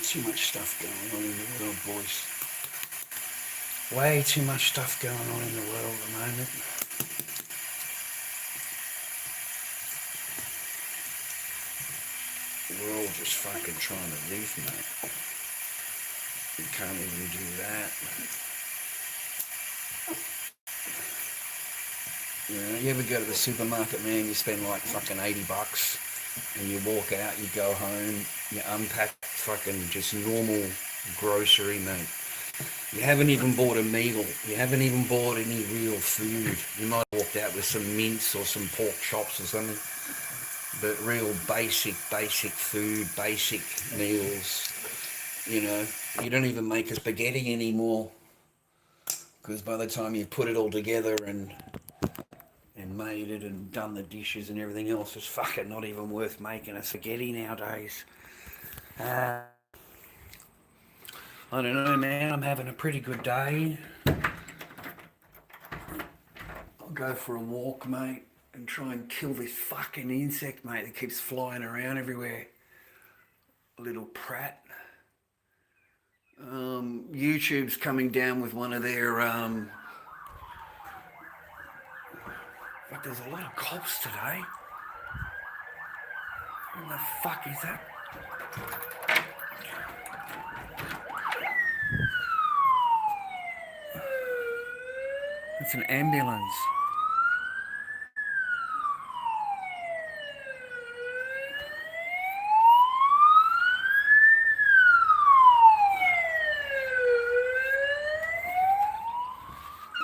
Too much stuff going on in the world, boys. Way too much stuff going on in the world at the moment. We're all just fucking trying to live, mate. You can't even do that. You ever go to the supermarket, man, you spend like fucking $80 and you walk out, you go home, you unpack fucking just normal grocery, mate. You haven't even bought a meal. You haven't even bought any real food. You might have walked out with some mince or some pork chops or something. But real basic food, basic meals. You know, you don't even make a spaghetti anymore. Because by the time you put it all together and made it and done the dishes and everything else, it's fucking not even worth making a spaghetti nowadays. I don't know, man. I'm having a pretty good day. I'll go for a walk, mate, and try and kill this fucking insect, mate, that keeps flying around everywhere. Little prat. YouTube's coming down with one of their... Fuck, there's a lot of cops today. What the fuck is that? It's an ambulance.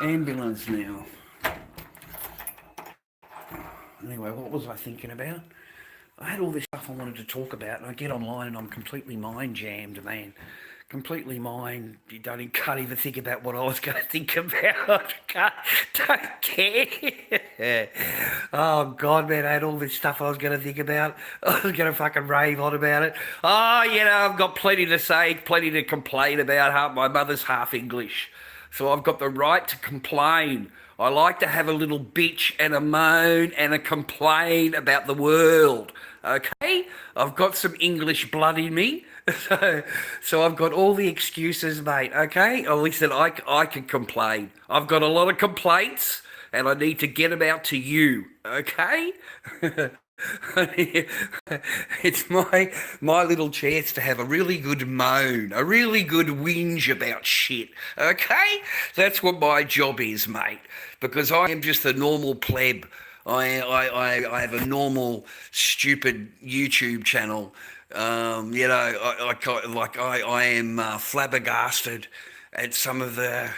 Ambulance now. Anyway, what was I thinking about? I had all this stuff I wanted to talk about, and I get online and I'm completely mind jammed, man. Completely mind. You can't even think about what I was going to think about. Don't care. Oh, God, man, I had all this stuff I was going to think about. I was going to fucking rave on about it. Oh, you know, I've got plenty to say, plenty to complain about. My mother's half English, so I've got the right to complain. I like to have a little bitch and a moan and a complain about the world, okay? I've got some English blood in me, so I've got all the excuses, mate, okay? At least that I can complain. I've got a lot of complaints, and I need to get them out to you, okay? It's my little chance to have a really good moan, a really good whinge about shit, okay? That's what my job is, mate, because I am just a normal pleb. I have a normal, stupid YouTube channel. You know, I am flabbergasted at some of the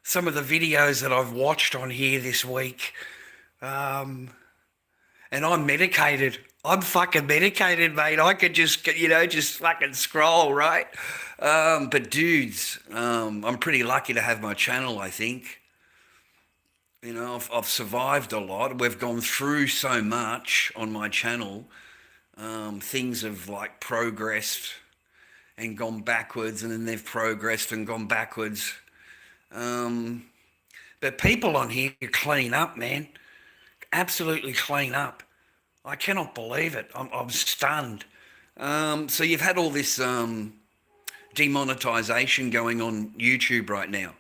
videos that I've watched on here this week. And I'm medicated. I'm fucking medicated, mate. I could just, just fucking scroll, right? But dudes, I'm pretty lucky to have my channel, I think. You know, I've survived a lot. We've gone through so much on my channel. Things have like progressed and gone backwards, and then they've progressed and gone backwards. But people on here clean up, man. Absolutely clean up. I cannot believe it. I'm stunned. So you've had all this demonetization going on YouTube right now.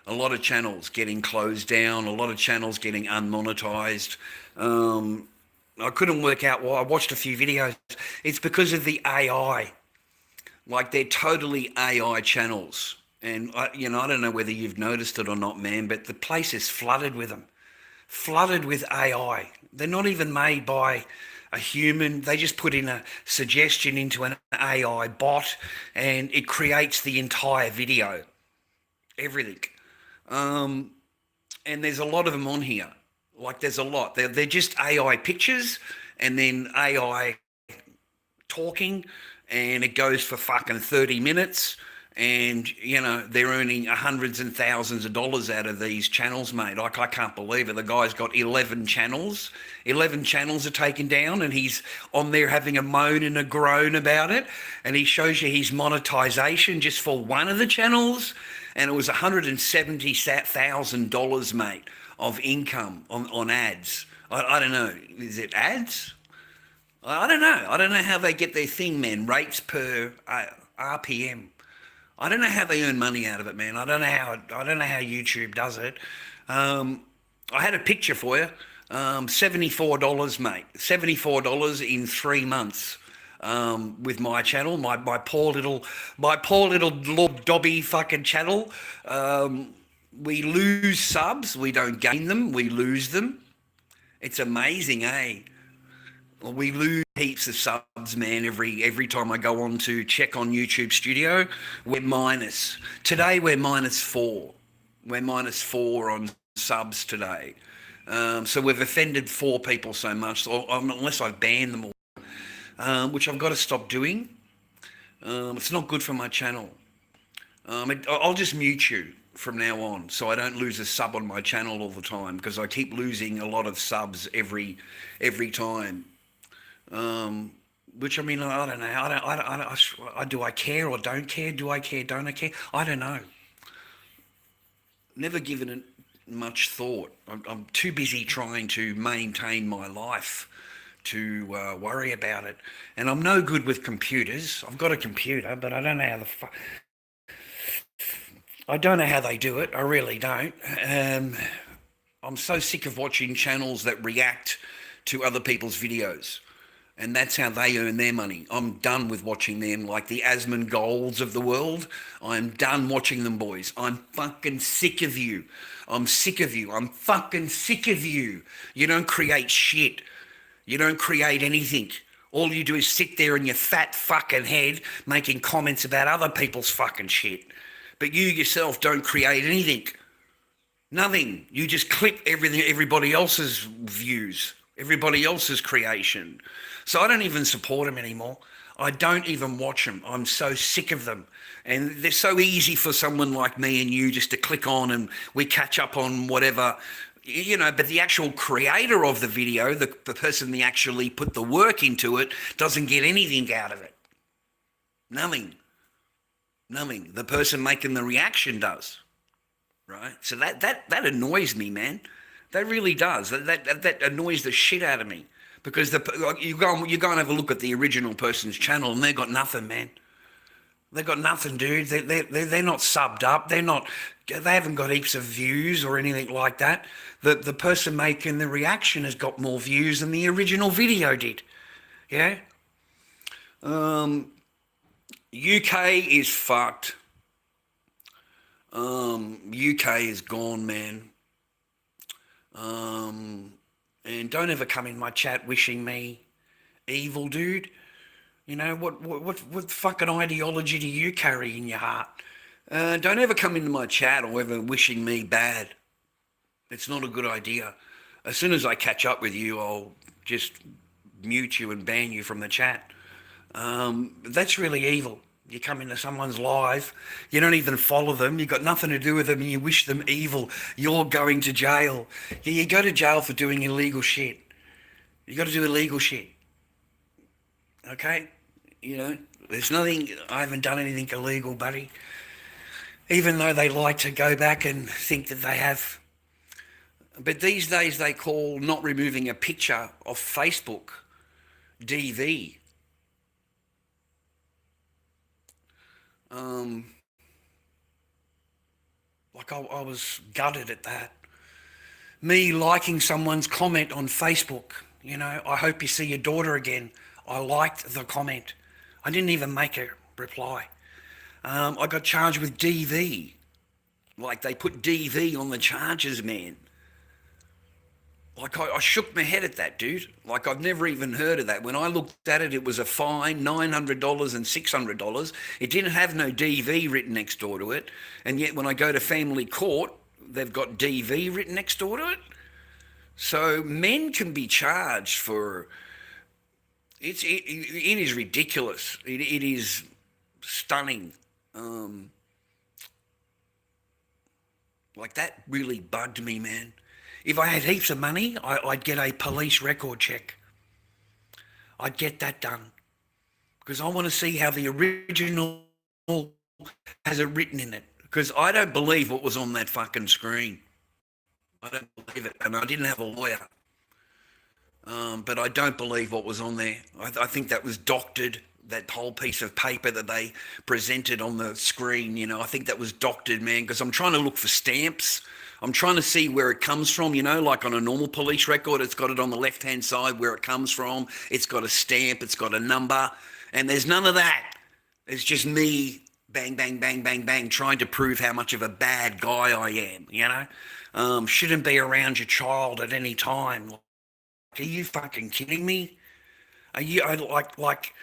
A lot of channels getting closed down, a lot of channels getting unmonetized. I couldn't work out why. I watched a few videos. It's because of the AI. Like, they're totally AI channels. And, I don't know whether you've noticed it or not, man, but the place is flooded with them. Flooded with AI. They're not even made by a human. They just put in a suggestion into an AI bot and it creates the entire video. Everything. And there's a lot of them on here. Like, there's a lot. They're just AI pictures and then AI talking, and it goes for fucking 30 minutes. And, they're earning hundreds and thousands of dollars out of these channels, mate. Like, I can't believe it. The guy's got 11 channels. 11 channels are taken down, and he's on there having a moan and a groan about it. And he shows you his monetization just for one of the channels. And it was $170,000, mate, of income on ads. I don't know. Is it ads? I don't know. I don't know how they get their thing, man. Rates per RPM. I don't know how they earn money out of it, man. I don't know how YouTube does it. Um, I had a picture for you. $74, mate. $74 in 3 months. With my channel, my poor little Lord Dobby fucking channel. We lose subs, we don't gain them, we lose them. It's amazing, eh? Well, we lose heaps of subs, man. Every time I go on to check on YouTube Studio, we're minus. Today we're -4. We're -4 on subs today. So we've offended 4 people so much, unless I've banned them all, which I've got to stop doing. It's not good for my channel. I'll just mute you from now on, so I don't lose a sub on my channel all the time, because I keep losing a lot of subs every time. Which, I mean, I don't know. Do I care or don't care? Do I care? Don't I care? I don't know. Never given it much thought. I'm too busy trying to maintain my life to worry about it. And I'm no good with computers. I've got a computer, but I don't know how I don't know how they do it. I really don't. I'm so sick of watching channels that react to other people's videos, and that's how they earn their money. I'm done with watching them, like the Asmongold's of the world. I'm done watching them, boys. I'm fucking sick of you. I'm sick of you. I'm fucking sick of you. You don't create shit. You don't create anything. All you do is sit there in your fat fucking head making comments about other people's fucking shit. But you yourself don't create anything. Nothing. You just clip everybody else's views, everybody else's creation. So I don't even support them anymore. I don't even watch them. I'm so sick of them. And they're so easy for someone like me and you just to click on, and we catch up on whatever, but the actual creator of the video, the person that actually put the work into it, doesn't get anything out of it. Nothing. Nothing. The person making the reaction does. Right? So that annoys me, man. That really does. That annoys the shit out of me. Because you go and have a look at the original person's channel, and they've got nothing, man. They've got nothing, dude. They're not subbed up. They haven't got heaps of views or anything like that. The person making the reaction has got more views than the original video did. Yeah. UK is fucked. UK is gone, man. And don't ever come in my chat wishing me evil, dude. What fucking ideology do you carry in your heart? Don't ever come into my chat or ever wishing me bad. It's not a good idea. As soon as I catch up with you, I'll just mute you and ban you from the chat. That's really evil. You come into someone's live, you don't even follow them, you've got nothing to do with them, and you wish them evil. You're going to jail. You go to jail for doing illegal shit. You got to do illegal shit. Okay? There's nothing, I haven't done anything illegal, buddy. Even though they like to go back and think that they have. But these days they call not removing a picture of Facebook DV. I was gutted at that. Me liking someone's comment on Facebook, I hope you see your daughter again. I liked the comment. I didn't even make a reply. I got charged with DV. Like, they put DV on the charges, man. Like, I shook my head at that, dude. Like, I've never even heard of that. When I looked at it, it was a fine, $900 and $600. It didn't have no DV written next door to it. And yet when I go to family court, they've got DV written next door to it. So men can be charged for... It is ridiculous. It is stunning. Like, that really bugged me, man. If I had heaps of money, I'd get a police record check. I'd get that done. Because I want to see how the original has it written in it. Because I don't believe what was on that fucking screen. I don't believe it. And I didn't have a lawyer. But I don't believe what was on there. I think that was doctored. That whole piece of paper that they presented on the screen, I think that was doctored, man. Because I'm trying to look for stamps. I'm trying to see where it comes from. Like on a normal police record, it's got it on the left-hand side where it comes from. It's got a stamp. It's got a number, and there's none of that. It's just me, bang, bang, bang, bang, bang, trying to prove how much of a bad guy I am. Shouldn't be around your child at any time. Are you fucking kidding me? Are you like?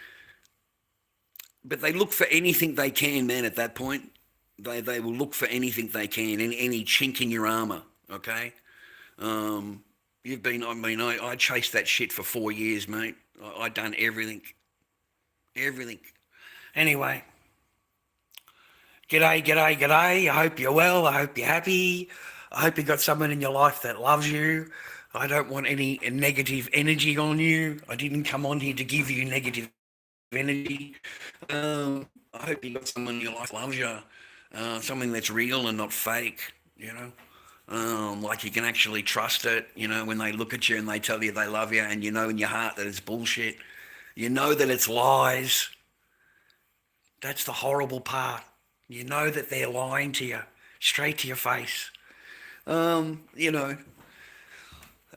But they look for anything they can, man. At that point, they will look for anything they can, any chink in your armor. Okay. You've been. I mean, I chased that shit for 4 years, mate. I done everything, everything. Anyway, g'day, g'day, g'day. I hope you're well. I hope you're happy. I hope you got someone in your life that loves you. I don't want any negative energy on you. I didn't come on here to give you negative energy. I hope you got someone in your life that loves you. Something that's real and not fake. Like you can actually trust it, when they look at you and they tell you they love you, and you know in your heart that it's bullshit. You know that it's lies. That's the horrible part. You know that they're lying to you, straight to your face. You know.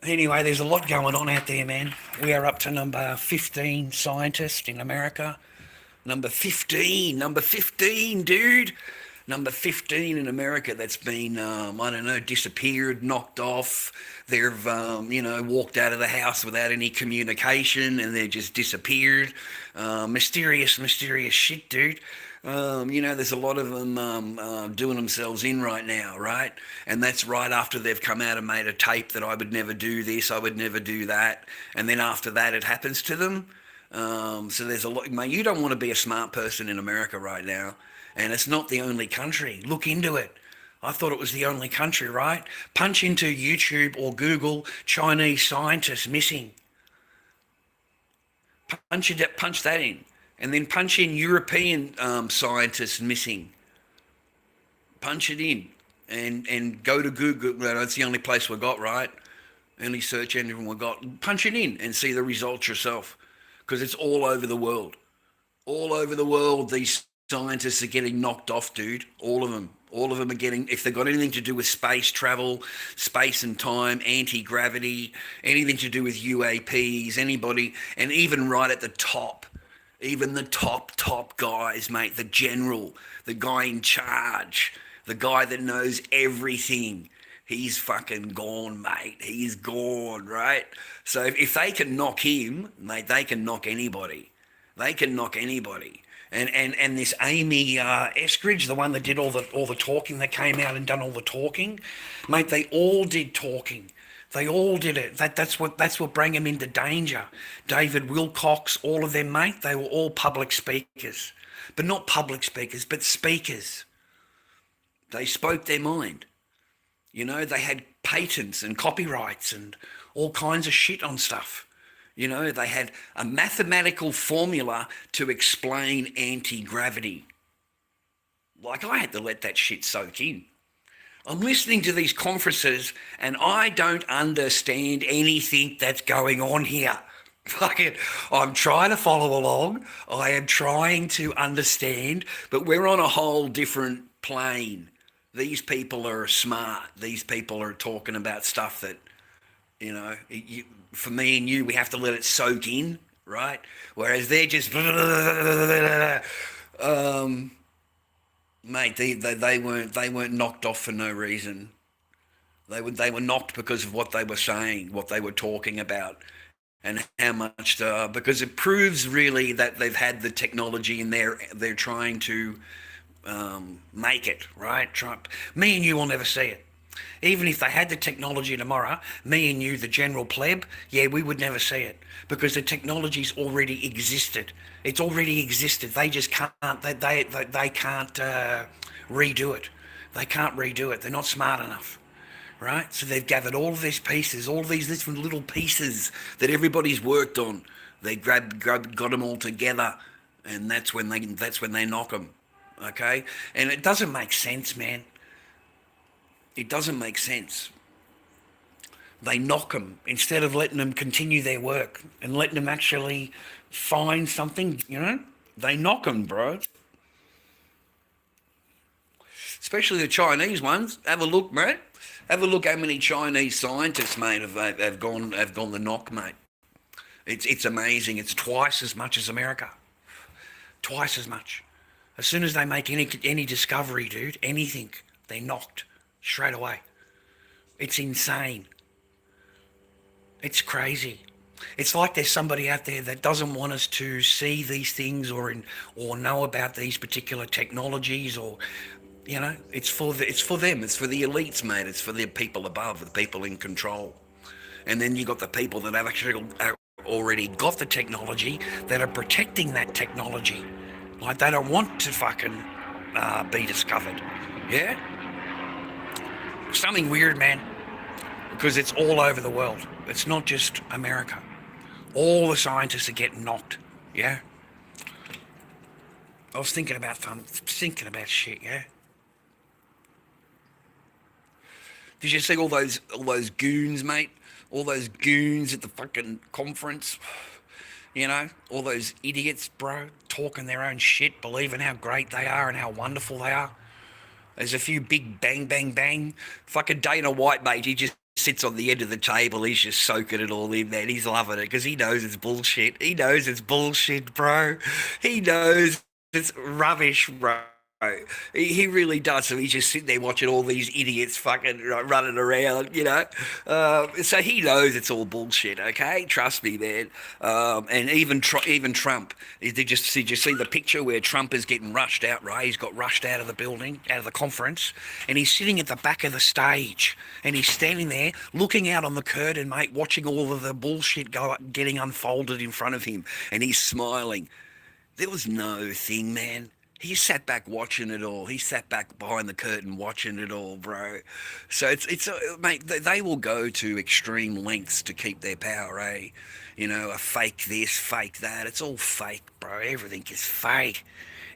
Anyway, there's a lot going on out there, man. We are up to number 15 scientist in America. Number 15, dude. Number 15 in America that's been, I don't know, disappeared, knocked off. They've, walked out of the house without any communication, and they're just disappeared. Mysterious shit, dude. There's a lot of them doing themselves in right now, right? And that's right after they've come out and made a tape that I would never do this, I would never do that. And then after that, it happens to them. So there's a lot, mate, you don't want to be a smart person in America right now. And it's not the only country. Look into it. I thought it was the only country, right? Punch into YouTube or Google Chinese scientists missing. Punch that in. And then punch in European scientists missing. Punch it in. And go to Google. That's the only place we got, right? Only search engine we got. Punch it in and see the results yourself. Because it's all over the world. All over the world, these scientists are getting knocked off, dude. All of them. All of them are getting, if they've got anything to do with space travel, space and time, anti-gravity, anything to do with UAPs, anybody, and even right at the top, even the top guys, mate, the general, the guy in charge, the guy that knows everything, he's fucking gone, mate. He's gone, right? So if they can knock him, mate, they can knock anybody. They can knock anybody. And this Amy Eskridge, the one that did all the talking, that came out and done all the talking, mate, they all did talking. They all did it. That's what bring them into danger. David Wilcox, all of them, mate, they were all public speakers. But not public speakers, but speakers. They spoke their mind. They had patents and copyrights and all kinds of shit on stuff. They had a mathematical formula to explain anti-gravity. Like, I had to let that shit soak in. I'm listening to these conferences and I don't understand anything that's going on here. Fucking, I'm trying to follow along. I am trying to understand, but we're on a whole different plane. These people are smart. These people are talking about stuff that, for me and you, we have to let it soak in, right? Whereas they're just, mate, they weren't knocked off for no reason. They were knocked because of what they were saying, what they were talking about, and how much because it proves really that they've had the technology and they're trying to make it, right? Me and you will never see it. Even if they had the technology tomorrow, me and you, the general pleb, yeah, we would never see it because the technology's already existed. It's already existed. They just can't. They can't redo it. They can't redo it. They're not smart enough, right? So they've gathered all of these pieces, all of these different little pieces that everybody's worked on. They got them all together, and that's when they knock them. Okay, and it doesn't make sense, man. It doesn't make sense. They knock them instead of letting them continue their work and letting them actually find something, you know? They knock them, bro. Especially the Chinese ones. Have a look, mate. Have a look how many Chinese scientists, mate, have gone the knock, mate. It's amazing. It's twice as much as America. Twice as much. As soon as they make any discovery, dude, anything, they knocked straight away. It's insane. It's crazy. It's like there's somebody out there that doesn't want us to see these things or know about these particular technologies or it's for them. It's for the elites, mate. It's for the people above, the people in control. And then you got the people that have actually already got the technology that are protecting that technology. Like they don't want to fucking be discovered. Yeah? Something weird, man. Because it's all over the world. It's not just America. All the scientists are getting knocked. Yeah? I was thinking about shit, yeah? Did you see all those goons, mate? All those goons at the fucking conference? You know, all those idiots, bro, talking their own shit, believing how great they are and how wonderful they are. There's a few big bang, bang, bang. Fucking Dana White, mate, he just sits on the end of the table. He's just soaking it all in, man. He's loving it because he knows it's bullshit. He knows it's bullshit, bro. He knows it's rubbish, bro. He really does. So he's just sitting there watching all these idiots fucking running around, you know. So he knows it's all bullshit. Okay, trust me, man. And even Trump. Did you see the picture where Trump is getting rushed out? Right, he's got rushed out of the building, out of the conference, and he's sitting at the back of the stage, and he's standing there looking out on the curtain, mate, watching all of the bullshit getting unfolded in front of him, and he's smiling. There was no thing, man. He sat back watching it all. He sat back behind the curtain watching it all, bro. So mate, they will go to extreme lengths to keep their power, eh? You know, a fake this, fake that. It's all fake, bro. Everything is fake.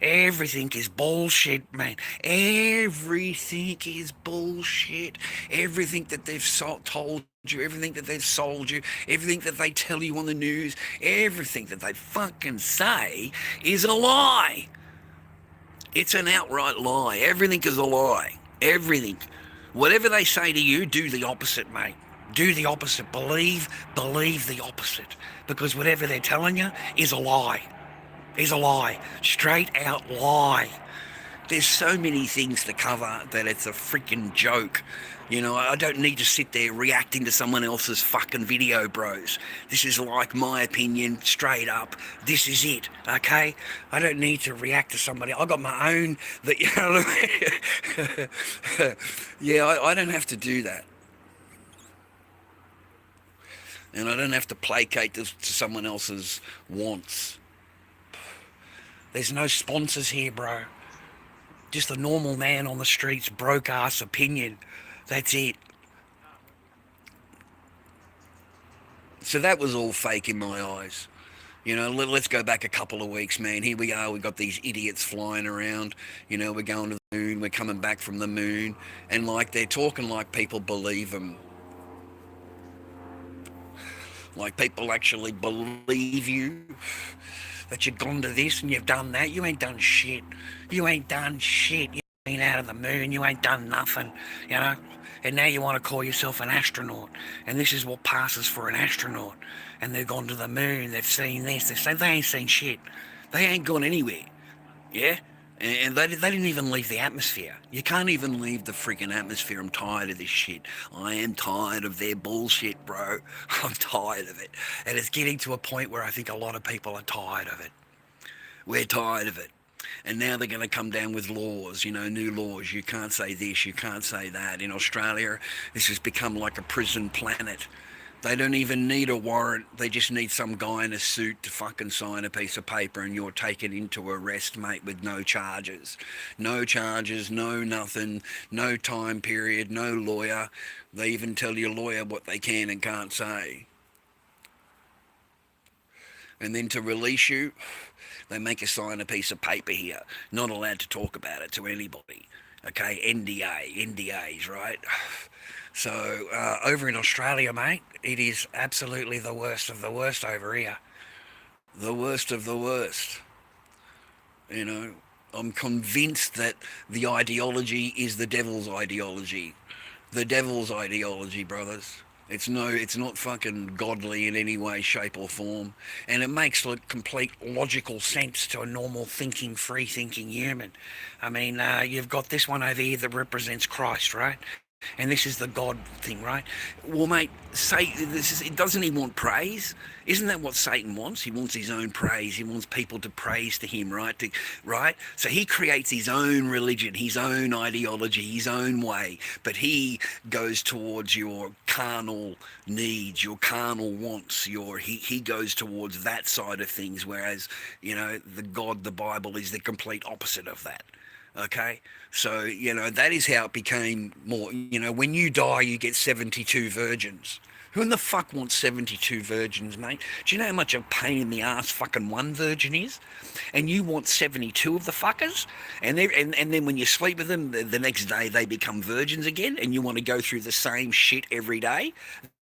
Everything is bullshit, man. Everything is bullshit. Everything that they've told you, everything that they've sold you, everything that they tell you on the news, everything that they fucking say is a lie. It's an outright lie. Everything is a lie. Everything. Whatever they say to you, do the opposite, mate. Do the opposite. Believe the opposite. Because whatever they're telling you is a lie. Is a lie. Straight out lie. There's so many things to cover that it's a freaking joke. You know, I don't need to sit there reacting to someone else's fucking video, bros. This is like my opinion, straight up. This is it, okay? I don't need to react to somebody. I got my own, that you know what I mean? Yeah, I don't have to do that. And I don't have to placate to someone else's wants. There's no sponsors here, bro. Just a normal man on the streets, broke ass opinion. That's it. So that was all fake in my eyes. You know, let's go back a couple of weeks, man. Here we are. We got these idiots flying around. You know, we're going to the moon. We're coming back from the moon. And like they're talking like people believe them. Like people actually believe you. That you've gone to this and you've done that. You ain't done shit. You ain't done shit. You ain't been out of the moon. You ain't done nothing, you know. And now you want to call yourself an astronaut. And this is what passes for an astronaut. And they've gone to the moon. They've seen this. They ain't seen shit. They ain't gone anywhere. Yeah? And they didn't even leave the atmosphere. You can't even leave the freaking atmosphere. I'm tired of this shit. I am tired of their bullshit, bro. I'm tired of it. And it's getting to a point where I think a lot of people are tired of it. We're tired of it. And now they're going to come down with laws, you know, new laws. You can't say this, you can't say that. In Australia, this has become like a prison planet. They don't even need a warrant. They just need some guy in a suit to fucking sign a piece of paper and you're taken into arrest, mate, with no charges. No charges, no nothing, no time period, no lawyer. They even tell your lawyer what they can and can't say. And then to release you, they make you sign a piece of paper here. Not allowed to talk about it to anybody. Okay, NDAs, right? So over in Australia, mate, it is absolutely the worst of the worst over here. The worst of the worst. You know, I'm convinced that the ideology is the devil's ideology. The devil's ideology, brothers. It's not fucking godly in any way, shape, or form, and it makes complete logical sense to a normal thinking, free thinking human. I mean, you've got this one over here that represents Christ, right? And this is the God thing, right? Well, mate, say this is. It doesn't he want praise? Isn't that what Satan wants? He wants his own praise. He wants people to praise to him, right? Right. So he creates his own religion, his own ideology, his own way. But he goes towards your carnal needs, your carnal wants. He goes towards that side of things. Whereas the God, the Bible, is the complete opposite of that. Okay, so that is how it became more. When you die, you get 72 virgins. Who in the fuck wants 72 virgins, mate? Do you know how much a pain in the ass fucking one virgin is? And you want 72 of the fuckers? And then when you sleep with them, the next day they become virgins again, and you want to go through the same shit every day?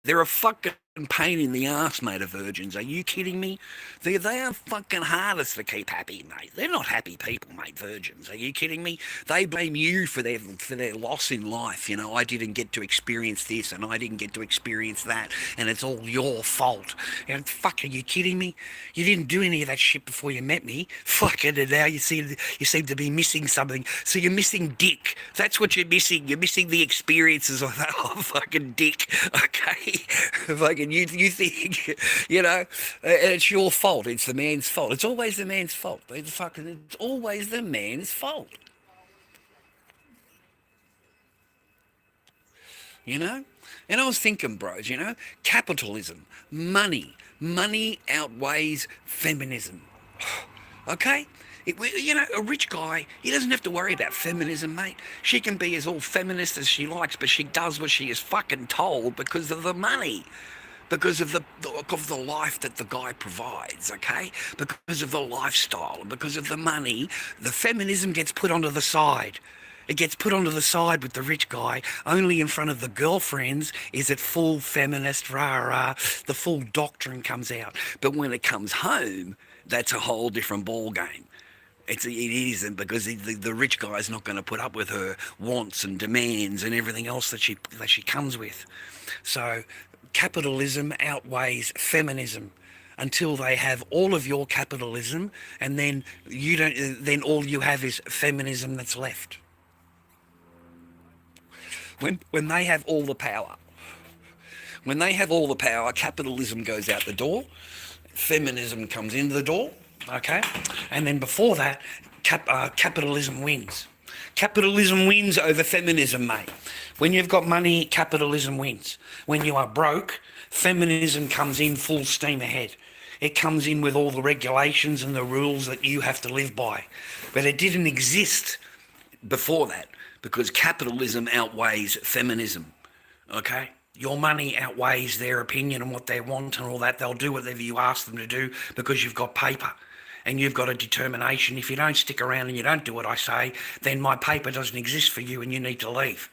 They're a fucking pain in the ass, mate, of virgins. Are you kidding me? They are fucking hardest to keep happy, mate. They're not happy people, mate, virgins. Are you kidding me? They blame you for their loss in life. I didn't get to experience this and I didn't get to experience that, and it's all your fault. And fuck, are you kidding me? You didn't do any of that shit before you met me. Fucking, and now you seem to be missing something. So you're missing dick. That's what you're missing. You're missing the experiences of that fucking dick. Okay. Fucking you think, and it's your fault. It's the man's fault. It's always the man's fault. It's always the man's fault. you know? And I was thinking, bros, capitalism, money outweighs feminism. Okay? A rich guy, he doesn't have to worry about feminism, mate. She can be as all feminist as she likes, but she does what she is fucking told because of the money. Because of the life that the guy provides, okay? Because of the lifestyle, because of the money, the feminism gets put onto the side. It gets put onto the side with the rich guy. Only in front of the girlfriends is it full feminist, rah-rah. The full doctrine comes out. But when it comes home, that's a whole different ball game. It isn't, because the rich guy's not going to put up with her wants and demands and everything else that she comes with. So capitalism outweighs feminism until they have all of your capitalism, and then then all you have is feminism that's left. When they have all the power, capitalism goes out the door, feminism comes into the door, okay? And then before that, capitalism wins. Capitalism wins over feminism, mate. When you've got money, capitalism wins. When you are broke, feminism comes in full steam ahead. It comes in with all the regulations and the rules that you have to live by. But it didn't exist before that, because capitalism outweighs feminism, okay? Your money outweighs their opinion and what they want and all that. They'll do whatever you ask them to do because you've got paper and you've got a determination. If you don't stick around and you don't do what I say, then my paper doesn't exist for you and you need to leave.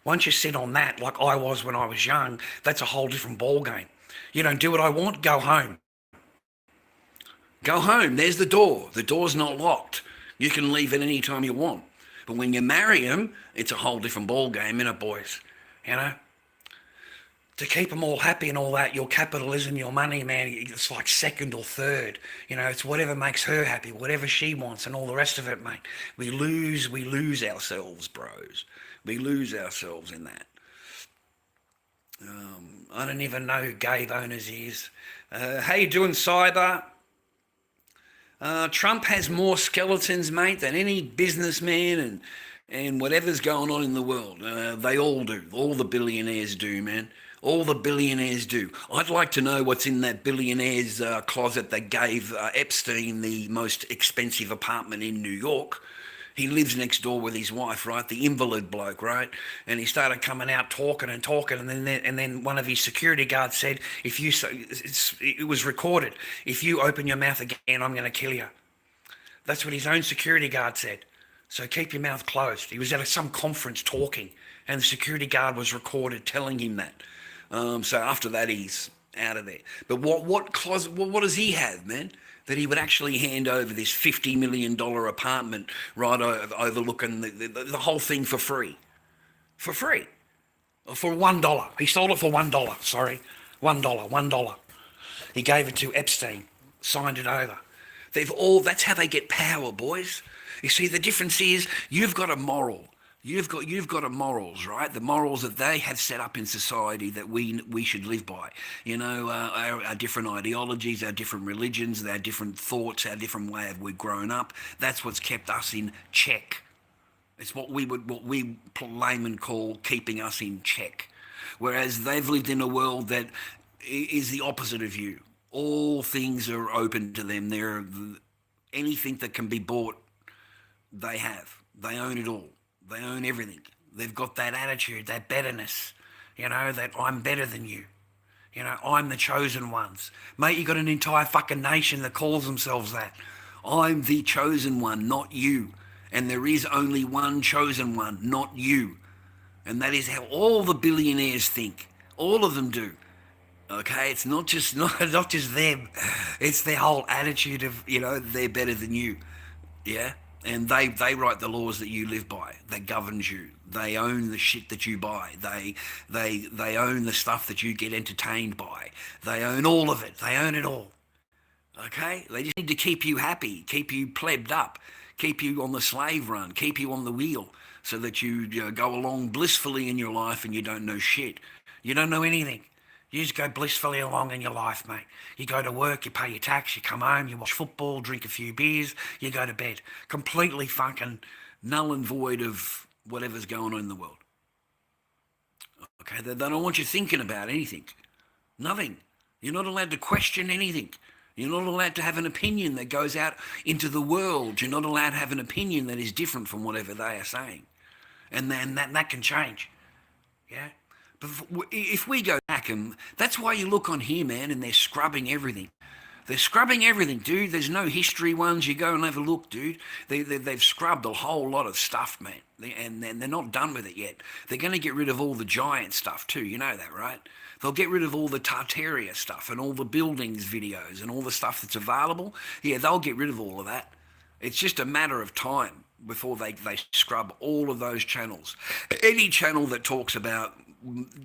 Once you sit on that, like I was when I was young, that's a whole different ball game. You don't do what I want, go home. Go home, there's the door. The door's not locked. You can leave at any time you want. But when you marry them, it's a whole different ball game, innit, boys? To keep them all happy and all that, your capitalism, your money, man, it's like second or third. It's whatever makes her happy, whatever she wants, and all the rest of it, mate. We lose ourselves, bros. We lose ourselves in that. I don't even know who Gabe Owners is. How you doing, Cyber? Trump has more skeletons, mate, than any businessman and whatever's going on in the world. They all do. All the billionaires do, man. All the billionaires do. I'd like to know what's in that billionaire's closet that gave Epstein the most expensive apartment in New York. He lives next door with his wife, right? The invalid bloke, right? And he started coming out talking, and then one of his security guards said, it was recorded, if you open your mouth again, I'm going to kill you. That's what his own security guard said. So keep your mouth closed. He was at some conference talking, and the security guard was recorded telling him that. So after that, he's out of there. But what does he have, man? That he would actually hand over this $50 million apartment right overlooking the whole thing for free. For free. For $1. He sold it for $1. Sorry. $1. He gave it to Epstein. Signed it over. That's how they get power, boys. You see, the difference is you've got a moral. You've got a morals, right? The morals that they have set up in society that we should live by. You know, our different ideologies, our different religions, our different thoughts, our different way of we've grown up. That's what's kept us in check. It's what we laymen call keeping us in check. Whereas they've lived in a world that is the opposite of you. All things are open to them. Anything that can be bought, they have. They own it all. They own everything. They've got that attitude, that betterness, you know, that I'm better than you. You know, I'm the chosen ones. Mate, you got an entire fucking nation that calls themselves that. I'm the chosen one, not you. And there is only one chosen one, not you. And that is how all the billionaires think. All of them do. Okay, it's not just them. It's their whole attitude of, you know, they're better than you. Yeah? And they write the laws that you live by. That governs you. They own the shit that you buy. They own the stuff that you get entertained by. They own all of it. They own it all. Okay? They just need to keep you happy, keep you plebbed up, keep you on the slave run, keep you on the wheel, so that you go along blissfully in your life and you don't know shit. You don't know anything. You just go blissfully along in your life, mate. You go to work, you pay your tax, you come home, you watch football, drink a few beers, you go to bed. Completely fucking null and void of whatever's going on in the world. Okay, they don't want you thinking about anything. Nothing. You're not allowed to question anything. You're not allowed to have an opinion that goes out into the world. You're not allowed to have an opinion that is different from whatever they are saying. And then that can change. Yeah? But if we go back, and that's why you look on here, man, and they're scrubbing everything. They're scrubbing everything, dude. There's no history ones. You go and have a look, dude. They've scrubbed a whole lot of stuff, man. And they're not done with it yet. They're going to get rid of all the giant stuff too. You know that, right? They'll get rid of all the Tartaria stuff and all the buildings videos and all the stuff that's available. Yeah, they'll get rid of all of that. It's just a matter of time before they scrub all of those channels. Any channel that talks about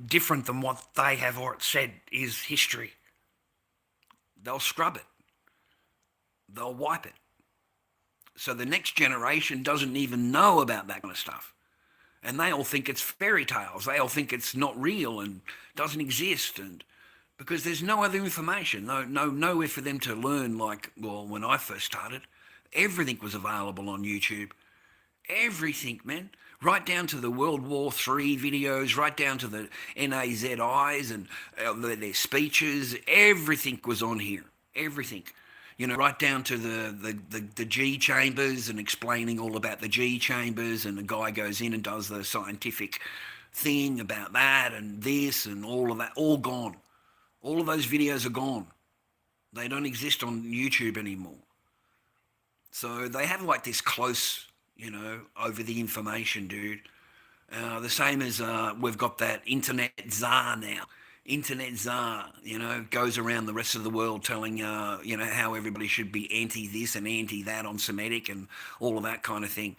different than what they have or it said is history. They'll scrub it. They'll wipe it. So the next generation doesn't even know about that kind of stuff. And they all think it's fairy tales. They all think it's not real and doesn't exist. And because there's no other information, nowhere for them to learn. Like, well, when I first started, everything was available on YouTube. Everything, man. Right down to the World War III videos, right down to the NAZIs and their speeches. Everything was on here. Everything. You know, right down to the G chambers and explaining all about the G chambers, and the guy goes in and does the scientific thing about that and this and all of that. All gone. All of those videos are gone. They don't exist on YouTube anymore. So they have like this close, you know, over the information, dude. The same as we've got that internet czar now. Internet czar, you know, goes around the rest of the world telling, you know, how everybody should be anti this and anti that on Semitic and all of that kind of thing.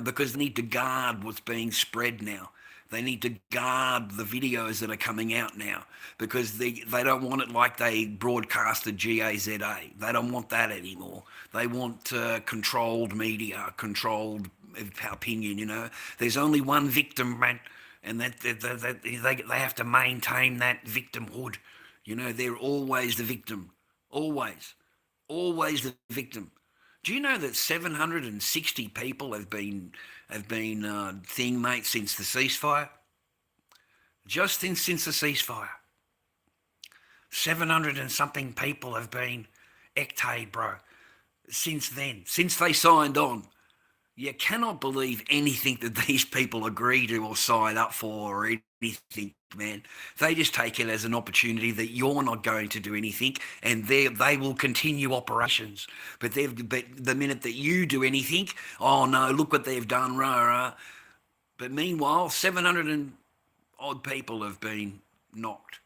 Because they need to guard what's being spread now. They need to guard the videos that are coming out now, because they don't want it like they broadcasted GAZA. They don't want that anymore. They want controlled media, controlled opinion, you know. There's only one victim, man, and that they have to maintain that victimhood. You know, they're always the victim. Always the victim. Do you know that 760 people have been thing, mate, since the ceasefire? Just since the ceasefire. 700 and something people have been ectade, bro. Since then, since they signed on. You cannot believe anything that these people agree to or sign up for or anything, man. They just take it as an opportunity that you're not going to do anything, and they will continue operations. But the minute that you do anything, oh no, look what they've done, rah rah. But meanwhile, 700 and odd people have been knocked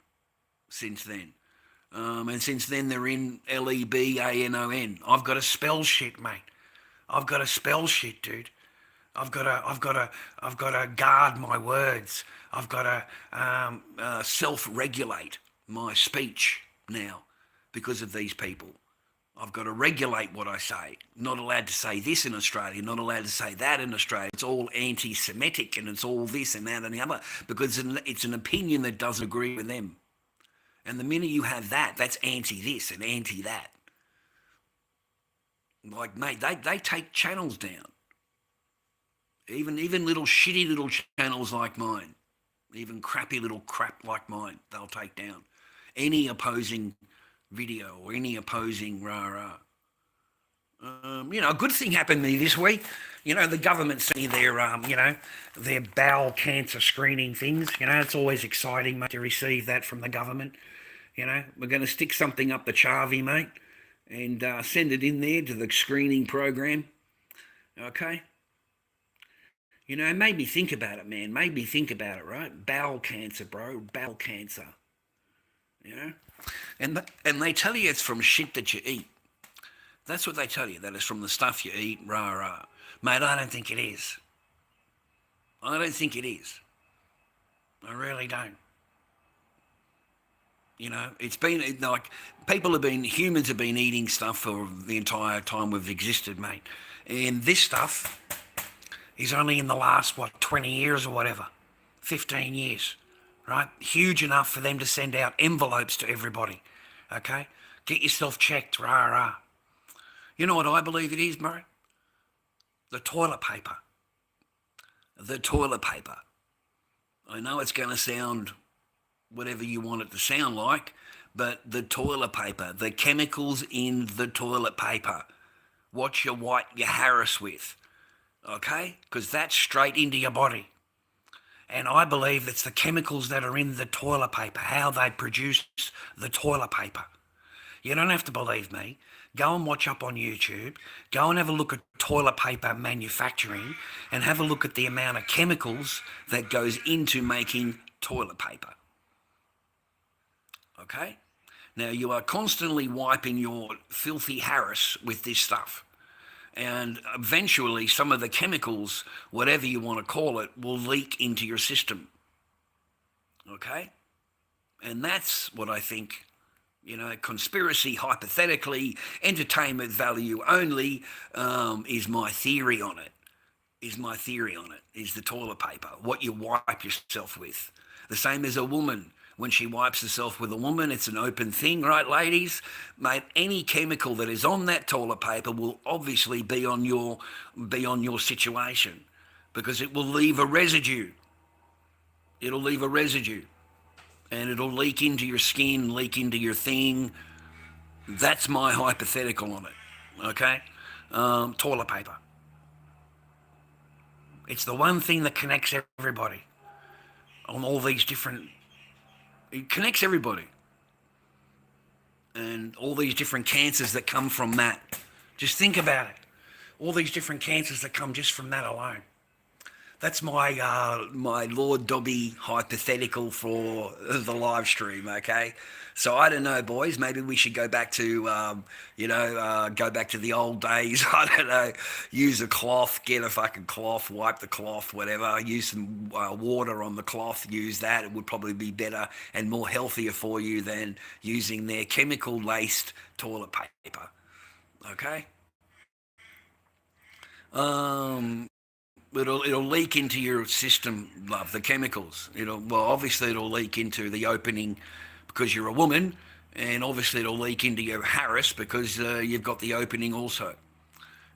since then. And since then, they're in Lebanon. I've got to spell shit, mate. I've got to spell shit, dude. I've got to guard my words. I've got to self-regulate my speech now because of these people. I've got to regulate what I say. Not allowed to say this in Australia, not allowed to say that in Australia. It's all anti-Semitic and it's all this and that and the other because it's an opinion that doesn't agree with them. And the minute you have that, that's anti-this and anti-that. Like, mate, they take channels down. Even little shitty little channels like mine, even crappy little crap like mine, they'll take down. Any opposing video or any opposing rah-rah. A good thing happened to me this week. The government sent me their bowel cancer screening things. It's always exciting, mate, to receive that from the government. We're going to stick something up the charvy, mate, and send it in there to the screening program. Okay? It made me think about it, man. Made me think about it, right? Bowel cancer, bro. Bowel cancer. And they tell you it's from shit that you eat. That's what they tell you, that it's from the stuff you eat, rah, rah. Mate, I don't think it is. I don't think it is. I really don't. It's been like humans have been eating stuff for the entire time we've existed, mate. And this stuff is only in the last, 20 years or whatever, 15 years, right? Huge enough for them to send out envelopes to everybody, okay? Get yourself checked, rah, rah. You know what I believe it is, bro? The toilet paper. The toilet paper. I know it's going to sound whatever you want it to sound like, but the toilet paper, the chemicals in the toilet paper, what you wipe your Harris with, okay? Because that's straight into your body. And I believe it's the chemicals that are in the toilet paper, how they produce the toilet paper. You don't have to believe me. Go and watch up on YouTube. Go and have a look at toilet paper manufacturing and have a look at the amount of chemicals that goes into making toilet paper. Okay? Now, you are constantly wiping your filthy Harris with this stuff. And eventually, some of the chemicals, whatever you want to call it, will leak into your system. Okay? And that's what I think, conspiracy, hypothetically, entertainment value only, is my theory on it. Is the toilet paper, what you wipe yourself with. The same as a woman. When she wipes herself with a woman, it's an open thing, right, ladies? Mate, any chemical that is on that toilet paper will obviously be on your situation because it will leave a residue. It'll leave a residue. And it'll leak into your skin, leak into your thing. That's my hypothetical on it, okay? Toilet paper. It's the one thing that connects everybody on all these different... It connects everybody. And all these different cancers that come from that. Just think about it. All these different cancers that come just from that alone. That's my Lord Dobby hypothetical for the live stream, okay? So I don't know, boys. Maybe we should go back to, go back to the old days. I don't know. Use a cloth, get a fucking cloth, wipe the cloth, whatever. Use some water on the cloth. Use that. It would probably be better and more healthier for you than using their chemical-laced toilet paper. Okay. It'll leak into your system, love, the chemicals. Obviously it'll leak into the opening because you're a woman, and obviously it'll leak into your Harris because you've got the opening also.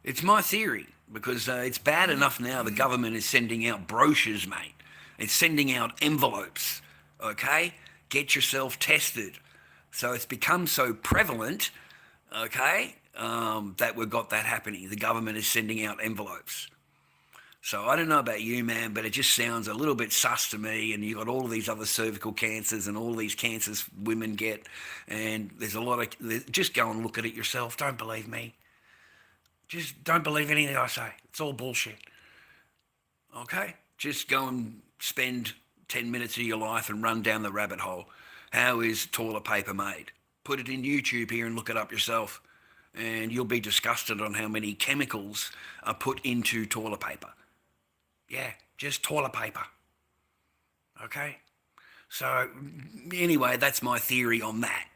It's my theory because it's bad enough now the government is sending out brochures, mate. It's sending out envelopes, okay? Get yourself tested. So it's become so prevalent, okay, that we've got that happening. The government is sending out envelopes. So I don't know about you, man, but it just sounds a little bit sus to me. And you got all of these other cervical cancers and all these cancers women get, and there's a lot of. Just go and look at it yourself. Don't believe me. Just don't believe anything I say. It's all bullshit. Okay? Just go and spend 10 minutes of your life and run down the rabbit hole. How is toilet paper made? Put it in YouTube here and look it up yourself. And you'll be disgusted on how many chemicals are put into toilet paper. Yeah, just toilet paper. Okay? So, anyway, that's my theory on that.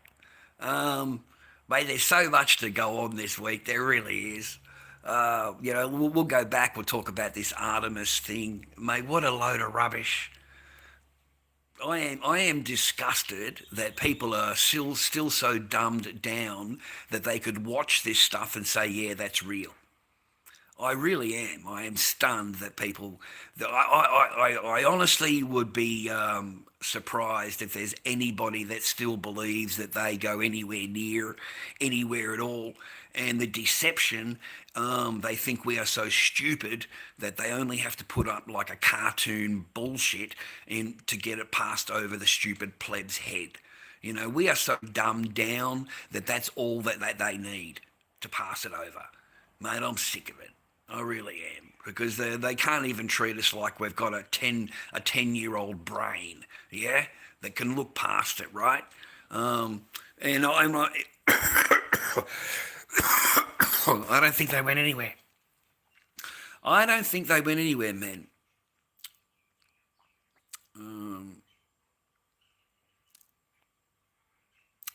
Mate, there's so much to go on this week. There really is. We'll go back. We'll talk about this Artemis thing. Mate, what a load of rubbish. I am disgusted that people are still so dumbed down that they could watch this stuff and say, yeah, that's real. I really am. I am stunned that people. I honestly would be surprised if there's anybody that still believes that they go anywhere near anywhere at all. And the deception, they think we are so stupid that they only have to put up like a cartoon bullshit to get it passed over the stupid pleb's head. We are so dumbed down that that's all that they need to pass it over. Mate, I'm sick of it. I really am, because they can't even treat us like we've got a 10-year-old brain, yeah, that can look past it, right? And I'm not. I don't think they went anywhere. I don't think they went anywhere, man.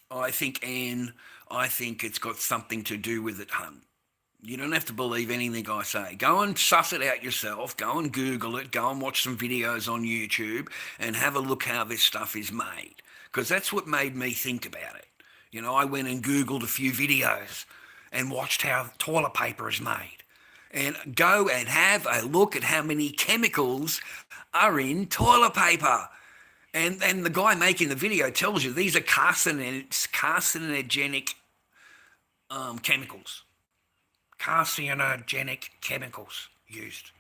I think, Anne, I think it's got something to do with it, hun. You don't have to believe anything I say. Go and suss it out yourself. Go and Google it. Go and watch some videos on YouTube and have a look how this stuff is made. Because that's what made me think about it. I went and Googled a few videos and watched how toilet paper is made. And go and have a look at how many chemicals are in toilet paper. And the guy making the video tells you these are carcinogenic chemicals. Carcinogenic chemicals used.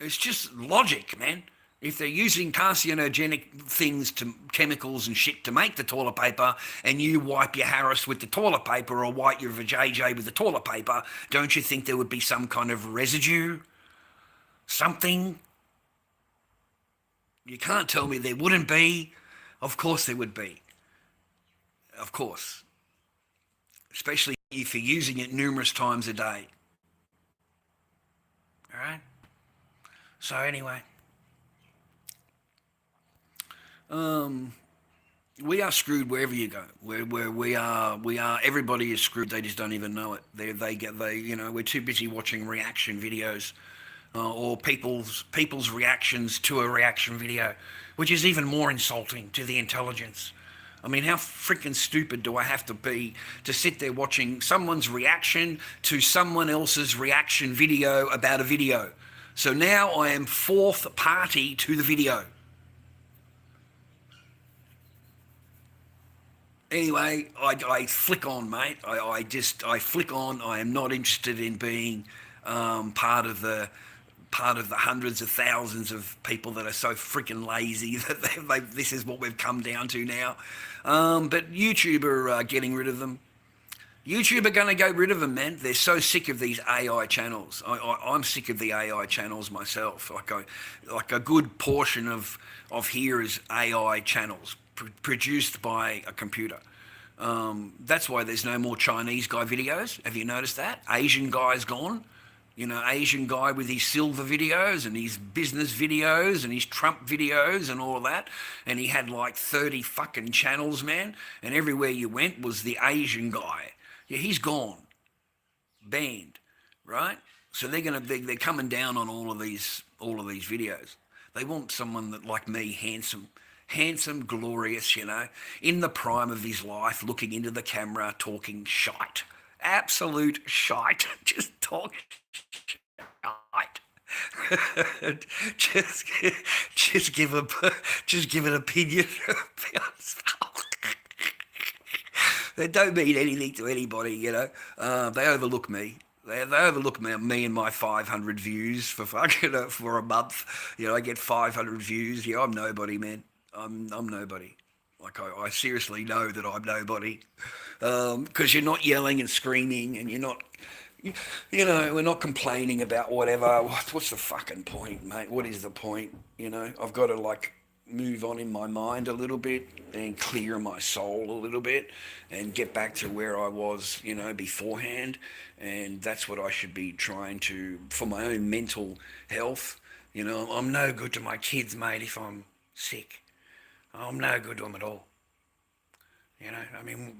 It's just logic, man. If they're using carcinogenic chemicals and shit to make the toilet paper, and you wipe your Harris with the toilet paper or wipe your vajayjay with the toilet paper, don't you think there would be some kind of residue? Something? You can't tell me there wouldn't be. Of course there would be. Of course. Especially if you're using it numerous times a day. All right? So anyway, we are screwed wherever you go. We are. Everybody is screwed. They just don't even know it. We're too busy watching reaction videos, or people's reactions to a reaction video, which is even more insulting to the intelligence. I mean, how freaking stupid do I have to be to sit there watching someone's reaction to someone else's reaction video about a video? So now I am fourth party to the video. Anyway, I flick on, mate. I flick on. I am not interested in being part of the hundreds of thousands of people that are so freaking lazy that this is what we've come down to now. But YouTube are getting rid of them. YouTube are going to go rid of them, man. They're so sick of these AI channels. I'm sick of the AI channels myself. Like a good portion of here is AI channels produced by a computer. That's why there's no more Chinese guy videos. Have you noticed that? Asian guy's gone. Asian guy with his silver videos and his business videos and his Trump videos and all of that. And he had like 30 fucking channels, man. And everywhere you went was the Asian guy. Yeah, he's gone. Banned, right? So they're coming down on all of these videos. They want someone that like me, handsome, glorious, in the prime of his life, looking into the camera, talking shite. Absolute shite. Just talk shite. just give an opinion. They don't mean anything to anybody, They overlook me. They overlook me and my 500 views for fucking for a month. I get 500 views. Yeah, I'm nobody, man. I'm nobody. Like I seriously know that I'm nobody, because you're not yelling and screaming, and you're not, we're not complaining about whatever. What's the fucking point, mate? What is the point? I've got to like move on in my mind a little bit and clear my soul a little bit and get back to where I was, beforehand. And that's what I should be trying to, for my own mental health. I'm no good to my kids, mate, if I'm sick. I'm no good to them at all. I mean,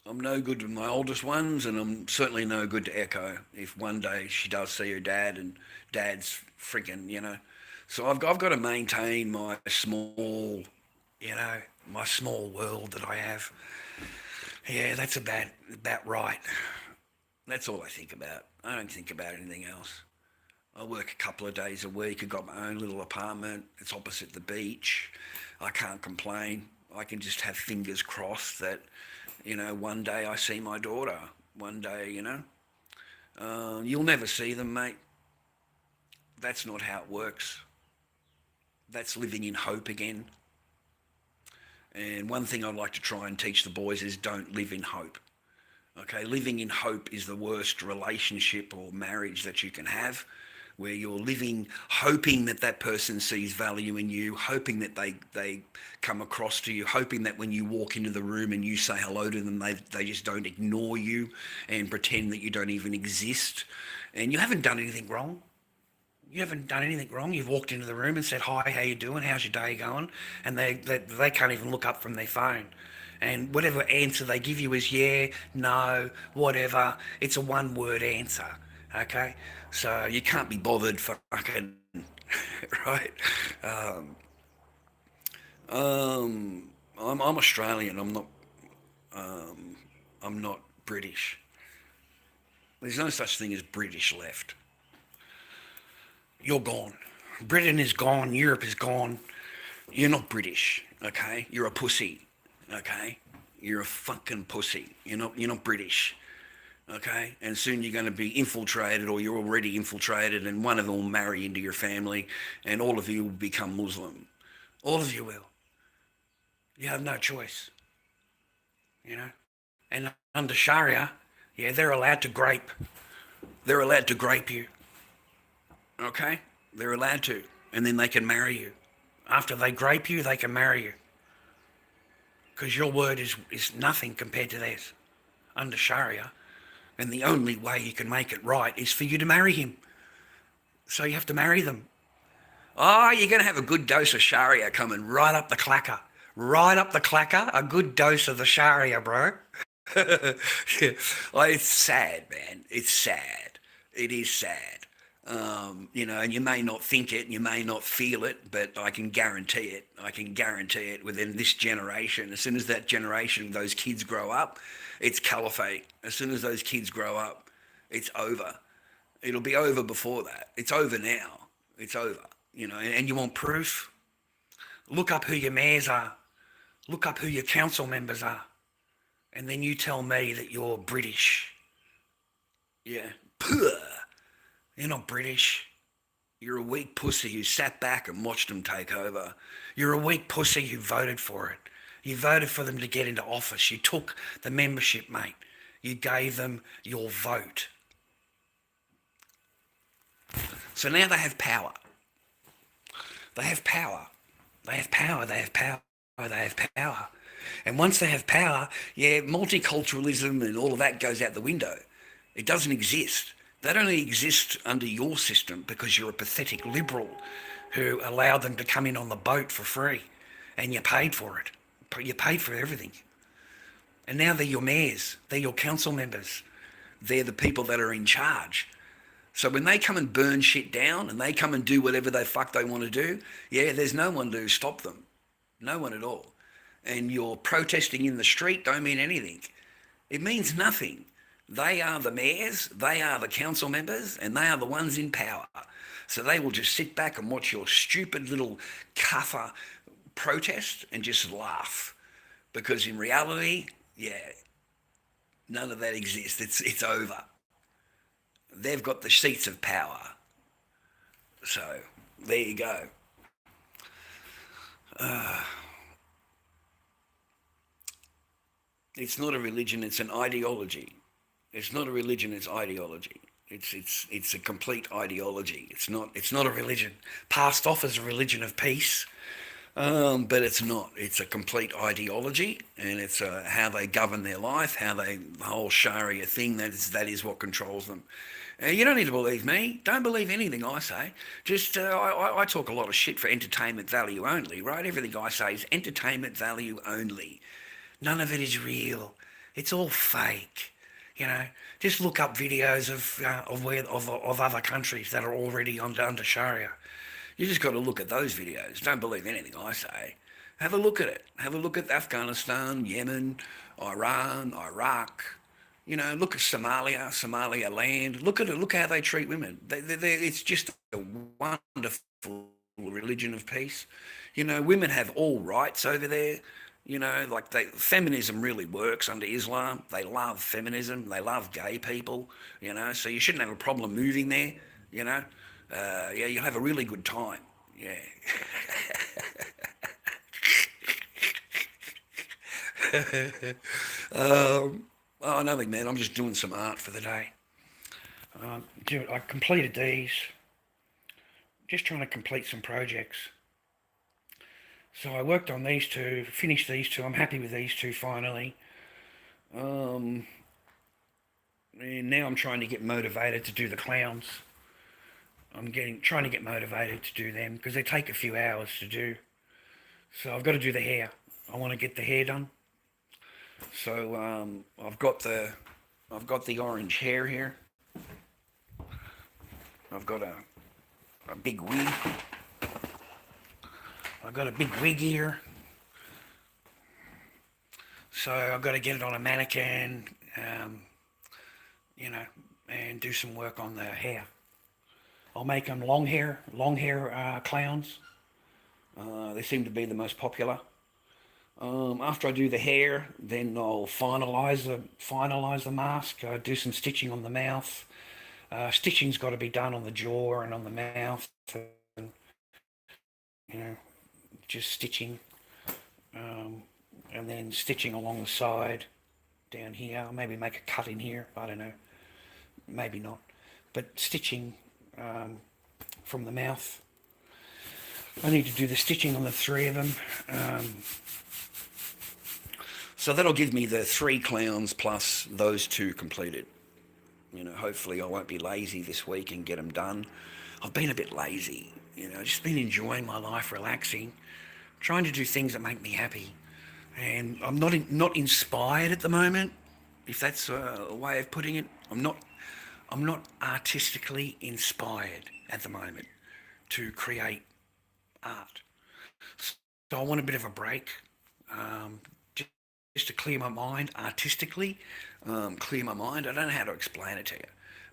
I'm no good to my oldest ones, and I'm certainly no good to Echo if one day she does see her dad and dad's freaking. So I've got to maintain my small, my small world that I have. Yeah, that's about right. That's all I think about. I don't think about anything else. I work a couple of days a week. I've got my own little apartment. It's opposite the beach. I can't complain. I can just have fingers crossed that, one day I see my daughter. One day, you'll never see them, mate. That's not how it works. That's living in hope again. And one thing I'd like to try and teach the boys is don't live in hope. Okay, living in hope is the worst relationship or marriage that you can have, where you're living hoping that that person sees value in you, hoping that they come across to you, hoping that when you walk into the room and you say hello to them, they just don't ignore you and pretend that you don't even exist. And you haven't done anything wrong. You haven't done anything wrong. You've walked into the room and said, hi, how you doing? How's your day going? And they can't even look up from their phone. And whatever answer they give you is yeah, no, whatever. It's a one-word answer, okay? So you can't be bothered fucking, right? Um, I'm Australian. I'm not British. There's no such thing as British left. You're gone. Britain is gone. Europe is gone. You're not British, okay? You're a pussy, okay? You're a fucking pussy. You're not British, okay? And soon you're going to be infiltrated, or you're already infiltrated, and one of them will marry into your family, and all of you will become Muslim. All of you will. You have no choice, And under Sharia, yeah, they're allowed to grape. They're allowed to grape you. Okay? They're allowed to. And then they can marry you. After they grape you, they can marry you. Because your word is nothing compared to theirs under Sharia. And the only way you can make it right is for you to marry him. So you have to marry them. Oh, you're going to have a good dose of Sharia coming right up the clacker. Right up the clacker, a good dose of the Sharia, bro. Yeah. Well, it's sad, man. It's sad. It is sad. And you may not think it, and you may not feel it, but I can guarantee it. I can guarantee it within this generation. As soon as that generation, those kids grow up, it's caliphate. As soon as those kids grow up, it's over. It'll be over before that. It's over now. It's over. And you want proof? Look up who your mayors are. Look up who your council members are. And then you tell me that you're British. Yeah. Puh. You're not British. You're a weak pussy who sat back and watched them take over. You're a weak pussy who voted for it. You voted for them to get into office. You took the membership, mate. You gave them your vote. So now they have power. They have power. They have power. They have power. They have power. And once they have power, yeah, multiculturalism and all of that goes out the window. It doesn't exist. That only exists under your system because you're a pathetic liberal who allowed them to come in on the boat for free and you paid for it. You paid for everything. And now they're your mayors. They're your council members. They're the people that are in charge. So when they come and burn shit down and they come and do whatever the fuck they want to do, yeah, there's no one to stop them. No one at all. And your protesting in the street don't mean anything. It means nothing. They are the mayors, they are the council members, and they are the ones in power. So they will just sit back and watch your stupid little kaffa protest and just laugh. Because in reality, yeah, none of that exists. It's over. they've got the seats of power. So there you go. It's not a religion, it's an ideology. It's not a religion, it's ideology. It's a complete ideology. It's not a religion. Passed off as a religion of peace, but it's not. It's a complete ideology, and it's how they govern their life, the whole Sharia thing. That is what controls them. You don't need to believe me. Don't believe anything I say. Just I talk a lot of shit for entertainment value only, right? Everything I say is entertainment value only. None of it is real. It's all fake. You know, just look up videos of other countries that are already under Sharia. You just got to look at those videos. Don't believe anything I say. Have a look at it. Have a look at Afghanistan, Yemen, Iran, Iraq. You know, look at Somalia land. Look at it. Look how they treat women. It's just a wonderful religion of peace. You know, women have all rights over there. You know, like feminism really works under Islam. They love feminism. They love gay people. You know, so you shouldn't have a problem moving there. You know, yeah, you'll have a really good time. Yeah. Oh, nothing, man. I'm just doing some art for the day. Dude, I completed these. Just trying to complete some projects. So I worked on these two, finished these two. I'm happy with these two finally. And now I'm trying to get motivated to do the clowns. Trying to get motivated to do them because they take a few hours to do. So I've got to do the hair. I want to get the hair done. So I've got the orange hair here. I've got a big wig. I've got a big wig here. So I've got to get it on a mannequin, you know, and do some work on the hair. I'll make them long hair clowns. They seem to be the most popular. After I do the hair, then I'll finalise the mask. Do some stitching on the mouth. Stitching's got to be done on the jaw and on the mouth. And, you know, just stitching, and then stitching along the side, down here. I'll maybe make a cut in here. I don't know. Maybe not. But stitching from the mouth. I need to do the stitching on the three of them. So that'll give me the 3 clowns plus those 2 completed. You know, hopefully I won't be lazy this week and get them done. I've been a bit lazy, you know, just been enjoying my life, relaxing, trying to do things that make me happy. And I'm not inspired at the moment, if that's a way of putting it. I'm not artistically inspired at the moment to create art. So I want a bit of a break, just to clear my mind artistically, clear my mind. I don't know how to explain it to you,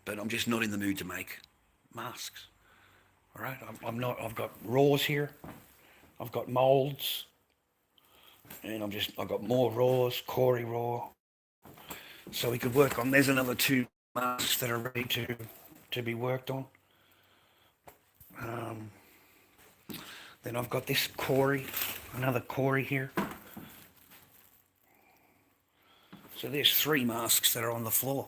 but I'm just not in the mood to make masks. All right, I'm not. I've got raws here. I've got molds, and I've got more raws, Corey raw. So we could work on. There's another 2 masks that are ready to be worked on. Then I've got this Corey, another Corey here. So there's 3 masks that are on the floor.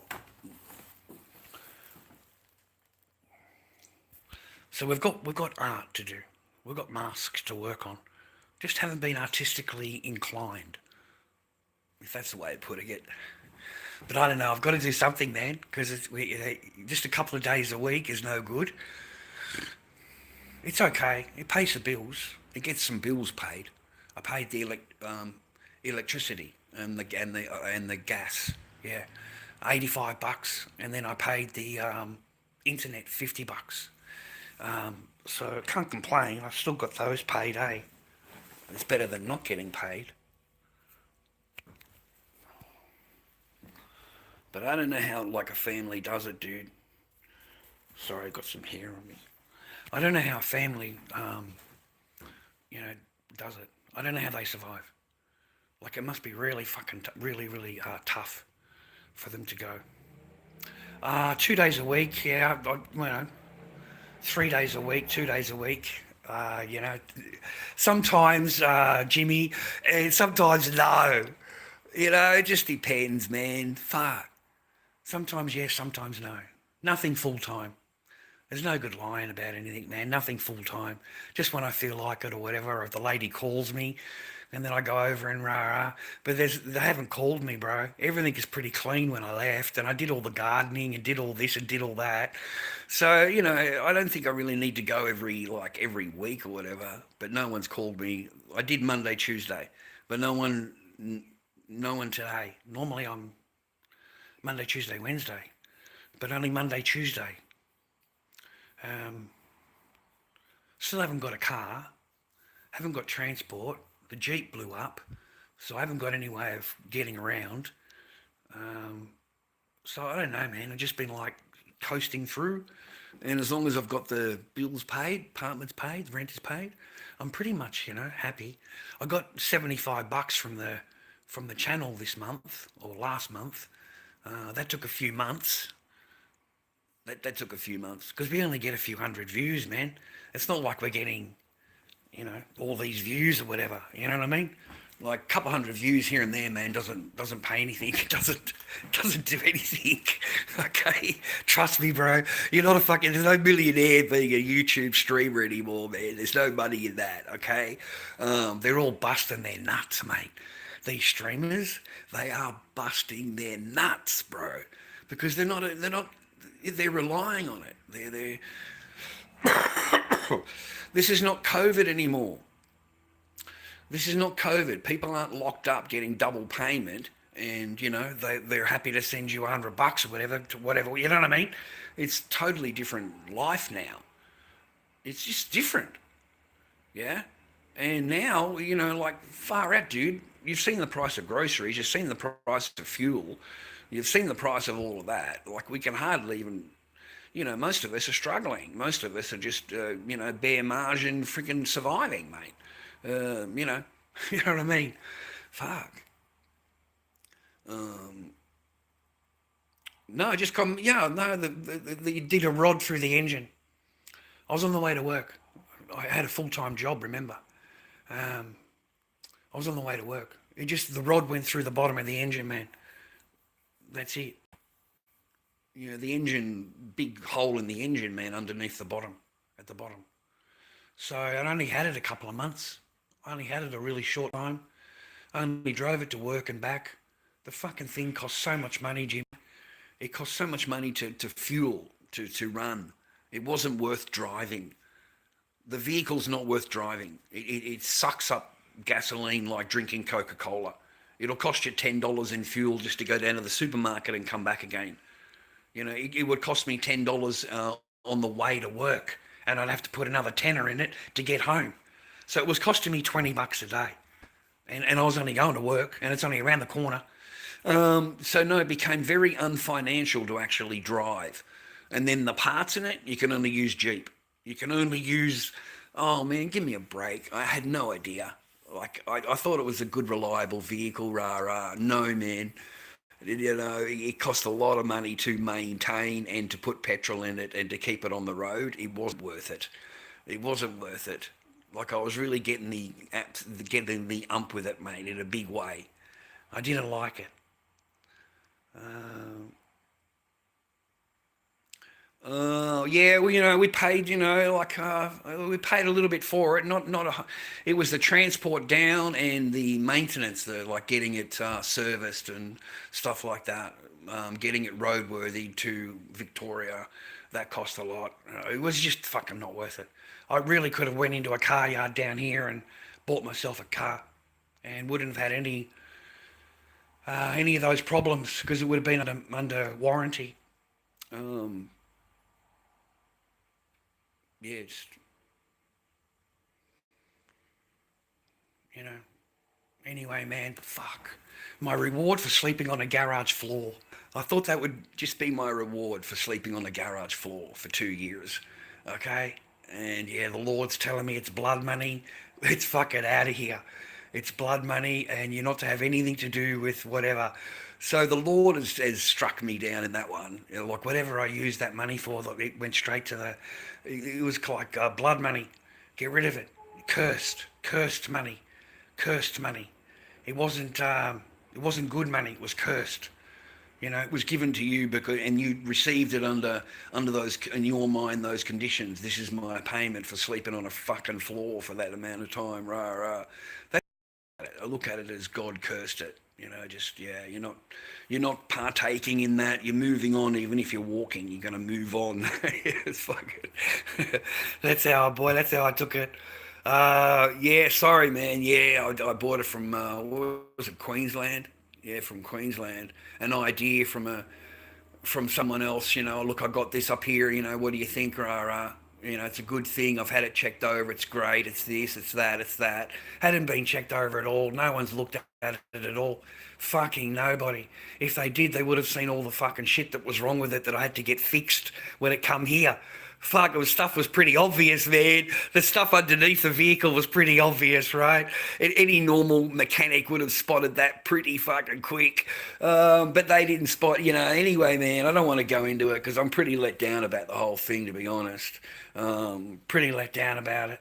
So we've got art to do. We've got masks to work on. Just haven't been artistically inclined, if that's the way of putting it. But I don't know. I've got to do something, man, because just a couple of days a week is no good. It's okay. It pays the bills. It gets some bills paid. I paid the electricity and the gas. Yeah, $85, and then I paid the internet $50. So I can't complain. I've still got those paid, eh? It's better than not getting paid. But I don't know how like a family does it, dude. Sorry, I got some hair on me. I don't know how a family, does it. I don't know how they survive. Like, it must be really fucking, really, really tough for them to go. 2 days a week, yeah, 3 days a week, 2 days a week. Sometimes Jimmy, and sometimes no. It just depends, man. Fuck. Sometimes yes, sometimes no. Nothing full time. There's no good lying about anything, man. Nothing full time. Just when I feel like it or whatever, or if the lady calls me, and then I go over and rah rah. But they haven't called me, bro. Everything is pretty clean when I left, and I did all the gardening and did all this and did all that. So I don't think I really need to go every week or whatever. But no one's called me. I did Monday, Tuesday, but no one today. Normally I'm Monday, Tuesday, Wednesday, but only Monday, Tuesday. Um, Still haven't got a car, haven't got transport. The Jeep blew up, so I haven't got any way of getting around. Um, so I don't know, man. I've just been like coasting through, and as long as I've got the bills paid, apartments paid, rent is paid, I'm pretty much happy. I got $75 from the channel this month or last month. That took a few months. That took a few months because we only get a few hundred views, man. It's not like we're getting, all these views or whatever. You know what I mean? Like a couple hundred views here and there, man, doesn't pay anything. It doesn't do anything. Okay, trust me, bro. You're not a fucking. There's no millionaire being a YouTube streamer anymore, man. There's no money in that. Okay, they're all busting their nuts, mate. These streamers, they are busting their nuts, bro, because they're relying on it. This is not COVID anymore. This is not COVID. People aren't locked up getting double payment, and they're happy to send you $100 or whatever to whatever. You know what I mean? It's totally different life now. It's just different, yeah. And now, like far out, dude. You've seen the price of groceries. You've seen the price of fuel. You've seen the price of all of that. Like we can hardly even. Most of us are struggling. Most of us are just, bare margin freaking surviving, mate. You know what I mean? Fuck. No, just come. Yeah, no. You did a rod through the engine. I was on the way to work. I had a full-time job. Remember, I was on the way to work. The rod went through the bottom of the engine, man. That's it. The engine, big hole in the engine, man, underneath the bottom, at the bottom. So I only had it a couple of months. I only had it a really short time. I only drove it to work and back. The fucking thing cost so much money, Jim. It cost so much money to fuel, to run. It wasn't worth driving. The vehicle's not worth driving. It sucks up gasoline like drinking Coca-Cola. It'll cost you $10 in fuel just to go down to the supermarket and come back again. It would cost me $10 on the way to work, and I'd have to put another tenner in it to get home. So it was costing me $20 a day, and I was only going to work, and it's only around the corner. So no, it became very unfinancial to actually drive. And then the parts in it, you can only use Jeep. You can only use. Oh man, give me a break. I had no idea. Like I thought it was a good, reliable vehicle. Rah rah. No man. It cost a lot of money to maintain and to put petrol in it and to keep it on the road. It wasn't worth it. It wasn't worth it. Like I was really getting the ump with it, mate, in a big way. I didn't like it. Yeah, we paid, we paid a little bit for it. It was the transport down and the maintenance, like getting it serviced and stuff like that. Getting it roadworthy to Victoria, that cost a lot. It was just fucking not worth it. I really could have went into a car yard down here and bought myself a car, and wouldn't have had any of those problems because it would have been under warranty. Um, yeah, you know. Anyway, man, fuck. My reward for sleeping on a garage floor. I thought that would just be my reward for sleeping on a garage floor for 2 years. Okay? And yeah, the Lord's telling me it's blood money. It's fucking out of here. It's blood money, and you're not to have anything to do with whatever. So the Lord has struck me down in that one. You know, like whatever I used that money for, like it went straight to the. It was like blood money. Get rid of it. Cursed money, cursed money. It wasn't. It wasn't good money. It was cursed. You know, it was given to you because, and you received it under those, in your mind, those conditions. This is my payment for sleeping on a fucking floor for that amount of time. Rah rah. I look at it as God cursed it. You know, just yeah, you're not partaking in that. You're moving on, even if you're walking. You're gonna move on. It's fucking. That's how, boy. That's how I took it. Yeah, sorry, man. Yeah, I bought it from what was it, Queensland? Yeah, from Queensland. An idea from someone else. You know, look, I got this up here. You know, what do you think? Rah rah. You know, it's a good thing. I've had it checked over. It's great. It's this. It's that. It's that. Hadn't been checked over at all. No one's looked at it at all. Fucking nobody. If they did, they would have seen all the fucking shit that was wrong with it that I had to get fixed when it come here. Fuck, stuff was pretty obvious, man. The stuff underneath the vehicle was pretty obvious, right? Any normal mechanic would have spotted that pretty fucking quick. But they didn't spot, you know. Anyway, man, I don't want to go into it because I'm pretty let down about the whole thing, to be honest. Pretty let down about it.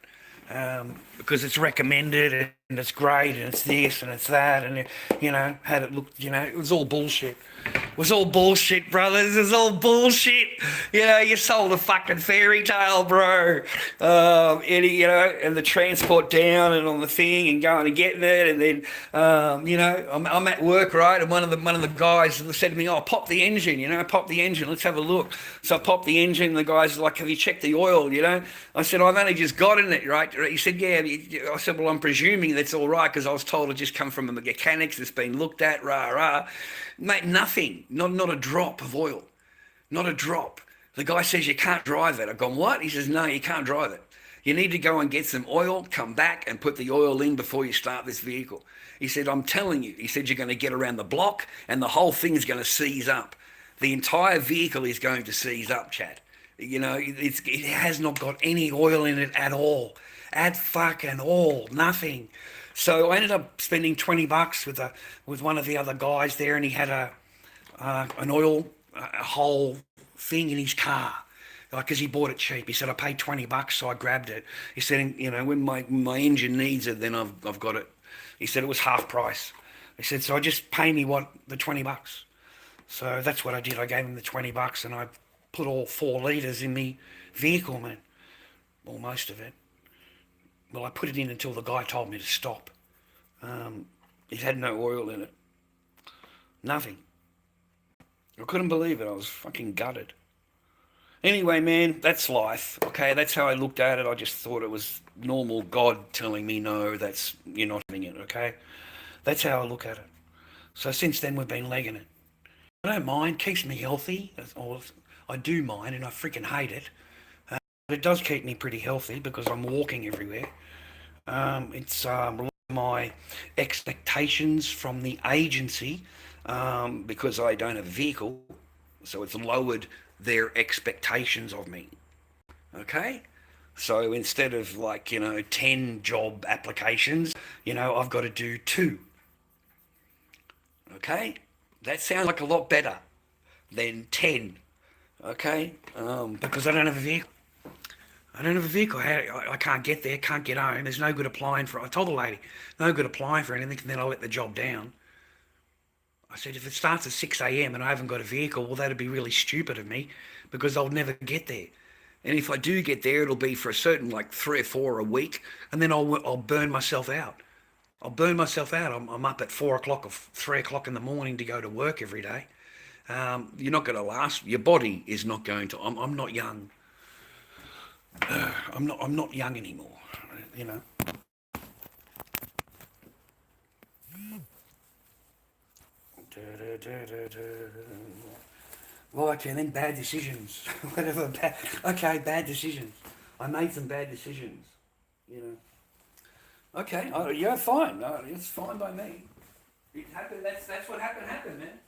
Because it's recommended and it's great and it's this and it's that and, you know, had it looked, you know, it was all bullshit. It was all bullshit, brothers. It was all bullshit. You know, you sold a fucking fairy tale, bro. You know, and the transport down and on the thing and going and getting it, and then, you know, I'm at work, right, and one of the guys said to me, "Oh, pop the engine, you know, pop the engine. Let's have a look." So I popped the engine. And the guy's like, "Have you checked the oil?" You know, I said, "I've only just got in it, right?" He said, "Yeah." I said, "Well, I'm presuming that's all right because I was told it just come from a mechanics. It's been looked at, rah rah." Mate, nothing. Not a drop of oil. Not a drop. The guy says you can't drive it. I've gone, what? He says, no, you can't drive it. You need to go and get some oil, come back and put the oil in before you start this vehicle. He said, I'm telling you. He said, you're going to get around the block and the whole thing is going to seize up. The entire vehicle is going to seize up, Chad. You know, it has not got any oil in it at all. At fucking all. Nothing. So I ended up spending $20 with one of the other guys there, and he had an oil a whole thing in his car, like because he bought it cheap. He said I paid $20, so I grabbed it. He said, you know, when my engine needs it, then I've got it. He said it was half price. He said, so I just pay me the $20. So that's what I did. I gave him the $20, and I put all 4 litres in me vehicle, man, or most of it. Well, I put it in until the guy told me to stop. It had no oil in it. Nothing. I couldn't believe it. I was fucking gutted. Anyway, man, that's life. Okay, that's how I looked at it. I just thought it was normal God telling me, no, you're not having it, okay? That's how I look at it. So since then, we've been legging it. I don't mind. Keeps me healthy. I do mind, and I freaking hate it. But it does keep me pretty healthy because I'm walking everywhere. It's my expectations from the agency because I don't have a vehicle, so it's lowered their expectations of me. Okay? So instead of 10 job applications, I've got to do 2. Okay? That sounds like a lot better than 10. Okay? Because I don't have a vehicle. I can't get there, can't get home. There's no good applying for it. I told the lady, no good applying for anything, and then I let the job down. I said, if it starts at 6 a.m. and I haven't got a vehicle, well, that'd be really stupid of me because I'll never get there. And if I do get there, it'll be for a certain 3 or 4 a week, and then I'll burn myself out. I'm up at 4 o'clock or 3 o'clock in the morning to go to work every day. You're not going to last. Your body is not going to. I'm not young. I'm not young anymore, you know. Right, and then bad decisions. Whatever. Bad decisions. I made some bad decisions, you know. Okay, yeah, fine. It's fine by me. It happened. That's what happened, man.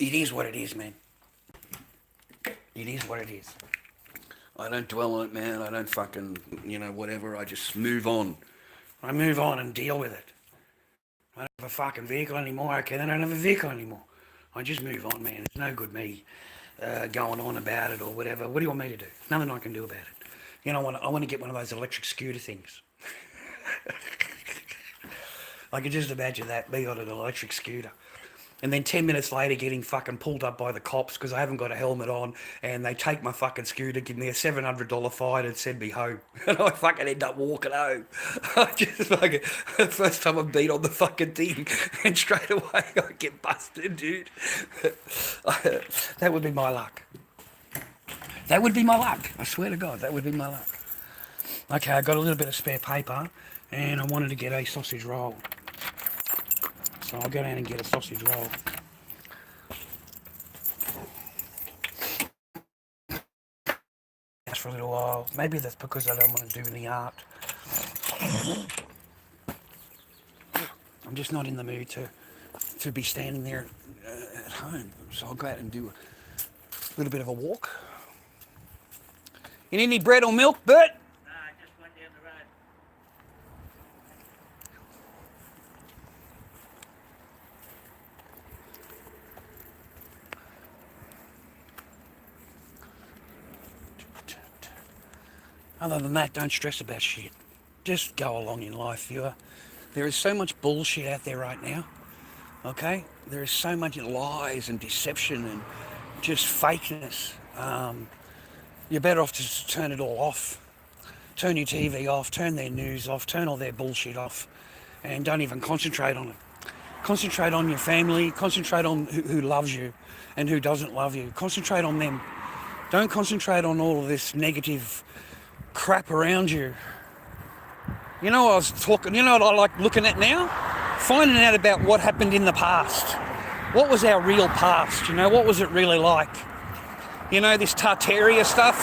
It is what it is, man. It is what it is. I don't dwell on it, man. I don't fucking, whatever. I just move on. I move on and deal with it. I don't have a fucking vehicle anymore. Okay, then I don't have a vehicle anymore. I just move on, man. It's no good me going on about it or whatever. What do you want me to do? Nothing I can do about it. I want to get one of those electric scooter things. I can just imagine that, me on an electric scooter. And then 10 minutes later getting fucking pulled up by the cops because I haven't got a helmet on, and they take my fucking scooter, give me a $700 fine and send me home. And I fucking end up walking home. I just fucking, the first time I've been on the fucking thing, and straight away I get busted, dude. That would be my luck. That would be my luck. I swear to God, that would be my luck. Okay, I got a little bit of spare paper, and I wanted to get a sausage roll. So I'll go down and get a sausage roll. For a little while. Maybe that's because I don't want to do any art. I'm just not in the mood to be standing there at home. So I'll go out and do a little bit of a walk. You need any bread or milk, Bert? No, I just went down the road. Other than that, don't stress about shit. Just go along in life, viewer. There is so much bullshit out there right now, okay? There is so much lies and deception and just fakeness. You're better off to just turn it all off. Turn your TV off, turn their news off, turn all their bullshit off, and don't even concentrate on it. Concentrate on your family, concentrate on who loves you and who doesn't love you. Concentrate on them. Don't concentrate on all of this negative crap around you. I was talking, what I like looking at now? Finding out about what happened in the past. What was our real past? What was it really like? This Tartaria stuff.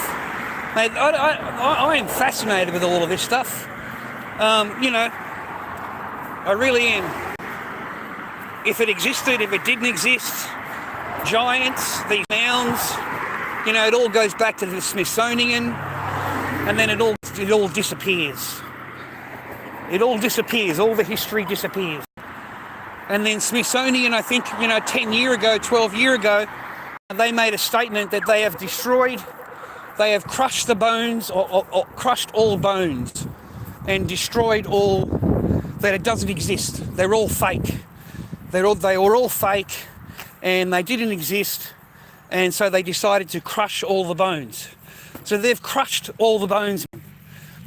Mate, I am fascinated with all of this stuff. I really am. If it existed, if it didn't exist, giants, these mounds, it all goes back to the Smithsonian. And then it all disappears. It all disappears. All the history disappears. And then Smithsonian, I think, 10 years ago, 12 years ago, they made a statement that they have destroyed, they have crushed the bones, or crushed all bones, and destroyed all, that it doesn't exist. They're all fake. They were all fake, and they didn't exist, and so they decided to crush all the bones. So they've crushed all the bones.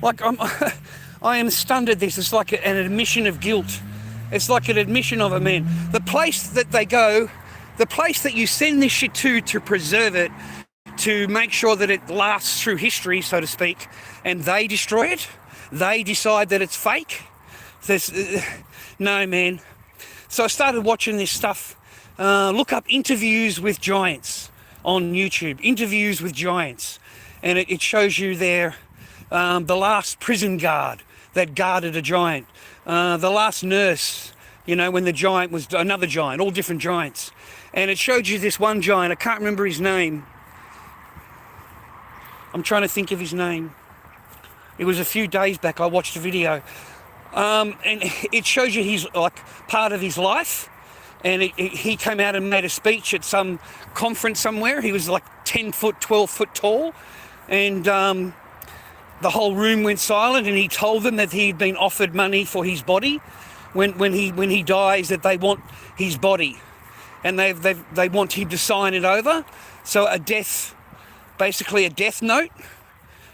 I am stunned at this. It's like an admission of guilt. It's like an admission of a man. The place that they go, the place that you send this shit to preserve it, to make sure that it lasts through history, so to speak, and they destroy it. They decide that it's fake. No, man. So I started watching this stuff. Look up interviews with giants on YouTube. Interviews with giants. And it shows you there the last prison guard that guarded a giant, the last nurse, when the giant was another giant, all different giants. And it showed you this one giant, I can't remember his name. I'm trying to think of his name. It was a few days back I watched a video. And it shows you his, part of his life. And he came out and made a speech at some conference somewhere. He was 10 foot, 12 foot tall. And the whole room went silent, and he told them that he'd been offered money for his body. When he dies, that they want his body, and they want him to sign it over. So basically a death note.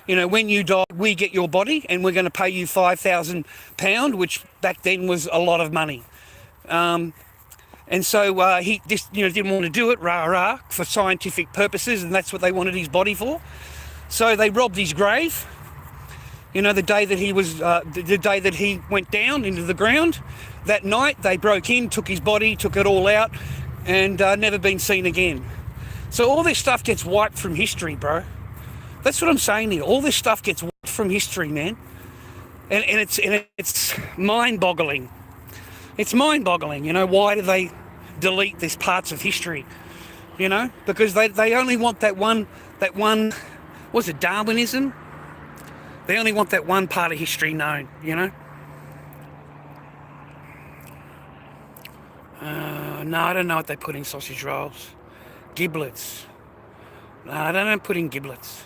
When you die, we get your body, and we're going to pay you £5,000, which back then was a lot of money. And so he just didn't want to do it, for scientific purposes, and that's what they wanted his body for. So they robbed his grave. The day that the day that he went down into the ground. That night they broke in, took his body, took it all out, and never been seen again. So all this stuff gets wiped from history, bro. That's what I'm saying here. All this stuff gets wiped from history, man. And it's mind-boggling. It's mind-boggling. Why do they delete these parts of history? you know, because they only want that one, what's it, Darwinism? They only want that one part of history known, you know. No, I don't know what they put in sausage rolls. Giblets. No, I don't know put in giblets.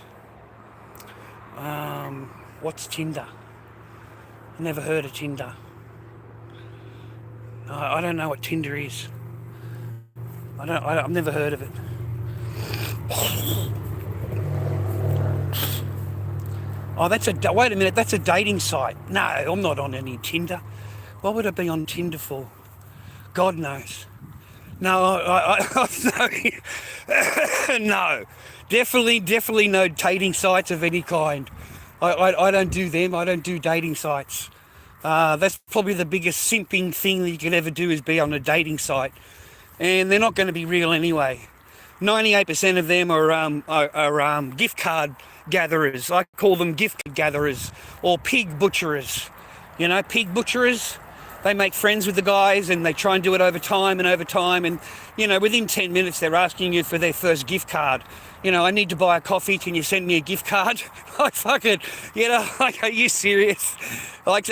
What's Tinder? I never heard of Tinder. I don't know what Tinder is. I've never heard of it. Oh, wait a minute, that's a dating site. No, I'm not on any Tinder. What would I be on Tinder for? God knows. No, no, no. Definitely no dating sites of any kind. I don't do them. I don't do dating sites. That's probably the biggest simping thing that you could ever do, is be on a dating site. And they're not going to be real anyway. 98% of them are gift card gatherers. I call them gift card gatherers, or pig butcherers. You know, pig butcherers. They make friends with the guys and they try and do it over time. And, you know, within 10 minutes, they're asking you for their first gift card. You know, I need to buy a coffee. Can you send me a gift card? Like, fuck it. You know, like, are you serious? Like,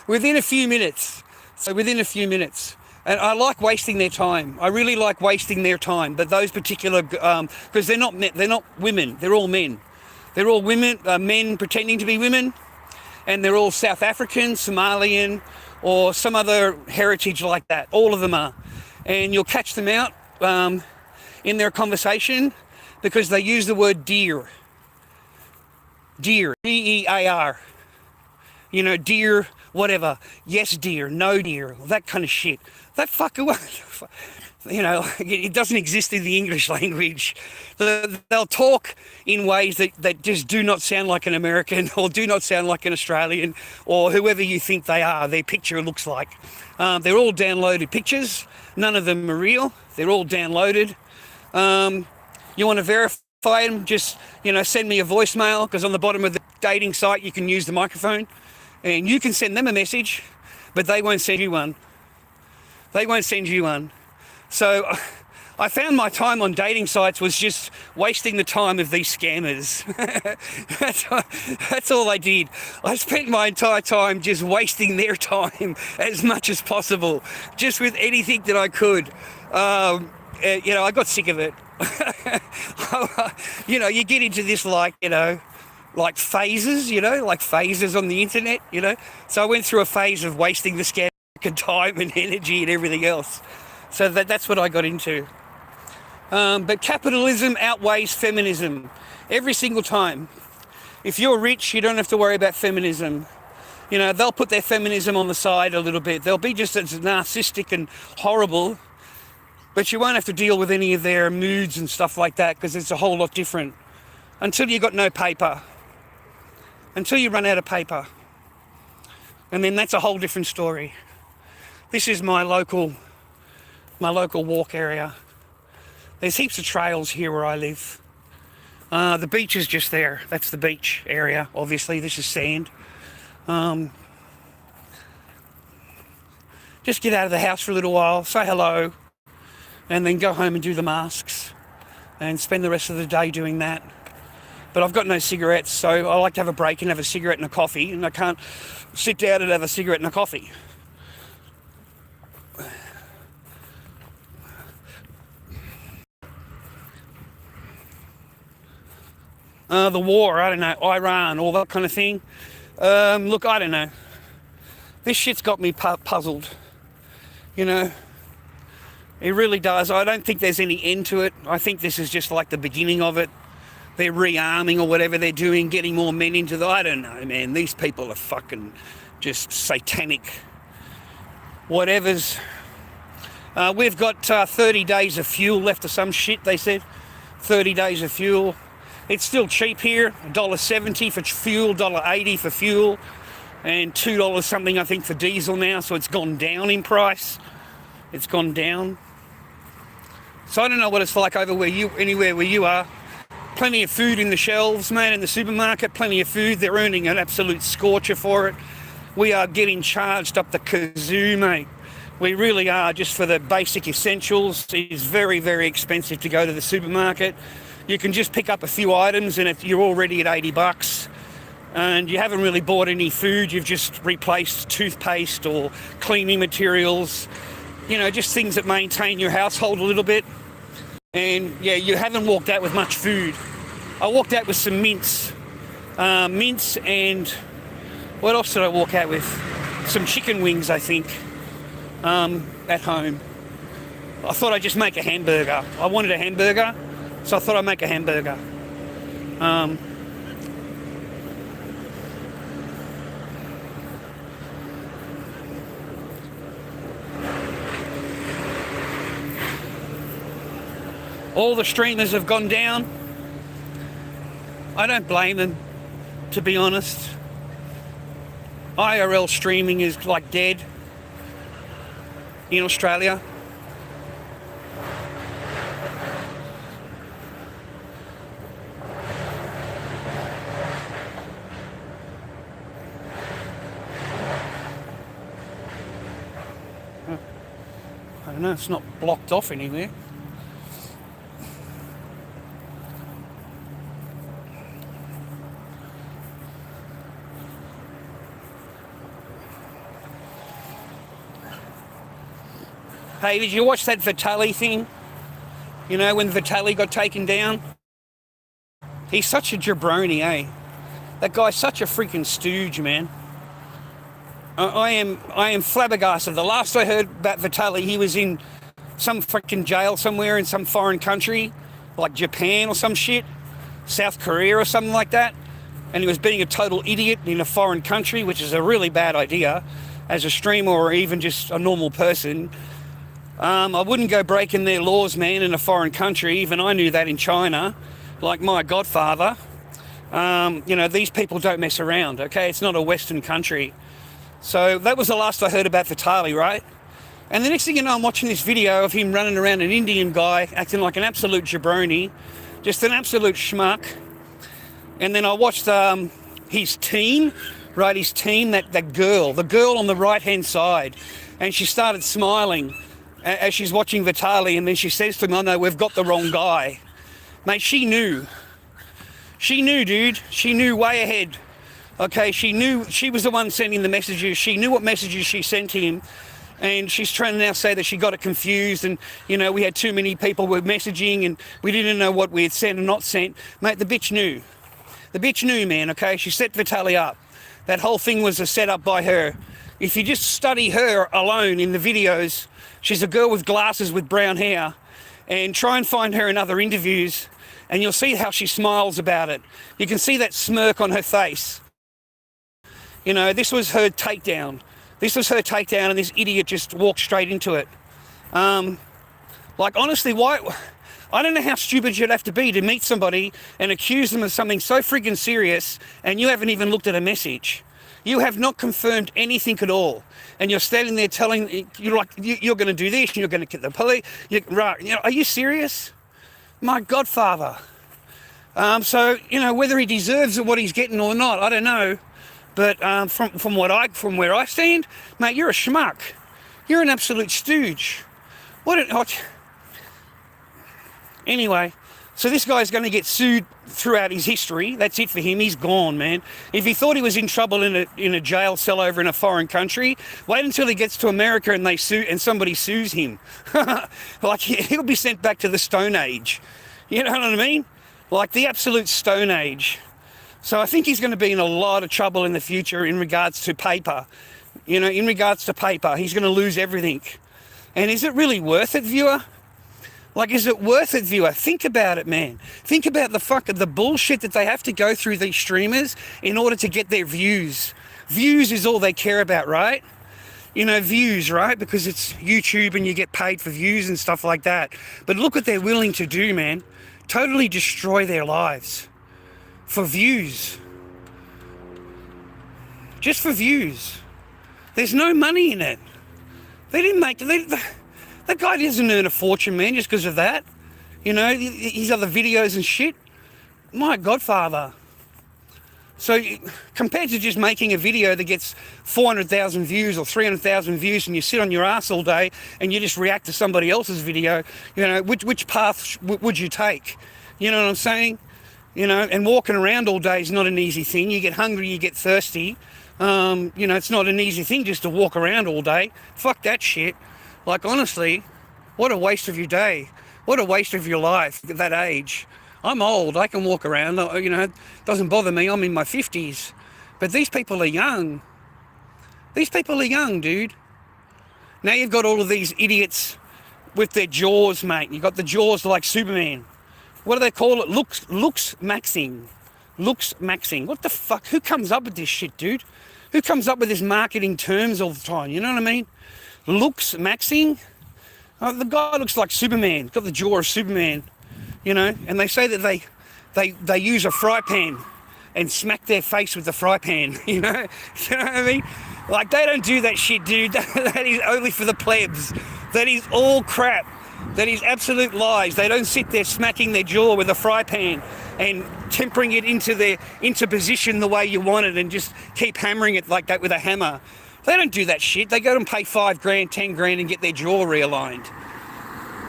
within a few minutes. So within a few minutes. And I like wasting their time. I really like wasting their time. But those particular, because they're not women. They're all men. They're all women, men pretending to be women. And they're all South African, Somalian, or some other heritage like that. All of them are. And you'll catch them out in their conversation because they use the word dear. Dear. D-E-A-R. You know, dear, whatever. Yes, dear. No, dear. That kind of shit. That fucker, you know, it doesn't exist in the English language. They'll talk in ways that just do not sound like an American, or do not sound like an Australian, or whoever you think they are, their picture looks like. They're all downloaded pictures. None of them are real. They're all downloaded. You want to verify them, just, you know, send me a voicemail, because on the bottom of the dating site you can use the microphone, and you can send them a message, but they won't send you one. They won't send you one. So I found my time on dating sites was just wasting the time of these scammers. That's all I did. I spent my entire time just wasting their time as much as possible, just with anything that I could. You know, I got sick of it. You know, you get into this, like, you know, like phases, you know, like phases on the internet, you know. So I went through a phase of wasting the scam and time and energy and everything else. So that's what I got into. But capitalism outweighs feminism every single time. If you're rich, you don't have to worry about feminism. You know, they'll put their feminism on the side a little bit. They'll be just as narcissistic and horrible, but you won't have to deal with any of their moods and stuff like that, because it's a whole lot different. Until you got no paper. Until you run out of paper. And then that's a whole different story. This is my local walk area. There's heaps of trails here where I live. The beach is just there. That's the beach area, obviously. This is sand. Just get out of the house for a little while, say hello, and then go home and do the masks and spend the rest of the day doing that. But I've got no cigarettes, so I like to have a break and have a cigarette and a coffee, and I can't sit down and have a cigarette and a coffee. The war, I don't know, Iran, all that kind of thing. Look, I don't know. This shit's got me puzzled, you know. It really does. I don't think there's any end to it. I think this is just like the beginning of it. They're rearming or whatever they're doing, getting more men into the... I don't know, man. These people are fucking just satanic. Whatever's... we've got 30 days of fuel left or some shit, they said. 30 days of fuel. It's still cheap here. $1.70 for fuel, $1.80 for fuel, and $2 something, I think, for diesel now. So it's gone down in price. It's gone down. So I don't know what it's like over anywhere where you are. Plenty of food in the shelves, man, in the supermarket. Plenty of food. They're earning an absolute scorcher for it. We are getting charged up the kazoo, mate. We really are, just for the basic essentials. It's very, very expensive to go to the supermarket. You can just pick up a few items and you're already at $80. And you haven't really bought any food. You've just replaced toothpaste or cleaning materials. You know, just things that maintain your household a little bit. And yeah, you haven't walked out with much food. I walked out with some mince. Mince and what else did I walk out with? Some chicken wings, I think. At home. I thought I'd just make a hamburger. I wanted a hamburger, so I thought I'd make a hamburger. All the streamers have gone down. I don't blame them, to be honest. IRL streaming is like dead in Australia. I don't know, it's not blocked off anywhere. Hey, did you watch that Vitali thing? You know, when Vitali got taken down? He's such a jabroni, eh? That guy's such a freaking stooge, man. I am flabbergasted. The last I heard about Vitali, he was in some freaking jail somewhere in some foreign country, like Japan or some shit, South Korea or something like that. And he was being a total idiot in a foreign country, which is a really bad idea as a streamer or even just a normal person. I wouldn't go breaking their laws, man, in a foreign country. Even I knew that in China, like my godfather. You know, these people don't mess around, okay? It's not a Western country. So that was the last I heard about Vitali, right? And the next thing you know, I'm watching this video of him running around, an Indian guy, acting like an absolute jabroni, just an absolute schmuck. And then I watched his team, right? His team, that girl, the girl on the right-hand side. And she started smiling as she's watching Vitali, and then she says to him, "Oh no, we've got the wrong guy." Mate, she knew. She knew, dude. She knew way ahead. Okay, she knew. She was the one sending the messages. She knew what messages she sent him. And she's trying to now say that she got it confused and, you know, we had too many people were messaging and we didn't know what we had sent and not sent. Mate, the bitch knew. The bitch knew, man, okay? She set Vitali up. That whole thing was a setup by her. If you just study her alone in the videos, she's a girl with glasses with brown hair, and try and find her in other interviews and you'll see how she smiles about it. You can see that smirk on her face. You know, this was her takedown. This was her takedown and this idiot just walked straight into it. Like, honestly, why? I don't know how stupid you'd have to be to meet somebody and accuse them of something so freaking serious and you haven't even looked at a message. You have not confirmed anything at all. And you're standing there telling, you're like, you're going to do this and you're going to get the police. Right, you know, are you serious? My godfather. So, you know, whether he deserves what he's getting or not, I don't know. But from where I stand, mate, you're a schmuck. You're an absolute stooge. Anyway, so this guy's going to get sued throughout his history. That's it for him. He's gone, man. If he thought he was in trouble in a jail cell over in a foreign country, wait until he gets to America and somebody sues him. Like, he'll be sent back to the Stone Age. You know what I mean? Like the absolute Stone Age. So I think he's going to be in a lot of trouble in the future in regards to paper. You know, in regards to paper, he's going to lose everything. And is it really worth it, viewer? Like, is it worth it, viewer? Think about it, man. Think about the bullshit that they have to go through, these streamers, in order to get their views. Views is all they care about, right? You know, views, right? Because it's YouTube and you get paid for views and stuff like that. But look what they're willing to do, man. Totally destroy their lives. For views. Just for views. There's no money in it. They didn't make... That guy doesn't earn a fortune, man, just because of that. You know, his other videos and shit. My godfather. So compared to just making a video that gets 400,000 views or 300,000 views and you sit on your ass all day and you just react to somebody else's video, you know, which path would you take? You know what I'm saying? You know, and walking around all day is not an easy thing. You get hungry, you get thirsty. You know, it's not an easy thing just to walk around all day. Fuck that shit. Like, honestly, what a waste of your day. What a waste of your life at that age. I'm old, I can walk around, you know, it doesn't bother me, I'm in my 50s. But these people are young. These people are young, dude. Now you've got all of these idiots with their jaws, mate. You've got the jaws like Superman. What do they call it? Looks maxing. Looks maxing. What the fuck? Who comes up with this shit, dude? Who comes up with this marketing terms all the time? You know what I mean? Looks maxing? Oh, the guy looks like Superman. Got the jaw of Superman. You know, and they say that they use a fry pan and smack their face with the fry pan, you know? You know what I mean? Like, they don't do that shit, dude. That is only for the plebs. That is all crap. That is absolute lies. They don't sit there smacking their jaw with a fry pan and tempering it into position the way you want it and just keep hammering it like that with a hammer. They don't do that shit. They go and pay $5,000, $10,000 and get their jaw realigned.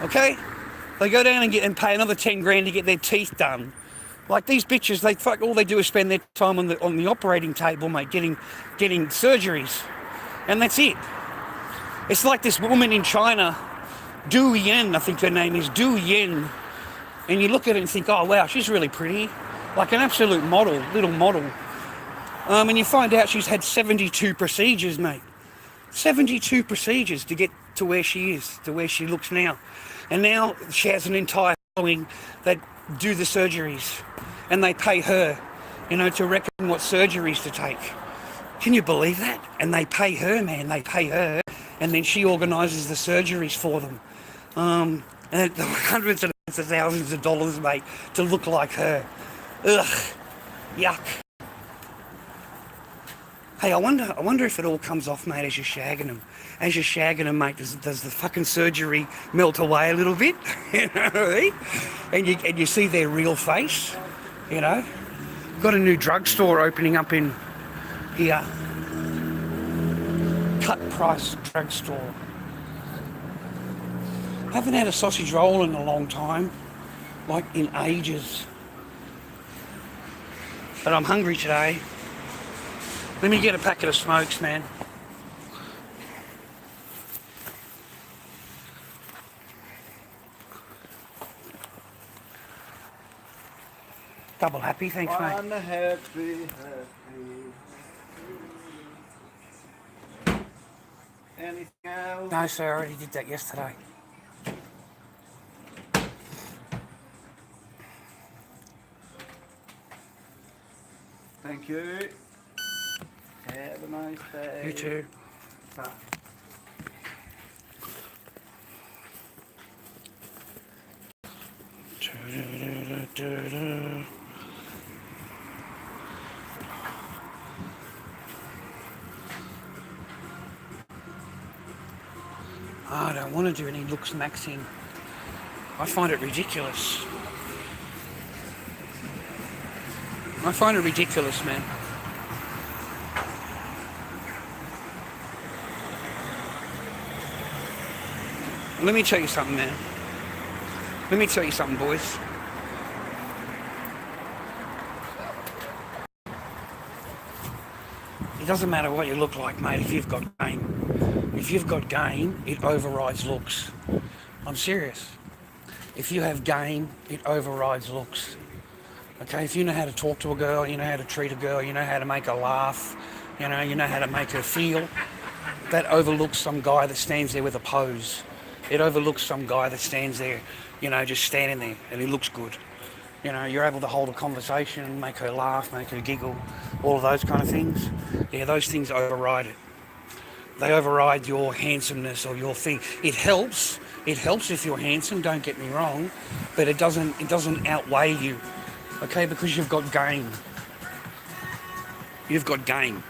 Okay? They go down and pay another $10,000 to get their teeth done. Like, these bitches, all they do is spend their time on the operating table, mate, getting surgeries, and that's it. It's like this woman in China, Du Yan, I think her name is, Du Yan, and you look at it and think, oh wow, she's really pretty, like an absolute model, little model. And you find out she's had 72 procedures, mate. 72 procedures to get to where she is, to where she looks now. And now she has an entire following that do the surgeries. And they pay her, you know, to reckon what surgeries to take. Can you believe that? And they pay her, man, they pay her. And then she organises the surgeries for them. And hundreds and hundreds of thousands of dollars, mate, to look like her. Ugh, yuck. Hey, I wonder if it all comes off, mate, as you're shagging them. As you're shagging them, mate, does the fucking surgery melt away a little bit? You know what I mean? And you see their real face, you know? Got a new drugstore opening up in here. Cut price drugstore. Haven't had a sausage roll in a long time, like in ages. But I'm hungry today. Let me get a packet of smokes, man. Double happy, thanks, mate. One happy. Anything else? No, sir, I already did that yesterday. Thank you. Have a nice day. You too. Bye. I don't want to do any looks maxing. I find it ridiculous. I find it ridiculous, man. Let me tell you something, man. Let me tell you something, boys. It doesn't matter what you look like, mate, if you've got game. If you've got game, it overrides looks. I'm serious. If you have game, it overrides looks. Okay, if you know how to talk to a girl, you know how to treat a girl, you know how to make her laugh, you know how to make her feel, that overlooks some guy that stands there with a pose. It overlooks some guy that stands there, you know, just standing there, and he looks good. You know, you're able to hold a conversation, make her laugh, make her giggle, all of those kind of things. Yeah, those things override it. They override your handsomeness or your thing. It helps if you're handsome, don't get me wrong, but it doesn't outweigh you, okay, because you've got game. You've got game.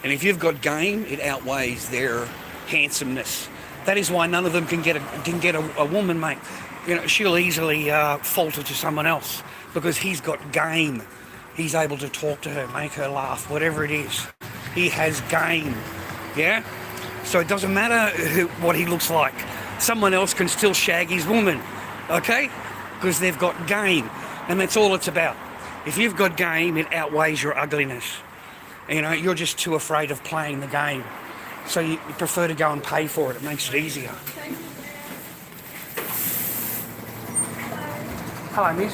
And if you've got game, it outweighs their handsomeness. That is why none of them can get a woman, mate. You know, she'll easily falter to someone else because he's got game. He's able to talk to her, make her laugh, whatever it is. He has game, yeah? So it doesn't matter what he looks like. Someone else can still shag his woman, okay? Because they've got game, and that's all it's about. If you've got game, it outweighs your ugliness. You know, you're just too afraid of playing the game. So you prefer to go and pay for it. It makes it easier. Hello, miss.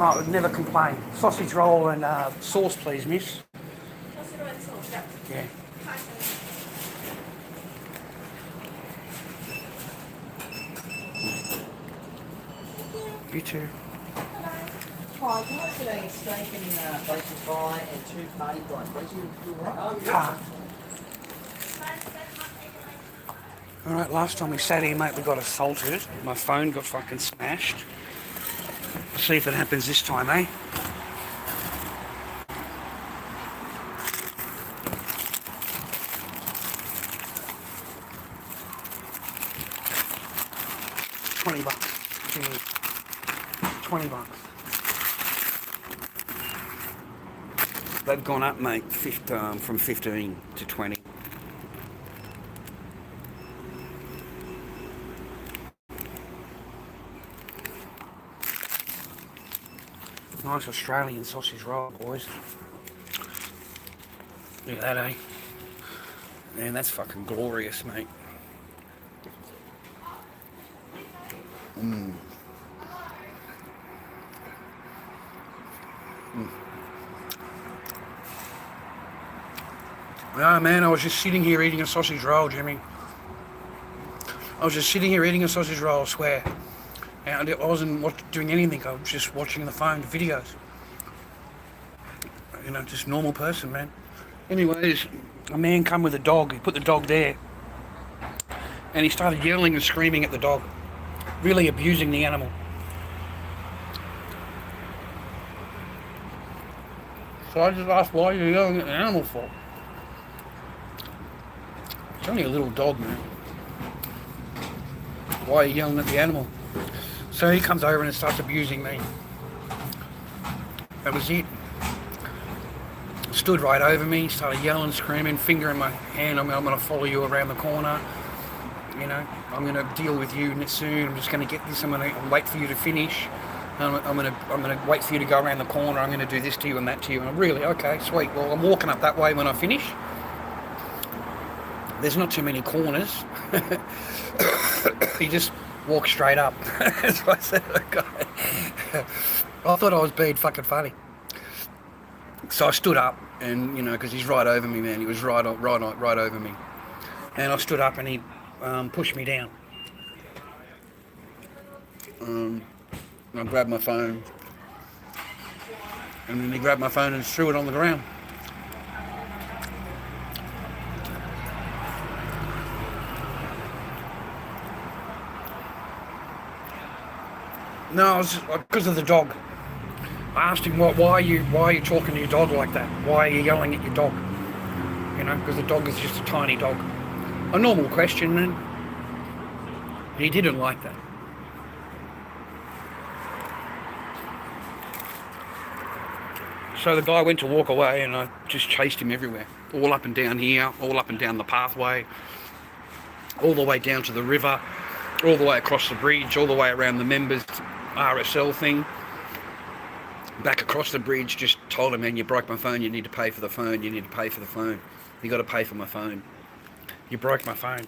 Oh, never complain. Sausage roll and sauce, please, miss. Sausage roll and sauce, yeah. Yeah. You too. Hi, can I get a steak and bacon fry and 2 party fries, please? You all right? Ah. Alright, last time we sat here, mate, we got assaulted. My phone got fucking smashed. Let's see if it happens this time, eh? $20. Cheers. $20. They've gone up, mate, from 15 to 20. Nice Australian sausage roll, boys. Look at that, eh? Man, that's fucking glorious, mate. Ah, man, I was just sitting here eating a sausage roll, Jimmy. I was just sitting here eating a sausage roll, I swear. And I wasn't doing anything. I was just watching the phone, videos. You know, just normal person, man. Anyways, a man come with a dog. He put the dog there. And he started yelling and screaming at the dog. Really abusing the animal. So I just asked, why are you yelling at the animal for? It's only a little dog, man. Why are you yelling at the animal? So he comes over and starts abusing me. That was it. Stood right over me, started yelling, screaming, finger in my hand. I'm going to follow you around the corner. You know, I'm going to deal with you soon. I'm just going to get this. I'm going to wait for you to finish. I'm going to wait for you to go around the corner. I'm going to do this to you and that to you. And I'm really, okay, sweet. Well, I'm walking up that way when I finish. There's not too many corners. He just walked straight up. So I said, okay. I thought I was being fucking funny. So I stood up, and you know, because he's right over me, man. He was right over me, and I stood up, and he pushed me down. I grabbed my phone, and then he grabbed my phone and threw it on the ground. No, it was because of the dog. I asked him, why are you talking to your dog like that? Why are you yelling at your dog? You know, because the dog is just a tiny dog. A normal question, and he didn't like that. So the guy went to walk away, and I just chased him everywhere. All up and down here, all up and down the pathway, all the way down to the river, all the way across the bridge, all the way around the members RSL thing, back across the bridge. Just told him, man, you broke my phone, you need to pay for the phone, you need to pay for the phone, you got to pay for my phone, you broke my phone.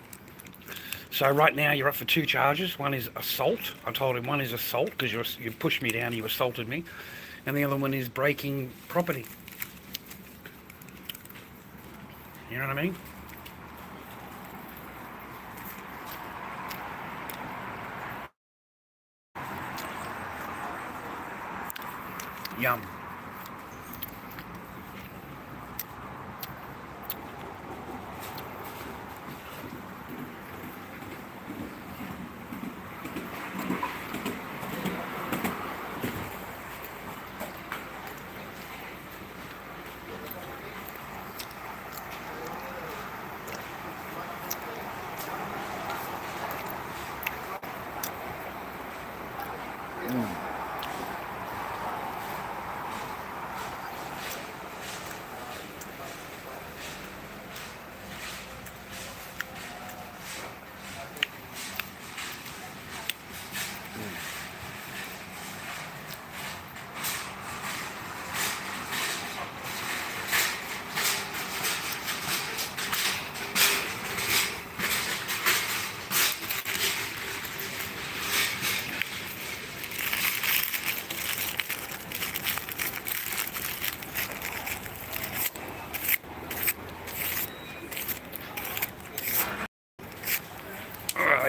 So right now you're up for 2 charges. One is assault. I told him one is assault because you pushed me down, you assaulted me, and the other one is breaking property. You know what I mean? Yum.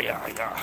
yeah.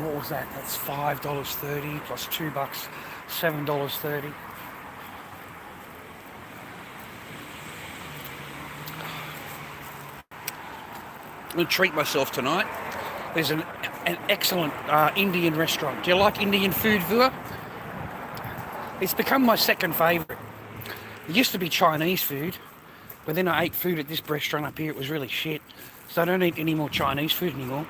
What was that? That's $5.30 plus $2, $7.30. I'm going to treat myself tonight. There's an excellent Indian restaurant. Do you like Indian food, Vua? It's become my second favourite. It used to be Chinese food, but then I ate food at this restaurant up here. It was really shit. So I don't eat any more Chinese food anymore.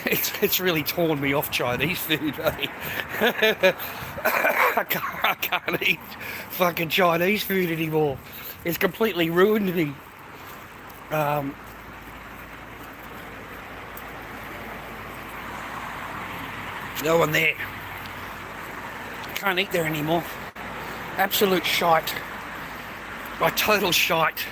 It's really torn me off Chinese food, eh? I can't eat fucking Chinese food anymore. It's completely ruined me. No one there. Can't eat there anymore. Absolute shite. Like total shite.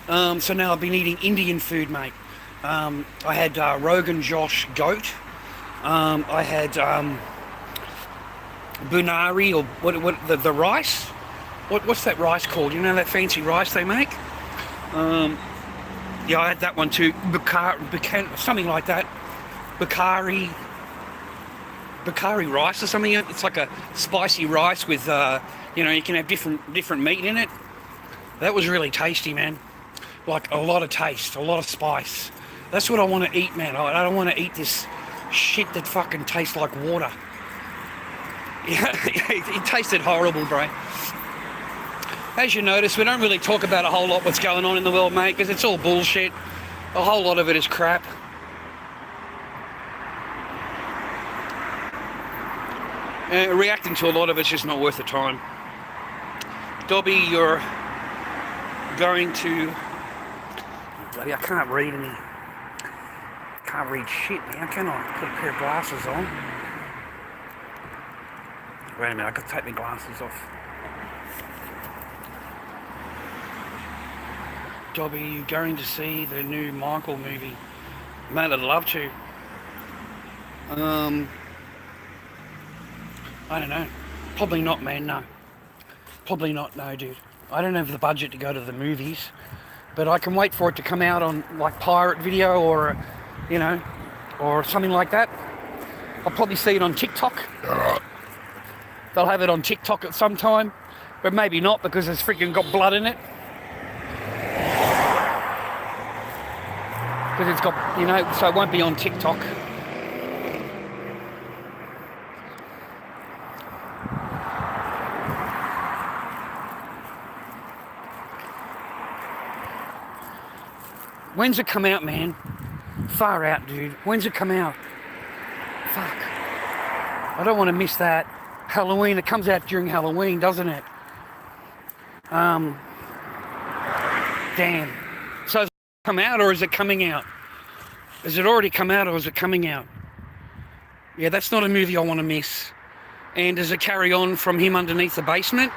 So now I've been eating Indian food, mate. I had Rogan Josh goat. I had bunari, or what the rice. What's that rice called? You know that fancy rice they make? Yeah, I had that one too. Something like that. Bakari rice or something. It's like a spicy rice with you know, you can have different meat in it. That was really tasty, man. Like a lot of taste, a lot of spice. That's what I want to eat, man. I don't want to eat this shit that fucking tastes like water. Yeah, it tasted horrible, bro. As you notice, we don't really talk about a whole lot what's going on in the world, mate, because it's all bullshit. A whole lot of it is crap. Reacting to a lot of it's just not worth the time. Dobby, you're going to... Bloody, I can't read any... Can't read shit, man. Can I put a pair of glasses on? Wait a minute, I've got to take my glasses off. Dobby, you going to see the new Michael movie? Mate, I'd love to. I don't know. Probably not, man, no. Probably not, no, dude. I don't have the budget to go to the movies, but I can wait for it to come out on, like, pirate video or, you know, or something like that. I'll probably see it on TikTok. They'll have it on TikTok at some time, but maybe not because it's freaking got blood in it. Because it's got, you know, so it won't be on TikTok. When's it come out, man? Far out, dude. When's it come out? Fuck. I don't want to miss that. Halloween, it comes out during Halloween, doesn't it? Damn. So has it come out or is it coming out? Has it already come out or is it coming out? Yeah, that's not a movie I want to miss. And does it carry on from him underneath the basement?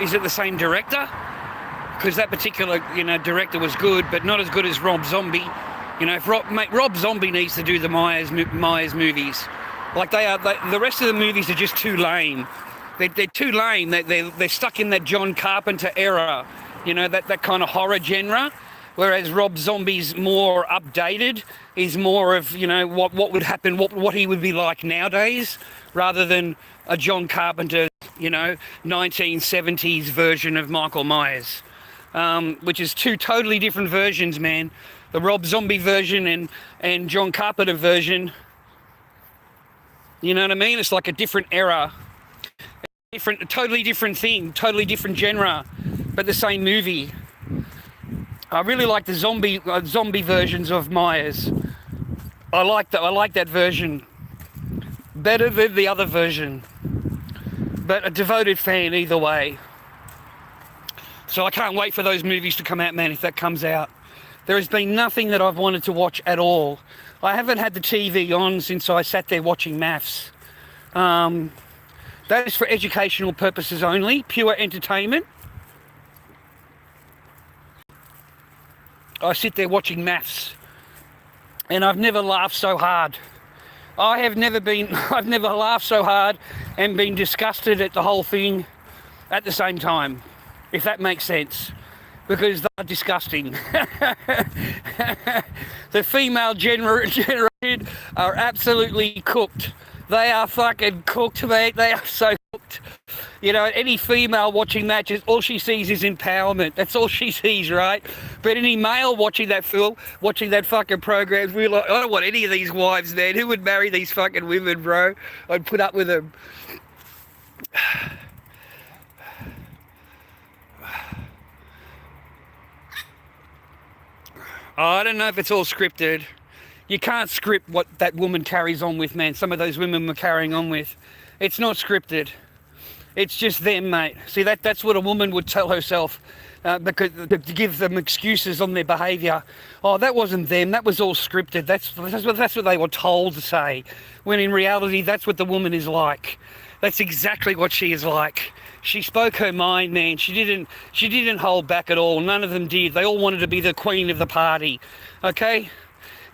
Is it the same director? Because that particular, you know, director was good, but not as good as Rob Zombie. You know, if Rob Zombie needs to do the Myers movies. Like the rest of the movies are just too lame They're too lame. They're stuck in that John Carpenter era, you know, that kind of horror genre. Whereas Rob Zombie's more updated, is more of, you know, what would happen, what he would be like nowadays, rather than a John Carpenter, you know, 1970s version of Michael Myers, which is two totally different versions, man. The Rob Zombie version and John Carpenter version, you know what I mean? It's like a different era, a totally different thing, totally different genre, but the same movie. I really like the zombie versions of Myers. I like that version better than the other version. But a devoted fan either way. So I can't wait for those movies to come out, man, if that comes out. There has been nothing that I've wanted to watch at all. I haven't had the TV on since I sat there watching maths. That is for educational purposes only, pure entertainment. I sit there watching maths, and I've never laughed so hard. I've never laughed so hard and been disgusted at the whole thing at the same time, if that makes sense, because they're disgusting. The female generation are absolutely cooked. They are fucking cooked, mate. They are so cooked. You know, any female watching matches, all she sees is empowerment. That's all she sees, right? But any male watching that film, watching that fucking program, realize, I don't want any of these wives, man. Who would marry these fucking women, bro? I'd put up with them. I don't know if it's all scripted. You can't script what that woman carries on with, man. Some of those women were carrying on with. It's not scripted. It's just them, mate. See, that's what a woman would tell herself, because to give them excuses on their behaviour. Oh, that wasn't them. That was all scripted. That's what they were told to say. When in reality, that's what the woman is like. That's exactly what she is like. She spoke her mind, man. She didn't hold back at all. None of them did. They all wanted to be the queen of the party. Okay?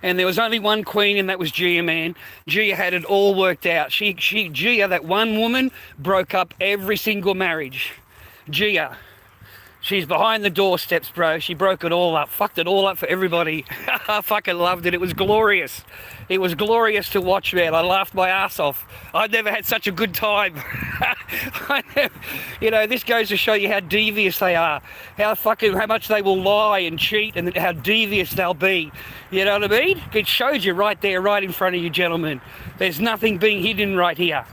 And there was only one queen, and that was Gia, man. Gia had it all worked out. Gia, that one woman, broke up every single marriage. Gia. She's behind the doorsteps, bro. She broke it all up. Fucked it all up for everybody. I fucking loved it. It was glorious. It was glorious to watch, man. I laughed my ass off. I've never had such a good time. You know, this goes to show you how devious they are. How much they will lie and cheat, and how devious they'll be. You know what I mean? It shows you right there, right in front of you, gentlemen. There's nothing being hidden right here.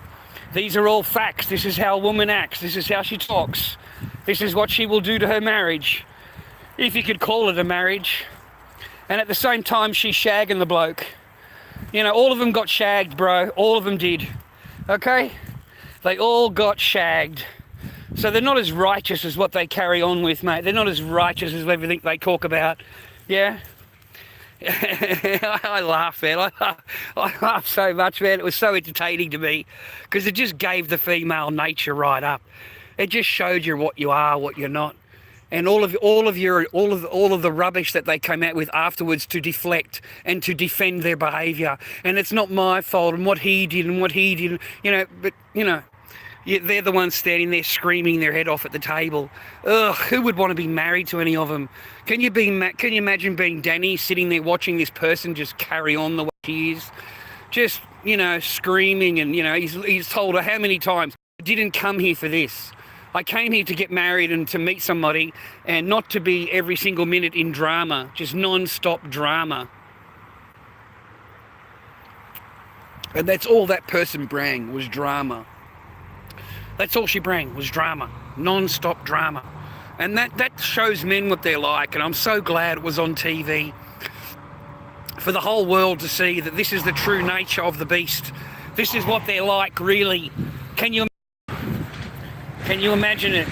These are all facts. This is how a woman acts. This is how she talks. This is what she will do to her marriage, if you could call it a marriage. And at the same time, she's shagging the bloke. You know, all of them got shagged, bro. All of them did. Okay? They all got shagged. So they're not as righteous as what they carry on with, mate. They're not as righteous as everything they talk about. Yeah? I laughed, man. I laughed so much, man. It was so entertaining to me, because it just gave the female nature right up. It just showed you what you are, what you're not, and all of the rubbish that they came out with afterwards to deflect and to defend their behaviour. And it's not my fault, and what he did, you know. But you know, they're the ones standing there screaming their head off at the table. Ugh, who would want to be married to any of them? Can you imagine being Danny, sitting there watching this person just carry on the way she is, just, you know, screaming, and you know, he's told her how many times, I didn't come here for this. I came here to get married and to meet somebody, and not to be every single minute in drama, just non-stop drama. And that's all that person bring, was drama. That's all she bring, was drama, non-stop drama. And that shows men what they're like, and I'm so glad it was on TV for the whole world to see that this is the true nature of the beast. This is what they're like, really. Can you imagine it?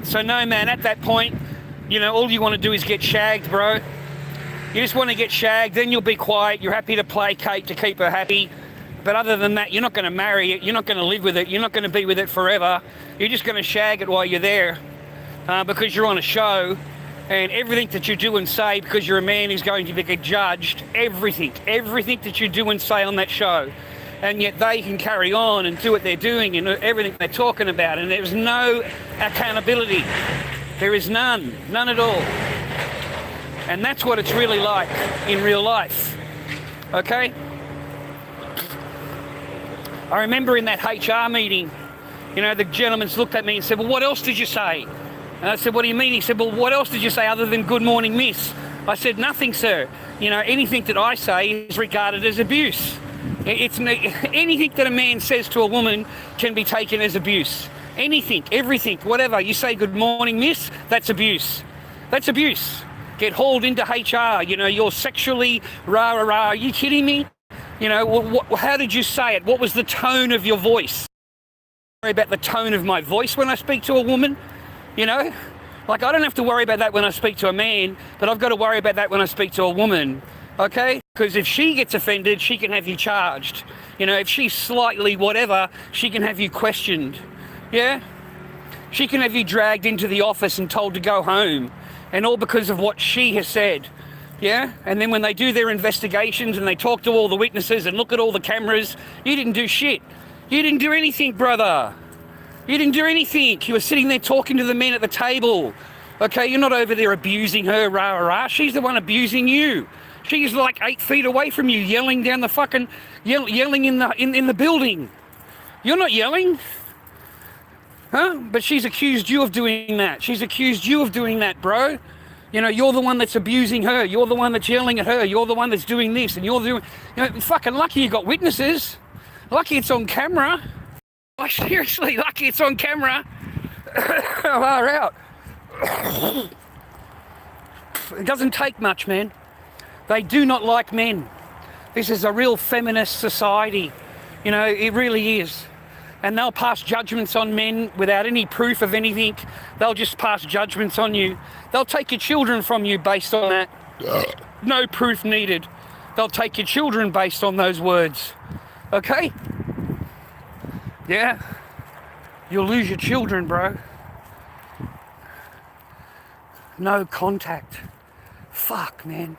So no, man, at that point, you know, all you want to do is get shagged, bro. You just want to get shagged, then you'll be quiet. You're happy to placate to keep her happy. But other than that, you're not going to marry it. You're not going to live with it. You're not going to be with it forever. You're just going to shag it while you're there, because you're on a show, and everything that you do and say, because you're a man who's going to get judged, everything that you do and say on that show and yet they can carry on and do what they're doing and everything they're talking about, and there's no accountability. There is none at all. And that's what it's really like in real life, okay? I remember in that HR meeting, you know, the gentleman's looked at me and said, well, what else did you say? And I said, what do you mean? He said, well, what else did you say other than good morning, miss? I said, nothing, sir. You know, anything that I say is regarded as abuse. Anything that a man says to a woman can be taken as abuse. Anything, everything, whatever. You say good morning, miss, that's abuse. That's abuse. Get hauled into HR, you know, you're sexually rah, rah, rah. Are you kidding me? You know, how did you say it? What was the tone of your voice? Worry about the tone of my voice when I speak to a woman, you know? Like, I don't have to worry about that when I speak to a man, but I've got to worry about that when I speak to a woman, okay? Because if she gets offended, she can have you charged. You know, if she's slightly whatever, she can have you questioned, yeah? She can have you dragged into the office and told to go home, and all because of what she has said, yeah? And then when they do their investigations and they talk to all the witnesses and look at all the cameras, you didn't do shit. You didn't do anything, brother. You didn't do anything. You were sitting there talking to the men at the table. Okay, you're not over there abusing her, rah, rah, rah. She's the one abusing you. She's like 8 feet away from you, yelling down the fucking, yelling in the building. You're not yelling. Huh? But she's accused you of doing that. She's accused you of doing that, bro. You know, you're the one that's abusing her. You're the one that's yelling at her. You're the one that's doing this. And you're doing, you know, fucking lucky you got witnesses. Lucky it's on camera. Like, seriously, lucky it's on camera. Far out. It doesn't take much, man. They do not like men. This is a real feminist society. You know, it really is. And they'll pass judgments on men without any proof of anything. They'll just pass judgments on you. They'll take your children from you based on that. No proof needed. They'll take your children based on those words. Okay? Yeah? You'll lose your children, bro. No contact. Fuck, man.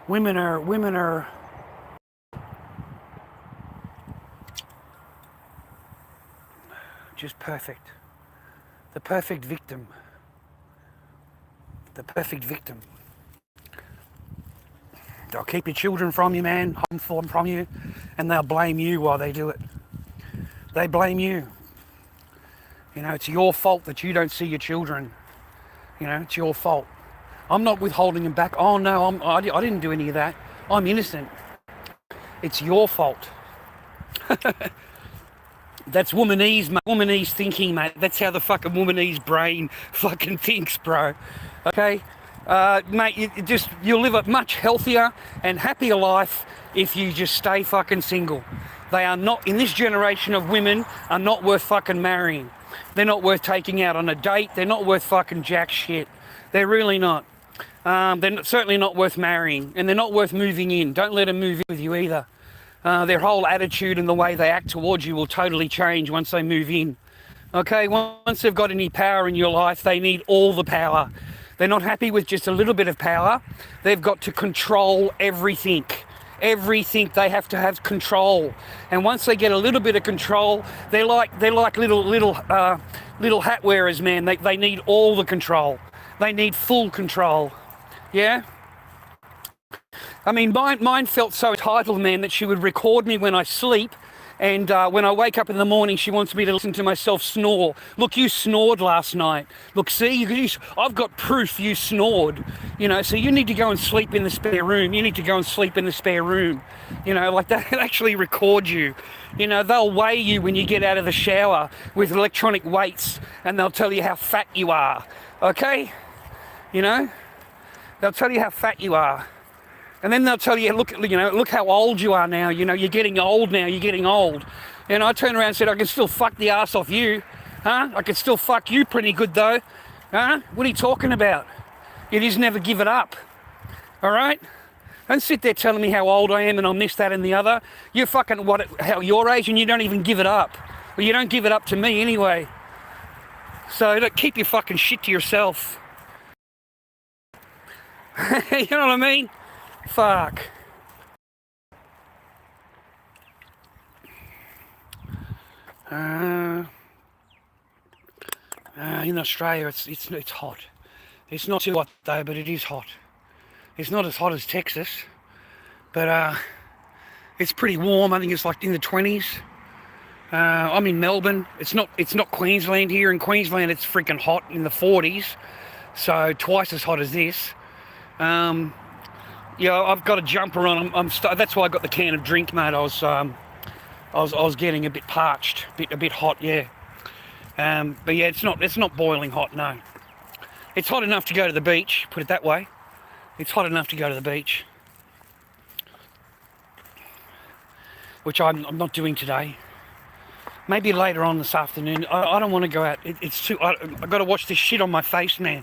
Women are just perfect. The perfect victim. The perfect victim. They'll keep your children from you, man, hide them from you, and they'll blame you while they do it. They blame you. You know, it's your fault that you don't see your children. You know, it's your fault. I'm not withholding them back. Oh no, I didn't do any of that. I'm innocent. It's your fault. That's womanese, mate. Womanese thinking, mate. That's how the fucking womanese brain fucking thinks, bro. Okay? Mate, you'll live a much healthier and happier life if you just stay fucking single. They are not, in this generation of women, are not worth fucking marrying. They're not worth taking out on a date. They're not worth fucking jack shit. They're really not. Certainly not worth marrying, and they're not worth moving in. Don't let them move in with you either. Their whole attitude and the way they act towards you will totally change once they move in. Okay, once they've got any power in your life, they need all the power. They're not happy with just a little bit of power. They've got to control everything. Everything, they have to have control. And once they get a little bit of control, they're like little hat wearers, man. They need all the control. They need full control. Yeah? I mean, mine felt so entitled, man, that she would record me when I sleep, and when I wake up in the morning, she wants me to listen to myself snore. Look, you snored last night. Look, see, I've got proof you snored. You know, so you need to go and sleep in the spare room. You need to go and sleep in the spare room. You know, like that actually record you. You know, they'll weigh you when you get out of the shower with electronic weights, and they'll tell you how fat you are. Okay? You know? They'll tell you how fat you are. And then they'll tell you, look how old you are now. You know, you're getting old now. You're getting old. And I turned around and said, I can still fuck the ass off you. Huh? I can still fuck you pretty good though. Huh? What are you talking about? You just never give it up. All right? Don't sit there telling me how old I am and I'll miss that and the other. You're fucking how your age and you don't even give it up. Well, you don't give it up to me anyway. So keep your fucking shit to yourself. You know what I mean? Fuck. In Australia, it's hot. It's not too hot though, but it is hot. It's not as hot as Texas, but it's pretty warm. I think it's like in the 20s. I'm in Melbourne. It's not Queensland here. In Queensland, it's freaking hot in the 40s, so twice as hot as this. Yeah, I've got a jumper on. That's why I got the can of drink, mate. I was getting a bit parched, a bit hot, yeah. But yeah, it's not boiling hot, no. It's hot enough to go to the beach, put it that way. It's hot enough to go to the beach, which I'm not doing today. Maybe later on this afternoon. I don't want to go out. It's too. I've got to watch this shit on my face now.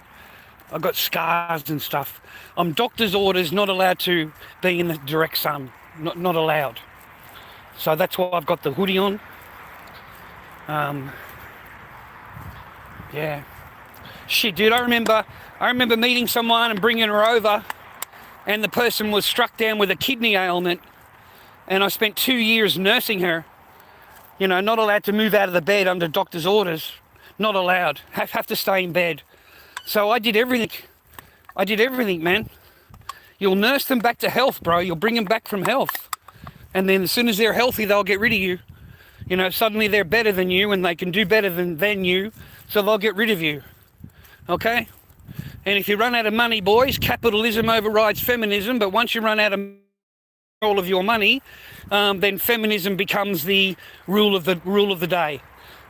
I've got scars and stuff. I'm doctor's orders, not allowed to be in the direct sun. Not allowed. So that's why I've got the hoodie on. Yeah. Shit, dude, I remember meeting someone and bringing her over, and the person was struck down with a kidney ailment, and I spent 2 years nursing her. You know, not allowed to move out of the bed under doctor's orders. Not allowed. Have to stay in bed. So I did everything. Man. You'll nurse them back to health, bro. You'll bring them back from health. And then as soon as they're healthy, they'll get rid of you. You know, suddenly they're better than you and they can do better than you, so they'll get rid of you. Okay? And if you run out of money, boys, capitalism overrides feminism, but once you run out of all of your money, then feminism becomes the rule of the day.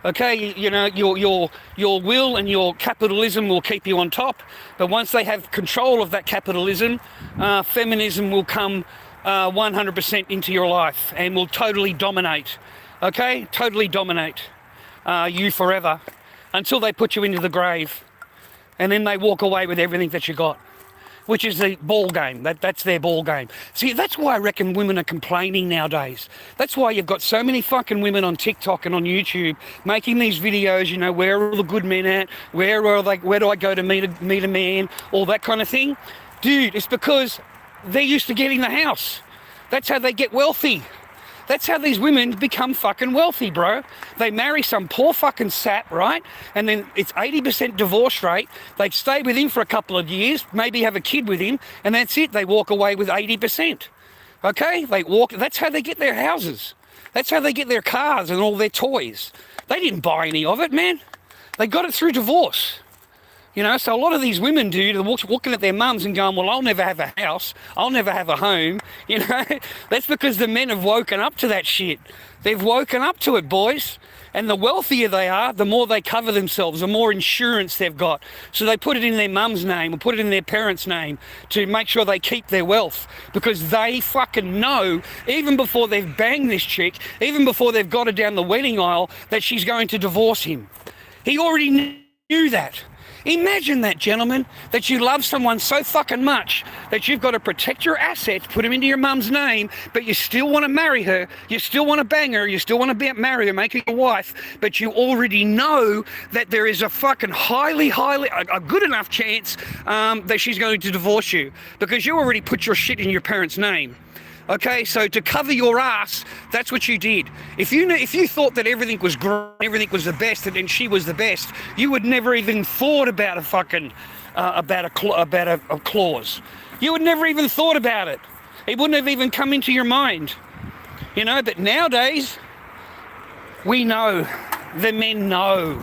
Okay, you know, your will and your capitalism will keep you on top, but once they have control of that capitalism, feminism will come 100% into your life and will totally dominate. Okay, totally dominate you forever until they put you into the grave, and then they walk away with everything that you got, which is the ball game. That's their ball game. See, that's why I reckon women are complaining nowadays. That's why you've got so many fucking women on TikTok and on YouTube making these videos, you know, where are all the good men at? Where do I go to meet a man? All that kind of thing. Dude, it's because they're used to getting the house. That's how they get wealthy. That's how these women become fucking wealthy, bro. They marry some poor fucking sap, right? And then it's 80% divorce rate. They stay with him for a couple of years, maybe have a kid with him, and that's it. They walk away with 80%. Okay? That's how they get their houses. That's how they get their cars and all their toys. They didn't buy any of it, man. They got it through divorce. You know, so a lot of these women, dude, are looking at their mums and going, well, I'll never have a house. I'll never have a home. You know, that's because the men have woken up to that shit. They've woken up to it, boys. And the wealthier they are, the more they cover themselves, the more insurance they've got. So they put it in their mum's name or put it in their parents' name to make sure they keep their wealth, because they fucking know, even before they've banged this chick, even before they've got her down the wedding aisle, that she's going to divorce him. He already knew that. Imagine that, gentlemen, that you love someone so fucking much that you've got to protect your assets, put them into your mum's name, but you still want to marry her, you still want to bang her, you still want to marry her, make her your wife, but you already know that there is a fucking a good enough chance that she's going to divorce you, because you already put your shit in your parents' name. Okay, so to cover your ass, that's what you did. If you thought that everything was great, everything was the best, and she was the best, you would never even thought about a fucking about a clause. You would never even thought about it. It wouldn't have even come into your mind. You know, but nowadays we know, the men know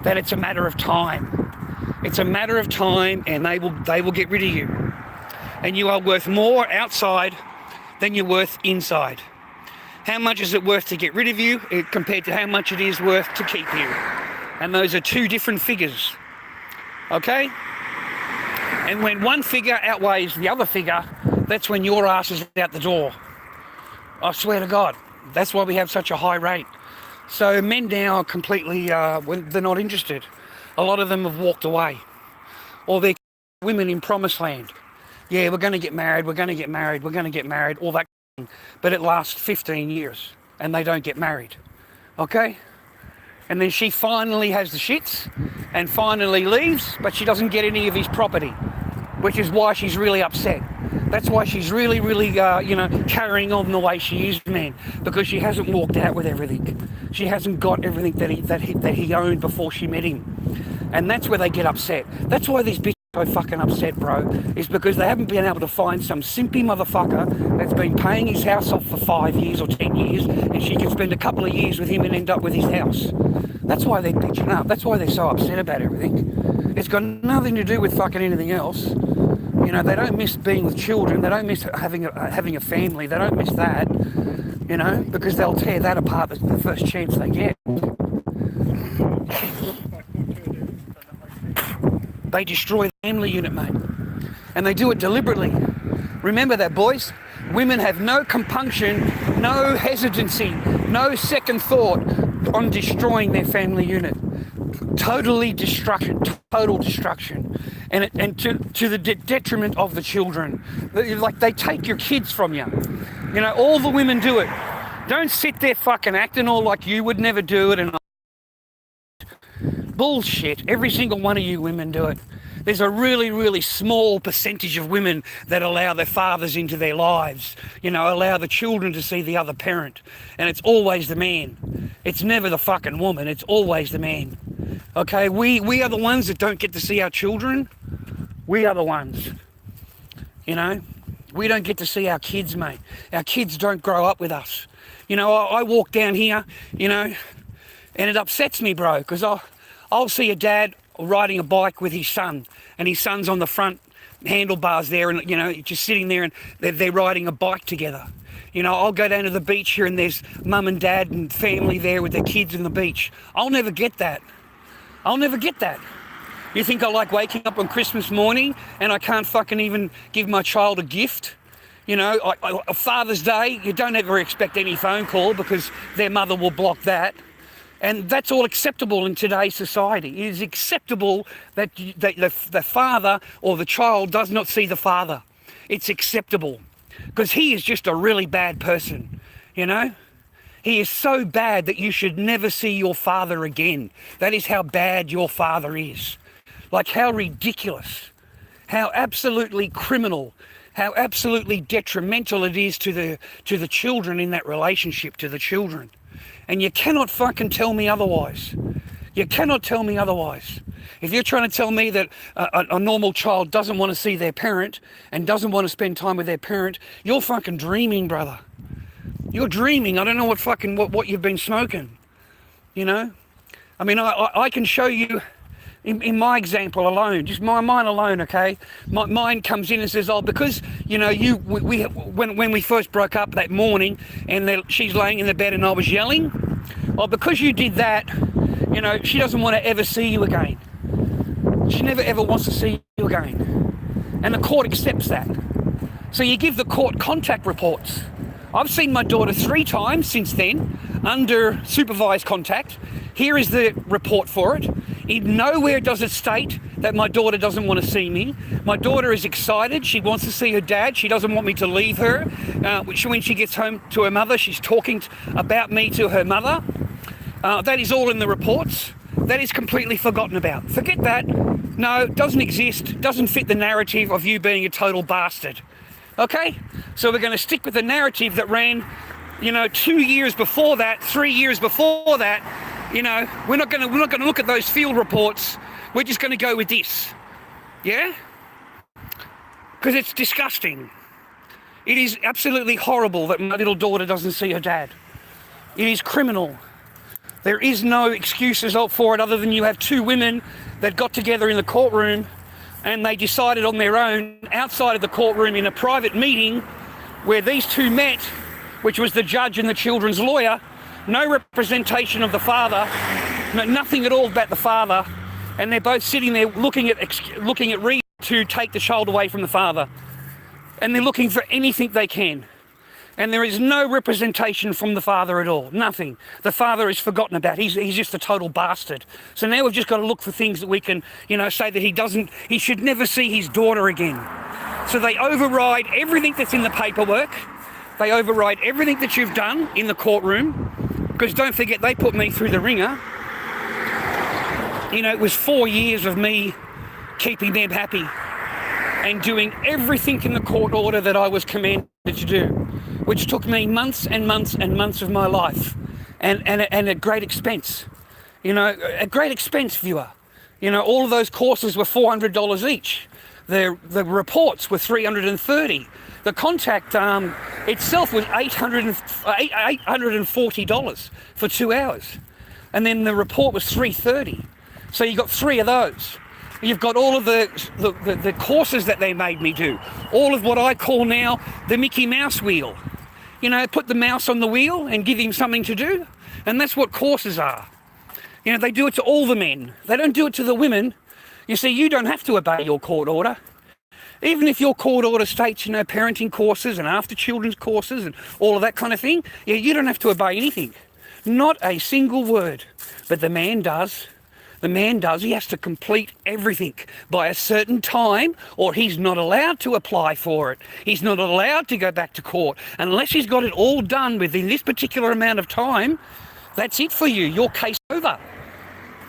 that it's a matter of time. It's a matter of time, and they will get rid of you. And you are worth more outside than you're worth inside. How much is it worth to get rid of you compared to how much it is worth to keep you? And those are two different figures. Okay? And when one figure outweighs the other figure, that's when your ass is out the door. I swear to God. That's why we have such a high rate. So men now are completely, they're not interested. A lot of them have walked away. Or they're women in promised land. Yeah, we're going to get married, we're going to get married, we're going to get married, all that thing. But it lasts 15 years and they don't get married. Okay? And then she finally has the shits and finally leaves, but she doesn't get any of his property, which is why she's really upset. That's why she's really, really, carrying on the way she is, man, because she hasn't walked out with everything. She hasn't got everything that he owned before she met him. And that's where they get upset. That's why these bitches are so fucking upset, bro, is because they haven't been able to find some simpy motherfucker that's been paying his house off for 5 years or 10 years, and she can spend a couple of years with him and end up with his house. That's why they're bitching up. That's why they're so upset about everything. It's got nothing to do with fucking anything else. You know, they don't miss being with children. They don't miss having a family. They don't miss that, you know, because they'll tear that apart the first chance they get. They destroy the family unit, mate. And they do it deliberately. Remember that, boys. Women have no compunction, no hesitancy, no second thought on destroying their family unit. Totally destruction, total destruction. And to the detriment of the children. Like, they take your kids from you. You know, all the women do it. Don't sit there fucking acting all like you would never do it and bullshit. Every single one of you women do it. There's a really, really small percentage of women that allow their fathers into their lives, you know, allow the children to see the other parent. And it's always the man. It's never the fucking woman. It's always the man. Okay, we are the ones that don't get to see our children. We are the ones, you know. We don't get to see our kids, mate. Our kids don't grow up with us. You know, I walk down here, you know, and it upsets me, bro, because I'll see a dad riding a bike with his son, and his son's on the front handlebars there, and, you know, just sitting there, and they're riding a bike together. You know, I'll go down to the beach here, and there's mum and dad and family there with their kids on the beach. I'll never get that. I'll never get that. You think I like waking up on Christmas morning and I can't fucking even give my child a gift? You know, Father's Day, you don't ever expect any phone call because their mother will block that. And that's all acceptable in today's society. It is acceptable that the father or the child does not see the father. It's acceptable because he is just a really bad person, you know? He is so bad that you should never see your father again. That is how bad your father is. Like, how ridiculous, how absolutely criminal, how absolutely detrimental it is to the children in that relationship, to the children. And you cannot fucking tell me otherwise. You cannot tell me otherwise. If you're trying to tell me that a normal child doesn't want to see their parent and doesn't want to spend time with their parent, you're fucking dreaming, brother. You're dreaming. I don't know what you've been smoking, you know? I mean, I can show you in my example alone, just my mind alone, okay? My mind comes in and says, oh, because, you know, when we first broke up that morning and she's laying in the bed and I was yelling, well, because you did that, you know, she doesn't want to ever see you again. She never ever wants to see you again. And the court accepts that. So you give the court contact reports. I've seen my daughter 3 times since then under supervised contact. Here is the report for it. Nowhere does it state that my daughter doesn't want to see me. My daughter is excited. She wants to see her dad. She doesn't want me to leave her. When she gets home to her mother, she's talking about me to her mother. That is all in the reports. That is completely forgotten about. Forget that. No, it doesn't exist. Doesn't fit the narrative of you being a total bastard. Okay? So we're going to stick with the narrative that ran, you know, 2 years before that, 3 years before that. You know, we're not going to look at those field reports. We're just going to go with this. Yeah? Because it's disgusting. It is absolutely horrible that my little daughter doesn't see her dad. It is criminal. There is no excuses for it other than you have 2 women that got together in the courtroom and they decided on their own outside of the courtroom in a private meeting where these 2 met, which was the judge and the children's lawyer. No representation of the father, nothing at all about the father, and they're both sitting there looking at reasons to take the child away from the father, and they're looking for anything they can, and there is no representation from the father at all. Nothing. The father is forgotten about. He's just a total bastard. So now we've just got to look for things that we can, you know, say that he should never see his daughter again. So they override everything that's in the paperwork. They override everything that you've done in the courtroom. Because don't forget, they put me through the ringer. You know, it was 4 years of me keeping them happy. and doing everything in the court order that I was commanded to do, which took me months and months and months of my life, and at great expense. You know, at great expense, viewer. You know, all of those courses were $400 each. The reports were $330. The contact itself was $840 for 2 hours. And then the report was $330. So you got 3 of those. You've got all of the courses that they made me do. All of what I call now the Mickey Mouse wheel. You know, put the mouse on the wheel and give him something to do. And that's what courses are. You know, they do it to all the men. They don't do it to the women. You see, you don't have to obey your court order. Even if your court order states, you know, parenting courses and after children's courses and all of that kind of thing, yeah, you don't have to obey anything. Not a single word. But the man does. The man does. He has to complete everything by a certain time, or he's not allowed to apply for it. He's not allowed to go back to court. Unless he's got it all done within this particular amount of time, that's it for you. Your case over.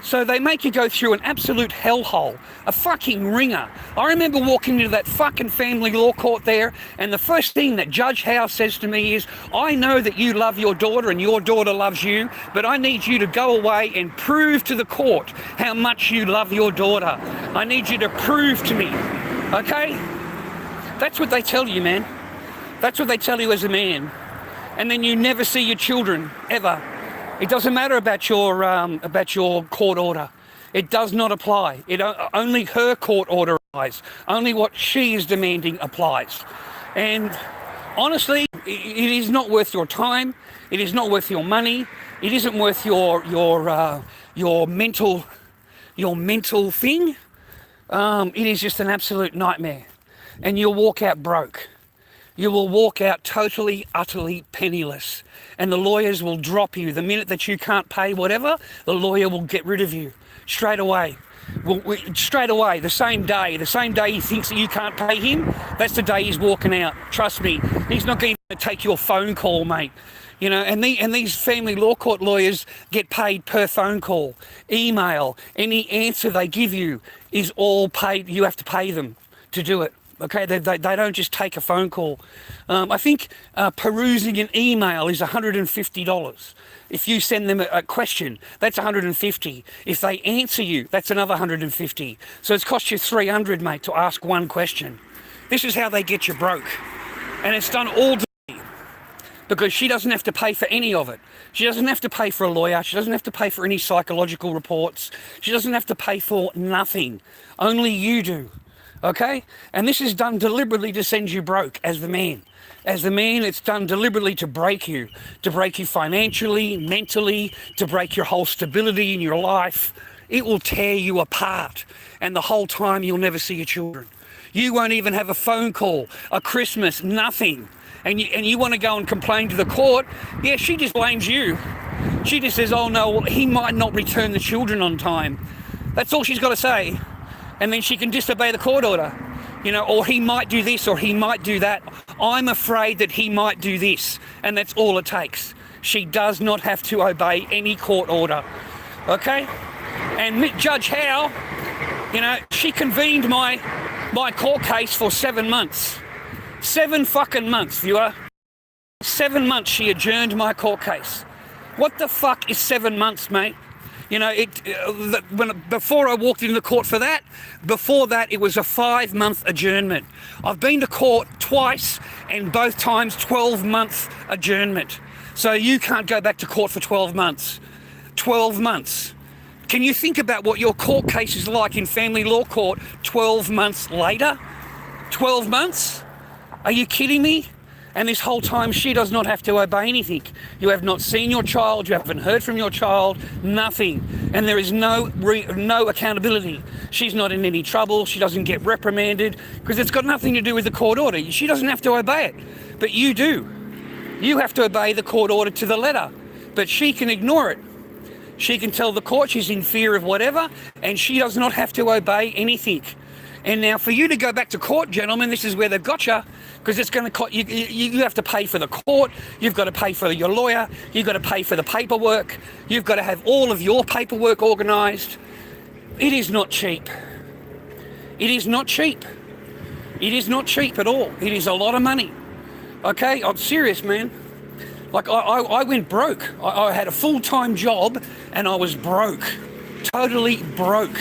So they make you go through an absolute hellhole, a fucking ringer. I remember walking into that fucking family law court there, and the first thing that Judge Howe says to me is, I know that you love your daughter and your daughter loves you, but I need you to go away and prove to the court how much you love your daughter. I need you to prove to me, okay? That's what they tell you, man. That's what they tell you as a man. And then you never see your children, ever. It doesn't matter about your court order. It does not apply. Only her court order applies. Only what she is demanding applies. And honestly, it is not worth your time. It is not worth your money. It isn't worth your mental thing. It is just an absolute nightmare, and you'll walk out broke. You will walk out totally, utterly penniless. And the lawyers will drop you. The minute that you can't pay whatever, the lawyer will get rid of you. Straight away. Straight away, the same day he thinks that you can't pay him, that's the day he's walking out. Trust me. He's not going to take your phone call, mate. You know, and these family law court lawyers get paid per phone call. Email, any answer they give you is all paid. You have to pay them to do it. Okay, they don't just take a phone call. I think perusing an email is $150. If you send them a question, that's $150. If they answer you, that's another $150. So it's cost you $300, mate, to ask one question. This is how they get you broke. And it's done all day, because she doesn't have to pay for any of it. She doesn't have to pay for a lawyer. She doesn't have to pay for any psychological reports. She doesn't have to pay for nothing. Only you do. Okay? And this is done deliberately to send you broke as the man. As the man, it's done deliberately to break you financially, mentally, to break your whole stability in your life. It will tear you apart. And the whole time you'll never see your children. You won't even have a phone call, a Christmas, nothing. And you want to go and complain to the court. Yeah, she just blames you. She just says, oh no, well, he might not return the children on time. That's all she's got to say. And then she can disobey the court order, you know, or he might do this or he might do that. I'm afraid that he might do this, and that's all it takes. She does not have to obey any court order, okay? And Judge Howe, you know, she convened my court case for 7 months. 7 fucking months, viewer. 7 months she adjourned my court case. What the fuck is 7 months, mate? You know, before I walked into the court for that, before that it was a 5-month adjournment. I've been to court twice, and both times 12-month adjournment. So you can't go back to court for 12 months. 12 months. Can you think about what your court case is like in family law court 12 months later? 12 months? Are you kidding me? And this whole time she does not have to obey anything. You have not seen your child, you haven't heard from your child, nothing. And there is no accountability. She's not in any trouble, she doesn't get reprimanded, because it's got nothing to do with the court order. She doesn't have to obey it, but you do. You have to obey the court order to the letter, but she can ignore it. She can tell the court she's in fear of whatever, and she does not have to obey anything. And now for you to go back to court, gentlemen, this is where they've got you, because it's going to cost you. You have to pay for the court, you've got to pay for your lawyer, you've got to pay for the paperwork, you've got to have all of your paperwork organised. It is not cheap. It is not cheap. It is not cheap at all. It is a lot of money. Okay, I'm serious, man. Like, I went broke. I had a full-time job and I was broke. Totally broke.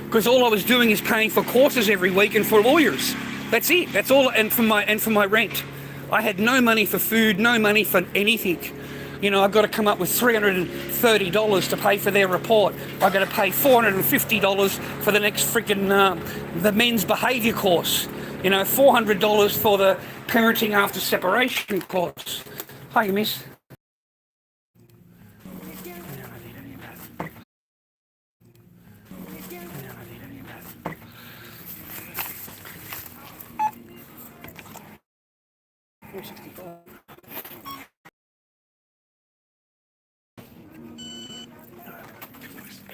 Because all I was doing is paying for courses every week and for lawyers. That's it. That's all. And for my rent. I had no money for food, no money for anything. You know, I've got to come up with $330 to pay for their report. I've got to pay $450 for the next freaking the men's behaviour course. You know, $400 for the parenting after separation course. Hi, miss.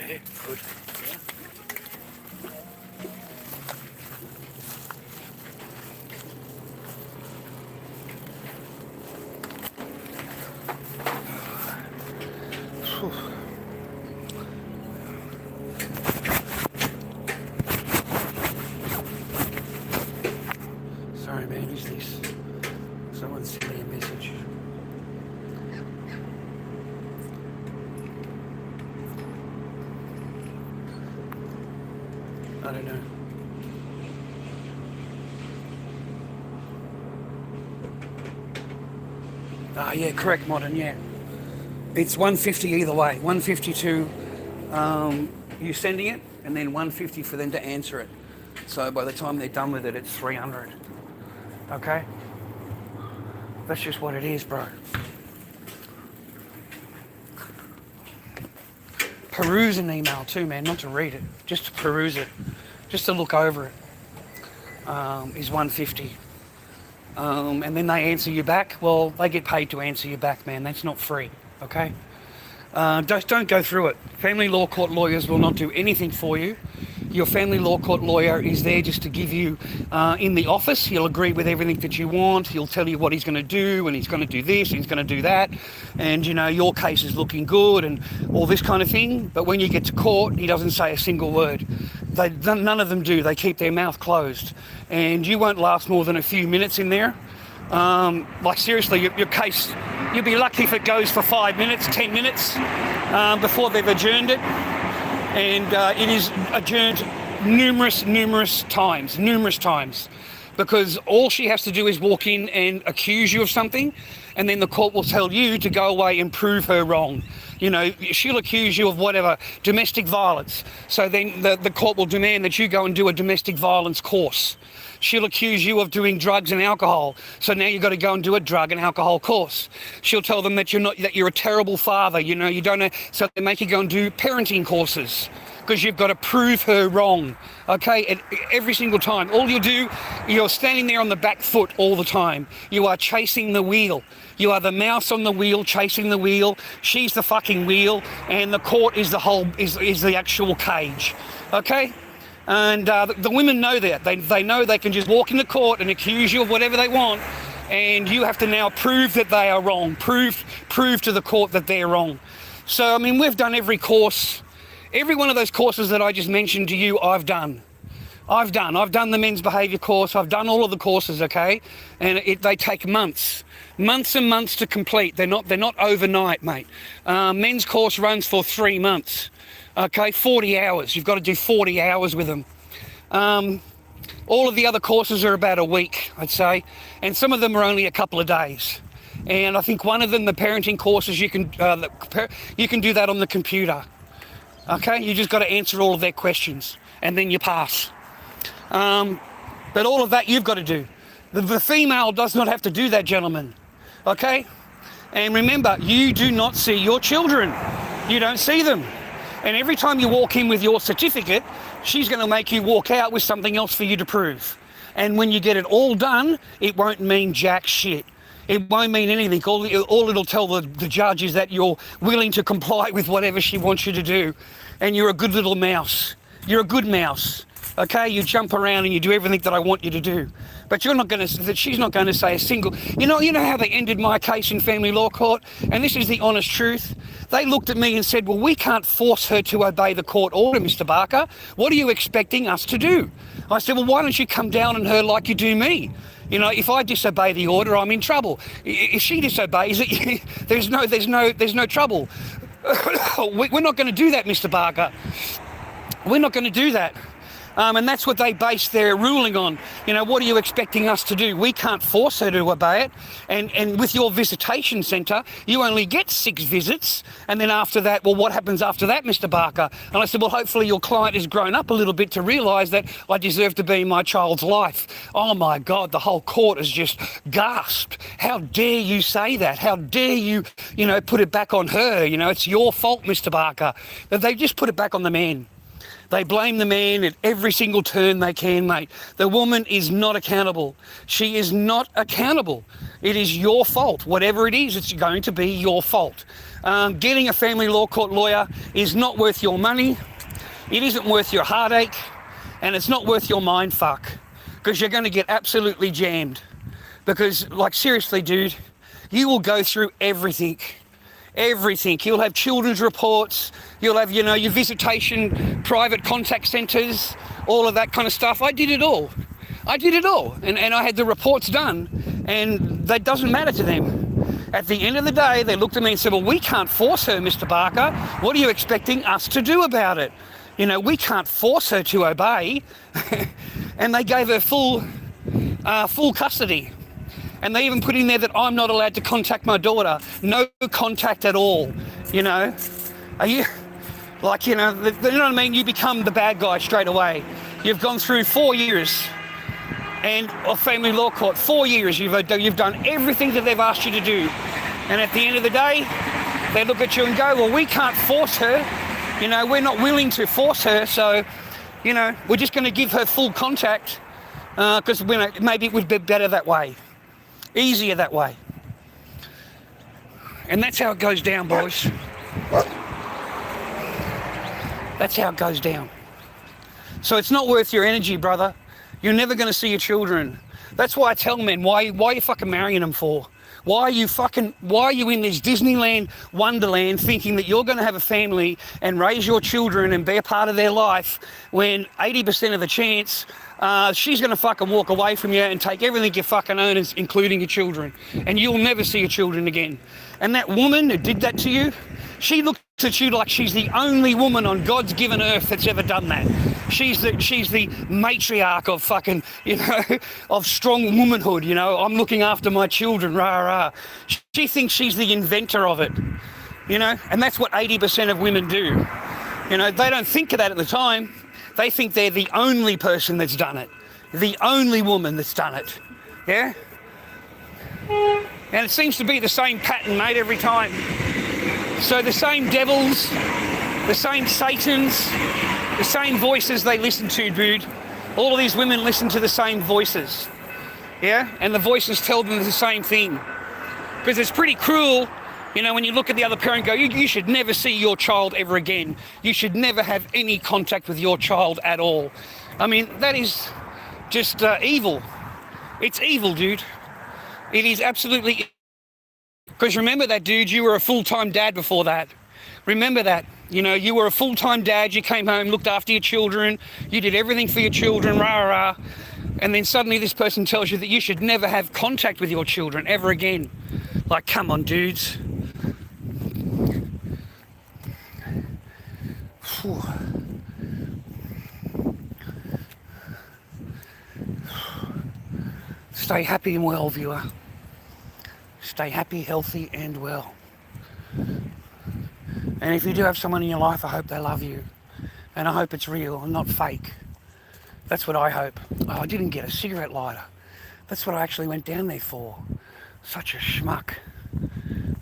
Yeah, good. Sorry, man, who's this? Someone sent me a message. I don't know. Ah, yeah, correct, modern, yeah. It's 150 either way. 152, you sending it, and then 150 for them to answer it. So by the time they're done with it, it's 300. Okay? That's just what it is, bro. Peruse an email too, man, not to read it. Just to peruse it. Just to look over it. Is 150. And then they answer you back. Well, they get paid to answer you back, man. That's not free, okay? Don't go through it. Family law court lawyers will not do anything for you. Your family law court lawyer is there just to give you in the office. He'll agree with everything that you want. He'll tell you what he's going to do, and he's going to do this, and he's going to do that. And, you know, your case is looking good and all this kind of thing. But when you get to court, he doesn't say a single word. None of them do. They keep their mouth closed. And you won't last more than a few minutes in there. Like, seriously, your case, you'll be lucky if it goes for 5 minutes, 10 minutes before they've adjourned it. And it is adjourned numerous times, because all she has to do is walk in and accuse you of something, and then the court will tell you to go away and prove her wrong. You know, she'll accuse you of whatever, domestic violence. So then the court will demand that you go and do a domestic violence course. She'll accuse you of doing drugs and alcohol. So now you've got to go and do a drug and alcohol course. She'll tell them that you're a terrible father. You know, you don't know. So they make you go and do parenting courses, because you've got to prove her wrong. Okay, and every single time, all you do, you're standing there on the back foot all the time. You are chasing the wheel. You are the mouse on the wheel, chasing the wheel. She's the fucking wheel, and the court is the actual cage. Okay. And the women know that. They know they can just walk into court and accuse you of whatever they want, and you have to now prove that they are wrong. Prove to the court that they're wrong. So, I mean, we've done every course. Every one of those courses that I just mentioned to you, I've done. I've done the men's behaviour course. I've done all of the courses, okay? And they take months and months to complete. They're not overnight, mate. Men's course runs for 3 months. Okay, 40 hours. You've got to do 40 hours with them. All of the other courses are about a week, I'd say, and some of them are only a couple of days. And I think one of them, the parenting courses, you can do that on the computer. Okay, you just got to answer all of their questions, and then you pass. But all of that you've got to do. The female does not have to do that, gentlemen. Okay, and remember, you do not see your children. You don't see them. And every time you walk in with your certificate, she's going to make you walk out with something else for you to prove. And when you get it all done, it won't mean jack shit. It won't mean anything. All it'll tell the judge is that you're willing to comply with whatever she wants you to do. And you're a good little mouse. You're a good mouse. Okay, you jump around and you do everything that I want you to do, but she's not going to say a single. You know how they ended my case in family law court, and this is the honest truth. They looked at me and said, "Well, we can't force her to obey the court order, Mr. Barker. What are you expecting us to do?" I said, well, why don't you come down on her like you do me? You know, if I disobey the order, I'm in trouble. If she disobeys it, there's no trouble. We're not going to do that, Mr. Barker. We're not going to do that. And that's what they base their ruling on. You know, what are you expecting us to do? We can't force her to obey it. And with your visitation centre, you only get 6 visits. And then after that, well, what happens after that, Mr. Barker? And I said, well, hopefully your client has grown up a little bit to realise that I deserve to be in my child's life. Oh, my God, the whole court has just gasped. How dare you say that? How dare you, you know, put it back on her? You know, it's your fault, Mr. Barker. But they just put it back on the man. They blame the man at every single turn they can, mate. The woman is not accountable. She is not accountable. It is your fault. Whatever it is, it's going to be your fault. Getting a family law court lawyer is not worth your money. It isn't worth your heartache. And it's not worth your mind fuck. Because you're going to get absolutely jammed. Because, like, seriously, dude, you will go through everything. Everything. You'll have children's reports, you'll have, you know, your visitation, private contact centres, all of that kind of stuff. I did it all. And I had the reports done, and that doesn't matter to them. At the end of the day, they looked at me and said, well, we can't force her, Mr. Barker. What are you expecting us to do about it? You know, we can't force her to obey. And they gave her full custody. And they even put in there that I'm not allowed to contact my daughter. No contact at all, you know. Are you, like, you know what I mean? You become the bad guy straight away. You've gone through 4 years and of family law court, 4 years. You've done everything that they've asked you to do. And at the end of the day, they look at you and go, well, we can't force her. You know, we're not willing to force her. So, you know, we're just going to give her full contact because, you know, maybe it would be better that way. Easier that way. And that's how it goes down, boys. That's how it goes down. So it's not worth your energy, brother. You're never going to see your children. That's why I tell men, why are you fucking marrying them for? Why are you in this Disneyland wonderland thinking that you're going to have a family and raise your children and be a part of their life when 80% of the chance she's going to fucking walk away from you and take everything you fucking own, including your children, and you'll never see your children again. And that woman who did that to you, she looks at you like she's the only woman on God's given earth that's ever done that. She's the matriarch of fucking, you know, of strong womanhood, you know. I'm looking after my children, rah, rah. She thinks she's the inventor of it, you know, and that's what 80% of women do. You know, they don't think of that at the time. They think they're the only person that's done it. The only woman that's done it. Yeah? And it seems to be the same pattern, mate, every time. So the same devils, the same Satans, the same voices they listen to, dude. All of these women listen to the same voices. Yeah? And the voices tell them the same thing. Because it's pretty cruel. You know, when you look at the other parent and go, you should never see your child ever again. You should never have any contact with your child at all. I mean, that is just evil. It's evil, dude. It is absolutely. Because remember that, dude, you were a full-time dad before that. Remember that. You know, you were a full-time dad. You came home, looked after your children. You did everything for your children, rah, rah. And then suddenly this person tells you that you should never have contact with your children ever again. Like, come on, dudes. Whew. Stay happy and well, viewer. Stay happy, healthy and well. And if you do have someone in your life, I hope they love you. And I hope it's real and not fake. That's what I hope. Oh, I didn't get a cigarette lighter. That's what I actually went down there for. Such a schmuck.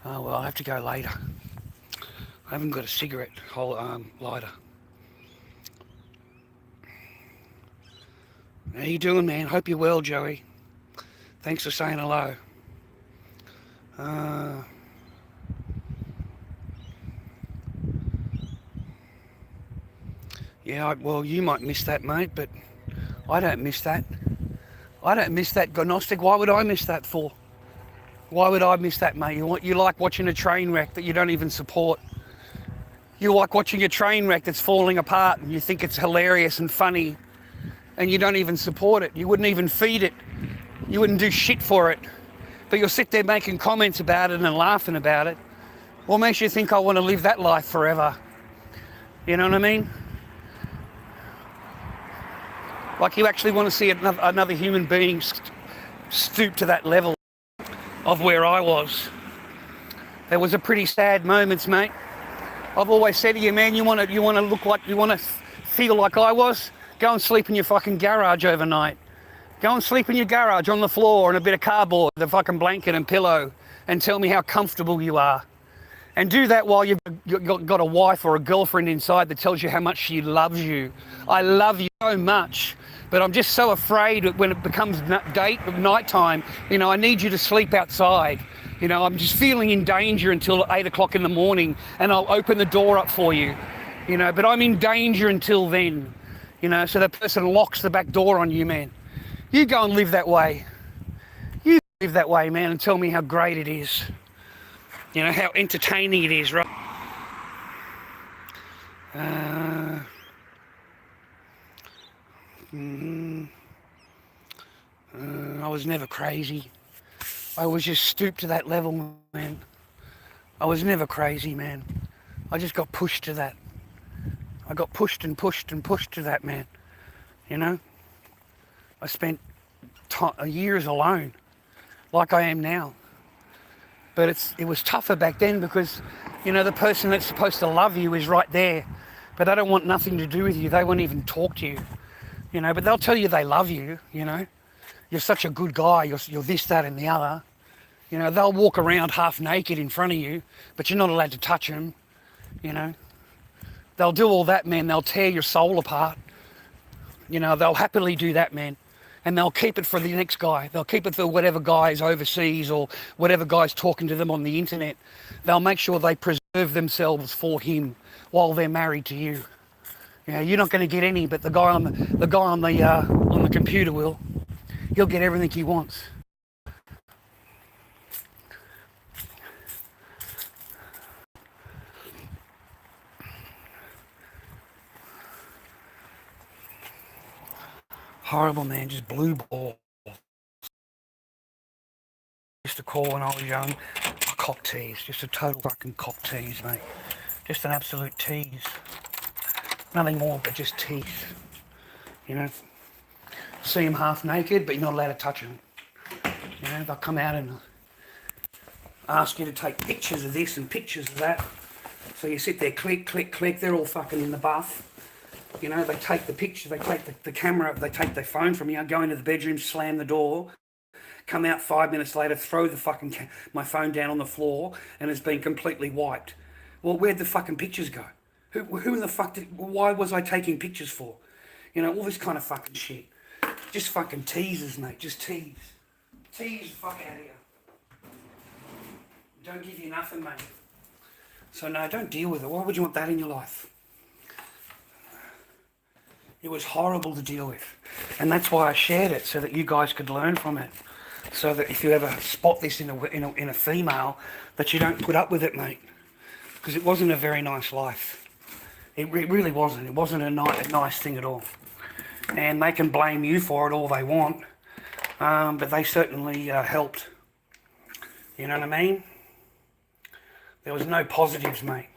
Oh, well, I'll have to go later. I haven't got a cigarette lighter. How you doing, man? Hope you're well, Joey. Thanks for saying hello. Yeah, well, you might miss that, mate, but I don't miss that. I don't miss that, Gnostic. Why would I miss that for? Why would I miss that, mate? You like watching a train wreck that you don't even support. You like watching a train wreck that's falling apart and you think it's hilarious and funny. and you don't even support it. You wouldn't even feed it. You wouldn't do shit for it. But you'll sit there making comments about it and laughing about it. What makes you think I want to live that life forever? You know what I mean? Like you actually want to see another human being stoop to that level of where I was. There was a pretty sad moments, mate. I've always said to you, man, you want to feel like I was? Go and sleep in your fucking garage overnight. Go and sleep in your garage on the floor on a bit of cardboard, the fucking blanket and pillow, and tell me how comfortable you are. And do that while you've got a wife or a girlfriend inside that tells you how much she loves you. I love you so much, but I'm just so afraid that when it becomes nighttime, you know, I need you to sleep outside. You know, I'm just feeling in danger until 8 o'clock in the morning, and I'll open the door up for you. You know, but I'm in danger until then. You know, so that person locks the back door on you, man. You go and live that way. You live that way, man, and tell me how great it is. You know, how entertaining it is, right? I was never crazy. I was just stooped to that level, man. I was never crazy, man. I just got pushed to that. I got pushed and pushed and pushed to that, man. You know? I spent years alone, like I am now. But it was tougher back then because, you know, the person that's supposed to love you is right there. But they don't want nothing to do with you. They won't even talk to you. You know, but they'll tell you they love you, you know. You're such a good guy, you're this, that and the other. You know, they'll walk around half naked in front of you, but you're not allowed to touch them, you know. They'll do all that, man. They'll tear your soul apart. You know, they'll happily do that, man. And they'll keep it for the next guy. They'll keep it for whatever guy's overseas or whatever guy's talking to them on the internet. They'll make sure they preserve themselves for him while they're married to you. You know, you're not going to get any, but the guy on the computer will. He'll get everything he wants. Horrible, man, just blue ball. Used to call when I was young a cock tease, just a total fucking cock tease, mate. Just an absolute tease. Nothing more but just tease. You know, see them half naked, but you're not allowed to touch them. You know, they'll come out and ask you to take pictures of this and pictures of that. So you sit there, click, click, click, they're all fucking in the bath. You know, they take the picture, they take the camera, they take their phone from you, go into the bedroom, slam the door, come out 5 minutes later, throw the fucking my phone down on the floor, and it's been completely wiped. Well, where'd the fucking pictures go? Who in the fuck why was I taking pictures for? You know, all this kind of fucking shit. Just fucking teasers, mate, just tease. Tease the fuck out of here. Don't give you nothing, mate. So no, don't deal with it. Why would you want that in your life? It was horrible to deal with. And that's why I shared it, so that you guys could learn from it. So that if you ever spot this in a female, that you don't put up with it, mate. Because it wasn't a very nice life. It really wasn't. It wasn't a nice thing at all. And they can blame you for it all they want. But they certainly helped. You know what I mean? There was no positives, mate.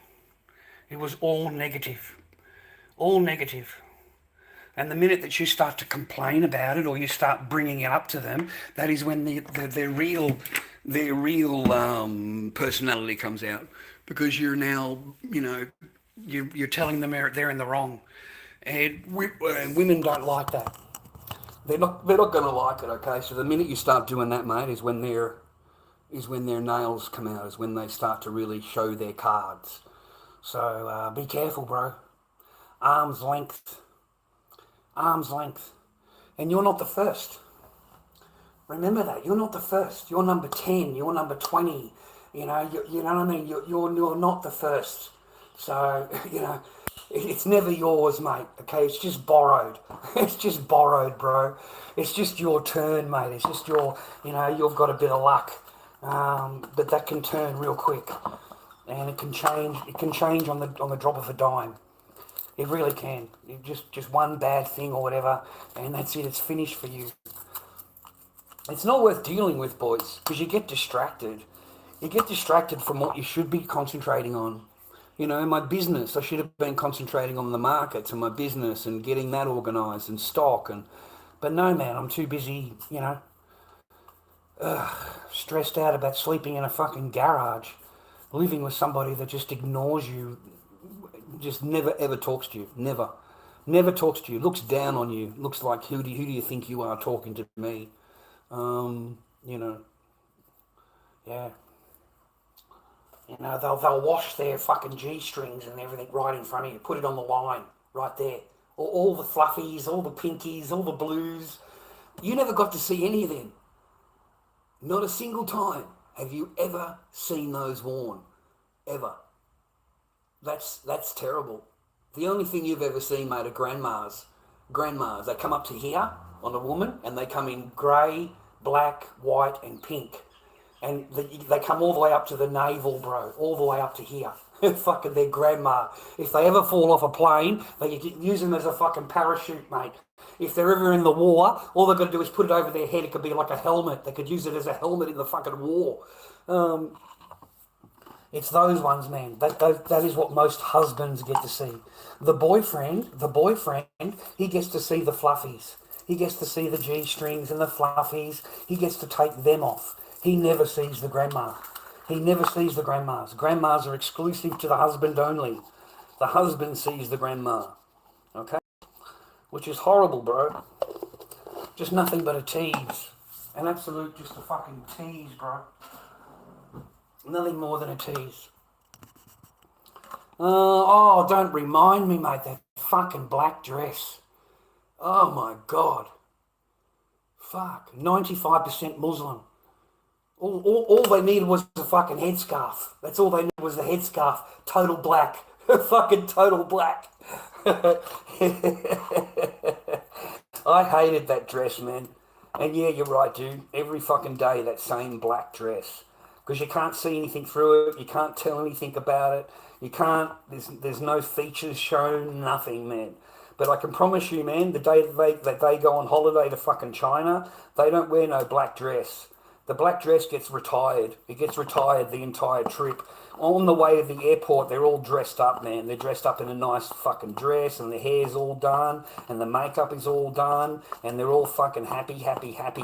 It was all negative. All negative. And the minute that you start to complain about it or you start bringing it up to them, that is when their real personality comes out, because you're now, you know, you're telling them they're in the wrong, and women don't like that. They're not going to like it. Okay, so the minute you start doing that, mate, is when their nails come out, is when they start to really show their cards. So be careful, bro. Arm's length. And you're not the first. Remember that. You're not the first. You're number 10. You're number 20. You know what I mean? You're not the first. So, you know, it's never yours, mate. Okay? It's just borrowed. It's just borrowed, bro. It's just your turn, mate. It's just you've got a bit of luck. But that can turn real quick. And it can change on the drop of a dime. It really can. Just one bad thing or whatever, and that's it. It's finished for you. It's not worth dealing with, boys, because you get distracted. You get distracted from what you should be concentrating on. You know, my business, I should have been concentrating on the markets and my business and getting that organised and stock. But no, man, I'm too busy, you know, stressed out about sleeping in a fucking garage, living with somebody that just ignores you, just never ever talks to you, never talks to you, looks down on you, looks like, who do you think you are talking to me? You know, yeah. You know, they'll wash their fucking G-strings and everything right in front of you, put it on the line, right there. All the fluffies, all the pinkies, all the blues. You never got to see any of them. Not a single time have you ever seen those worn. Ever. That's terrible. The only thing you've ever seen, mate, are grandmas. Grandmas. They come up to here on a woman and they come in grey, black, white and pink. And they come all the way up to the navel, bro. All the way up to here. Fucking their grandma. If they ever fall off a plane, they use them as a fucking parachute, mate. If they're ever in the war, all they've got to do is put it over their head. It could be like a helmet. They could use it as a helmet in the fucking war. It's those ones, man. That is what most husbands get to see. The boyfriend, he gets to see the fluffies. He gets to see the G-strings and the fluffies. He gets to take them off. He never sees the grandma. He never sees the grandmas. Grandmas are exclusive to the husband only. The husband sees the grandma. Okay? Which is horrible, bro. Just nothing but a tease. An absolute, just a fucking tease, bro. Nothing more than a tease. Don't remind me, mate, that fucking black dress. Oh, my God. Fuck. 95% Muslim. All they needed was a fucking headscarf. That's all they needed was the headscarf. Total black. Fucking total black. I hated that dress, man. And yeah, you're right, dude. Every fucking day, that same black dress. Because you can't see anything through it. You can't tell anything about it. You can't, there's no features shown, nothing, man. But I can promise you, man, the day that they go on holiday to fucking China, they don't wear no black dress. The black dress gets retired. It gets retired the entire trip. On the way to the airport, they're all dressed up, man. They're dressed up in a nice fucking dress, and their hair's all done, and the makeup is all done, and they're all fucking happy,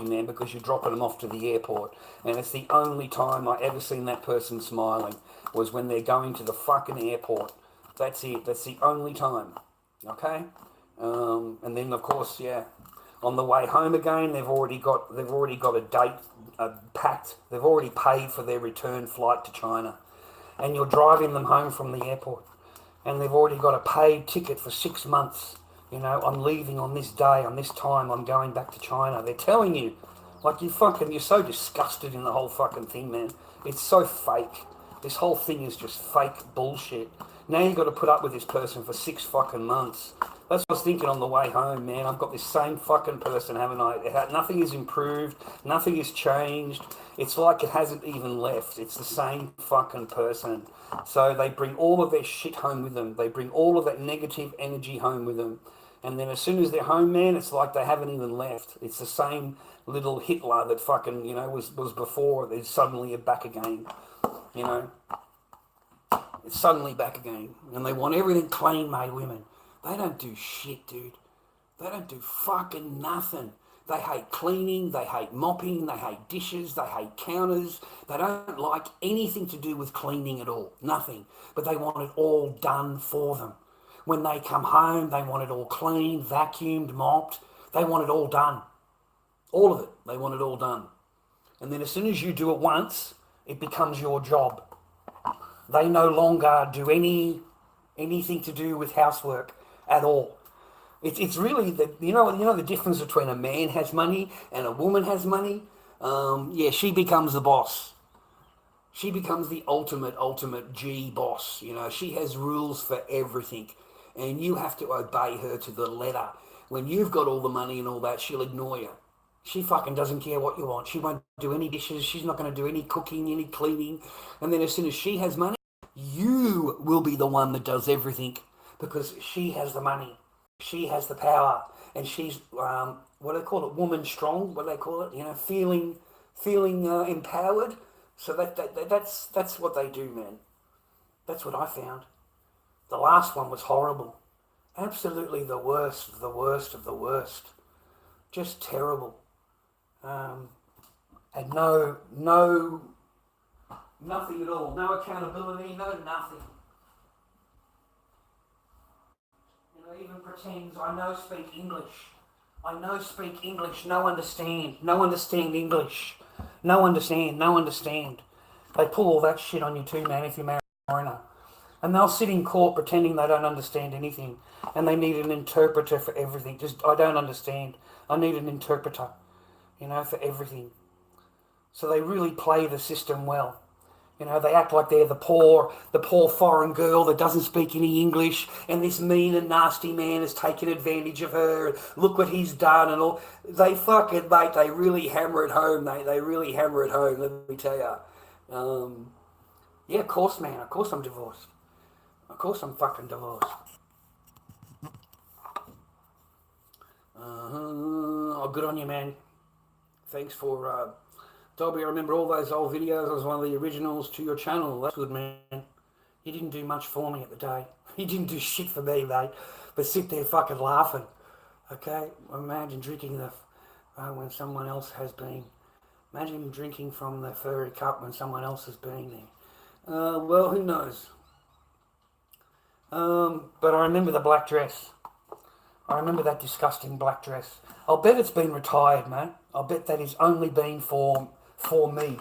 man, because you're dropping them off to the airport. And it's the only time I ever seen that person smiling, was when they're going to the fucking airport. That's it. That's the only time. Okay? And then, of course, yeah, on the way home again, they've already got a date packed. They've already paid for their return flight to China, and you're driving them home from the airport, and they've already got a paid ticket for 6 months. You know, I'm leaving on this day, on this time, I'm going back to China. They're telling you, like, you're so disgusted in the whole fucking thing, man. It's so fake. This whole thing is just fake bullshit. Now you've got to put up with this person for 6 fucking months. That's what I was thinking on the way home, man. I've got this same fucking person, haven't I? Nothing has improved. Nothing has changed. It's like it hasn't even left. It's the same fucking person. So they bring all of their shit home with them. They bring all of that negative energy home with them. And then as soon as they're home, man, it's like they haven't even left. It's the same little Hitler that fucking, you know, was before. They're suddenly back again, you know. It's suddenly back again. And they want everything clean, mate, women. They don't do shit, dude. They don't do fucking nothing. They hate cleaning, they hate mopping, they hate dishes, they hate counters. They don't like anything to do with cleaning at all. Nothing. But they want it all done for them. When they come home, they want it all cleaned, vacuumed, mopped. They want it all done. All of it. They want it all done. And then as soon as you do it once, it becomes your job. They no longer do anything to do with housework at all. It's really the difference between a man has money and a woman has money. She becomes the boss. She becomes the ultimate G boss. You know, she has rules for everything, and you have to obey her to the letter. When you've got all the money and all that, she'll ignore you. She fucking doesn't care what you want. She won't do any dishes. She's not going to do any cooking, any cleaning. And then as soon as she has money, you will be the one that does everything. because she has the money, she has the power, and she's what do they call it, woman strong, what do they call it, you know, feeling empowered. So that's what they do, man. That's what I found. The last one was horrible. Absolutely the worst of the worst of the worst. Just terrible. And nothing at all. No accountability, no nothing. You know, even pretends I know speak English. No understand English. No understand. They pull all that shit on you too, man, if you marry a foreigner. And they'll sit in court pretending they don't understand anything. And they need an interpreter for everything. I don't understand. I need an interpreter, you know, for everything. So they really play the system well. You know, they act like they're the poor foreign girl that doesn't speak any English, and this mean and nasty man has taken advantage of her. Look what he's done and all. They fucking, mate, they really hammer it home, mate. They really hammer it home, let me tell you. Yeah, of course, man. Of course I'm divorced. Of course I'm fucking divorced. Oh, good on you, man. Thanks for... Dobby, I remember all those old videos. I was one of the originals to your channel. That's good, man. You didn't do much for me at the day. You didn't do shit for me, mate. But sit there fucking laughing. Okay? Imagine drinking when someone else has been. Imagine drinking from the furry cup when someone else has been there. Well, who knows? But I remember the black dress. I remember that disgusting black dress. I'll bet it's been retired, man. I'll bet that is only been for me.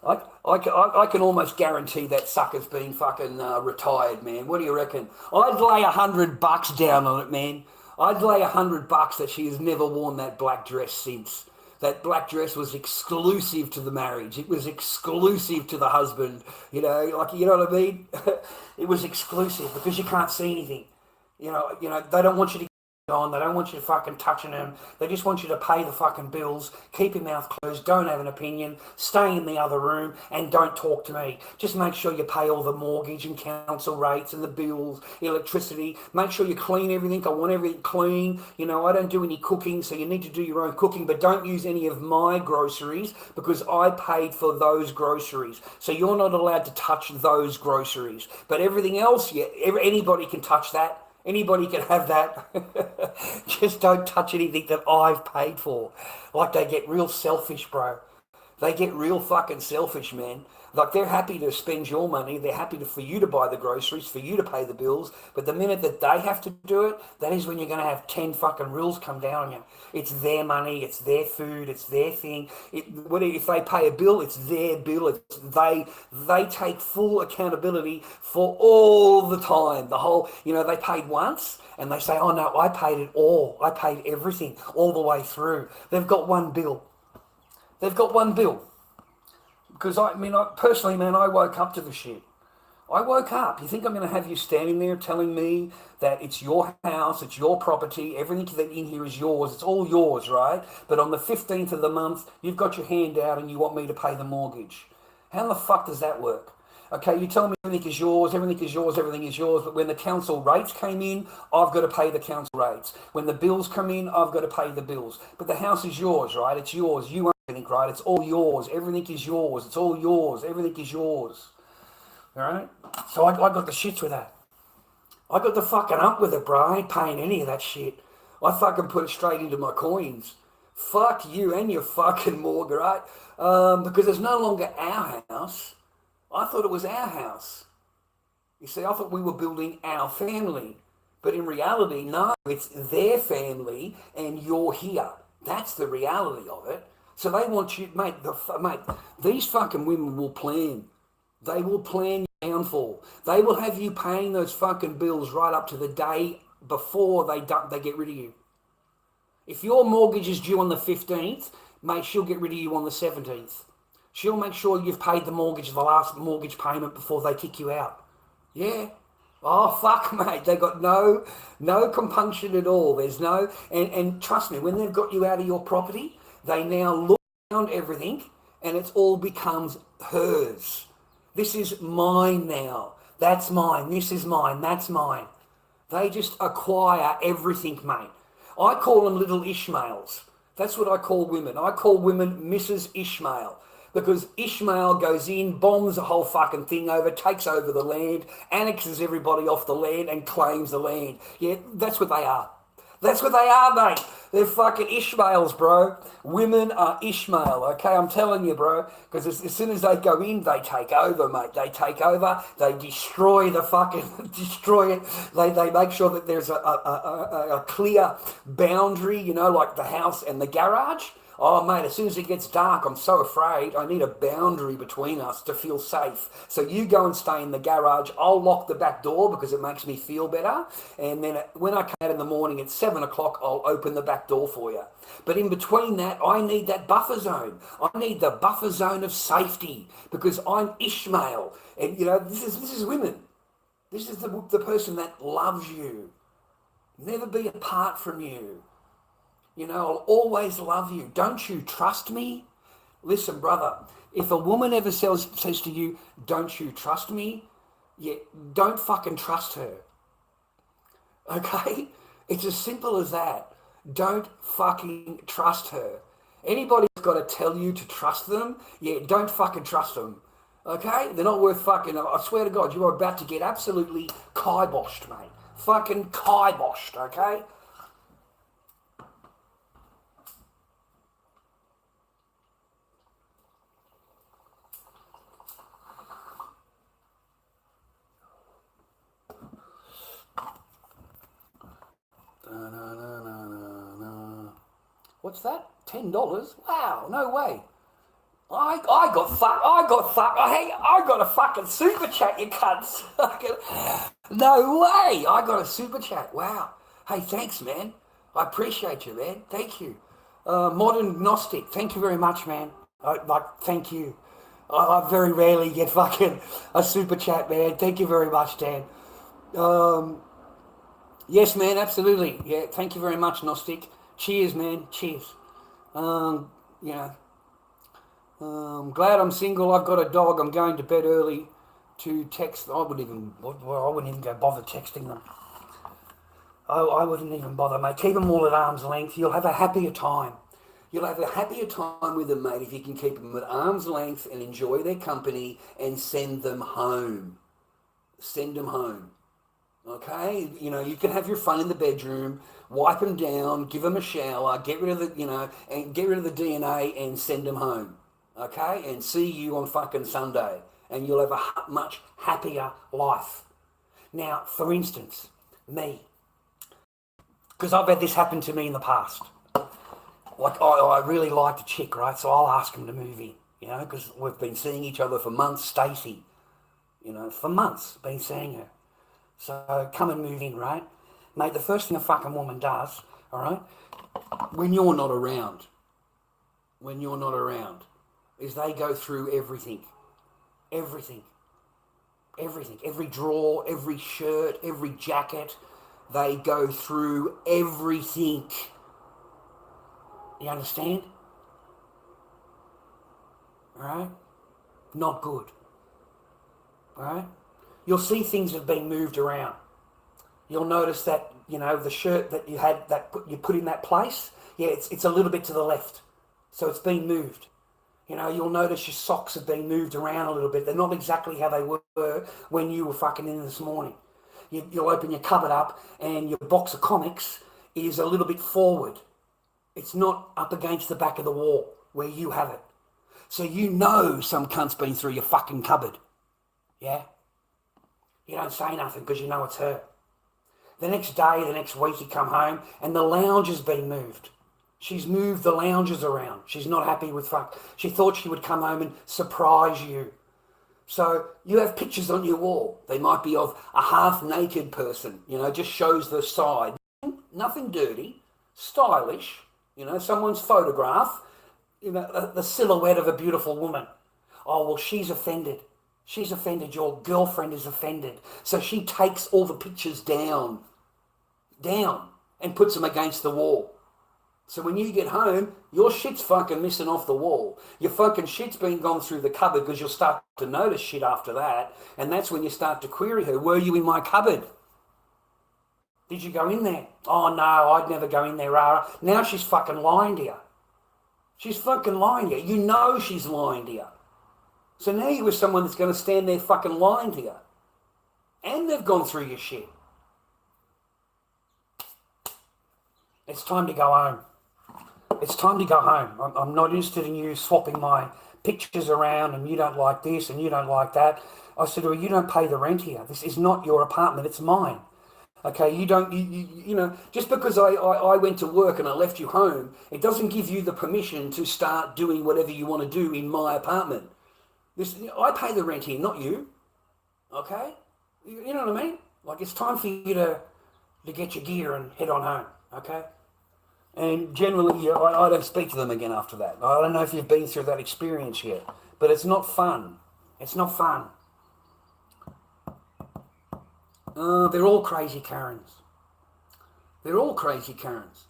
I can almost guarantee that sucker's been fucking retired, man. What do you reckon? I'd lay $100 down on it, man. I'd lay $100 that she has never worn that black dress since. That black dress was exclusive to the marriage. It was exclusive to the husband. You know, like, you know what I mean? It was exclusive because you can't see anything. You know, they don't want you to on. They don't want you fucking touching them. They just want you to pay the fucking bills, keep your mouth closed, don't have an opinion, stay in the other room, and don't talk to me. Just make sure you pay all the mortgage and council rates and the bills, electricity. Make sure you clean everything. I want everything clean. You know, I don't do any cooking, so you need to do your own cooking, but don't use any of my groceries because I paid for those groceries. So you're not allowed to touch those groceries. But everything else, yeah, anybody can touch that. Anybody can have that. Just don't touch anything that I've paid for. Like, they get real selfish, bro. They get real fucking selfish, man. Like, they're happy to spend your money. They're happy for you to buy the groceries, for you to pay the bills. But the minute that they have to do it, that is when you're going to have 10 fucking rules come down on you. It's their money. It's their food. It's their thing. If they pay a bill, it's their bill. They take full accountability for all the time. The whole, you know, they paid once and they say, oh no, I paid it all. I paid everything all the way through. They've got one bill. Because I personally, man, I woke up to the shit. I woke up. You think I'm going to have you standing there telling me that it's your house, it's your property, everything that in here is yours, it's all yours, right? But on the 15th of the month, you've got your hand out and you want me to pay the mortgage. How the fuck does that work? Okay, you tell me everything is yours, but when the council rates came in, I've got to pay the council rates. When the bills come in, I've got to pay the bills. But the house is yours, right? It's yours. You own everything, right? It's all yours. Everything is yours. It's all yours. Everything is yours. All right? So I got the shits with that. I got the fucking up with it, bro. I ain't paying any of that shit. I fucking put it straight into my coins. Fuck you and your fucking mortgage, right? Because it's no longer our house. I thought it was our house. You see, I thought we were building our family. But in reality, no, it's their family and you're here. That's the reality of it. So they want you, mate, these fucking women will plan. They will plan your downfall. They will have you paying those fucking bills right up to the day before they get rid of you. If your mortgage is due on the 15th, mate, she'll get rid of you on the 17th. She'll make sure you've paid the mortgage, the last mortgage payment before they kick you out. Yeah. Oh, fuck, mate. They got no compunction at all. There's no... And trust me, when they've got you out of your property, they now look around everything and it all becomes hers. This is mine now. That's mine. This is mine. That's mine. They just acquire everything, mate. I call them little Ishmaels. That's what I call women. I call women Mrs. Ishmael. Because Ishmael goes in, bombs the whole fucking thing over, takes over the land, annexes everybody off the land and claims the land. Yeah, that's what they are. That's what they are, mate. They're fucking Ishmaels, bro. Women are Ishmael, okay? I'm telling you, bro. Because as soon as they go in, they take over, mate. They take over. They destroy the fucking, destroy it. They make sure that there's a clear boundary, you know, like the house and the garage. Oh, mate, as soon as it gets dark, I'm so afraid. I need a boundary between us to feel safe. So you go and stay in the garage. I'll lock the back door because it makes me feel better. And then when I come out in the morning at 7 o'clock, I'll open the back door for you. But in between that, I need that buffer zone. I need the buffer zone of safety because I'm Ishmael. And, you know, this is women. This is the person that loves you. Never be apart from you. You know, I'll always love you. Don't you trust me? Listen, brother, if a woman ever says to you, don't you trust me? Yeah, don't fucking trust her. Okay? It's as simple as that. Don't fucking trust her. Anybody's got to tell you to trust them, yeah, don't fucking trust them. Okay? They're not worth fucking, I swear to God, you are about to get absolutely kiboshed, mate. Fucking kiboshed, okay? What's that? $10? Wow, no way. I got a fucking super chat, you cunts. No way. I got a super chat. Wow. Hey, thanks, man. I appreciate you, man. Thank you. Modern Gnostic. Thank you very much, man. Thank you. I very rarely get fucking a super chat, man. Thank you very much, Dan. Yes, man, absolutely. Yeah, thank you very much, Gnostic. Cheers, man. Cheers. You know, glad I'm single. I've got a dog. I'm going to bed early to text. I wouldn't even go bother texting them. I wouldn't even bother, mate. Keep them all at arm's length. You'll have a happier time. You'll have a happier time with them, mate, if you can keep them at arm's length and enjoy their company and send them home. Send them home. Okay, you know, you can have your fun in the bedroom, wipe them down, give them a shower, get rid of the, you know, and get rid of the DNA and send them home. Okay, and see you on fucking Sunday, and you'll have a much happier life. Now, for instance, me, because I've had this happen to me in the past. Like, I really like the chick, right? So I'll ask him to move in, you know, because we've been seeing each other for months. Stacey, you know, for months, been seeing her. So come and move in, right? Mate, the first thing a fucking woman does, all right, when you're not around, is they go through everything. Every drawer, every shirt, every jacket, they go through everything. You understand? All right? Not good. All right? You'll see things have been moved around. You'll notice that, you know, the shirt that you had, you put in that place, yeah, it's a little bit to the left. So it's been moved. You know, you'll notice your socks have been moved around a little bit. They're not exactly how they were when you were fucking in this morning. You'll open your cupboard up and your box of comics is a little bit forward. It's not up against the back of the wall where you have it. So you know some cunt's been through your fucking cupboard. Yeah? You don't say nothing because you know it's her. The next day, the next week, you come home and the lounge has been moved. She's moved the lounges around. She's not happy with fuck. She thought she would come home and surprise you. So you have pictures on your wall. They might be of a half-naked person, you know, just shows the side. Nothing dirty, stylish, you know, someone's photograph, you know, the silhouette of a beautiful woman. Oh, well, she's offended. She's offended. Your girlfriend is offended. So she takes all the pictures down, and puts them against the wall. So when you get home, your shit's fucking missing off the wall. Your fucking shit's been gone through the cupboard because you'll start to notice shit after that. And that's when you start to query her. Were you in my cupboard? Did you go in there? Oh, no, I'd never go in there, Rara. Now she's fucking lying to you. She's fucking lying to you. You know she's lying to you. So now you're with someone that's going to stand there fucking lying to you. And they've gone through your shit. It's time to go home. It's time to go home. I'm not interested in you swapping my pictures around and you don't like this and you don't like that. I said, well, you don't pay the rent here. This is not your apartment. It's mine. Okay, you don't, you know, just because I went to work and I left you home, it doesn't give you the permission to start doing whatever you want to do in my apartment. I pay the rent here, not you. Okay? You know what I mean? Like, it's time for you to get your gear and head on home. Okay? And generally, I don't speak to them again after that. I don't know if you've been through that experience yet, but it's not fun. It's not fun. They're all crazy Karens. They're all crazy Karens.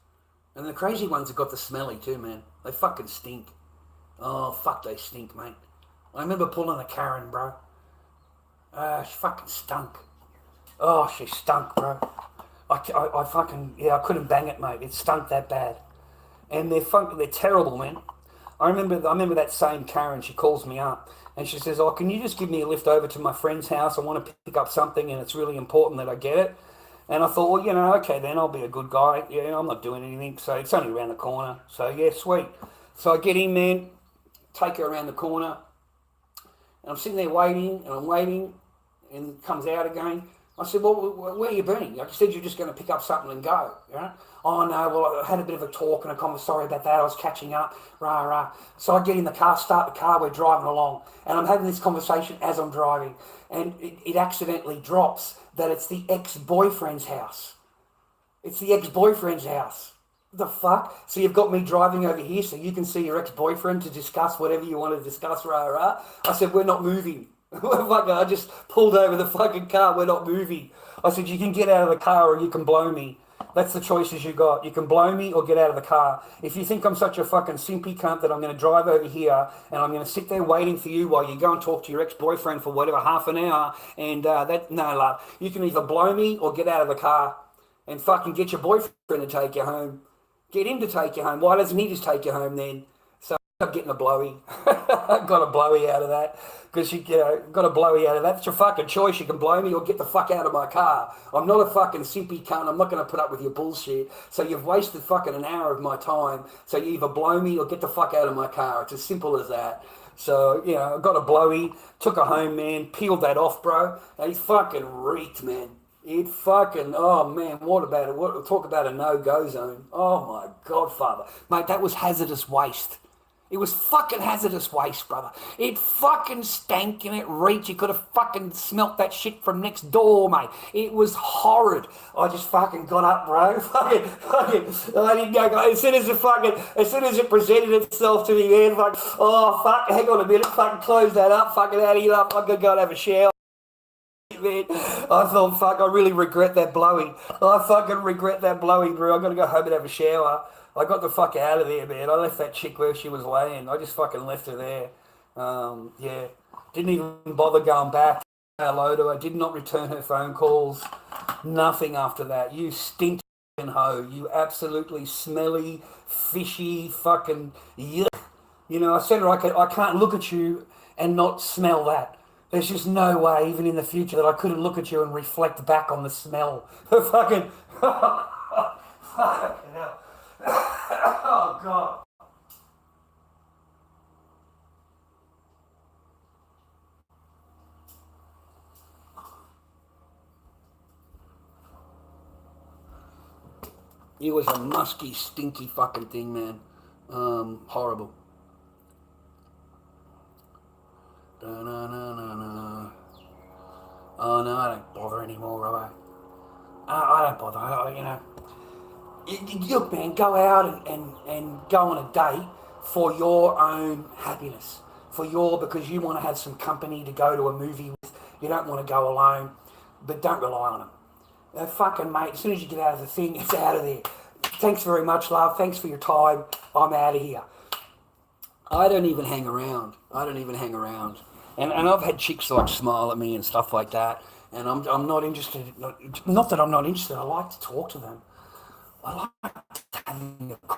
And the crazy ones have got the smelly too, man. They fucking stink. Oh, fuck, they stink, mate. I remember pulling a Karen, bro. She fucking stunk. Oh, she stunk, bro. I fucking, yeah, I couldn't bang it, mate. It stunk that bad. And they're terrible, man. I remember that same Karen, she calls me up and she says, oh, can you just give me a lift over to my friend's house? I want to pick up something and it's really important that I get it. And I thought, well, you know, okay, then I'll be a good guy. Yeah, I'm not doing anything. So it's only around the corner. So yeah, sweet. So I get in, man, take her around the corner. And I'm sitting there waiting and it comes out again. I said, well, where are you been? Like you said, you're just going to pick up something and go, you know? Oh, no, well, I had a bit of a talk and a conversation. Sorry about that. I was catching up, rah. So I get in the car, start the car, we're driving along. And I'm having this conversation as I'm driving. And it accidentally drops that it's the ex-boyfriend's house. It's the ex-boyfriend's house. What the fuck? So you've got me driving over here so you can see your ex-boyfriend to discuss whatever you want to discuss, rah. I said, we're not moving. I just pulled over the fucking car. We're not moving. I said, you can get out of the car or you can blow me. That's the choices you got. You can blow me or get out of the car. If you think I'm such a fucking simpy cunt that I'm going to drive over here and I'm going to sit there waiting for you while you go and talk to your ex-boyfriend for whatever, half an hour, and no, love. You can either blow me or get out of the car and fucking get your boyfriend to take you home. Get him to take you home. Why doesn't he just take you home then? So I'm getting a blowy. Got a blowy out of that. Because you got a blowy out of that. It's your fucking choice. You can blow me or get the fuck out of my car. I'm not a fucking simpy cunt. I'm not going to put up with your bullshit. So you've wasted fucking an hour of my time. So you either blow me or get the fuck out of my car. It's as simple as that. So, you know, I got a blowy, took her home, man, peeled that off, bro. And it fucking reeked, man. It fucking, oh man, what about it? Talk about a no-go zone. Oh my Godfather. Mate, that was hazardous waste. It was fucking hazardous waste, brother. It fucking stank and it reeked. You could have fucking smelt that shit from next door, mate. It was horrid. I just fucking got up, bro. Fucking, I didn't go. As soon as it presented itself to me, man, fucking, oh fuck, hang on a minute, fucking close that up, fucking out of here, I'm gonna go and have a shower. Man. I thought, fuck, I really regret that blowing. I fucking regret that blowing, bro. I gotta go home and have a shower. I got the fuck out of there, man. I left that chick where she was laying. I just fucking left her there. Yeah. Didn't even bother going back. Hello to her. Did not return her phone calls. Nothing after that. You stinking hoe. You absolutely smelly, fishy, fucking yuck. You know, I said to her, I can't look at you and not smell that. There's just no way, even in the future, that I couldn't look at you and reflect back on the smell. Fucking... fucking hell. Oh, God. It was a musky, stinky fucking thing, man. Horrible. No. Oh, no, I don't bother anymore, Robbo. I don't bother, you know. Look, man, go out and go on a date for your own happiness. Because you want to have some company to go to a movie with. You don't want to go alone, but don't rely on them. Fucking mate, as soon as you get out of the thing, it's out of there. Thanks very much, love. Thanks for your time. I'm out of here. I don't even hang around. And I've had chicks like smile at me and stuff like that. and I'm not interested. Not that I'm not interested. I like to talk to them. I like having a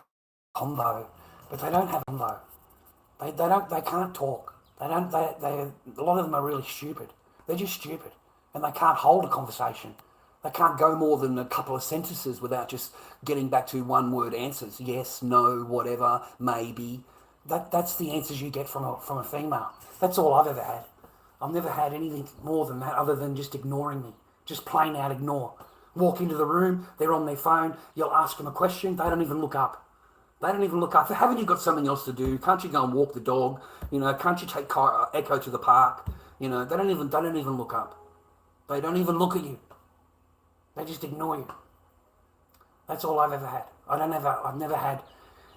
combo, but they don't have a combo. They can't talk. A lot of them are really stupid. They're just stupid, and they can't hold a conversation. They can't go more than a couple of sentences without just getting back to one word answers. Yes, no, whatever, maybe. That's the answers you get from a female. That's all I've ever had. I've never had anything more than that other than just ignoring me. Just plain out ignore. Walk into the room, they're on their phone, you'll ask them a question, they don't even look up. They don't even look up. Haven't you got something else to do? Can't you go and walk the dog? Can't you take Echo to the park? They don't even look up. They don't even look at you. They just ignore you. That's all I've ever had. I've never had,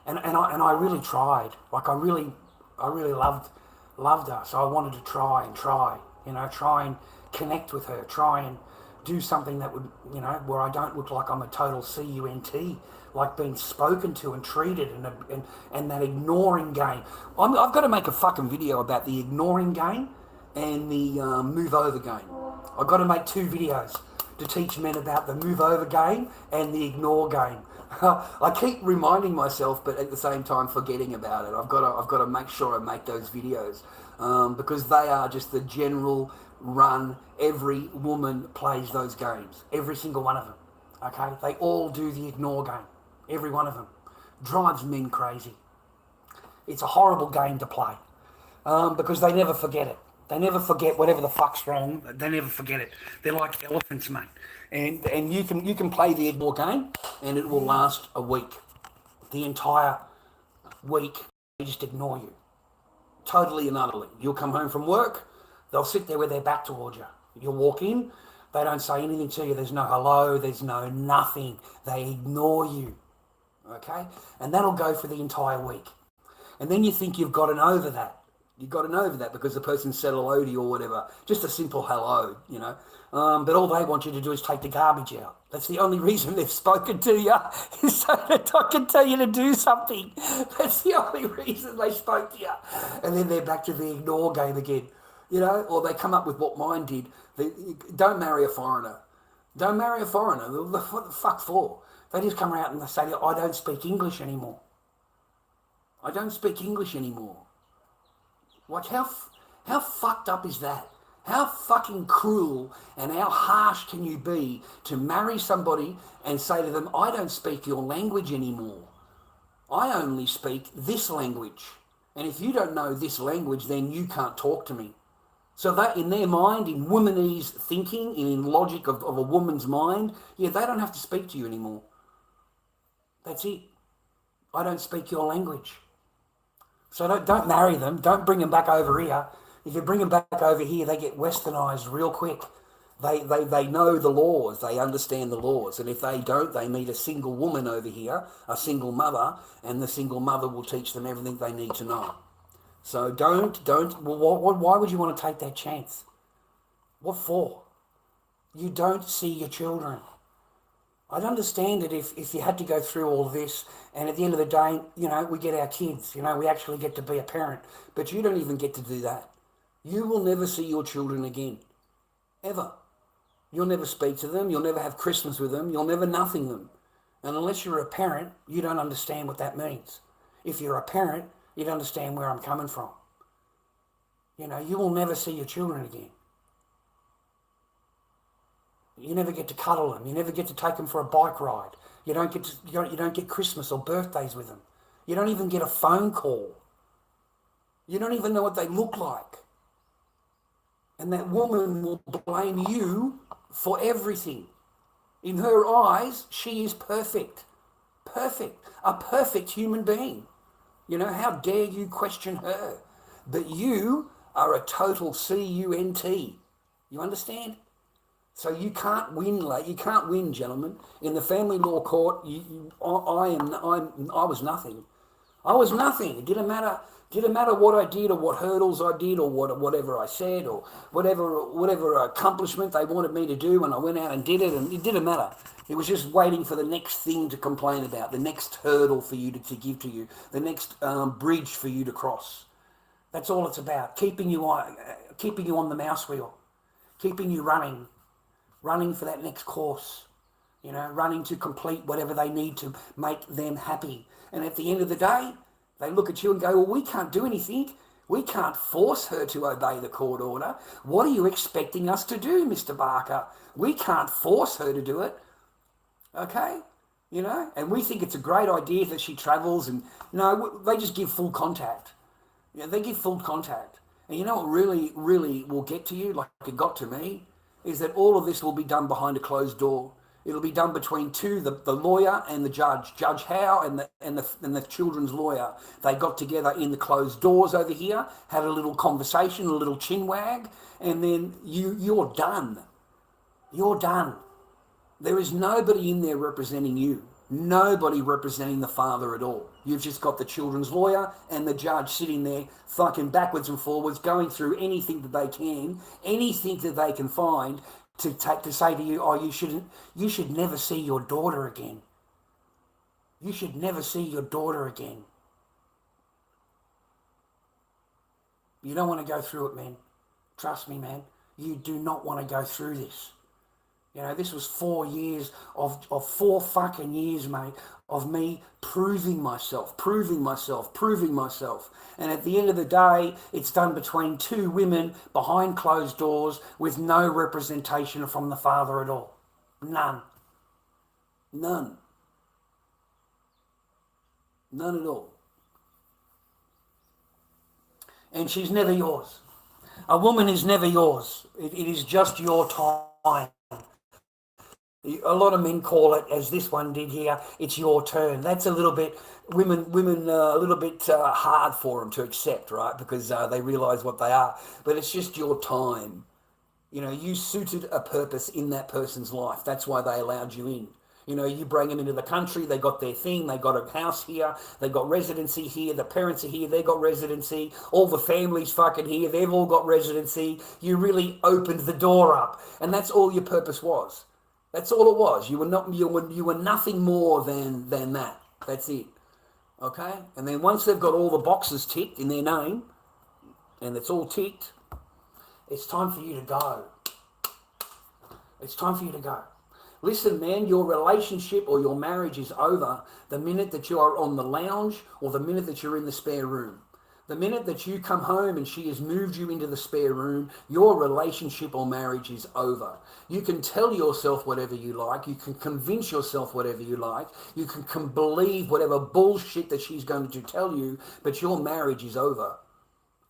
and I really tried. Like I really loved her. So I wanted to try and connect with her, try and do something that would, where I don't look like I'm a total cunt, like being spoken to and treated, and that ignoring game. I've got to make a fucking video about the ignoring game and the move over game. I've got to make 2 videos to teach men about the move over game and the ignore game. I keep reminding myself, but at the same time forgetting about it. I've got to make sure I make those videos because they are just the general run. Every woman plays those games. Every single one of them. Okay, they all do the ignore game. Every one of them drives men crazy. It's a horrible game to play because they never forget it. They never forget whatever the fuck's wrong. They never forget it. They're like elephants, mate. And you can play the ignore game, and it will last a week. The entire week, they just ignore you, totally and utterly. You'll come home from work, they'll sit there with their back towards you. You'll walk in, they don't say anything to you. There's no hello. There's no nothing. They ignore you. Okay, and that'll go for the entire week. And then you think you've gotten over that. You've gotten over that because the person said hello to you or whatever. Just a simple hello, But all they want you to do is take the garbage out. That's the only reason they've spoken to you, is so that I can tell you to do something. That's the only reason they spoke to you. And then they're back to the ignore game again, or they come up with what mine did. Don't marry a foreigner. Don't marry a foreigner. What the fuck for? They just come out and they say, I don't speak English anymore. I don't speak English anymore. Like, how fucked up is that? How fucking cruel and how harsh can you be to marry somebody and say to them, I don't speak your language anymore. I only speak this language. And if you don't know this language, then you can't talk to me. So that in their mind, in womanese thinking, in logic of a woman's mind, they don't have to speak to you anymore. That's it. I don't speak your language. So don't marry them. Don't bring them back over here. If you bring them back over here, they get westernized real quick. They know the laws. They understand the laws. And if they don't, they meet a single woman over here, a single mother, and the single mother will teach them everything they need to know. So why would you want to take that chance? What for? You don't see your children. I'd understand it if you had to go through all this, and at the end of the day, we get our kids, we actually get to be a parent, but you don't even get to do that. You will never see your children again, ever. You'll never speak to them, you'll never have Christmas with them, you'll never nothing them. And unless you're a parent, you don't understand what that means. If you're a parent, you'd understand where I'm coming from. You will never see your children again. You never get to cuddle them. You never get to take them for a bike ride. You don't get Christmas or birthdays with them. You don't even get a phone call. You don't even know what they look like. And that woman will blame you for everything. In her eyes, she is perfect. Perfect. A perfect human being. How dare you question her? But you are a total cunt. You understand? So you can't win, you can't win, gentlemen. In the family law court, I was nothing. I was nothing. It didn't matter what I did or what hurdles I did or whatever I said or whatever accomplishment they wanted me to do, and I went out and did it, and it didn't matter. It was just waiting for the next thing to complain about, the next hurdle for you to give to you, the next bridge for you to cross. That's all it's about, keeping you on the mouse wheel, keeping you running, running for that next course, running to complete whatever they need to make them happy. And at the end of the day, they look at you and go, well, we can't do anything. We can't force her to obey the court order. What are you expecting us to do, Mr. Barker? We can't force her to do it. Okay? And we think it's a great idea that she travels, and no, they just give full contact. They give full contact. And you know what really, really will get to you, like it got to me, is that all of this will be done behind a closed door. It'll be done between the lawyer and the judge. Judge Howe and the children's lawyer. They got together in the closed doors over here, had a little conversation, a little chin wag, and then you're done. You're done. There is nobody in there representing you. Nobody representing the father at all. You've just got the children's lawyer and the judge sitting there fucking backwards and forwards, going through anything that they can, anything that they can find to say to you, oh, you should never see your daughter again. You should never see your daughter again. You don't want to go through it, man. Trust me, man. You do not want to go through this. This was 4 years of 4 fucking years, mate, of me proving myself. And at the end of the day, it's done between 2 women behind closed doors with no representation from the father at all. None. None at all. And she's never yours. A woman is never yours. It is just your time. A lot of men call it, as this one did here, it's your turn. That's a little bit, women a little bit hard for them to accept, right? Because they realise what they are. But it's just your time. You suited a purpose in that person's life. That's why they allowed you in. You bring them into the country, they got their thing, they got a house here, they got residency here, the parents are here, they got residency, all the families fucking here, they've all got residency. You really opened the door up. And that's all your purpose was. That's all it was. You were nothing more than that. That's it. Okay? And then once they've got all the boxes ticked in their name, and it's all ticked, it's time for you to go. It's time for you to go. Listen, man, your relationship or your marriage is over the minute that you are on the lounge or the minute that you're in the spare room. The minute that you come home and she has moved you into the spare room, your relationship or marriage is over. You can tell yourself whatever you like. You can convince yourself whatever you like. You can believe whatever bullshit that she's going to tell you, but your marriage is over.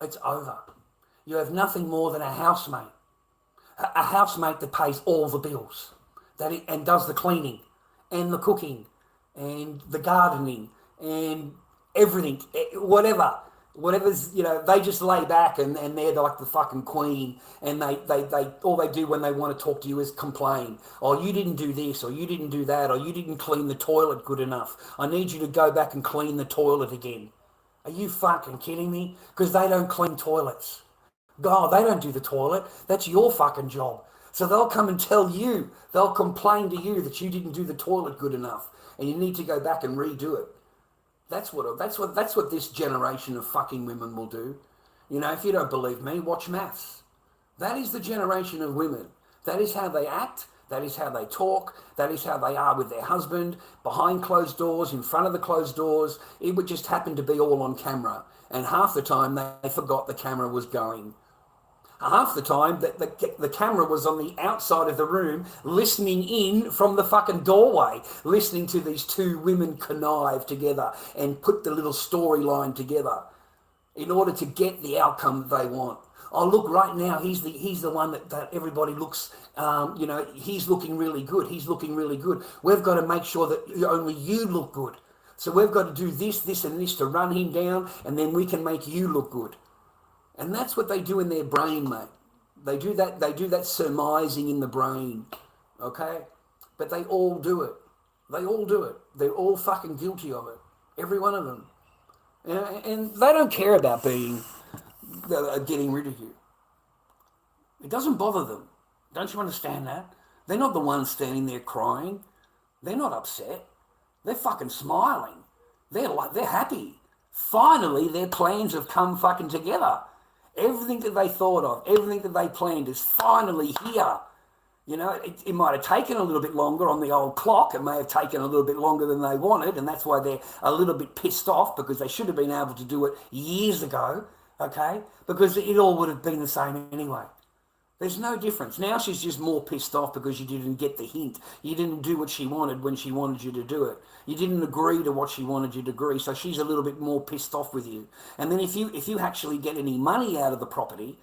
It's over. You have nothing more than a housemate. A housemate that pays all the bills and does the cleaning and the cooking and the gardening and everything, whatever's, they just lay back and they're like the fucking queen, and they all they do when they want to talk to you is complain. Oh, you didn't do this, or you didn't do that, or you didn't clean the toilet good enough. I need you to go back and clean the toilet again. Are you fucking kidding me? Because they don't clean toilets. God, they don't do the toilet. That's your fucking job. So they'll come and tell you, they'll complain to you that you didn't do the toilet good enough and you need to go back and redo it. That's what this generation of fucking women will do. If you don't believe me, watch Maths. That is the generation of women. That is how they act. That is how they talk. That is how they are with their husband, behind closed doors, in front of the closed doors. It would just happen to be all on camera. And half the time they forgot the camera was going. Half the time the camera was on the outside of the room, listening in from the fucking doorway, listening to these 2 women connive together and put the little storyline together in order to get the outcome they want. Oh, look, right now he's the one that everybody looks, he's looking really good. He's looking really good. We've got to make sure that only you look good. So we've got to do this, this, and this to run him down, and then we can make you look good. And that's what they do in their brain, mate. They do that surmising in the brain, okay? But they all do it. They all do it. They're all fucking guilty of it. Every one of them. And they don't care about getting rid of you. It doesn't bother them. Don't you understand that? They're not the ones standing there crying. They're not upset. They're fucking smiling. They're happy. Finally, their plans have come fucking together. Everything that they thought of, everything that they planned is finally here. You know, it might have taken a little bit longer on the old clock. It may have taken a little bit longer than they wanted, and that's why they're a little bit pissed off, because they should have been able to do it years ago, okay? Because it all would have been the same anyway. There's no difference. Now she's just more pissed off because you didn't get the hint. You didn't do what she wanted when she wanted you to do it. You didn't agree to what she wanted you to agree, so she's a little bit more pissed off with you. And then if you actually get any money out of the property,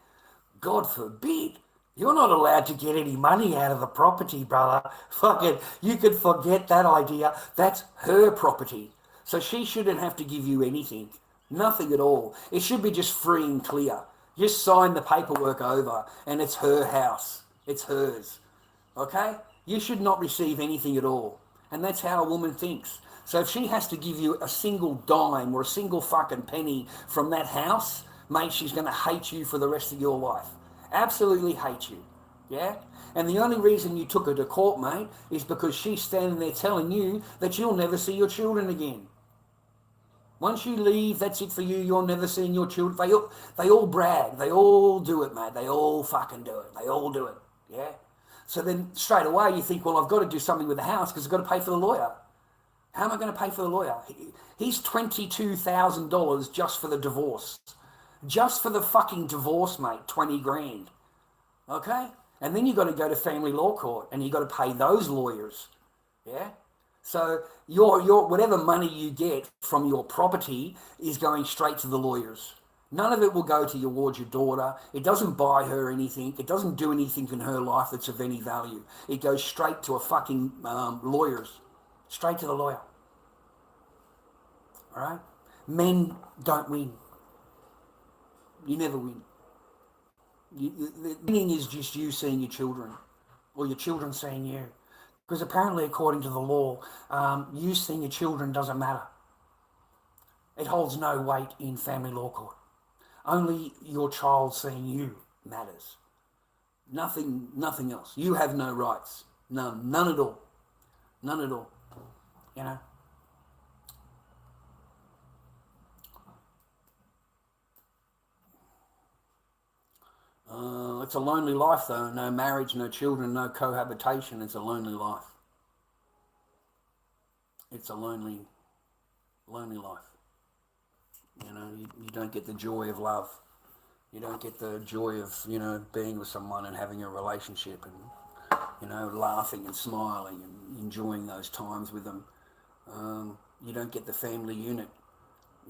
God forbid, you're not allowed to get any money out of the property, brother. Fucking, you could forget that idea. That's her property. So she shouldn't have to give you anything. Nothing at all. It should be just free and clear. Just sign the paperwork over and it's her house. It's hers. Okay? You should not receive anything at all. And that's how a woman thinks. So if she has to give you a single dime or a single fucking penny from that house, mate, she's going to hate you for the rest of your life. Absolutely hate you. Yeah? And the only reason you took her to court, mate, is because she's standing there telling you that you'll never see your children again. Once you leave, that's it for you. You're never seeing your children. They all brag. They all do it, mate. They all fucking do it. They all do it. Yeah? So then straight away you think, well, I've got to do something with the house because I've got to pay for the lawyer. How am I going to pay for the lawyer? He's $22,000 just for the divorce. Just for the fucking divorce, mate, 20 grand. Okay? And then you've got to go to family law court and you've got to pay those lawyers. Yeah? So your whatever money you get from your property is going straight to the lawyers. None of it will go towards your daughter. It doesn't buy her anything. It doesn't do anything in her life that's of any value. It goes straight to a fucking lawyers. Straight to the lawyer. All right? Men don't win. You never win. The winning is just you seeing your children, or your children seeing you. Because apparently, according to the law, you seeing your children doesn't matter. It holds no weight in family law court. Only your child seeing you matters. Nothing else. You have no rights. None at all. None at all. You know? It's a lonely life though. No marriage, no children, no cohabitation. It's a lonely life. It's a lonely life. You know, you don't get the joy of love. You don't get the joy of, you know, being with someone and having a relationship and, you know, laughing and smiling and enjoying those times with them. You don't get the family unit.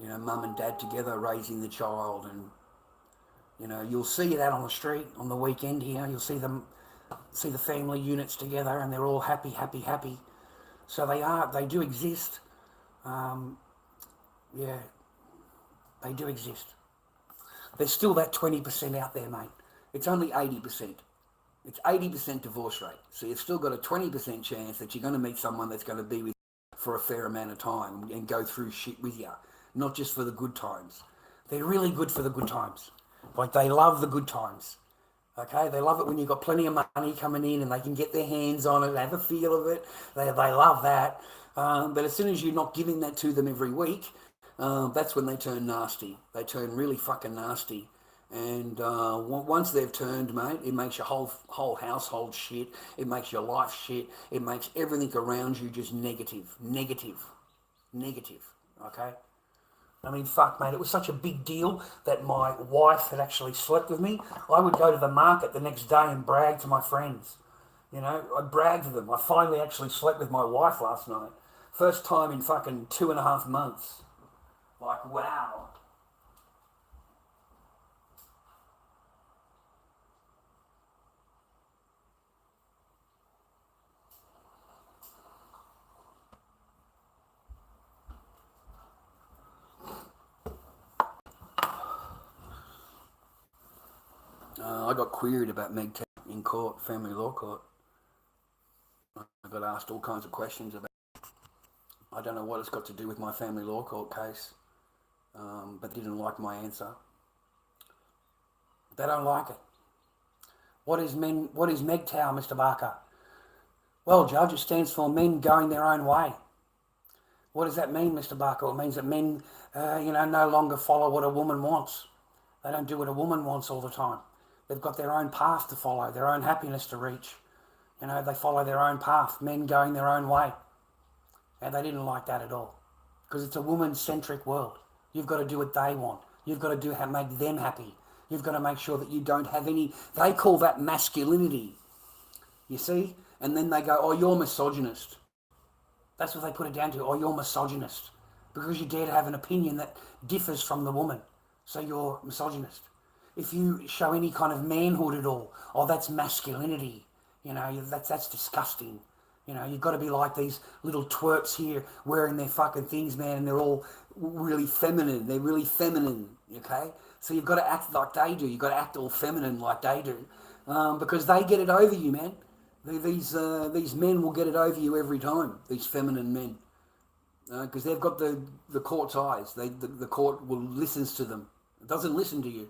You know, mum and dad together raising the child, and you know, you'll see that on the street on the weekend here. You'll see the family units together, and they're all happy. So they do exist. Yeah, they do exist. There's still that 20% out there, mate. It's only 80%. It's 80% divorce rate. So you've still got a 20% chance that you're going to meet someone that's going to be with you for a fair amount of time and go through shit with you, not just for the good times. They're really good for the good times. Like, they love the good times. Okay, they love it when you've got plenty of money coming in and they can get their hands on it, have a feel of it. They love that. But as soon as you're not giving that to them every week, that's when they turn nasty. They turn really fucking nasty. And once they've turned, mate, it makes your whole household shit. It makes your life shit. It makes everything around you just negative. Okay? I mean, fuck, mate, it was such a big deal that my wife had actually slept with me. I would go to the market the next day and brag to my friends. You know, I'd brag to them. I finally actually slept with my wife last night. First time in fucking 2.5 months. Like, wow. I got queried about Meg in court, family law court. I got asked all kinds of questions about it. I don't know what it's got to do with my family law court case, but they didn't like my answer. They don't like it. What is MGTOW, Mr. Barker? Well, Judge, it stands for men going their own way. What does that mean, Mr. Barker? It means that men, no longer follow what a woman wants. They don't do what a woman wants all the time. They've got their own path to follow, their own happiness to reach. You know, they follow their own path, men going their own way. And they didn't like that at all. Because it's a woman-centric world. You've got to do what they want. You've got to make them happy. You've got to make sure that you don't have any... They call that masculinity, you see? And then they go, oh, you're misogynist. That's what they put it down to. Oh, you're misogynist. Because you dare to have an opinion that differs from the woman. So you're misogynist. If you show any kind of manhood at all, oh, that's masculinity. You know, that's disgusting. You know, you've got to be like these little twerps here wearing their fucking things, man, and they're all really feminine. They're really feminine, okay? So you've got to act like they do. You've got to act all feminine like they do because they get it over you, man. These men will get it over you every time, these feminine men, because they've got the court's eyes. The court listens to them. It doesn't listen to you.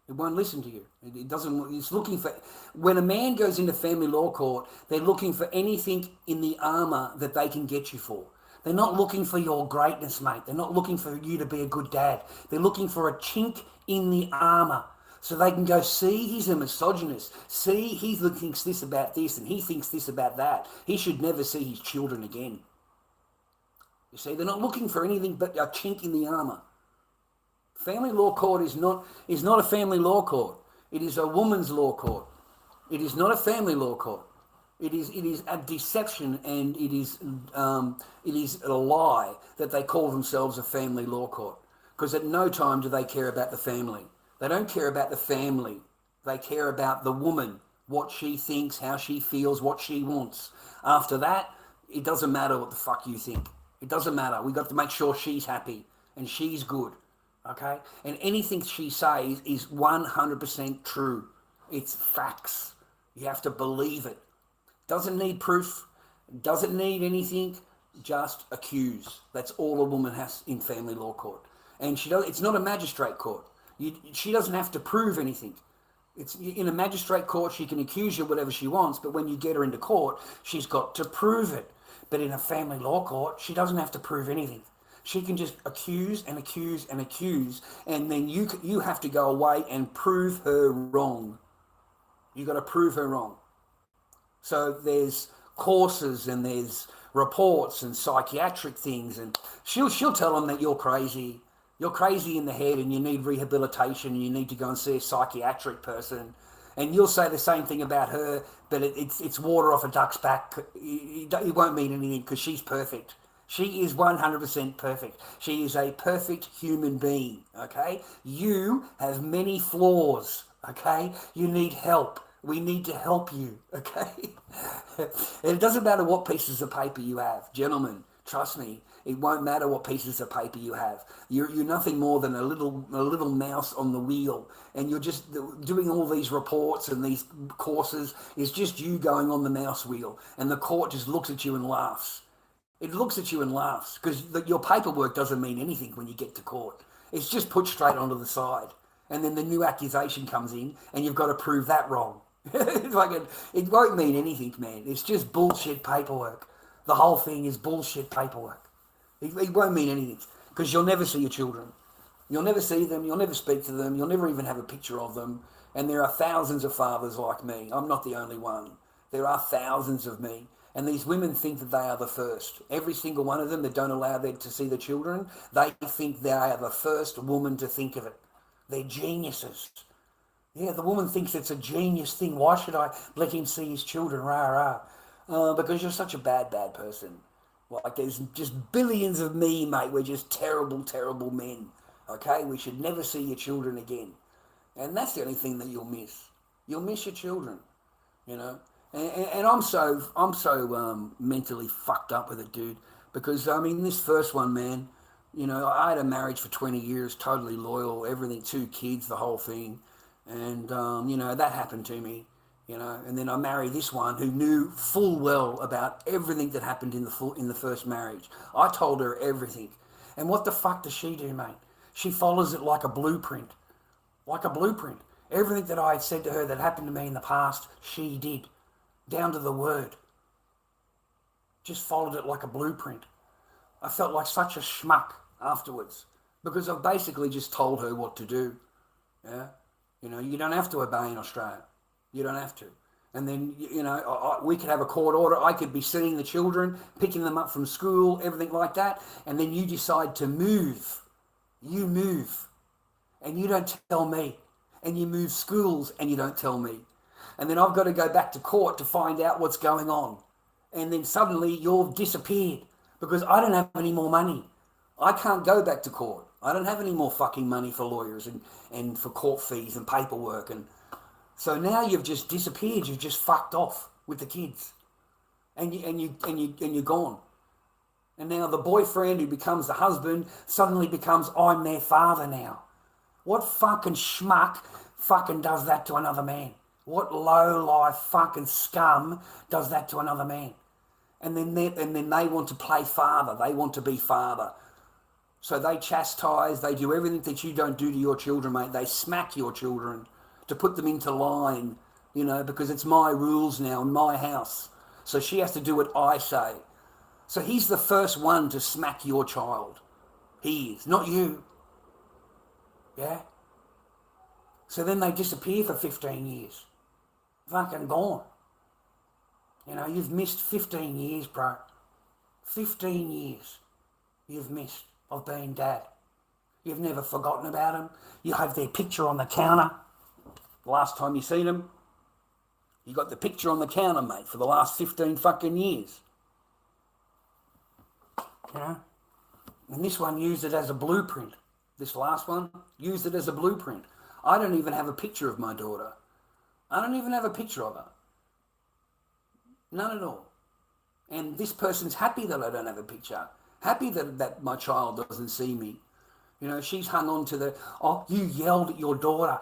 It won't listen to you. It doesn't. It's looking for... When a man goes into family law court, they're looking for anything in the armour that they can get you for. They're not looking for your greatness, mate. They're not looking for you to be a good dad. They're looking for a chink in the armour so they can go, see, he's a misogynist. See, he thinks this about this and he thinks this about that. He should never see his children again. You see, they're not looking for anything but a chink in the armour. Family law court is not a family law court. It is a woman's law court. It is not a family law court. It is a deception, and it is a lie that they call themselves a family law court. Because at no time do they care about the family. They don't care about the family. They care about the woman, what she thinks, how she feels, what she wants. After that, it doesn't matter what the fuck you think. It doesn't matter. We've got to make sure she's happy and she's good. Okay? And anything she says is 100% true. It's facts. You have to believe it. Doesn't need proof. Doesn't need anything. Just accuse. That's all a woman has in family law court. And it's not a magistrate court. She doesn't have to prove anything. It's in a magistrate court, she can accuse you whatever she wants, but when you get her into court, she's got to prove it. But in a family law court, she doesn't have to prove anything. She can just accuse and accuse and accuse, and then you have to go away and prove her wrong. You got to prove her wrong. So there's courses and there's reports and psychiatric things, and she'll tell them that you're crazy. You're crazy in the head and you need rehabilitation and you need to go and see a psychiatric person. And you'll say the same thing about her, but it's water off a duck's back. It won't mean anything because she's perfect. She is 100% perfect. She is a perfect human being, okay? You have many flaws, okay? You need help. We need to help you, okay? And it doesn't matter what pieces of paper you have. Gentlemen, trust me, it won't matter what pieces of paper you have. You're nothing more than a little mouse on the wheel, and you're just doing all these reports and these courses. It's just you going on the mouse wheel, and the court just looks at you and laughs. It looks at you and laughs because your paperwork doesn't mean anything when you get to court. It's just put straight onto the side. And then the new accusation comes in and you've got to prove that wrong. It won't mean anything, man. It's just bullshit paperwork. The whole thing is bullshit paperwork. It won't mean anything because you'll never see your children. You'll never see them. You'll never speak to them. You'll never even have a picture of them. And there are thousands of fathers like me. I'm not the only one. There are thousands of me. And these women think that they are the first. Every single one of them that don't allow them to see the children, they think they are the first woman to think of it. They're geniuses. Yeah, the woman thinks it's a genius thing. Why should I let him see his children? Rah, rah. Because you're such a bad person. Like, there's just billions of me, mate. We're just terrible, terrible men. Okay? We should never see your children again. And that's the only thing that you'll miss. You'll miss your children, you know? And I'm so mentally fucked up with it, dude. Because, I mean, this first one, man, you know, I had a marriage for 20 years, totally loyal, everything, 2 kids, the whole thing. And, you know, that happened to me, you know. And then I married this one who knew full well about everything that happened in the first marriage. I told her everything. And what the fuck does she do, mate? She follows it like a blueprint. Like a blueprint. Everything that I had said to her that happened to me in the past, she did. Down to the word. Just followed it like a blueprint. I felt like such a schmuck afterwards because I've basically just told her what to do. Yeah, you know, you don't have to obey in Australia. You don't have to. And then, we could have a court order. I could be seeing the children, picking them up from school, everything like that. And then you decide to move. You move. And you don't tell me. And you move schools and you don't tell me. And then I've got to go back to court to find out what's going on. And then suddenly you've disappeared because I don't have any more money. I can't go back to court. I don't have any more fucking money for lawyers and for court fees and paperwork. And so now you've just disappeared. You've just fucked off with the kids. And you're gone. And now the boyfriend who becomes the husband suddenly becomes, I'm their father now. What fucking schmuck fucking does that to another man? What low-life fucking scum does that to another man? And then they want to play father. They want to be father. So they chastise, they do everything that you don't do to your children, mate. They smack your children to put them into line, because it's my rules now in my house. So she has to do what I say. So he's the first one to smack your child. He is, not you. Yeah? So then they disappear for 15 years. Fucking gone. You've missed 15 years, bro. 15 years you've missed of being dad. You've never forgotten about them. You have their picture on the counter. The last time you seen them, you got the picture on the counter, mate, for the last 15 fucking years. And this one used it as a blueprint. This last one used it as a blueprint. I don't even have a picture of my daughter. I don't even have a picture of her. None at all. And this person's happy that I don't have a picture. Happy that my child doesn't see me. She's hung on to you yelled at your daughter,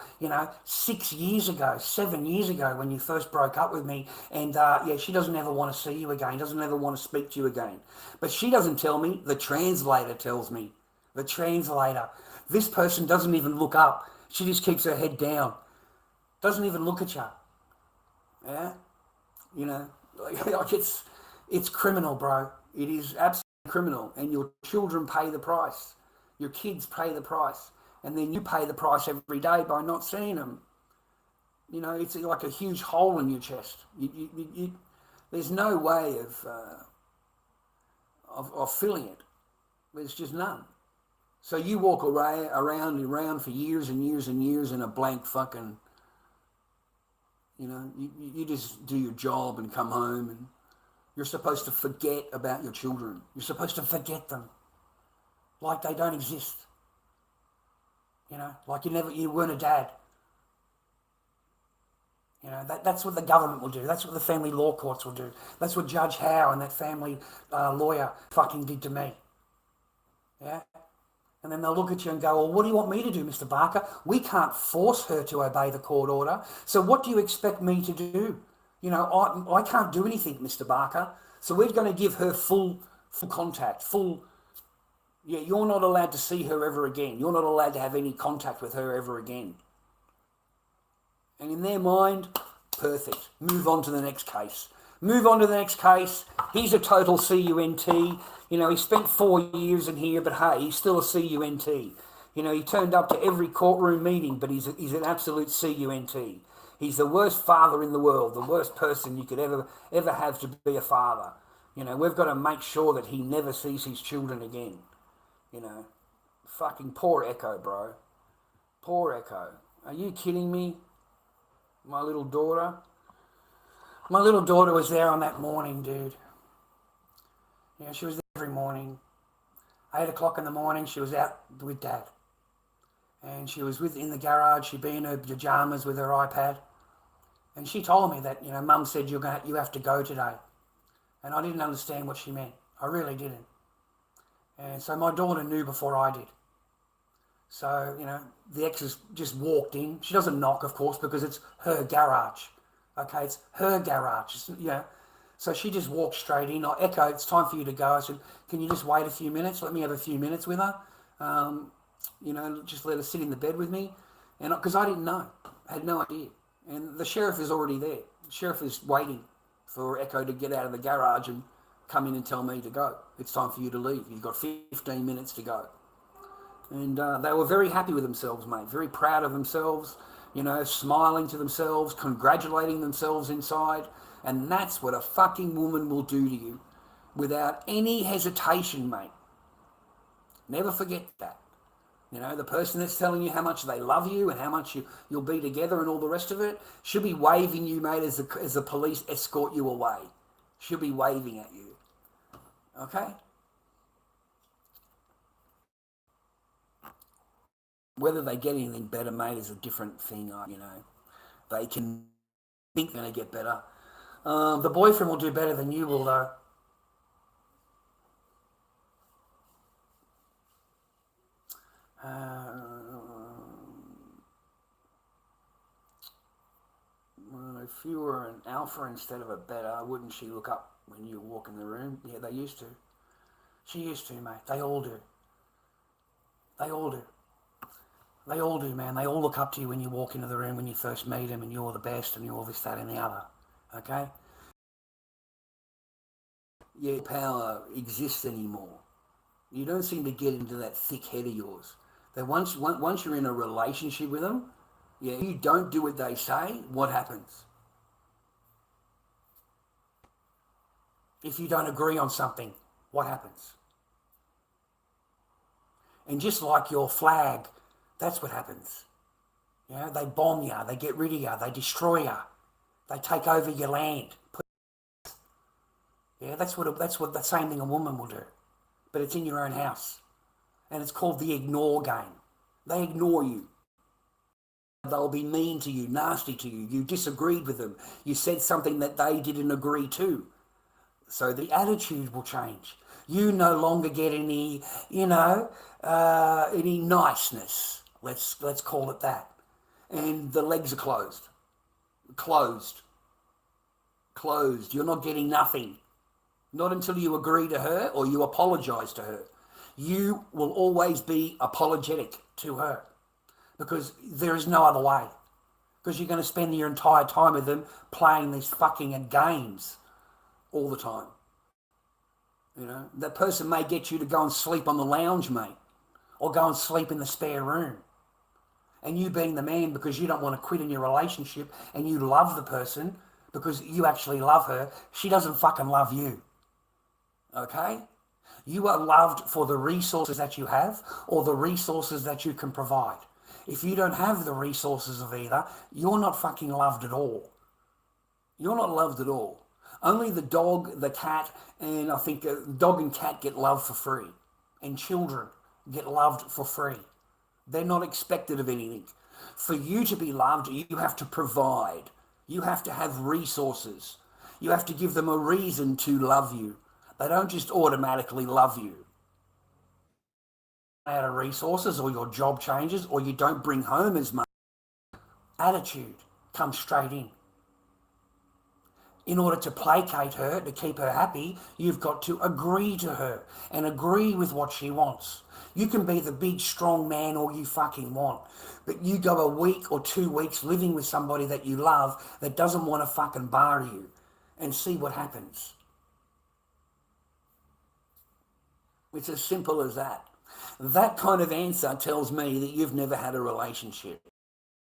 6 years ago, 7 years ago when you first broke up with me. And she doesn't ever want to see you again, doesn't ever want to speak to you again. But she doesn't tell me, the translator tells me. The translator. This person doesn't even look up. She just keeps her head down. Doesn't even look at you. Yeah? It's criminal, bro. It is absolutely criminal. And your children pay the price. Your kids pay the price. And then you pay the price every day by not seeing them. It's like a huge hole in your chest. There's no way of filling it. There's just none. So you walk around and around for years and years and years in a blank fucking, you just do your job and come home, and you're supposed to forget about your children. You're supposed to forget them. Like they don't exist. Like you weren't a dad. That's what the government will do. That's what the family law courts will do. That's what Judge Howe and that family lawyer fucking did to me. Yeah? And then they'll look at you and go, well, what do you want me to do, Mr. Barker? We can't force her to obey the court order. So what do you expect me to do? I can't do anything, Mr. Barker. So we're going to give her full contact, you're not allowed to see her ever again. You're not allowed to have any contact with her ever again. And in their mind, perfect. Move on to the next case. Move on to the next case. He's a total CUNT. He spent 4 years in here, but hey, he's still a CUNT. He turned up to every courtroom meeting, but he's an absolute CUNT. He's the worst father in the world, the worst person you could ever have to be a father. We've got to make sure that he never sees his children again. Fucking poor Echo, bro. Poor Echo. Are you kidding me? My little daughter. My little daughter was there on that morning, dude. She was there every morning. 8 o'clock in the morning, she was out with Dad. And she was in the garage. She'd be in her pajamas with her iPad. And she told me that, Mum said you have to go today. And I didn't understand what she meant. I really didn't. And so my daughter knew before I did. So, the ex has just walked in. She doesn't knock, of course, because it's her garage. Okay, it's her garage. So she just walked straight in. I Echo, it's time for you to go. I said, can you just wait a few minutes? Let me have a few minutes with her. Just let her sit in the bed with me. And because I didn't know. I had no idea. And the sheriff is already there. The sheriff is waiting for Echo to get out of the garage and come in and tell me to go. It's time for you to leave. You've got 15 minutes to go. And they were very happy with themselves, mate. Very proud of themselves. smiling to themselves, congratulating themselves inside. And that's what a fucking woman will do to you without any hesitation, mate. Never forget that. The person that's telling you how much they love you and how much you'll be together and all the rest of it should be waving you, mate, as the police escort you away. Should be waving at you. Okay? Whether they get anything better, mate, is a different thing. They can think they're going to get better. The boyfriend will do better than you will, though. Well, if you were an alpha instead of a beta, wouldn't she look up when you walk in the room? Yeah, they used to. She used to, mate. They all do. They all do. They all do, man. They all look up to you when you walk into the room, when you first meet them, and you're the best, and you're this, that, and the other. Okay? Yeah, power exists anymore. You don't seem to get into that thick head of yours. That once you're in a relationship with them, yeah, you don't do what they say, what happens? If you don't agree on something, what happens? And just like your flag, that's what happens. They bomb you, they get rid of you, they destroy you, they take over your land. That's what the same thing a woman will do, but it's in your own house, and it's called the ignore game. They ignore you. They'll be mean to you, nasty to you. You disagreed with them. You said something that they didn't agree to. So the attitude will change. You no longer get any, any niceness. Let's call it that. And the legs are closed. Closed. You're not getting nothing. Not until you agree to her or you apologise to her. You will always be apologetic to her because there is no other way. Because you're going to spend your entire time with them playing these fucking games all the time. That person may get you to go and sleep on the lounge, mate, or go and sleep in the spare room. And you being the man because you don't want to quit in your relationship and you love the person because you actually love her, she doesn't fucking love you. Okay? You are loved for the resources that you have or the resources that you can provide. If you don't have the resources of either, you're not fucking loved at all. You're not loved at all. Only the dog, the cat, and I think dog and cat get love for free. And children get loved for free. They're not expected of anything. For you to be loved, you have to provide. You have to have resources. You have to give them a reason to love you. They don't just automatically love you. Out of resources or your job changes or you don't bring home as much. Attitude comes straight in. In order to placate her, to keep her happy, you've got to agree to her and agree with what she wants. You can be the big, strong man all you fucking want, but you go a week or 2 weeks living with somebody that you love that doesn't want to fucking bar you and see what happens. It's as simple as that. That kind of answer tells me that you've never had a relationship.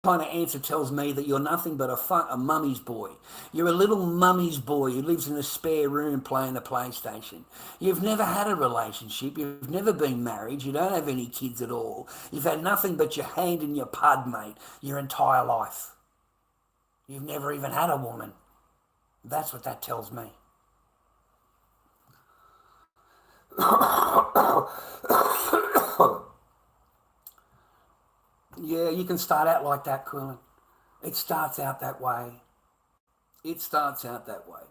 That kind of answer tells me that you're nothing but a mummy's boy. You're a little mummy's boy who lives in a spare room playing the PlayStation. You've never had a relationship. You've never been married. You don't have any kids at all. You've had nothing but your hand in your pud, mate, your entire life. You've never even had a woman. That's what that tells me. Yeah, you can start out like that, Quillen. It starts out that way. It starts out that way.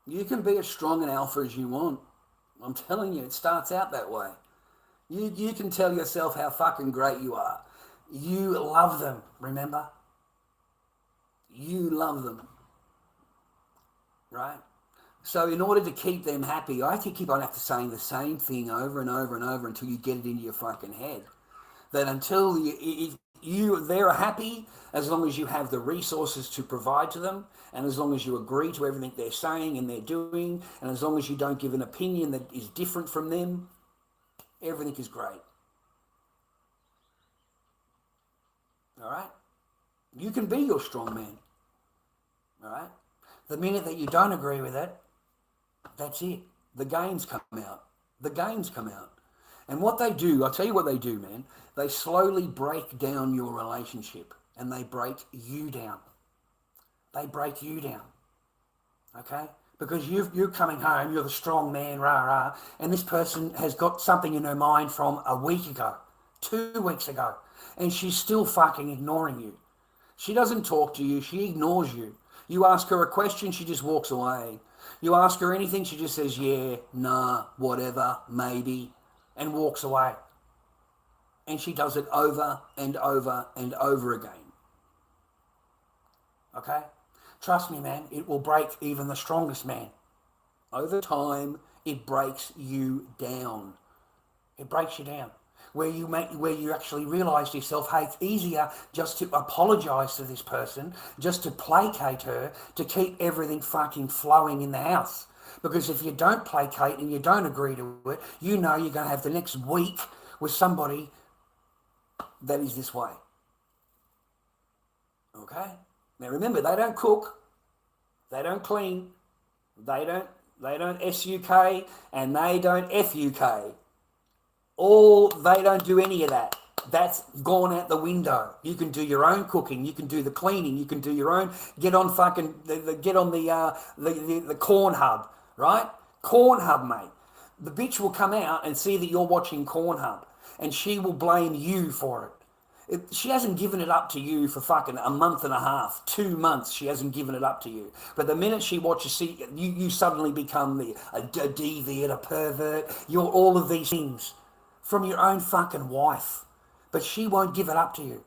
You can be as strong an alpha as you want. I'm telling you, it starts out that way. You can tell yourself how fucking great you are. You love them, remember? You love them. Right? So in order to keep them happy, I have to keep on saying the same thing over and over and over until you get it into your fucking head. That until they're happy, as long as you have the resources to provide to them, and as long as you agree to everything they're saying and they're doing, and as long as you don't give an opinion that is different from them, everything is great. All right? You can be your strong man. All right? The minute that you don't agree with it, that's it. The games come out. The games come out. And what they do, I'll tell you what they do, man. They slowly break down your relationship and they break you down. They break you down. Okay? Because you're coming home, you're the strong man, rah, rah, and this person has got something in her mind from a week ago, 2 weeks ago, and she's still fucking ignoring you. She doesn't talk to you, she ignores you. You ask her a question, she just walks away. You ask her anything, she just says, yeah, nah, whatever, maybe, and walks away. And she does it over and over and over again. Okay? Trust me, man, it will break even the strongest man. Over time, it breaks you down. It breaks you down. Where you actually realise to yourself, hey, it's easier just to apologise to this person, just to placate her, to keep everything fucking flowing in the house. Because if you don't placate and you don't agree to it, you know you're going to have the next week with somebody that is this way. Okay? Now remember, they don't cook, they don't clean, they don't SUK, and they don't FUK. They don't do any of that. That's gone out the window. You can do your own cooking, you can do the cleaning, you can do your own. Get on fucking get on the corn hub, right? Corn hub, mate. The bitch will come out and see that you're watching Corn Hub, and she will blame you for it. She hasn't given it up to you for fucking a month and a half, 2 months. She hasn't given it up to you. But the minute she watches, you suddenly become a deviant, a pervert. You're all of these things from your own fucking wife. But she won't give it up to you.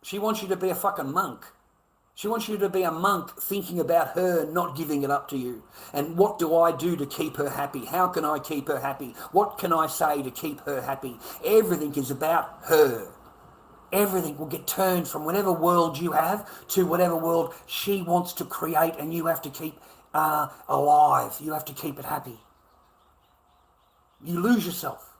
She wants you to be a fucking monk. She wants you to be a monk thinking about her not giving it up to you. And what do I do to keep her happy? How can I keep her happy? What can I say to keep her happy? Everything is about her. Everything will get turned from whatever world you have to whatever world she wants to create, and you have to keep alive. You have to keep it happy. You lose yourself.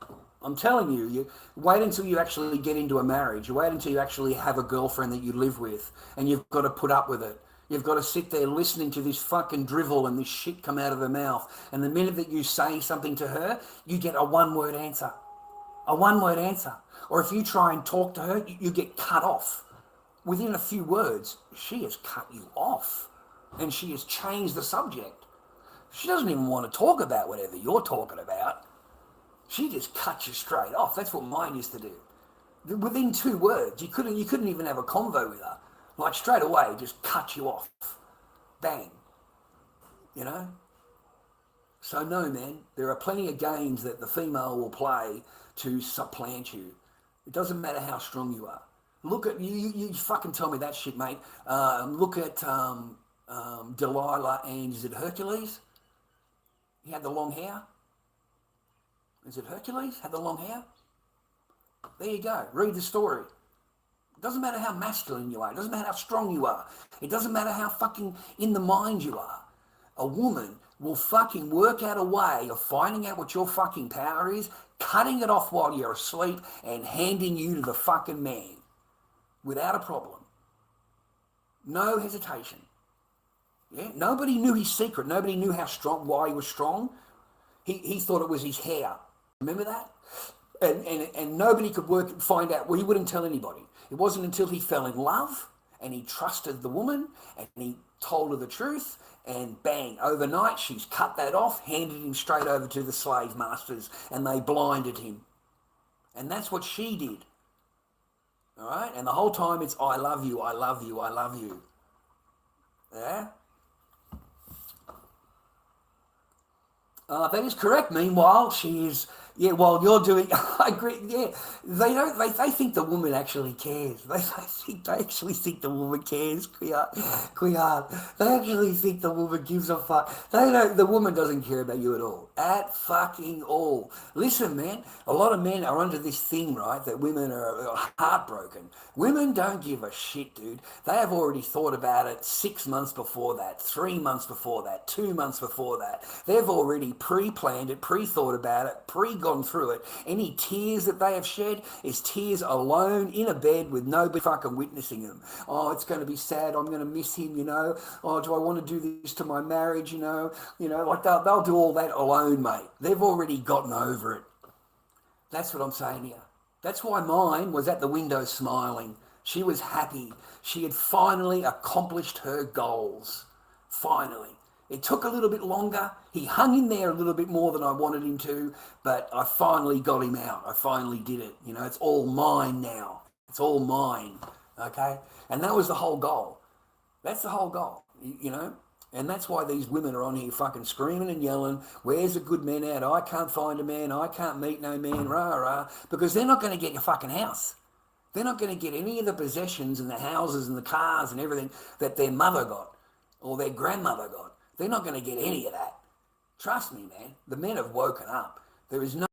I'm telling you, you wait until you actually get into a marriage. You wait until you actually have a girlfriend that you live with, and you've got to put up with it. You've got to sit there listening to this fucking drivel and this shit come out of her mouth. And the minute that you say something to her, you get a one-word answer. A one-word answer. Or if you try and talk to her, you get cut off. Within a few words, she has cut you off. And she has changed the subject. She doesn't even want to talk about whatever you're talking about. She just cuts you straight off. That's what mine used to do. Within 2 words, you couldn't even have a convo with her. Like straight away, just cut you off. Bang. You know? So no, man, there are plenty of games that the female will play to supplant you. It doesn't matter how strong you are. Look at, you fucking tell me that shit, mate. Look at Delilah and, is it Hercules? He had the long hair. Is it Hercules? Had the long hair? There you go. Read the story. It doesn't matter how masculine you are. It doesn't matter how strong you are. It doesn't matter how fucking in the mind you are. A woman will fucking work out a way of finding out what your fucking power is, cutting it off while you're asleep, and handing you to the fucking man without a problem. No hesitation. Yeah? Nobody knew his secret. Nobody knew how strong, why he was strong. He thought it was his hair. Remember that? And nobody could find out. Well, he wouldn't tell anybody. It wasn't until he fell in love and he trusted the woman and he told her the truth, and bang, overnight she's cut that off, handed him straight over to the slave masters, and they blinded him. And that's what she did. All right? And the whole time it's, I love you, I love you, I love you. Yeah? That is correct. Meanwhile, she is, yeah, while you're doing, I agree, yeah, they think the woman actually cares. They actually think the woman cares, Kuyard. They actually think the woman gives a fuck. The woman doesn't care about you at all. At fucking all. Listen, man, a lot of men are under this thing, right, that women are heartbroken. Women don't give a shit, dude. They have already thought about it 6 months before that, 3 months before that, 2 months before that. They've already pre-planned it, pre-thought about it, pre-gone gone through it, any tears that they have shed is tears alone in a bed with nobody fucking witnessing them. Oh, it's going to be sad. I'm going to miss him, you know. Oh, do I want to do this to my marriage, you know? Like they'll do all that alone, mate. They've already gotten over it. That's what I'm saying here. That's why mine was at the window smiling. She was happy. She had finally accomplished her goals. Finally. It took a little bit longer. He hung in there a little bit more than I wanted him to, but I finally got him out. I finally did it. You know, it's all mine now. It's all mine. Okay? And that was the whole goal. That's the whole goal, you know? And that's why these women are on here fucking screaming and yelling, where's a good man at? I can't find a man. I can't meet no man, rah, rah. Because they're not going to get your fucking house. They're not going to get any of the possessions and the houses and the cars and everything that their mother got or their grandmother got. They're not going to get any of that. Trust me, man. The men have woken up. There is no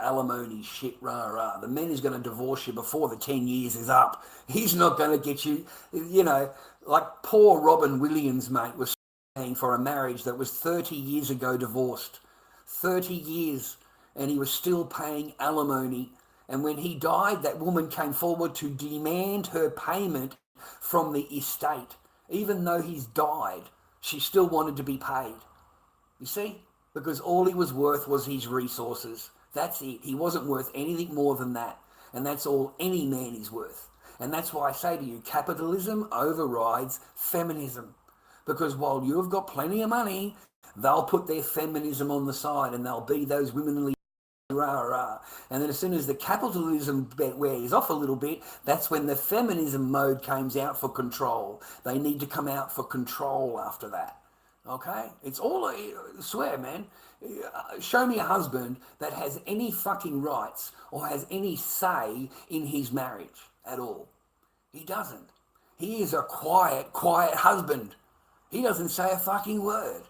alimony shit, rah, rah. The man is going to divorce you before the 10 years is up. He's not going to get you, you know, like poor Robin Williams, mate, was paying for a marriage that was 30 years ago divorced. 30 years, and he was still paying alimony. And when he died, that woman came forward to demand her payment from the estate. Even though he's died, she still wanted to be paid. You see? Because all he was worth was his resources. That's it. He wasn't worth anything more than that. And that's all any man is worth. And that's why I say to you, capitalism overrides feminism. Because while you've got plenty of money, they'll put their feminism on the side and they'll be those womanly rah, rah. And then as soon as the capitalism wears off a little bit, that's when the feminism mode comes out for control. They need to come out for control after that. Okay? It's all, I swear, man. Show me a husband that has any fucking rights or has any say in his marriage at all. He doesn't. He is a quiet husband. He doesn't say a fucking word.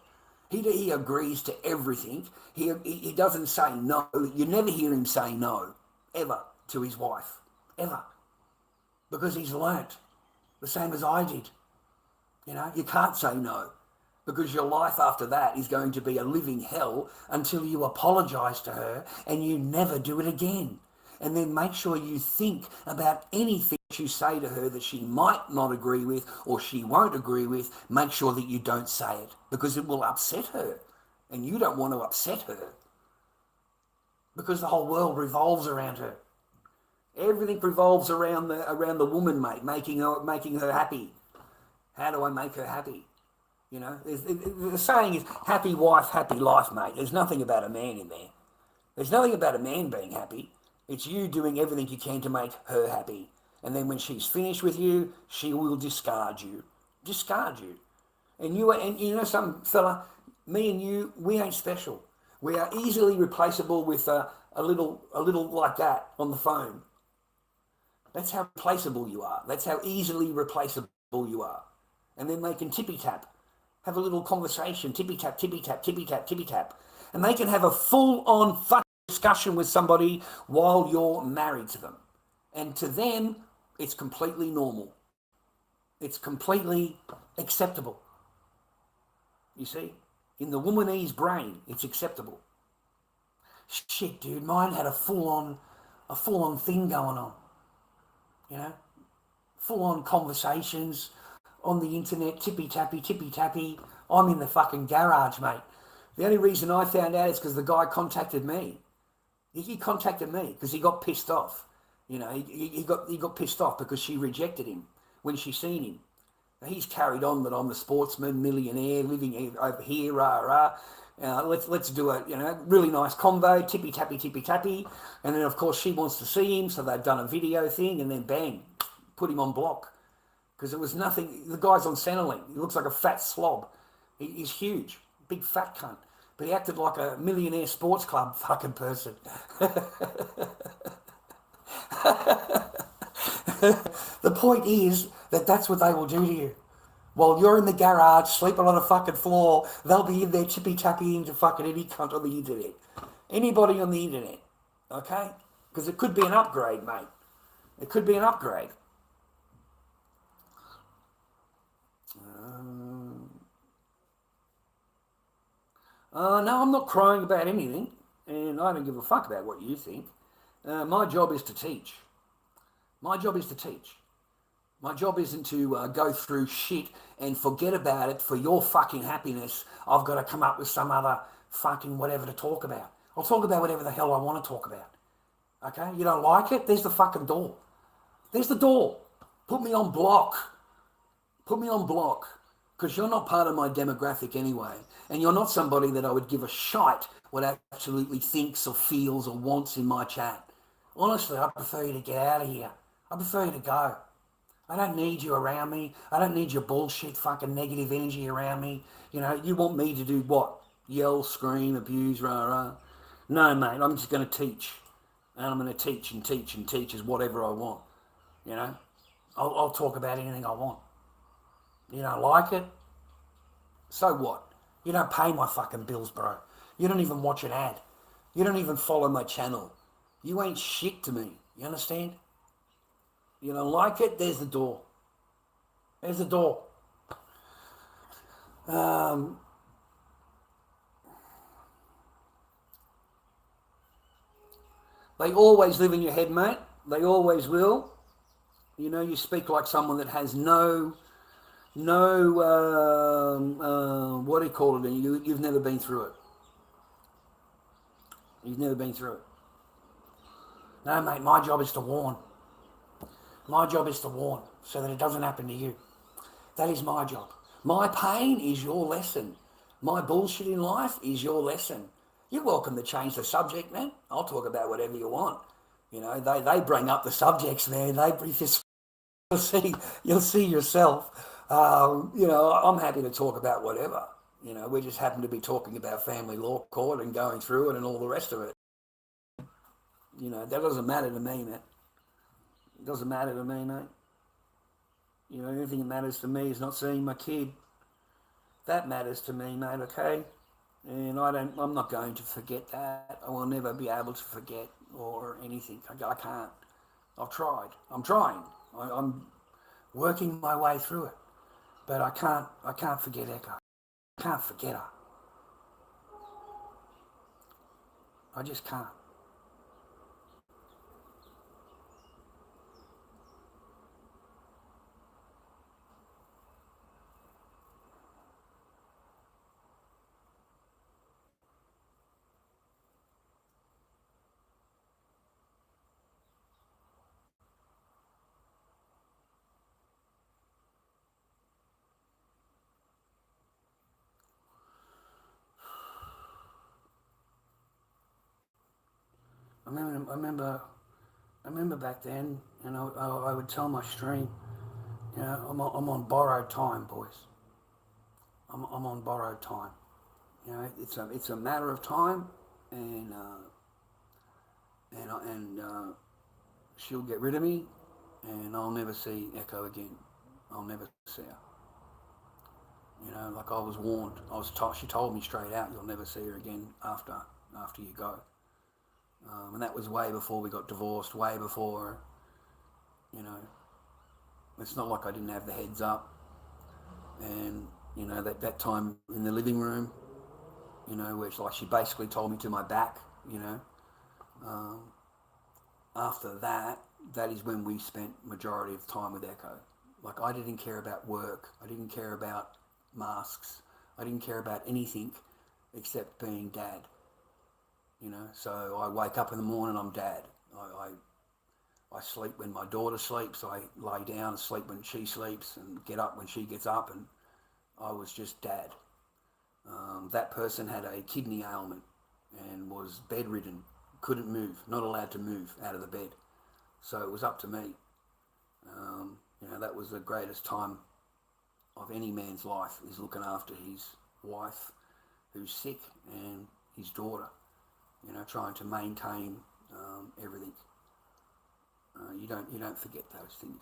He agrees to everything. He doesn't say no. You never hear him say no, ever, to his wife. Ever. Because he's learnt. The same as I did. You know, you can't say no. Because your life after that is going to be a living hell until you apologise to her and you never do it again. And then make sure you think about anything you say to her that she might not agree with or she won't agree with. Make sure that you don't say it because it will upset her. And you don't want to upset her because the whole world revolves around her. Everything revolves around the woman, mate, making her happy. How do I make her happy? You know, the saying is happy wife, happy life, mate. There's nothing about a man in there. There's nothing about a man being happy. It's you doing everything you can to make her happy. And then when she's finished with you, she will discard you. Discard you. And you know some fella, me and you, we ain't special. We are easily replaceable with a little like that on the phone. That's how replaceable you are. That's how easily replaceable you are. And then they can tippy-tap. Have a little conversation, tippy-tap, tippy-tap, tippy-tap, tippy-tap. And they can have a full-on fucking discussion with somebody while you're married to them. And to them, it's completely normal. It's completely acceptable. You see? In the womanese brain, it's acceptable. Shit, dude, mine had a full-on thing going on. You know? Full-on conversations on the internet, tippy-tappy. I'm in the fucking garage, mate. The only reason I found out is because the guy contacted me. He contacted me because he got pissed off. You know, he got pissed off because she rejected him when she seen him. Now, he's carried on that I'm the sportsman, millionaire, living over here, rah, rah. Let's do a, really nice convo, tippy-tappy. And then, of course, she wants to see him, so they've done a video thing, and then bang, put him on block. Because it was nothing. The guy's on Centrelink. He looks like a fat slob. He's huge, big fat cunt. But he acted like a millionaire sports club fucking person. The point is that that's what they will do to you. While you're in the garage sleeping on a fucking floor, they'll be in there tippy-tapping to fucking any cunt on the internet. Anybody on the internet, okay? Because it could be an upgrade, mate. It could be an upgrade. No, I'm not crying about anything. and I don't give a fuck about what you think. My job is to teach. My job is to teach. My job isn't to go through shit and forget about it for your fucking happiness. I've got to come up with some other fucking whatever to talk about. I'll talk about whatever the hell I want to talk about. Okay? You don't like it? There's the fucking door. There's the door. Put me on block. Put me on block. Because you're not part of my demographic anyway. And you're not somebody that I would give a shite what absolutely thinks or feels or wants in my chat. Honestly, I prefer you to get out of here. I prefer you to go. I don't need you around me. I don't need your bullshit fucking negative energy around me. You know, you want me to do what? Yell, scream, abuse, rah, rah. No, mate, I'm just going to teach. And I'm going to teach and teach and teach as whatever I want. You know, I'll talk about anything I want. You don't like it? So what? You don't pay my fucking bills, bro. You don't even watch an ad. You don't even follow my channel. You ain't shit to me. You understand? You don't like it? There's the door. There's the door. They always live in your head, mate. They always will. You know, you speak like someone that has no, what do you call it? You've never been through it. You've never been through it. No, mate, my job is to warn. My job is to warn so that it doesn't happen to you. That is my job. My pain is your lesson. My bullshit in life is your lesson. You're welcome to change the subject, man. I'll talk about whatever you want. You know, they bring up the subjects, man. You'll see yourself. You know, I'm happy to talk about whatever. You know, we just happen to be talking about family law court and going through it and all the rest of it. You know, that doesn't matter to me, man. It doesn't matter to me, mate. You know, the only thing that matters to me is not seeing my kid. That matters to me, mate, okay? And I'm not going to forget that. I will never be able to forget or anything. I can't. I've tried. I'm trying. I'm working my way through it. But I can't forget Echo. I can't forget her. I just can't. I remember back then, and I would tell my stream, you know, I'm on borrowed time, boys. I'm on borrowed time. You know, it's a matter of time, and she'll get rid of me, and I'll never see Echo again. I'll never see her. You know, like I was warned. She told me straight out, you'll never see her again after you go. And that was way before we got divorced, way before, you know, it's not like I didn't have the heads up. And, you know, that time in the living room, you know, where she basically told me to my back, you know. After that is when we spent majority of time with Echo. Like, I didn't care about work. I didn't care about masks. I didn't care about anything except being dad. You know, so I wake up in the morning, I'm dad. I sleep when my daughter sleeps. I lay down and sleep when she sleeps and get up when she gets up, and I was just dad. That person had a kidney ailment and was bedridden, couldn't move, not allowed to move out of the bed. So it was up to me. You know, that was the greatest time of any man's life, is looking after his wife who's sick and his daughter. You know, trying to maintain everything. You don't forget those things.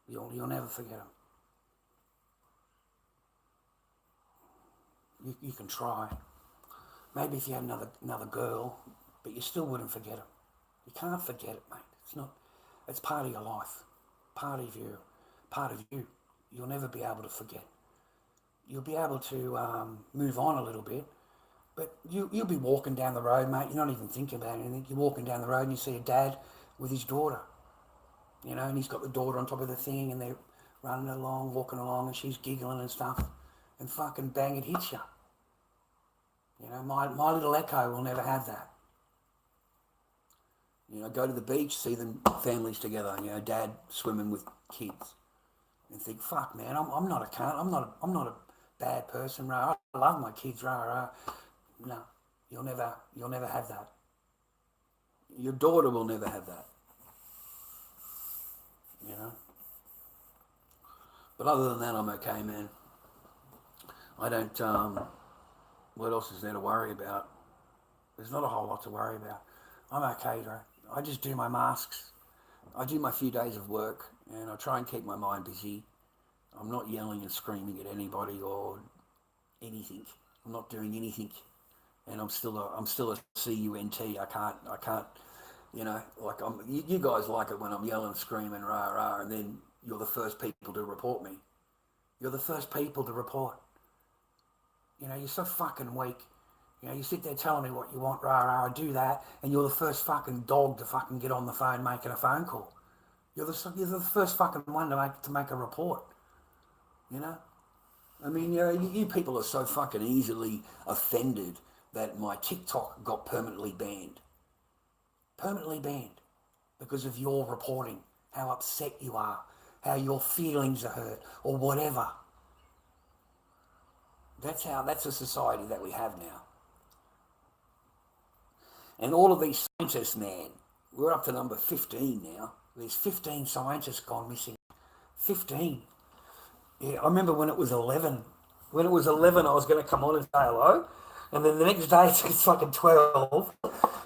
You know, you'll never forget them. You can try. Maybe if you had another girl, but you still wouldn't forget them. You can't forget it, mate. It's part of your life, part of you. You'll never be able to forget. you'll be able to move on a little bit. But you'll be walking down the road, mate. You're not even thinking about anything. You're walking down the road and you see a dad with his daughter, and he's got the daughter on top of the thing and they're running along, walking along, and she's giggling and stuff, and fucking bang, it hits you. My little Echo will never have that. Go to the beach, see them families together, dad swimming with kids, and think, fuck, man, I'm not a cunt. I'm not a bad person, rah. I love my kids, rah rah. No, you'll never have that. Your daughter will never have that. But other than that, I'm okay, man. I don't. What else is there to worry about? There's not a whole lot to worry about. I'm okay, though. I just do my masks. I do my few days of work, and I try and keep my mind busy. I'm not yelling and screaming at anybody or anything. I'm not doing anything, and I'm still a CUNT. I can't. Like you guys like it when I'm yelling, screaming, rah rah, and then you're the first people to report me. You're the first people to report. You're so fucking weak. You sit there telling me what you want, rah rah, I do that, and you're the first fucking dog to fucking get on the phone making a phone call. You're the first fucking one to make a report. I mean, you people are so fucking easily offended that my TikTok got permanently banned. Permanently banned because of your reporting, how upset you are, how your feelings are hurt, or whatever. That's the society that we have now. And all of these scientists, man, we're up to number 15 now. There's 15 scientists gone missing. 15. Yeah, I remember when it was 11. When it was 11, I was going to come on and say hello. And then the next day, it's fucking 12.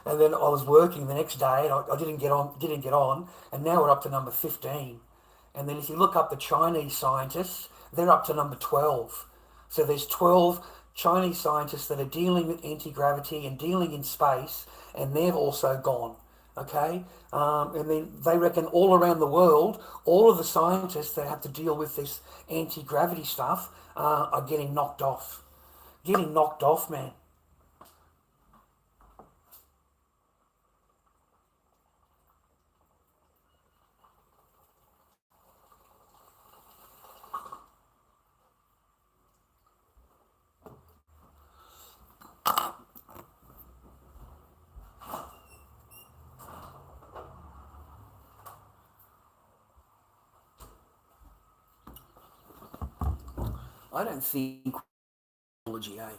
And then I was working the next day, and I didn't get on. And now we're up to number 15. And then if you look up the Chinese scientists, they're up to number 12. So there's 12 Chinese scientists that are dealing with anti-gravity and dealing in space, and they've also gone. Okay? And then they reckon all around the world, all of the scientists that have to deal with this anti-gravity stuff are getting knocked off. Getting knocked off, man. I don't think technology, I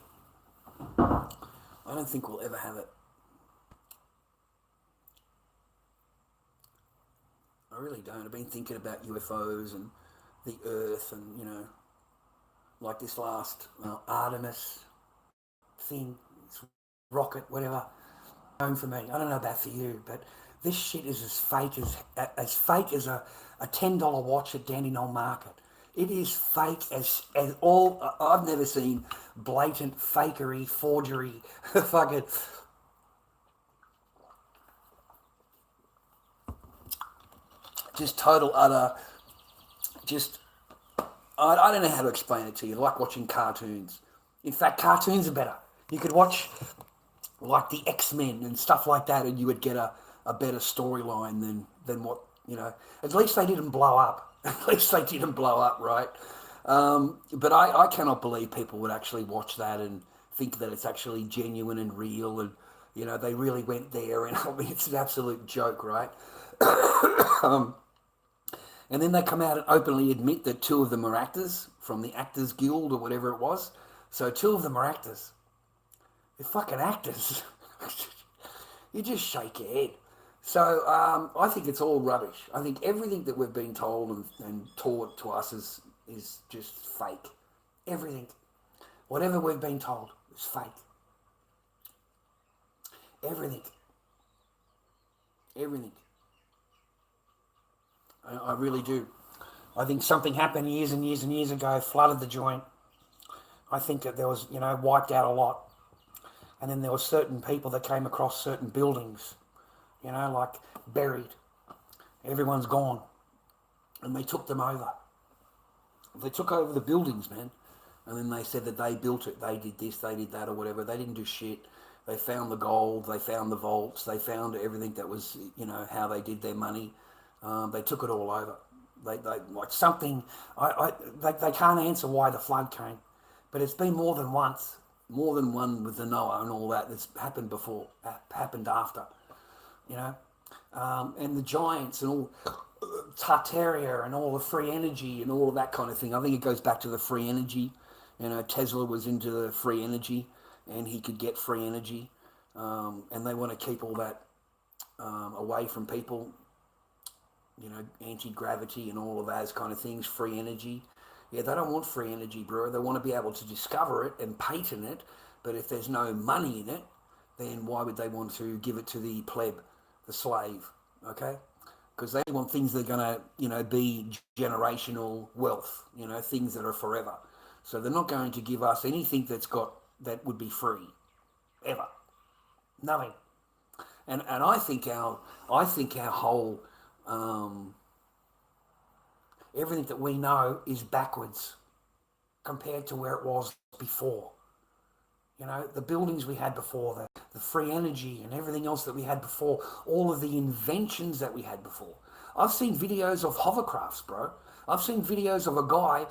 don't think we'll ever have it. I really don't. I've been thinking about UFOs and the Earth and, like this last Artemis thing, this rocket, whatever. Home for me. I don't know about for you, but this shit is as fake as a $10 watch at Dandenong Market. It is fake as all. I've never seen blatant fakery, forgery, fucking. Just total utter. Just. I don't know how to explain it to you. Like watching cartoons. In fact, cartoons are better. You could watch like the X-Men and stuff like that, and you would get a better storyline than what, at least they didn't blow up. At least they didn't blow up, right? But I cannot believe people would actually watch that and think that it's actually genuine and real, and, they really went there, and I mean, it's an absolute joke, right? And then they come out and openly admit that two of them are actors from the Actors Guild or whatever it was. So two of them are actors. They're fucking actors. You just shake your head. So I think it's all rubbish. I think everything that we've been told and taught to us is just fake. Everything. Whatever we've been told is fake. Everything. Everything. I really do. I think something happened years and years and years ago, flooded the joint. I think that there was, wiped out a lot. And then there were certain people that came across certain buildings, like buried. Everyone's gone. And they took them over. They took over the buildings, man. and then they said that they built it, they did this, they did that, or whatever. They didn't do shit. They found the gold, they found the vaults, they found everything that was, how they did their money. They took it all over. They like something. They can't answer why the flood came, but it's been more than once, more than one with the Noah and all that. That's happened before, happened after, and the giants and all Tartaria and all the free energy and all of that kind of thing. I think it goes back to the free energy. Tesla was into the free energy, and he could get free energy, and they want to keep all that away from people. Anti-gravity and all of those kind of things, free energy. Yeah, they don't want free energy, bro. They want to be able to discover it and patent it, but if there's no money in it, then why would they want to give it to the pleb, the slave, okay? Because they want things that are going to, be generational wealth, things that are forever. So they're not going to give us anything that would be free, ever. Nothing. And I think our whole everything that we know is backwards compared to where it was before. The buildings we had before, the free energy and everything else that we had before, all of the inventions that we had before. I've seen videos of hovercrafts, bro. I've seen videos of a guy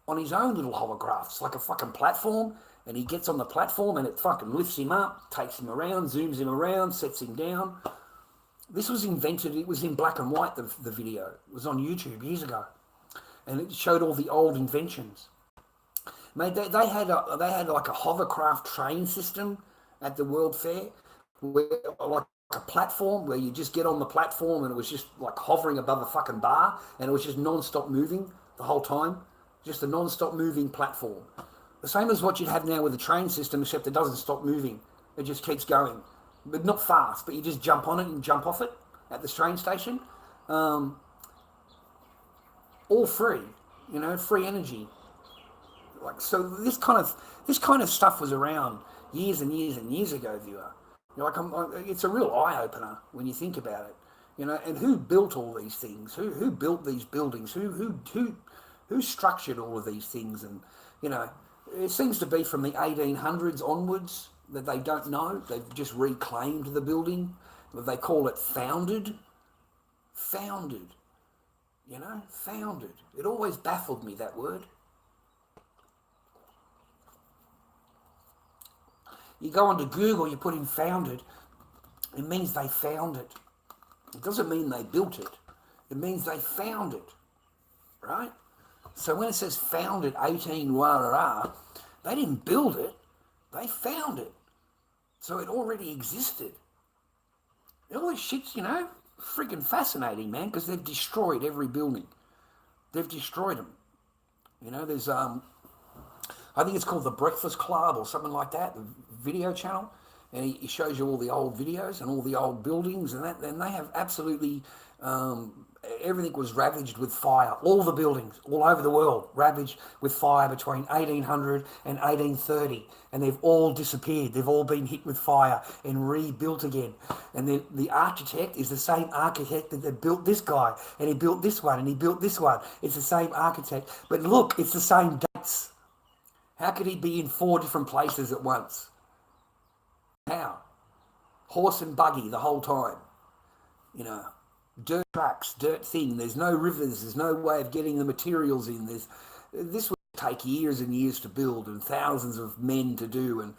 on his own little hovercrafts, like a fucking platform, and he gets on the platform and it fucking lifts him up, takes him around, zooms him around, sets him down. This was invented, it was in black and white, the video. It was on YouTube years ago. And it showed all the old inventions. Mate, they had like a hovercraft train system at the World Fair, where, like a platform where you just get on the platform and it was just like hovering above a fucking bar, and it was just non-stop moving the whole time. Just a non-stop moving platform. The same as what you'd have now with the train system, except it doesn't stop moving. It just keeps going. But not fast, but you just jump on it and jump off it at the train station. All free, free energy. Like, so this kind of stuff was around years and years and years ago, viewer. It's a real eye opener when you think about it. And who built all these things? Who built these buildings? Who structured all of these things? And it seems to be from the 1800s onwards that they don't know. They've just reclaimed the building. They call it founded. Founded. Founded. It always baffled me, that word. You go onto Google, you put in founded, it means they found it. It doesn't mean they built it. It means they found it, right? So when it says founded 18 rah, they didn't build it, they found it. So it already existed. All this shit's, freaking fascinating, man, because they've destroyed every building. They've destroyed them. There's, I think it's called The Breakfast Club or something like that, the video channel. And he shows you all the old videos and all the old buildings and that. And they have absolutely, everything was ravaged with fire. All the buildings all over the world ravaged with fire between 1800 and 1830. And they've all disappeared. They've all been hit with fire and rebuilt again. And then the architect is the same architect that built this guy. And he built this one and he built this one. It's the same architect. But look, it's the same dates. How could he be in 4 different places at once? How? Horse and buggy the whole time. Dirt tracks, dirt thing. There's no rivers. There's no way of getting the materials in. This would take years and years to build and thousands of men to do. And,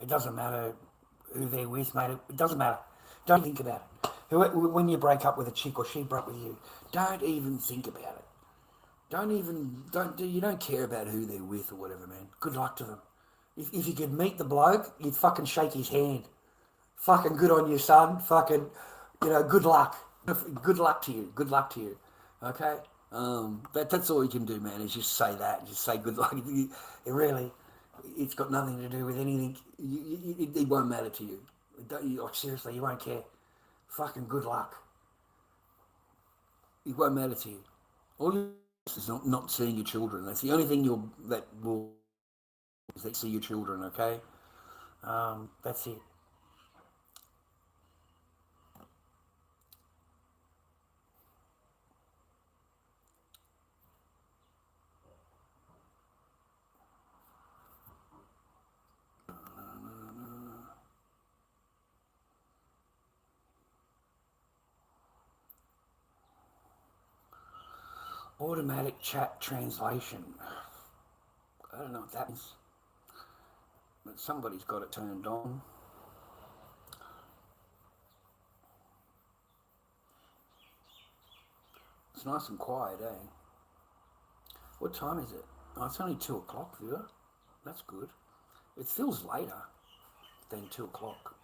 it doesn't matter who they're with, mate. It doesn't matter. Don't think about it. When you break up with a chick or she broke with you, don't even think about it. You don't care about who they're with or whatever, man. Good luck to them. If you could meet the bloke, you'd fucking shake his hand. Fucking good on you, son. Fucking, good luck. Good luck to you. Good luck to you. Okay? That's all you can do, man, is just say that. Just say good luck. It's got nothing to do with anything. It won't matter to you. Seriously, you won't care. Fucking good luck. It won't matter to you. All you is not seeing your children. That's the only thing that will is that see your children. Okay, that's it. Automatic chat translation. I don't know what that is, but somebody's got it turned on. It's nice and quiet, eh? What time is it? Oh, it's only 2 o'clock, viewer. That's good. It feels later than 2 o'clock.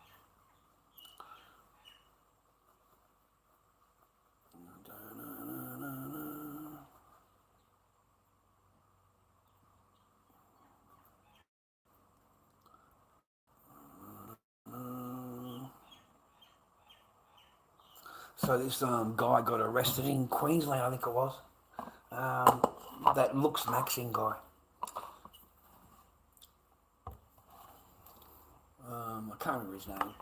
So this guy got arrested in Queensland, I think it was. That looks maxing guy. I can't remember his name.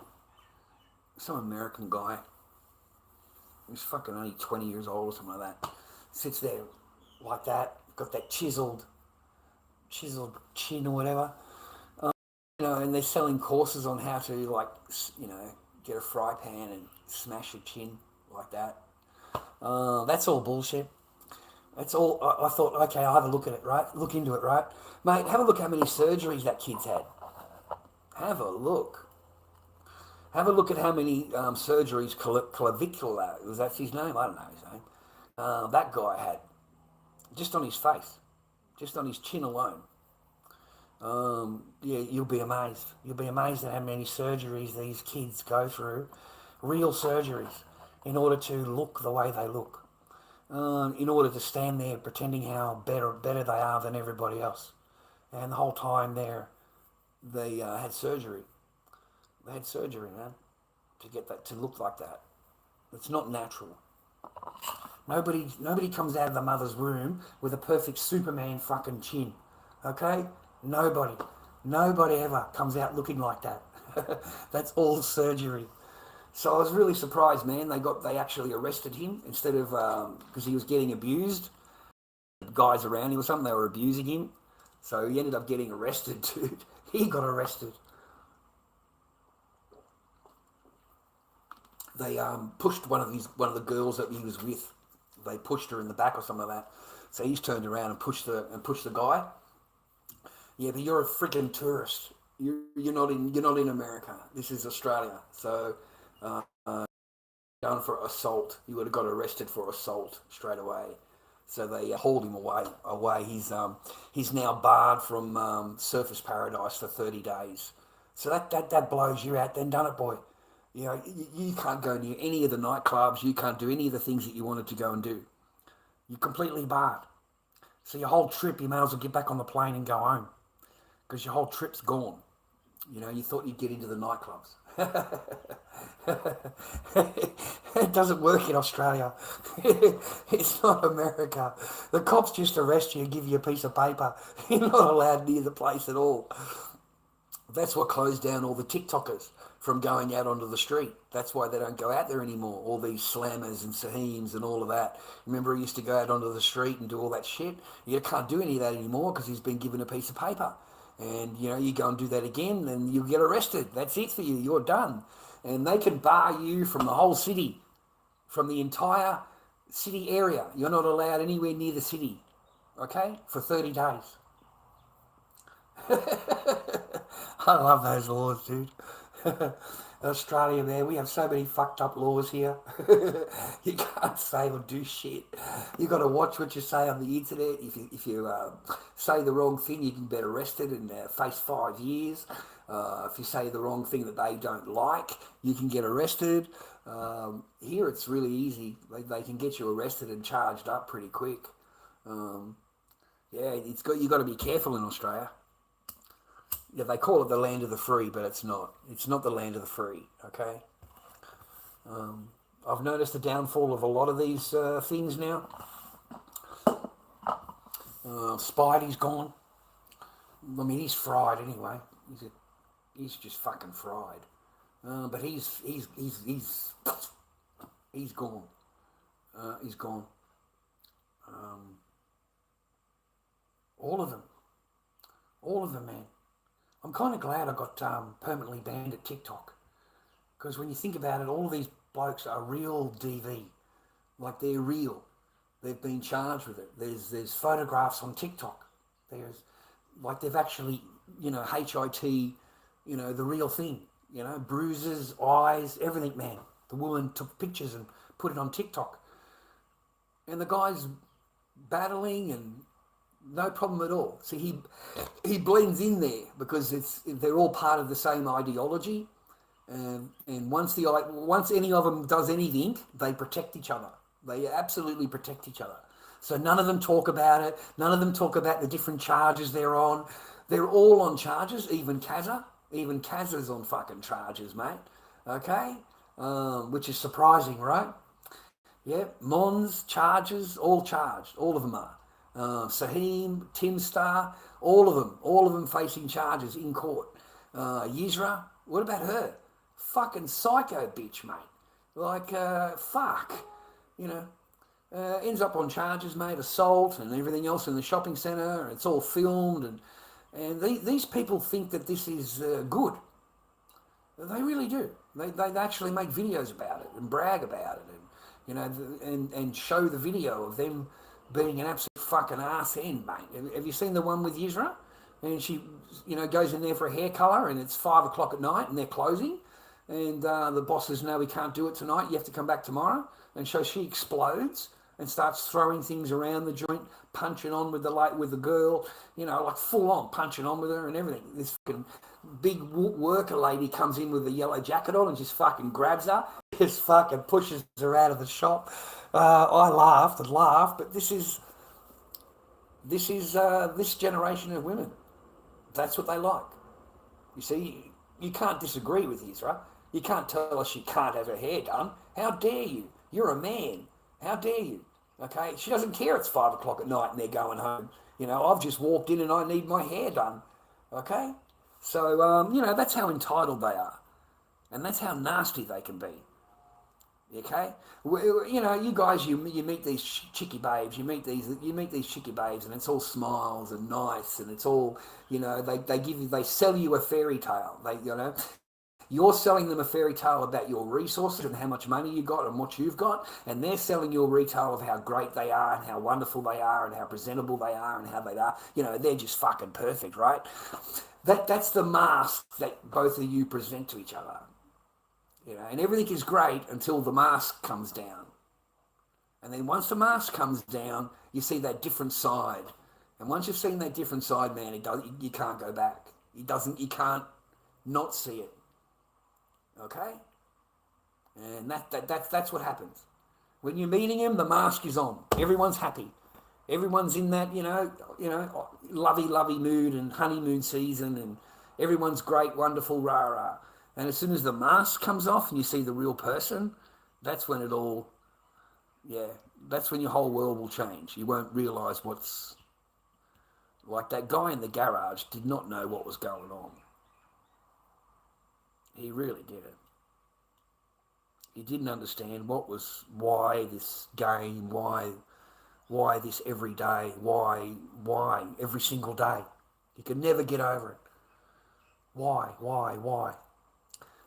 Some American guy. He's fucking only 20 years old or something like that. Sits there like that, got that chiseled chin or whatever. And they're selling courses on how to, like, get a fry pan and smash your chin like that. That's all bullshit. That's all. I thought, okay, I'll have a look at it, right? Look into it, right? Mate, have a look how many surgeries that kid's had. Have a look. Have a look at how many surgeries, clavicular, was that his name? I don't know his name. That guy had, just on his face, just on his chin alone. Yeah, you'll be amazed. You'll be amazed at how many surgeries these kids go through, real surgeries, in order to look the way they look. In order to stand there pretending how better they are than everybody else. And the whole time they had surgery. They had surgery, man, to get that to look like that. It's not natural. Nobody comes out of the mother's womb with a perfect Superman fucking chin. Okay? Nobody ever comes out looking like that. That's all surgery. So I was really surprised, man. They actually arrested him instead of because he was getting abused. Guys around him or something, they were abusing him. So he ended up getting arrested, dude. He got arrested. They pushed one of the girls that he was with. They pushed her in the back or something like that. So he's turned around and pushed the guy. Yeah, but you're a freaking tourist. You're not in America. This is Australia. So done for assault. You would have got arrested for assault straight away. So they hauled him away. He's now barred from Surface Paradise for 30 days. So that blows you out. Then done it, boy. You can't go near any of the nightclubs. You can't do any of the things that you wanted to go and do. You're completely barred. So your whole trip, you may as well get back on the plane and go home, because your whole trip's gone. You thought you'd get into the nightclubs. It doesn't work in Australia. It's not America. The cops just arrest you and give you a piece of paper. You're not allowed near the place at all. That's what closed down all the TikTokers from going out onto the street. That's why they don't go out there anymore. All these slammers and Saheems and all of that. Remember, he used to go out onto the street and do all that shit? You can't do any of that anymore because he's been given a piece of paper. And, you go and do that again, and you get arrested. That's it for you. You're done. And they can bar you from the whole city, from the entire city area. You're not allowed anywhere near the city, okay, for 30 days. I love those laws, dude. Australia, man, we have so many fucked up laws here. You can't say or do shit. You got to watch what you say on the internet. If you say the wrong thing, you can get arrested and face 5 years. If you say the wrong thing that they don't like, you can get arrested. Here, it's really easy. They can get you arrested and charged up pretty quick. Yeah, you got to be careful in Australia. Yeah, they call it the land of the free, but it's not. It's not the land of the free, okay? I've noticed the downfall of a lot of these things now. Spidey's gone. I mean, he's fried anyway. He's just fucking fried. But he's gone. He's gone. All of them. All of them, man. I'm kind of glad I got permanently banned at TikTok. Because when you think about it, all of these blokes are real DV. Like, they're real. They've been charged with it. There's photographs on TikTok. There's, like, they've actually, HIT, the real thing. Bruises, eyes, everything, man. The woman took pictures and put it on TikTok. And the guy's battling and no problem at all. See, he blends in there because they're all part of the same ideology. And once any of them does anything, they protect each other. They absolutely protect each other. So none of them talk about it. None of them talk about the different charges they're on. They're all on charges, even Kazza. Even Kazza's on fucking charges, mate. Okay? Which is surprising, right? Yeah, Mons, charges, all charged. All of them are. Saheem, Tim Star, all of them facing charges in court. Yisra, what about her? Fucking psycho bitch, mate. Like, fuck. Ends up on charges, mate, assault and everything else in the shopping centre. It's all filmed. And these people think that this is good. They really do. They actually make videos about it and brag about it and show the video of them being an absolute fucking arse end, mate. Have you seen the one with Yisra? And she, goes in there for a hair colour and it's 5 o'clock at night and they're closing. And the boss says, no, we can't do it tonight. You have to come back tomorrow. And so she explodes and starts throwing things around the joint, punching on with the girl, like full on punching on with her and everything. This fucking big worker lady comes in with a yellow jacket on and just fucking grabs her, just fucking pushes her out of the shop. I laughed and laughed, but this is this generation of women. That's what they like. You see, you can't disagree with Isra. You can't tell her she can't have her hair done. How dare you? You're a man. How dare you? Okay? She doesn't care it's 5 o'clock at night and they're going home. I've just walked in and I need my hair done. Okay? So, that's how entitled they are. And that's how nasty they can be. Okay? You guys, you meet these chicky babes, you meet these chicky babes and it's all smiles and nice and it's all, they sell you a fairy tale. You're selling them a fairy tale about your resources and how much money you got and what you've got, and they're selling you a retail of how great they are and how wonderful they are and how presentable they are and how they are. They're just fucking perfect, right? That's the mask that both of you present to each other. And everything is great until the mask comes down. And then once the mask comes down, you see that different side. And once you've seen that different side, man, you can't go back. You can't not see it. Okay? And that's what happens. When you're meeting him, the mask is on. Everyone's happy. Everyone's in that, lovey mood and honeymoon season and everyone's great, wonderful, rah-rah. And as soon as the mask comes off and you see the real person, that's when that's when your whole world will change. You won't realise what's... Like that guy in the garage did not know what was going on. He really didn't. He didn't understand why this game, why this every day, why every single day. He could never get over it. Why?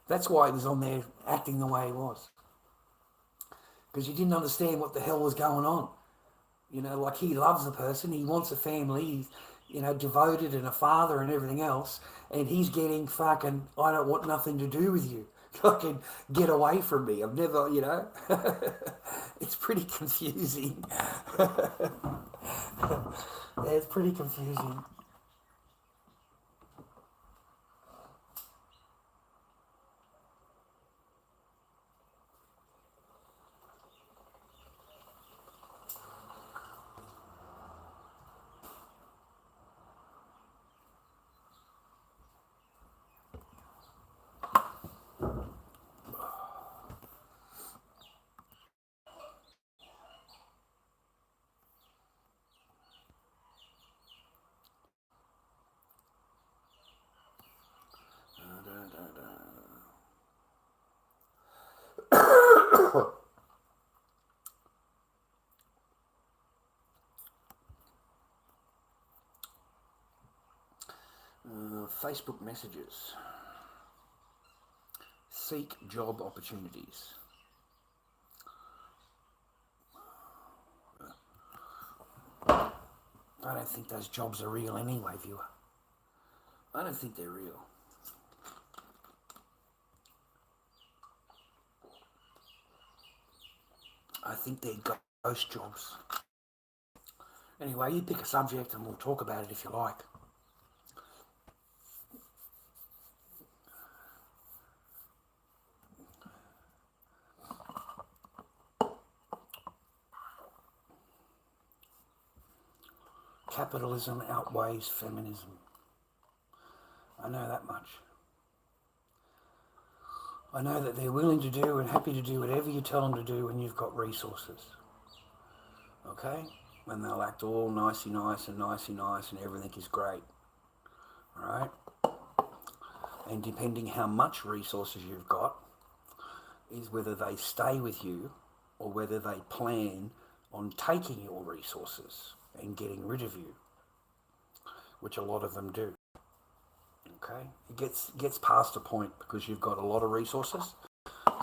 That's why he was on there acting the way he was. Because he didn't understand what the hell was going on. Like he loves a person, he wants a family, he's, devoted and a father and everything else, and he's getting fucking, I don't want nothing to do with you. Fucking get away from me. I've never, it's pretty confusing. It's pretty confusing. Facebook messages. Seek job opportunities. I don't think those jobs are real anyway, viewer. I don't think they're real. I think they're ghost jobs. Anyway, you pick a subject and we'll talk about it if you like. Capitalism outweighs feminism. I know that much. I know that they're willing to do and happy to do whatever you tell them to do when you've got resources. Okay? And they'll act all nicey nice and everything is great. Alright? And depending how much resources you've got is whether they stay with you or whether they plan on taking your resources and getting rid of you, which a lot of them do. Okay, it gets past a point because you've got a lot of resources,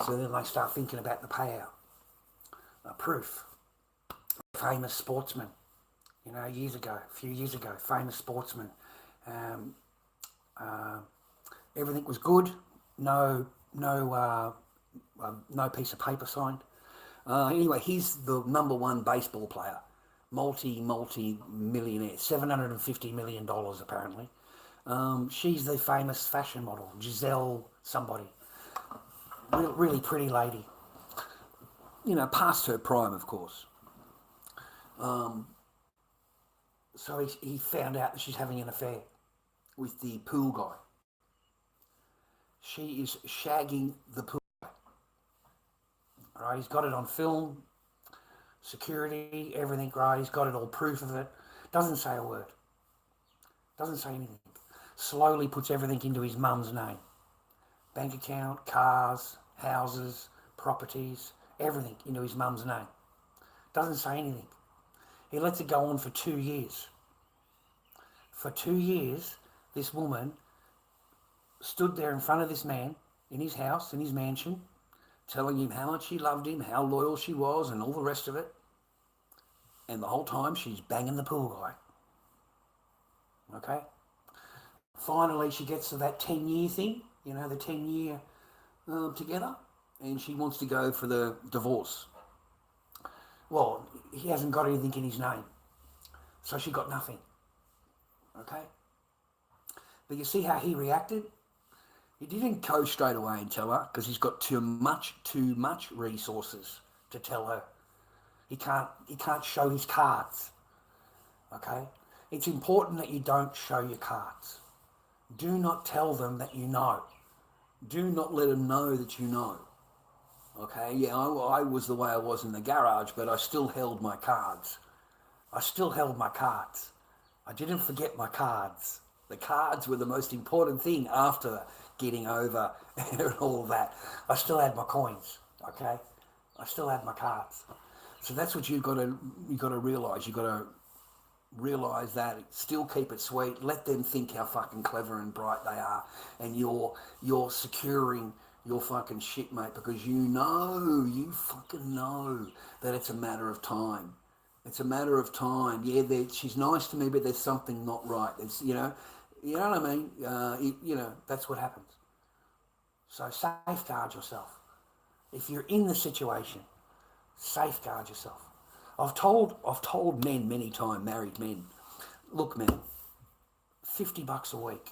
so then they start thinking about the payout. Proof. Famous sportsman, a few years ago, famous sportsman. Everything was good. No piece of paper signed. Anyway, he's the number one baseball player, multi-millionaire, $750 million apparently. She's the famous fashion model, Giselle somebody. Really pretty lady. Past her prime, of course. So he found out that she's having an affair with the pool guy. She is shagging the pool guy. All right, he's got it on film, security, everything, right? He's got it all, proof of it. Doesn't say a word. Doesn't say anything. Slowly puts everything into his mum's name. Bank account, cars, houses, properties, everything into his mum's name. Doesn't say anything. He lets it go on for 2 years. For 2 years, this woman stood there in front of this man in his house, in his mansion, telling him how much she loved him, how loyal she was, and all the rest of it. And the whole time, she's banging the pool guy. Okay? Finally, she gets to that 10-year thing, the 10-year together, and she wants to go for the divorce. Well, he hasn't got anything in his name, so she got nothing. Okay? But you see how he reacted? He didn't go straight away and tell her because he's got too much resources to tell her. He can't show his cards. Okay? It's important that you don't show your cards. Do not tell them that you know. Do not let them know that you know. Okay? Yeah, I was the way I was in the garage, but I still held my cards. I didn't forget my cards. The cards were the most important thing after getting over and all that. I still had my coins. Okay? I still had my cards. So that's what you've got to realise. You've got to realise that, still keep it sweet, let them think how fucking clever and bright they are, and you're securing your fucking shit, mate, because you fucking know that it's a matter of time. It's a matter of time. Yeah, she's nice to me, but there's something not right. It's, you know what I mean? That's what happens. So safeguard yourself. If you're in the situation, safeguard yourself. I've told men many times, married men, look, man, $50 a week.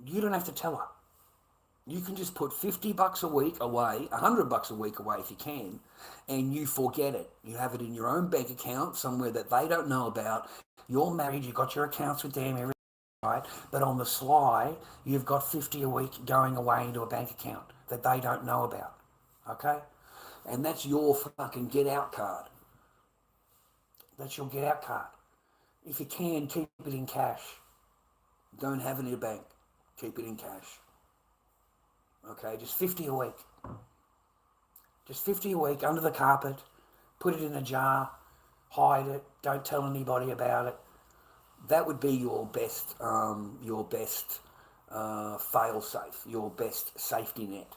You don't have to tell her. You can just put $50 a week away, $100 a week away if you can, and you forget it. You have it in your own bank account somewhere that they don't know about. You're married, you've got your accounts with them, everything, right? But on the sly, you've got $50 a week going away into a bank account that they don't know about, okay? And that's your fucking get out card. That's your get out card. If you can, keep it in cash. Don't have it in a bank. Keep it in cash. Okay, just $50 a week. Just $50 a week under the carpet. Put it in a jar. Hide it. Don't tell anybody about it. That would be your best fail safe, your best safety net.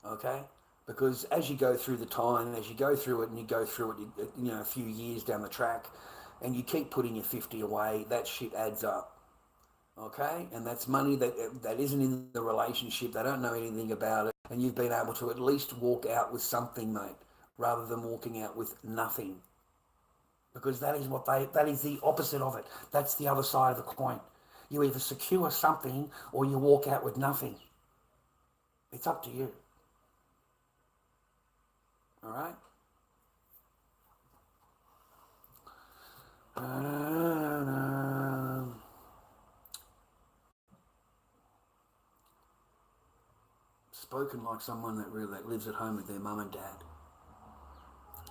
Okay, because as you go through the time, as you go through it, and you go through it, a few years down the track, and you keep putting your 50 away, that shit adds up. Okay, and that's money that isn't in the relationship. They don't know anything about it, and you've been able to at least walk out with something, mate, rather than walking out with nothing. Because that is the opposite of it. That's the other side of the coin. You either secure something or you walk out with nothing. It's up to you. All right. Spoken like someone that lives at home with their mum and dad.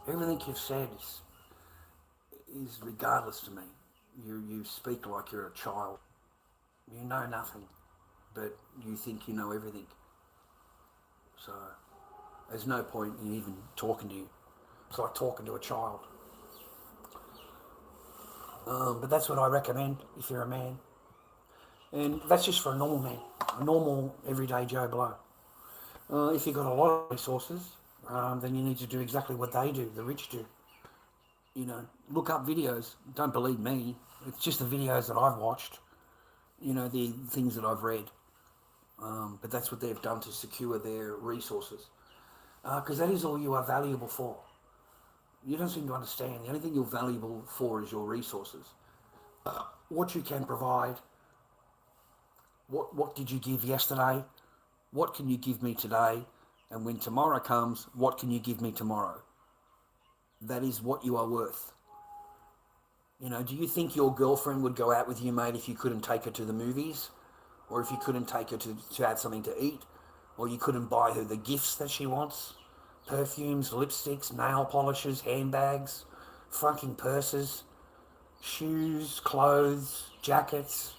Everything you've said is regardless to me. You speak like you're a child. You know nothing, but you think you know everything. So there's no point in even talking to you. It's like talking to a child. But that's what I recommend if you're a man. And that's just for a normal man, a normal everyday Joe Blow. If you've got a lot of resources, then you need to do exactly what they do, the rich do. Look up videos. Don't believe me. It's just the videos that I've watched, the things that I've read. But that's what they've done to secure their resources. Because that is all you are valuable for. You don't seem to understand. The only thing you're valuable for is your resources. What you can provide. What did you give yesterday? What can you give me today? And when tomorrow comes, what can you give me tomorrow? That is what you are worth. Do you think your girlfriend would go out with you, mate, if you couldn't take her to the movies? Or if you couldn't take her to have something to eat? Or you couldn't buy her the gifts that she wants? Perfumes, lipsticks, nail polishes, handbags, fucking purses, shoes, clothes, jackets.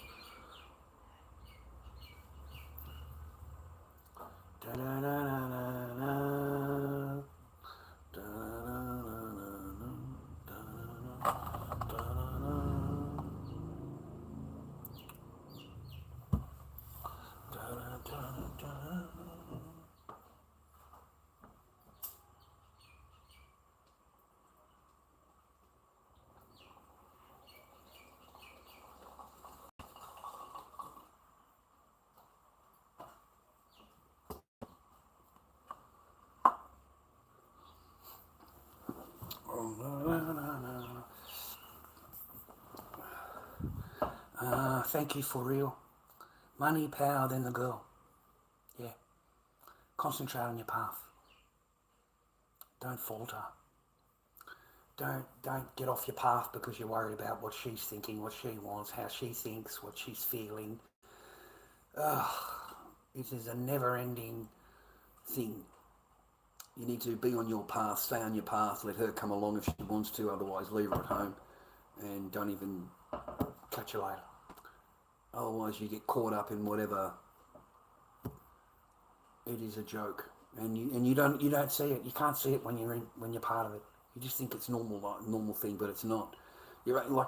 Thank you for real. Money, power, then the girl. Yeah. Concentrate on your path. Don't falter. Don't get off your path because you're worried about what she's thinking, what she wants, how she thinks, what she's feeling. It is a never-ending thing. You need to be on your path, stay on your path, let her come along if she wants to, otherwise leave her at home and don't even catch you later. Otherwise you get caught up in whatever. It is a joke. And you don't see it. You can't see it when you're part of it. You just think it's normal thing, but it's not. You're like,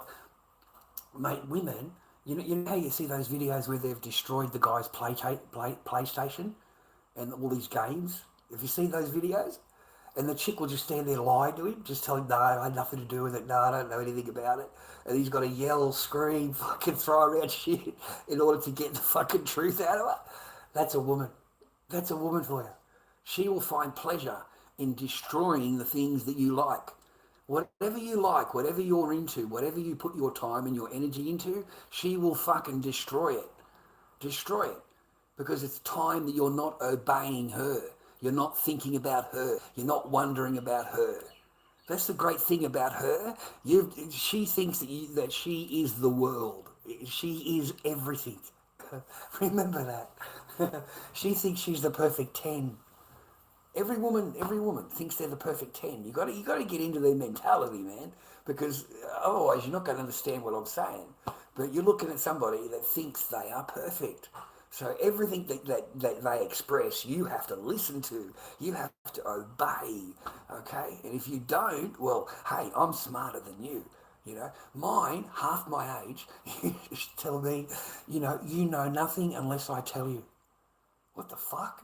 mate, women, you know how you see those videos where they've destroyed the guy's PlayStation and all these games? Have you seen those videos? And the chick will just stand there lying to him, just tell him, no, I had nothing to do with it, no, I don't know anything about it. And he's got to yell, scream, fucking throw around shit in order to get the fucking truth out of her. That's a woman. That's a woman for you. She will find pleasure in destroying the things that you like. Whatever you like, whatever you're into, whatever you put your time and your energy into, she will fucking destroy it. Destroy it. Because it's time that you're not obeying her. You're not thinking about her. You're not wondering about her. That's the great thing about her. She thinks that she is the world. She is everything. Remember that. She thinks she's the perfect 10. Every woman thinks they're the perfect 10. You got to get into their mentality, man, because otherwise you're not going to understand what I'm saying. But you're looking at somebody that thinks they are perfect. So everything that they express, you have to listen to. You have to obey, okay? And if you don't, well, hey, I'm smarter than you. You know, mine, half my age, tell me, you know nothing unless I tell you. What the fuck?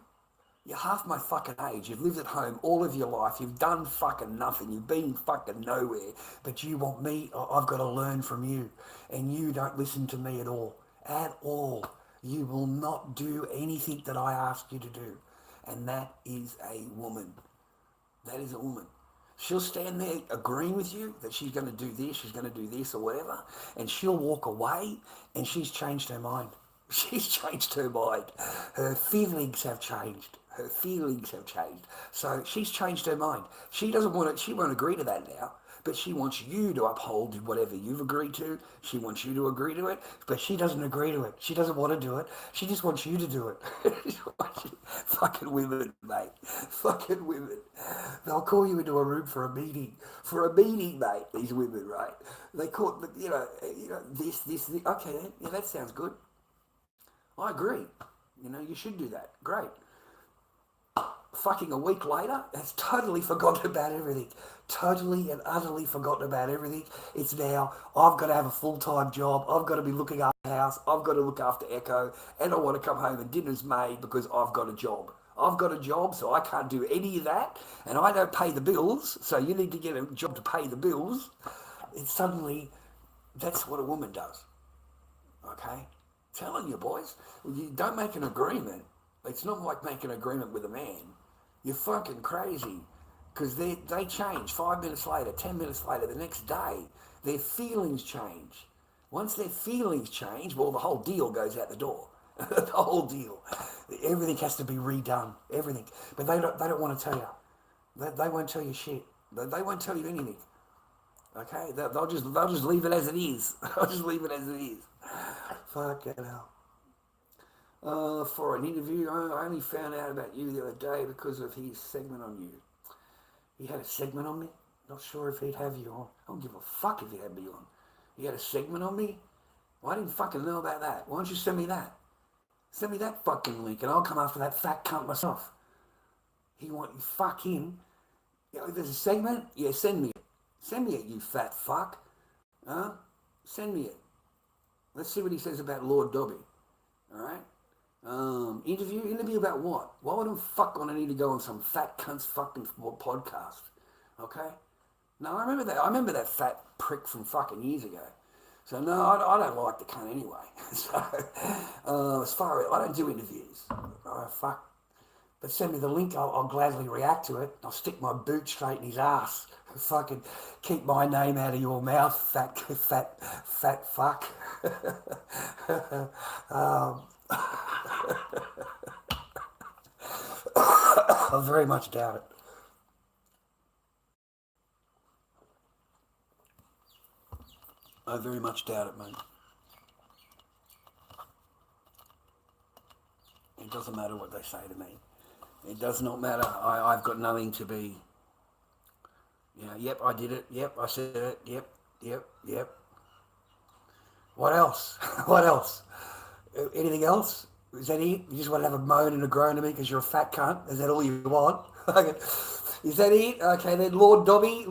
You're half my fucking age. You've lived at home all of your life. You've done fucking nothing. You've been fucking nowhere. But you want me, I've got to learn from you. And you don't listen to me at all. At all. You will not do anything that I ask you to do. And that is a woman. That is a woman. She'll stand there agreeing with you that she's going to do this, she's going to do this or whatever, and she'll walk away and she's changed her mind. She's changed her mind. Her feelings have changed. Her feelings have changed. So she's changed her mind. She doesn't want it, she won't agree to that now, but she wants you to uphold whatever you've agreed to. She wants you to agree to it, but she doesn't agree to it. She doesn't want to do it. She just wants you to do it. Fucking women, mate. Fucking women. They'll call you into a room for a meeting. For a meeting, mate, these women, right? They call, this. Okay, then. Yeah, that sounds good. I agree. You should do that. Great. Fucking a week later, has totally forgotten about everything. Totally and utterly forgotten about everything. It's now, I've got to have a full-time job. I've got to be looking after the house. I've got to look after Echo. And I want to come home and dinner's made because I've got a job. I've got a job, so I can't do any of that. And I don't pay the bills, so you need to get a job to pay the bills. It's suddenly, that's what a woman does. Okay? Telling you, boys, you don't make an agreement. It's not like making an agreement with a man. You're fucking crazy. Because they change 5 minutes later, 10 minutes later, the next day. Their feelings change. Once their feelings change, well, the whole deal goes out the door. The whole deal. Everything has to be redone. Everything. But they don't want to tell you. They won't tell you shit. They won't tell you anything. Okay? They'll just leave it as it is. They'll just leave it as it is. Fucking hell. For an interview, I only found out about you the other day because of his segment on you. He had a segment on me? Not sure if he'd have you on. I don't give a fuck if he had me on. He had a segment on me? Well, I didn't fucking know about that. Why don't you send me that? Send me that fucking link and I'll come after that fat cunt myself. Fuck him. There's a segment? Yeah, send me it. Send me it, you fat fuck. Huh? Send me it. Let's see what he says about Lord Dobby. Alright? Interview about what? Why would the fuck would I need to go on some fat cunt's fucking podcast? Okay? No, I remember that fat prick from fucking years ago. So no, I don't like the cunt anyway. So as far as I don't do interviews. Fuck. But send me the link. I'll gladly react to it. I'll stick my boot straight in his ass. Fucking keep my name out of your mouth, fat fuck. I very much doubt it. I very much doubt it, mate. It doesn't matter what they say to me. It does not matter. I've got nothing to be, yep, I did it. Yep, I said it. Yep. What else? What else? Anything else? Is that it? You just want to have a moan and a groan to me because you're a fat cunt? Is that all you want? Is that it? Okay, then Lord Dobby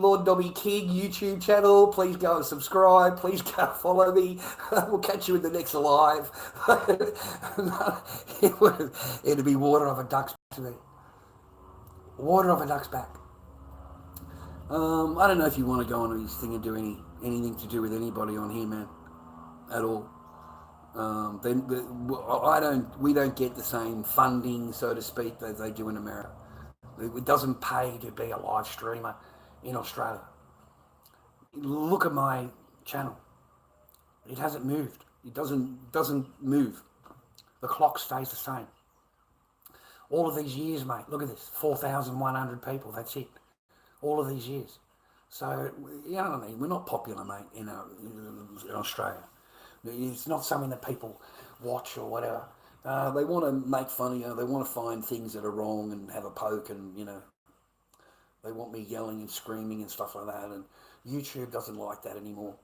King YouTube channel. Please go and subscribe. Please go follow me. We'll catch you in the next live. It'll be water off a duck's back to me. Water off a duck's back. I don't know if you want to go on this thing and do anything to do with anybody on here, man, at all. We don't get the same funding, so to speak, that they do in America. It doesn't pay to be a live streamer in Australia. Look at my channel. It hasn't moved. It doesn't move. The clock stays the same. All of these years, mate, look at this, 4,100 people, that's it. All of these years. So, you know what I mean? We're not popular, mate, in Australia. It's not something that people watch or whatever. They want to make fun of you. They want to find things that are wrong and have a poke and, they want me yelling and screaming and stuff like that. And YouTube doesn't like that anymore.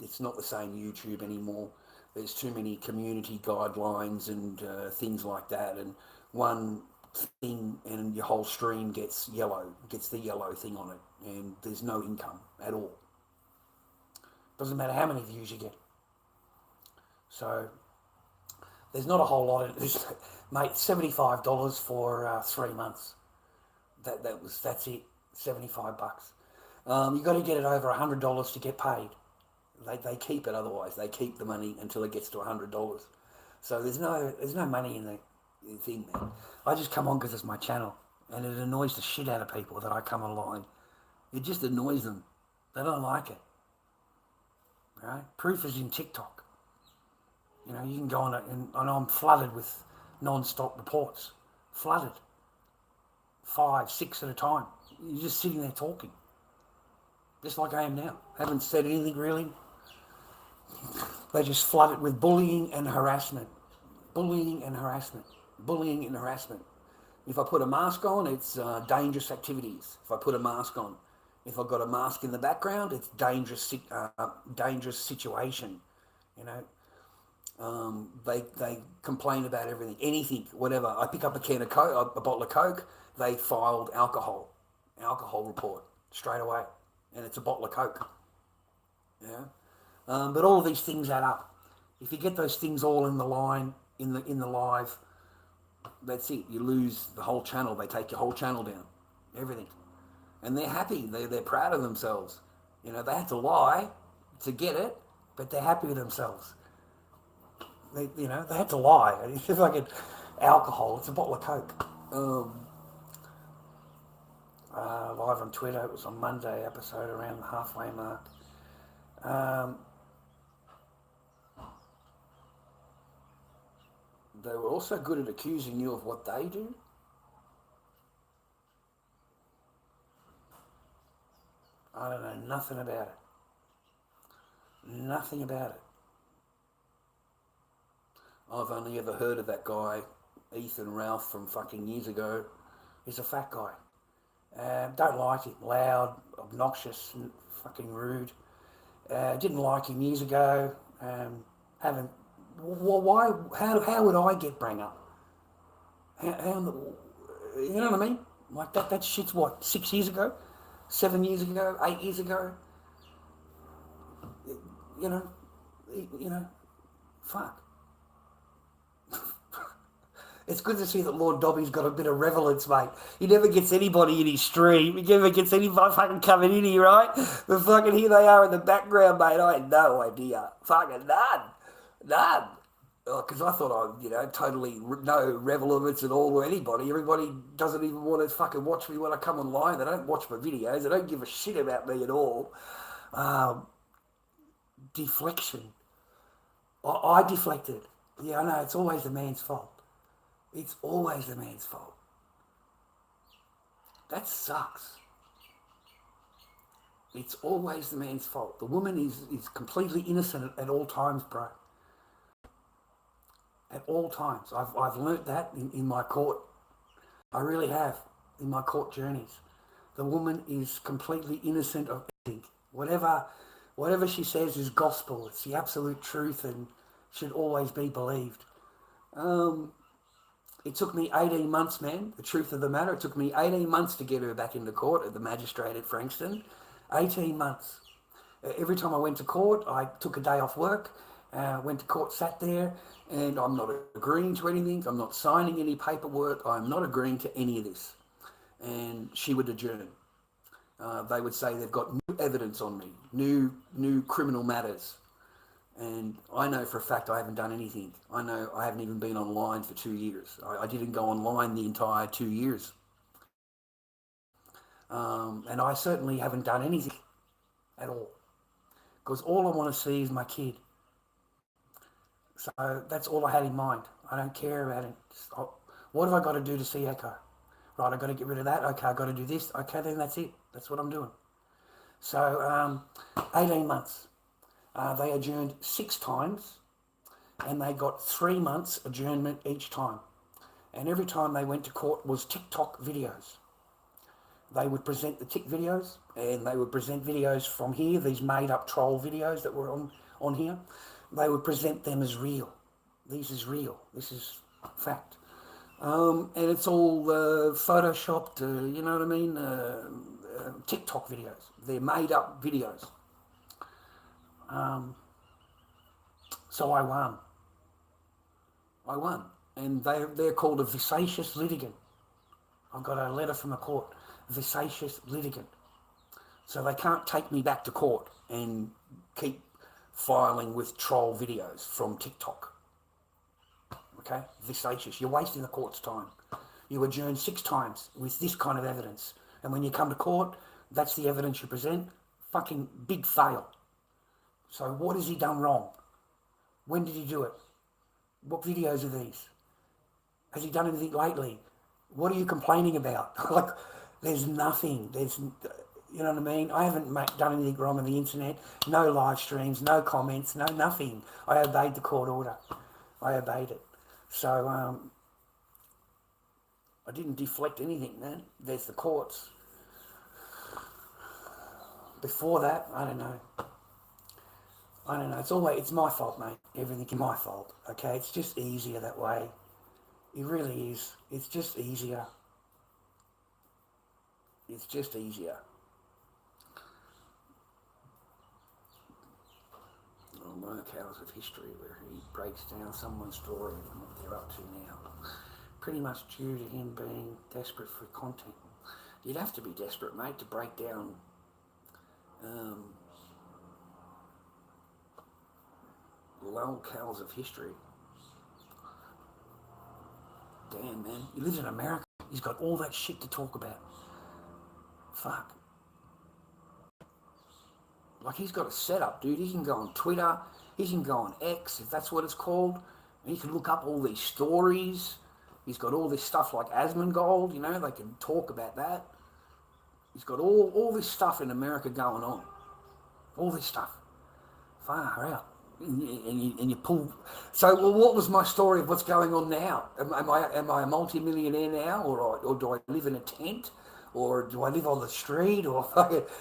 It's not the same YouTube anymore. There's too many community guidelines and things like that. And one thing and your whole stream gets the yellow thing on it. And there's no income at all. Doesn't matter how many views you get. So there's not a whole lot of this, mate. $75 for 3 months. That's it. $75. You got to get it over $100 to get paid. They keep it otherwise. They keep the money until it gets to $100. So there's no money in the thing, man. I just come on because it's my channel, and it annoys the shit out of people that I come online. It just annoys them. They don't like it. Right? Proof is in TikTok. You know, you can go on it, and I'm flooded with non-stop reports. Flooded. 5, 6 at a time. You're just sitting there talking. Just like I am now. Haven't said anything really. They just flood it with bullying and harassment. Bullying and harassment. Bullying and harassment. If I put a mask on, it's dangerous activities. If I put a mask on. If I've got a mask in the background, it's dangerous situation. You know, they complain about everything, anything, whatever. I pick up a can of Coke, a bottle of Coke, they filed alcohol report straight away, and it's a bottle of Coke. Yeah, but all of these things add up. If you get those things all in the line, in the live, that's it. You lose the whole channel. They take your whole channel down, everything, and they're happy. They're proud of themselves. You know, they had to lie to get it, but they're happy with themselves. They had to lie. It's like alcohol. It's a bottle of Coke. Live on Twitter. It was on Monday episode around the halfway mark. They were also good at accusing you of what they do. I don't know nothing about it. Nothing about it. I've only ever heard of that guy, Ethan Ralph, from fucking years ago. He's a fat guy. Don't like him. Loud, obnoxious, fucking rude. Didn't like him years ago. Haven't. Why? How would I get bring up? How you know what I mean? Like that shit's what, 6 years ago, 7 years ago, 8 years ago. You know, fuck. It's good to see that Lord Dobby's got a bit of relevance, mate. He never gets anybody in his stream. He never gets anybody fucking coming in here, right? But fucking here they are in the background, mate. I had no idea. Fucking none. Because I thought totally no relevance at all to anybody. Everybody doesn't even want to fucking watch me when I come online. They don't watch my videos. They don't give a shit about me at all. Deflection. I deflected. Yeah, I know. It's always the man's fault. It's always the man's fault. That sucks. It's always the man's fault. The woman is completely innocent at all times, bro. At all times. I've learnt that in my court. I really have, in my court journeys. The woman is completely innocent of anything. Whatever she says is gospel. It's the absolute truth and should always be believed. It took me 18 months, man. The truth of the matter, it took me 18 months to get her back into court at the magistrate at Frankston. 18 months. Every time I went to court, I took a day off work, went to court, sat there, and I'm not agreeing to anything. I'm not signing any paperwork. I'm not agreeing to any of this. And she would adjourn. They would say they've got new evidence on me, new criminal matters. And I know for a fact I haven't done anything. I know I haven't even been online for 2 years. I didn't go online the entire 2 years. And I certainly haven't done anything at all. Because all I want to see is my kid. So that's all I had in mind. I don't care about it. What have I got to do to see Echo? Right, I've got to get rid of that. Okay, I've got to do this. Okay, then that's it. That's what I'm doing. So 18 months. They adjourned 6 times, and they got 3 months adjournment each time. And every time they went to court was TikTok videos. They would present the Tik videos, and they would present videos from here, these made-up troll videos that were on here. They would present them as real. This is real. This is fact. And it's all photoshopped, you know what I mean? TikTok videos. They're made-up videos. So I won. And they're called a vexatious litigant. I've got a letter from the court, vexatious litigant. So they can't take me back to court and keep filing with troll videos from TikTok. Okay? Vexatious. You're wasting the court's time. You adjourn 6 times with this kind of evidence. And when you come to court, that's the evidence you present. Fucking big fail. So what has he done wrong? When did he do it? What videos are these? Has he done anything lately? What are you complaining about? Like, there's nothing. You know what I mean? I haven't done anything wrong on the internet. No live streams, no comments, no nothing. I obeyed the court order. I obeyed it. So, I didn't deflect anything, man. There's the courts. Before that, I don't know. It's my fault, mate. Everything is my fault. Okay, it's just easier that way. It really is. It's just easier. It's just easier. Learn Cows of History, where he breaks down someone's story and what they're up to now. Pretty much due to him being desperate for content. You'd have to be desperate, mate, to break down Lol Cows of History. Damn, man. He lives in America. He's got all that shit to talk about. Fuck. Like, he's got a setup, dude. He can go on Twitter. He can go on X, if that's what it's called. And he can look up all these stories. He's got all this stuff like Asmongold, you know. They can talk about that. He's got all this stuff in America going on. All this stuff. Far out. And you pull. So, well, what was my story of what's going on now? Am I a multi-millionaire now, or do I live in a tent, or do I live on the street, or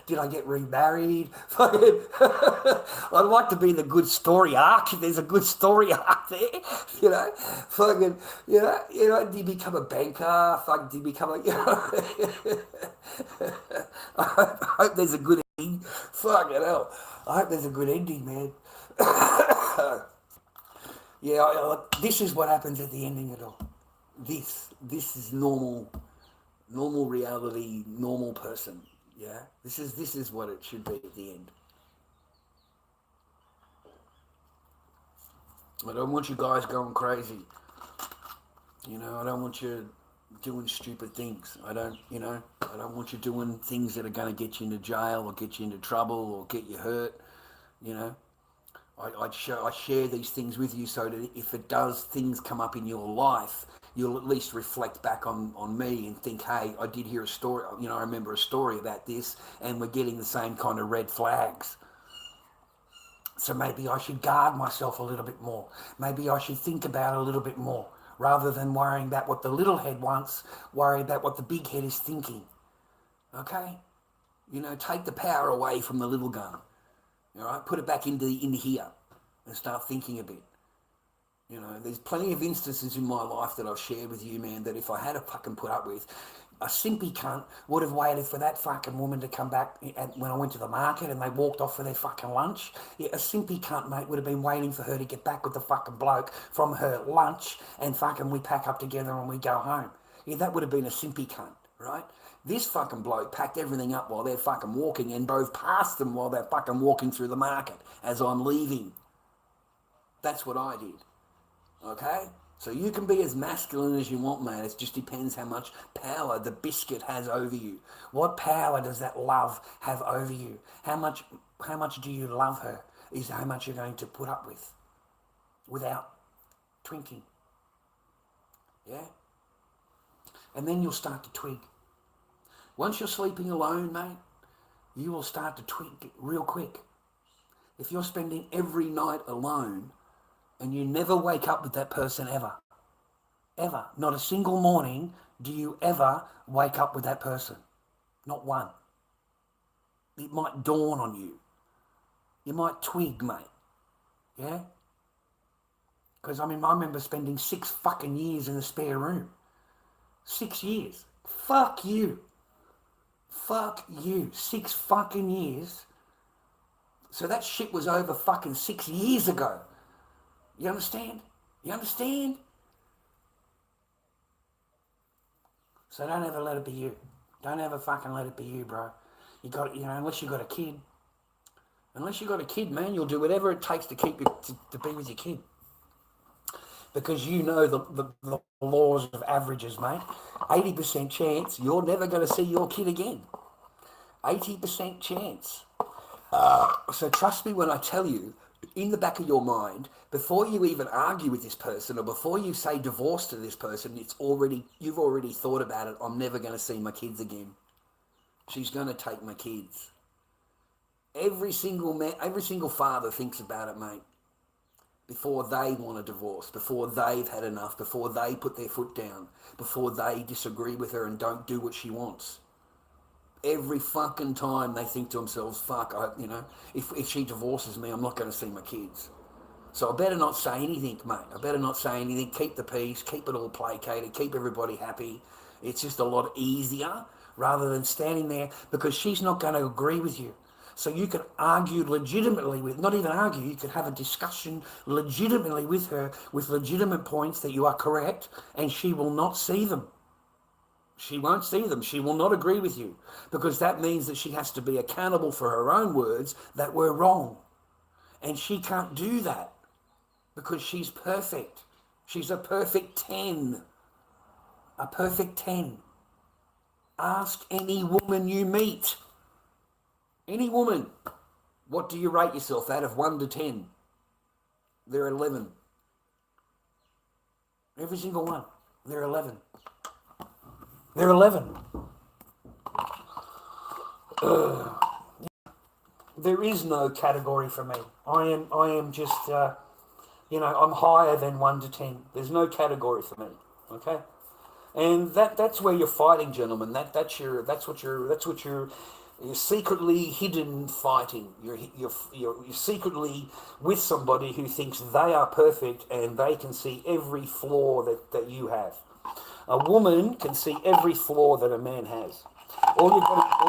did I get remarried? I'd like to be the good story arc. There's a good story arc there, you know. Do you become a banker? Do you become a? I hope there's a good ending. Fucking hell. I hope there's a good ending, man. Yeah, this is what happens at the ending of it all. This is normal reality, normal person. Yeah, this is what it should be at the end. I don't want you guys going crazy. You know, I don't want you doing stupid things. I don't want you doing things that are going to get you into jail or get you into trouble or get you hurt. You know. I share these things with you so that if it does, things come up in your life, you'll at least reflect back on me and think, hey, I did hear a story, you know, I remember a story about this, and we're getting the same kind of red flags. So maybe I should guard myself a little bit more. Maybe I should think about it a little bit more. Rather than worrying about what the little head wants, worry about what the big head is thinking. Okay? You know, take the power away from the little gun. All right, put it back into here and start thinking a bit. You know, there's plenty of instances in my life that I've shared with you, man, that if I had to fucking put up with, a simpy cunt would have waited for that fucking woman to come back when I went to the market and they walked off for their fucking lunch. Yeah, a simpy cunt, mate, would have been waiting for her to get back with the fucking bloke from her lunch and fucking we pack up together and we go home. Yeah, that would have been a simpy cunt, right? This fucking bloke packed everything up while they're fucking walking and drove past them while they're fucking walking through the market as I'm leaving. That's what I did. Okay? So you can be as masculine as you want, man. It just depends how much power the biscuit has over you. What power does that love have over you? How much do you love her is how much you're going to put up with without twinking. Yeah? And then you'll start to twig. Once you're sleeping alone, mate, you will start to twig real quick. If you're spending every night alone and you never wake up with that person ever, not a single morning do you ever wake up with that person. Not one. It might dawn on you. You might twig, mate. Yeah? Because, I remember spending 6 fucking years in a spare room. 6 years. Fuck you. 6 fucking years So that shit was over fucking 6 years ago. You understand? You understand? So don't ever let it be you. Don't ever fucking let it be you, bro. You got, unless you got a kid. Unless you got a kid, man, you'll do whatever it takes to keep you to be with your kid. Because you know the laws of averages, mate. 80% chance you're never going to see your kid again. 80% chance. So trust me when I tell you, in the back of your mind, before you even argue with this person or before you say divorce to this person, you've already thought about it. I'm never going to see my kids again. She's going to take my kids. Every single father thinks about it, mate. Before they want a divorce, before they've had enough, before they put their foot down, before they disagree with her and don't do what she wants. Every fucking time they think to themselves, fuck, if she divorces me, I'm not going to see my kids. So I better not say anything, mate. I better not say anything. Keep the peace, keep it all placated, keep everybody happy. It's just a lot easier rather than standing there because she's not going to agree with you. So you can argue legitimately not even argue, you could have a discussion legitimately with her with legitimate points that you are correct and she will not see them. She won't see them. She will not agree with you because that means that she has to be accountable for her own words that were wrong. And she can't do that because she's perfect. She's a perfect 10. A perfect 10. Ask any woman you meet. Any woman. What do you rate yourself out of 1 to 10? They're 11. Every single one. They're 11. They're 11. There is no category for me. I am just, I'm higher than 1 to 10. There's no category for me. Okay, and that's where you're fighting, gentlemen. That's what you're secretly hidden fighting. You're secretly with somebody who thinks they are perfect and they can see every flaw that you have. A woman can see every flaw that a man has. All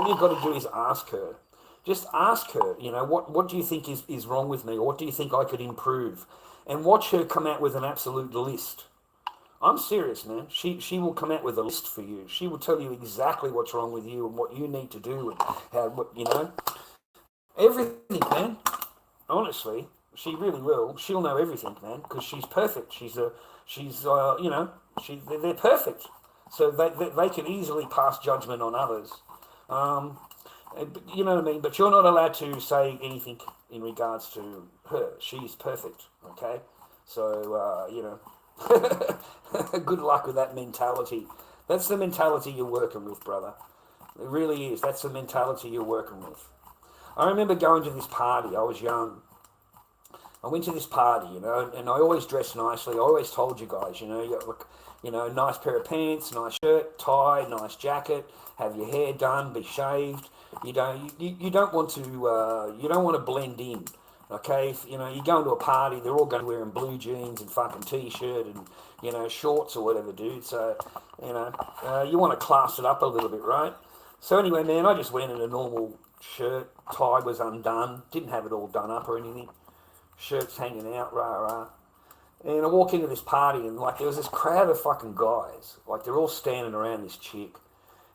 you've got to do is ask her. Just ask her, what do you think is wrong with me? Or what do you think I could improve? And watch her come out with an absolute list. I'm serious, man. She will come out with a list for you. She will tell you exactly what's wrong with you and what you need to do and how, everything, man. Honestly, she really will. She'll know everything, man, because she's perfect. They're perfect. So they can easily pass judgment on others. You know what I mean? But you're not allowed to say anything in regards to her. She's perfect, okay? So, good luck with that mentality. That's the mentality you're working with, brother. It really is. That's the mentality you're working with. I remember going to this party. I was young. I went to this party, and I always dressed nicely. I always told you guys, you look, nice pair of pants, nice shirt, tie, nice jacket, have your hair done, be shaved. You don't want to blend in. Okay, you go into a party, they're all going to be wearing blue jeans and fucking t-shirt and, shorts or whatever, dude. So, you want to class it up a little bit, right? So anyway, man, I just went in a normal shirt, tie was undone, didn't have it all done up or anything, shirt's hanging out, rah. And I walk into this party and, there was this crowd of fucking guys. They're all standing around this chick.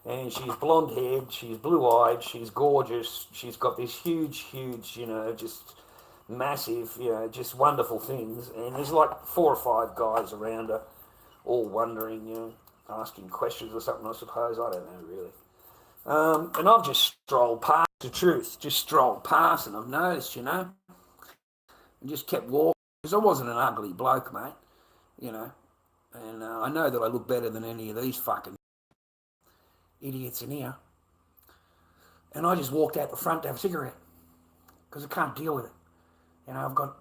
And she's blonde-haired, she's blue-eyed, she's gorgeous, she's got this huge, just massive, just wonderful things. And there's 4 or 5 guys around her, all wondering, asking questions or something, I suppose. I don't know, really. And I've just strolled past, the truth, just strolled past, and I've noticed, and just kept walking, because I wasn't an ugly bloke, mate, and I know that I look better than any of these fucking idiots in here. And I just walked out the front to have a cigarette, because I can't deal with it. I've got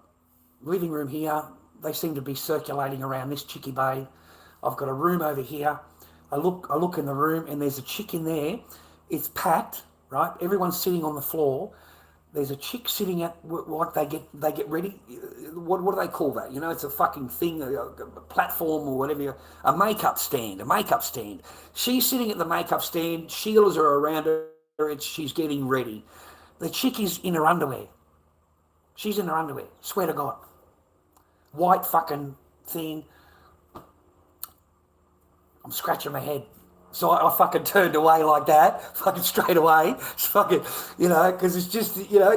living room here. They seem to be circulating around this chickie babe. I've got a room over here. I look in the room and there's a chick in there. It's packed, right? Everyone's sitting on the floor. There's a chick sitting at they get ready. What do they call that? It's a fucking thing, a platform or whatever. A makeup stand. She's sitting at the makeup stand. Sheilas are around her. She's getting ready. The chick is in her underwear. She's in her underwear. Swear to God. White fucking thing. I'm scratching my head. So I fucking turned away like that, fucking straight away. It's fucking, because it's just, I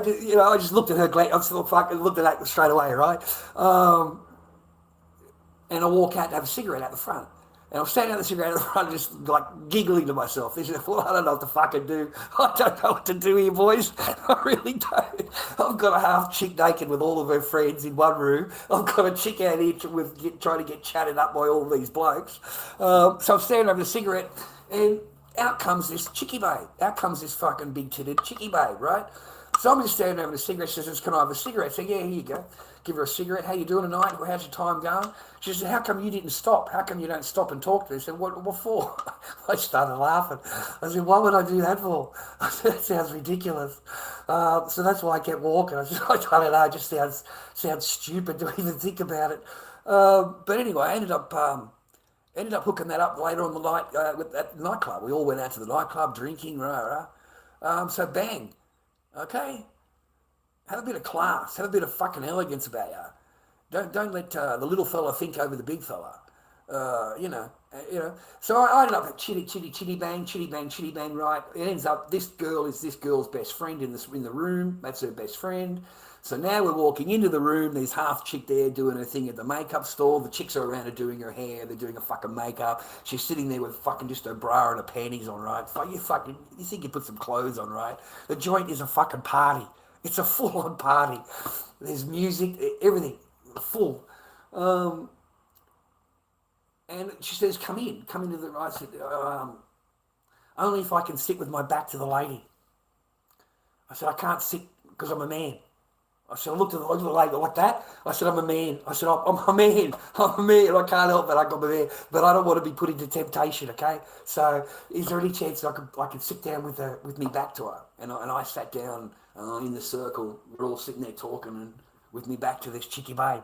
just looked at her, I still fucking looked at that straight away, right? And I walk out to have a cigarette out the front. And I'm standing out the cigarette out the front, just like giggling to myself. This is, well, I don't know what to fucking do. I don't know what to do here, boys. I really don't. I've got a half chick naked with all of her friends in one room. I've got a chick out here trying to get chatted up by all these blokes. So I'm standing over the cigarette, and out comes this chickie babe. Out comes this fucking big-titted chickie babe, right? So I'm just standing over the cigarette. She says, can I have a cigarette? I say, yeah, here you go. Give her a cigarette. How you doing tonight? How's your time going? She said, how come you didn't stop? How come you don't stop and talk to me? I said, what for? I started laughing. I said, why would I do that for? I said, that sounds ridiculous. So that's why I kept walking. I said, I don't know, it just sounds stupid to even think about it. But anyway, I ended up hooking that up later on the night at the nightclub. We all went out to the nightclub drinking, so bang. Okay? Have a bit of class. Have a bit of fucking elegance about you. Don't let the little fella think over the big fella. So I ended up at chitty bang, right? It ends up, this girl is this girl's best friend in the room. That's her best friend. So now we're walking into the room. There's half chick there doing her thing at the makeup store. The chicks are around her doing her hair. They're doing her fucking makeup. She's sitting there with fucking just her bra and her panties on, right? You think you put some clothes on, right? The joint is a fucking party. It's a full-on party. There's music, everything, full. And she says, come into the, I said, only if I can sit with my back to the lady. I said, I can't sit because I'm a man. I said, I looked at the lady like that. I said, I'm a man. I said, I'm a man. I'm a man. I can't help it. I got my man. But I don't want to be put into temptation, okay? So is there any chance I could sit down with me back to her? And I sat down in the circle. We're all sitting there talking and with me back to this chickie babe.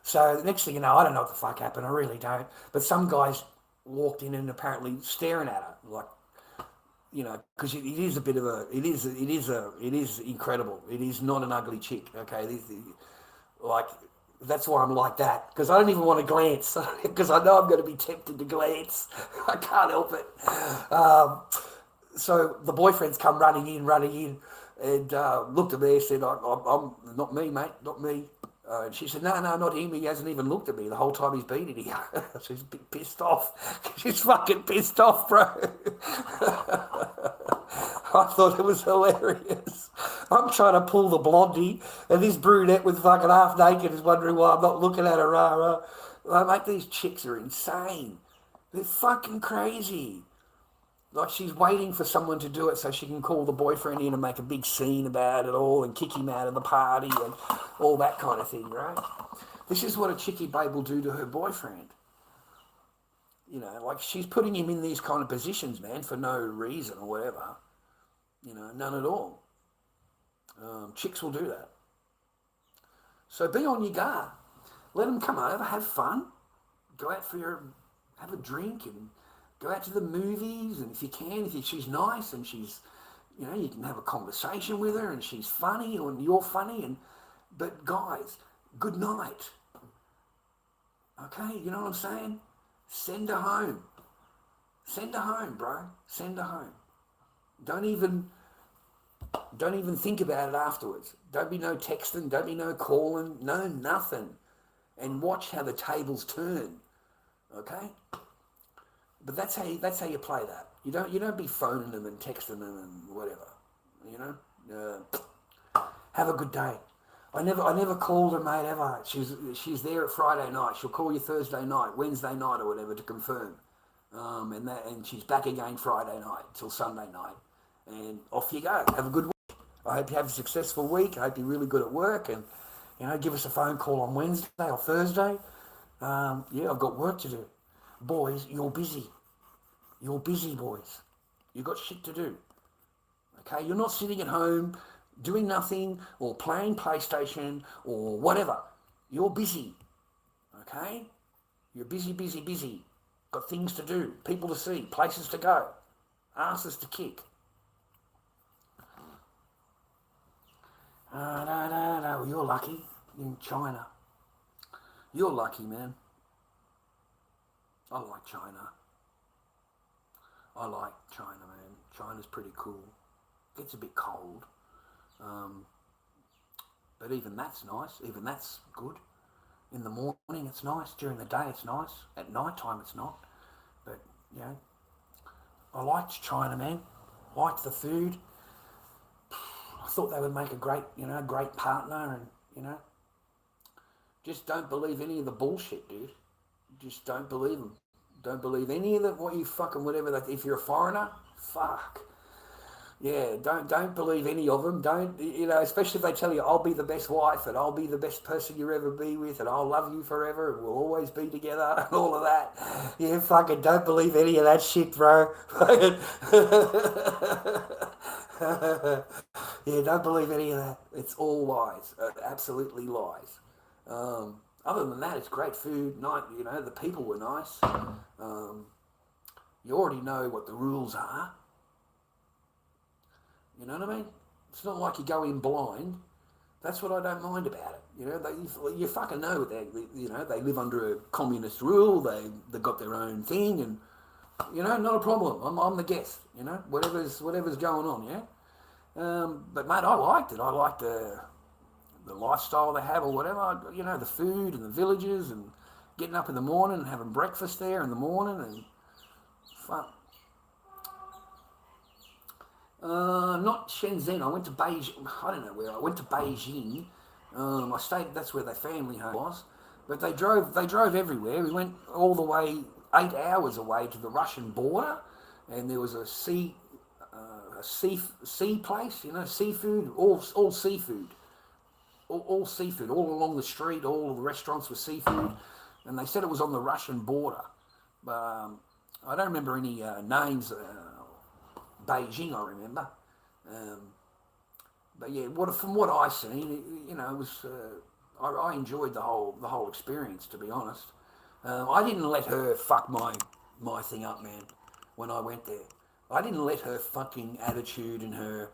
So the next thing you know, I don't know what the fuck happened. I really don't. But some guys walked in and apparently staring at her, like, because it is a bit of a, it is incredible. It is not an ugly chick, okay? That's why I'm like that, because I don't even want to glance, because I know I'm going to be tempted to glance. I can't help it. So the boyfriends come running in, and looked at me and said, I'm not me, mate, not me. And she said, no, not him. He hasn't even looked at me the whole time he's been in here. She's a bit pissed off. She's fucking pissed off, bro. I thought it was hilarious. I'm trying to pull the blondie, and this brunette with fucking half naked is wondering why I'm not looking at her. Mate, these chicks are insane. They're fucking crazy. Like, she's waiting for someone to do it so she can call the boyfriend in and make a big scene about it all and kick him out of the party and all that kind of thing, right? This is what a chickie babe will do to her boyfriend. Like, she's putting him in these kind of positions, man, for no reason or whatever. None at all. Chicks will do that. So be on your guard. Let them come over, have fun, go out have a drink and go out to the movies, and if you can, she's nice and she's, you can have a conversation with her and she's funny and you're funny, but guys, good night. Okay, you know what I'm saying? Send her home. Send her home, bro. Send her home. Don't even think about it afterwards. Don't be no texting, don't be no calling, no nothing. And watch how the tables turn. Okay? But that's how you play that. You don't be phoning them and texting them and whatever. Have a good day. I never called her, mate, ever. She's there at Friday night. She'll call you Thursday night, Wednesday night or whatever to confirm. And she's back again Friday night till Sunday night. And off you go. Have a good week. I hope you have a successful week. I hope you're really good at work, and give us a phone call on Wednesday or Thursday. I've got work to do. Boys, you're busy. You're busy, boys. You've got shit to do. Okay? You're not sitting at home doing nothing or playing PlayStation or whatever. You're busy. Okay? You're busy. Got things to do, people to see, places to go, asses to kick. You're You're lucky in China. You're lucky, man. I like China. I like China, man. China's pretty cool. Gets a bit cold. But even that's nice. Even that's good. In the morning, it's nice. During the day, it's nice. At night time, it's not. But, you know, I liked China, man. Liked the food. I thought they would make a great, great partner and, just don't believe any of the bullshit, dude. Just don't believe them. Don't believe any of what you fucking whatever. That if you're a foreigner, fuck. Yeah, don't believe any of them. Don't, especially if they tell you, I'll be the best wife and I'll be the best person you'll ever be with and I'll love you forever and we'll always be together and all of that. Yeah, fucking don't believe any of that shit, bro. Yeah, don't believe any of that. It's all lies. Absolutely lies. Other than that, it's great food. The people were nice. You already know what the rules are. You know what I mean? It's not like you go in blind. That's what I don't mind about it. You fucking know they live under a communist rule. They got their own thing, and not a problem. I'm the guest. Whatever's going on. Yeah. But mate, I liked it. I liked the lifestyle they have or whatever. The food and the villages and getting up in the morning and having breakfast there in the morning and fuck. Not Shenzhen. I went to Beijing. I don't know where. I went to Beijing. I stayed. That's where their family home was. But they drove everywhere. We went all the way 8 hours away to the Russian border, and there was a sea place. Seafood. All seafood. All seafood. All along the street. All of the restaurants were seafood, and they said it was on the Russian border. But I don't remember any names. Beijing, I remember, but yeah, from what I seen, it was. I enjoyed the whole experience. To be honest, I didn't let her fuck my thing up, man. When I went there, I didn't let her fucking attitude and her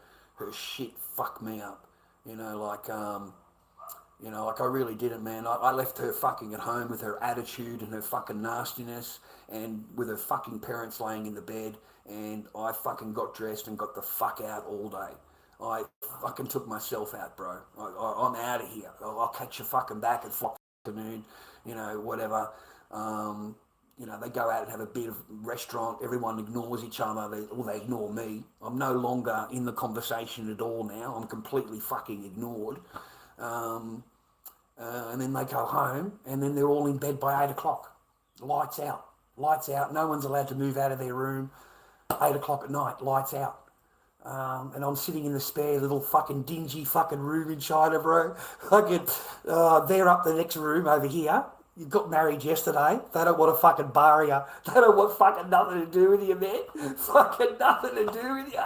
shit fuck me up. Like I really didn't, man. I left her fucking at home with her attitude and her fucking nastiness and with her fucking parents laying in the bed, and I fucking got dressed and got the fuck out all day. I fucking took myself out, bro. I'm out of here. I'll catch you fucking back at afternoon, whatever. They go out and have a bit of restaurant. Everyone ignores each other. They ignore me. I'm no longer in the conversation at all now. I'm completely fucking ignored. And then they go home, and then they're all in bed by 8 o'clock. Lights out. No one's allowed to move out of their room. 8 o'clock at night, lights out. And I'm sitting in the spare little fucking dingy fucking room in China, bro. They're up the next room over here. You got married yesterday. They don't want to fucking bar you. They don't want fucking nothing to do with you, man. Fucking nothing to do with you.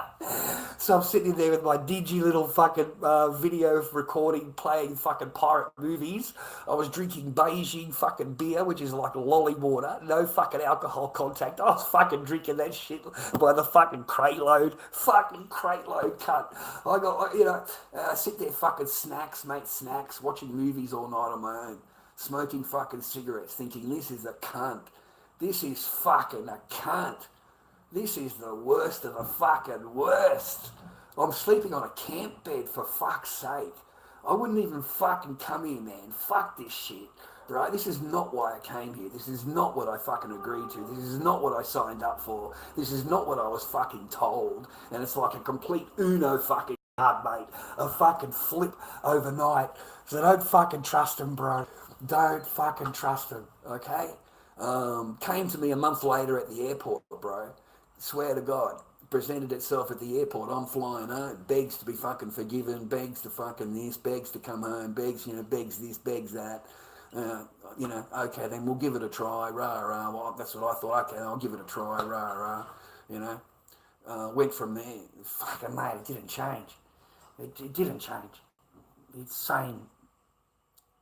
So I'm sitting there with my dingy little fucking video recording, playing fucking pirate movies. I was drinking Beijing fucking beer, which is like lolly water. No fucking alcohol contact. I was fucking drinking that shit by the fucking crate load. Fucking crate load, cunt. I got, sit there fucking snacks, watching movies all night on my own. Smoking fucking cigarettes, thinking this is a cunt. This is fucking a cunt. This is the worst of the fucking worst. I'm sleeping on a camp bed, for fuck's sake. I wouldn't even fucking come here, man. Fuck this shit. Right? This is not why I came here. This is not what I fucking agreed to. This is not what I signed up for. This is not what I was fucking told. And it's like a complete Uno fucking card, mate. A fucking flip overnight. So don't fucking trust him, bro. Don't fucking trust him, okay? Came to me a month later at the airport, bro. Swear to God. Presented itself at the airport. I'm flying home. Begs to be fucking forgiven. Begs to fucking this. Begs to come home. Begs, begs this, begs that. Okay, then we'll give it a try. Rah, rah. Well, that's what I thought. Okay, I'll give it a try. Rah, rah. Went from there. Fucking mate, it didn't change. It didn't change. It's same.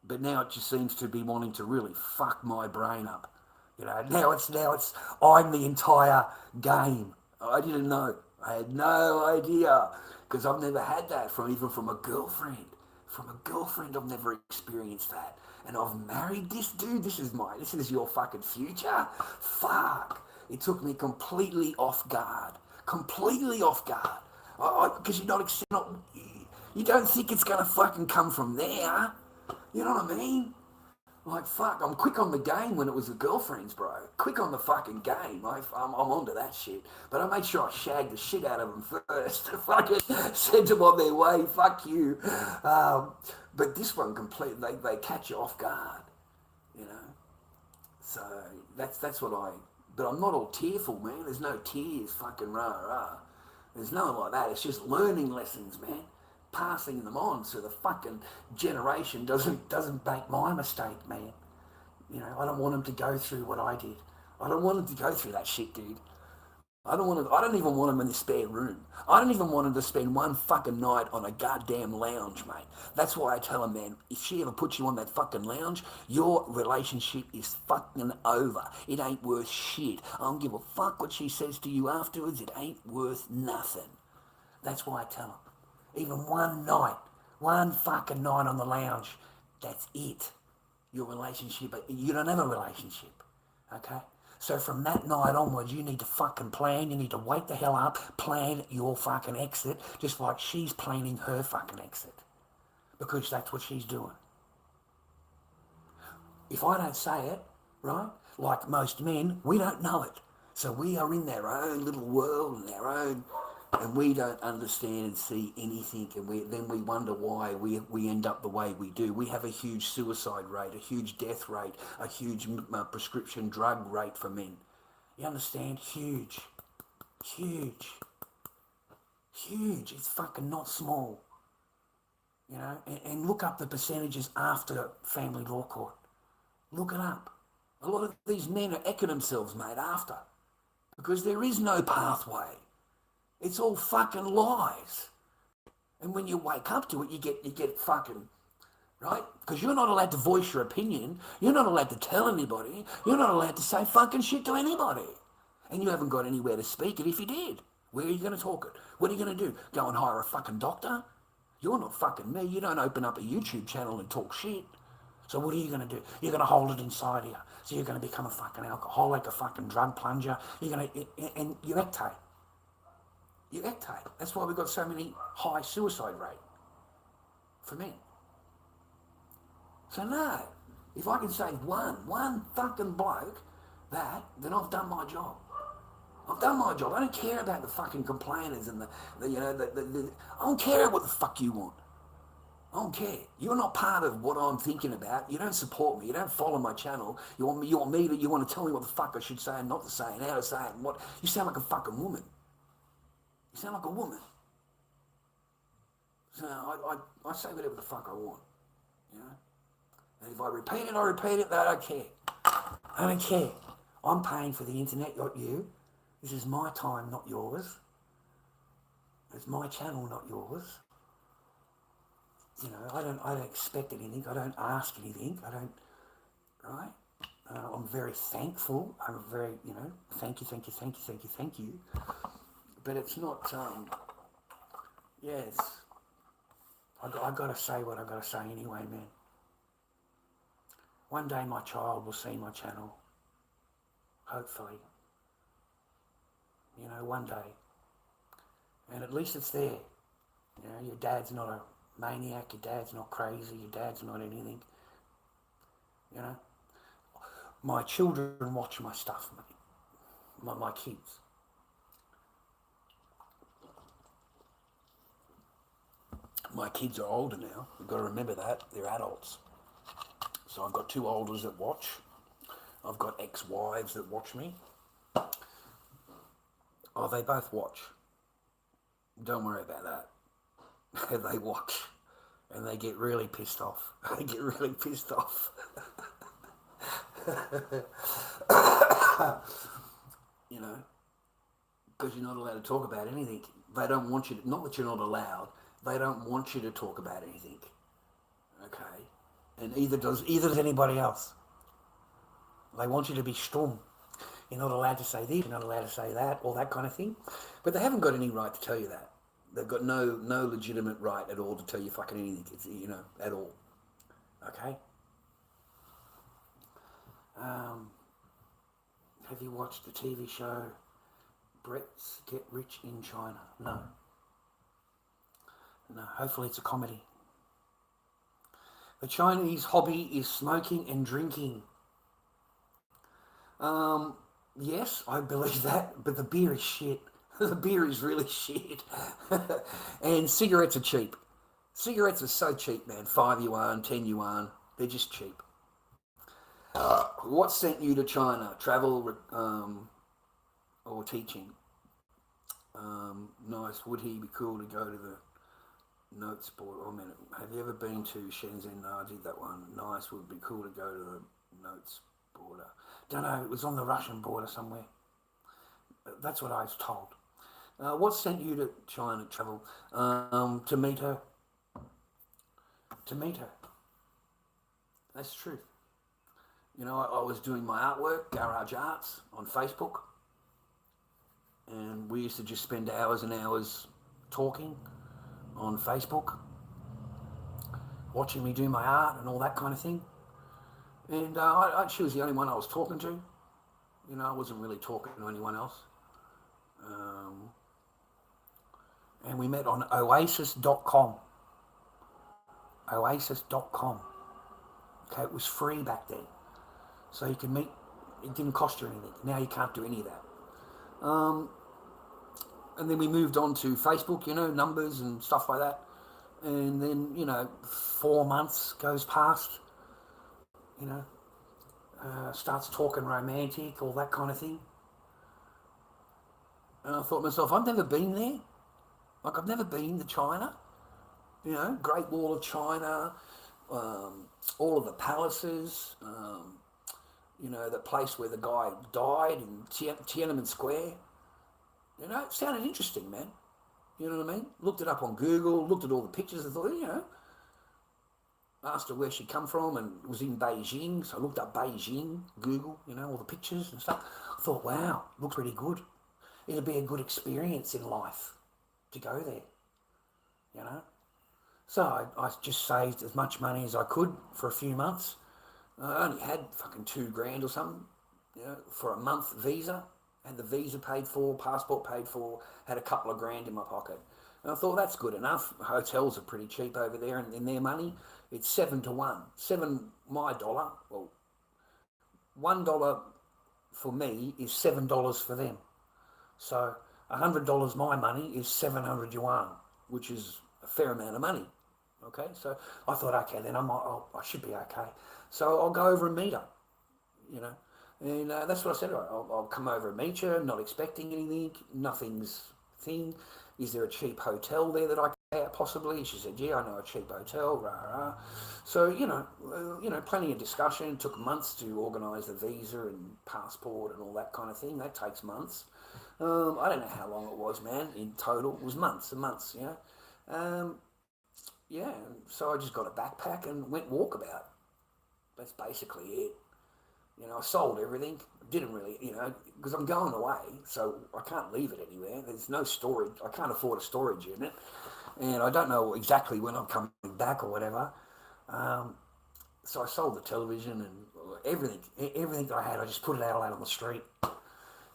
But now it just seems to be wanting to really fuck my brain up. Now it's I'm the entire game. I didn't know. I had no idea, because I've never had that even from a girlfriend. From a girlfriend, I've never experienced that. And I've married this dude. This is your fucking future. Fuck. It took me completely off guard. Completely off guard. Because you don't think it's gonna fucking come from there. You know what I mean? Like, fuck, I'm quick on the game when it was the girlfriends, bro. Quick on the fucking game. I'm onto that shit. But I made sure I shagged the shit out of them first. Fucking sent them on their way. Fuck you. But this one, they catch you off guard, you know. So that's what but I'm not all tearful, man. There's no tears, fucking rah. There's nothing like that. It's just learning lessons, man. Passing them on so the fucking generation doesn't make my mistake, man. You know, I don't want them to go through what I did. I don't want them to go through that shit, dude. I don't even want them in the spare room. I don't even want them to spend one fucking night on a goddamn lounge, mate. That's why I tell them, man, if she ever puts you on that fucking lounge, your relationship is fucking over. It ain't worth shit. I don't give a fuck what she says to you afterwards. It ain't worth nothing. That's why I tell them. Even one fucking night on the lounge, that's it. Your relationship, you don't have a relationship, okay? So from that night onwards, you need to fucking plan, you need to wake the hell up, plan your fucking exit, just like she's planning her fucking exit. Because that's what she's doing. If I don't say it, right, like most men, we don't know it. So we are in their own little world and and we don't understand and see anything, and then we wonder why we end up the way we do. We have a huge suicide rate, a huge death rate, a huge prescription drug rate for men. You understand? Huge. It's fucking not small. You know, and look up the percentages after family law court. Look it up. A lot of these men are ecking themselves, mate, after. Because there is no pathway. It's all fucking lies. And when you wake up to it, you get fucking, right? Because you're not allowed to voice your opinion. You're not allowed to tell anybody. You're not allowed to say fucking shit to anybody. And you haven't got anywhere to speak it if you did. Where are you going to talk it? What are you going to do? Go and hire a fucking doctor? You're not fucking me. You don't open up a YouTube channel and talk shit. So what are you going to do? You're going to hold it inside you. So you're going to become a fucking alcoholic, a fucking drug plunger. And you ectate. You ectate. That's why we've got so many high suicide rate for men. So no, if I can save one fucking bloke then I've done my job. I've done my job. I don't care about the fucking complainers and I don't care what the fuck you want. I don't care. You're not part of what I'm thinking about. You don't support me. You don't follow my channel. You want to tell me what the fuck I should say and not to say and how to say it and what. You sound like a fucking woman. You sound like a woman. So I say whatever the fuck I want, you know. And if I repeat it, I don't care. I don't care. I'm paying for the internet, not you. This is my time, not yours. It's my channel, not yours. You know, I don't expect anything. I don't ask anything. Right? I'm very thankful. I'm very, thank you. But it's not, I got to say what I got to say anyway, man. One day my child will see my channel. Hopefully. One day. And at least it's there. Your dad's not a maniac, your dad's not crazy, your dad's not anything. My children watch my stuff, mate. My kids. My kids are older now. You've got to remember that. They're adults. So I've got two olders that watch. I've got ex-wives that watch me. Oh, they both watch. Don't worry about that. They watch. And they get really pissed off. Because you're not allowed to talk about anything. They don't want you to, not that you're not allowed, they don't want you to talk about anything. Okay? And either does anybody else. They want you to be stum. You're not allowed to say this, you're not allowed to say that, all that kind of thing. But they haven't got any right to tell you that. They've got no legitimate right at all to tell you fucking anything, at all. Okay? Have you watched the TV show Brett's Get Rich in China? No. No, hopefully it's a comedy. The Chinese hobby is smoking and drinking. Yes, I believe that, but the beer is shit. The beer is really shit. And cigarettes are cheap. Cigarettes are so cheap, man. 5 yuan, 10 yuan. They're just cheap. What sent you to China? Travel or teaching? Nice. Would he be cool to go to the notes board? Oh, man, have you ever been to Shenzhen? No, I did that one. Nice. Would be cool to go to the notes border. Don't know. It was on the Russian border somewhere. That's what I was told. What sent you to China travel? To meet her. To meet her. That's the truth. You know, I was doing my artwork, Garage Arts, on Facebook. And we used to just spend hours and hours talking on Facebook, watching me do my art and all that kind of thing. And she was the only one I was talking to. You know, I wasn't really talking to anyone else. And we met on oasis.com. Oasis.com. Okay, it was free back then. So you can meet, it didn't cost you anything. Now you can't do any of that. And then we moved on to Facebook, you know, numbers and stuff like that. And then, 4 months goes past, starts talking romantic, all that kind of thing. And I thought to myself, I've never been there. Like, I've never been to China. Great Wall of China, all of the palaces, the place where the guy died in Tiananmen Square. It sounded interesting, man. You know what I mean? Looked it up on Google, looked at all the pictures and thought, asked her where she'd come from, and it was in Beijing. So I looked up Beijing, Google, all the pictures and stuff. I thought, wow, looks really good. It'll be a good experience in life to go there, So I just saved as much money as I could for a few months. I only had fucking $2,000 or something, for a month visa. Had the visa paid for, passport paid for, had a couple of grand in my pocket. And I thought, that's good enough. Hotels are pretty cheap over there, and in their money, it's 7 to 1. 7 my dollar, well, $1 for me is $7 for them. So $100 my money is 700 yuan, which is a fair amount of money. Okay, so I thought, okay, then I should be okay. So I'll go over and meet her, And that's what I said. I'll come over and meet you, not expecting anything, nothing's thing. Is there a cheap hotel there that I can stay at possibly? She said, yeah, I know a cheap hotel, rah, rah. So, plenty of discussion. It took months to organise the visa and passport and all that kind of thing. That takes months. I don't know how long it was, man, in total. It was months and months, so I just got a backpack and went walkabout. That's basically it. I sold everything. Didn't really, because I'm going away, so I can't leave it anywhere. There's no storage. I can't afford a storage unit, and I don't know exactly when I'm coming back or whatever. So I sold the television and everything that I had. I just put it out on the street,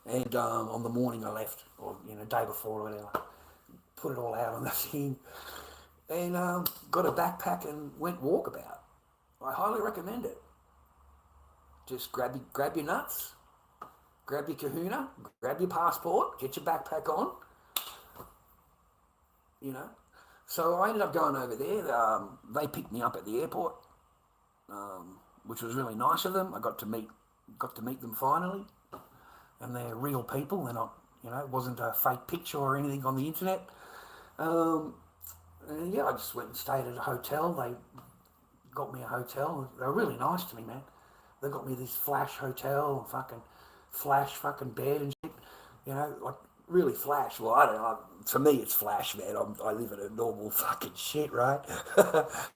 and on the morning I left, or day before or whatever, put it all out on the thing, and got a backpack and went walkabout. I highly recommend it. Just grab your nuts, grab your kahuna, grab your passport, get your backpack on, So I ended up going over there. They picked me up at the airport, which was really nice of them. I got to meet them finally, and they're real people. They're not, it wasn't a fake picture or anything on the internet. And I just went and stayed at a hotel. They got me a hotel. They were really nice to me, man. They got me this flash hotel, flash bed and shit, like really flash. Well, I don't know. To me, it's flash, man. I live in a normal fucking shit, right?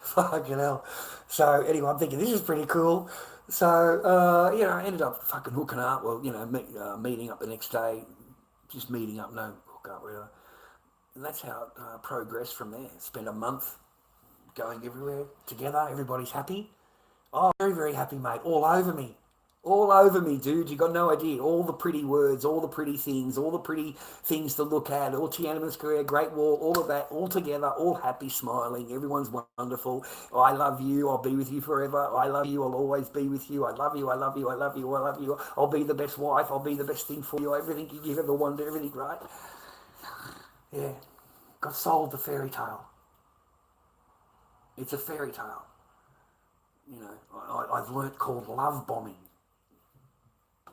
Fucking hell. So anyway, I'm thinking this is pretty cool. So, I ended up fucking hooking up. Well, meeting up the next day. Just meeting up, no hook up, whatever. And that's how it progressed from there. Spent a month going everywhere together. Everybody's happy. Oh, very, very happy, mate. All over me. All over me, dude. You got no idea. All the pretty words, all the pretty things to look at, all Tiananmen Square, Great Wall, all of that, all together, all happy, smiling. Everyone's wonderful. Oh, I love you. I'll be with you forever. I love you. I'll always be with you. I love you. I love you. I love you. I love you. I'll be the best wife. I'll be the best thing for you. Everything you've ever wanted, everything, right? Yeah. Got sold the fairy tale. It's a fairy tale. You know, I've learnt called love bombing.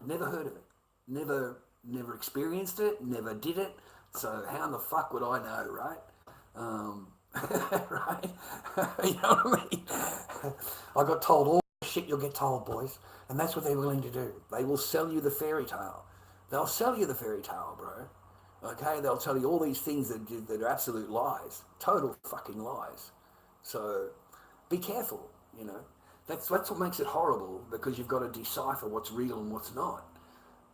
Never heard of it. Never experienced it. Never did it. So how in the fuck would I know, right? Right? You know what I mean? I got told all the shit you'll get told, boys. And that's what they're willing to do. They will sell you the fairy tale. They'll sell you the fairy tale, bro. Okay? They'll tell you all these things that are absolute lies. Total fucking lies. So be careful, you know. That's what makes it horrible, because you've got to decipher what's real and what's not.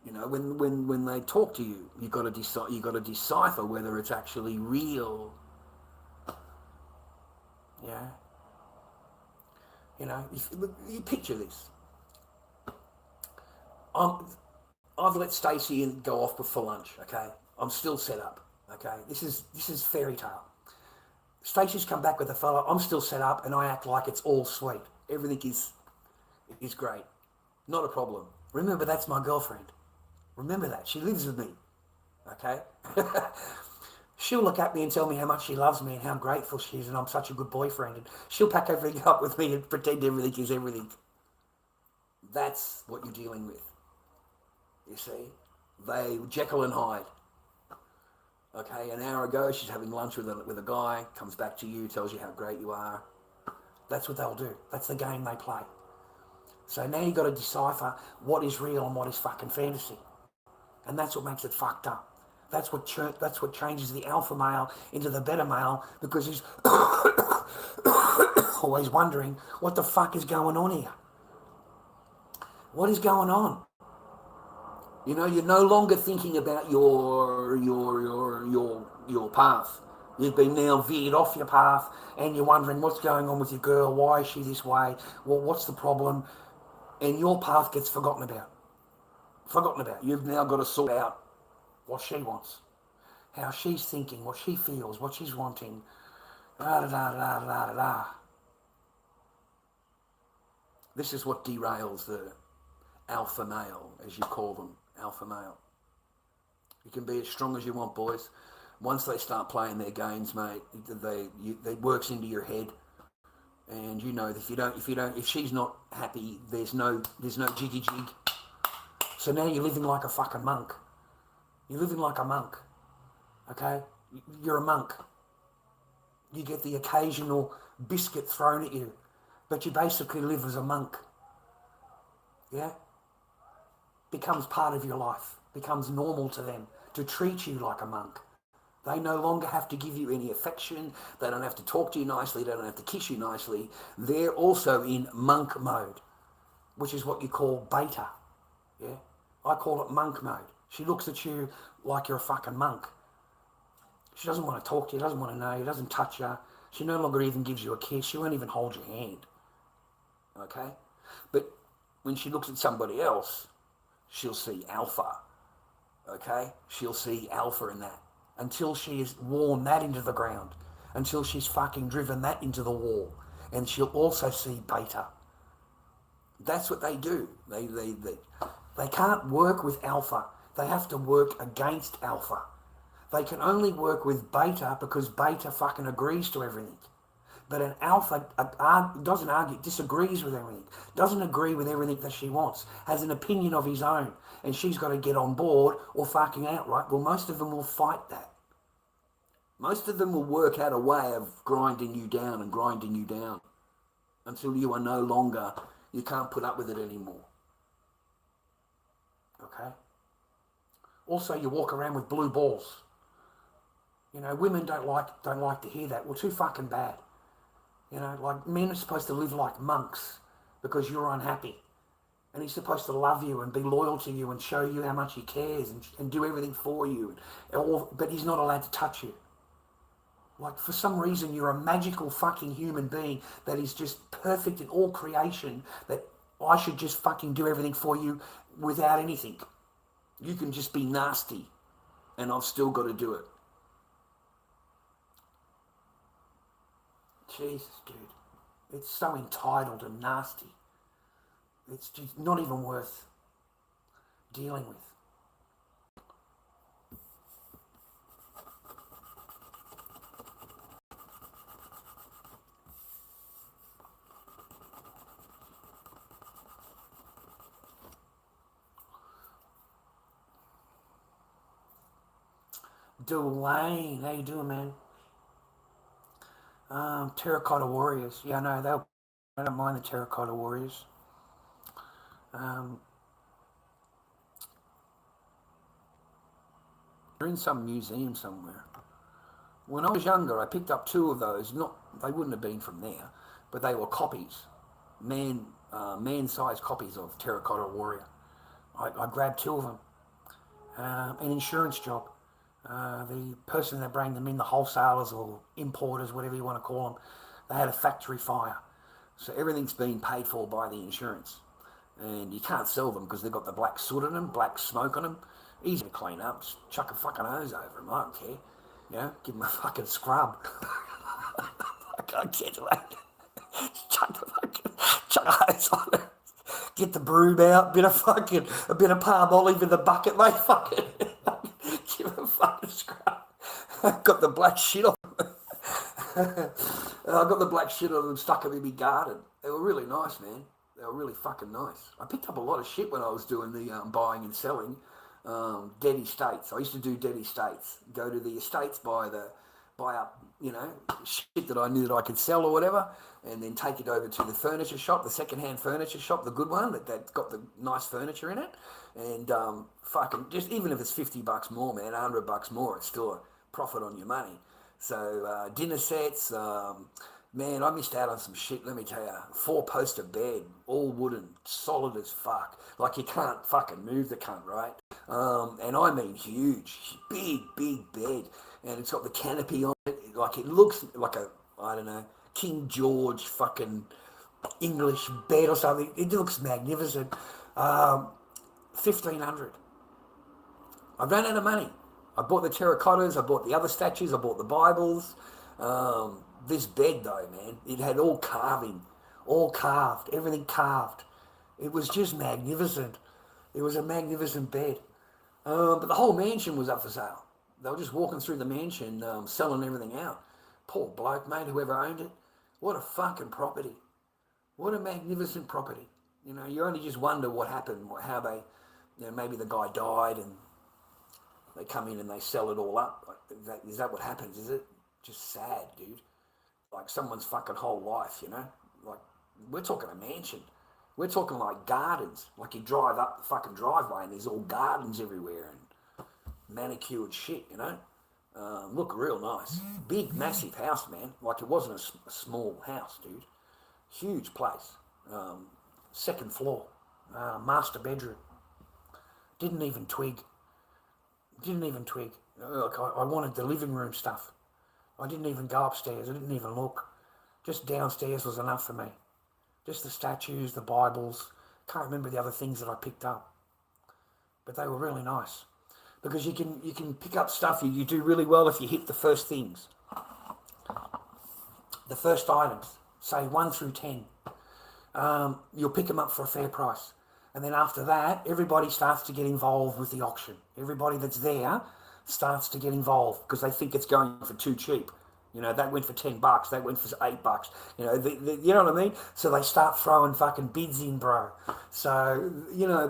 You know, when they talk to you, you've got to decipher whether it's actually real. Yeah. You know, you picture this. I've let Stacey go off for lunch. Okay, I'm still set up. Okay, this is fairy tale. Stacey's come back with a fella. I'm still set up, and I act like it's all sweet. Everything is great. Not a problem. Remember, that's my girlfriend. Remember that. She lives with me. Okay? She'll look at me and tell me how much she loves me and how grateful she is and I'm such a good boyfriend. And she'll pack everything up with me and pretend everything is everything. That's what you're dealing with. You see? They Jekyll and Hyde. Okay, an hour ago she's having lunch with a guy, comes back to you, tells you how great you are. That's what they'll do. That's the game they play. So now you've got to decipher what is real and what is fucking fantasy. And that's what makes it fucked up. That's what changes the alpha male into the beta male, because he's always wondering what the fuck is going on here. What is going on? You know, you're no longer thinking about your path. You've been now veered off your path, and you're wondering what's going on with your girl. Why is she this way? Well, what's the problem? And your path gets forgotten about. You've now got to sort out what she wants, how she's thinking, what she feels, what she's wanting. This is what derails the alpha male, as you call them, alpha male. You can be as strong as you want, boys. Once they start playing their games, mate, they works into your head, and you know if she's not happy, there's no jiggy jig. So now you're living like a fucking monk. You're living like a monk, okay? You're a monk. You get the occasional biscuit thrown at you, but you basically live as a monk. Yeah? Becomes part of your life. Becomes normal to them to treat you like a monk. They no longer have to give you any affection. They don't have to talk to you nicely. They don't have to kiss you nicely. They're also in monk mode, which is what you call beta. Yeah? I call it monk mode. She looks at you like you're a fucking monk. She doesn't want to talk to you, doesn't want to know you, doesn't touch you. She no longer even gives you a kiss. She won't even hold your hand. Okay? But when she looks at somebody else, she'll see alpha. Okay? She'll see alpha in that. Until she has worn that into the ground. Until she's fucking driven that into the wall. And she'll also see beta. That's what they do. They can't work with alpha. They have to work against alpha. They can only work with beta because beta fucking agrees to everything. But an alpha doesn't argue, disagrees with everything, doesn't agree with everything that she wants, has an opinion of his own, and she's got to get on board or fucking out, right? Well, most of them will fight that. Most of them will work out a way of grinding you down until you are no longer, you can't put up with it anymore. Okay? Also, you walk around with blue balls. You know, women don't like to hear that. Well, too fucking bad. You know, like men are supposed to live like monks because you're unhappy. And he's supposed to love you and be loyal to you and show you how much he cares and do everything for you. But he's not allowed to touch you. Like, for some reason, you're a magical fucking human being that is just perfect in all creation, that I should just fucking do everything for you without anything. You can just be nasty, and I've still got to do it. Jesus, dude. It's so entitled and nasty. It's just not even worth dealing with. Dwayne, how you doing, man? Terracotta Warriors. Yeah, no, I don't mind the Terracotta Warriors. They're in some museum somewhere. When I was younger, I picked up 2 of those. They wouldn't have been from there, but they were copies, man-sized copies of Terracotta Warrior. I grabbed 2 of them. An insurance job. The person that bring them in, the wholesalers or importers, whatever you want to call them, they had a factory fire. So everything's been paid for by the insurance. And you can't sell them because they've got the black soot on them, black smoke on them. Easy to clean up. Just chuck a fucking hose over them. I don't care. You know, give them a fucking scrub. I can't get that. Chuck a hose on them. Get the broom out, a bit of palm olive in the bucket, mate. Fucking give them a fucking scrub. I've got the black shit on them. I got the black shit on them, stuck them in my garden. They were really nice, man. They were really fucking nice. I picked up a lot of shit when I was doing the buying and selling dead estates. I used to do dead estates. Go to the estates, buy up, shit that I knew that I could sell or whatever, and then take it over to the furniture shop, the second-hand furniture shop, the good one that's got the nice furniture in it, and fucking just even if it's $50 more, man, $100 more, it's still a profit on your money. So dinner sets. Man, I missed out on some shit, let me tell you. 4-poster bed, all wooden, solid as fuck. Like, you can't fucking move the cunt, right? And I mean huge, big bed. And it's got the canopy on it. Like, it looks like a, I don't know, King George fucking English bed or something. It looks magnificent. 1,500. I've run out of money. I bought the terracottas, I bought the other statues, I bought the Bibles. This bed though, man, it had all carving, all carved, everything carved. It was just magnificent. It was a magnificent bed. But the whole mansion was up for sale. They were just walking through the mansion, selling everything out. Poor bloke, mate, whoever owned it. What a fucking property. What a magnificent property. You know, you only just wonder what happened, how they, maybe the guy died and they come in and they sell it all up. Is that what happens, is it? Just sad, dude. Like someone's fucking whole life, Like, we're talking a mansion. We're talking like gardens. Like, you drive up the fucking driveway and there's all gardens everywhere and manicured shit, Look real nice. Big, massive house, man. Like, it wasn't a small house, dude. Huge place. Second floor. Master bedroom. Didn't even twig. Like, I wanted the living room stuff. I didn't even go upstairs. I didn't even look. Just downstairs was enough for me. Just the statues, the Bibles. Can't remember the other things that I picked up. But they were really nice. Because you can pick up stuff you do really well if you hit the first things. The first items, say 1 through 10. You'll pick them up for a fair price. And then after that, everybody starts to get involved with the auction. Everybody that's there starts to get involved because they think it's going for too cheap. That went for $10, that went for $8. You know what I mean? So they start throwing fucking bids in, bro. So,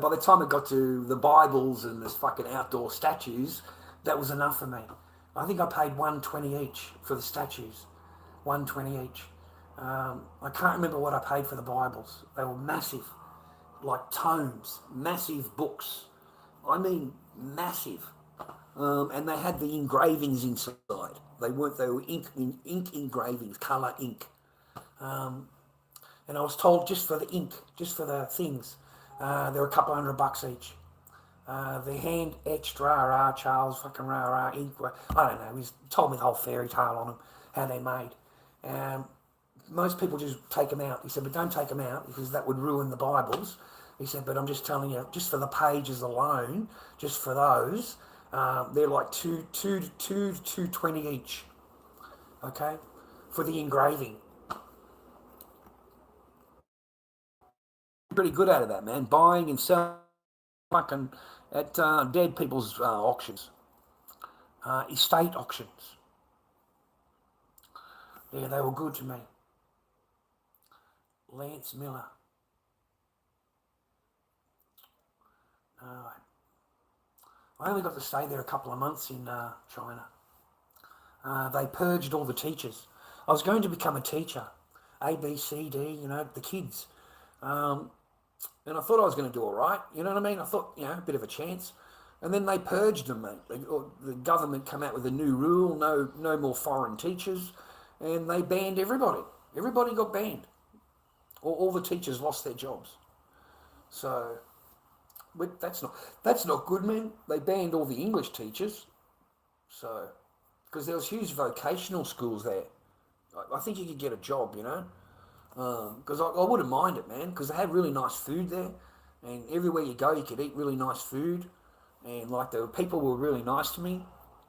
by the time it got to the Bibles and this fucking outdoor statues, that was enough for me. I think I paid $120 each for the statues. $120 each. I can't remember what I paid for the Bibles. They were massive. Like tomes, massive books. I mean, massive. And they had the engravings inside. They were ink engravings, colour ink. And I was told just for the ink, just for the things, they were a couple $100 each. The hand etched Charles fucking ink. I don't know. He told me the whole fairy tale on them. how they're made. Most people just take them out. He said, but don't take them out because that would ruin the Bibles. He said, but I'm just telling you, just for the pages alone, just for those, they're like $220 each. Okay, for the engraving. Pretty good out of that, man. Buying and selling fucking at dead people's auctions, estate auctions. Yeah, they were good to me. Lance Miller. I only got to stay there a couple of months in China. They purged all the teachers. I was going to become a teacher, A, B, C, D, the kids. And I thought I was going to do all right, you know what I mean? I thought, a bit of a chance. And then they purged them, mate. The government came out with a new rule, no more foreign teachers, and they banned everybody. Everybody got banned. All the teachers lost their jobs. So, but that's not good, man. They banned all the English teachers. So, because there was huge vocational schools there. I think you could get a job, because I wouldn't mind it, man, because they had really nice food there, and everywhere you go you could eat really nice food, and people were really nice to me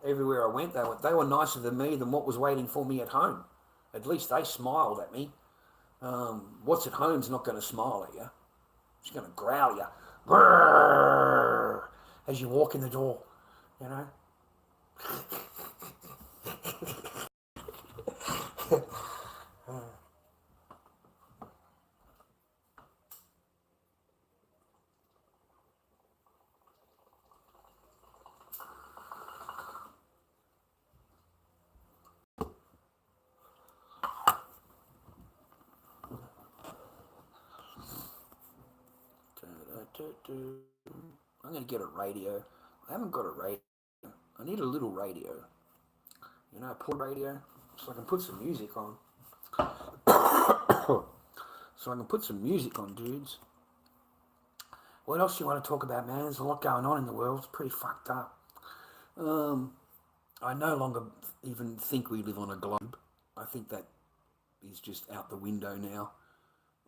everywhere I went. They were nicer than me than what was waiting for me at home. At least they smiled at me. What's at home's not going to smile at you. It's going to growl at you. Grrr, as you walk in the door, I'm going to get a radio. I haven't got a radio. I need a little radio. A poor radio, so I can put some music on. Dudes. What else do you want to talk about, man? There's a lot going on in the world. It's pretty fucked up. I no longer even think we live on a globe. I think that is just out the window now.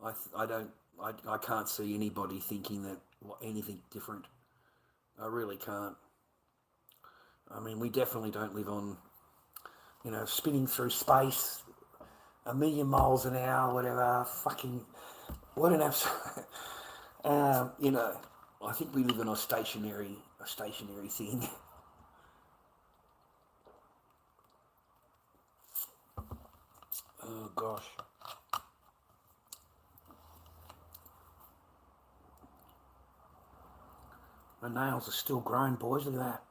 I can't see anybody thinking that anything different. I really can't. I mean, we definitely don't live on, spinning through space, 1,000,000 miles an hour, whatever. Fucking, what an absolute. I think we live in a stationary thing. Oh gosh. My nails are still growing, boys. Look at that.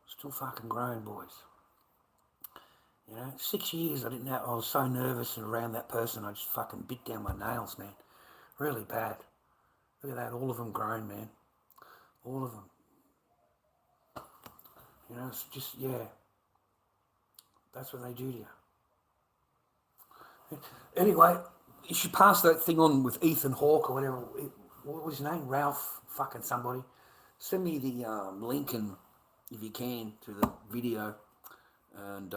Still fucking growing, boys. 6 years I was so nervous and around that person, I just fucking bit down my nails, man. Really bad. Look at that, all of them grown, man. All of them. It's just, yeah. That's what they do to you. Anyway, you should pass that thing on with Ethan Hawke or whatever. What was his name? Ralph fucking somebody. Send me the link, and if you can, to the video, and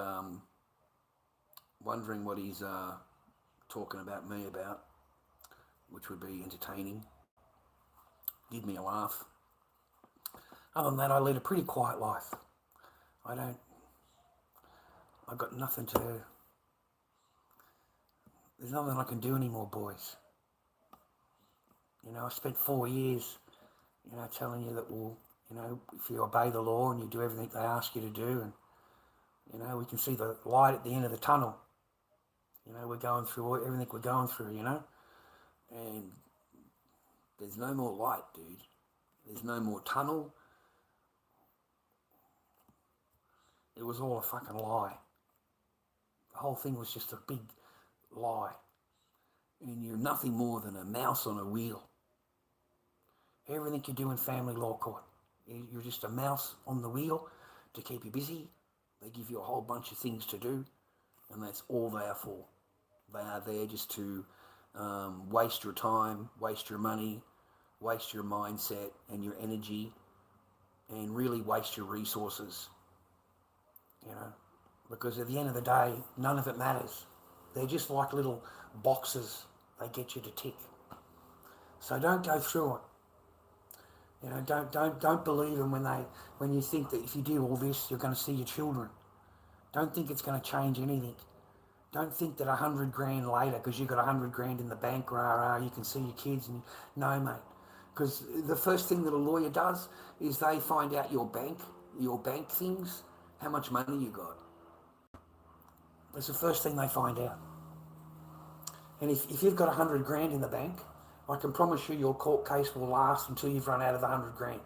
wondering what he's talking about me about, which would be entertaining. Give me a laugh. Other than that, I lead a pretty quiet life. I've got nothing to, there's nothing I can do anymore, boys. I spent 4 years, telling you that, if you obey the law and you do everything they ask you to do, and, we can see the light at the end of the tunnel. We're going through everything we're going through, and there's no more light, dude. There's no more tunnel. It was all a fucking lie. The whole thing was just a big lie. And you're nothing more than a mouse on a wheel. Everything you do in family law court, you're just a mouse on the wheel to keep you busy. They give you a whole bunch of things to do, and that's all they are for. They are there just to waste your time, waste your money, waste your mindset and your energy, and really waste your resources. because at the end of the day, none of it matters. They're just like little boxes they get you to tick. So don't go through it. You know, don't believe them when you think that if you do all this, you're going to see your children. Don't think it's going to change anything. Don't think that 100 grand later, because you've got 100 grand in the bank, you can see your kids. And no, mate. Because the first thing that a lawyer does is they find out your bank things, how much money you got. That's the first thing they find out. And if you've got 100 grand in the bank, I can promise you your court case will last until you've run out of the 100 grand.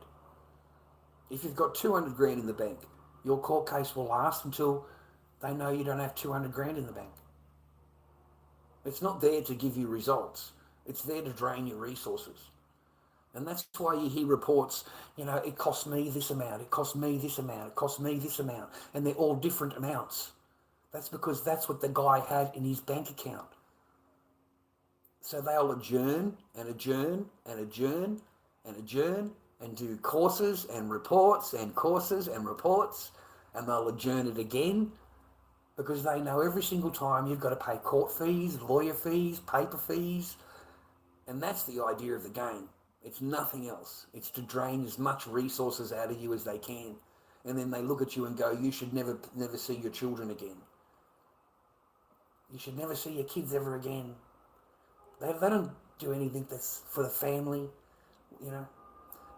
If you've got 200 grand in the bank, your court case will last until they know you don't have 200 grand in the bank. It's not there to give you results. It's there to drain your resources. And that's why you hear reports, you know, it cost me this amount, it cost me this amount, it cost me this amount. And they're all different amounts. That's because that's what the guy had in his bank account. So they'll adjourn and adjourn and adjourn and adjourn and do courses and reports and courses and reports, and they'll adjourn it again because they know every single time you've got to pay court fees, lawyer fees, paper fees, and that's the idea of the game. It's nothing else. It's to drain as much resources out of you as they can, and then they look at you and go, you should never see your children again. You should never see your kids ever again. They don't do anything that's for the family, you know.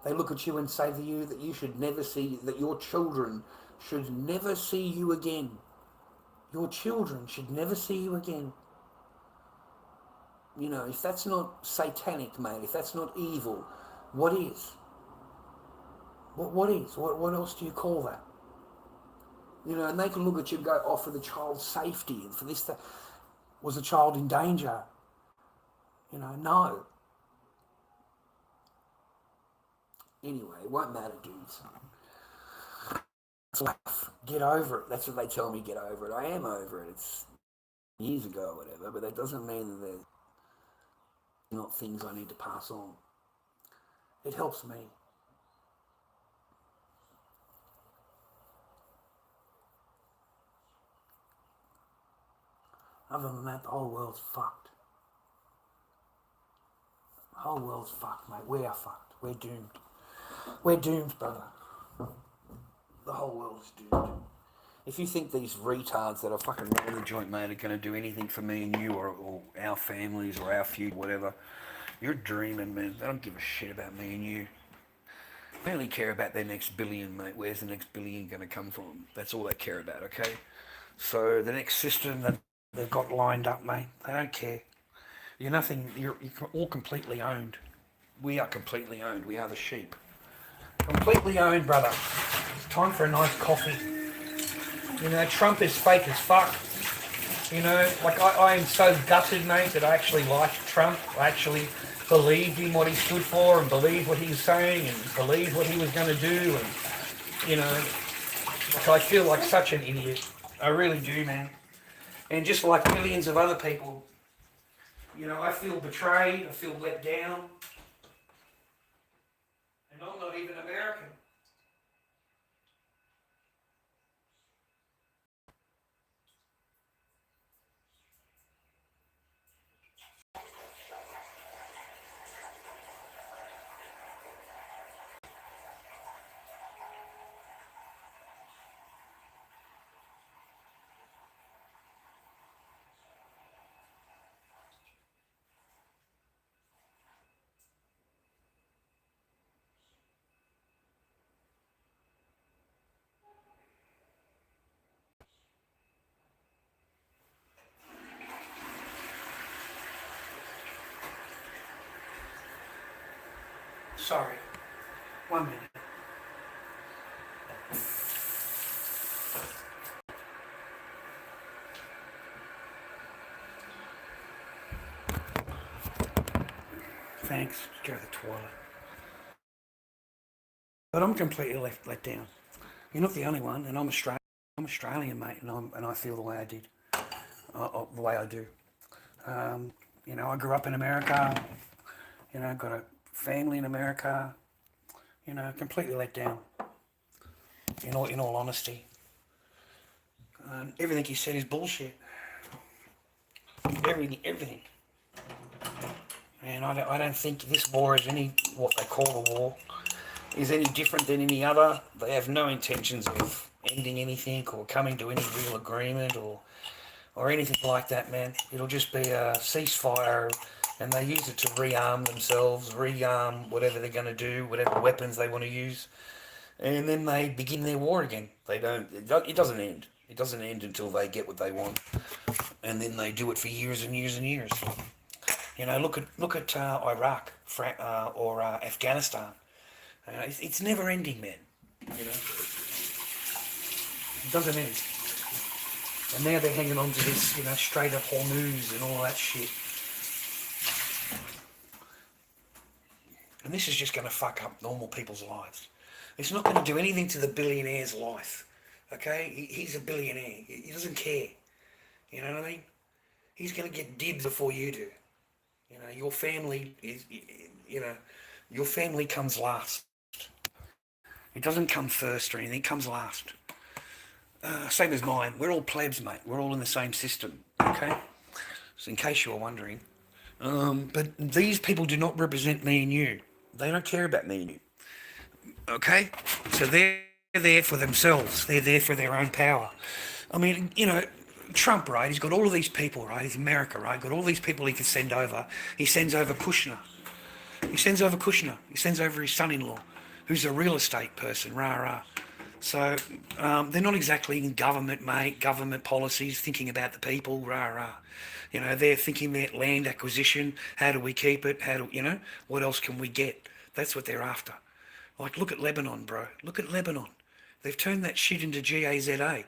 They look at you and say to you that you should never see, that your children should never see you again. Your children should never see you again. You know, if that's not satanic, mate, if that's not evil, what is? What is? What else do you call that? You know, and they can look at you and go, oh, for the child's safety, and for this, that. Was the child in danger? You know, no. Anyway, it won't matter, dudes. It's life. Get over it. That's what they tell me, get over it. I am over it. It's years ago or whatever, but that doesn't mean that they're not things I need to pass on. It helps me. Other than that, the whole world's fucked. The whole world's fucked, mate. We are fucked. We're doomed. We're doomed, brother. The whole world's doomed. If you think these retards that are fucking running the joint, mate, are going to do anything for me and you or our families or our future, whatever, you're dreaming, man. They don't give a shit about me and you. They only care about their next billion, mate. Where's the next billion going to come from? That's all they care about, okay? So the next system that they've got lined up, mate, they don't care. You're nothing, you're all completely owned. We are completely owned. We are the sheep. Completely owned, brother. It's time for a nice coffee. You know, Trump is fake as fuck. You know, like I am so gutted, mate, that I actually liked Trump. I actually believed in what he stood for and believed what he was saying and believed what he was going to do. And, you know, like I feel like such an idiot. I really do, man. And just like millions of other people, you know, I feel betrayed, I feel let down. And I'm not even American. Sorry. 1 minute. Thanks. Go to the toilet. But I'm completely let down. You're not the only one, and I'm Australian. I'm Australian, mate, and I feel the way I did, the way I do. You know, I grew up in America. You know, got a family in America. You know, completely let down. In all honesty, Everything he said is bullshit. Everything. And I don't think this war is what they call a war, is any different than any other. They have no intentions of ending anything or coming to any real agreement or anything like that, man. It'll just be a ceasefire, and they use it to rearm themselves, rearm whatever they're going to do, whatever weapons they want to use, and then they begin their war again. They don't. It doesn't end. It doesn't end until they get what they want, and then they do it for years and years and years. You know, look at Iraq or Afghanistan. It's never ending, man. You know, it doesn't end. And now they're hanging on to this, you know, Strait of Hormuz and all that shit. And this is just going to fuck up normal people's lives. It's not going to do anything to the billionaire's life. Okay, he's a billionaire. He doesn't care. You know what I mean? He's going to get dibs before you do. You know, your family is, you know, your family comes last. It doesn't come first or anything, it comes last. Same as mine. We're all plebs, mate. We're all in the same system, okay? So in case you were wondering. But these people do not represent me and you. They don't care about me and you. Okay? So they're there for themselves. They're there for their own power. I mean, you know, Trump, right? He's got all of these people, right? He's America, right? Got all these people he can send over. He sends over Kushner. He sends over his son-in-law, who's a real estate person, rah. So they're not exactly in government, mate, government policies, thinking about the people, rah. You know, they're thinking that land acquisition, how do we keep it, you know, what else can we get? That's what they're after. Like, look at Lebanon, bro. Look at Lebanon. They've turned that shit into Gaza.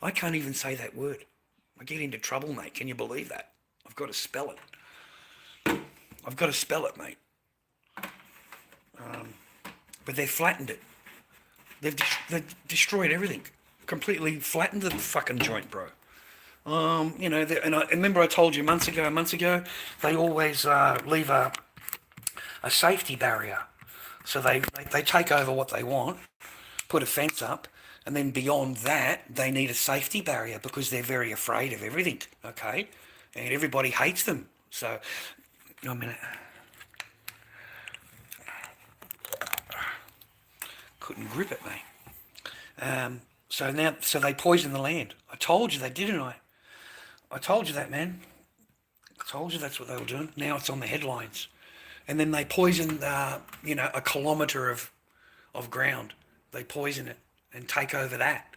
I can't even say that word. I get into trouble, mate. Can you believe that? I've got to spell it. Mate. But they've flattened it. They've destroyed everything. Completely flattened the fucking joint, bro. You know, and I remember I told you months ago, they always leave a safety barrier. So they take over what they want, put a fence up, and then beyond that, they need a safety barrier because they're very afraid of everything, okay? And everybody hates them. So, a minute. Couldn't grip it, mate. So they poison the land. I told you that, didn't I? I told you that, man. I told you that's what they were doing. Now it's on the headlines. And then they poison, you know, a kilometre of ground. They poison it and take over that.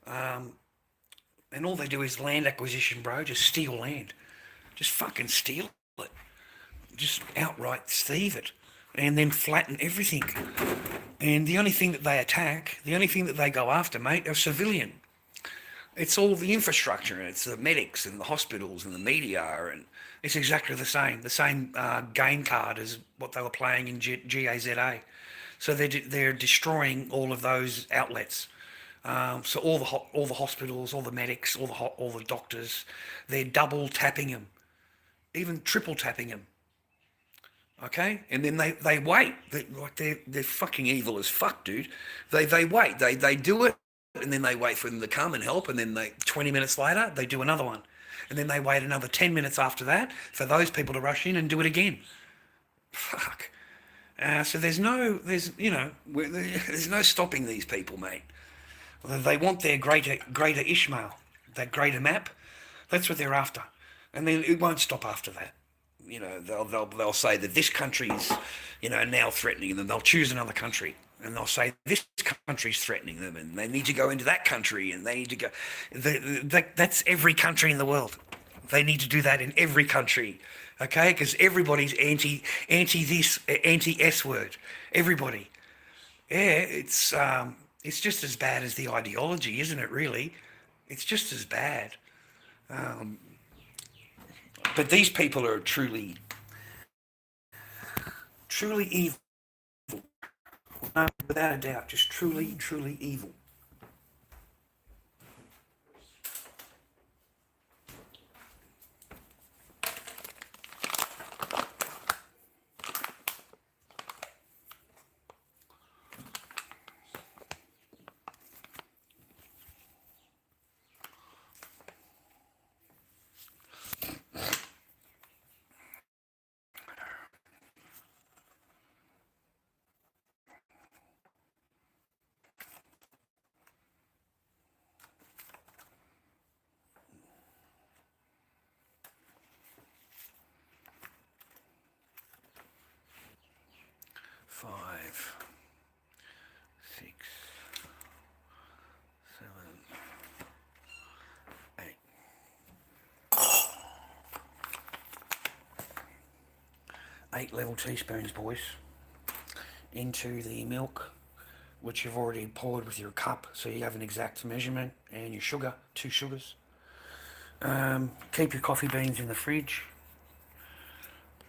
And all they do is land acquisition, bro. Just steal land. Just fucking steal it. Just outright thieve it. And then flatten everything. And the only thing that they attack, the only thing that they go after, mate, are civilian. It's all the infrastructure, and it's the medics and the hospitals and the media, and it's exactly the same game card as what they were playing in Gaza. So they're destroying all of those outlets. So all the hospitals, all the medics, all the doctors, they're double tapping them, even triple tapping them. Okay, and then they wait. They're fucking evil as fuck, dude. They wait. They do it, and then they wait for them to come and help, and then 20 minutes later they do another one, and then they wait another 10 minutes after that for those people to rush in and do it again. Fuck. So there's no stopping these people, mate. They want their greater Ishmael, that greater map. That's what they're after, and then it won't stop after that. You know, they'll say that this country is, you know, now threatening them. They'll choose another country, and they'll say this country's threatening them, and they need to go into that country, and they need to go. That's every country in the world. They need to do that in every country, okay? Because everybody's anti S word. Everybody. Yeah, it's just as bad as the ideology, isn't it? Really, it's just as bad. But these people are truly evil. No, without a doubt, just truly evil. 5, 6, 7, 8. 8 level teaspoons, boys, into the milk, which you've already poured with your cup, so you have an exact measurement, and your sugar, 2 sugars. Keep your coffee beans in the fridge.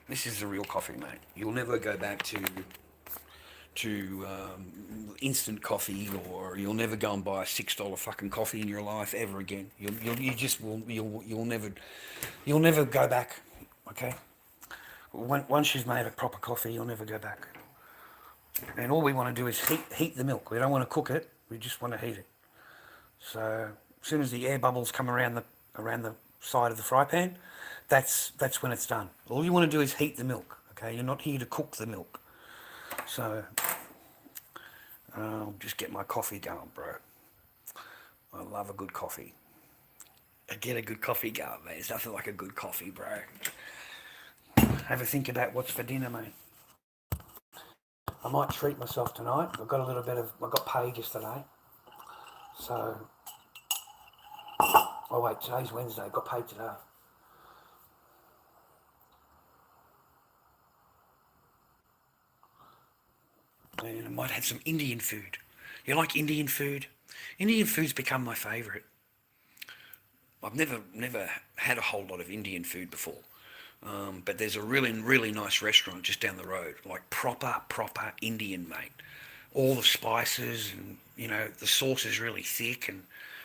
This is the real coffee, mate. You'll never go back to instant coffee, or you'll never go and buy a $6 fucking coffee in your life ever again. You'll never go back. Okay. Once you've made a proper coffee, you'll never go back. And all we want to do is heat the milk. We don't want to cook it. We just want to heat it. So as soon as the air bubbles come around the side of the fry pan, that's when it's done. All you want to do is heat the milk. Okay, you're not here to cook the milk. So I'll just get my coffee going, bro. I love a good coffee. I get a good coffee going, mate. There's nothing like a good coffee, bro. Have a think about what's for dinner, mate. I might treat myself tonight. I got paid yesterday. So, oh wait, today's Wednesday. I got paid today. And I might have some Indian food. You like Indian food? Indian food's become my favourite. I've never had a whole lot of Indian food before. But there's a really nice restaurant just down the road, like proper Indian, mate. All the spices, and the sauce is really thick and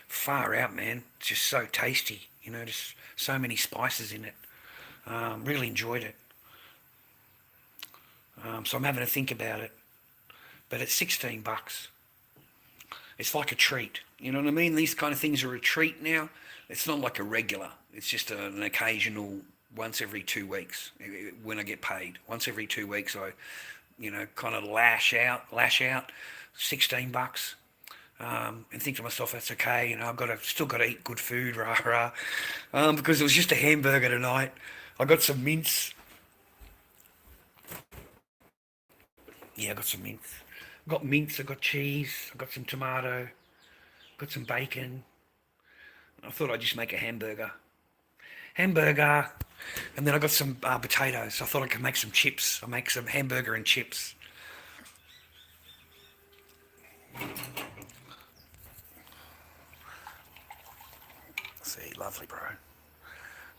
far out, man. It's just so tasty, just so many spices in it. Really enjoyed it. So I'm having to think about it. But it's $16. It's like a treat. You know what I mean? These kind of things are a treat now. It's not like a regular. It's just an occasional, once every 2 weeks when I get paid. Once every 2 weeks I, kind of lash out, $16. And think to myself, that's okay. I've still got to eat good food, because it was just a hamburger tonight. I got some mince. Yeah, I got some mince. I got mince, I got cheese, I got some tomato, got some bacon. I thought I'd just make a hamburger. And then I got some potatoes. I thought I could make some chips. I'll make some hamburger and chips. See, lovely, bro.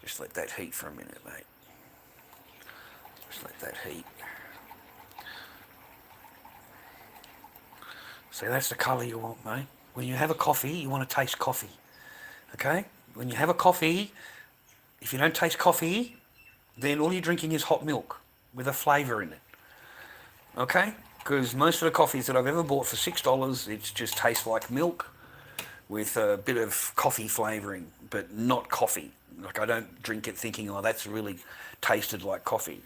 Just let that heat for a minute, mate. Just let that heat. See, that's the colour you want, mate. When you have a coffee, you want to taste coffee. Okay? When you have a coffee, if you don't taste coffee, then all you're drinking is hot milk with a flavour in it. Okay? Because most of the coffees that I've ever bought for $6, it just tastes like milk with a bit of coffee flavouring, but not coffee. Like, I don't drink it thinking, oh, that's really tasted like coffee.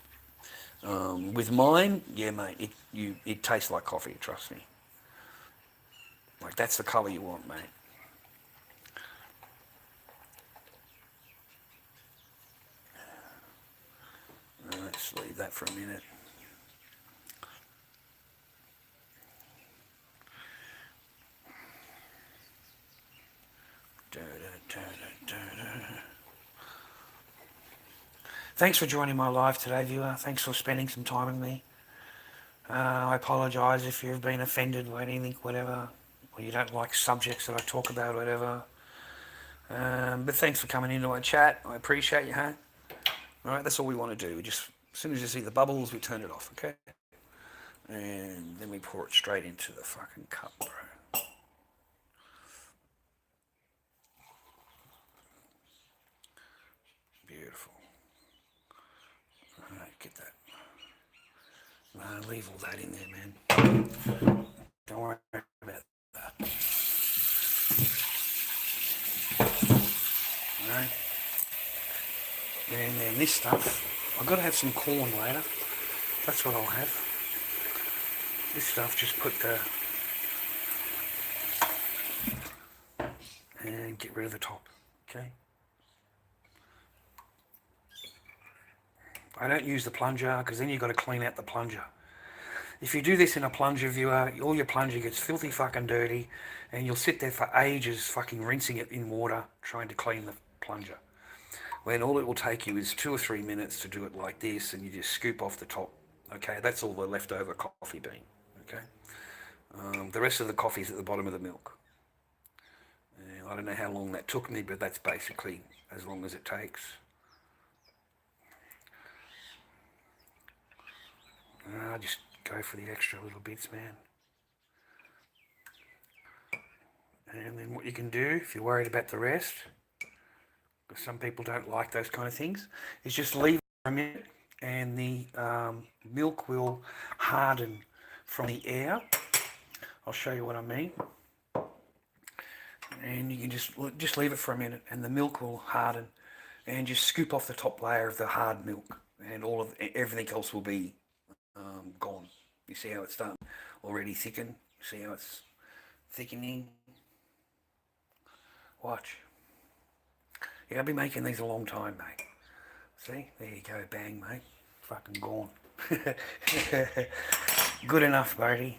With mine, yeah, mate, it tastes like coffee, trust me. Like, that's the colour you want, mate. Let's leave that for a minute. Thanks for joining my live today, viewer. Thanks for spending some time with me. I apologise if you've been offended by anything, whatever, or you don't like subjects that I talk about, whatever. But thanks for coming into my chat. I appreciate you, huh? Alright, that's all we want to do. As soon as you see the bubbles, we turn it off, okay? And then we pour it straight into the fucking cup, bro. Beautiful. Alright, get that. Leave all that in there, man. Don't worry about that. Alright. And then this stuff, I've got to have some corn later. That's what I'll have. This stuff, just put and get rid of the top, okay? I don't use the plunger because then you've got to clean out the plunger. If you do this in a plunger viewer, all your plunger gets filthy fucking dirty, and you'll sit there for ages fucking rinsing it in water, trying to clean the plunger. When all it will take you is 2 or 3 minutes to do it like this, and you just scoop off the top. Okay, that's all the leftover coffee bean. Okay, the rest of the coffee's at the bottom of the milk. I don't know how long that took me, but that's basically as long as it takes. Just go for the extra little bits, man. And then what you can do, if you're worried about the rest, because some people don't like those kind of things, is just leave it for a minute, and the milk will harden from the air. I'll show you what I mean. And you can just leave it for a minute, and the milk will harden, and just scoop off the top layer of the hard milk, and everything else will be gone. You see how it's done already thicken? See how it's thickening? Watch. Yeah, I've been making these a long time, mate. See? There you go, bang, mate. Fucking gone. Good enough, buddy.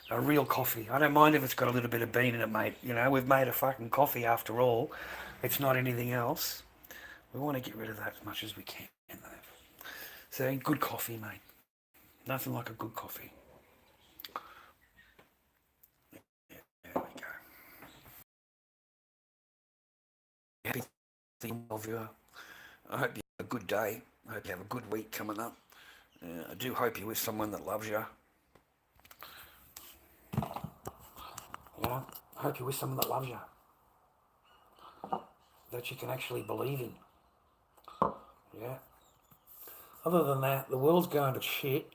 A real coffee. I don't mind if it's got a little bit of bean in it, mate. You know, we've made a fucking coffee after all. It's not anything else. We want to get rid of that as much as we can, though. So, good coffee, mate. Nothing like a good coffee. Yeah, there we go. Happy viewer. I hope you have a good day. I hope you have a good week coming up. I do hope you're with someone that loves you. I hope you're with someone that loves you, that you can actually believe in. Yeah. Other than that, the world's going to shit,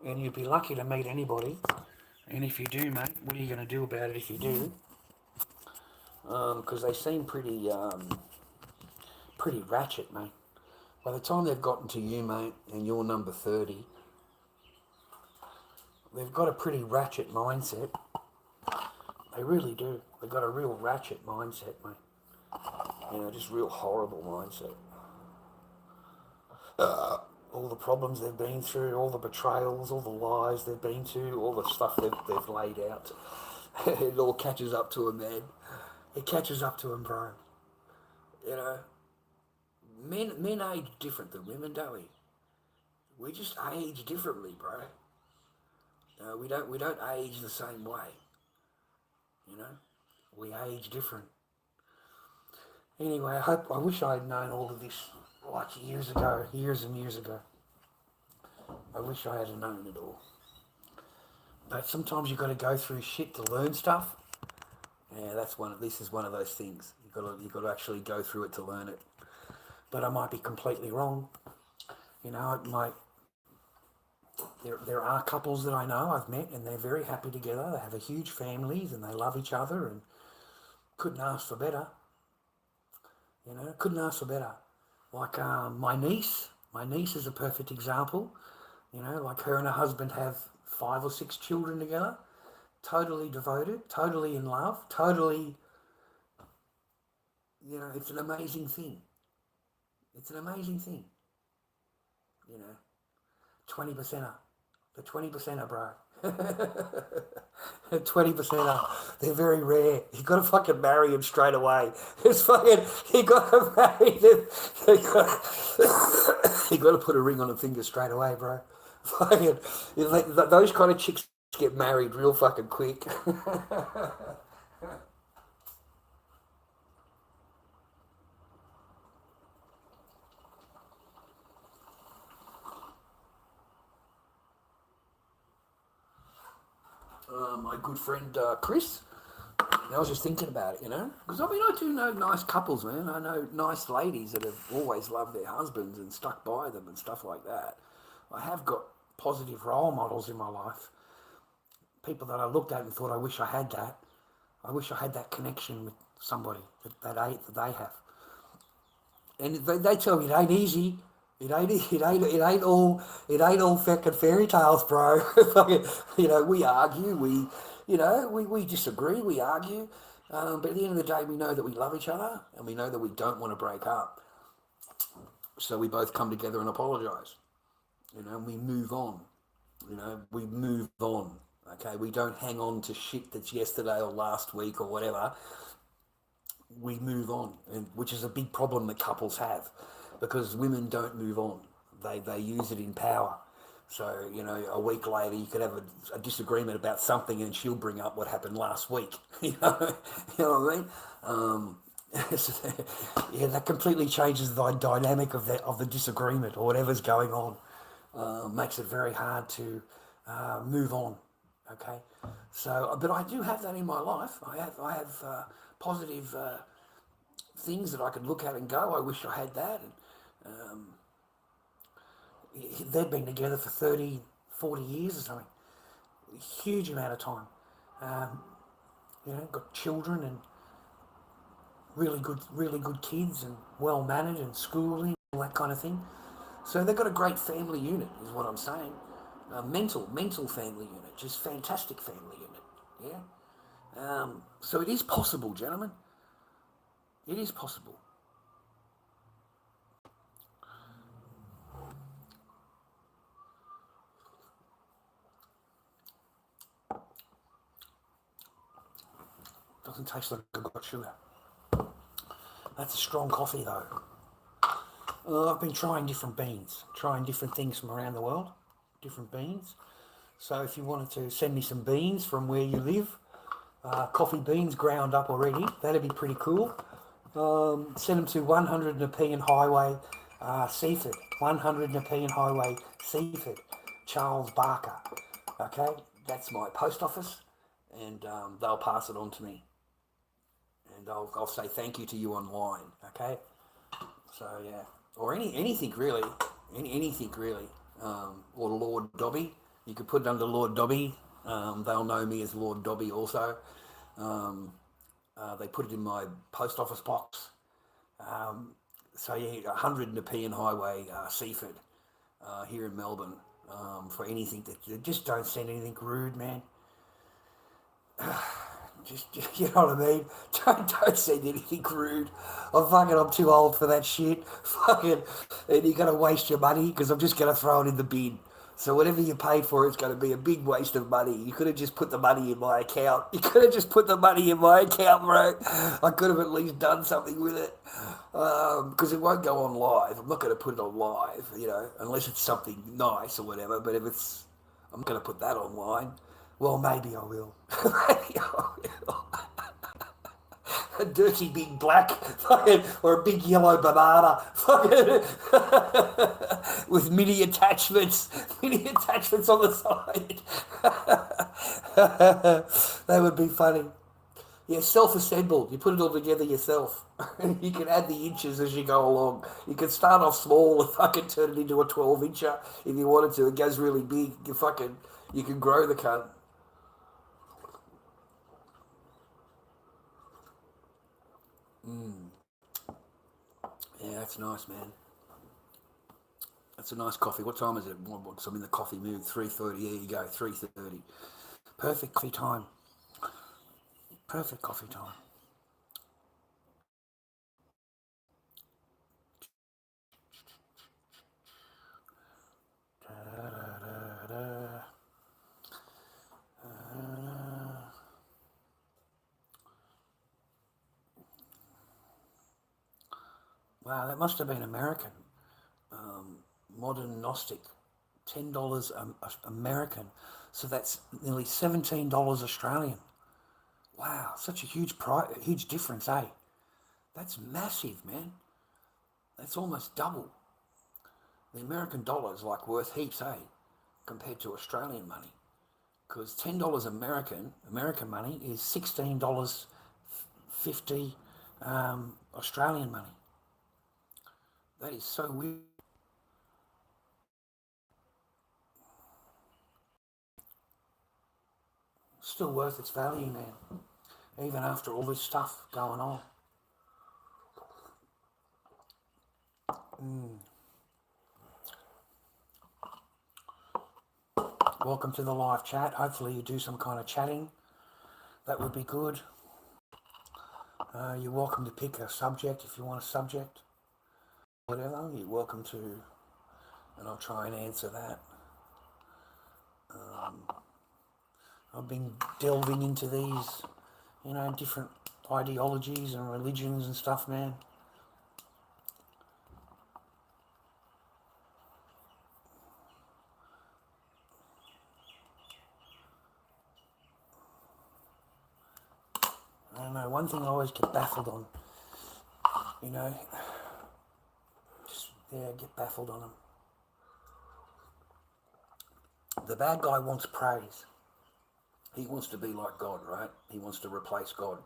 and you'd be lucky to meet anybody. And if you do, mate, what are you going to do about it if you do? Because they seem pretty ratchet, mate. By the time they've gotten to you, mate, and you're number 30, they've got a pretty ratchet mindset. They really do. They've got a real ratchet mindset, mate. You know, just real horrible mindset. All the problems they've been through, all the betrayals, all the lies they've been to, all the stuff they've laid out. It all catches up to them, man. It catches up to them, bro. You know, men age different than women, don't we? We just age differently, bro. We don't age the same way. You know, we age different. Anyway, I wish I had known all of this like years and years ago. I wish I had known it all. But sometimes you've got to go through shit to learn stuff. Yeah, this is one of those things. You've got to actually go through it to learn it. But I might be completely wrong. You know, there are couples that I know I've met, and they're very happy together. They have huge families and they love each other, and couldn't ask for better. You know, couldn't ask for better. Like my niece is a perfect example. You know, like her and her husband have 5 or 6 children together, totally devoted, totally in love, totally, you know, it's an amazing thing. It's an amazing thing. You know, 20%er. The 20%er, bro. 20%er. They're very rare. You got to fucking marry him straight away. It's fucking, you got to marry them. You got to put a ring on a finger straight away, bro. Fucking, those kind of chicks get married real fucking quick. My good friend Chris, and I was just thinking about it, you know, because I mean, I do know nice couples, man. I know nice ladies that have always loved their husbands and stuck by them and stuff like that. I have got positive role models in my life, people that I looked at and thought, I wish I had that. I wish I had that connection with somebody that they have. And they tell me it ain't easy. It ain't all fucking fairy tales, bro. You know, we argue, we disagree, we argue, but at the end of the day, we know that we love each other, and we know that we don't want to break up. So we both come together and apologise, you know, and we move on. You know, we move on. Okay, we don't hang on to shit that's yesterday or last week or whatever. We move on, and which is a big problem that couples have, because women don't move on. They use it in power. So, you know, a week later you could have a disagreement about something, and she'll bring up what happened last week. You know what I mean? Yeah, that completely changes the dynamic of the disagreement or whatever's going on. Makes it very hard to move on. Okay, so but I do have that in my life. I have positive things that I could look at and go, I wish I had that. And they'd been together for 30, 40 years or something. Huge amount of time. You know, got children and really good kids and well managed and schooling, all that kind of thing. So they've got a great family unit, is what I'm saying. Mental family unit, just fantastic family unit. Yeah. So it is possible, gentlemen. It is possible. Doesn't taste like I've got sugar. That's a strong coffee though. I've been trying different beans, trying different things from around the world, different beans. So if you wanted to send me some beans from where you live, coffee beans ground up already, that'd be pretty cool. Send them to 100 Nepean Highway, Seaford. 100 Nepean Highway, Seaford. Charles Barker. Okay, that's my post office, and they'll pass it on to me. And I'll say thank you to you online. Okay, so yeah, or anything really, anything really, or Lord Dobby. You could put it under Lord Dobby. They'll know me as Lord Dobby also. They put it in my post office box. So yeah, 100 Nepean Highway, Seaford, here in Melbourne. For anything that just don't send anything rude, man. Just you know what I mean? Don't send anything rude. I'm too old for that shit. Fucking, and you're gonna waste your money because I'm just gonna throw it in the bin. So whatever you paid for, it's going to be a big waste of money. You could have just put the money in my account. You could have just put the money in my account, bro. I could have at least done something with it. Because it won't go on live. I'm not going to put it on live, you know, unless it's something nice or whatever. But if it's, I'm going to put that online. Well, maybe I will. Maybe I will. A dirty big black fucking, or a big yellow banana fucking with mini attachments on the side. That would be funny. Yeah, self-assembled. You put it all together yourself. You can add the inches as you go along. You can start off small and fucking turn it into a 12-incher if you wanted to. It goes really big. You can grow the cunt. Yeah, that's nice, man. That's a nice coffee. What time is it? I'm in the coffee mood. 3:30. There you go. 3:30. Perfect coffee time. Perfect coffee time. Wow, that must have been American. Modern Gnostic. $10 American. So that's nearly $17 Australian. Wow, such a huge huge difference, eh? That's massive, man. That's almost double. The American dollar is like worth heaps, eh? Compared to Australian money. Because $10 American money is $16.50 Australian money. That is so weird. Still worth its value, man. Even after all this stuff going on. Welcome to the live chat. Hopefully you do some kind of chatting. That would be good. You're welcome to pick a subject if you want a subject. Whatever, you're welcome to, and I'll try and answer that. I've been delving into these, different ideologies and religions and stuff, man. I don't know, one thing I always get baffled on, get baffled on them. The bad guy wants praise. He wants to be like God, right? He wants to replace God.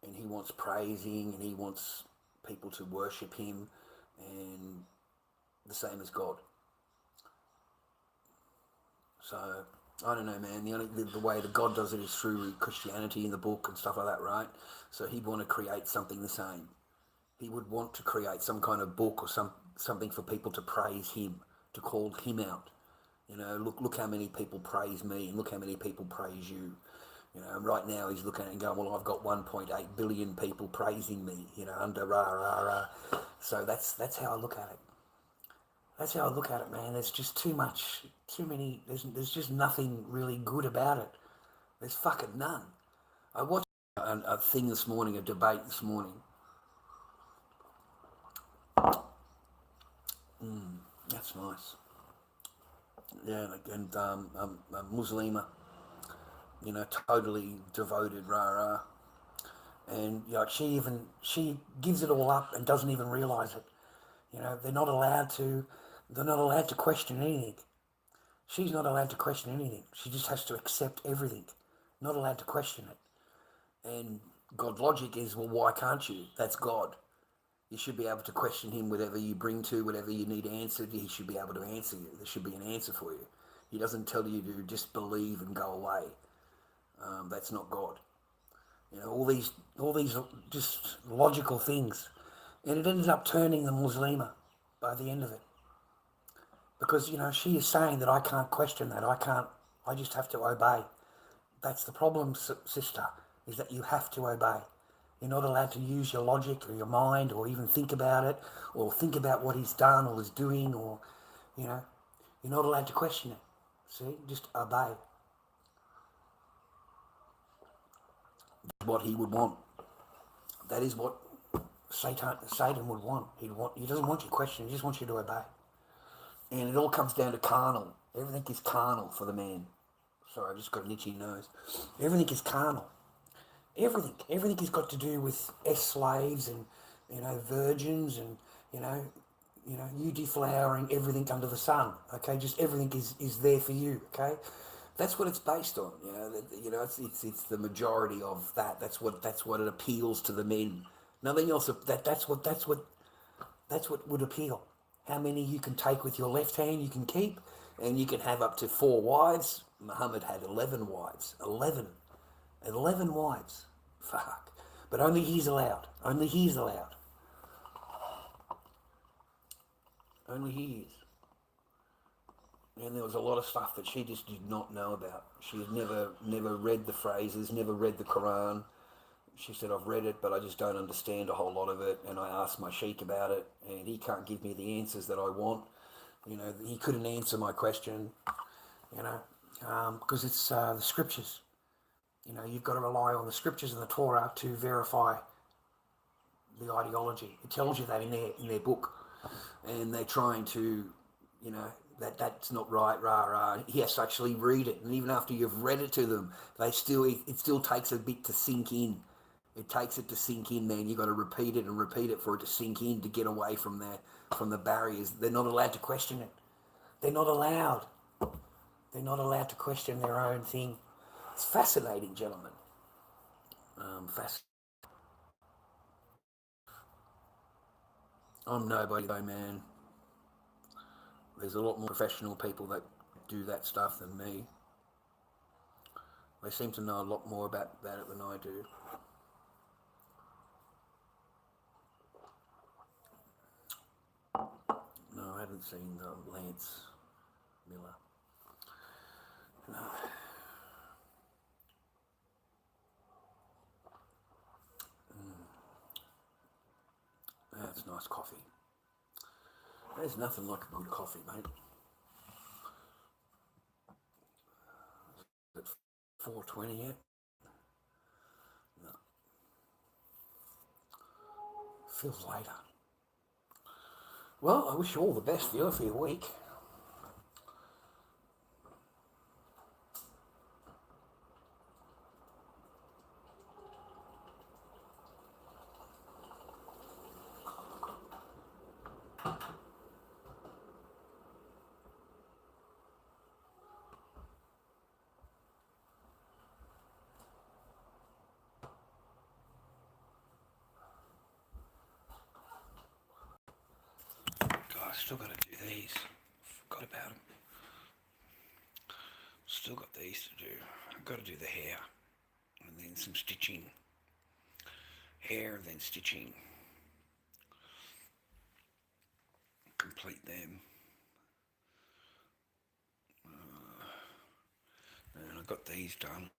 And he wants praising, and he wants people to worship him, and the same as God. So, I don't know, man. The way that God does it is through Christianity in the book and stuff like that, right? So he'd want to create something the same. He would want to create some kind of book or something for people to praise him, to call him out. Look how many people praise me, and look how many people praise you. And right now he's looking at it and going, well, I've got 1.8 billion people praising me, under rah, rah, rah. So that's how I look at it. That's how I look at it, man. There's just too many, there's just nothing really good about it. There's fucking none. I watched a thing this morning, a debate this morning. That's nice. Yeah, and a Muslima, totally devoted, rah. And she gives it all up and doesn't even realise it. They're not allowed to question anything. She's not allowed to question anything. She just has to accept everything. Not allowed to question it. And God's logic is, well, why can't you? That's God. You should be able to question him, whatever you bring to, whatever you need answered, he should be able to answer you. There should be an answer for you. He doesn't tell you to just believe and go away. That's not God. All these just logical things. And it ended up turning the Muslima by the end of it. Because, she is saying that I can't question that. I just have to obey. That's the problem, sister, is that you have to obey. You're not allowed to use your logic or your mind or even think about it or think about what he's done or is doing or, you're not allowed to question it. See, just obey. That's what he would want. That is what Satan would want. He doesn't want you to question, he just wants you to obey. And it all comes down to carnal. Everything is carnal for the man. Sorry, I just got an itchy nose. Everything is carnal. Everything has got to do with slaves and, virgins and, you deflowering everything under the sun. Okay, just everything is there for you. Okay, that's what it's based on. It's the majority of that. That's what it appeals to the men. Nothing else. That's what would appeal. How many you can take with your left hand you can keep, and you can have up to 4 wives. Muhammad had 11 wives. 11 wives. Fuck. But only he's allowed. Only he's allowed. Only he is. And there was a lot of stuff that she just did not know about. She had never read the phrases, never read the Quran. She said, I've read it, but I just don't understand a whole lot of it. And I asked my sheikh about it, and he can't give me the answers that I want. He couldn't answer my question, because it's the scriptures. You've got to rely on the scriptures and the Torah to verify the ideology. It tells you that in their book. And they're trying to, that's not right, rah. He has to actually read it. And even after you've read it to them, it still takes a bit to sink in. It takes it to sink in, man. You've got to repeat it for it to sink in, to get away from the barriers. They're not allowed to question it. They're not allowed. They're not allowed to question their own thing. It's fascinating, gentlemen. I'm nobody though, man. There's a lot more professional people that do that stuff than me. They seem to know a lot more about that than I do. No, I haven't seen Lance Miller. No. That's nice coffee. There's nothing like a good coffee, mate. 4:20 yet? No. Feels later. Well, I wish you all the best for your week. God, I still got to do these. Forgot about them. Still got these to do. I've got to do the hair. And then some stitching. Hair, then stitching. Complete them. And I got these done.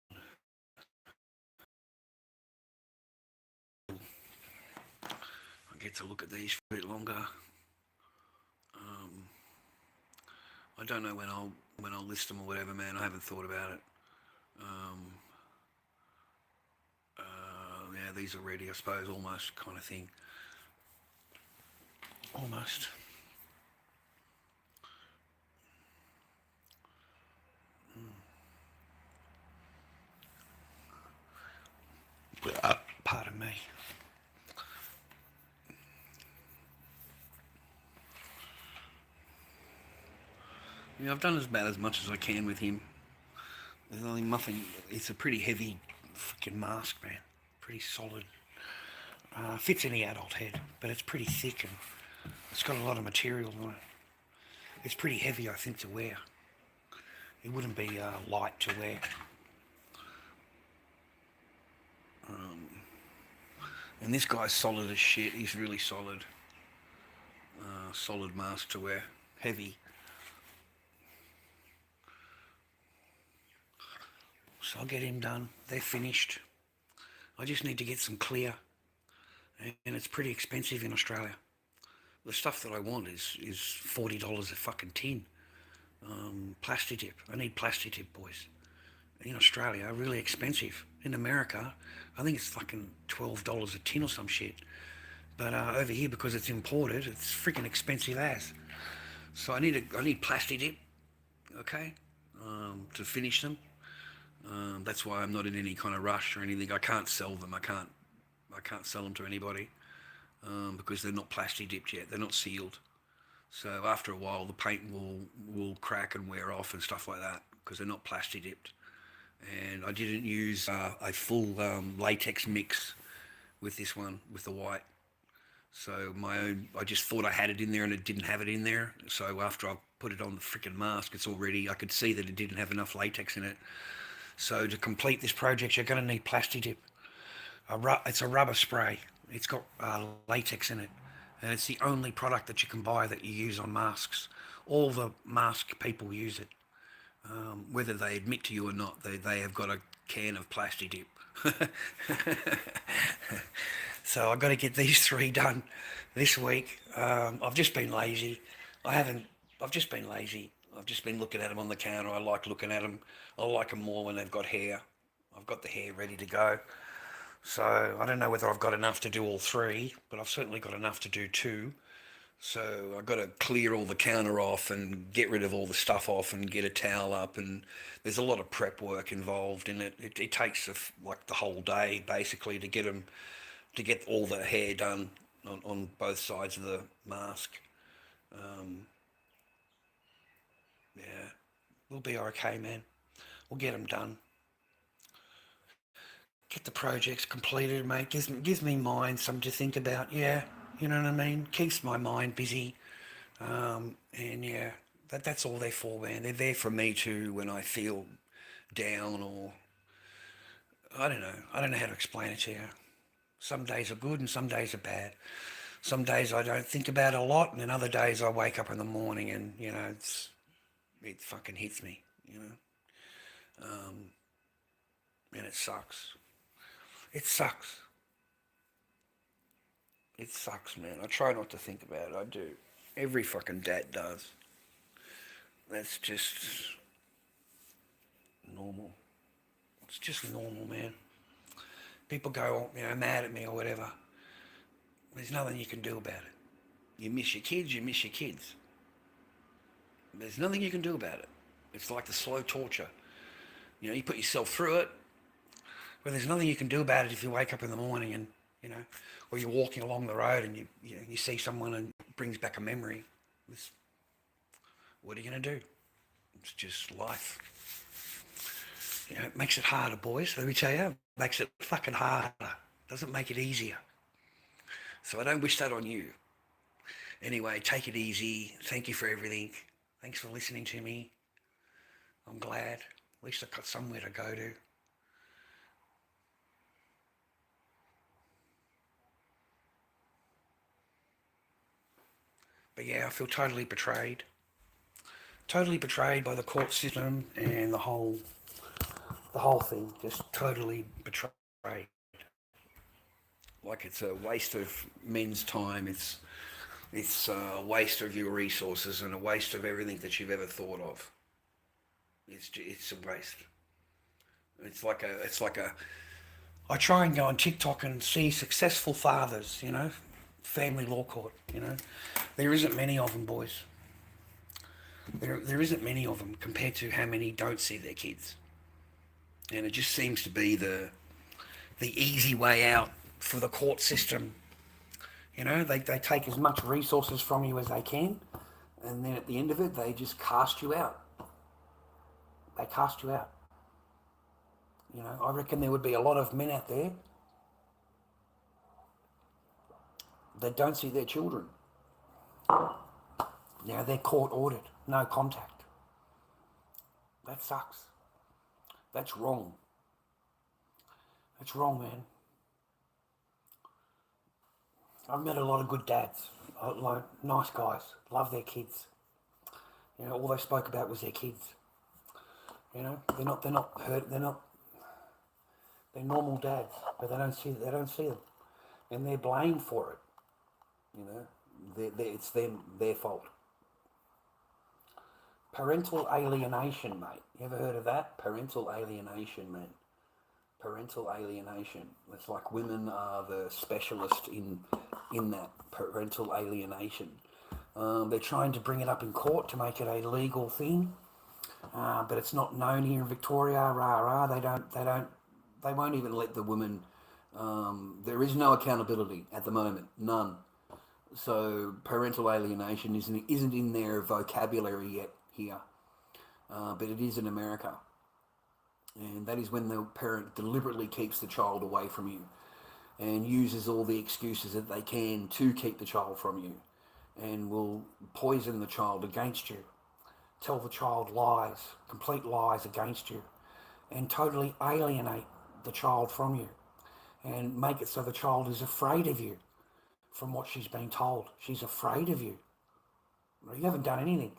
I get to look at these for a bit longer. I don't know when I'll list them or whatever, man. I haven't thought about it. Yeah, these are ready, I suppose, almost kind of thing. Almost. Pardon me. Yeah, I've done about as much as I can with him. There's only nothing. It's a pretty heavy freaking mask, man. Pretty solid. Fits any adult head, but it's pretty thick and it's got a lot of material on it. It's pretty heavy, I think, to wear. It wouldn't be light to wear. And this guy's solid as shit. He's really solid. Solid mask to wear. Heavy. So I'll get him done. They're finished. I just need to get some clear. And it's pretty expensive in Australia. The stuff that I want is $40 a fucking tin. Plasti dip. I need plasti dip, boys. In Australia, really expensive. In America, I think it's fucking $12 a tin or some shit. But over here, because it's imported, it's freaking expensive as. So I need plasti dip, okay, to finish them. That's why I'm not in any kind of rush or anything. I can't sell them. I can't sell them to anybody because they're not plasti dipped yet. They're not sealed. So after a while, the paint will crack and wear off and stuff like that because they're not plasti dipped. And I didn't use a full latex mix with this one, with the white. So I just thought I had it in there and it didn't have it in there. So after I put it on the freaking mask, I could see that it didn't have enough latex in it. So to complete this project, you're going to need plasti dip. It's a rubber spray. It's got latex in it. And it's the only product that you can buy that you use on masks. All the mask people use it. Whether they admit to you or not, they have got a can of plasti dip. So I've got to get these 3 done this week. I've just been lazy. I've just been lazy. I've just been looking at them on the counter. I like looking at them. I like them more when they've got hair. I've got the hair ready to go. So I don't know whether I've got enough to do all 3, but I've certainly got enough to do 2. So I've got to clear all the counter off and get rid of all the stuff off and get a towel up, and there's a lot of prep work involved in it. It takes like the whole day basically to get all the hair done on both sides of the mask. Yeah, we'll be okay, man. We'll get them done. Get the projects completed, mate. Gives me mind, something to think about. Yeah, you know what I mean. Keeps my mind busy. And yeah, that's all they're for, man. They're there for me too when I feel down or I don't know. I don't know how to explain it to you. Some days are good and some days are bad. Some days I don't think about it a lot, and then other days I wake up in the morning and it fucking hits me, and it sucks. It sucks. It sucks, man. I try not to think about it. I do. Every fucking dad does. That's just normal. It's just normal, man. People go, mad at me or whatever. There's nothing you can do about it. You miss your kids, you miss your kids. There's nothing you can do about it. It's like the slow torture. You put yourself through it, but there's nothing you can do about it if you wake up in the morning and, or you're walking along the road and you see someone and it brings back a memory. What are you going to do? It's just life. It makes it harder, boys. Let me tell you, it makes it fucking harder. Doesn't make it easier. So I don't wish that on you. Anyway, take it easy. Thank you for everything. Thanks for listening to me. I'm glad. At least I've got somewhere to go to. But yeah, I feel totally betrayed. Totally betrayed by the court system and the whole thing. Just totally betrayed. Like it's a waste of men's time. It's a waste of your resources and a waste of everything that you've ever thought of. It's a waste. It's like a. I try and go on TikTok and see successful fathers, family law court, There isn't many of them, boys. There isn't many of them compared to how many don't see their kids. And it just seems to be the easy way out for the court system. They take as much resources from you as they can, and then at the end of it, they just cast you out. They cast you out. I reckon there would be a lot of men out there that don't see their children. Now they're court ordered, no contact. That sucks. That's wrong. That's wrong, man. I've met a lot of good dads, like nice guys, love their kids. All they spoke about was their kids. They're not hurt. They're normal dads, but they don't see them, and they're blamed for it. It's their fault. Parental alienation, mate. You ever heard of that? Parental alienation, man. Parental alienation. It's like women are the specialist in that parental alienation. They're trying to bring it up in court to make it a legal thing, but it's not known here in Victoria. They won't even let the woman. There is no accountability at the moment, none. So parental alienation isn't in their vocabulary yet here, but it is in America. And that is when the parent deliberately keeps the child away from you and uses all the excuses that they can to keep the child from you, and will poison the child against you, tell the child lies, complete lies against you, and totally alienate the child from you, and make it so the child is afraid of you from what she's been told. She's afraid of you. You haven't done anything,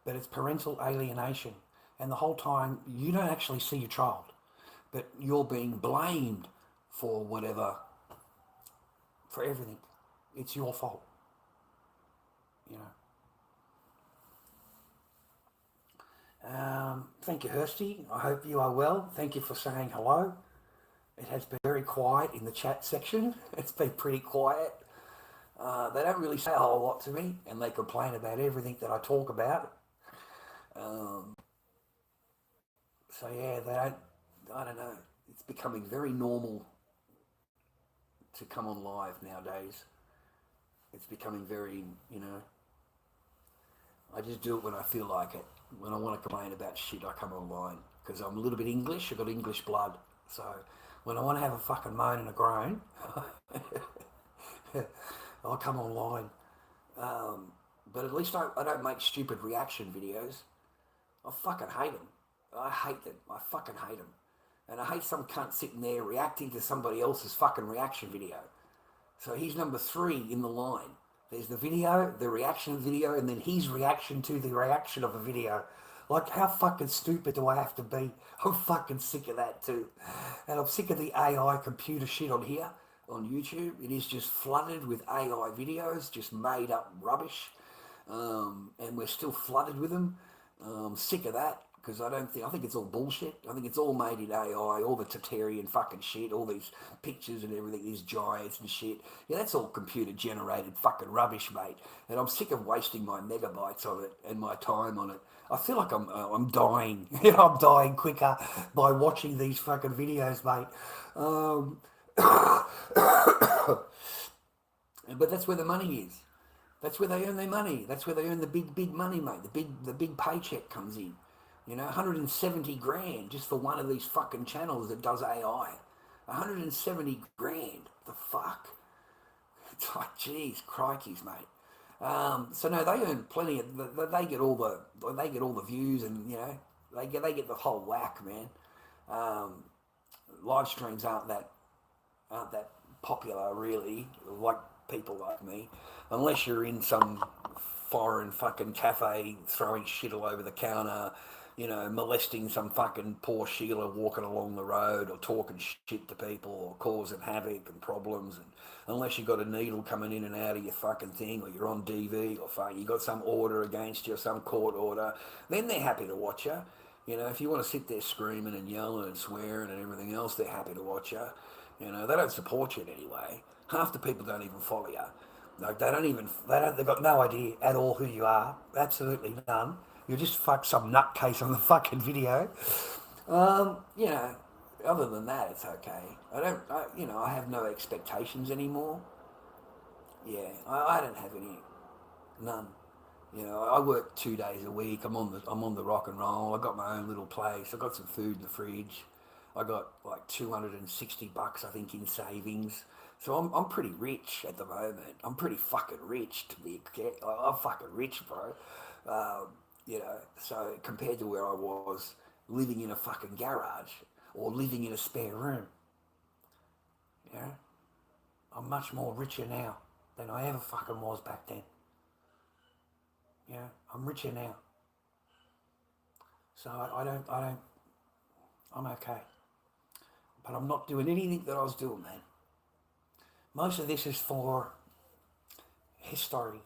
but it's parental alienation. And the whole time, you don't actually see your child, but you're being blamed for whatever, for everything. It's your fault, Thank you, Hursty. I hope you are well. Thank you for saying hello. It has been very quiet in the chat section. It's been pretty quiet. They don't really say a whole lot to me, and they complain about everything that I talk about. So yeah, I don't know. It's becoming very normal to come on live nowadays. It's becoming very, I just do it when I feel like it. When I want to complain about shit, I come online. Because I'm a little bit English, I've got English blood. So when I want to have a fucking moan and a groan, I'll come online. But at least I don't make stupid reaction videos. I fucking hate them. I hate them. I fucking hate them. And I hate some cunt sitting there reacting to somebody else's fucking reaction video. So he's number 3 in the line. There's the video, the reaction video, and then his reaction to the reaction of a video. Like, how fucking stupid do I have to be? I'm fucking sick of that too. And I'm sick of the AI computer shit on here, on YouTube. It is just flooded with AI videos, just made up rubbish. And we're still flooded with them. Sick of that, because I think it's all bullshit. I think it's all made in AI, all the Tatarian fucking shit, all these pictures and everything, these giants and shit. Yeah, that's all computer generated fucking rubbish, mate. And I'm sick of wasting my megabytes on it and my time on it. I feel like I'm dying. I'm dying quicker by watching these fucking videos, mate. But that's where the money is. That's where they earn their money. That's where they earn the big money, mate. The big paycheck comes in. 170 grand just for one of these fucking channels that does AI. 170 grand. The fuck? It's like, geez, crikeys, mate. So no, they earn plenty of. They get all the views, and they get the whole whack, man. Live streams aren't that popular, really, like people like me, unless you're in some foreign fucking cafe throwing shit all over the counter, molesting some fucking poor Sheila walking along the road, or talking shit to people, or causing havoc and problems. And unless you got a needle coming in and out of your fucking thing, or you're on DV, or you got some order against you, some court order, then they're happy to watch you. If you want to sit there screaming and yelling and swearing and everything else, they're happy to watch you. They don't support you in any way. Half the people don't even follow you. Like they've got no idea at all who you are. Absolutely none. You're just some nutcase on the fucking video. Other than that, it's okay. I have no expectations anymore. Yeah, I don't have any, none. I work 2 days a week. I'm on the rock and roll. I got my own little place. I got some food in the fridge. I got like $260, I think, in savings. So I'm pretty rich at the moment. I'm pretty fucking rich I'm fucking rich, bro. So compared to where I was living in a fucking garage or living in a spare room, I'm much more richer now than I ever fucking was back then. I'm richer now. So I'm okay. But I'm not doing anything that I was doing, man. Most of this is for history.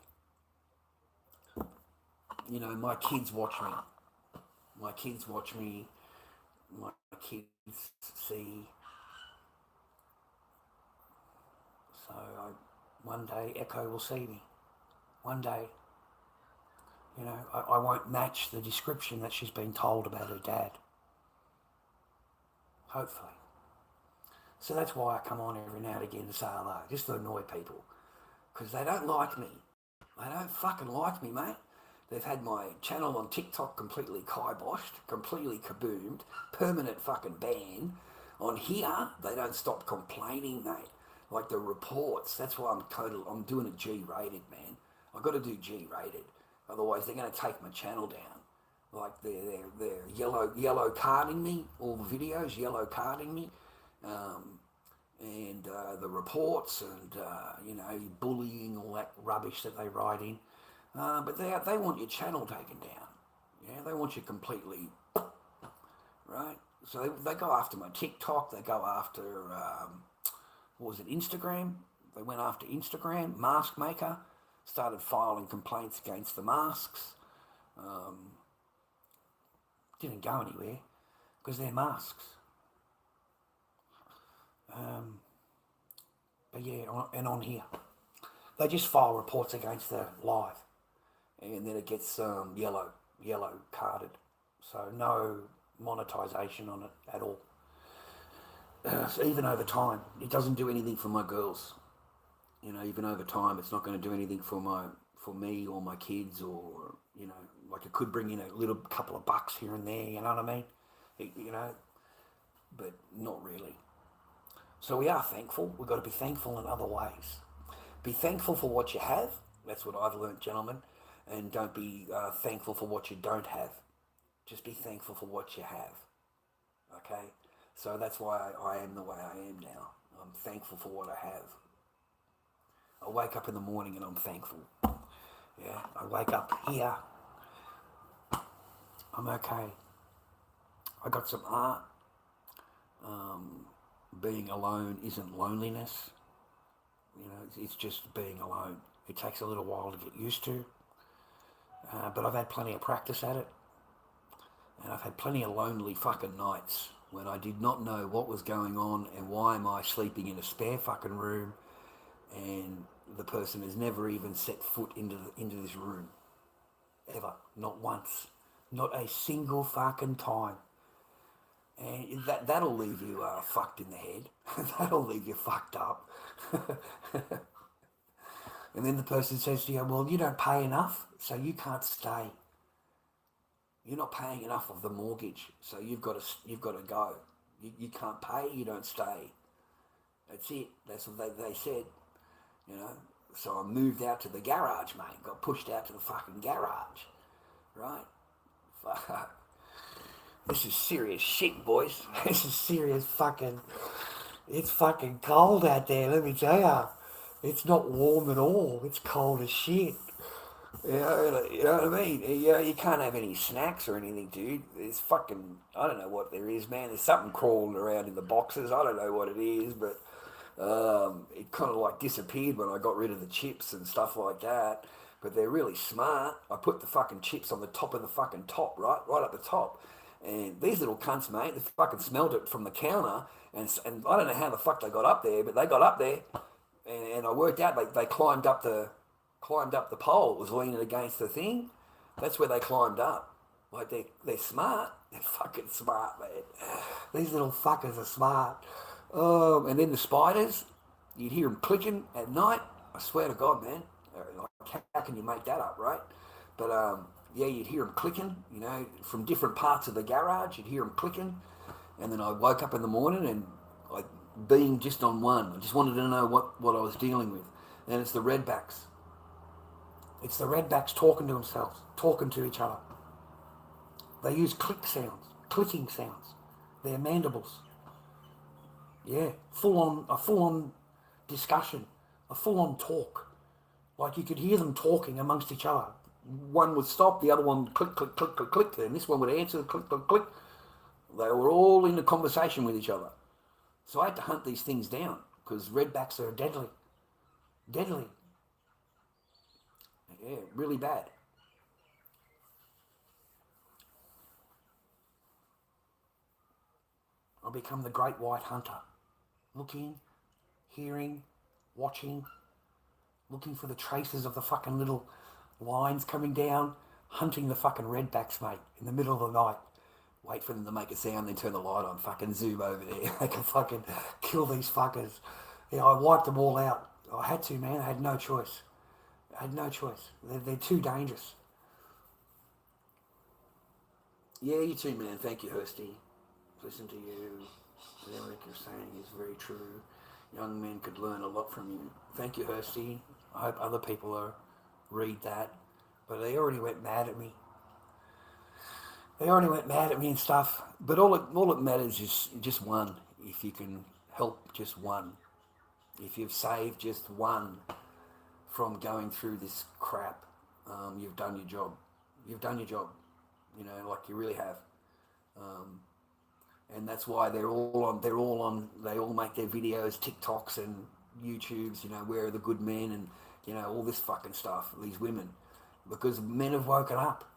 My kids watch me. My kids watch me. My kids see. So one day Echo will see me. One day. I won't match the description that she's been told about her dad. Hopefully. So that's why I come on every now and again to say hello, just to annoy people. Because they don't like me. They don't fucking like me, mate. They've had my channel on TikTok completely kiboshed, completely kaboomed, permanent fucking ban. On here, they don't stop complaining, mate. Like the reports, that's why I'm doing it G-rated, man. I've got to do G-rated. Otherwise, they're going to take my channel down. Like they're yellow carding me, all the videos, yellow carding me. And the reports and, bullying, all that rubbish that they write in. But they want your channel taken down. Yeah, they want you completely, right? So they go after my TikTok, they go after, Instagram? They went after Instagram, Mask Maker, started filing complaints against the masks. Didn't go anywhere because they're masks. But yeah, and on here, they just file reports against the live, and then it gets yellow carded. So no monetization on it at all. So even over time, it doesn't do anything for my girls. Even over time, it's not going to do anything for me or my kids, or like it could bring in a little couple of bucks here and there. You know what I mean? But not really. So we are thankful. We've got to be thankful in other ways. Be thankful for what you have. That's what I've learned, gentlemen. And don't be thankful for what you don't have. Just be thankful for what you have. Okay? So that's why I am the way I am now. I'm thankful for what I have. I wake up in the morning and I'm thankful. Yeah, I wake up here. I'm okay. I got some art. Being alone isn't loneliness. It's just being alone. It takes a little while to get used to. But I've had plenty of practice at it. And I've had plenty of lonely fucking nights when I did not know what was going on and why am I sleeping in a spare fucking room, and the person has never even set foot into this room. Ever. Not once. Not a single fucking time. And that'll leave you fucked in the head. That'll leave you fucked up. And then the person says to you, well, you don't pay enough, so you can't stay. You're not paying enough of the mortgage, so you've got to go. You can't pay, you don't stay. That's it. That's what they said, you know. So I moved out to the garage, mate. Got pushed out to the fucking garage, right? Fuck. This is serious shit, boys. This is serious fucking... It's fucking cold out there, let me tell ya. It's not warm at all. It's cold as shit. You know what I mean? You can't have any snacks or anything, dude. It's fucking... I don't know what there is, man. There's something crawling around in the boxes. I don't know what it is, but it kind of like disappeared when I got rid of the chips and stuff like that. But they're really smart. I put the fucking chips on the top of the fucking top, right up the top. And these little cunts, mate, they fucking smelled it from the counter. And I don't know how the fuck they got up there, but they got up there. And I worked out they climbed up the pole. It was leaning against the thing. That's where they climbed up. Like they're smart. They're fucking smart, man. These little fuckers are smart. And then the spiders, you'd hear them clicking at night. I swear to God, man. Like, how can you make that up, right? But yeah, you'd hear them clicking, you know, from different parts of the garage. You'd hear them clicking. And then I woke up in the morning and I being just on one. I just wanted to know what I was dealing with. And it's the redbacks. It's the redbacks talking to themselves, talking to each other. They use clicking sounds. Their mandibles. Yeah, a full-on discussion, a full-on talk. Like you could hear them talking amongst each other. One would stop, the other one click, click, click, click, click, and this one would answer, click, click, click. They were all in a conversation with each other. So I had to hunt these things down because redbacks are deadly. Deadly. Yeah, really bad. I'll become the great white hunter. Looking, hearing, watching, looking for the traces of the fucking little lines coming down, hunting the fucking redbacks, mate, in the middle of the night. Wait for them to make a sound, then turn the light on, fucking zoom over there. They can fucking kill these fuckers. Yeah, I wiped them all out. I had to, man. I had no choice. They're too dangerous. Yeah, you too, man. Thank you, Hursty. Listen to you. Everything you're saying is very true. Young men could learn a lot from you. Thank you, Hursty. I hope other people read that. But they already went mad at me. And stuff. But all it matters is just one. If you can help just one. If you've saved just one from going through this crap, you've done your job. You've done your job. You know, like you really have. And that's why they all make their videos, TikToks and YouTubes, you know, where are the good men and, you know, all this fucking stuff, these women. Because men have woken up.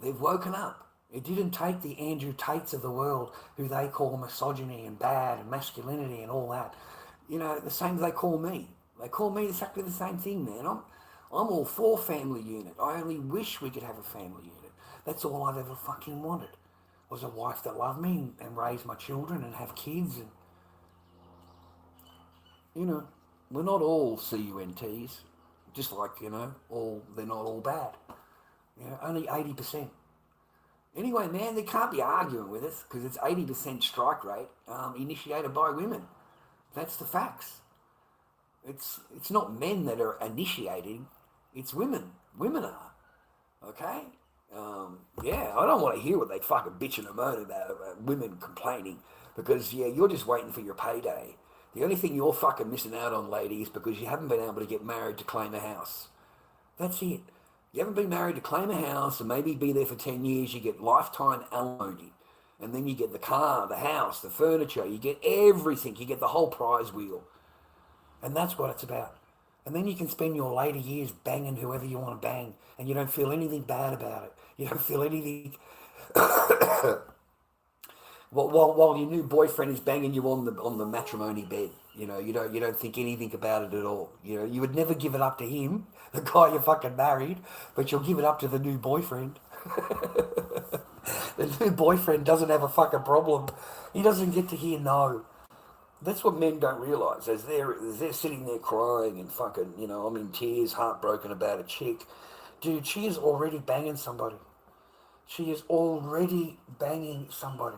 They've woken up. It didn't take the Andrew Tates of the world, who they call misogyny and bad and masculinity and all that. You know, the same as they call me. They call me exactly the same thing, man. I'm all for family unit. I only wish we could have a family unit. That's all I've ever fucking wanted. Was a wife that loved me and raised my children and have kids. And, you know, we're not all CUNTs. Just like, you know, they're not all bad. You know, only 80%. Anyway, man, they can't be arguing with us because it's 80% strike rate initiated by women. That's the facts. It's not men that are initiating, it's women. Women are. Okay? Yeah, I don't want to hear what they fucking bitching and moan about women complaining because, yeah, you're just waiting for your payday. The only thing you're fucking missing out on, ladies, because you haven't been able to get married to claim a house. That's it. You haven't been married to claim a house and maybe be there for 10 years, you get lifetime alimony. And then you get the car, the house, the furniture, you get everything, you get the whole prize wheel. And that's what it's about. And then you can spend your later years banging whoever you want to bang and you don't feel anything bad about it. You don't feel anything while your new boyfriend is banging you on the matrimony bed. You don't think anything about it at all. You would never give it up to him, the guy you fucking married, but you'll give it up to the new boyfriend. The new boyfriend doesn't have a fucking problem. He doesn't get to hear no. That's what men don't realise. As they're sitting there crying and fucking, I'm in tears, heartbroken about a chick. Dude, she is already banging somebody. She is already banging somebody.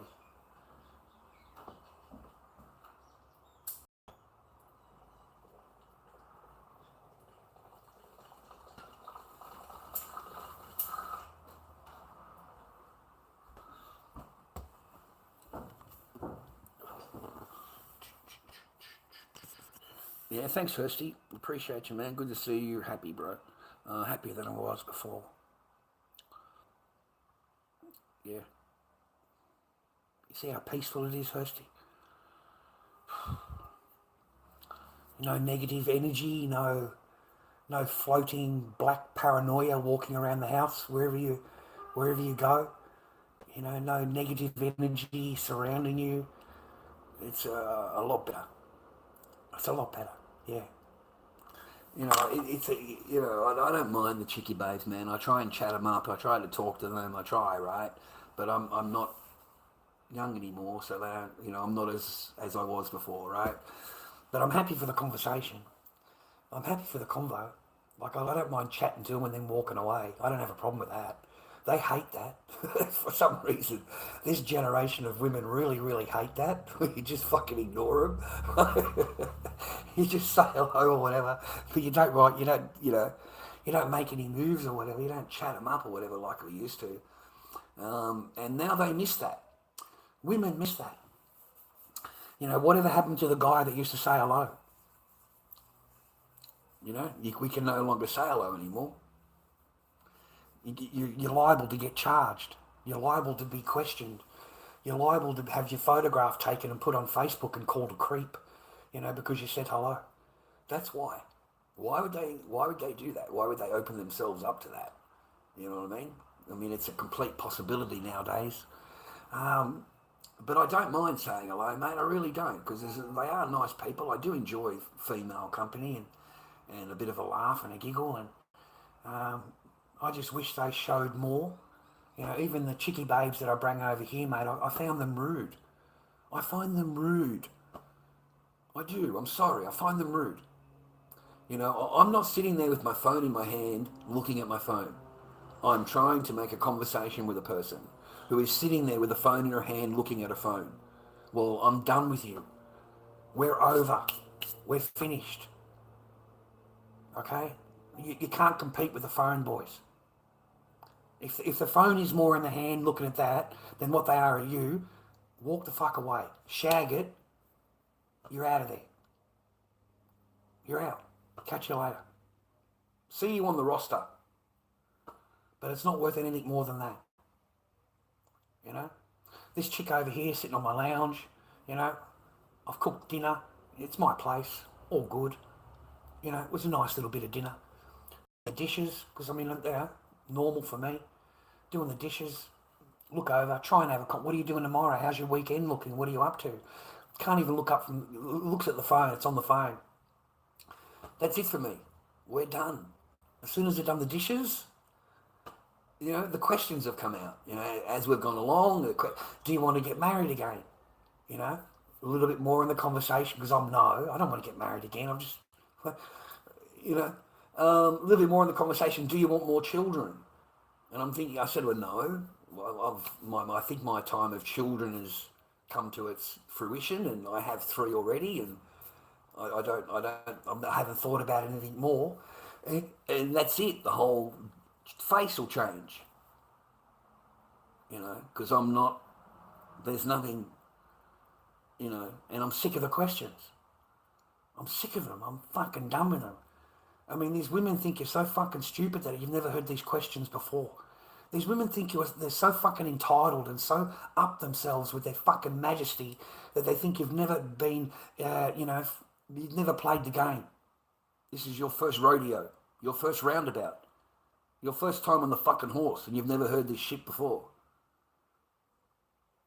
Yeah, thanks, Hursty. Appreciate you, man. Good to see you. You're happy, bro. Happier than I was before. Yeah. You see how peaceful it is, Hursty? No negative energy, no floating black paranoia walking around the house wherever you go. No negative energy surrounding you. It's a lot better. It's a lot better. Yeah. I don't mind the chickie babes, man. I try and chat them up. I try to talk to them. I try, right? But I'm not young anymore, so they don't, I'm not as I was before, right? But I'm happy for the conversation. I'm happy for the convo. Like, I don't mind chatting to them and then walking away. I don't have a problem with that. They hate that for some reason. This generation of women really, really hate that. You just fucking ignore them. You just say hello or whatever, but you don't write. You don't make any moves or whatever. You don't chat them up or whatever like we used to. And now they miss that. Women miss that. Whatever happened to the guy that used to say hello? We can no longer say hello anymore. You're liable to get charged. You're liable to be questioned. You're liable to have your photograph taken and put on Facebook and called a creep, because you said hello. That's why. Why would they do that? Why would they open themselves up to that? You know what I mean? I mean, it's a complete possibility nowadays. But I don't mind saying hello, mate. I really don't, because they are nice people. I do enjoy female company and a bit of a laugh and a giggle, and I just wish they showed more. Even the chickie babes that I bring over here, mate, I found them rude. I find them rude. I do. I'm sorry. I find them rude. I'm not sitting there with my phone in my hand looking at my phone. I'm trying to make a conversation with a person who is sitting there with a phone in her hand looking at a phone. Well, I'm done with you. We're over. We're finished. Okay? You can't compete with the phone, boys. If the phone is more in the hand looking at that than what they are at you, walk the fuck away. Shag it. You're out of there. You're out. Catch you later. See you on the roster. But it's not worth anything more than that. This chick over here sitting on my lounge, I've cooked dinner. It's my place. All good. It was a nice little bit of dinner. The dishes, because normal for me. Doing the dishes, look over, try and have a what are you doing tomorrow? How's your weekend looking? What are you up to? Can't even look up looks at the phone, it's on the phone. That's it for me. We're done. As soon as I've done the dishes, the questions have come out. As we've gone along, do you want to get married again? A little bit more in the conversation, because I don't want to get married again. I'm just, a little bit more in the conversation. Do you want more children? And I'm thinking, I said, well, no. I think my time of children has come to its fruition, and I have 3 already, and I haven't thought about anything more, and that's it. The whole face will change, because I'm not. There's nothing, and I'm sick of the questions. I'm sick of them. I'm fucking done with them. I mean, these women think you're so fucking stupid that you've never heard these questions before. These women think they're so fucking entitled and so up themselves with their fucking majesty that they think you've never been, you've never played the game. This is your first rodeo, your first roundabout, your first time on the fucking horse, and you've never heard this shit before.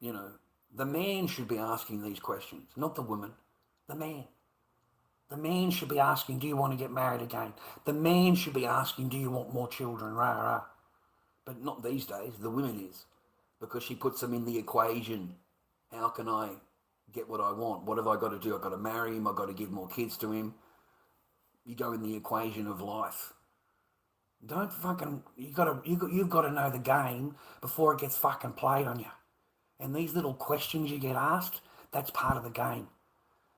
You know, the man should be asking these questions, not the woman. The man. The man should be asking, do you want to get married again? The man should be asking, do you want more children? Rah, rah. But not these days. The woman is. Because she puts them in the equation. How can I get what I want? What have I got to do? I've got to marry him. I've got to give more kids to him. You go in the equation of life. Don't fucking, you've got to know the game before it gets fucking played on you. And these little questions you get asked, that's part of the game.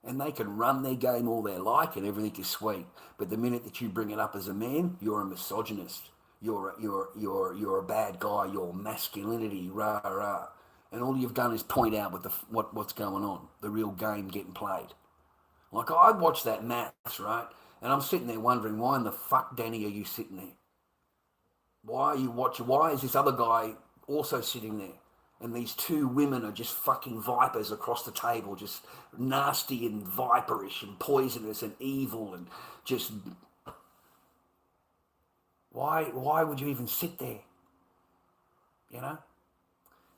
And they can run their game all they like and everything is sweet. But the minute that you bring it up as a man, you're a misogynist. You're a bad guy. You're masculinity, rah rah. And all you've done is point out what's going on, the real game getting played. Like I watched that maths, right? And I'm sitting there wondering, why in the fuck, Danny, are you sitting there? Why are you watching? Why is this other guy also sitting there? And these two women are just fucking vipers across the table, just nasty and viperish and poisonous and evil and just... Why would you even sit there? You know?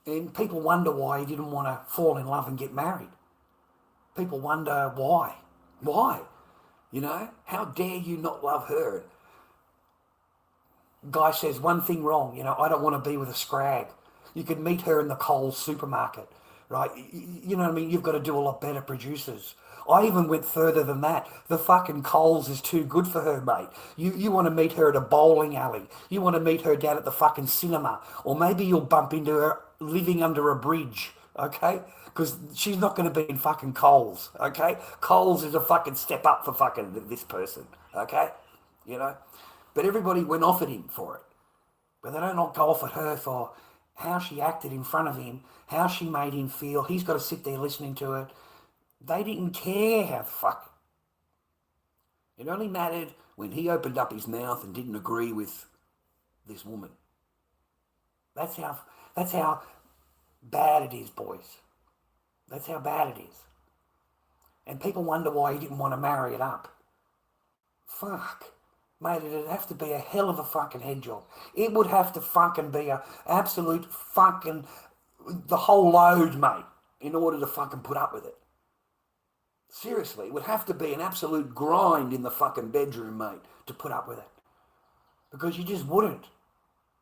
And people wonder why he didn't want to fall in love and get married. People wonder why. Why? You know? How dare you not love her? Guy says one thing wrong, you know, I don't want to be with a scrag. You could meet her in the Coles supermarket, right? You know what I mean? You've got to do a lot better, producers. I even went further than that. The fucking Coles is too good for her, mate. You want to meet her at a bowling alley. You want to meet her down at the fucking cinema. Or maybe you'll bump into her living under a bridge, okay? Because she's not going to be in fucking Coles, okay? Coles is a fucking step up for fucking this person, okay? You know? But everybody went off at him for it. But they don't go off at her for how she acted in front of him, how she made him feel. He's got to sit there listening to it. They didn't care how the fuck. It only mattered when he opened up his mouth and didn't agree with this woman. That's how bad it is, boys. That's how bad it is. And people wonder why he didn't want to marry it up. Fuck. Mate, it'd have to be a hell of a fucking head job. It would have to fucking be a absolute fucking, the whole load, mate, in order to fucking put up with it. Seriously, it would have to be an absolute grind in the fucking bedroom, mate, to put up with it. Because you just wouldn't.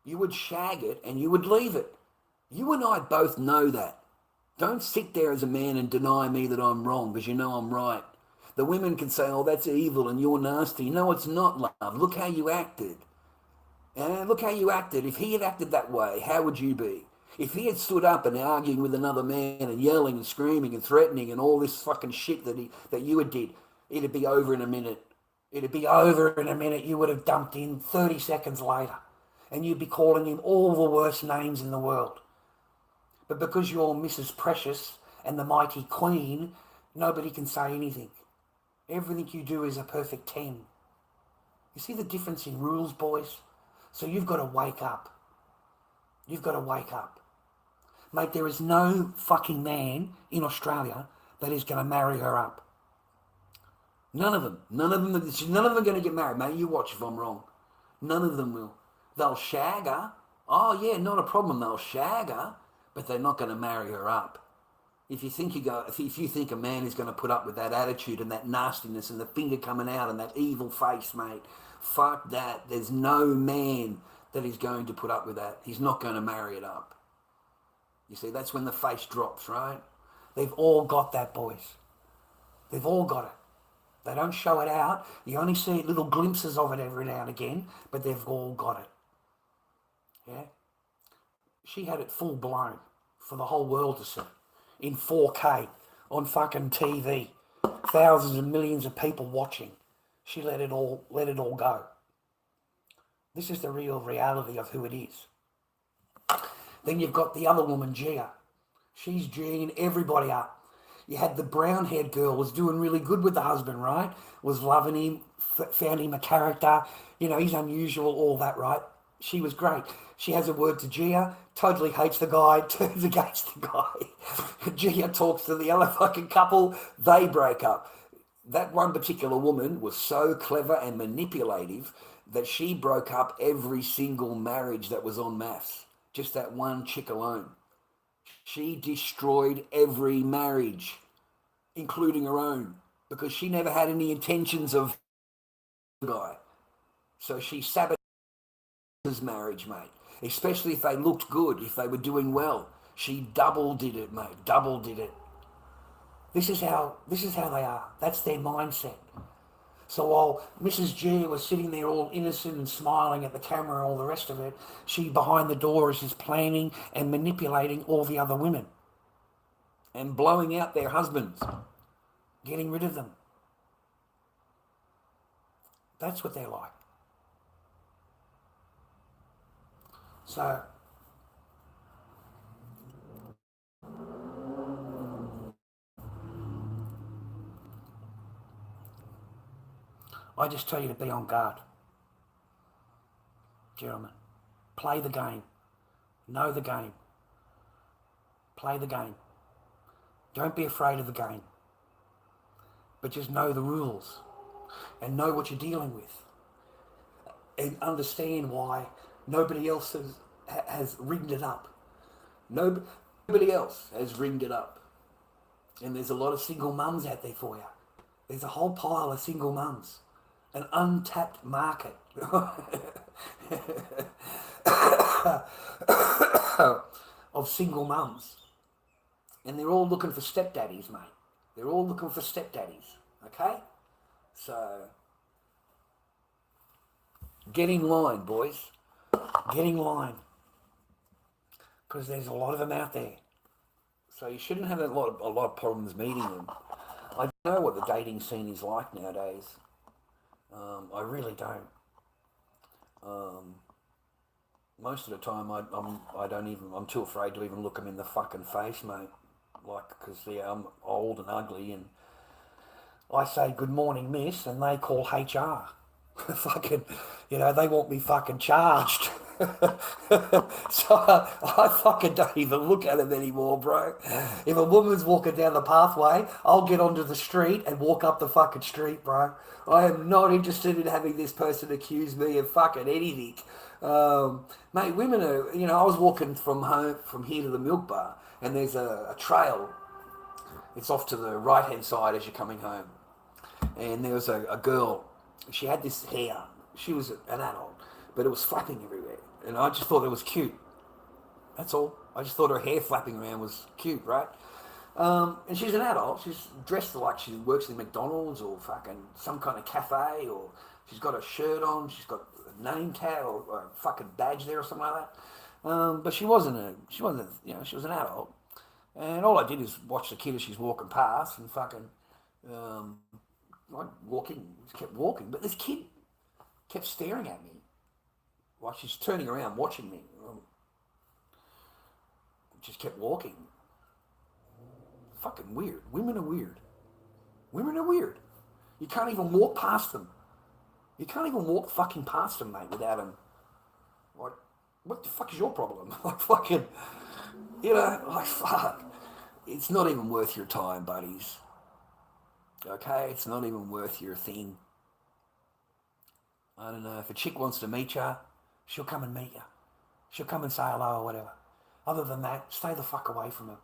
You would shag it and you would leave it. You and I both know that. Don't sit there as a man and deny me that I'm wrong because you know I'm right. The women can say, oh, that's evil and you're nasty. No, it's not, love. Look how you acted. Look how you acted. If he had acted that way, how would you be? If he had stood up and arguing with another man and yelling and screaming and threatening and all this fucking shit that you had did, it'd be over in a minute. It'd be over in a minute. You would have dumped in 30 seconds later. And you'd be calling him all the worst names in the world. But because you're Mrs. Precious and the mighty Queen, nobody can say anything. Everything you do is a perfect 10. You see the difference in rules, boys? So you've got to wake up. You've got to wake up. Mate, there is no fucking man in Australia that is going to marry her up. None of them. None of them are going to get married, mate. You watch if I'm wrong. None of them will. They'll shag her. Oh, yeah, not a problem. They'll shag her, but they're not going to marry her up. If you think a man is going to put up with that attitude and that nastiness and the finger coming out and that evil face, mate, fuck that. There's no man that is going to put up with that. He's not going to marry it up. You see, that's when the face drops, right? They've all got that, boys. They've all got it. They don't show it out. You only see little glimpses of it every now and again, but they've all got it. Yeah? She had it full blown for the whole world to see. In 4K, on fucking TV, thousands and millions of people watching. She let it all go. This is the real reality of who it is. Then you've got the other woman, Gia. She's G'ing everybody up. You had the brown-haired girl, was doing really good with the husband, right? Was loving him, found him a character. You know, he's unusual, all that, right? She was great. She has a word to Gia, totally hates the guy, turns against the guy. Gia talks to the other fucking couple, they break up. That one particular woman was so clever and manipulative that she broke up every single marriage that was on maths. Just that one chick alone. She destroyed every marriage, including her own, because she never had any intentions of the guy. So she sabotaged his marriage, mate. Especially if they looked good, if they were doing well. She double did it, mate. Double did it. This is how they are. That's their mindset. So while Mrs. G was sitting there all innocent and smiling at the camera and all the rest of it, she behind the doors is planning and manipulating all the other women and blowing out their husbands, getting rid of them. That's what they're like. So I just tell you to be on guard, gentlemen. Play the game. Know the game. Play the game. Don't be afraid of the game. But just know the rules and know what you're dealing with. And understand why nobody else has ringed it up. Nobody else has ringed it up. And there's a lot of single mums out there for you. There's a whole pile of single mums. An untapped market of single mums. And they're all looking for stepdaddies, mate. They're all looking for stepdaddies, okay? So, get in line, boys. Get in line. Because there's a lot of them out there. So you shouldn't have a lot of problems meeting them. I don't know what the dating scene is like nowadays. I really don't. Most of the time, I'm too afraid to even look them in the fucking face, mate. Like, because I'm old and ugly, and I say good morning, miss, and they call HR. Fucking, they want me fucking charged. So I fucking don't even look at them anymore, bro. If a woman's walking down the pathway, I'll get onto the street and walk up the fucking street, bro. I am not interested in having this person accuse me of fucking anything. Mate, women are, I was walking from here to the milk bar, and there's a trail. It's off to the right-hand side as you're coming home. And there was a girl. She had this hair. She was an adult, but it was flapping everywhere. And I just thought it was cute. That's all. I just thought her hair flapping around was cute, right? And she's an adult. She's dressed like she works in McDonald's or fucking some kind of cafe, or she's got a shirt on. She's got a name tag or a fucking badge there or something like that. But she was an adult. And all I did is watch the kid as she's walking past and fucking, kept walking. But this kid kept staring at me while she's turning around watching me. Just kept walking. Fucking weird. Women are weird. Women are weird. You can't even walk past them. You can't even walk fucking past them, mate, without them. Like, what the fuck is your problem? Like, fucking, like, fuck. It's not even worth your time, buddies. Okay? It's not even worth your thing. I don't know. If a chick wants to meet you, she'll come and meet you. She'll come and say hello or whatever. Other than that, stay the fuck away from her.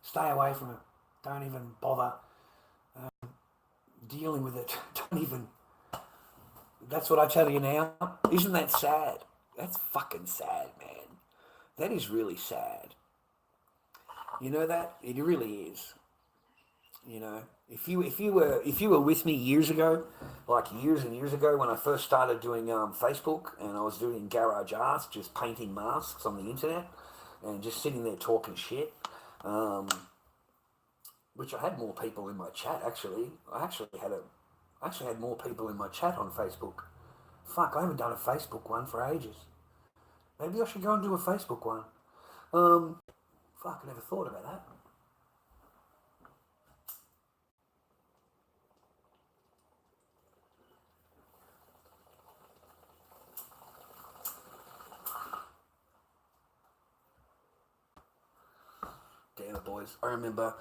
Stay away from it. Don't even bother dealing with it. Don't even. That's what I tell you now. Isn't that sad? That's fucking sad, man. That is really sad. You know that? It really is. If you were with me years ago, like years and years ago, when I first started doing Facebook, and I was doing Garage Arts, just painting masks on the internet, and just sitting there talking shit. Which I had more people in my chat, actually. I actually had more people in my chat on Facebook. Fuck, I haven't done a Facebook one for ages. Maybe I should go and do a Facebook one. Fuck, I never thought about that. Damn it, boys. I remember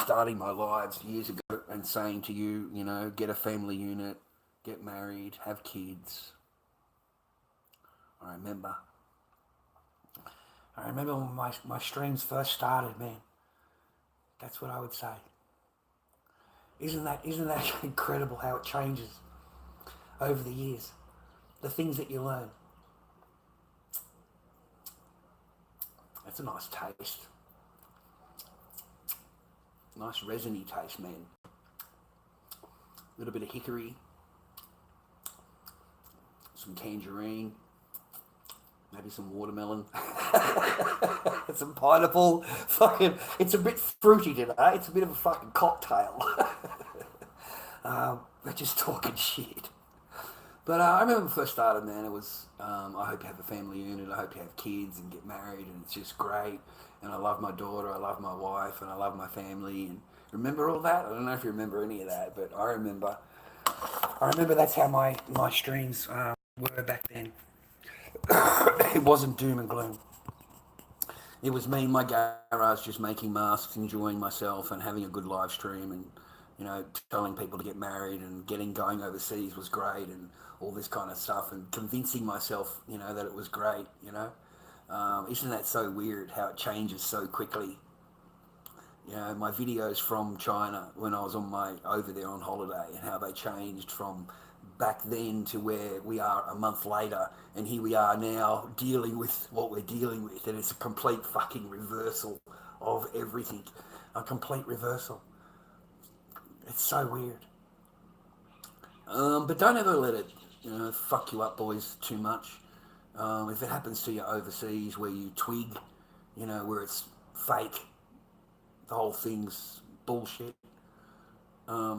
starting my lives years ago and saying to you, get a family unit, get married, have kids. I remember. I remember when my streams first started, man. That's what I would say. Isn't that incredible how it changes over the years? The things that you learn. That's a nice taste. Nice resiny taste, man. A little bit of hickory. Some tangerine. Maybe some watermelon. Some pineapple. Fucking, it's a bit fruity today. It's a bit of a fucking cocktail. We're just talking shit. But I remember when I first started, man, it was, I hope you have a family unit, I hope you have kids and get married, and it's just great. And I love my daughter, I love my wife, and I love my family. And remember all that? I don't know if you remember any of that, but I remember that's how my streams were back then. It wasn't doom and gloom. It was me in my garage just making masks, enjoying myself and having a good live stream, and telling people to get married and going overseas was great and all this kind of stuff, and convincing myself, that it was great, Isn't that so weird how it changes so quickly? My videos from China when I was over there on holiday, and how they changed from back then to where we are a month later, and here we are now dealing with what we're dealing with, and it's a complete fucking reversal of everything. A complete reversal. It's so weird. But don't ever let it, fuck you up, boys, too much. If it happens to you overseas where you twig, where it's fake, the whole thing's bullshit.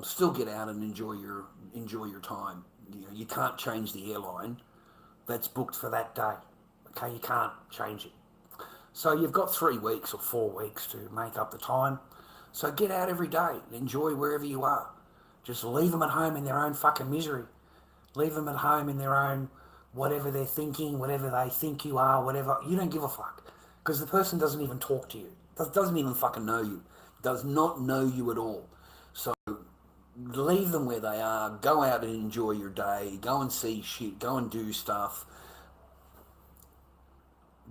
Still get out and enjoy your time. You can't change the airline that's booked for that day. Okay, you can't change it. So you've got 3 weeks or 4 weeks to make up the time. So get out every day and enjoy wherever you are. Just leave them at home in their own fucking misery. Leave them at home in their own whatever they're thinking, whatever they think you are, whatever. You don't give a fuck. Because the person doesn't even talk to you. Doesn't even fucking know you. Does not know you at all. So leave them where they are. Go out and enjoy your day. Go and see shit. Go and do stuff.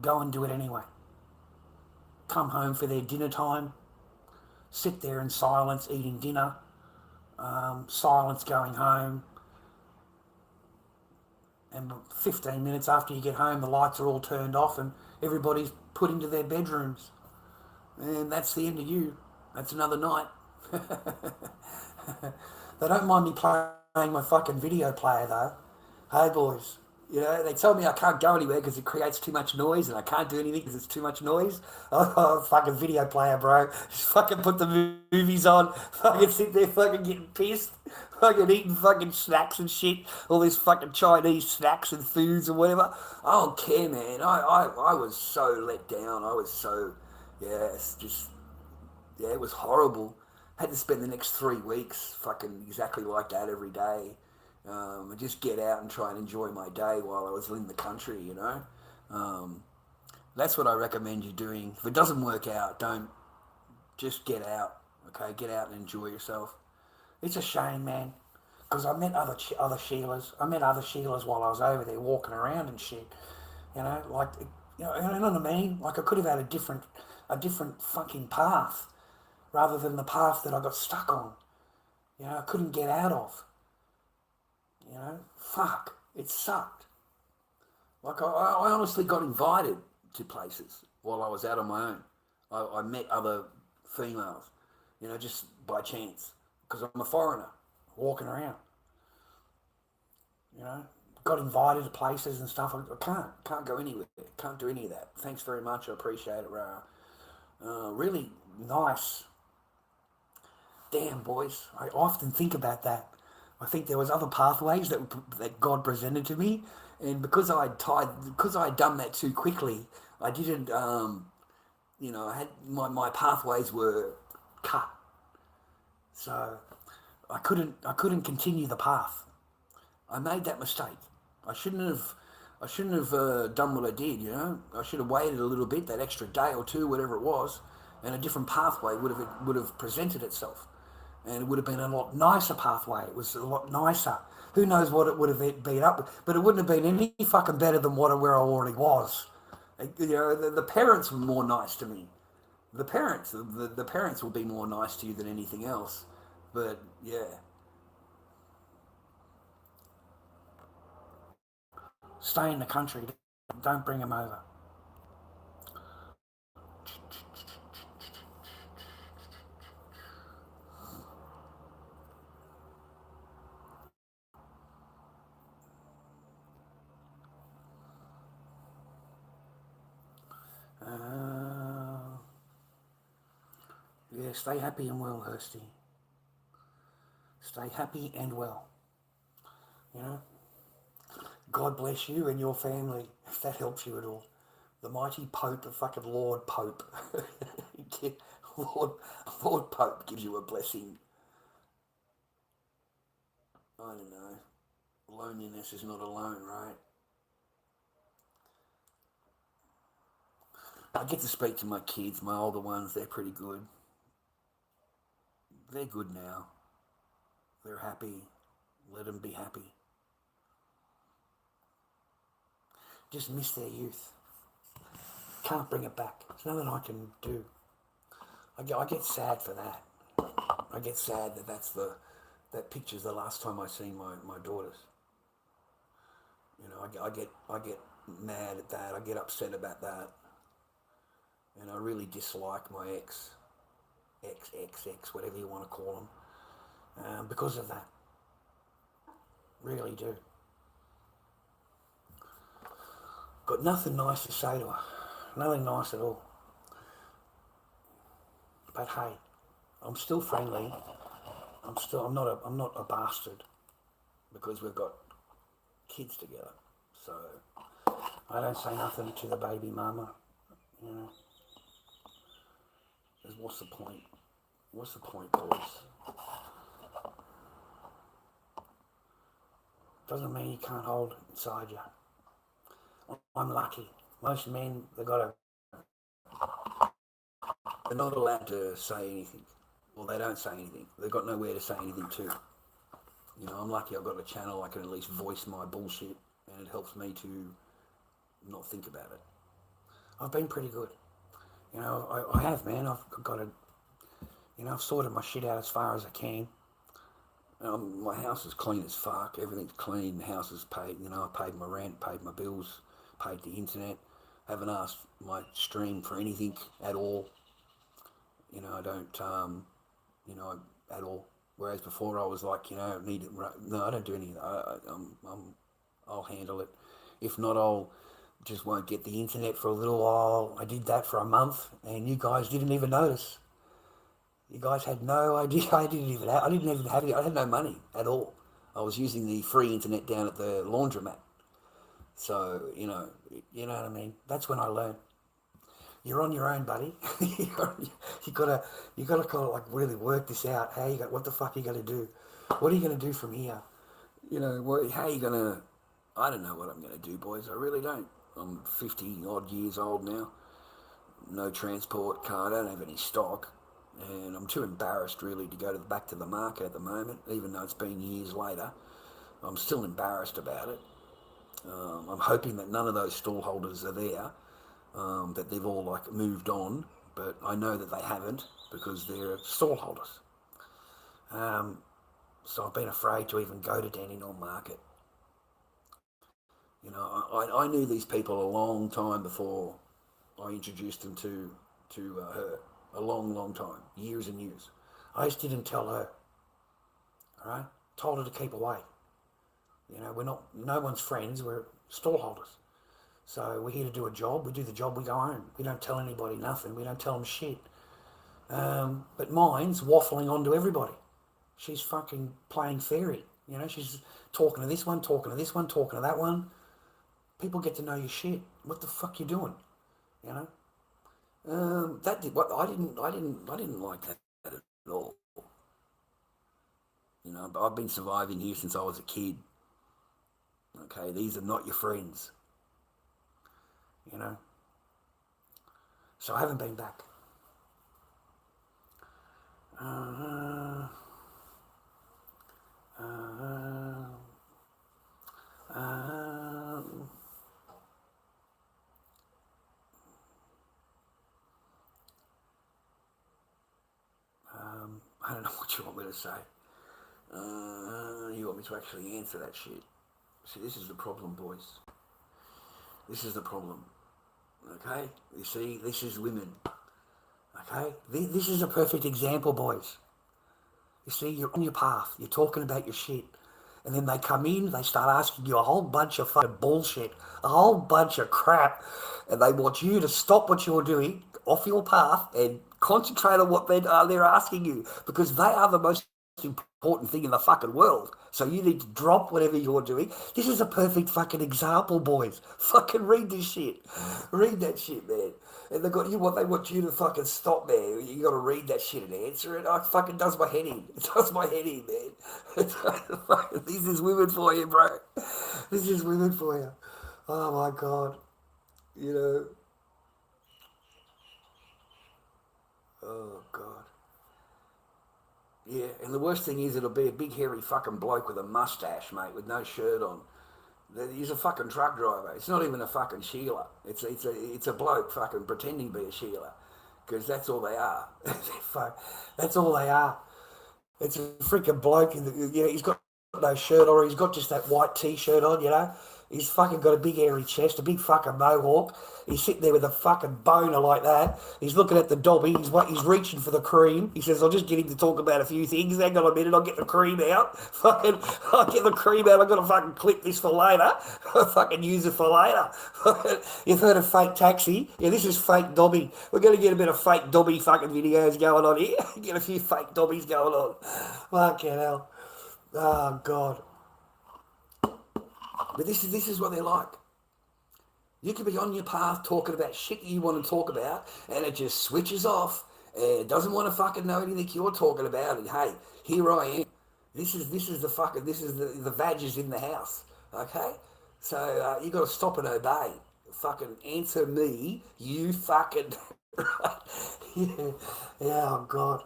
Go and do it anyway. Come home for their dinner time. Sit there in silence eating dinner. Silence going home. And 15 minutes after you get home, the lights are all turned off and everybody's put into their bedrooms. And that's the end of you. That's another night. They don't mind me playing my fucking video player though. Hey boys, they tell me I can't go anywhere because it creates too much noise, and I can't do anything because it's too much noise. Oh, fucking video player, bro. Just fucking put the movies on. Fucking sit there fucking getting pissed. Fucking eating fucking snacks and shit. All these fucking Chinese snacks and foods and whatever. I don't care, man. I was so let down. I was so, it was horrible. Had to spend the next 3 weeks fucking exactly like that every day. And just get out and try and enjoy my day while I was in the country, That's what I recommend you doing. If it doesn't work out, don't. Just get out, okay? Get out and enjoy yourself. It's a shame, man, because I met other Sheilas. I met other Sheilas while I was over there walking around and shit. You know what I mean? Like I could have had a different fucking path rather than the path that I got stuck on. I couldn't get out of. Fuck, it sucked. Like I honestly got invited to places while I was out on my own. I met other females, just by chance, because I'm a foreigner walking around. Got invited to places and stuff. I can't go anywhere. Can't do any of that. Thanks very much. I appreciate it, Ra. Really nice. Damn, boys. I often think about that. I think there was other pathways that God presented to me, and because I had done that too quickly, I didn't. I had my pathways were cut, so I couldn't continue the path. I made that mistake. I shouldn't have done what I did. I should have waited a little bit, that extra day or two, whatever it was, and a different pathway would have presented itself. And it would have been a lot nicer pathway. It was a lot nicer. Who knows what it would have been up, but it wouldn't have been any fucking better than where I already was. You know, the parents were more nice to me. The parents will be more nice to you than anything else. But yeah, stay in the country. Don't bring them over. Uh, yeah, stay happy and well, Hursty. Stay happy and well. You know, God bless you and your family, if that helps you at all. The mighty Pope, the fucking Lord Pope. Lord, Lord Pope gives you a blessing. I don't know. Loneliness is not alone, right? I get to speak to my kids, my older ones, they're pretty good. They're good now. They're happy. Let them be happy. Just miss their youth. Can't bring it back. There's nothing I can do. I get sad for that. I get sad that picture's the last time I see my daughters. You know, I get mad at that. I get upset about that. And I really dislike my ex, whatever you want to call them, because of that. Really do. Got nothing nice to say to her. Nothing nice at all. But hey, I'm still friendly. I'm not a bastard because we've got kids together. So I don't say nothing to the baby mama. You know, what's the point? What's the point, boys? Doesn't mean you can't hold it inside you. I'm lucky. Most men, they're not allowed to say anything. Well, they don't say anything. They've got nowhere to say anything to. You know, I'm lucky I've got a channel I can at least voice my bullshit, and it helps me to not think about it. I've been pretty good. You know, I have, man. I've got to, you know, I've sorted my shit out as far as I can. My house is clean as fuck. Everything's clean. The house is paid. You know, I paid my rent, paid my bills, paid the internet. Haven't asked my stream for anything at all. You know, I don't, you know, at all. Whereas before I was like, you know, no, I don't do anything. I'll handle it. If not, I'll just won't get the internet for a little while. I did that for a month, and you guys didn't even notice. You guys had no idea. I didn't even have it. I had no money at all. I was using the free internet down at the laundromat. So, you know what I mean? That's when I learned. You're on your own, buddy. you gotta kind of like really work this out. What the fuck are you gonna do? What are you gonna do from here? You know, how are you gonna? I don't know what I'm gonna do, boys. I really don't. I'm 50 odd years old now. No transport card. I don't have any stock, and I'm too embarrassed really to go back to the market at the moment. Even though it's been years later, I'm still embarrassed about it. I'm hoping that none of those stallholders are there. That they've all like moved on, but I know that they haven't because they're stallholders. So I've been afraid to even go to Dandenong Market. You know, I knew these people a long time before I introduced them to her. A long time, years and years. I just didn't tell her. All right, told her to keep away. You know, no one's friends. We're stallholders. So we're here to do a job. We do the job, we go home. We don't tell anybody nothing. We don't tell them shit. But mine's waffling on to everybody. She's fucking playing fairy. You know, she's talking to this one, talking to this one, talking to that one. People get to know your shit. What the fuck you doing? You know. I didn't like that at all. You know, but I've been surviving here since I was a kid. Okay, these are not your friends. You know. So I haven't been back. I don't know what you want me to say. You want me to actually answer that shit. See, this is the problem, boys. This is the problem. Okay? You see, this is women. Okay? This is a perfect example, boys. You see, you're on your path. You're talking about your shit. And then they come in, they start asking you a whole bunch of fucking bullshit, a whole bunch of crap. And they want you to stop what you're doing off your path and concentrate on what they're asking you, because they are the most important thing in the fucking world. So you need to drop whatever you're doing. This is a perfect fucking example, boys. Fucking read this shit. Read that shit, man. And they want you to fucking stop, man. You got to read that shit and answer it. It fucking does my head in. It does my head in, man. This is women for you, bro. This is women for you. Oh my god. You know. Oh god. Yeah, and the worst thing is it'll be a big hairy fucking bloke with a mustache, mate, with no shirt on. He's a fucking truck driver. It's not even a fucking Sheila. It's a bloke fucking pretending to be a Sheila, because that's all they are. That's all they are. It's a freaking bloke, he's got no shirt on, or he's got just that white t-shirt on, you know. He's fucking got a big hairy chest, a big fucking mohawk. He's sitting there with a fucking boner like that. He's looking at the Dobby. He's reaching for the cream. He says, I'll just get him to talk about a few things. Hang on a minute, I'll get the cream out. I'll get the cream out. I've got to fucking clip this for later. I'll fucking use it for later. You've heard of fake taxi? Yeah, this is fake Dobby. We're going to get a bit of fake Dobby fucking videos going on here. Get a few fake Dobbies going on. Fucking hell. Oh, God. But this is what they're like. You could be on your path talking about shit that you want to talk about, and it just switches off and it doesn't want to fucking know anything you're talking about. And hey, here I am. This is the vag is in the house. Okay, so you got to stop and obey. Fucking answer me, you fucking. Yeah, oh god,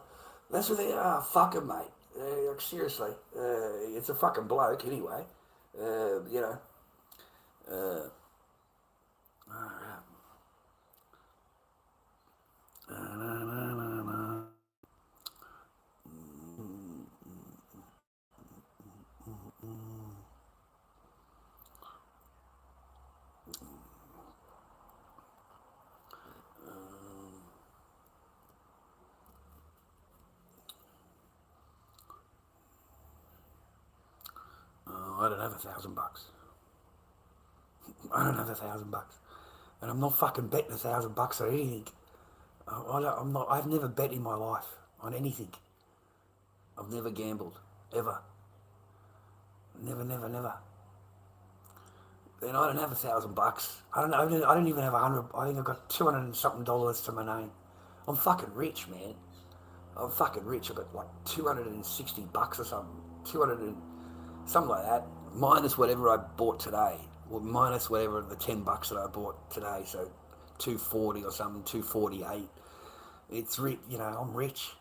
that's what they are. Fucking mate. Like, seriously, it's a fucking bloke anyway. You know. Alright. I don't have $1,000. I don't have $1,000, and I'm not fucking betting $1,000 on anything. I've never bet in my life on anything. I've never gambled ever. Never. And I don't have $1,000. I don't even have 100. I think I've got 200 and something dollars to my name. I'm fucking rich, man. I'm fucking rich. I've got like $260 or something. 200 and something like that. Minus whatever I bought today. Well, minus whatever the $10 that I bought today, so 240 or something, 248. It's rich, you know. I'm rich.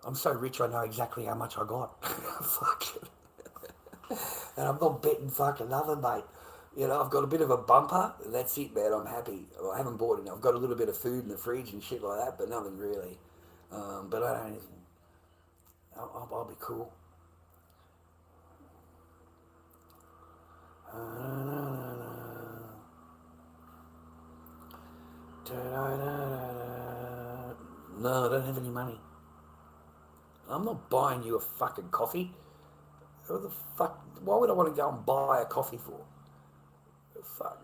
I'm so rich. I know exactly how much I got. Fucking, and I'm not betting fucking nothing, mate. You know, I've got a bit of a bumper. And that's it, man. I'm happy. Well, I haven't bought it. I've got a little bit of food in the fridge and shit like that, but nothing really. But I don't. I'll be cool. No, I don't have any money. I'm not buying you a fucking coffee. What the fuck? Why would I want to go and buy a coffee for? Fuck.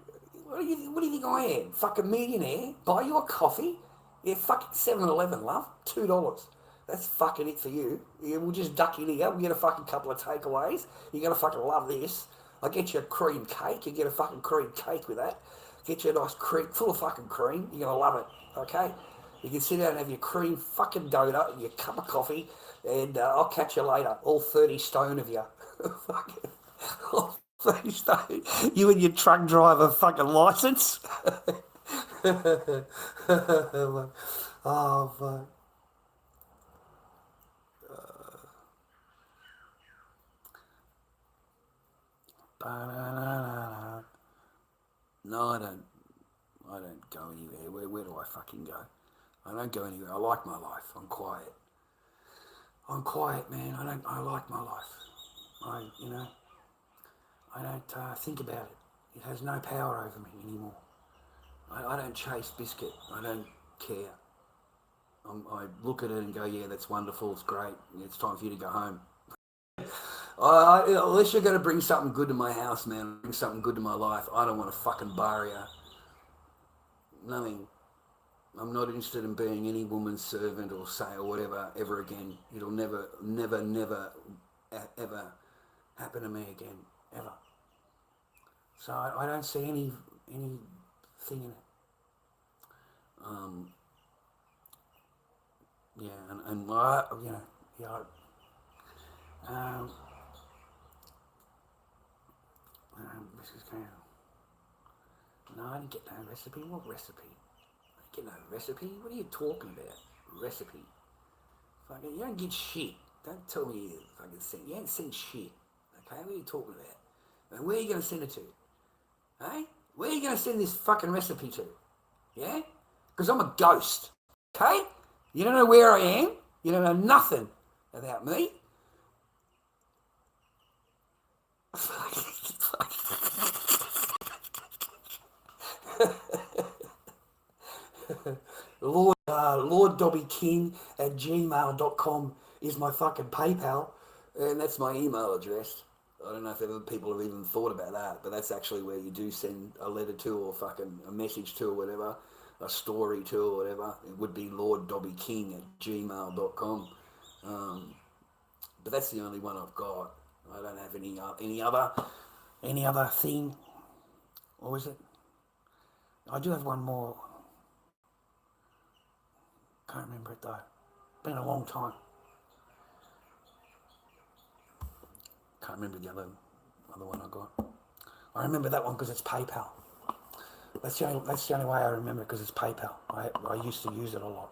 What do you think I am? Fucking millionaire? Buy you a coffee? Yeah, fucking 7-Eleven, love. $2. That's fucking it for you. Yeah, we'll just duck in here. We'll get a fucking couple of takeaways. You're going to fucking love this. I'll get you a cream cake. You get a fucking cream cake with that. Get you a nice cream, full of fucking cream. You're going to love it, okay? You can sit down and have your cream fucking donut and your cup of coffee, and I'll catch you later. All 30 stone of you. Fucking, all 30 stone. You and your truck driver fucking license. Oh, fuck. No, I don't go anywhere. Where do I fucking go? I don't go anywhere. I like my life. I'm quiet. I'm quiet, man. I like my life. I don't think about it. It has no power over me anymore. I don't chase biscuit. I don't care. I look at it and go, yeah, that's wonderful. It's great. It's time for you to go home. Unless you're going to bring something good to my house, man, bring something good to my life, I don't want to fucking barrier. Nothing. I'm not interested in being any woman's servant or say or whatever ever again. It'll never, never, never, ever happen to me again, ever. So I don't see anything in it. This is kind of, no, I didn't get no recipe. What recipe? I didn't get no recipe. What are you talking about? Recipe? Fucking, you don't get shit. Don't tell me you fucking send. You ain't sent shit. Okay, what are you talking about? And where are you going to send it to? Hey? Where are you going to send this fucking recipe to? Yeah? Because I'm a ghost. Okay? You don't know where I am. You don't know nothing about me. Lord Dobby King at gmail.com is my fucking PayPal, and that's my email address. I don't know if ever people have even thought about that, but that's actually where you do send a letter to, or fucking a message to, or whatever, a story to, or whatever. It would be Lord Dobby King at gmail.com. But that's the only one I've got. I don't have any other thing. What was it? I do have one more. Can't remember it though. Been a long time. Can't remember the other one I got. I remember that one because it's PayPal. That's the only way I remember it, because it's PayPal. I used to use it a lot.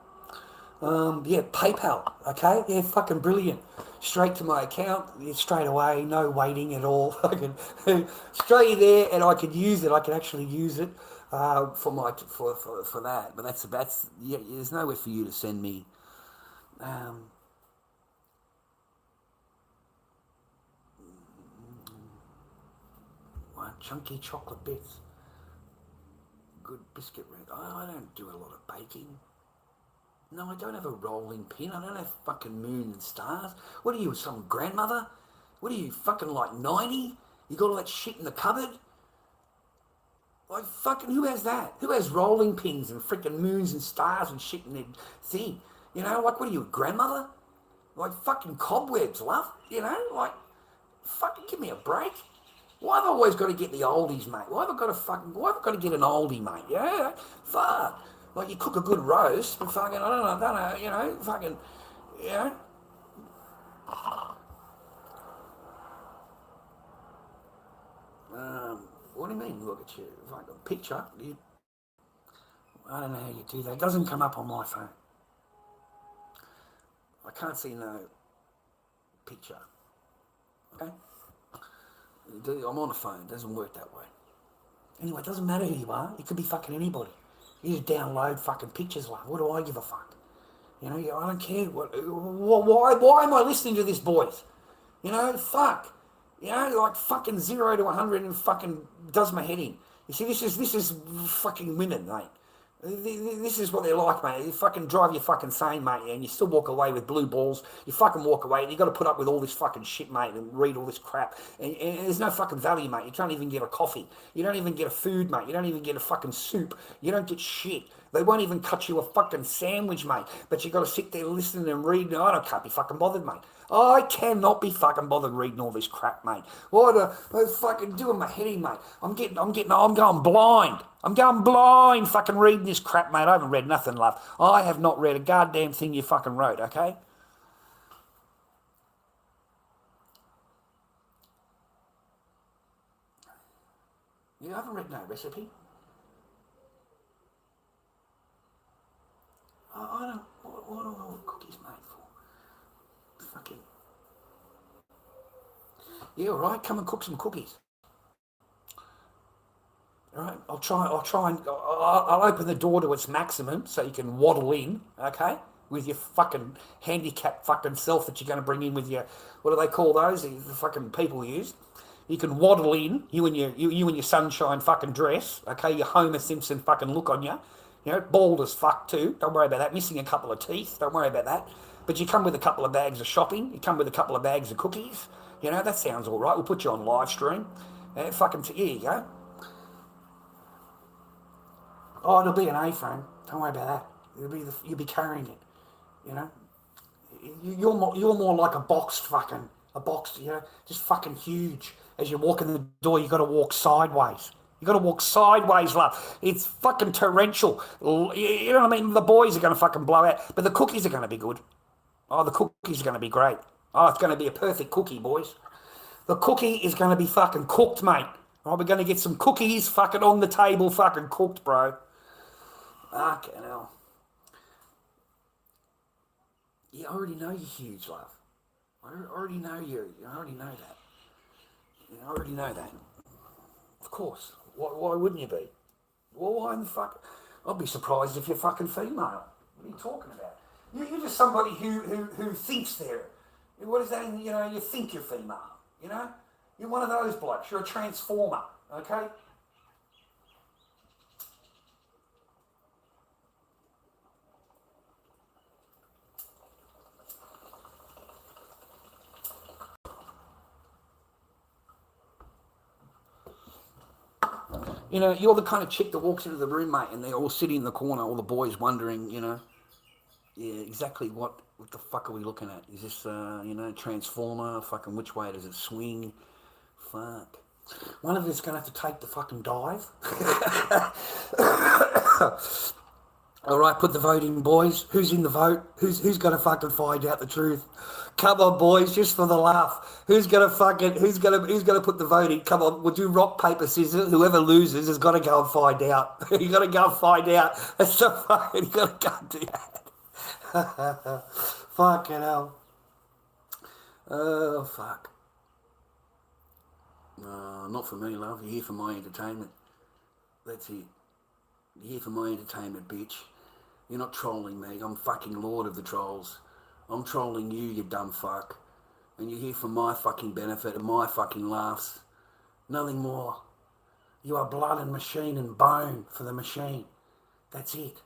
Yeah, PayPal. Okay, yeah, fucking brilliant. Straight to my account, straight away, no waiting at all. Fucking straight there, and I could use it. I could actually use it for that. But that's yeah. There's nowhere for you to send me. Chunky chocolate bits. Good biscuit red. I don't do a lot of baking. No, I don't have a rolling pin. I don't have fucking moon and stars. What are you, some grandmother? What are you, fucking like 90? You got all that shit in the cupboard? Like fucking, who has that? Who has rolling pins and freaking moons and stars and shit in their thing? You know, like what are you, a grandmother? Like fucking cobwebs, love? You know, like fucking give me a break. Why have I always got to get the oldies, mate? Why have I got to get an oldie, mate? Yeah, fuck. Like you cook a good roast, but fucking, I don't know, you know, fucking, you know. What do you mean, look at you? Fucking picture? I don't know how you do that. It doesn't come up on my phone. I can't see no picture. Okay? I'm on a phone. It doesn't work that way. Anyway, it doesn't matter who you are. It could be fucking anybody. You just download fucking pictures, like, what do I give a fuck? You know, I don't care. Why am I listening to this, boys? You know, fuck. You know, like fucking 0 to 100 and fucking does my head in. You see, this is fucking women, mate. This is what they're like, mate. You fucking drive you fucking sane, mate, and you still walk away with blue balls. You fucking walk away, and you got to put up with all this fucking shit, mate, and read all this crap. And there's no fucking value, mate. You can't even get a coffee. You don't even get a food, mate. You don't even get a fucking soup. You don't get shit. They won't even cut you a fucking sandwich, mate. But you got to sit there listening and reading. I can't be fucking bothered, mate. I cannot be fucking bothered reading all this crap, mate. What a fucking doing my head in, mate. I'm going blind. I'm going blind fucking reading this crap, mate. I haven't read nothing, love. I have not read a goddamn thing you fucking wrote, okay? You haven't read no recipe. I don't. What are all the cookies made for? Fucking. Yeah, all right. Come and cook some cookies. All right. I'll try and I'll open the door to its maximum so you can waddle in. Okay. with your fucking handicapped fucking self that you're going to bring in with your, what do they call those? The fucking people use. You can waddle in, you and your sunshine fucking dress, okay, your Homer Simpson fucking look on you, bald as fuck too, don't worry about that, missing a couple of teeth, don't worry about that. But you come with a couple of bags of shopping, you come with a couple of bags of cookies, that sounds all right, we'll put you on live stream. Here you go. Oh, it'll be an A-frame, don't worry about that. You'll be carrying it, You're more like a boxed, just fucking huge. As you walk in the door, you got to walk sideways. You got to walk sideways, love. It's fucking torrential. You know what I mean? The boys are going to fucking blow out, but the cookies are going to be good. Oh, the cookies are going to be great. Oh, it's going to be a perfect cookie, boys. The cookie is going to be fucking cooked, mate. Oh, we're going to get some cookies fucking on the table, fucking cooked, bro. Fucking hell. You already know you're huge, love. I already know you. I already know that. I already know that. Of course. Why wouldn't you be? Well, why in the fuck? I'd be surprised if you're fucking female. What are you talking about? You're just somebody who thinks they're... What is that? You think you're female, You're one of those blokes. You're a transformer, okay? You're the kind of chick that walks into the room, mate, and they're all sitting in the corner, all the boys wondering, yeah, exactly what the fuck are we looking at? Is this, transformer? Fucking which way does it swing? Fuck. One of us is going to have to take the fucking dive. All right, put the vote in, boys. Who's in the vote? Who's going to fucking find out the truth? Come on, boys, just for the laugh. Who's going to put the vote in? Come on, we'll do rock, paper, scissors. Whoever loses has got to go and find out. You got to go and find out. That's so fucking, you got to go and do that. Fucking hell. Oh, fuck. Not for me, love. You're here for my entertainment. That's it. You're here for my entertainment, bitch. You're not trolling me. I'm fucking lord of the trolls. I'm trolling you, you dumb fuck. And you're here for my fucking benefit and my fucking laughs. Nothing more. You are blood and machine and bone for the machine. That's it.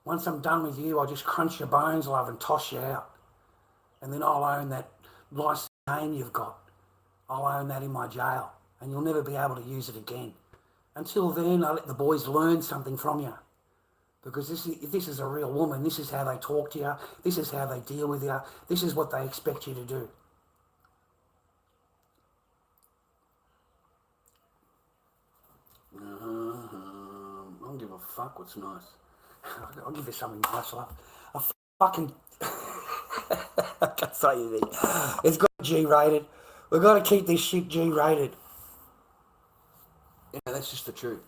Once I'm done with you, I'll just crunch your bones, love, and toss you out. And then I'll own that nice name you've got. I'll own that in my jail. And you'll never be able to use it again. Until then, I let the boys learn something from you. Because this is a real woman. This is how they talk to you. This is how they deal with you. This is what they expect you to do. I don't give a fuck what's nice. I'll give you something nice, love. I fucking... I can't say anything. It's got G-rated. We've got to keep this shit G-rated. Yeah, that's just the truth.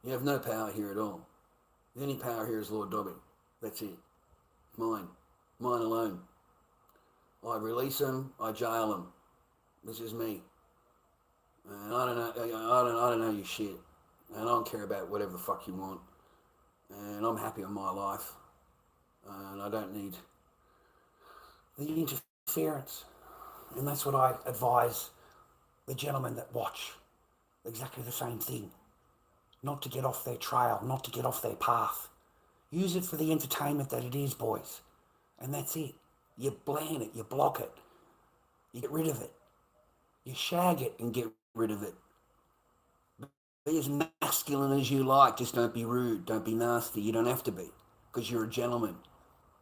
You have no power here at all. The only power here is Lord Dobby. That's it. Mine. Mine alone. I release him, I jail him. This is me. And I don't know your shit. And I don't care about whatever the fuck you want. And I'm happy in my life. And I don't need the interference. And that's what I advise the gentlemen that watch. Exactly the same thing. Not to get off their trail, not to get off their path. Use it for the entertainment that it is, boys. And that's it. You bland it, you block it. You get rid of it. You shag it and get rid of it. Be as masculine as you like, just don't be rude, don't be nasty. You don't have to be, because you're a gentleman.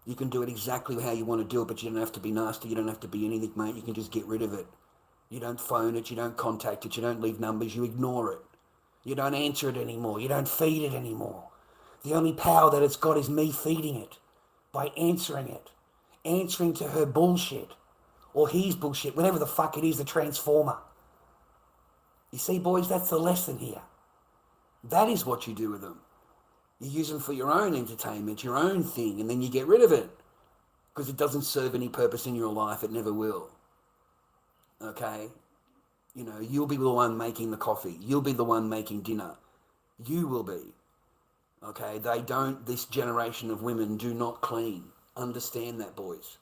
You can do it exactly how you want to do it, but you don't have to be nasty, you don't have to be anything, mate. You can just get rid of it. You don't phone it, you don't contact it, you don't leave numbers, you ignore it. You don't answer it anymore, you don't feed it anymore. The only power that it's got is me feeding it, by answering it. Answering to her bullshit, or his bullshit, whatever the fuck it is, the transformer. You see, boys, that's the lesson here. That is what you do with them. You use them for your own entertainment, your own thing, and then you get rid of it. Because it doesn't serve any purpose in your life, it never will. Okay? You know, you'll be the one making the coffee. You'll be the one making dinner. You will be. Okay, they don't, this generation of women do not clean. Understand that, boys.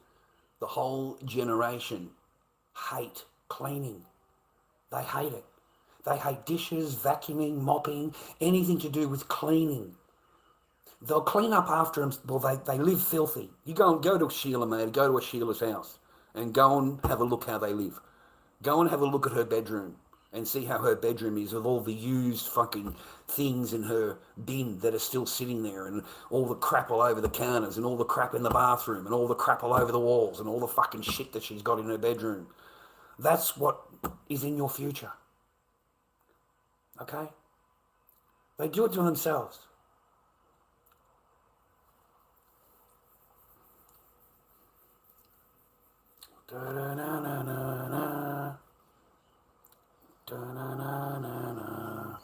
The whole generation hate cleaning. They hate it. They hate dishes, vacuuming, mopping, anything to do with cleaning. They'll clean up after them. Well, they live filthy. You go to Sheila, mate, go to a Sheila's house and go and have a look how they live. Go and have a look at her bedroom and see how her bedroom is with all the used fucking things in her bin that are still sitting there, and all the crap all over the counters, and all the crap in the bathroom, and all the crap all over the walls, and all the fucking shit that she's got in her bedroom. That's what is in your future. Okay? They do it to themselves. Da-da-na-na-na-na. Da-na-na-na-na.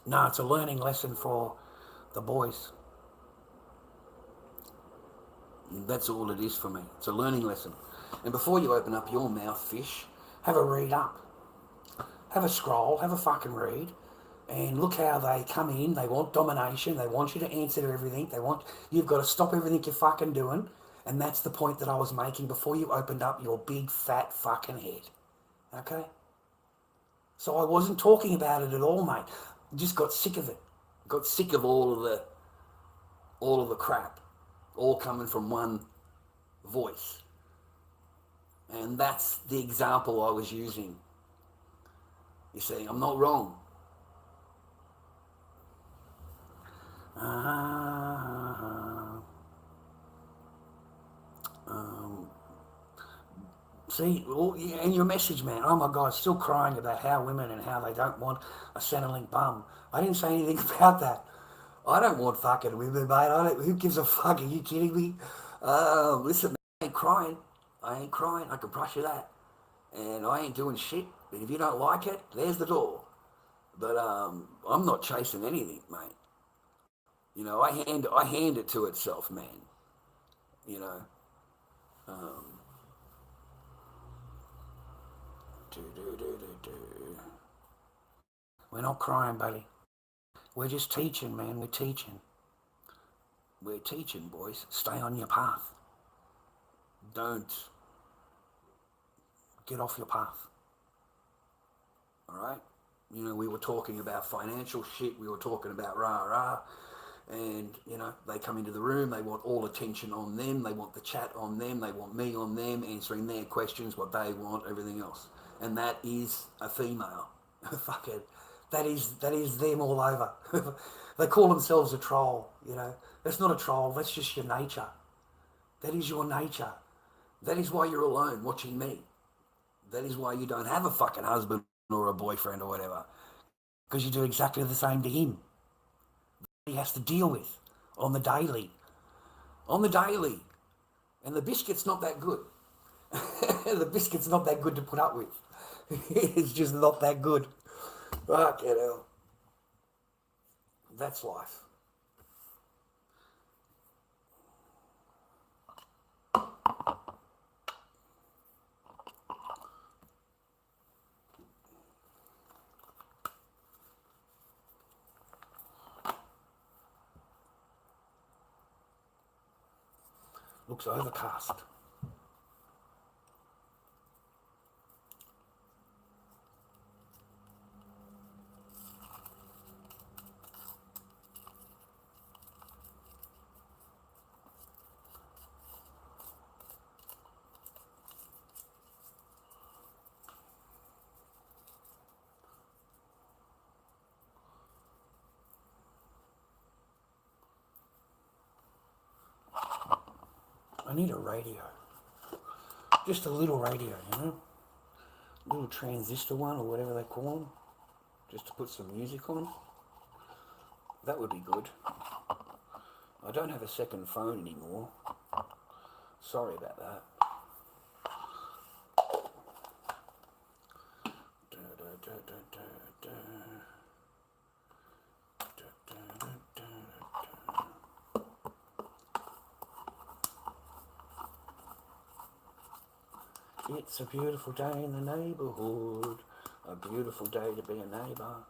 No, it's a learning lesson for the boys. That's all it is for me. It's a learning lesson. And before you open up your mouth, fish, have a read up. Have a scroll, have a fucking read, and look how they come in. They want domination. They want you to answer to everything. You've got to stop everything you're fucking doing. And that's the point that I was making before you opened up your big fat fucking head. Okay? So I wasn't talking about it at all, mate. I just got sick of it. Got sick of all of the crap, all coming from one voice. And that's the example I was using. You see, I'm not wrong. See, and your message, man, oh my God, still crying about how women and how they don't want a Centrelink bum. I didn't say anything about that. I don't want fucking women, mate. Who gives a fuck? Are you kidding me? Listen, man, I ain't crying. I ain't crying. I can brush you that. And I ain't doing shit. But if you don't like it, there's the door. But I'm not chasing anything, mate. You know, I hand it to itself, man. You know. We're not crying, buddy. We're just teaching, man. We're teaching. We're teaching, boys. Stay on your path. Don't get off your path. All right? You know, we were talking about financial shit. We were talking about rah-rah. And, you know, they come into the room. They want all attention on them. They want the chat on them. They want me on them, answering their questions, what they want, everything else. And that is a female. Fuck it. That is them all over. They call themselves a troll, you know. That's not a troll. That's just your nature. That is your nature. That is why you're alone watching me. That is why you don't have a fucking husband or a boyfriend or whatever. Because you do exactly the same to him. He has to deal with on the daily. On the daily. And the biscuit's not that good. The biscuit's not that good to put up with. It's just not that good. Fucking hell. That's life. Looks overcast. I need a radio. Just a little radio, you know? Little transistor one or whatever they call them. Just to put some music on. That would be good. I don't have a second phone anymore. Sorry about that. It's a beautiful day in the neighbourhood. A beautiful day to be a neighbour.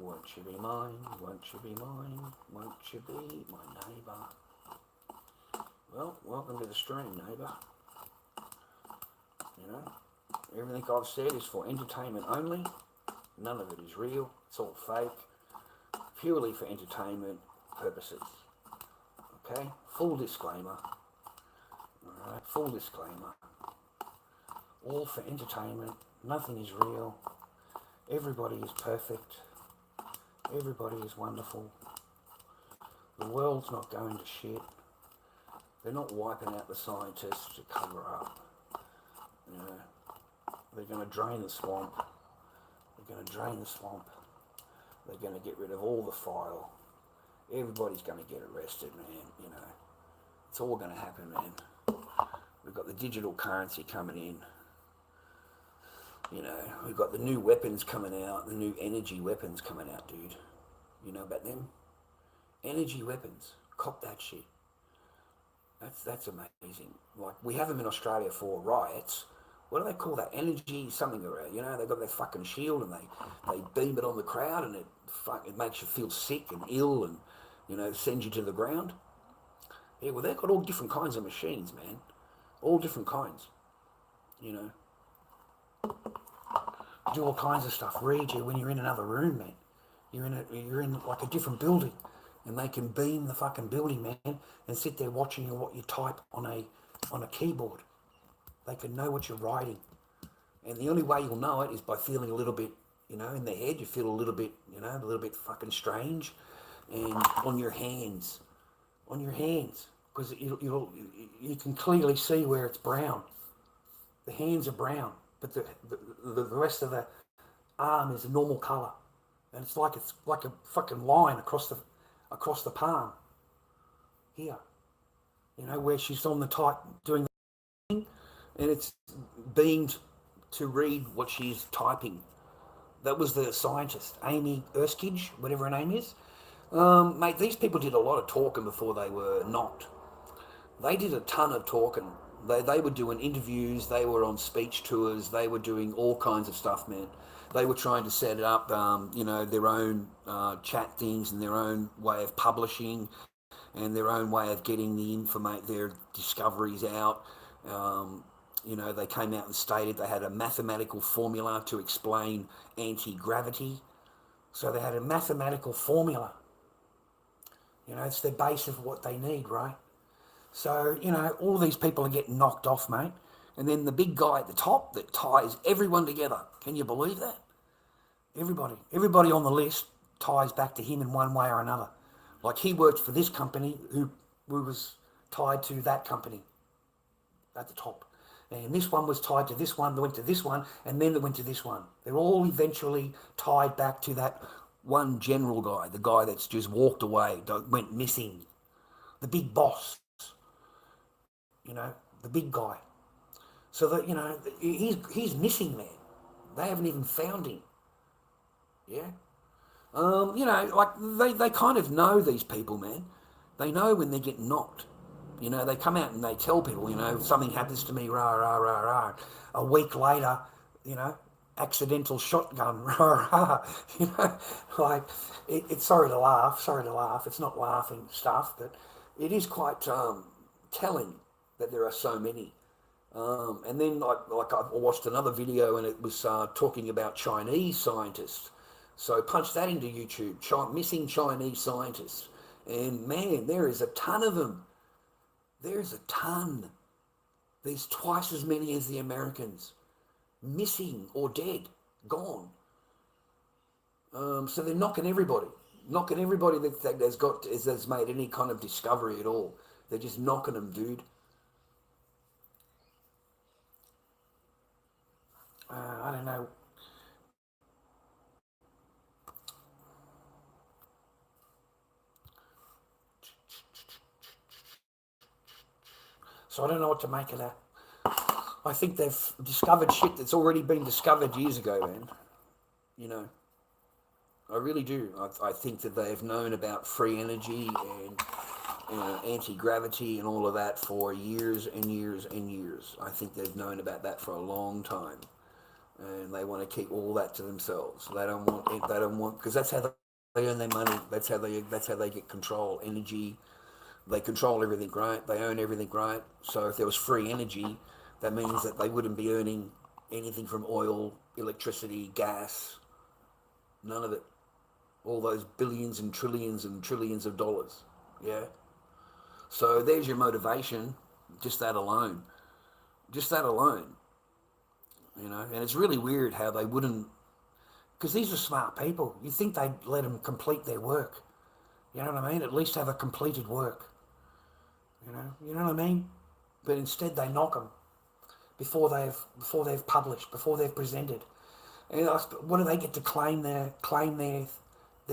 Won't you be mine? Won't you be mine? Won't you be my neighbour? Well, welcome to the stream, neighbour. You know, everything I've said is for entertainment only. None of it is real. It's all fake. Purely for entertainment purposes. Okay? Full disclaimer. Alright, full disclaimer. All for entertainment. Nothing is real. Everybody is perfect. Everybody is wonderful. The world's not going to shit. They're not wiping out the scientists to cover up. You know, they're going to drain the swamp. They're going to drain the swamp. They're going to get rid of all the file. Everybody's going to get arrested, man. You know, it's all going to happen, man. We've got the digital currency coming in. You know, we've got the new weapons coming out, the new energy weapons coming out, dude. You know about them? Energy weapons. Cop that shit. That's amazing. Like, we have them in Australia for riots. What do they call that? Energy something around, you know? They've got their fucking shield and they beam it on the crowd and it makes you feel sick and ill and, you know, sends you to the ground. Yeah, well, they've got all different kinds of machines, man. All different kinds, you know. Do all kinds of stuff. Read you when you're in another room, man. You're in like a different building, and they can beam the fucking building, man, and sit there watching you what you type on a keyboard. They can know what you're writing, and the only way you'll know it is by feeling a little bit, you know, in the head. You feel a little bit, you know, a little bit fucking strange, and on your hands, because you can clearly see where it's brown. The hands are brown, but the rest of the arm is a normal colour, and it's like a fucking line across the palm here. You know, where she's on the type doing the thing, and it's beamed to read what she's typing. That was the scientist, Amy Erskine, whatever her name is. Mate, these people did a lot of talking before they were knocked. They did a ton of talking. They were doing interviews, they were on speech tours, they were doing all kinds of stuff, man. They were trying to set up, you know, their own chat things and their own way of publishing and their own way of getting their discoveries out. You know, they came out and stated they had a mathematical formula to explain anti-gravity. So they had a mathematical formula. You know, it's the base of what they need, right? So, you know, all these people are getting knocked off, mate. And then the big guy at the top that ties everyone together. Can you believe that? Everybody on the list ties back to him in one way or another. Like, he worked for this company who was tied to that company at the top. And this one was tied to this one, they went to this one, and then they went to this one. They're all eventually tied back to that one general guy, the guy that's just walked away, went missing. The big boss. You know, the big guy. So that, you know, he's missing, man. They haven't even found him. Yeah. You know, like they kind of know these people, man. They know when they're getting knocked. You know, they come out and they tell people, you know, something happens to me, rah, rah, rah, rah. A week later, you know, accidental shotgun, rah, rah. You know, like, it's sorry to laugh. It's not laughing stuff, but it is quite telling that there are so many. And then like I watched another video and it was talking about Chinese scientists. So punch that into YouTube, missing Chinese scientists. And man, there is a ton of them. There's a ton. There's twice as many as the Americans. Missing or dead, gone. So they're knocking everybody that's made any kind of discovery at all. They're just knocking them, dude. I don't know. So I don't know what to make of that. I think they've discovered shit that's already been discovered years ago, man. You know, I really do. I think that they've known about free energy and anti-gravity and all of that for years and years and years. I think they've known about that for a long time. and they want to keep all that to themselves. They don't want it. They don't want, because that's how they earn their money. That's how they get control. Energy. They control everything, right? They own everything, right? So if there was free energy, that means that they wouldn't be earning anything from oil, electricity, gas, none of it. All those billions and trillions of dollars. Yeah. So there's your motivation, just that alone. Just that alone. And it's really weird how they wouldn't, because these are smart people. You think they'd let them complete their work. You know what I mean? At least have a completed work. You know what I mean? But instead they knock them before they've published, before they've presented. And what do they get to claim their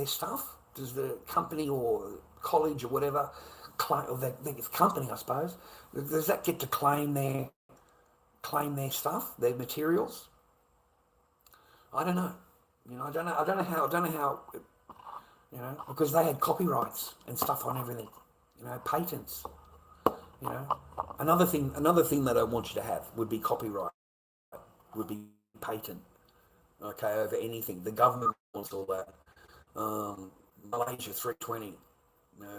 stuff? Does the company or college or whatever claim, or the company, I suppose, does that get to claim their stuff, their materials? I don't know. I don't know how. Because they had copyrights and stuff on everything. Patents. Another thing that I want you to have would be copyright, would be patent. Okay, over anything. The government wants all that. Malaysia 320.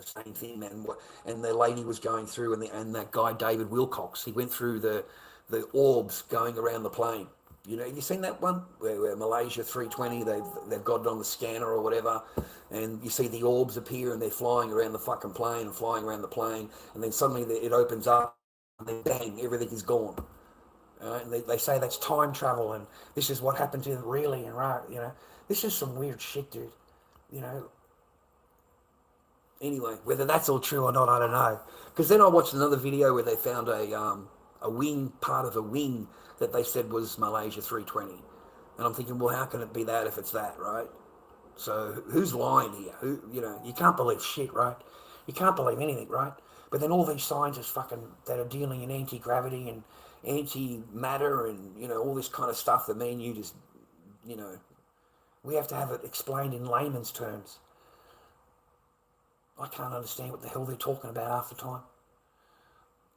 Same thing, man. And the lady was going through, and that guy David Wilcox, he went through the orbs going around the plane. Have you seen that one where Malaysia 320, they've got it on the scanner or whatever, and you see the orbs appear and they're flying around the fucking plane and flying around the plane, and then suddenly it opens up and then bang, everything is gone. And they say that's time travel, and this is what happened to them really, and right, this is some weird shit, dude. Anyway, whether that's all true or not, I don't know. Because then I watched another video where they found a wing, part of a wing that they said was Malaysia 320. And I'm thinking, well, how can it be that if it's that, right? So who's lying here? You can't believe shit, right? You can't believe anything, right? But then all these scientists that are dealing in anti-gravity and anti-matter and, all this kind of stuff that me and you just, we have to have it explained in layman's terms. I can't understand what the hell they're talking about half the time.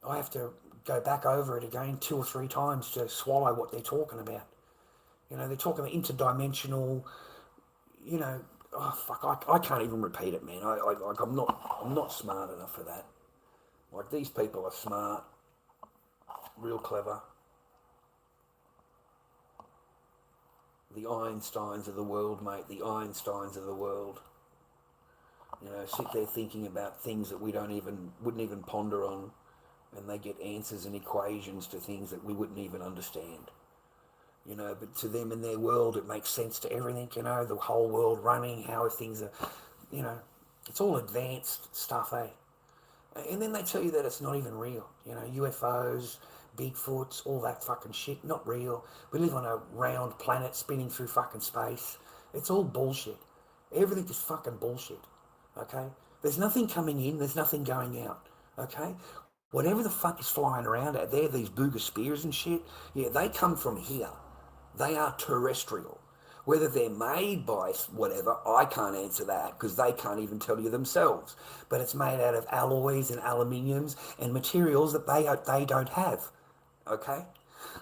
I have to go back over it again 2 or 3 times to swallow what they're talking about. They're talking about interdimensional, oh fuck, I can't even repeat it, man. I'm not smart enough for that. Like, these people are smart, real clever. The Einsteins of the world, mate, the Einsteins of the world. Sit there thinking about things that we wouldn't even ponder on, and they get answers and equations to things that we wouldn't even understand. But to them in their world, it makes sense to everything, the whole world running, how things are, it's all advanced stuff, eh? And then they tell you that it's not even real, UFOs, Bigfoots, all that fucking shit, not real. We live on a round planet spinning through fucking space. It's all bullshit. Everything is fucking bullshit. Okay? There's nothing coming in, there's nothing going out. Okay? Whatever the fuck is flying around out there, these booger spears and shit, yeah, they come from here. They are terrestrial. Whether they're made by whatever, I can't answer that, because they can't even tell you themselves. But it's made out of alloys and aluminiums and materials that they don't have. Okay?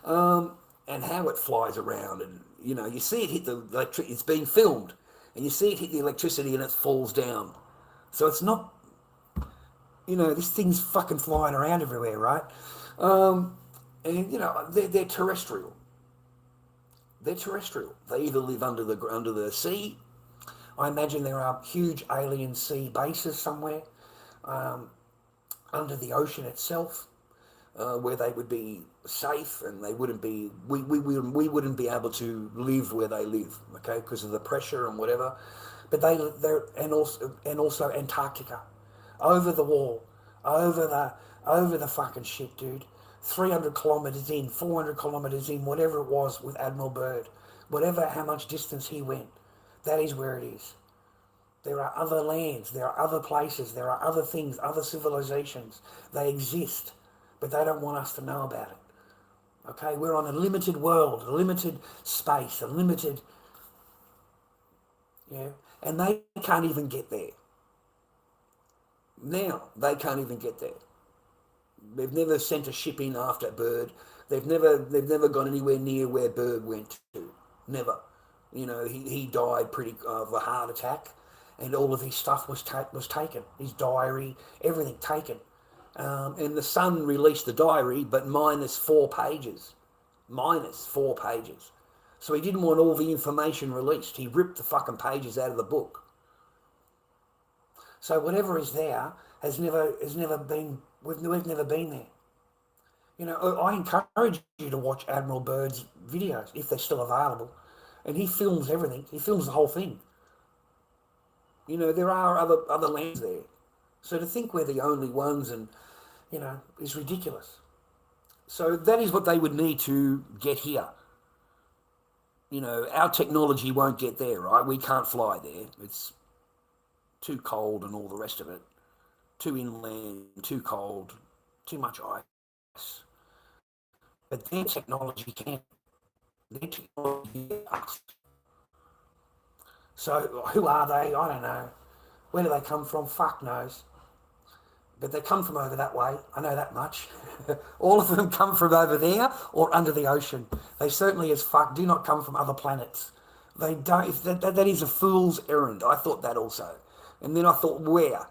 And how it flies around, and you see it hit the electric. It's being filmed, and you see it hit the electricity and it falls down. So it's not, this thing's fucking flying around everywhere, right? And they're terrestrial. They're terrestrial. They either live under the sea. I imagine there are huge alien sea bases somewhere under the ocean itself, where they would be safe, and they wouldn't be. We wouldn't be able to live where they live, okay, because of the pressure and whatever. But they're and also Antarctica, over the wall, over the fucking shit, dude. 300 kilometres in, 400 kilometres in, whatever it was with Admiral Byrd, how much distance he went, that is where it is. There are other lands, there are other places, there are other things, other civilizations. They exist, but they don't want us to know about it. Okay, we're on a limited world, a limited space, a limited, and they can't even get there. Now, they can't even get there. They've never sent a ship in after Bird. They've never gone anywhere near where Bird went to. Never. You know, he died of a heart attack, and all of his stuff was taken. His diary, everything taken. And the Sun released the diary, but minus 4 pages. Minus 4 pages. So he didn't want all the information released. He ripped the fucking pages out of the book. So whatever is there has never been. We've never been there. You know, I encourage you to watch Admiral Byrd's videos if they're still available, and he films everything. He films the whole thing. You know, there are other lands there. So to think we're the only ones, and you know, is ridiculous. So that is what they would need to get here. You know, our technology won't get there, right? We can't fly there. It's too cold and all the rest of it. Too inland, too cold, too much ice. But their technology can. Their technology is us. So who are they? I don't know. Where do they come from? Fuck knows. But they come from over that way. I know that much. All of them come from over there or under the ocean. They certainly as fuck do not come from other planets. They don't. That is a fool's errand. I thought that also. And then I thought, where?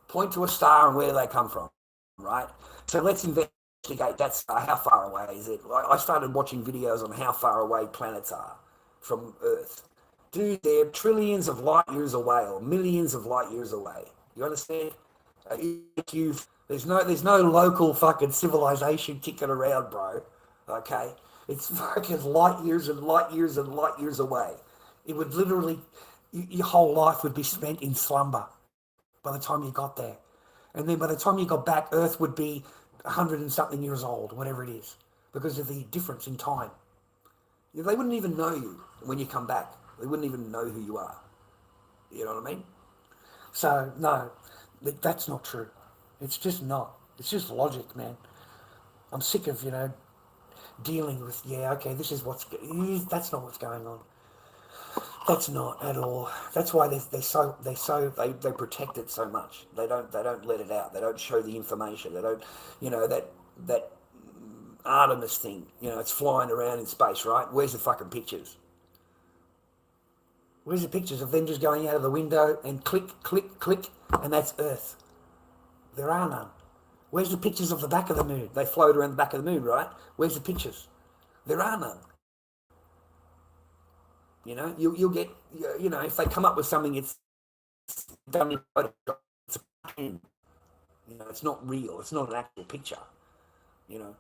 Point to a star and where do they come from, right? So let's investigate that star. How far away is it? I started watching videos on how far away planets are from Earth. Dude, they're trillions of light years away or millions of light years away. You understand? There's no local fucking civilization kicking around, bro. Okay? It's fucking light years and light years and light years away. It would literally, your whole life would be spent in slumber by the time you got there. And then by the time you got back, Earth would be 100 and something years old, whatever it is, because of the difference in time. They wouldn't even know you when you come back. They wouldn't even know who you are. You know what I mean? So, no, that's not true. It's just not. It's just logic, man. I'm sick of, you know, dealing with, this is that's not what's going on. That's not at all. That's why they protect it so much. They don't let it out. They don't show the information. They don't, you know, that Artemis thing, you know, it's flying around in space, right? Where's the fucking pictures? Where's the pictures of them just going out of the window and click, click, click, and that's Earth? There are none. Where's the pictures of the back of the moon? They float around the back of the moon, right? Where's the pictures? There are none. You know, you'll get, you know, if they come up with something, it's done in Photoshop. It's you know, it's not real. It's not an actual picture. You know,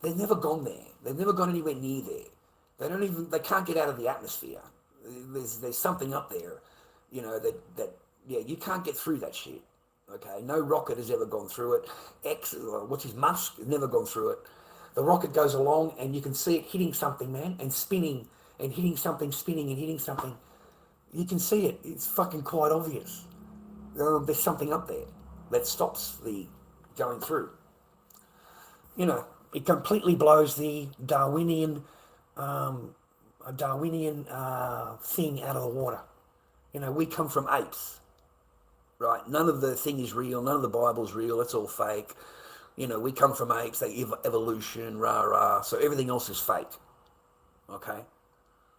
they've never gone there. They've never gone anywhere near there. They can't get out of the atmosphere. There's something up there, you know, that you can't get through that shit. Okay, no rocket has ever gone through it. Musk has never gone through it. The rocket goes along and you can see it hitting something, man, and spinning and hitting something, spinning and hitting something. You can see it. It's fucking quite obvious. There's something up there that stops the going through. You know, it completely blows the Darwinian thing out of the water. You know, we come from apes, right? None of the thing is real. None of the Bible's real. It's all fake. You know, we come from apes. They evolution, rah. So everything else is fake. Okay,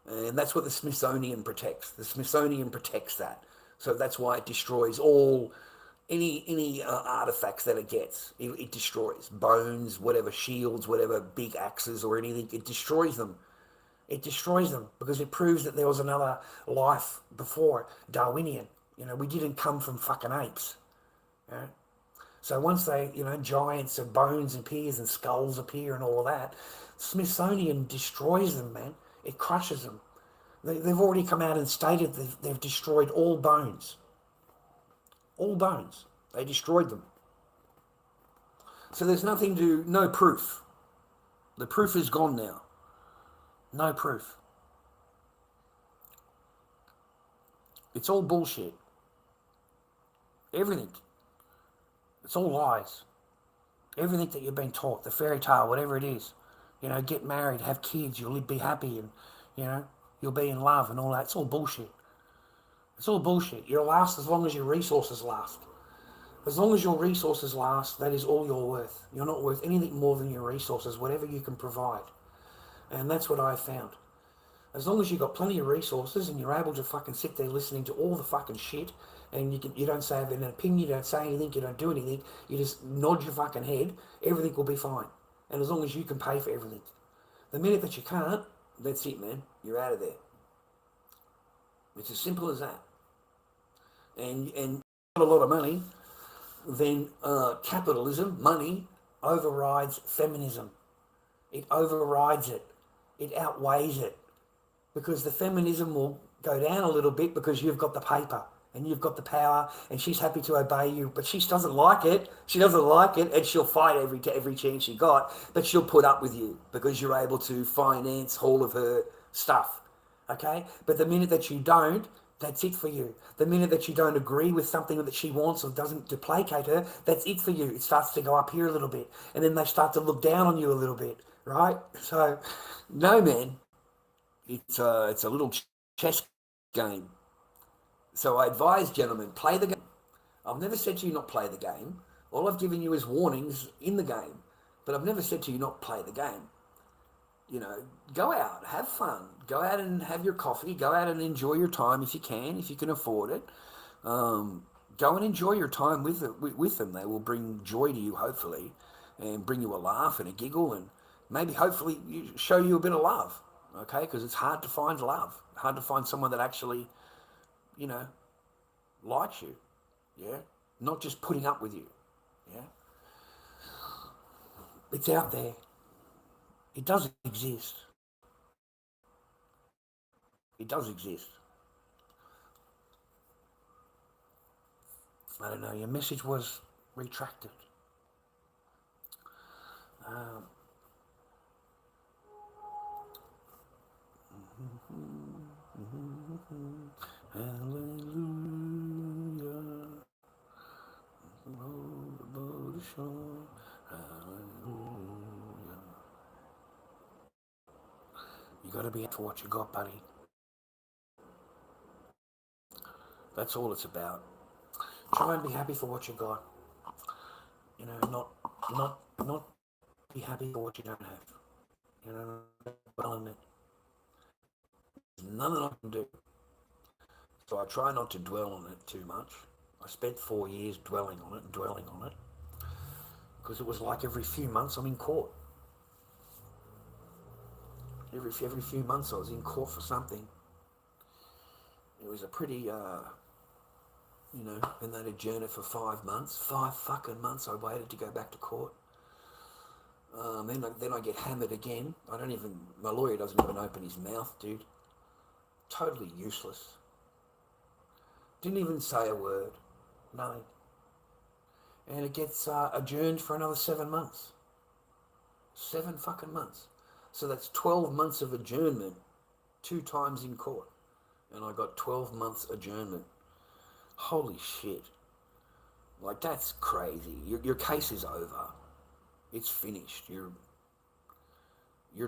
and that's what the Smithsonian protects. The Smithsonian protects that. So that's why it destroys any artifacts that it gets. It destroys bones, whatever shields, whatever big axes or anything. It destroys them. It destroys them because it proves that there was another life before Darwinian. You know, we didn't come from fucking apes. You know? So once they, you know, giants and bones appears and skulls appear and all of that, Smithsonian destroys them, man. It crushes them. They've already come out and stated they've destroyed all bones. All bones. They destroyed them. So there's no proof. The proof is gone now. No proof. It's all bullshit. Everything. It's all lies. Everything that you've been taught, the fairy tale, whatever it is. You know, get married, have kids, you'll be happy and, you know, you'll be in love and all that. It's all bullshit. It's all bullshit. You'll last as long as your resources last. As long as your resources last, that is all you're worth. You're not worth anything more than your resources, whatever you can provide. And that's what I found. As long as you've got plenty of resources and you're able to fucking sit there listening to all the fucking shit, and you don't say an opinion, you don't say anything, you don't do anything, you just nod your fucking head, everything will be fine. And as long as you can pay for everything. The minute that you can't, that's it, man. You're out of there. It's as simple as that. And a lot of money, then capitalism, money, overrides feminism. It overrides it. It outweighs it. Because the feminism will go down a little bit because you've got the paper and you've got the power and she's happy to obey you, but she doesn't like it. She doesn't like it, and she'll fight every chance she got, but she'll put up with you because you're able to finance all of her stuff, okay? But the minute that you don't, that's it for you. The minute that you don't agree with something that she wants or doesn't, to placate her, that's it for you. It starts to go up here a little bit, and then they start to look down on you a little bit, right? So, no, man. It's a little chess game. So I advise gentlemen, play the game. I've never said to you not play the game. All I've given you is warnings in the game. But I've never said to you not play the game. You know, go out, have fun. Go out and have your coffee. Go out and enjoy your time if you can afford it. Go and enjoy your time with them. They will bring joy to you, hopefully, and bring you a laugh and a giggle, and maybe hopefully show you a bit of love. Okay, because it's hard to find love, hard to find someone that actually, you know, likes you, yeah, not just putting up with you, yeah. It's out there. It does exist. It does exist. I don't know, your message was retracted. Hallelujah. Roll the boat ashore. Hallelujah. You gotta be for what you got, buddy. That's all it's about. Try and be happy for what you got. You know, not be happy for what you don't have. You know, dwell in it. There's nothing I can do. So I try not to dwell on it too much. I spent 4 years dwelling on it, because it was like every few months I'm in court. Every few months I was in court for something. It was a pretty, and they'd adjourn it for 5 months. 5 fucking months I waited to go back to court. Then I get hammered again. My lawyer doesn't even open his mouth, dude. Totally useless. Didn't even say a word. No. And it gets adjourned for another 7 months. 7 fucking months. So that's 12 months of adjournment, 2 times in court. And I got 12 months adjournment. Holy shit. Like, that's crazy. Your case is over. It's finished. You're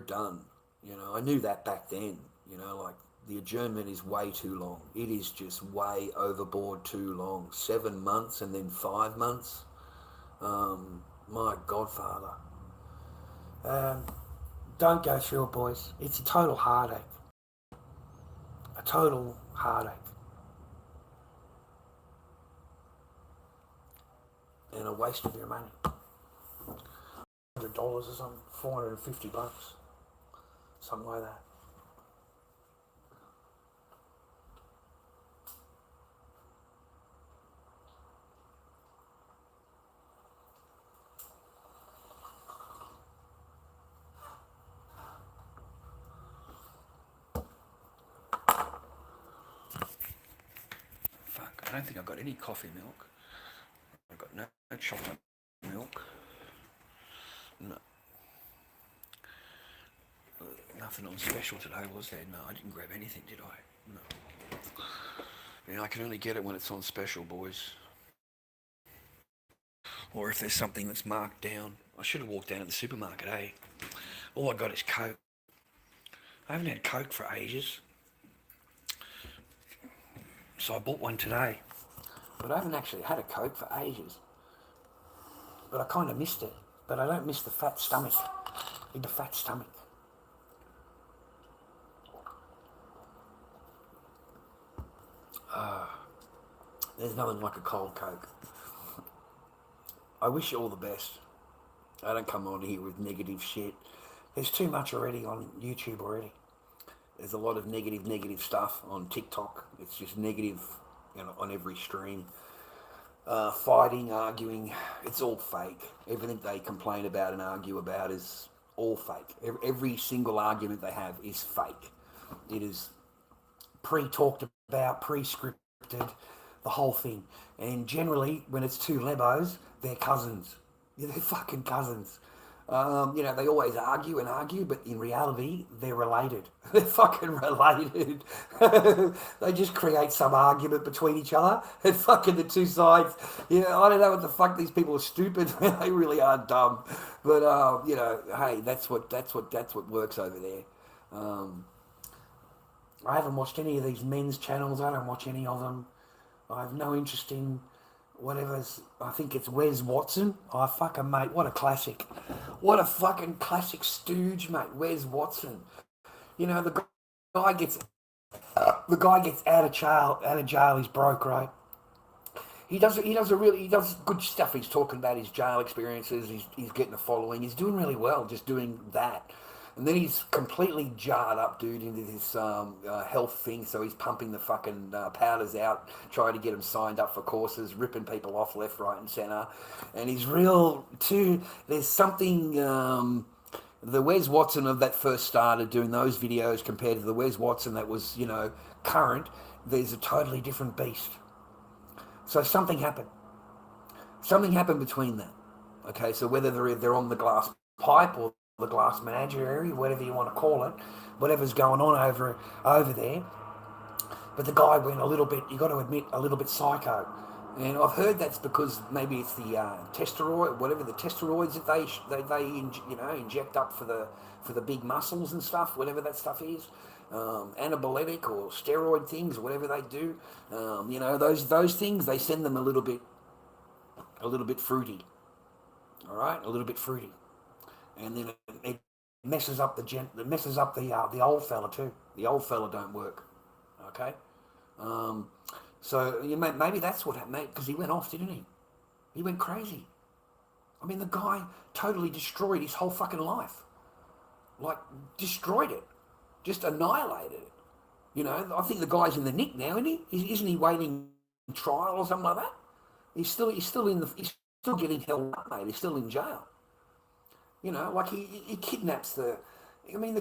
done. You know, I knew that back then. You know, like, the adjournment is way too long. It is just way overboard too long. 7 months and then 5 months. My godfather. Don't go through it, boys. It's a total heartache. A total heartache. And a waste of your money. $100 or something, $450, something like that. Fuck, I don't think I've got any coffee milk. I've got no chocolate milk. No. Nothing on special today, was there? No, I didn't grab anything, did I? No. Yeah, I can only get it when it's on special, boys. Or if there's something that's marked down. I should have walked down to the supermarket, eh? All I got is Coke. I haven't had Coke for ages. So I bought one today. But I haven't actually had a Coke for ages. but I kind of missed it. But I don't miss the fat stomach. The fat stomach. There's nothing like a cold Coke. I wish you all the best. I don't come on here with negative shit. There's too much already on YouTube already. There's a lot of negative stuff on TikTok. It's just negative, on every stream. Fighting, arguing, it's all fake. Everything they complain about and argue about is all fake. Every single argument they have is fake. It is pre-talked about, pre-scripted, the whole thing. And generally, when it's two lebos, they're cousins. Yeah, they're fucking cousins. They always argue and argue, but in reality, they're related. They're fucking related. They just create some argument between each other, and fucking the two sides. I don't know what the fuck, these people are stupid. They really are dumb. But hey, that's what works over there. I haven't watched any of these men's channels. I don't watch any of them. I have no interest in whatever's, I think it's Wes Watson. Oh, fucking mate, what a classic. What a fucking classic stooge, mate. Wes Watson. The guy gets out of jail, he's broke, right? He does good stuff. He's talking about his jail experiences, he's getting a following, he's doing really well just doing that. And then he's completely jarred up, dude, into this health thing. So he's pumping the fucking powders out, trying to get them signed up for courses, ripping people off left, right, and centre. And he's real, too. There's something, the Wes Watson of that first started doing those videos compared to the Wes Watson that was, current. There's a totally different beast. So something happened. Something happened between them. Okay, so whether they're on the glass pipe or the glass menagerie, whatever you want to call it, whatever's going on over there. But the guy went a little bit, you got to admit, a little bit psycho. And I've heard that's because maybe it's the testosterone, whatever the testosteroids that they inject up for the big muscles and stuff, whatever that stuff is, anabolic or steroid things, whatever they do. Those things, they send them a little bit fruity. All right, a little bit fruity. And then it messes up the old fella too. The old fella don't work. Okay, so maybe that's what happened, because he went off, didn't he? He went crazy. I mean, the guy totally destroyed his whole fucking life. Like, destroyed it, just annihilated it. I think the guy's in the nick now, isn't he? Isn't he waiting trial or something like that? He's still getting held up, mate. He's still in jail. Like he kidnaps the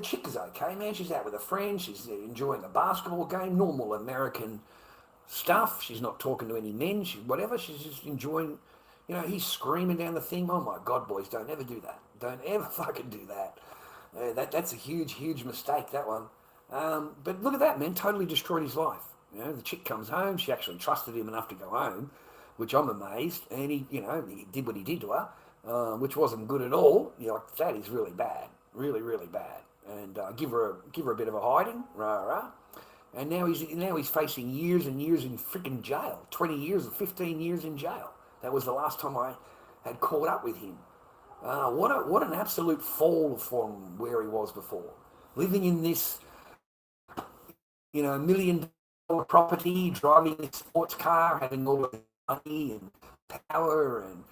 chick is okay, man. She's out with a friend. She's enjoying a basketball game, normal American stuff. She's not talking to any men. She's just enjoying, he's screaming down the thing. Oh my God, boys, don't ever do that. Don't ever fucking do that. That's a huge mistake, that one. But look at that, man. Totally destroyed his life. The chick comes home. She actually trusted him enough to go home, which I'm amazed. And he did what he did to her. Which wasn't good at all. That is really bad, really, really bad. And give her a bit of a hiding, rah. And now he's facing years and years in freaking jail, 20 years or 15 years in jail. That was the last time I had caught up with him. What an absolute fall from where he was before. Living in this, $1 million property, driving this sports car, having all the money and power and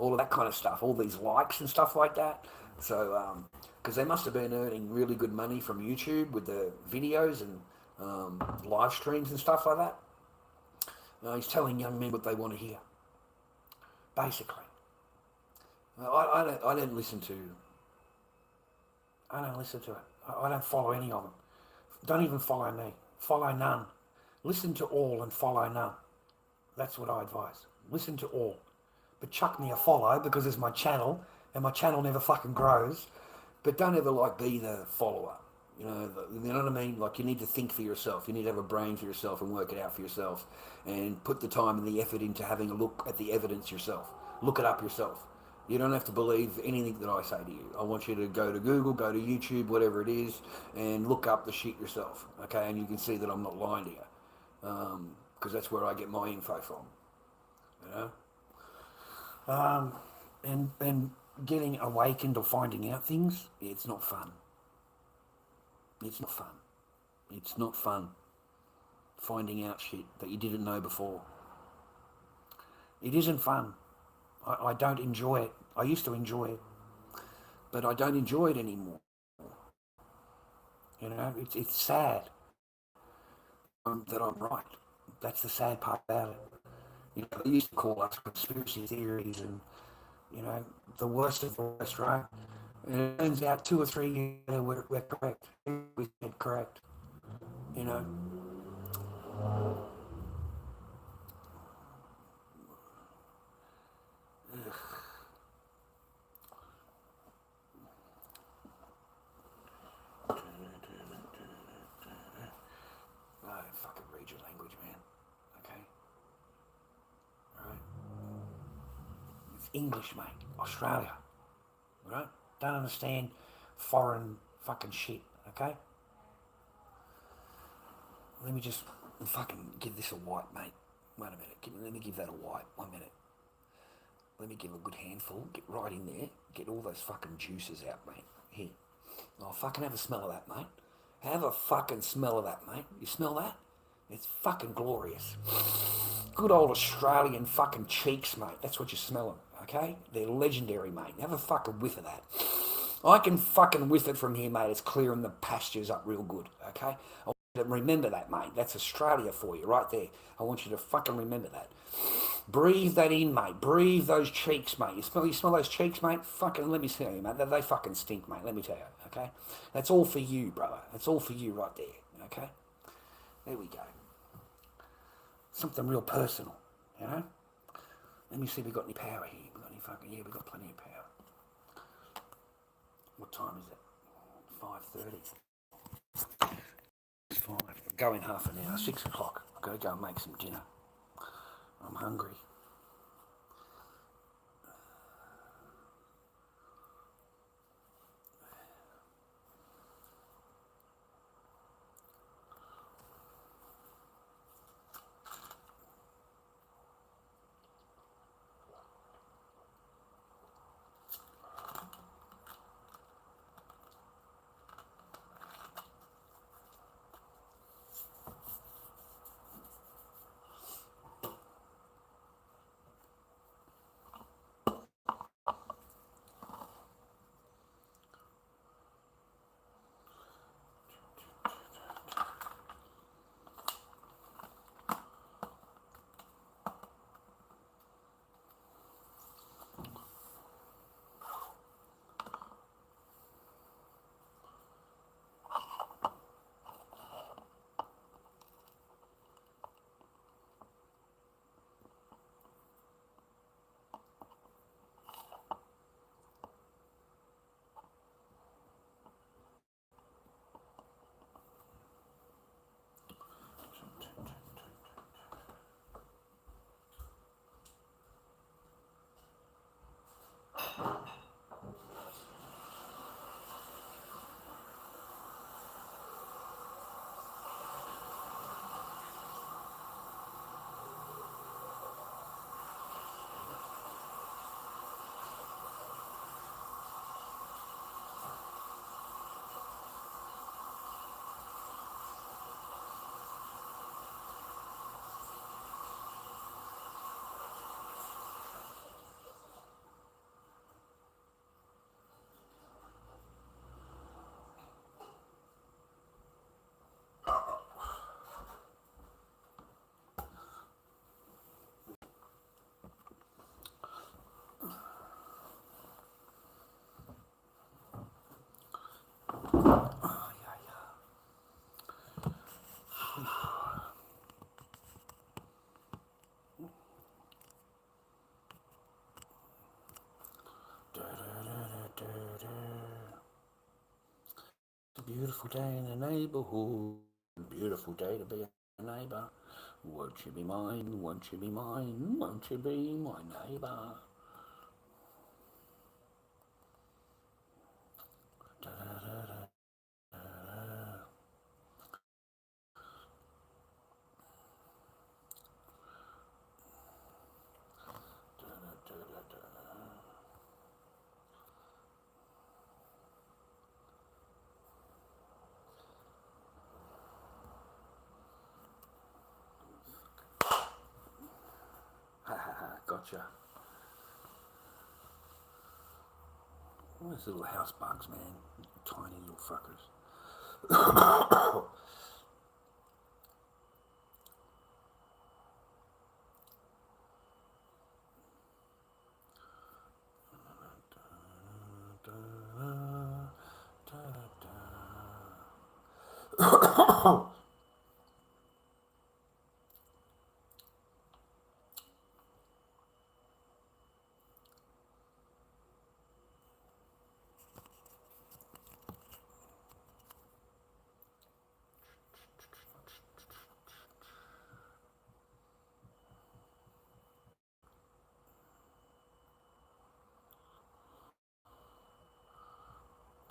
all of that kind of stuff, all these likes and stuff like that. So, because they must have been earning really good money from YouTube with the videos and live streams and stuff like that. He's telling young men what they want to hear, basically. I don't listen to it. I don't follow any of them. Don't even follow me. Follow none. Listen to all and follow none. That's what I advise. Listen to all. But chuck me a follow, because it's my channel, and my channel never fucking grows. But don't ever be the follower. You know what I mean? Like, you need to think for yourself. You need to have a brain for yourself and work it out for yourself, and put the time and the effort into having a look at the evidence yourself. Look it up yourself. You don't have to believe anything that I say to you. I want you to go to Google, go to YouTube, whatever it is, and look up the shit yourself. Okay, and you can see that I'm not lying to you, because that's where I get my info from. and getting awakened or finding out things, it's not fun. It's not fun. It's not fun finding out shit that you didn't know before. It isn't fun. I don't enjoy it. I used to enjoy it, but I don't enjoy it anymore. You know, it's sad that I'm right. That's the sad part about it. You know, they used to call us conspiracy theories and, you know, the worst of the worst, right? And it turns out 2 or 3 years later we're correct. We said correct. You know. I don't fucking read your language, man. Okay? Alright? It's English, mate. Australia. Right? Don't understand foreign fucking shit, okay? Let me just fucking give this a wipe, mate. Wait a minute. Let me give that a wipe. 1 minute. Let me give a good handful. Get right in there. Get all those fucking juices out, mate. Here. Oh, fucking have a smell of that, mate. Have a fucking smell of that, mate. You smell that? It's fucking glorious. Good old Australian fucking cheeks, mate. That's what you're smelling, okay? They're legendary, mate. Have a fucking whiff of that. I can fucking whiff it from here, mate. It's clearing the pastures up real good, okay? I want you to remember that, mate. That's Australia for you, right there. I want you to fucking remember that. Breathe that in, mate. Breathe those cheeks, mate. You smell those cheeks, mate? Fucking let me tell you, mate. They fucking stink, mate. Let me tell you, okay? That's all for you, brother. That's all for you right there, okay? There we go. Something real personal, you know? Let me see if we got any power here. We got any fucking... Yeah, we got plenty of power. What time is it? 5:30. It's 5. Go in half an hour. 6 o'clock. I've got to go and make some dinner. I'm hungry. It's a beautiful day in the neighbourhood. Beautiful day to be a neighbour. Won't you be mine? Won't you be mine? Won't you be my neighbour? Gotcha. Those little house bugs, man. Tiny little fuckers.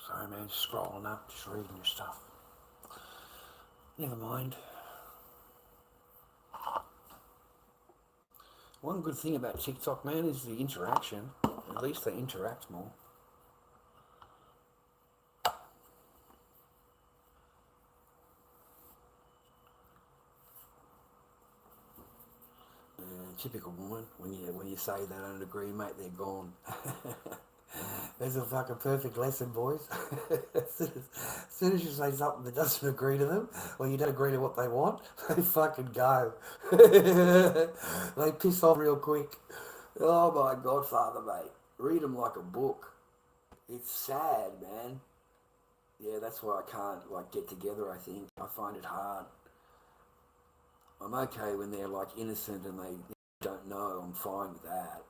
Sorry, man, just scrolling up, just reading your stuff. Never mind. One good thing about TikTok, man, is the interaction. At least they interact more. Typical woman, when you say they don't agree, mate, they're gone. There's a fucking perfect lesson, boys. as soon as you say something that doesn't agree to them, or you don't agree to what they want, they fucking go. They piss off real quick. Oh my Godfather, mate. Read them like a book. It's sad, man. Yeah, that's why I can't, like, get together, I think. I find it hard. I'm okay when they're, like, innocent and they don't know. I'm fine with that.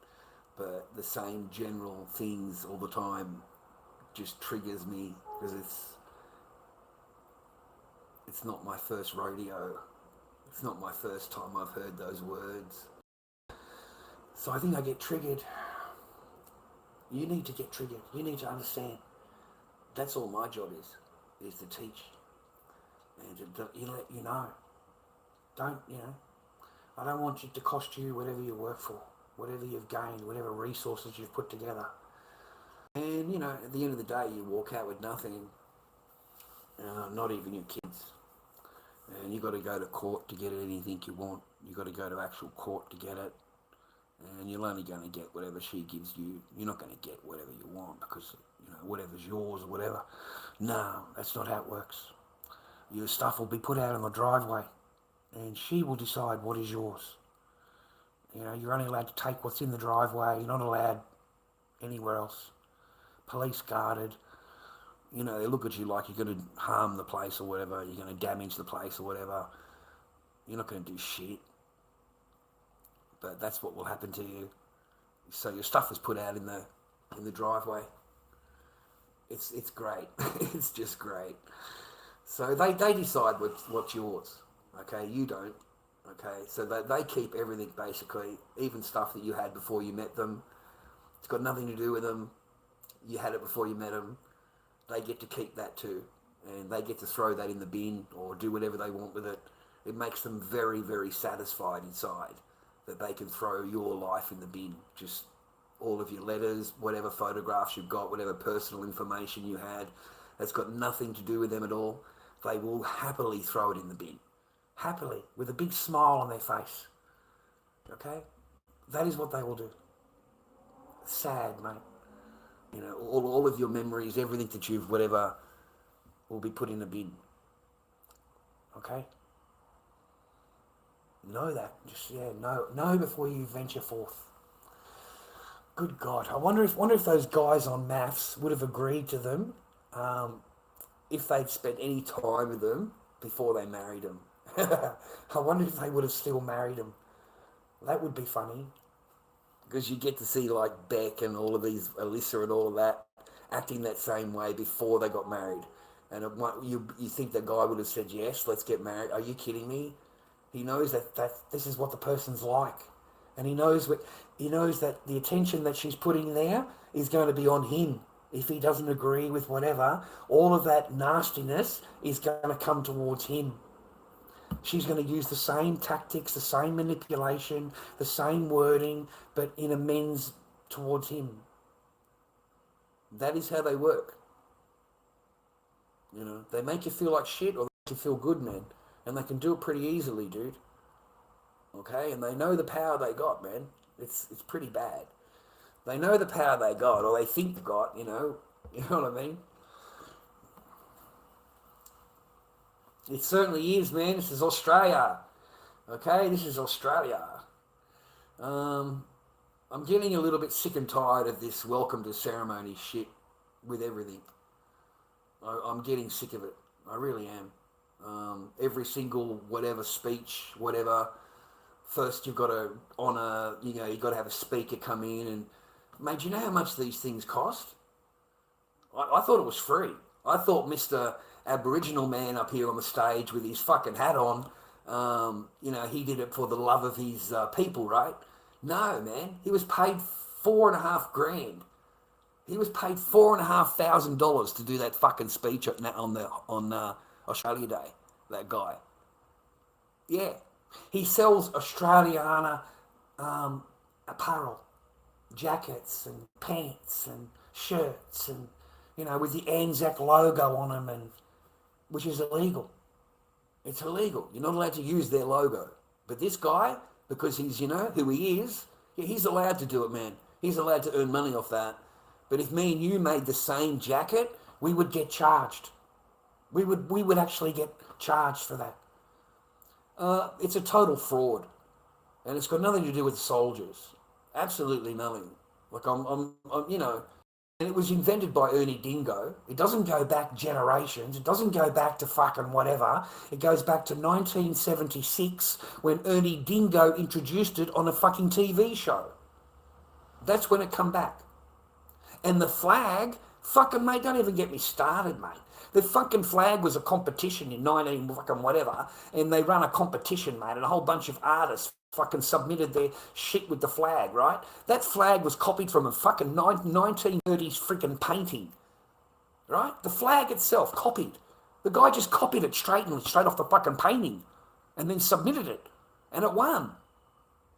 But the same general things all the time just triggers me because it's not my first rodeo. It's not my first time I've heard those words. So I think I get triggered. You need to get triggered. You need to understand. That's all my job is to teach and to let you know. Don't, I don't want it to cost you whatever you work for, whatever you've gained, whatever resources you've put together. And, at the end of the day, you walk out with nothing, not even your kids. And you got to go to court to get anything you want. You got to go to actual court to get it. And you're only going to get whatever she gives you. You're not going to get whatever you want because, whatever's yours or whatever. No, that's not how it works. Your stuff will be put out in the driveway and she will decide what is yours. You're only allowed to take what's in the driveway. You're not allowed anywhere else. Police guarded. They look at you like you're going to harm the place or whatever. You're going to damage the place or whatever. You're not going to do shit. But that's what will happen to you. So your stuff is put out in the driveway. It's great. It's just great. So they decide what's yours. Okay, you don't. Okay, so they keep everything basically, even stuff that you had before you met them. It's got nothing to do with them. You had it before you met them. They get to keep that too. And they get to throw that in the bin or do whatever they want with it. It makes them very, very satisfied inside that they can throw your life in the bin. Just all of your letters, whatever photographs you've got, whatever personal information you had, that's got nothing to do with them at all. They will happily throw it in the bin. Happily, with a big smile on their face. Okay? That is what they will do. Sad, mate. All of your memories, everything that you've whatever, will be put in a bin. Okay? Know that. Just, know before you venture forth. Good God. I wonder if those guys on maths would have agreed to them if they'd spent any time with them before they married them. I wonder if they would have still married him. That would be funny. Because you get to see like Beck and all of these, Alyssa and all of that, acting that same way before they got married. And you think the guy would have said, yes, let's get married. Are you kidding me? He knows that this is what the person's like. And he knows that the attention that she's putting there is going to be on him. If he doesn't agree with whatever, all of that nastiness is going to come towards him. She's going to use the same tactics, the same manipulation, the same wording, but in amends towards him. That is how they work. They make you feel like shit or they make you feel good, man. And they can do it pretty easily, dude. Okay? And they know the power they got, man. It's pretty bad. They know the power they got, or they think they've got, you know. You know what I mean? It certainly is, man. This is Australia. Okay, this is Australia. I'm getting a little bit sick and tired of this welcome to ceremony shit with everything. I'm getting sick of it. I really am. Every single whatever speech, whatever. First, you've got to honour, you know, you've got to have a speaker come in and, mate, do you know how much these things cost? I thought it was free. I thought Mr. Aboriginal man up here on the stage with his fucking hat on, you know, he did it for the love of his people, right? No, man. He was paid $4,500. He was paid $4,500 to do that fucking speech on Australia Day. That guy. Yeah. He sells Australiana apparel, jackets and pants and shirts and, you know, with the Anzac logo on them, and which is illegal. It's illegal. You're not allowed to use their logo. But this guy, because he's, you know, who he is, yeah, he's allowed to do it, man. He's allowed to earn money off that. But if me and you made the same jacket, we would get charged. We would actually get charged for that. It's a total fraud, and it's got nothing to do with the soldiers. Absolutely nothing. Like I'm, you know, and it was invented by Ernie Dingo. It doesn't go back generations. It doesn't go back to fucking whatever. It goes back to 1976 when Ernie Dingo introduced it on a fucking TV show. That's when it come back. And the flag, fucking mate, don't even get me started, mate. The fucking flag was a competition in 19 fucking whatever, and they run a competition, mate, and a whole bunch of artists fucking submitted their shit with the flag, right? That flag was copied from a fucking 1930s freaking painting, right? The flag itself, copied. The guy just copied it straight off the fucking painting and then submitted it, and it won.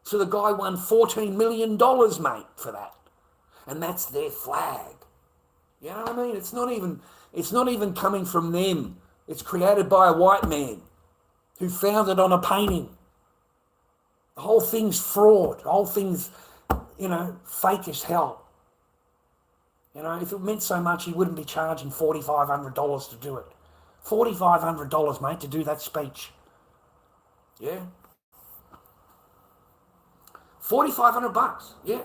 So the guy won $14 million, mate, for that. And that's their flag. You know what I mean? It's not even coming from them. It's created by a white man who found it on a painting. The whole thing's fraud. The whole thing's, you know, fake as hell. You know, if it meant so much, he wouldn't be charging $4,500 to do it. $4,500, mate, to do that speech. Yeah. $4,500, yeah.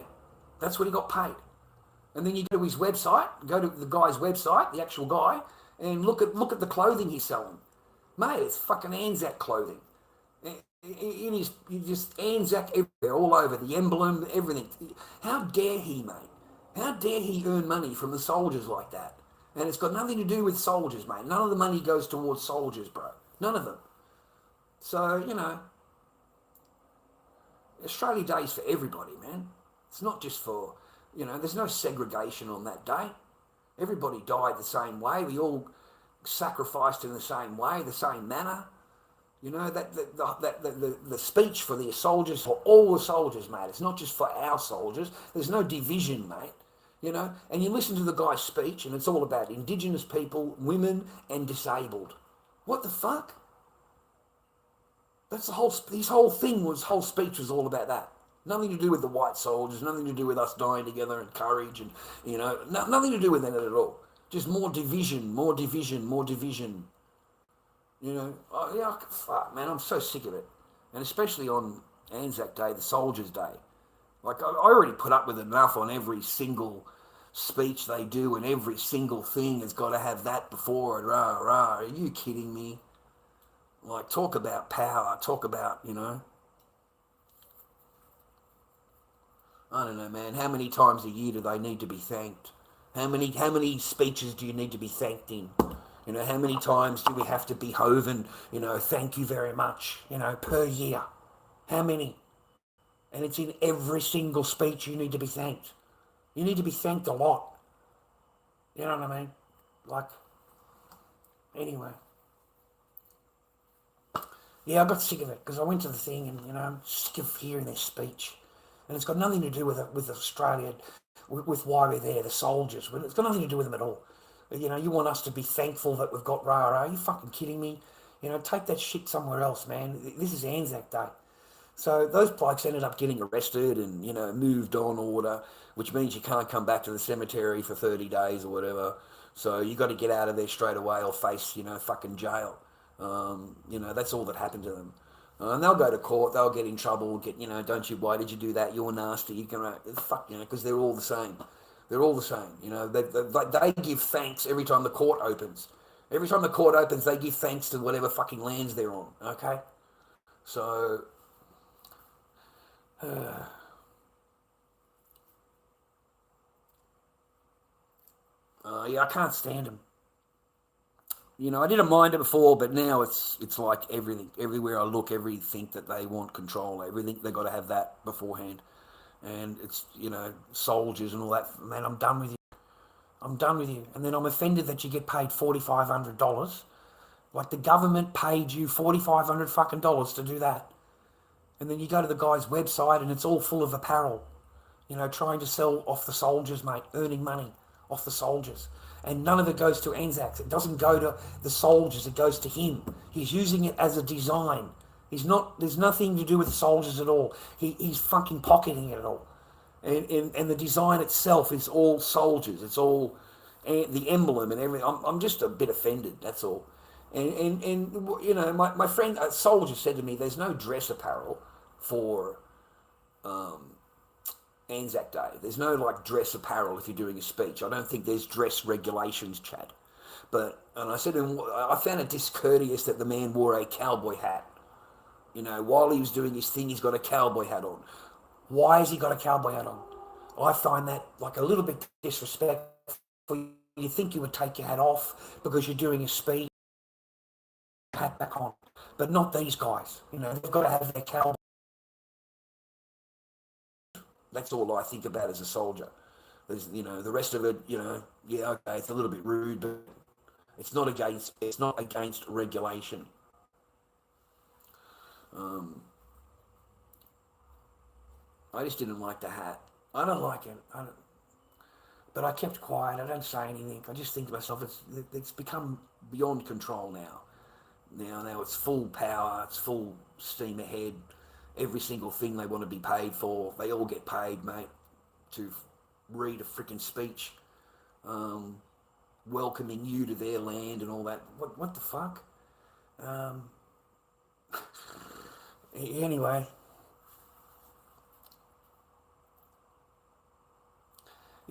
That's what he got paid. And then you go to his website, go to the guy's website, the actual guy, and look at the clothing he's selling. Mate, it's fucking Anzac clothing. It is just Anzac everywhere, all over, the emblem, everything. How dare he, mate? How dare he earn money from the soldiers like that? And it's got nothing to do with soldiers, mate. None of the money goes towards soldiers, bro. None of them. So, you know, Australia Day's for everybody, man. It's not just for, you know, there's no segregation on that day. Everybody died the same way. We all sacrificed in the same way, the same manner. You know, the speech for the soldiers, for all the soldiers, mate. It's not just for our soldiers. There's no division, mate. You know, and you listen to the guy's speech and it's all about Indigenous people, women and disabled. What the fuck? That's the whole speech was all about that. Nothing to do with the white soldiers, nothing to do with us dying together and courage and, you know, nothing to do with that at all. Just more division, more division, more division. You know, yeah, fuck, man, I'm so sick of it. And especially on Anzac Day, the Soldiers' Day. Like, I already put up with enough on every single speech they do, and every single thing has got to have that before it. Rah, rah, are you kidding me? Like, talk about power, talk about, you know. I don't know, man. How many times a year do they need to be thanked? How many speeches do you need to be thanked in? You know, how many times do we have to be hoven, you know, thank you very much, you know, per year? How many? And it's in every single speech you need to be thanked. You need to be thanked a lot. You know what I mean? Like, anyway. Yeah, I got sick of it because I went to the thing and, you know, I'm sick of hearing their speech. And it's got nothing to do with Australia, with why we're there, the soldiers. It's got nothing to do with them at all. You know, you want us to be thankful that we've got rah-rah. Are you fucking kidding me? You know, take that shit somewhere else, man. This is Anzac Day. So those blokes ended up getting arrested and, you know, moved on order, which means you can't come back to the cemetery for 30 days or whatever. So you got to get out of there straight away or face, you know, fucking jail. You know, that's all that happened to them. And they'll go to court, they'll get in trouble, get, you know, don't you, why did you do that? You're nasty, you can, fuck, you know, because they're all the same. They're all the same. You know, they give thanks every time the court opens. Every time the court opens, they give thanks to whatever fucking lands they're on, okay? So, yeah, I can't stand them. You know, I didn't mind it before, but now it's like everything. Everywhere I look, everything that they want control, everything they got to have that beforehand, and it's, you know, soldiers and all that. Man, I'm done with you. I'm done with you. And then I'm offended that you get paid $4,500. Like the government paid you $4,500 fucking dollars to do that, and then you go to the guy's website and it's all full of apparel. You know, trying to sell off the soldiers, mate, earning money off the soldiers. And none of it goes to Anzacs. It doesn't go to the soldiers, it goes to him. He's using it as a design. There's nothing to do with the soldiers at all. He's fucking pocketing it all. And the design itself is all soldiers. It's all the emblem and everything. I'm just a bit offended, that's all. And you know, my friend, a soldier said to me, there's no dress apparel for Anzac Day. There's no like dress apparel if you're doing a speech. I don't think there's dress regulations, Chad. And I said to him, I found it discourteous that the man wore a cowboy hat. You know, while he was doing his thing, he's got a cowboy hat on. Why has he got a cowboy hat on? I find that like a little bit disrespectful. You think you would take your hat off because you're doing a speech, hat back on. But not these guys. You know, they've got to have their cowboy. That's all I think about as a soldier. There's, you know, the rest of it, you know, yeah, okay, it's a little bit rude, but it's not against regulation. I just didn't like the hat. I don't like it. But I kept quiet. I don't say anything. I just think to myself, it's become beyond control now. Now it's full power. It's full steam ahead. Every single thing they want to be paid for, they all get paid, mate, to read a freaking speech, welcoming you to their land and all that. What the fuck? Anyway.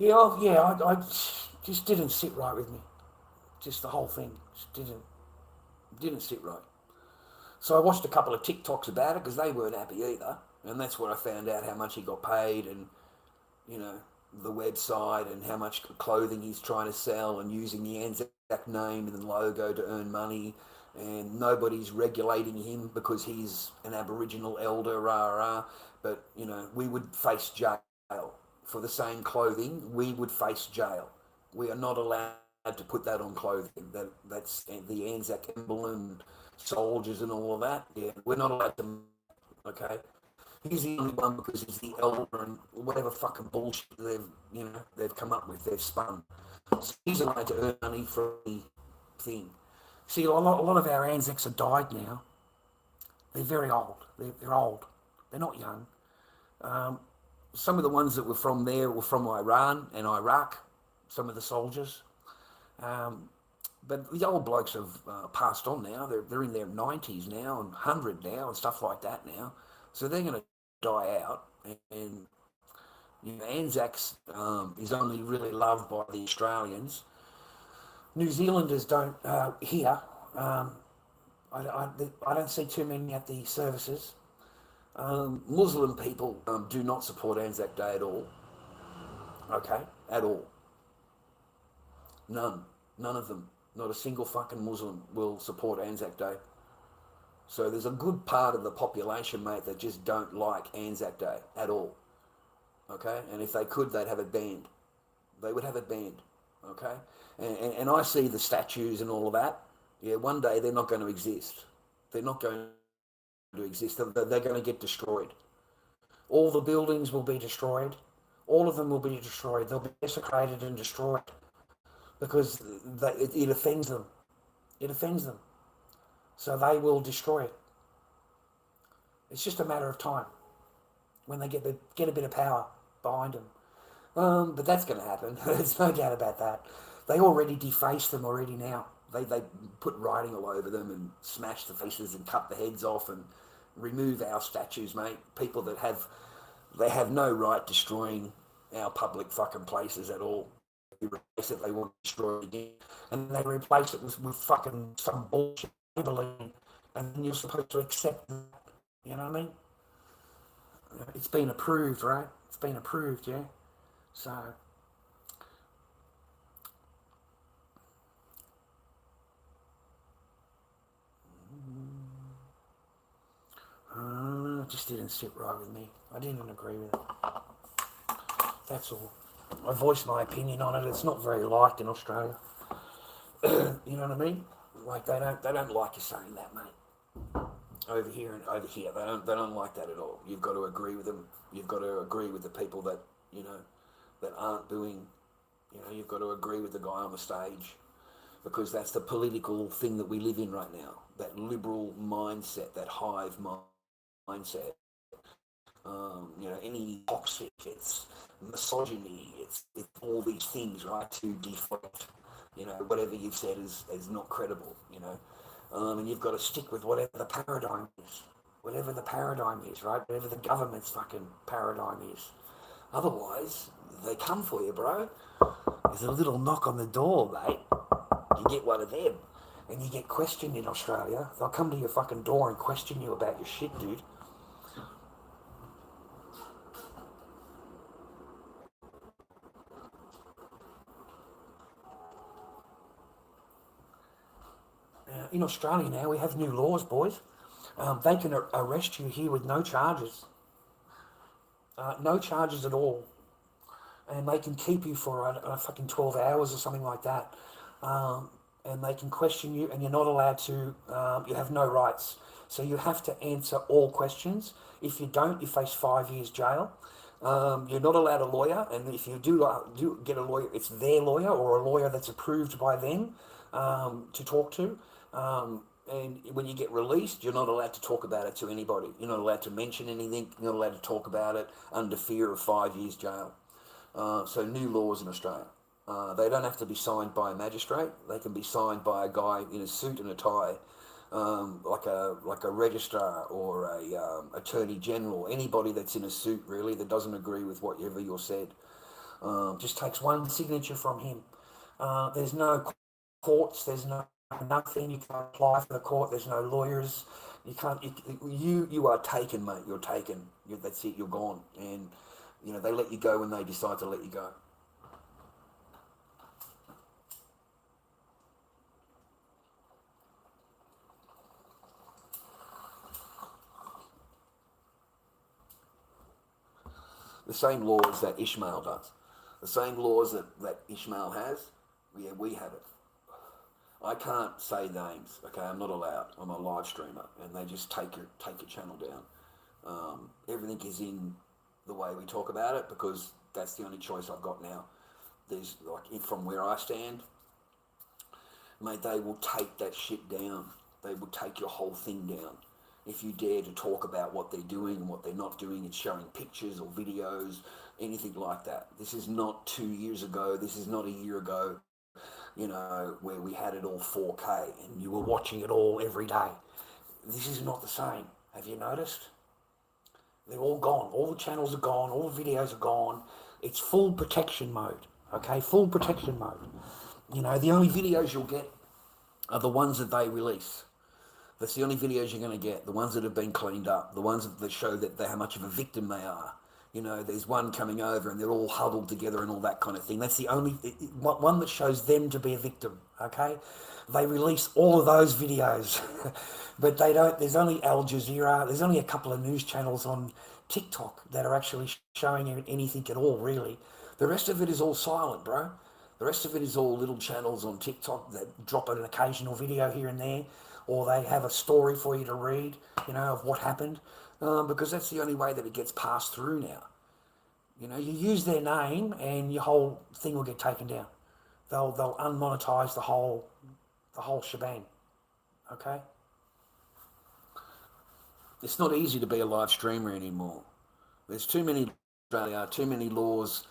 I just didn't sit right with me. Just the whole thing just didn't sit right. So I watched a couple of TikToks about it because they weren't happy either, and that's where I found out how much he got paid, and you know, the website and how much clothing he's trying to sell and using the Anzac name and the logo to earn money, and nobody's regulating him because he's an Aboriginal elder, but you know, we would face jail for the same clothing. We would face jail. We are not allowed to put that on clothing. That's the Anzac emblem, soldiers and all of that. Yeah, we're not allowed to. Okay, he's the only one because he's the elder and whatever fucking bullshit they've come up with. They've spun. So he's allowed to earn money from the thing. See, a lot of our Anzacs are died now. They're very old. They're old. They're not young. Some of the ones that were from there were from Iran and Iraq. Some of the soldiers. But the old blokes have passed on now. They're in their 90s now and 100 now and stuff like that now. So they're going to die out. And you know, Anzacs is only really loved by the Australians. New Zealanders don't here. I don't see too many at the services. Muslim people do not support Anzac Day at all. Okay, at all. None of them. Not a single fucking Muslim will support Anzac Day. So there's a good part of the population, mate, that just don't like Anzac Day at all. Okay, and if they could, they'd have it banned. They would have it banned. Okay, and I see the statues and all of that. Yeah, one day they're not going to exist. They're not going to exist. They're going to get destroyed. All the buildings will be destroyed. All of them will be destroyed. They'll be desecrated and destroyed because it offends them. It offends them. So they will destroy it. It's just a matter of time when they get a bit of power behind them. But that's going to happen. There's no doubt about that. They already deface them already now. They put writing all over them and smash the faces and cut the heads off and remove our statues, mate. People they have no right destroying our public fucking places at all. They replace it, they want to destroy it again. And they replace it with fucking some bullshit labeling. And then you're supposed to accept that. You know what I mean? It's been approved, right? It's been approved, yeah? So, it just didn't sit right with me. I didn't agree with it. That's all. I voiced my opinion on it. It's not very liked in Australia. You know what I mean? Like they don't like you saying that, mate. Over here, they don't like that at all. You've got to agree with them. You've got to agree with the people that that aren't doing. You've got to agree with the guy on the stage, because that's the political thing that we live in right now. That liberal mindset, that hive mindset. Any toxic, it's misogyny, it's all these things, right, to deflect, whatever you've said is not credible, and you've got to stick with whatever the paradigm is, right, whatever the government's fucking paradigm is. Otherwise, they come for you, bro. There's a little knock on the door, mate. You get one of them, and you get questioned in Australia. They'll come to your fucking door and question you about your shit, dude. In Australia now, we have new laws, boys. They can arrest you here with no charges. No charges at all. And they can keep you for fucking 12 hours or something like that. And they can question you, and you're not allowed to, you have no rights. So you have to answer all questions. If you don't, you face 5 years jail. You're not allowed a lawyer, and if you do get a lawyer, it's their lawyer or a lawyer that's approved by them to talk to. And when you get released, you're not allowed to talk about it to anybody. You're not allowed to mention anything. You're not allowed to talk about it under fear of 5 years jail. So new laws in Australia. They don't have to be signed by a magistrate. They can be signed by a guy in a suit and a tie, like a registrar or a attorney general. Anybody that's in a suit, really, that doesn't agree with whatever you're said. Just takes one signature from him. There's no courts. There's nothing. You can't apply for the court. There's no lawyers. You can't. You are taken, mate. You're taken. That's it. You're gone. And they let you go when they decide to let you go. The same laws that Ishmael does. The same laws that Ishmael has, yeah, we have it. I can't say names, okay? I'm not allowed. I'm a live streamer, and they just take your channel down. Everything is in the way we talk about it, because that's the only choice I've got now. There's, from where I stand, mate, they will take that shit down. They will take your whole thing down. If you dare to talk about what they're doing and what they're not doing and showing pictures or videos, anything like that. This is not 2 years ago. This is not a year ago, where we had it all 4K and you were watching it all every day. This is not the same. Have you noticed? They're all gone. All the channels are gone. All the videos are gone. It's full protection mode, okay? Full protection mode. The only videos you'll get are the ones that they release. That's the only videos you're going to get, the ones that have been cleaned up, the ones that show how much of a victim they are. There's one coming over and they're all huddled together and all that kind of thing. That's the only one that shows them to be a victim, okay? They release all of those videos, but they don't. There's only Al Jazeera, there's only a couple of news channels on TikTok that are actually showing anything at all, really. The rest of it is all silent, bro. The rest of it is all little channels on TikTok that drop an occasional video here and there, or they have a story for you to read, of what happened, because that's the only way that it gets passed through now. You use their name and your whole thing will get taken down. They'll unmonetize the whole shebang, okay? It's not easy to be a live streamer anymore. There's too many Australia, too many laws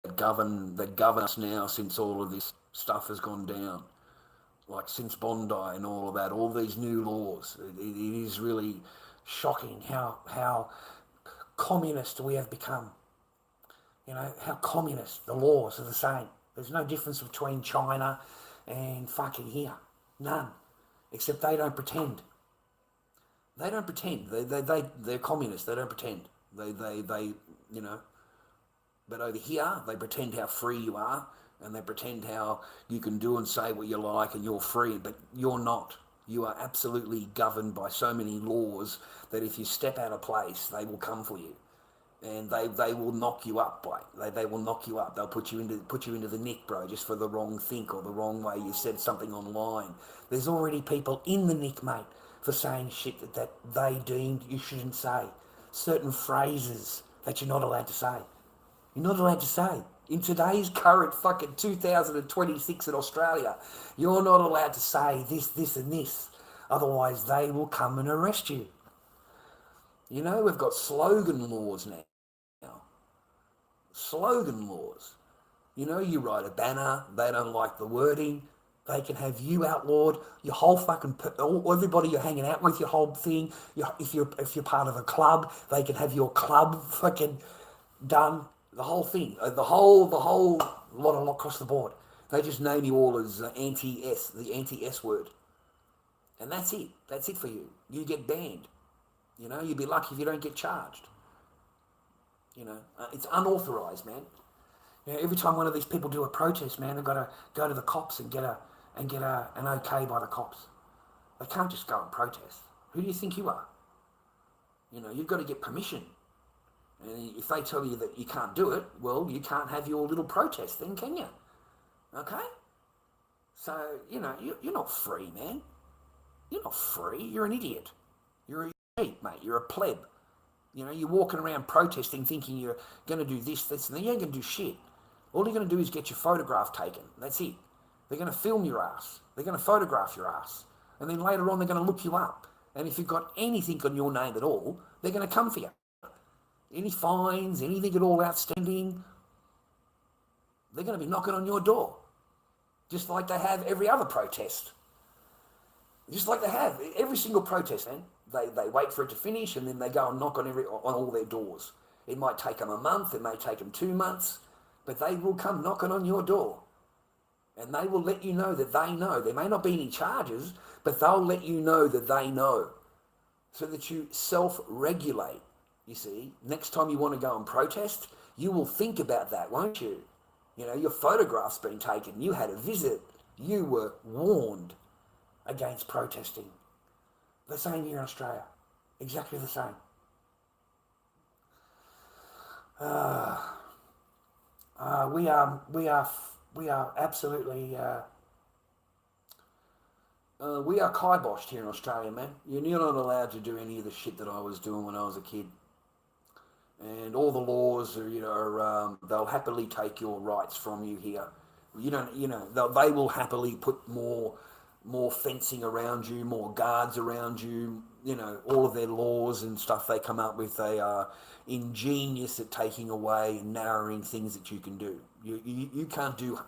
that govern us now since all of this stuff has gone down. Like since Bondi and all of that, all these new laws. It is really shocking how communist we have become. You know, how communist the laws are the same. There's no difference between China and fucking here. None. Except they don't pretend. They don't pretend. They're communists. They don't pretend. They you know. But over here, they pretend how free you are, and they pretend how you can do and say what you like and you're free, but you're not. You are absolutely governed by so many laws that if you step out of place, they will come for you. And they will knock you up, they will knock you up. They'll put you into the nick, bro, just for the wrong think or the wrong way you said something online. There's already people in the nick, mate, for saying shit that they deemed you shouldn't say. Certain phrases that you're not allowed to say. You're not allowed to say. In today's current fucking 2026 in Australia, you're not allowed to say this and this. Otherwise, they will come and arrest you. You know, we've got slogan laws now. Slogan laws. You know, you write a banner, they don't like the wording, they can have you outlawed, your whole fucking, everybody you're hanging out with, your whole thing. If you're part of a club, they can have your club fucking done. The whole thing, the whole lot across the board. They just name you all as the anti-S word. And that's it. That's it for you. You get banned. You know, you'd be lucky if you don't get charged. You know, it's unauthorised, man. You know, every time one of these people do a protest, man, they've got to go to the cops and get an okay by the cops. They can't just go and protest. Who do you think you are? You know, you've got to get permission. And if they tell you that you can't do it, well, you can't have your little protest then, can you? Okay? So, you know, you're not free, man. You're not free. You're an idiot. You're a sheep, mate. You're a pleb. You know, you're walking around protesting thinking you're going to do this, and then you ain't going to do shit. All you're going to do is get your photograph taken. That's it. They're going to film your ass. They're going to photograph your ass. And then later on, they're going to look you up. And if you've got anything on your name at all, they're going to come for you. Any fines, anything at all outstanding, they're going to be knocking on your door. Just like they have every other protest. Just like they have every single protest, man. They wait for it to finish and then they go and knock on all their doors. It might take them a month, it may take them 2 months, but they will come knocking on your door. And they will let you know that they know. There may not be any charges, but they'll let you know that they know. So that you self-regulate, you see. Next time you want to go and protest, you will think about that, won't you? You know, your photograph's been taken, you had a visit, you were warned against protesting. The same here in Australia. Exactly the same. We are absolutely we are kiboshed here in Australia, man. You're not allowed to do any of the shit that I was doing when I was a kid. And all the laws are, they'll happily take your rights from you here. They will happily put more fencing around you, more guards around you, all of their laws and stuff they come up with. They are ingenious at taking away and narrowing things that you can do. You can't do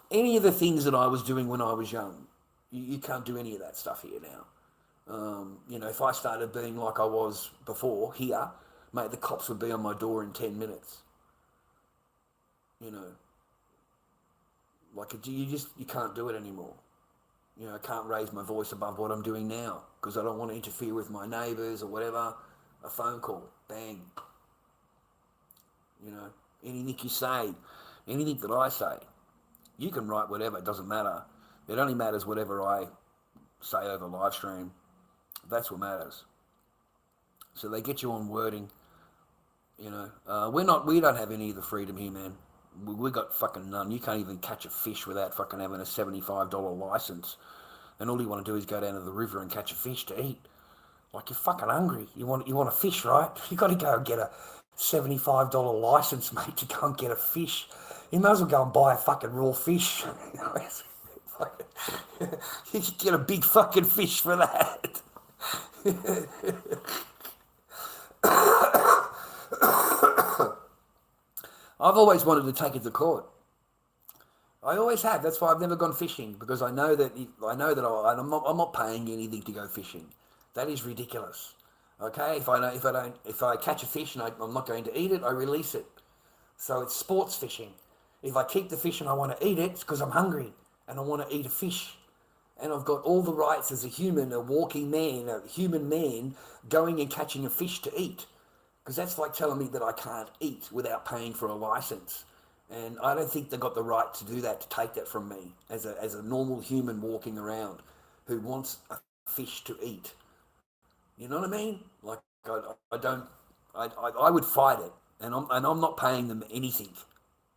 any of the things that I was doing when I was young. You can't do any of that stuff here now. If I started being like I was before here, mate, the cops would be on my door in 10 minutes. You can't do it anymore. I can't raise my voice above what I'm doing now because I don't want to interfere with my neighbours or whatever. A phone call, bang. Anything you say, anything that I say, you can write whatever, it doesn't matter. It only matters whatever I say over live stream. That's what matters. So they get you on wording. We don't have any of the freedom here, man. We got fucking none. You can't even catch a fish without fucking having a $75 license. And all you want to do is go down to the river and catch a fish to eat. Like, you're fucking hungry. You want a fish, right? You got to go and get a $75 license, mate, to go and get a fish. You might as well go and buy a fucking raw fish. You should get a big fucking fish for that. I've always wanted to take it to court. I always have. That's why I've never gone fishing, because I know that I'm not paying anything to go fishing. That is ridiculous. Okay, if I catch a fish and I'm not going to eat it, I release it. So it's sports fishing. If I keep the fish and I want to eat it, it's because I'm hungry and I want to eat a fish. And I've got all the rights as a human, a walking man, a human man, going and catching a fish to eat. Because that's like telling me that I can't eat without paying for a license. And I don't think they've got the right to do that, to take that from me as a normal human walking around who wants a fish to eat. You know what I mean? Like, I would fight it. And I'm not paying them anything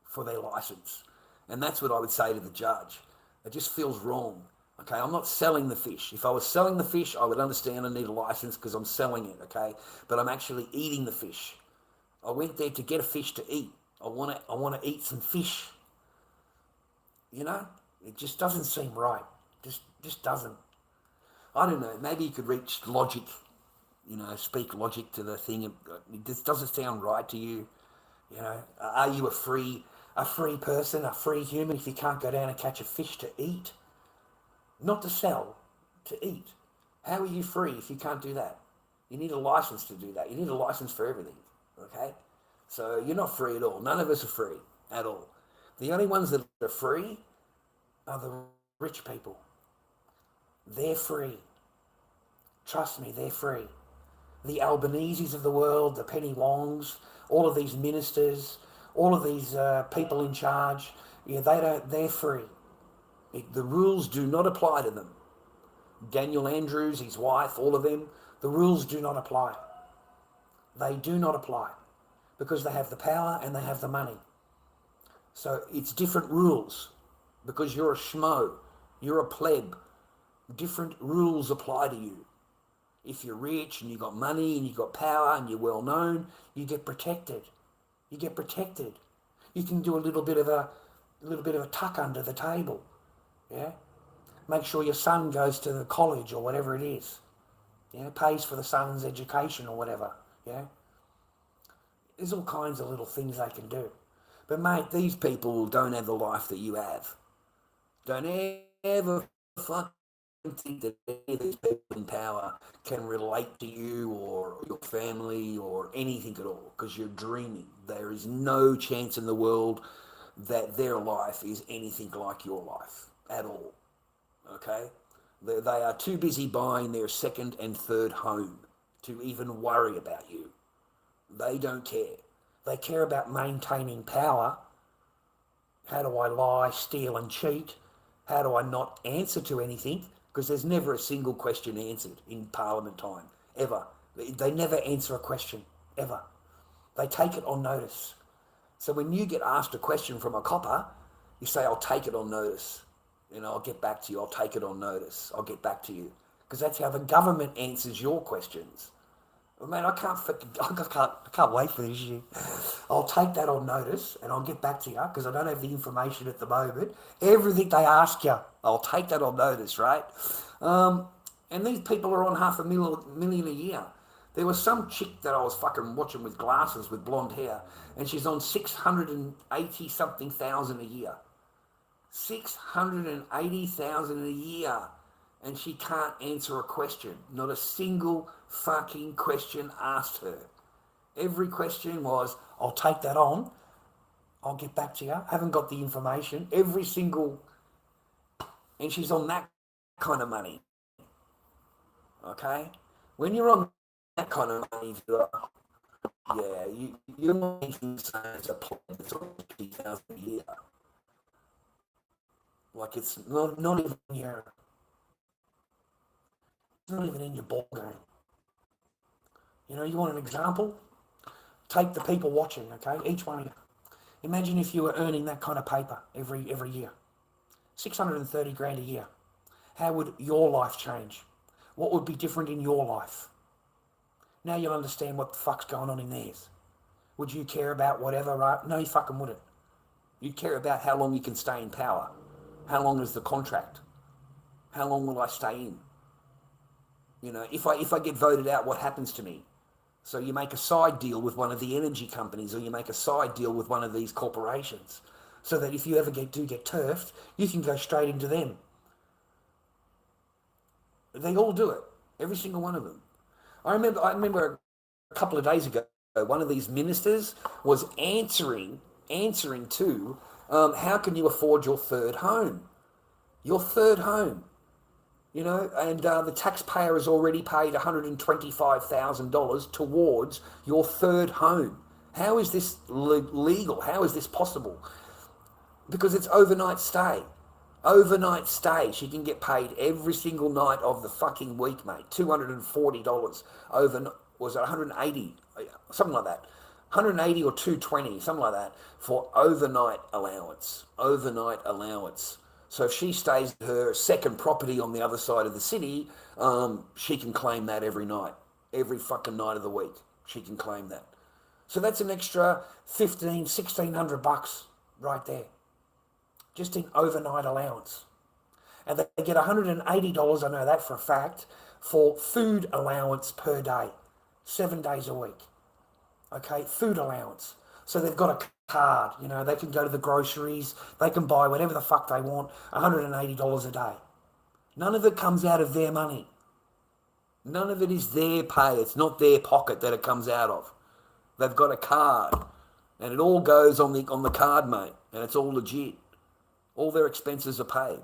for their license. And that's what I would say to the judge. It just feels wrong. Okay, I'm not selling the fish. If I was selling the fish, I would understand I need a license because I'm selling it, okay? But I'm actually eating the fish. I went there to get a fish to eat. I want to eat some fish. You know? It just doesn't seem right. Just doesn't. I don't know. Maybe you could reach logic, speak logic to the thing. It just doesn't sound right to you. You know, are you a free person, a free human if you can't go down and catch a fish to eat? Not to sell, to eat. How are you free if you can't do that? You need a license to do that. You need a license for everything, okay? So you're not free at all. None of us are free at all. The only ones that are free are the rich people. They're free. Trust me, they're free. The Albaneses of the world, the Penny Wongs, all of these ministers, all of these people in charge, they're free. The rules do not apply to them. Daniel Andrews, his wife, all of them, the rules do not apply. They do not apply because they have the power and they have the money. So it's different rules because you're a schmo, you're a pleb. Different rules apply to you. If you're rich and you've got money and you've got power and you're well known, you get protected. You get protected. You can do a little bit of a tuck under the table. Yeah, make sure your son goes to the college or whatever it is. Yeah, pays for the son's education or whatever. Yeah, there's all kinds of little things they can do. But mate, these people don't have the life that you have. Don't ever fucking think that any of these people in power can relate to you or your family or anything at all, because you're dreaming. There is no chance in the world that their life is anything like your life at all. Okay? They are too busy buying their second and third home to even worry about you. They don't care. They care about maintaining power. How do I lie, steal and cheat? How do I not answer to anything? Because there's never a single question answered in Parliament time, ever. They never answer a question, ever. They take it on notice. So when you get asked a question from a copper, you say, I'll take it on notice. I'll get back to you. I'll take it on notice. I'll get back to you. Because that's how the government answers your questions. Well, man, I can't wait for this shit. I'll take that on notice and I'll get back to you because I don't have the information at the moment. Everything they ask you, I'll take that on notice, right? And these people are on $500,000 a year. There was some chick that I was fucking watching with glasses with blonde hair, and she's on 680 something thousand a year. 680,000 a year, and she can't answer a question. Not a single fucking question asked her. Every question was, I'll take that on, I'll get back to you, I haven't got the information. Every single, and she's on that kind of money. Okay? When you're on that kind of money, you're not even saying it's a plan that's on 50,000 a year. Like it's not even in your ball game. You want an example? Take the people watching, okay? Each one of you. Imagine if you were earning that kind of paper every year. 630 grand a year. How would your life change? What would be different in your life? Now you'll understand what the fuck's going on in theirs. Would you care about whatever, right? No, you fucking wouldn't. You'd care about how long you can stay in power. How long is the contract? How long will I stay in? If I get voted out, what happens to me? So you make a side deal with one of the energy companies, or you make a side deal with one of these corporations, so that if you ever do get turfed, you can go straight into them. They all do it, every single one of them. I remember a couple of days ago, one of these ministers was answering to, how can you afford your third home? Your third home. And the taxpayer has already paid $125,000 towards your third home. How is this legal? How is this possible? Because it's overnight stay. Overnight stay. She can get paid every single night of the fucking week, mate. $240 over, was it 180? Something like that. 180 or 220, something like that, for overnight allowance. Overnight allowance. So if she stays at her second property on the other side of the city, she can claim that every night. Every fucking night of the week. She can claim that. So that's an extra $1,600 right there. Just in overnight allowance. And they get $180, I know that for a fact, for food allowance per day. 7 days a week. Okay, food allowance. So they've got a card, they can go to the groceries, they can buy whatever the fuck they want, $180 a day. None of it comes out of their money. None of it is their pay. It's not their pocket that it comes out of. They've got a card, and it all goes on the card, mate, and it's all legit. All their expenses are paid.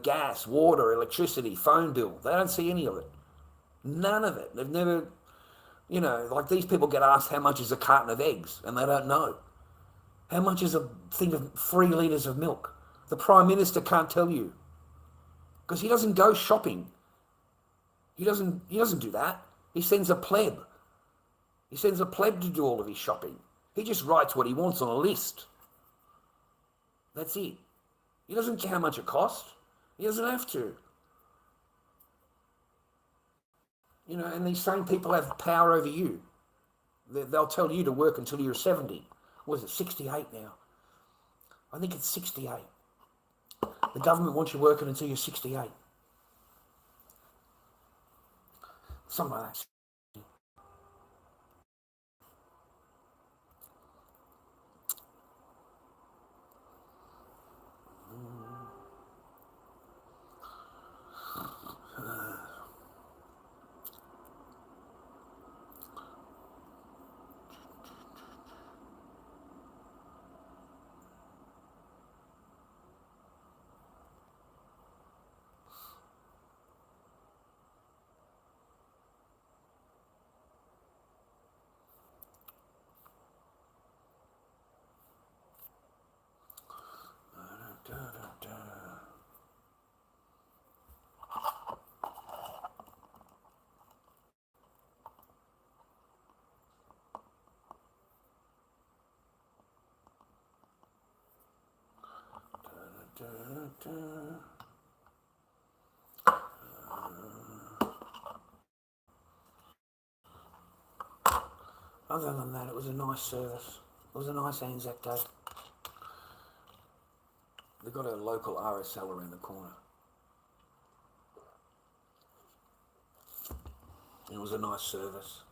Gas, water, electricity, phone bill. They don't see any of it. None of it. They've never... like these people get asked how much is a carton of eggs, and they don't know. How much is a thing of 3 litres of milk? The Prime Minister can't tell you. Because he doesn't go shopping. He doesn't do that. He sends a pleb. He sends a pleb to do all of his shopping. He just writes what he wants on a list. That's it. He doesn't care how much it costs. He doesn't have to. And these same people have power over you. They'll tell you to work until you're 70. What is it, 68 now? I think it's 68. The government wants you working until you're 68. Something like that. Other than that, it was a nice service. It was a nice Anzac Day. They've got a local RSL around the corner. It was a nice service.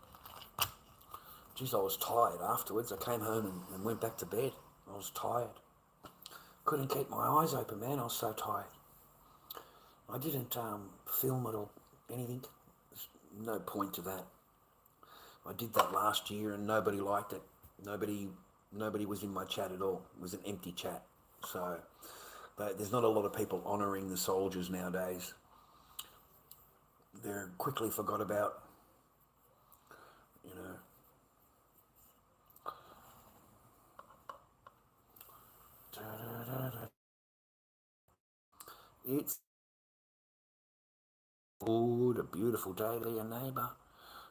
Geez, I was tired afterwards. I came home and went back to bed. I was tired. Couldn't keep my eyes open, man. I was so tired. I didn't film it or anything. There's no point to that. I did that last year and nobody liked it. Nobody was in my chat at all. It was an empty chat. So there's not a lot of people honouring the soldiers nowadays. They're quickly forgot about, It's a beautiful day, dear neighbour.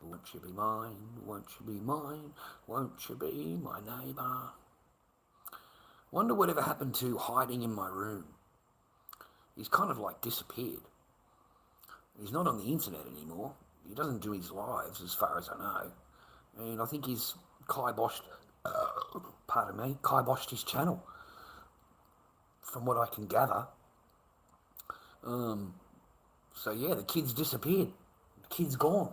Won't you be mine? Won't you be mine? Won't you be my neighbour? Wonder whatever happened to hiding in my room. He's kind of like disappeared. He's not on the internet anymore. He doesn't do his lives, as far as I know. And I think he's kiboshed his channel, from what I can gather. So yeah, the kid's disappeared. The kid's gone.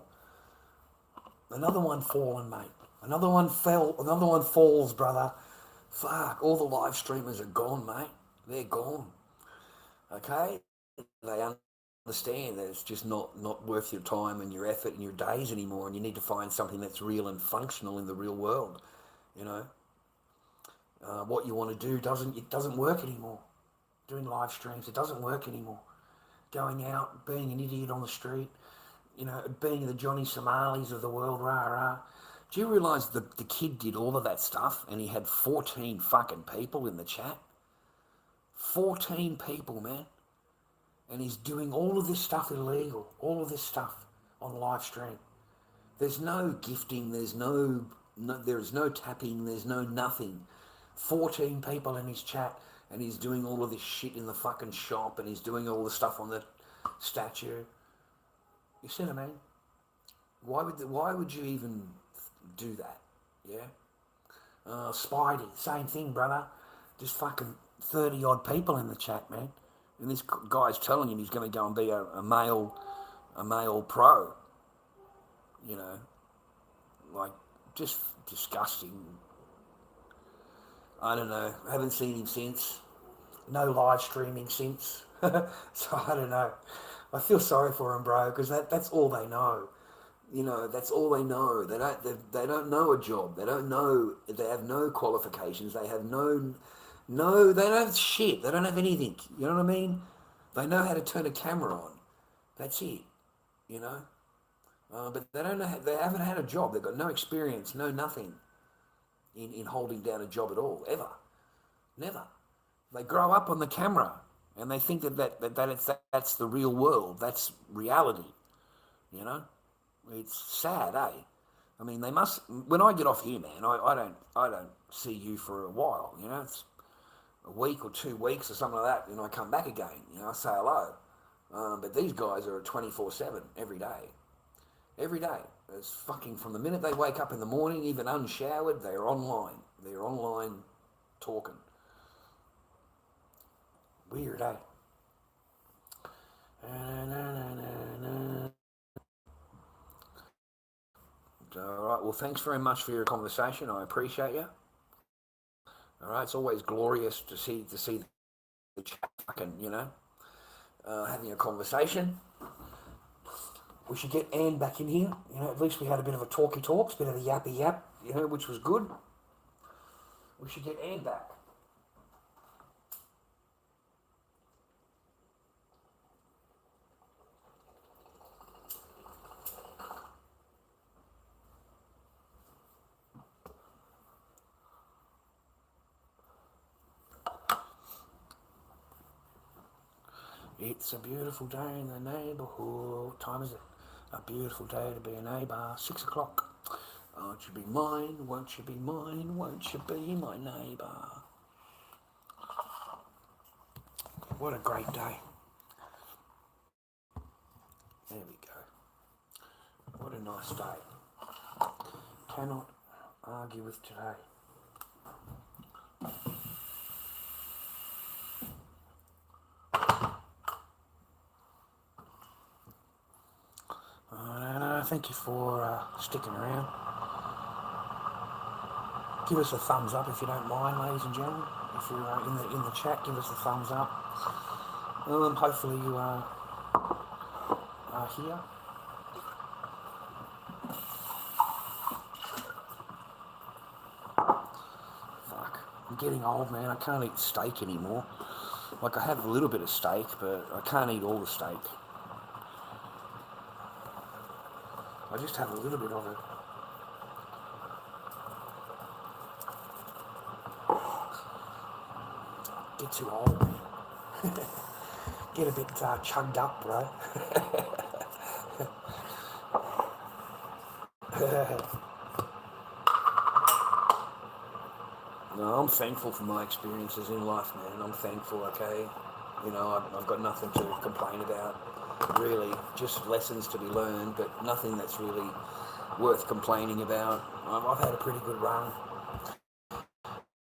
Another one fallen, mate. Another one fell. Another one falls, brother. Fuck, all the live streamers are gone, mate. They're gone. Okay? They understand that it's just not worth your time and your effort and your days anymore, and you need to find something that's real and functional in the real world. You know, what you want to do doesn't work anymore. Doing live streams, it doesn't work anymore. Going out, being an idiot on the street, you know, being the Johnny Somalis of the world, rah rah. Do you realise the kid did all of that stuff and he had 14 fucking people in the chat? 14 people, man. And he's doing all of this stuff illegal, all of this stuff on live stream. There's no gifting, there's no tapping, there's no nothing. 14 people in his chat, and he's doing all of this shit in the fucking shop, and he's doing all the stuff on the statue. You see what I mean? Why would you even do that? Yeah. Spidey, same thing, brother. Just fucking 30 odd people in the chat, man. And this guy's telling him he's going to go and be a male pro. You know, like, just disgusting. I don't know. I haven't seen him since. No live streaming since. So I don't know. I feel sorry for him, bro, because that's all they know. You know, that's all they know. They don't know a job. They don't know. They have no qualifications. They have they don't have shit. They don't have anything. You know what I mean? They know how to turn a camera on. That's it. You know? But they don't know. They haven't had a job. They've got no experience, no nothing in holding down a job at all, ever. Never. They grow up on the camera and they think that's the real world. That's reality. You know? It's sad, eh? I mean, they must. When I get off here, man, I don't see you for a while. You know, it's a week or 2 weeks or something like that, and I come back again. You know, I say hello. But these guys are 24/7 every day. Every day. It's fucking from the minute they wake up in the morning, even unshowered, they're online. They're online talking. Weird, eh? All right, well, thanks very much for your conversation. I appreciate you. All right, it's always glorious to see the chat fucking, you know, having a conversation. We should get Anne back in here. You know, at least we had a bit of a talks, a bit of a yappy yap, you know, which was good. We should get Anne back. It's a beautiful day in the neighbourhood. What time is it? A beautiful day to be a neighbour. 6 o'clock. Won't you be mine? Won't you be mine? Won't you be my neighbour? What a great day. There we go. What a nice day. Cannot argue with today. Thank you for sticking around. Give us a thumbs up if you don't mind, ladies and gentlemen. If you're in the chat, give us a thumbs up. Hopefully you are here. Fuck, I'm getting old, man. I can't eat steak anymore. Like, I have a little bit of steak, but I can't eat all the steak. I just have a little bit of it. Get too old, man. Get a bit chugged up, bro. No, I'm thankful for my experiences in life, man. I'm thankful, okay? You know, I've got nothing to complain about. Really, just lessons to be learned, but nothing that's really worth complaining about. I've had a pretty good run.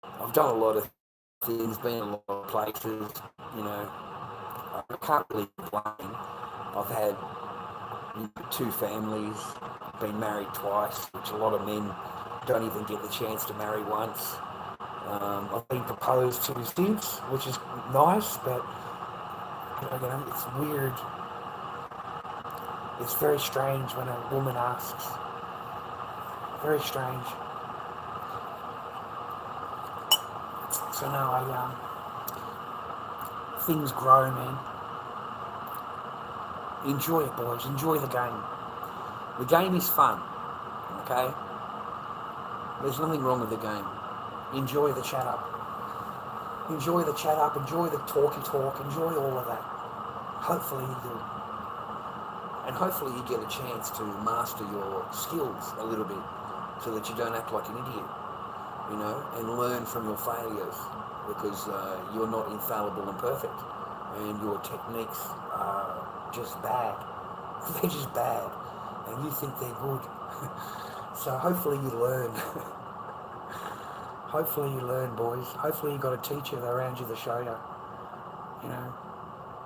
I've done a lot of things, been in a lot of places, you know. I can't really complain. I've had, two families, been married twice, which a lot of men don't even get the chance to marry once. I've been proposed to since, which is nice, but it's weird. It's very strange when a woman asks. Very strange. So no, things grow, man. Enjoy it, boys. Enjoy the game. The game is fun, okay? There's nothing wrong with the game. Enjoy the chat up. Enjoy the chat up. Enjoy the talky talk. Enjoy all of that. Hopefully you do. And hopefully you get a chance to master your skills a little bit so that you don't act like an idiot, and learn from your failures, because you're not infallible and perfect, and your techniques are just bad. They're just bad, and you think they're good. So hopefully you learn. Hopefully you learn, boys. Hopefully you got a teacher around you to show you,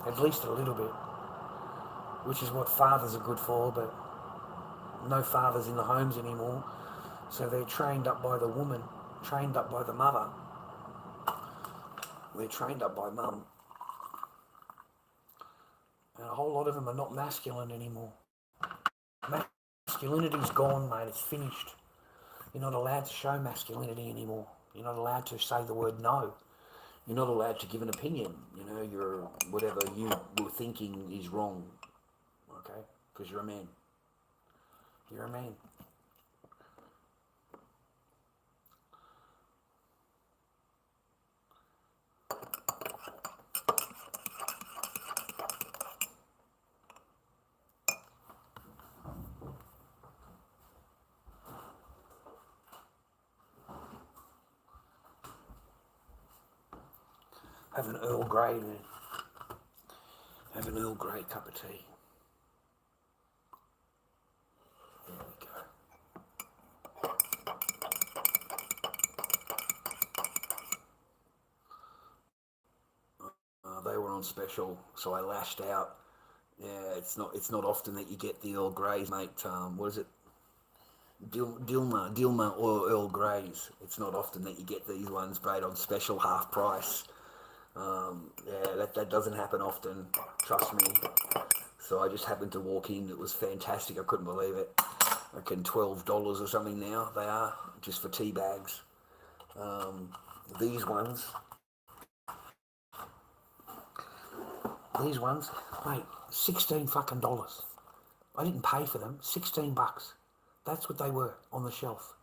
at least a little bit, which is what fathers are good for, but no fathers in the homes anymore. So they're trained up by the woman, trained up by the mother. They're trained up by mum. And a whole lot of them are not masculine anymore. Masculinity's gone, mate. It's finished. You're not allowed to show masculinity anymore. You're not allowed to say the word no. You're not allowed to give an opinion. You're whatever you were thinking is wrong. Okay? Because you're a man. You're a man. Have an Earl Grey, man. Have an Earl Grey cup of tea. There we go. They were on special, so I lashed out. Yeah, it's not often that you get the Earl Greys, mate. What is it? Dilma or Earl Greys. It's not often that you get these ones made on special, half price. That doesn't happen often, trust me. So I just happened to walk in. It was fantastic. I couldn't believe it. I reckon $12 or something now they are, just for tea bags. These ones, mate, $16 fucking dollars. I didn't pay for them. $16. That's what they were on the shelf.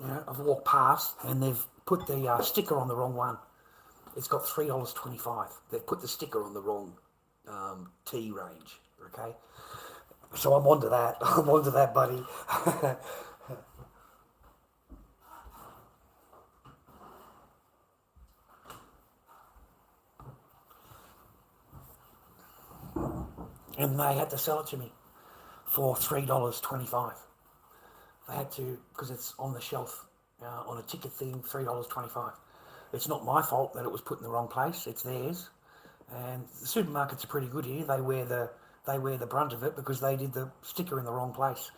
I've walked past and they've put the sticker on the wrong one. It's got $3.25. They've put the sticker on the wrong tea range, okay? So I'm onto that. I'm onto that, buddy. And they had to sell it to me for $3.25. They had to, because it's on the shelf, on a ticket thing, $3.25. It's not my fault that it was put in the wrong place. It's theirs. And the supermarkets are pretty good here. They wear the brunt of it because they did the sticker in the wrong place.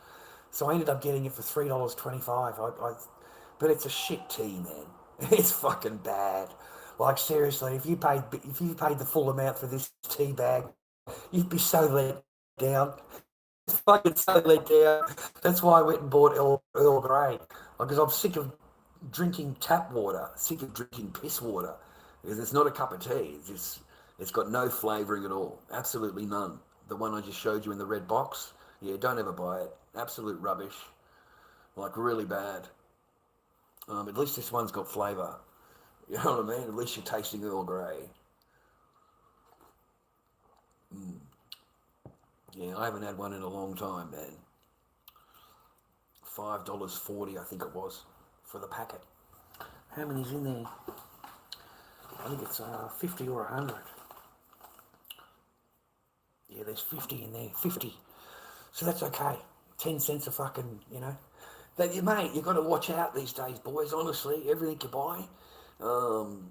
So I ended up getting it for $3.25. But it's a shit tea, man. It's fucking bad. Like seriously, if you paid the full amount for this tea bag, you'd be so let down. It's fucking so let down. That's why I went and bought Earl Grey. Because I'm sick of drinking tap water, sick of drinking piss water. Because it's not a cup of tea. It's got no flavouring at all. Absolutely none. The one I just showed you in the red box, yeah, don't ever buy it. Absolute rubbish. Like really bad. At least this one's got flavour. You know what I mean? At least you're tasting Earl Grey. Yeah, I haven't had one in a long time, man. $5.40, I think it was, for the packet. How many's in there? I think it's 50 or 100. Yeah, there's 50 in there. 50. So that's okay. 10 cents a fucking, But mate, you've got to watch out these days, boys. Honestly, everything you buy,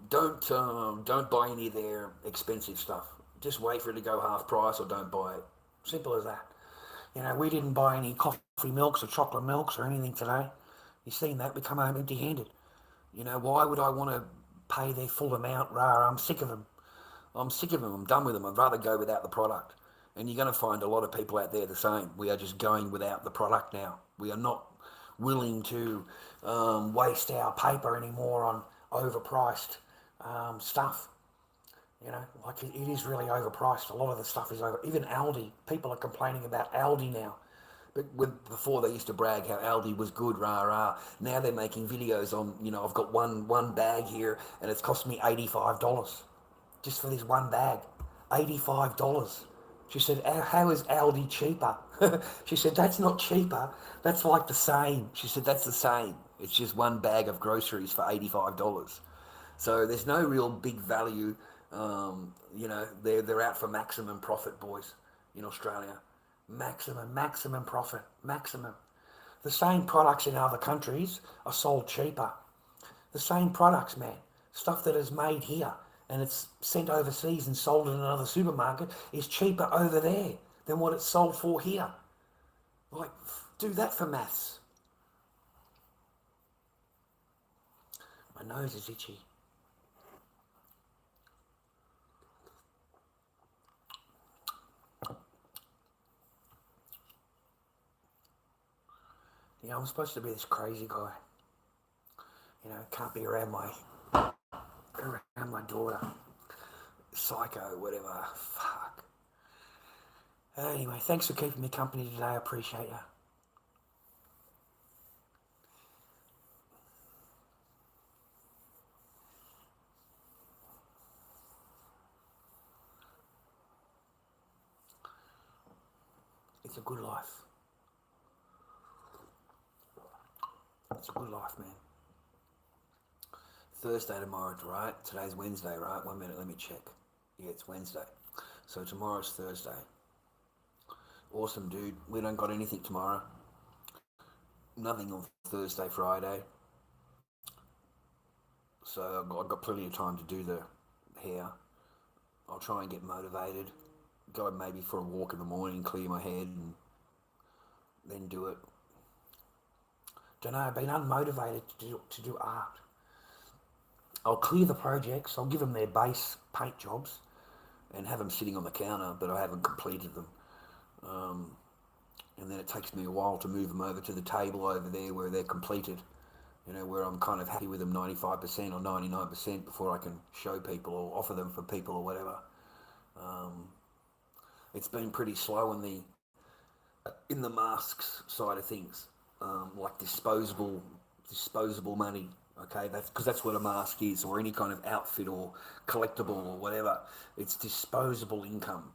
don't buy any of their expensive stuff. Just wait for it to go half price or don't buy it. Simple as that. You know, we didn't buy any coffee milks or chocolate milks or anything today. You've seen that. We come home empty-handed. You know, why would I want to pay their full amount? Rah, I'm sick of them. I'm sick of them. I'm done with them. I'd rather go without the product. And you're going to find a lot of people out there the same. We are just going without the product now. We are not willing to waste our paper anymore on overpriced stuff. You know, like it is really overpriced. A lot of the stuff is over. Even Aldi, people are complaining about Aldi now. But before they used to brag how Aldi was good, rah rah. Now they're making videos on, you know, I've got one bag here and it's cost me $85 just for this one bag. $85. She said, how is Aldi cheaper? She said, that's not cheaper. That's like the same. She said, that's the same. It's just one bag of groceries for $85. So there's no real big value. You know, they're out for maximum profit, boys, in Australia. Maximum profit, maximum. The same products in other countries are sold cheaper. The same products, man. Stuff that is made here and it's sent overseas and sold in another supermarket is cheaper over there than what it's sold for here. Like, do that for maths. My nose is itchy. You know, I'm supposed to be this crazy guy. You know, can't be around my daughter. Psycho, whatever. Fuck. Anyway, thanks for keeping me company today. I appreciate you. It's a good life. It's a good life, man. Thursday tomorrow, right? Today's Wednesday, right? 1 minute, let me check. Yeah, it's Wednesday. So tomorrow's Thursday. Awesome, dude. We don't got anything tomorrow. Nothing on Thursday, Friday. So I've got plenty of time to do the hair. I'll try and get motivated. Go maybe for a walk in the morning, clear my head, and then do it. Don't know, I've been unmotivated to do art. I'll clear the projects, I'll give them their base paint jobs and have them sitting on the counter, but I haven't completed them. And then it takes me a while to move them over to the table over there where they're completed, you know, where I'm kind of happy with them 95% or 99% before I can show people or offer them for people or whatever. It's been pretty slow in the masks side of things, like disposable money. Okay, that's what a mask is, or any kind of outfit or collectible or whatever. It's disposable income.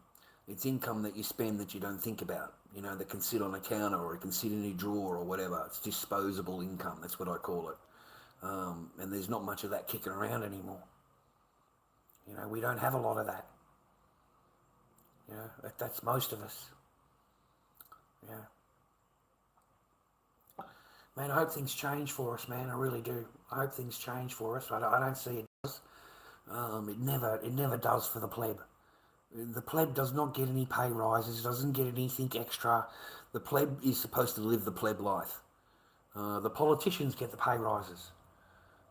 It's income that you spend that you don't think about, you know, that can sit on a counter or it can sit in a drawer or whatever. It's disposable income. That's what I call it. And there's not much of that kicking around anymore. You know, we don't have a lot of that. You know, that's most of us. Yeah. Man, I hope things change for us, man. I really do. I hope things change for us. I don't see it does. It never does for the pleb. The pleb does not get any pay rises, doesn't get anything extra. The pleb is supposed to live the pleb life. The politicians get the pay rises.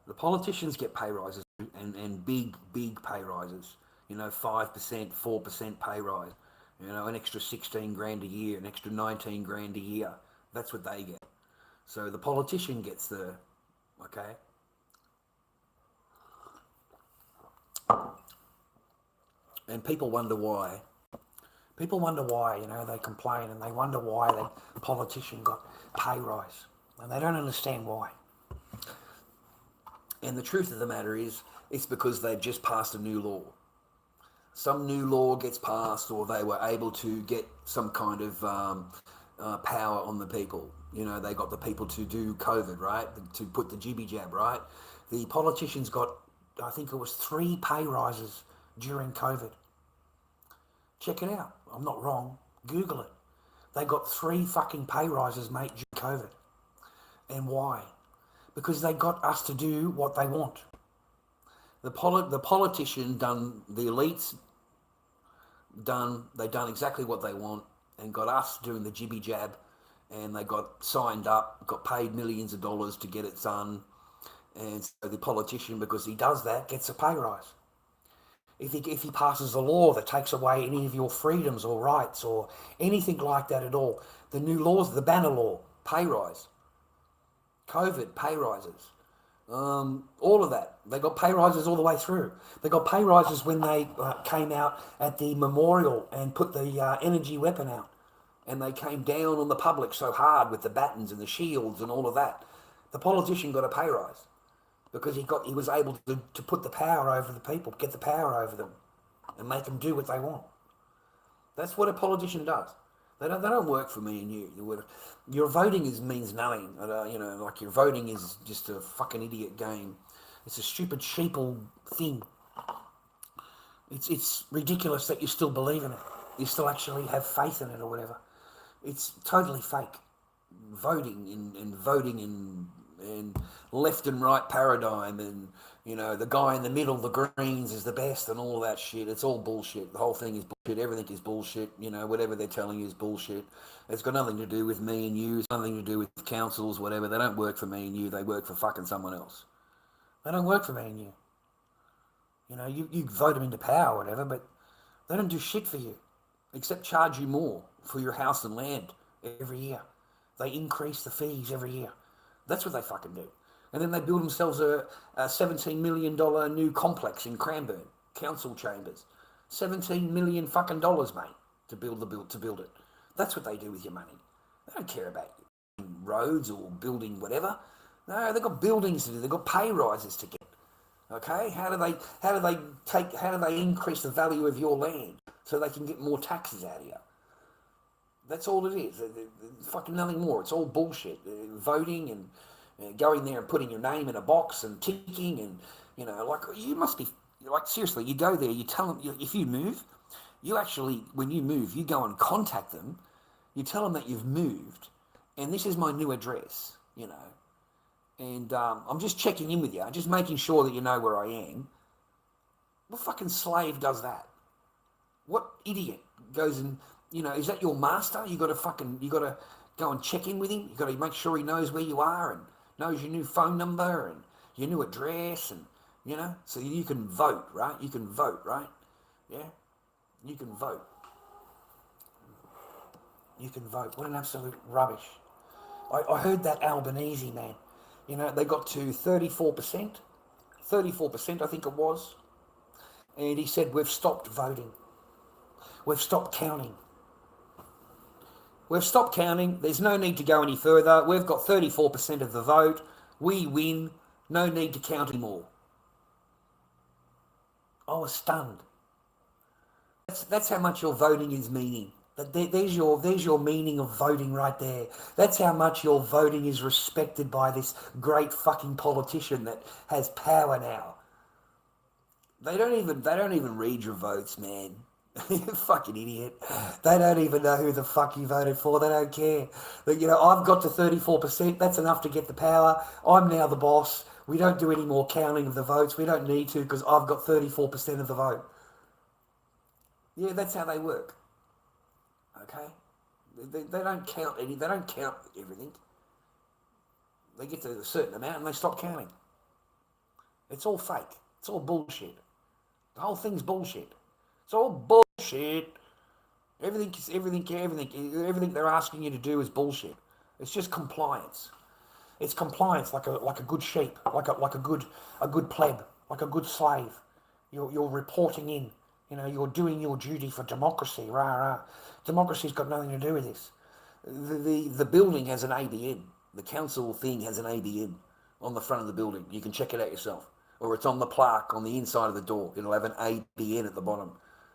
The politicians get pay rises and big pay rises. You know, 5%, 4% pay rise. You know, an extra 16 grand a year, an extra 19 grand a year. That's what they get. So the politician gets the, okay? And people wonder why. People wonder why, you know, they complain and they wonder why the politician got pay rise. And they don't understand why. And the truth of the matter is, it's because they've just passed a new law. Some new law gets passed, or they were able to get some kind of power on the people. You know, they got the people to do COVID, right? To put the jibby jab, right? The politicians got, I think it was 3 pay rises during COVID. Check it out. I'm not wrong. Google it. They got 3 fucking pay rises, mate, during COVID. And why? Because they got us to do what they want. The politician done, the elites done, they done exactly what they want, and got us doing the jibby jab, and they got signed up, got paid millions of dollars to get it done. And so the politician, because he does that, gets a pay rise. If he passes a law that takes away any of your freedoms or rights or anything like that at all, the new laws, the banner law, pay rise. COVID, pay rises. All of that. They got pay rises all the way through. They got pay rises when they came out at the memorial and put the energy weapon out. And they came down on the public so hard with the batons and the shields and all of that. The politician got a pay rise because he was able to put the power over the people, get the power over them, and make them do what they want. That's what a politician does. They don't work for me and you. Your voting means nothing. Like your voting is just a fucking idiot game. It's a stupid sheeple thing. It's ridiculous that you still believe in it. You still actually have faith in it or whatever. It's totally fake. Voting and left and right paradigm, and the guy in the middle, the Greens, is the best, and all that shit. It's all bullshit. The whole thing is bullshit. Everything is bullshit. Whatever they're telling you is bullshit. It's got nothing to do with me and you. It's nothing to do with councils, whatever. They don't work for me and you. They work for fucking someone else. They don't work for me and you. You vote them into power or whatever, but they don't do shit for you except charge you more for your house and land every year. They increase the fees every year. That's what they fucking do. And then they build themselves a $17 million new complex in Cranbourne, council chambers. $17 million fucking dollars, mate, to build it. That's what they do with your money. They don't care about roads or building whatever. No, they've got buildings to do. They've got pay rises to get. Okay, how do they increase the value of your land so they can get more taxes out of you? That's all it is. Fucking nothing more. It's all bullshit. Voting and going there and putting your name in a box and ticking and you must be seriously. You go there. You tell them if you move. When you move, you go and contact them. You tell them that you've moved, and this is my new address. And I'm just checking in with you. I'm just making sure that you know where I am. What fucking slave does that? What idiot goes and, is that your master? You got to go and check in with him. You got to make sure he knows where you are and knows your new phone number and your new address and, so you can vote, right? You can vote, right? Yeah? You can vote. You can vote. What an absolute rubbish. I heard that Albanese, man. They got to 34%. 34%, I think it was. And he said, we've stopped voting. We've stopped counting. We've stopped counting. There's no need to go any further. We've got 34% of the vote. We win. No need to count anymore. I was stunned. That's how much your voting is meaning. There's your meaning of voting right there. That's how much your voting is respected by this great fucking politician that has power now. They don't even read your votes, man. You fucking idiot. They don't even know who the fuck you voted for. They don't care. But, I've got to 34%. That's enough to get the power. I'm now the boss. We don't do any more counting of the votes. We don't need to because I've got 34% of the vote. Yeah, that's how they work. Okay? They don't count any. They don't count everything. They get to a certain amount and they stop counting. It's all fake. It's all bullshit. The whole thing's bullshit. It's all bullshit. Everything they're asking you to do is bullshit. It's just compliance. It's compliance, like a good sheep, like a good pleb, like a good slave. You're reporting in. You're doing your duty for democracy. Rah rah. Democracy's got nothing to do with this. The building has an ABN. The council thing has an ABN on the front of the building. You can check it out yourself. Or it's on the plaque on the inside of the door. It'll have an ABN at the bottom.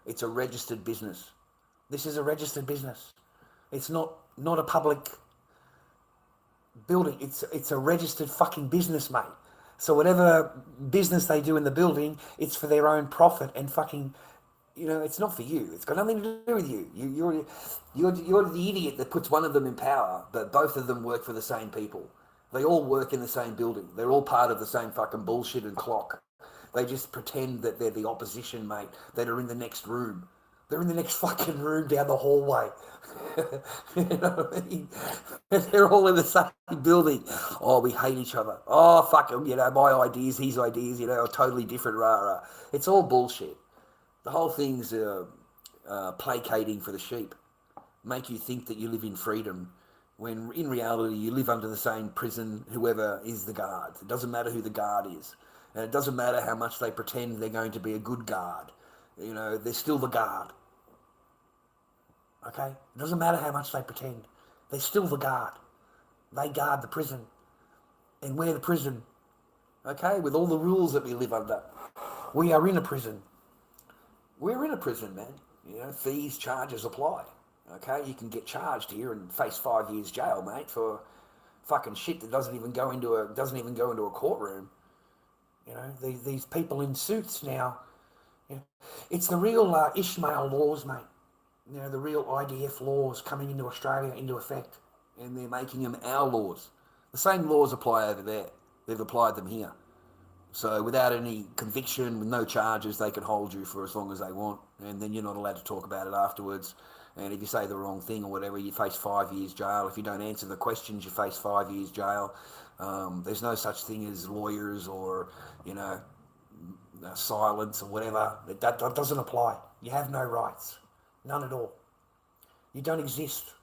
It's a registered business. This is a registered business. It's not a public building. It's a registered fucking business, mate. So whatever business they do in the building, it's for their own profit and fucking, it's not for you. It's got nothing to do with you. You're the idiot that puts one of them in power, but both of them work for the same people. They all work in the same building. They're all part of the same fucking bullshit and clock. They just pretend that they're the opposition, mate, that are in the next room. They're in the next fucking room down the hallway. You know what I mean? And they're all in the same building. Oh, we hate each other. Oh, fuck them. You know, my ideas, his ideas, you know, are totally different. Rah, rah. It's all bullshit. The whole thing's placating for the sheep. Make you think that you live in freedom when in reality you live under the same prison whoever is the guard. It doesn't matter who the guard is. And it doesn't matter how much they pretend they're going to be a good guard. You know, they're still the guard. Okay? It doesn't matter how much they pretend. They're still the guard. They guard the prison. And we're the prison. Okay? With all the rules that we live under. We are in a prison. We're in a prison, man. You know, fees, charges apply. Okay? You can get charged here and face 5 years jail, mate, for fucking shit that doesn't even go into a courtroom. You know, these people in suits now. You know, it's the real Ishmael laws, mate. You know, the real IDF laws coming into Australia into effect, and they're making them our laws. The same laws apply over there. They've applied them here. So without any conviction, with no charges, they can hold you for as long as they want, and then you're not allowed to talk about it afterwards. And if you say the wrong thing or whatever, you face 5 years jail. If you don't answer the questions, you face 5 years jail. There's no such thing as lawyers or, you know, silence or whatever. That doesn't apply. You have no rights. None at all. You don't exist.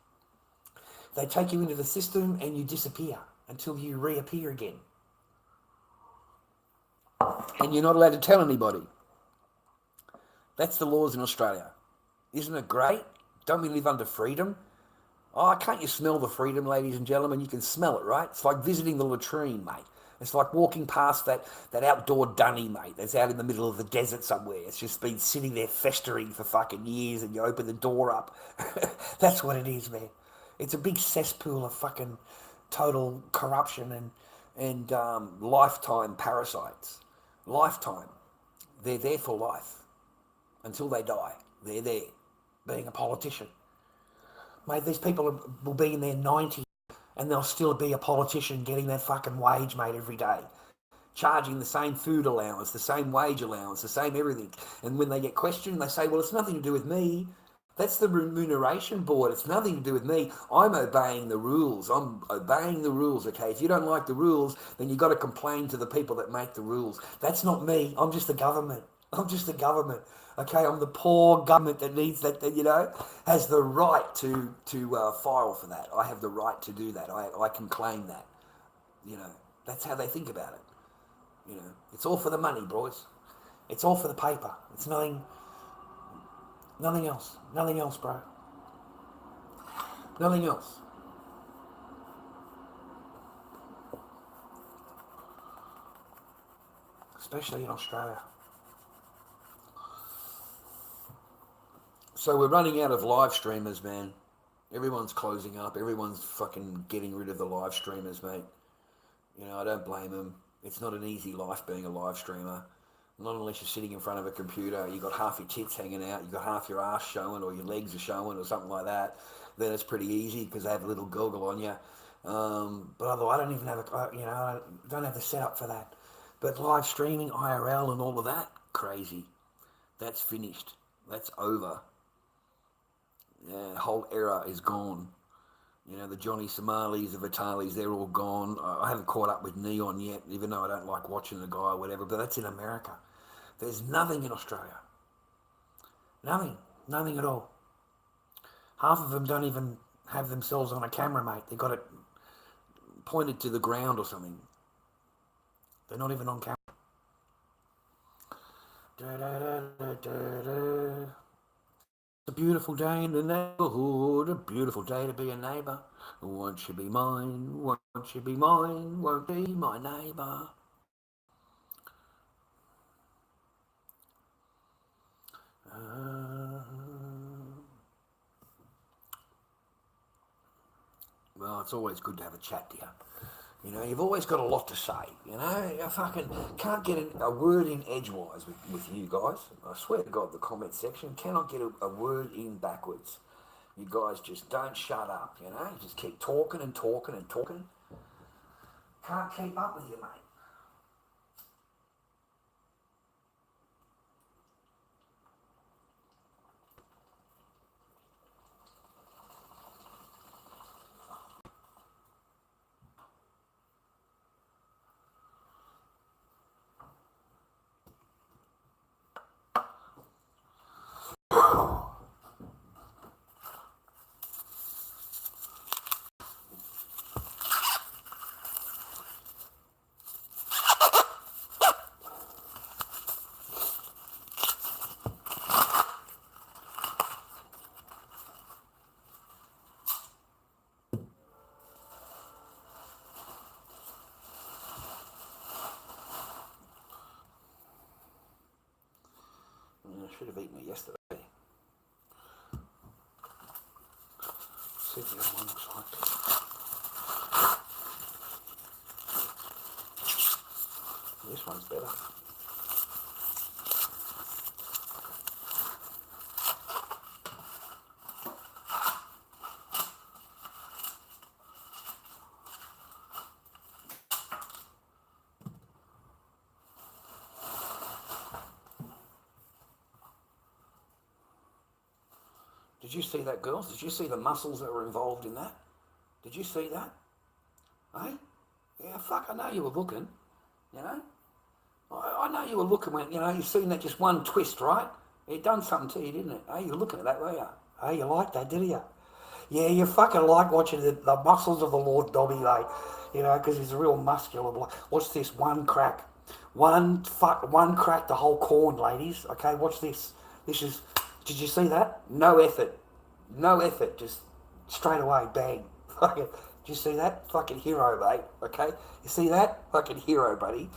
They take you into the system and you disappear until you reappear again. And you're not allowed to tell anybody. That's the laws in Australia. Isn't it great? Don't we live under freedom? Oh, can't you smell the freedom, ladies and gentlemen? You can smell it, right? It's like visiting the latrine, mate. It's like walking past that outdoor dunny, mate, that's out in the middle of the desert somewhere. It's just been sitting there festering for fucking years, and you open the door up. That's what it is, man. It's a big cesspool of fucking total corruption and lifetime parasites. Lifetime. They're there for life. Until they die. They're there. Being a politician. Mate, these people will be in their 90s and they'll still be a politician getting that fucking wage, mate, every day. Charging the same food allowance, the same wage allowance, the same everything. And when they get questioned, they say, well, it's nothing to do with me. That's the remuneration board. It's nothing to do with me. I'm obeying the rules. I'm obeying the rules, okay? If you don't like the rules, then you've got to complain to the people that make the rules. That's not me. I'm just the government. I'm just the government. Okay, I'm the poor government that needs that you know, has the right to file for that. I have the right to do that. I can claim that. You know, that's how they think about it. You know, it's all for the money, boys. It's all for the paper. It's nothing else. Nothing else, bro. Nothing else. Especially in Australia. So we're running out of live streamers, man. Everyone's closing up. Everyone's fucking getting rid of the live streamers, mate. You know, I don't blame them. It's not an easy life being a live streamer. Not unless you're sitting in front of a computer, you've got half your tits hanging out, you've got half your ass showing or your legs are showing or something like that. Then it's pretty easy because they have a little goggle on you. But otherwise, I don't even have I don't have the setup for that. But live streaming, IRL and all of that, crazy. That's finished. That's over. Yeah, the whole era is gone. You know, the Johnny Somalis, the Vitalis, they're all gone. I haven't caught up with Neon yet, even though I don't like watching the guy or whatever, but that's in America. There's nothing in Australia. Nothing. Nothing at all. Half of them don't even have themselves on a camera, mate. They've got it pointed to the ground or something. They're not even on camera. It's a beautiful day in the neighbourhood, a beautiful day to be a neighbour. Won't you be mine, won't you be mine, won't be my neighbour. Well, it's always good to have a chat to you. You know, you've always got a lot to say. You know, I fucking can't get a word in edgewise with you guys. I swear to God, the comment section cannot get a word in backwards. You guys just don't shut up, you know. You just keep talking and talking and talking. Can't keep up with you, mate. I should have eaten it yesterday. See what the other one looks like. This one's better. Did you see that, girls? Did you see the muscles that were involved in that? Did you see that? Eh? Yeah, fuck, I know you were looking, you know? I know you were looking when, you know, you've seen that just one twist, right? It done something to you, didn't it? Hey, you're looking at that, were you? Hey, you like that, did you? Yeah, you fucking like watching the muscles of the Lord Dobby, like, you know, because he's a real muscular bloke. Watch this, one crack. One crack the whole corn, ladies. Okay, watch this. This is, did you see that? No effort. No effort, just straight away, bang. Fucking, did you see that? Fucking hero, mate. Okay? You see that? Fucking hero, buddy.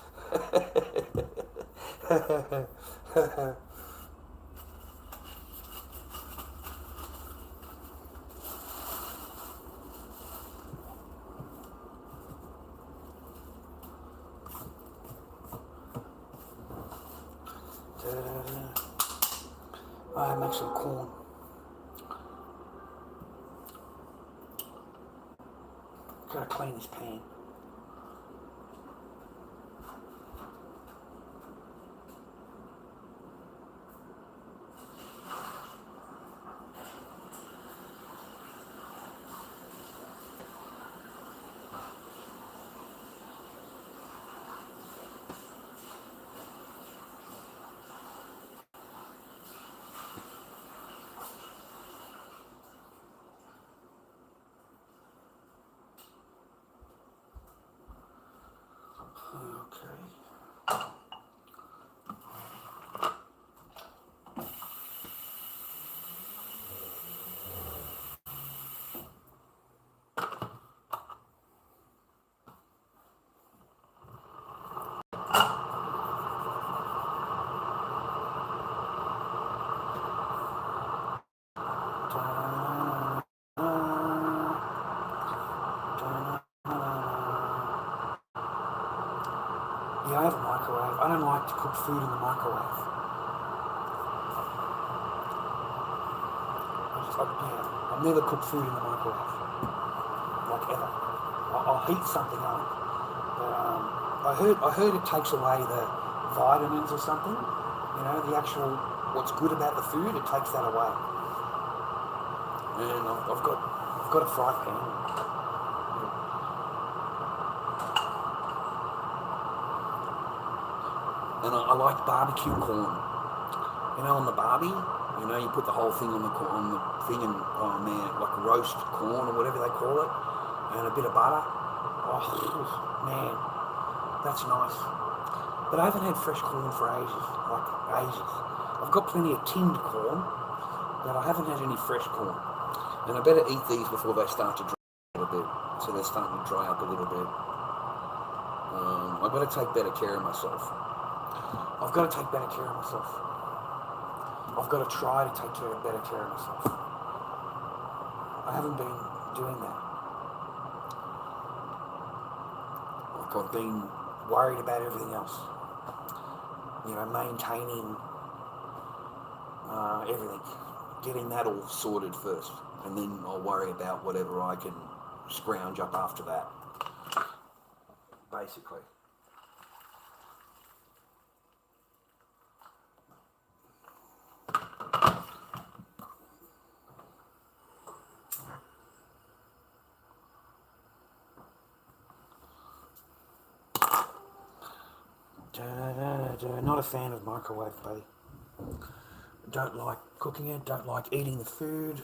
I make some corn. Gotta clean this pan. Okay. Yeah, I have a microwave. I don't like to cook food in the microwave. I've never cooked food in the microwave, like ever. I'll heat something up. But, I heard it takes away the vitamins or something. You know, the actual what's good about the food, it takes that away. And I've got a fry pan. And I like barbecue corn. You know, on the barbie, you know, you put the whole thing on the thing and, oh man, like roast corn or whatever they call it, and a bit of butter. Oh, man, that's nice. But I haven't had fresh corn for ages, like ages. I've got plenty of tinned corn, but I haven't had any fresh corn. And I better eat these before they start to dry a little bit. So they're starting to dry up a little bit. I've got to take better care of myself. I've got to take better care of myself. I've got to try to take better care of myself. I haven't been doing that. Like I've been worried about everything else. You know, maintaining everything. Getting that all sorted first. And then I'll worry about whatever I can scrounge up after that. Basically. Not a fan of microwave, buddy. Don't like cooking it, don't like eating the food,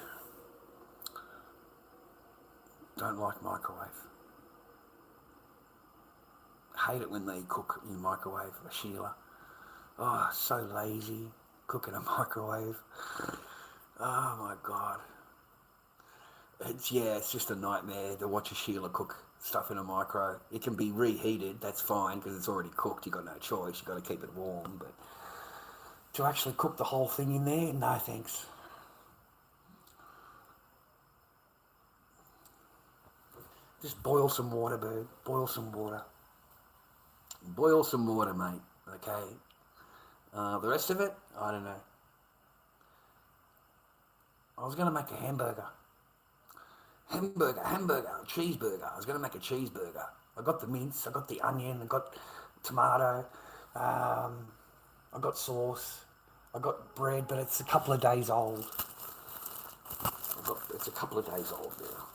don't like microwave. Hate it when they cook in microwave, Sheila. Oh, so lazy, cook in a microwave. Oh my God. It's just a nightmare to watch a Sheila cook stuff in a micro. It can be reheated, that's fine, because it's already cooked, you've got no choice, you've got to keep it warm, but to actually cook the whole thing in there, no thanks. Just boil some water, bird. Boil some water. Boil some water, mate. Okay. The rest of it, I don't know. I was going to make a hamburger, cheeseburger. I was going to make a cheeseburger. I got the mince, I got the onion, I got tomato, I got sauce, I got bread, but it's a couple of days old. It's a couple of days old now.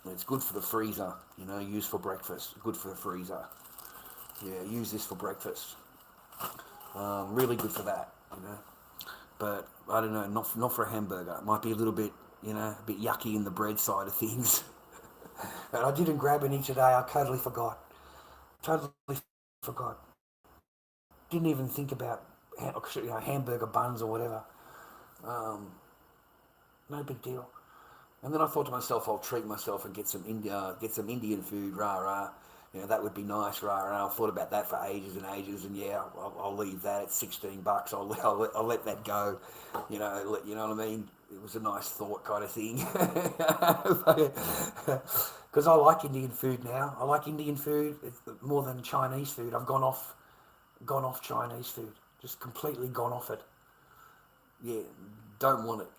And it's good for the freezer, used for breakfast. Good for the freezer. Yeah, use this for breakfast. Really good for that, But I don't know, not for a hamburger. It might be a little bit, a bit yucky in the bread side of things. And I didn't grab any today. I totally forgot. Didn't even think about hamburger buns or whatever. No big deal. And then I thought to myself, I'll treat myself and get some Indian food, rah. That would be nice, rah. I thought about that for ages and ages, and I'll leave that at $16. I'll let that go. You know what I mean? It was a nice thought kind of thing. Because I like Indian food now. I like Indian food more than Chinese food. I've gone off Chinese food. Just completely gone off it. Yeah, don't want it.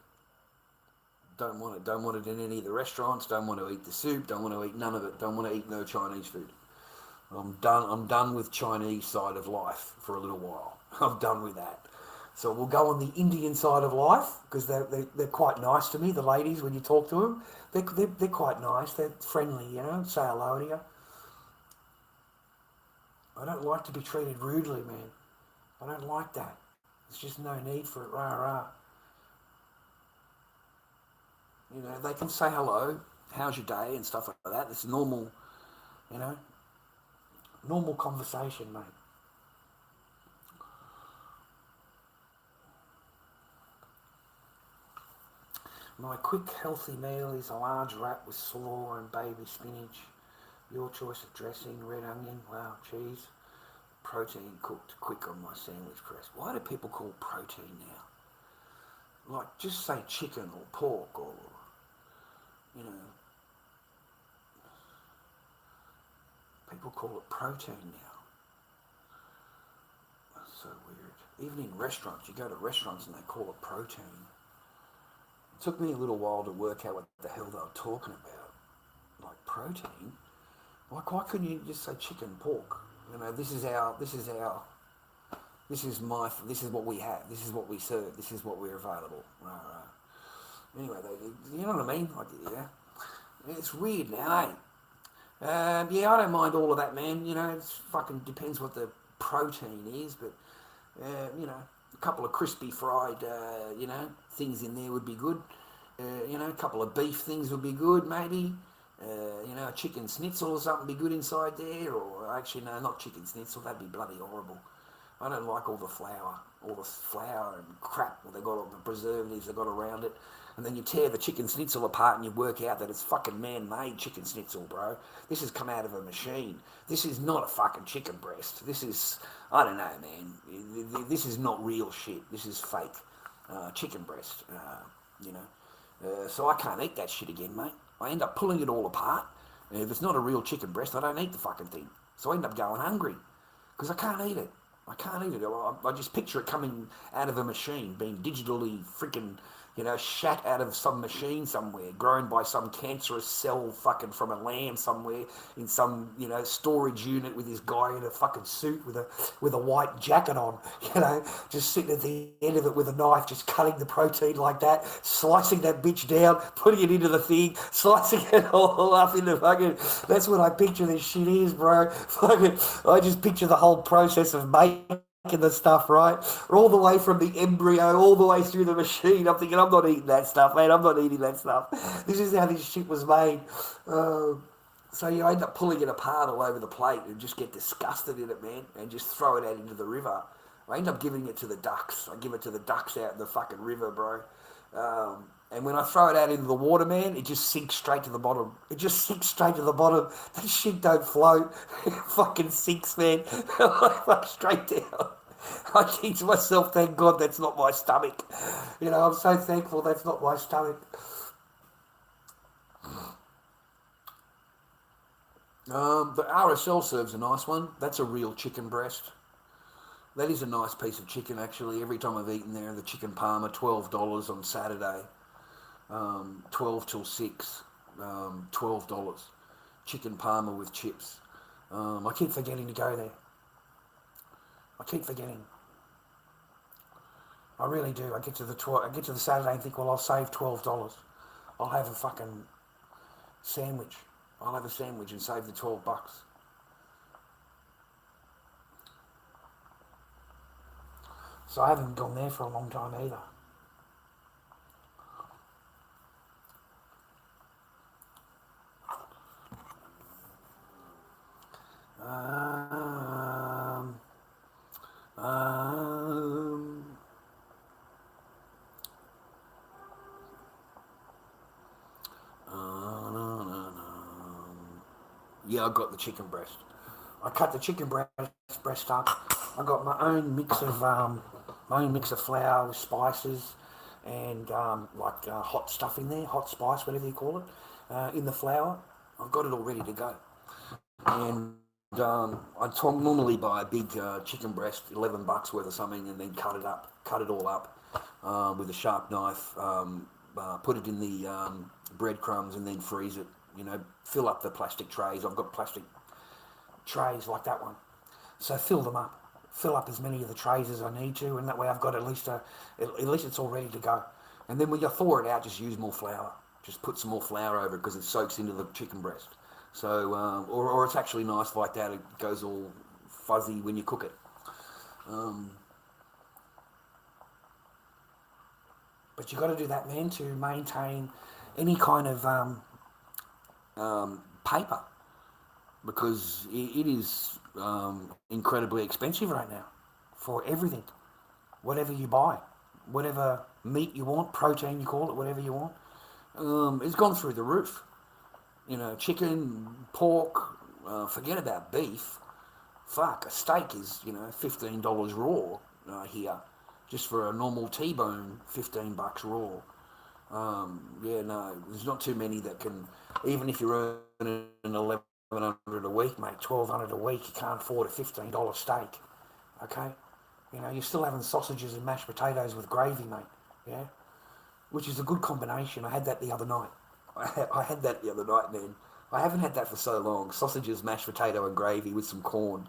Don't want it in any of the restaurants. Don't want to eat the soup. Don't want to eat none of it. Don't want to eat no Chinese food. I'm done with Chinese side of life for a little while. I'm done with that. So we'll go on the Indian side of life, because they're quite nice to me. The ladies, when you talk to them, they're quite nice. They're friendly, say hello to you. I don't like to be treated rudely, man. I don't like that. There's just no need for it, rah. They can say hello, how's your day, and stuff like that. It's normal, normal conversation, mate. My quick healthy meal is a large wrap with slaw and baby spinach. Your choice of dressing, red onion, cheese. Protein cooked quick on my sandwich press. Why do people call protein now? Like, just say chicken or pork or, people call it protein now. That's so weird. Even in restaurants, you go to restaurants and they call it protein. It took me a little while to work out what the hell they were talking about. Like, protein? Like, why couldn't you just say chicken, pork? This is what we have. This is what we serve. This is what we're available. Right. Anyway, you know what I mean? Like, yeah. It's weird now, eh? I don't mind all of that, man. It fucking depends what the protein is, but, a couple of crispy fried, things in there would be good. A couple of beef things would be good, maybe. A chicken schnitzel or something be good inside there, or actually, no, not chicken schnitzel, that'd be bloody horrible. I don't like all the flour and crap they got, all the preservatives they got around it. And then you tear the chicken schnitzel apart and you work out that it's fucking man-made chicken schnitzel, bro. This has come out of a machine. This is not a fucking chicken breast. This is, I don't know, man. This is not real shit. This is fake chicken breast, So I can't eat that shit again, mate. I end up pulling it all apart. And if it's not a real chicken breast, I don't eat the fucking thing. So I end up going hungry because I can't eat it. I just picture it coming out of a machine, being digitally freaking, shat out of some machine somewhere, grown by some cancerous cell fucking from a lamb somewhere in some, storage unit with this guy in a fucking suit with a white jacket on, just sitting at the end of it with a knife, just cutting the protein like that, slicing that bitch down, putting it into the thing, slicing it all up into fucking, that's what I picture this shit is, bro. Fucking, I just picture the whole process of making the stuff, right? All the way from the embryo, all the way through the machine. I'm thinking, I'm not eating that stuff, man. I'm not eating that stuff. This is how this shit was made. So you end up pulling it apart all over the plate and just get disgusted in it, man, and just throw it out into the river. I end up giving it to the ducks. I give it to the ducks out in the fucking river, bro. And when I throw it out into the water, man, it just sinks straight to the bottom. It just sinks straight to the bottom. That shit don't float. It fucking sinks, man. Straight down. I think to myself, thank God that's not my stomach. You know, I'm so thankful that's not my stomach. The RSL serves a nice one. That's a real chicken breast. That is a nice piece of chicken, actually. Every time I've eaten there, the chicken parma, $12 on Saturday. 12 till 6. $12. Chicken parma with chips. I keep forgetting to go there. I keep forgetting. I really do. I get to the Saturday and think, well, I'll save $12. I'll have a fucking sandwich. I'll have a sandwich and save the $12. So I haven't gone there for a long time either. Yeah, I got the chicken breast. I cut the chicken breast up. I got my own mix of flour with spices and hot stuff in there, hot spice, whatever you call it, in the flour. I've got it all ready to go. And I normally buy a big chicken breast, $11 worth of something, and then cut it all up with a sharp knife. Put it in the breadcrumbs and then freeze it. You know, fill up the plastic trays. I've got plastic trays like that one. So fill them up. Fill up as many of the trays as I need to, and that way I've got at least it's all ready to go. And then when you thaw it out, just use more flour. Just put some more flour over it because it soaks into the chicken breast. So, or it's actually nice like that. It goes all fuzzy when you cook it. But you got to do that, man, to maintain any kind of paper, because it is incredibly expensive right now for everything. Whatever you buy, whatever meat you want, protein you call it, whatever you want, it's gone through the roof. You know, chicken, pork, forget about beef. Fuck, a steak is, $15 raw here. Just for a normal T-bone, $15 raw. There's not too many that can, even if you're earning $1,100 a week, mate, $1,200 a week, you can't afford a $15 steak, okay? You know, you're still having sausages and mashed potatoes with gravy, mate, yeah? Which is a good combination. I had that the other night. I had that the other night, man. I haven't had that for so long. Sausages, mashed potato and gravy with some corn.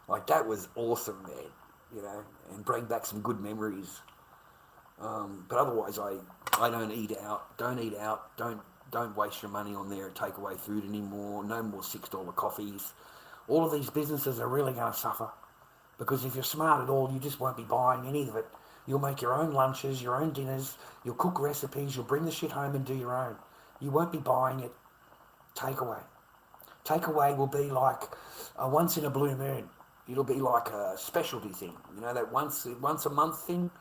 Like, that was awesome, man, and bring back some good memories. But otherwise, I don't eat out. Don't waste your money on their takeaway food anymore. No more $6 coffees. All of these businesses are really going to suffer, because if you're smart at all, you just won't be buying any of it. You'll make your own lunches, your own dinners. You'll cook recipes. You'll bring the shit home and do your own. You won't be buying it takeaway. Takeaway will be like a once in a blue moon. It'll be like a specialty thing. That once a month thing.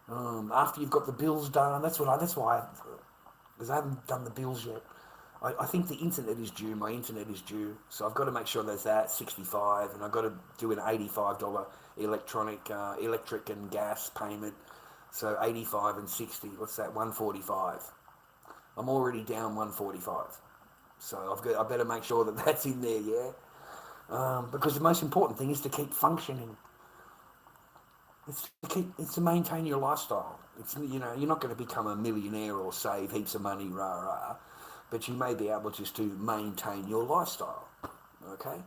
After you've got the bills done, that's why, because I haven't done the bills yet. I think the internet is due. My internet is due, so I've got to make sure there's that $65, and I've got to do an $85 electric and gas payment. So 85 and 60. What's that? 145. I'm already down 145. So I better make sure that that's in there, yeah. Because the most important thing is to keep functioning. It's to maintain your lifestyle. You're not going to become a millionaire or save heaps of money, rah. But you may be able just to maintain your lifestyle, okay?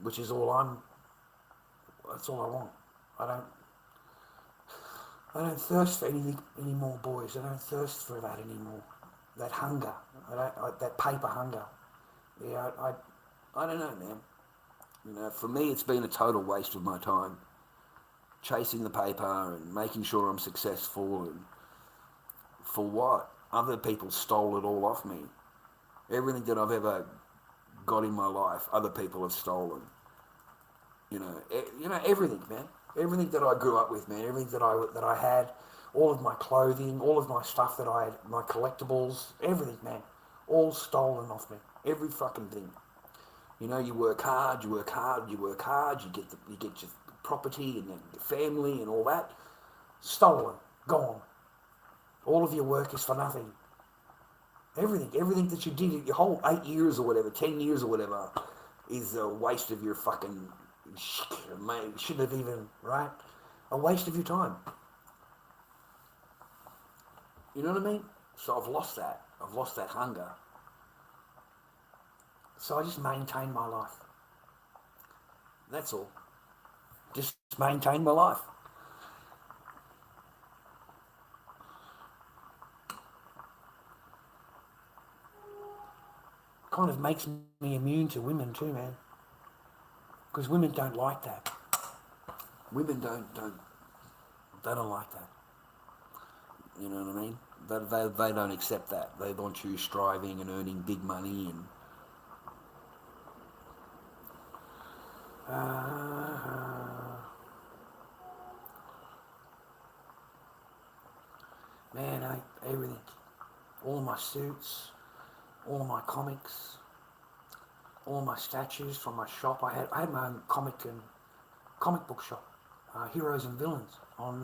Which is that's all I want. I don't thirst for anything anymore, boys. I don't thirst for that anymore. That hunger, that paper hunger. Yeah, I don't know, man. You know, for me, it's been a total waste of my time chasing the paper and making sure I'm successful. And for what? Other people stole it all off me. Everything that I've ever got in my life, other people have stolen. You know, everything, man. Everything that I grew up with, man. Everything that I had, all of my clothing, all of my stuff that I had, my collectibles, everything, man, all stolen off me. Every fucking thing. You know, you work hard, you work hard, you work hard. You get your property and then your family and all that. Stolen, gone. All of your work is for nothing. Everything that you did, your whole 8 years or whatever, 10 years or whatever, is a waste of your fucking, mate, shouldn't have even, right? A waste of your time. You know what I mean? So I've lost that. I've lost that hunger. So I just maintain my life. That's all. Just maintain my life. Kind of makes me immune to women too, man. Because women don't like that. Women don't like that. You know what I mean? They don't accept that. They want you striving and earning big money and man, everything. All my suits, all my comics, all my statues from my shop. I had my own comic book shop, Heroes and Villains on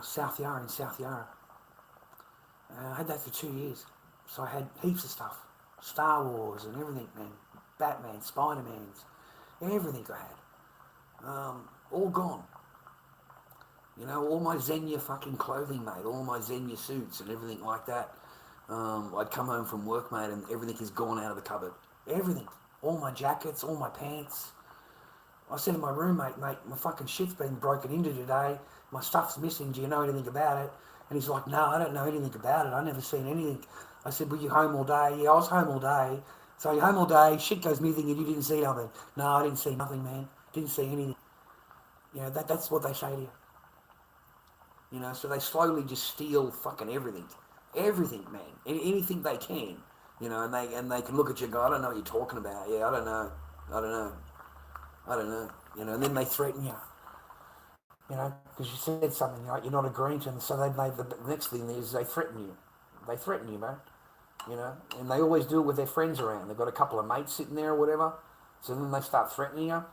South Yarra in South Yarra. I had that for 2 years, so I had heaps of stuff, Star Wars and everything, man. Batman, Spider-Man's, everything I had, all gone. You know, all my Xenia fucking clothing, mate, all my Xenia suits and everything like that. I'd come home from work, mate, and everything is gone out of the cupboard. Everything. All my jackets, all my pants. I said to my roommate, mate, my fucking shit's been broken into today. My stuff's missing. Do you know anything about it? And he's like, no, I don't know anything about it. I never seen anything. I said, were you home all day? Yeah, I was home all day. So you're home all day, shit goes missing and you didn't see nothing. No, I didn't see nothing, man. Didn't see anything. You know, that's what they say to you. You know, so they slowly just steal fucking everything. Everything, man. Anything they can. You know, and they can look at you and go, I don't know what you're talking about. Yeah, I don't know. You know, and then they threaten you. You know, because you said something, like you're not agreeing to them. So they made the next thing is they threaten you. They threaten you, man. You know, and they always do it with their friends around. They've got a couple of mates sitting there or whatever. So then they start threatening you.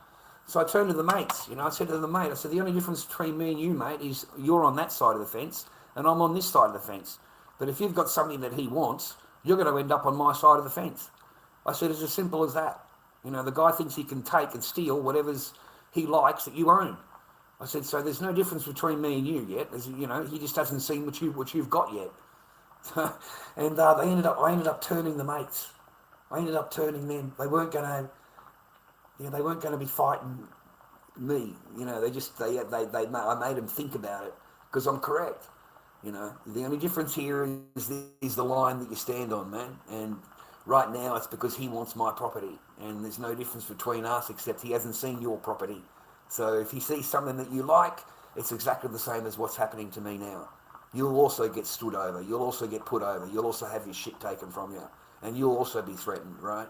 So I turned to the mates, you know, I said to the mate, I said, the only difference between me and you, mate, is you're on that side of the fence and I'm on this side of the fence. But if you've got something that he wants, you're going to end up on my side of the fence. I said, it's as simple as that. You know, the guy thinks he can take and steal whatever's he likes that you own. I said, so there's no difference between me and you yet. As you know, he just hasn't seen what you've got yet. And I ended up turning the mates. I ended up turning them. They weren't going to. Yeah, they weren't going to be fighting me. You know, I made them think about it because I'm correct. You know, the only difference here is the line that you stand on, man. And right now it's because he wants my property, and there's no difference between us except he hasn't seen your property. So if he sees something that you like, it's exactly the same as what's happening to me now. You'll also get stood over. You'll also get put over. You'll also have your shit taken from you, and you'll also be threatened, right?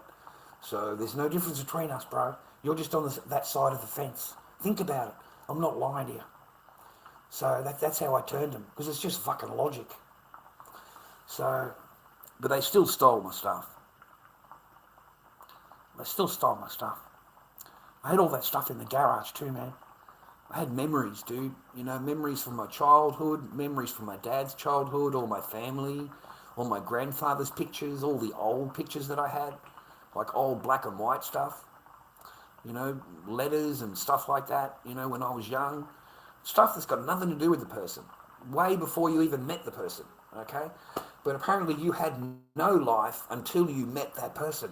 So there's no difference between us, bro. You're just on that side of the fence. Think about it. I'm not lying to you. So that's how I turned them, because it's just fucking logic. So, but they still stole my stuff. They still stole my stuff. I had all that stuff in the garage too, man. I had memories, dude. You know, memories from my childhood, memories from my dad's childhood, all my family, all my grandfather's pictures, all the old pictures that I had, like old black and white stuff. You know, letters and stuff like that, you know, when I was young. Stuff that's got nothing to do with the person, way before you even met the person, okay? But apparently you had no life until you met that person,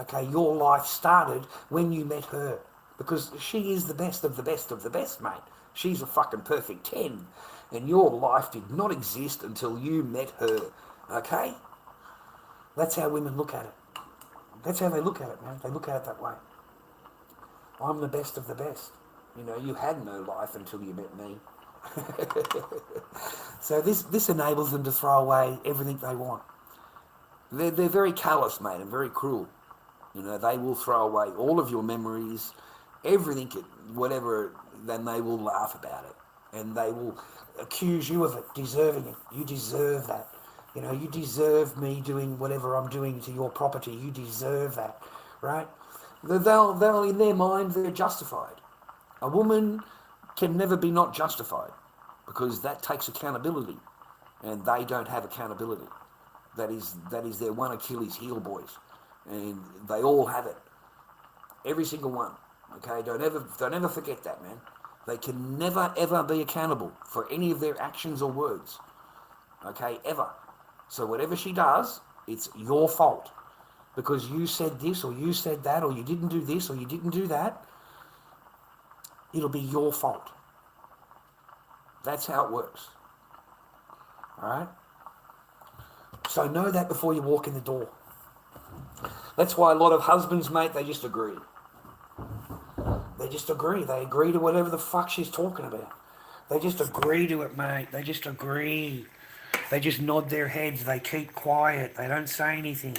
okay? Your life started when you met her, because she is the best of the best of the best, mate. She's a fucking perfect 10, and your life did not exist until you met her, okay? That's how women look at it. That's how they look at it, man. They look at it that way. I'm the best of the best. You know, you had no life until you met me. So this enables them to throw away everything they want. They're very callous, mate, and very cruel. You know, they will throw away all of your memories, everything, whatever, then they will laugh about it. And they will accuse you of it, deserving it. You deserve that. You know, you deserve me doing whatever I'm doing to your property. You deserve that, right? They'll in their mind, they're justified. A woman can never be not justified because that takes accountability, and they don't have accountability. That is their one Achilles heel, boys, and they all have it. Every single one. Okay, don't ever forget that, man. They can never ever be accountable for any of their actions or words. Okay, ever. So whatever she does, it's your fault because you said this or you said that or you didn't do this or you didn't do that. It'll be your fault. That's how it works. All right? So know that before you walk in the door. That's why a lot of husbands, mate, they just agree. They just agree. They agree to whatever the fuck she's talking about. They just agree to it, mate. They just agree. They just nod their heads. They keep quiet. They don't say anything.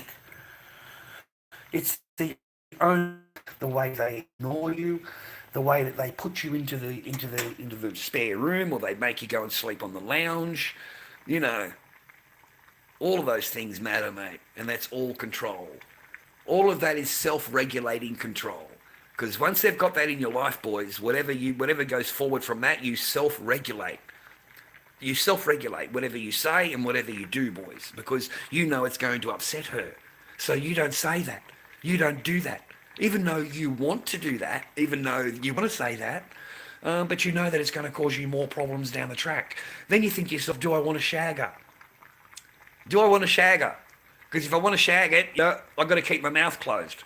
It's the way they ignore you, the way that they put you into the spare room, or they make you go and sleep on the lounge. You know, all of those things matter, mate, and that's all control. All of that is self-regulating control. Because once they've got that in your life, boys, whatever goes forward from that, you self-regulate. You self-regulate whatever you say and whatever you do, boys, because you know it's going to upset her. So you don't say that. You don't do that. Even though you want to do that, even though you want to say that, but you know that it's going to cause you more problems down the track. Then you think to yourself, do I want to shag her? Do I want to shag her? Because if I want to shag it, I've got to keep my mouth closed.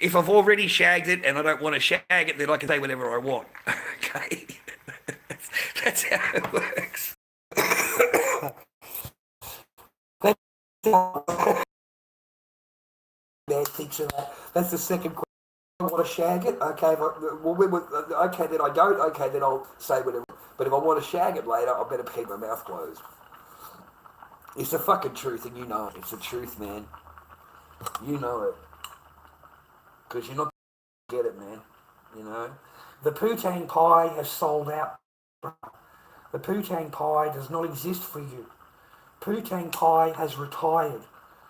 If I've already shagged it and I don't want to shag it, then I can say whatever I want. Okay? That's how it works. Man thinks of that. That's the second question. I want to shag it. Okay, okay, then I don't. Okay, then I'll say whatever. But if I want to shag it later, I better keep my mouth closed. It's the fucking truth, and you know it. It's the truth, man. You know it. Because you're not going to get it, man. You know? The poutine pie has sold out. The poutine pie does not exist for you. Poutine pie has retired.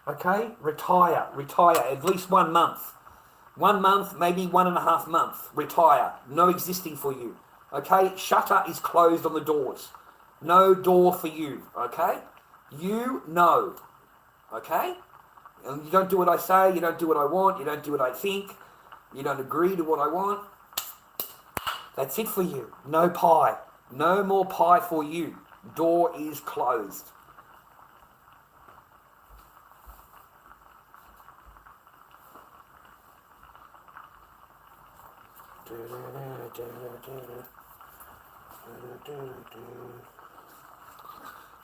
Okay? Retire. At least 1 month. 1 month, maybe 1.5 months. Retire. No existing for you. Okay? Shutter is closed on the doors. No door for you. Okay? You know. Okay? And you don't do what I say. You don't do what I want. You don't do what I think. You don't agree to what I want. That's it for you. No pie. No more pie for you. Door is closed.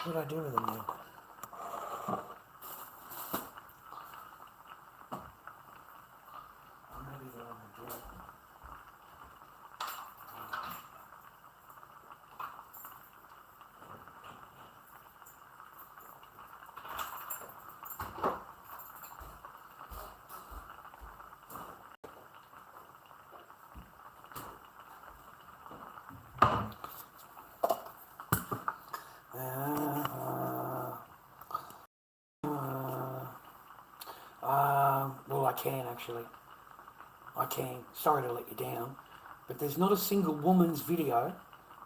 What did I do with them now? Maybe they're on the drawer. Well, I can actually. I can. Sorry to let you down. But there's not a single woman's video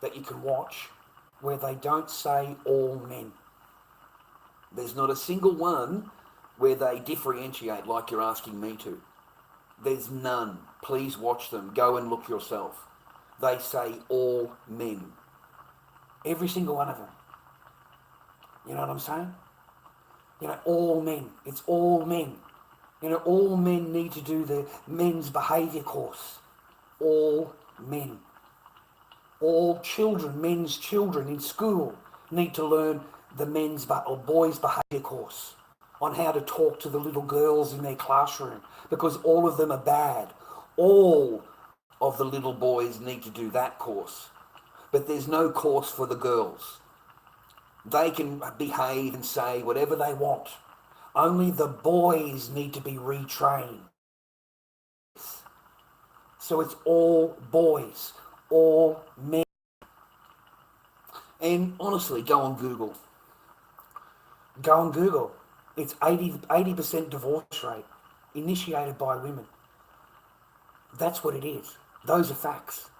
that you can watch where they don't say all men. There's not a single one where they differentiate like you're asking me to. There's none. Please watch them. Go and look yourself. They say all men. Every single one of them. You know what I'm saying? You know, all men. It's all men. You know, all men need to do the men's behaviour course. All men. All children, men's children in school need to learn the boys' behaviour course on how to talk to the little girls in their classroom because all of them are bad. All of the little boys need to do that course. But there's no course for the girls. They can behave and say whatever they want. Only the boys need to be retrained. So it's all boys, all men. And honestly, go on Google. Go on Google. It's 80% divorce rate initiated by women. That's what it is. Those are facts.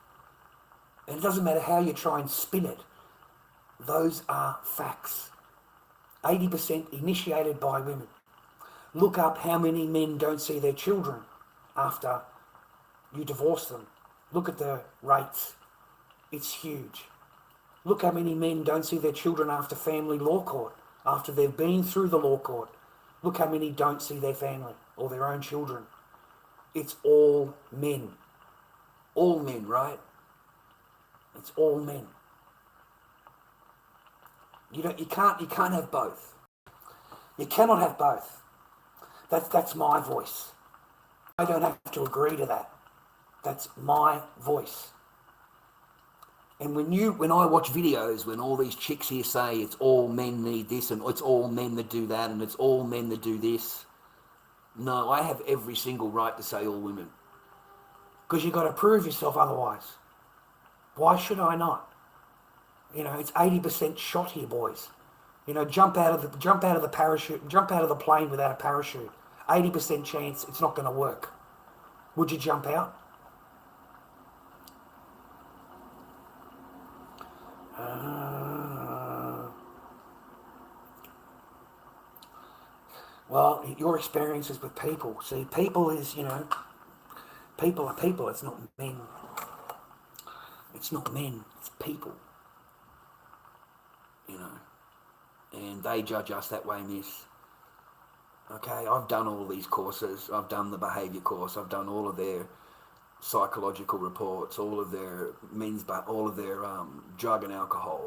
And it doesn't matter how you try and spin it. Those are facts. 80% initiated by women. Look up how many men don't see their children after you divorce them. Look at the rates. It's huge. Look how many men don't see their children after family law court, after they've been through the law court. Look how many don't see their family or their own children. It's all men. All men, right? It's all men. You can't have both. You cannot have both. That's my voice. I don't have to agree to that. That's my voice. And when I watch videos, when all these chicks here say it's all men need this and it's all men that do that and it's all men that do this, no, I have every single right to say all women. Because you've got to prove yourself otherwise. Why should I not? It's 80% shot here, boys. Jump out of the parachute, jump out of the plane without a parachute. 80% chance it's not going to work. Would you jump out? Well, your experiences with people. See, people is, people are people. It's not men. It's not men. It's people. And they judge us that way, miss. Okay, I've done all these courses. I've done the behaviour course. I've done all of their psychological reports, all of their drug and alcohol,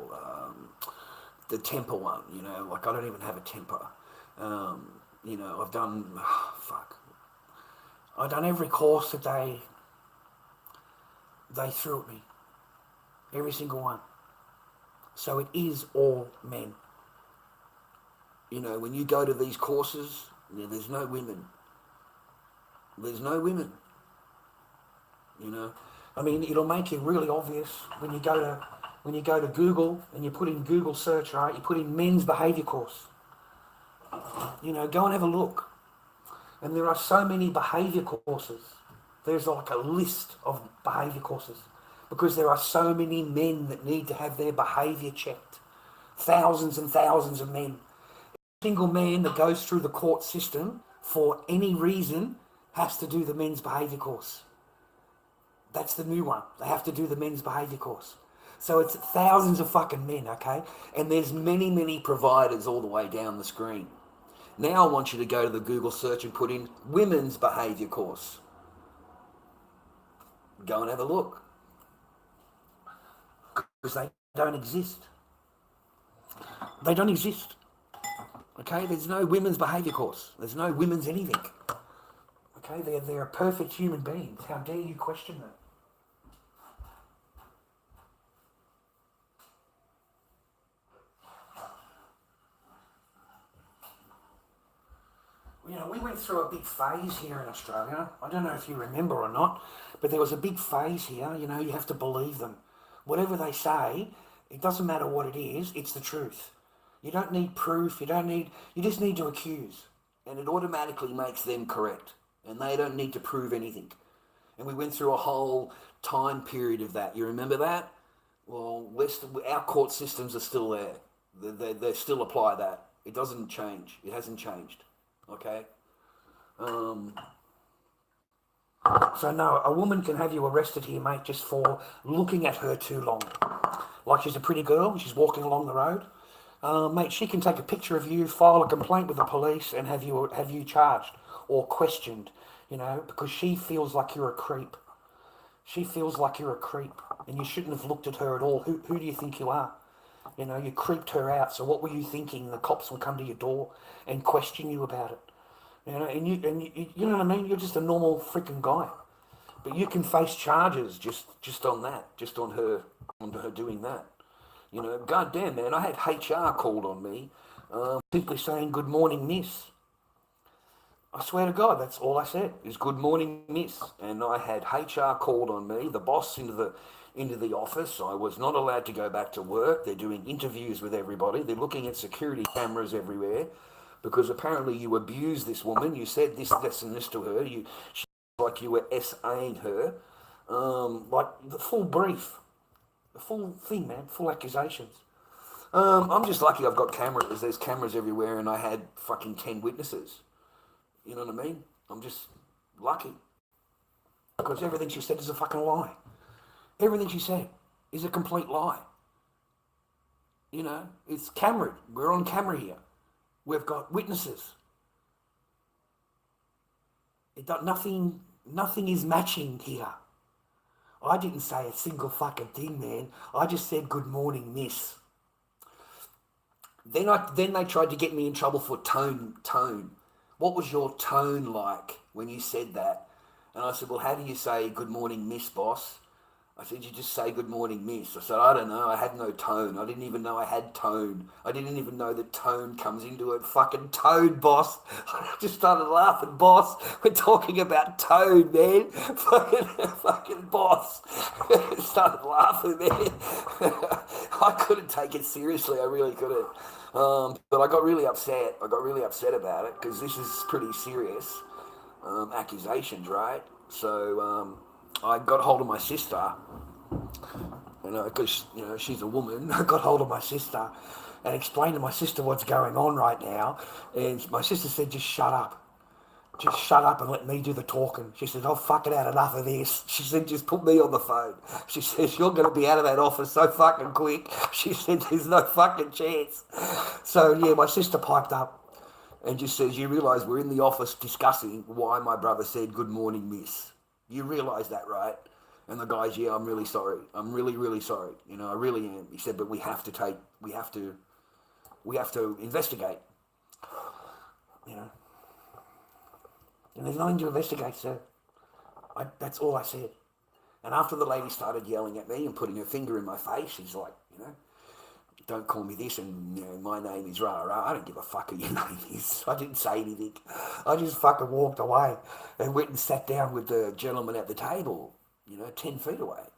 the temper one. I don't even have a temper. I've done I've done every course that they threw at me. Every single one. So it is all men. When you go to these courses, there's no women. There's no women. I mean, it'll make it really obvious when you go to Google and you put in Google search, right? You put in men's behaviour course. Go and have a look. And there are so many behaviour courses. There's like a list of behaviour courses because there are so many men that need to have their behaviour checked. Thousands and thousands of men. Every single man that goes through the court system for any reason has to do the men's behaviour course. That's the new one. They have to do the men's behaviour course. So it's thousands of fucking men, okay? And there's many, many providers all the way down the screen. Now I want you to go to the Google search and put in women's behaviour course. Go and have a look. Because they don't exist. They don't exist. Okay, there's no women's behaviour course. There's no women's anything. Okay, they're perfect human beings. How dare you question them? We went through a big phase here in Australia. I don't know if you remember or not, but there was a big phase here. You have to believe them. Whatever they say, it doesn't matter what it is, it's the truth. You don't need proof, you just need to accuse. And it automatically makes them correct. And they don't need to prove anything. And we went through a whole time period of that. You remember that? Well, our court systems are still there. They still apply that. It doesn't change. It hasn't changed. Okay? So no, a woman can have you arrested here, mate, just for looking at her too long. Like she's a pretty girl, she's walking along the road. Mate, she can take a picture of you, file a complaint with the police, and have you charged or questioned, because she feels like you're a creep. She feels like you're a creep, and you shouldn't have looked at her at all. Who do you think you are? You creeped her out. So what were you thinking? The cops will come to your door and question you about it. And you know what I mean? You're just a normal freaking guy. But you can face charges just on that, just on her doing that. You know, goddamn, man, I had HR called on me, simply saying good morning, miss. I swear to God, that's all I said is good morning, miss. And I had HR called on me, the boss into the office. I was not allowed to go back to work. They're doing interviews with everybody. They're looking at security cameras everywhere because apparently you abused this woman. You said this, and this to her. She like you were SAing her, like the full brief, the full thing, man, full accusations. I'm just lucky I've got cameras. There's cameras everywhere, and I had fucking 10 witnesses. You know what I mean? I'm just lucky. Because everything she said is a fucking lie. Everything she said is a complete lie. You know, it's camera. We're on camera here. We've got witnesses. Nothing is matching here. I didn't say a single fucking thing, man. I just said good morning, miss. Then they tried to get me in trouble for tone. What was your tone like when you said that? And I said, well, how do you say good morning, miss, boss? I said, you just say good morning, miss. I said, I don't know. I had no tone. I didn't even know I had tone. I didn't even know that tone comes into it. Fucking tone, boss. I just started laughing, boss. We're talking about tone, man. Fucking boss. Started laughing, man. I couldn't take it seriously. I really couldn't. But I got really upset. I got really upset about it because this is pretty serious accusations, right? So I got hold of my sister, because she's a woman. I got hold of my sister and explained to my sister what's going on right now. And my sister said, just shut up. Just shut up and let me do the talking. She said, oh, fuck it, had enough of this. She said, just put me on the phone. She says, you're going to be out of that office so fucking quick. She said, there's no fucking chance. So, yeah, my sister piped up and just says, you realise we're in the office discussing why my brother said, good morning, miss. You realise that, right? And the guy's, yeah, I'm really sorry. I'm really, really sorry. I really am. He said, but we have to investigate. And there's nothing to investigate, sir. That's all I said. And after the lady started yelling at me and putting her finger in my face, she's like, don't call me this, and my name is rah rah. I don't give a fuck who your name is. I didn't say anything. I just fucking walked away and went and sat down with the gentleman at the table, 10 feet away.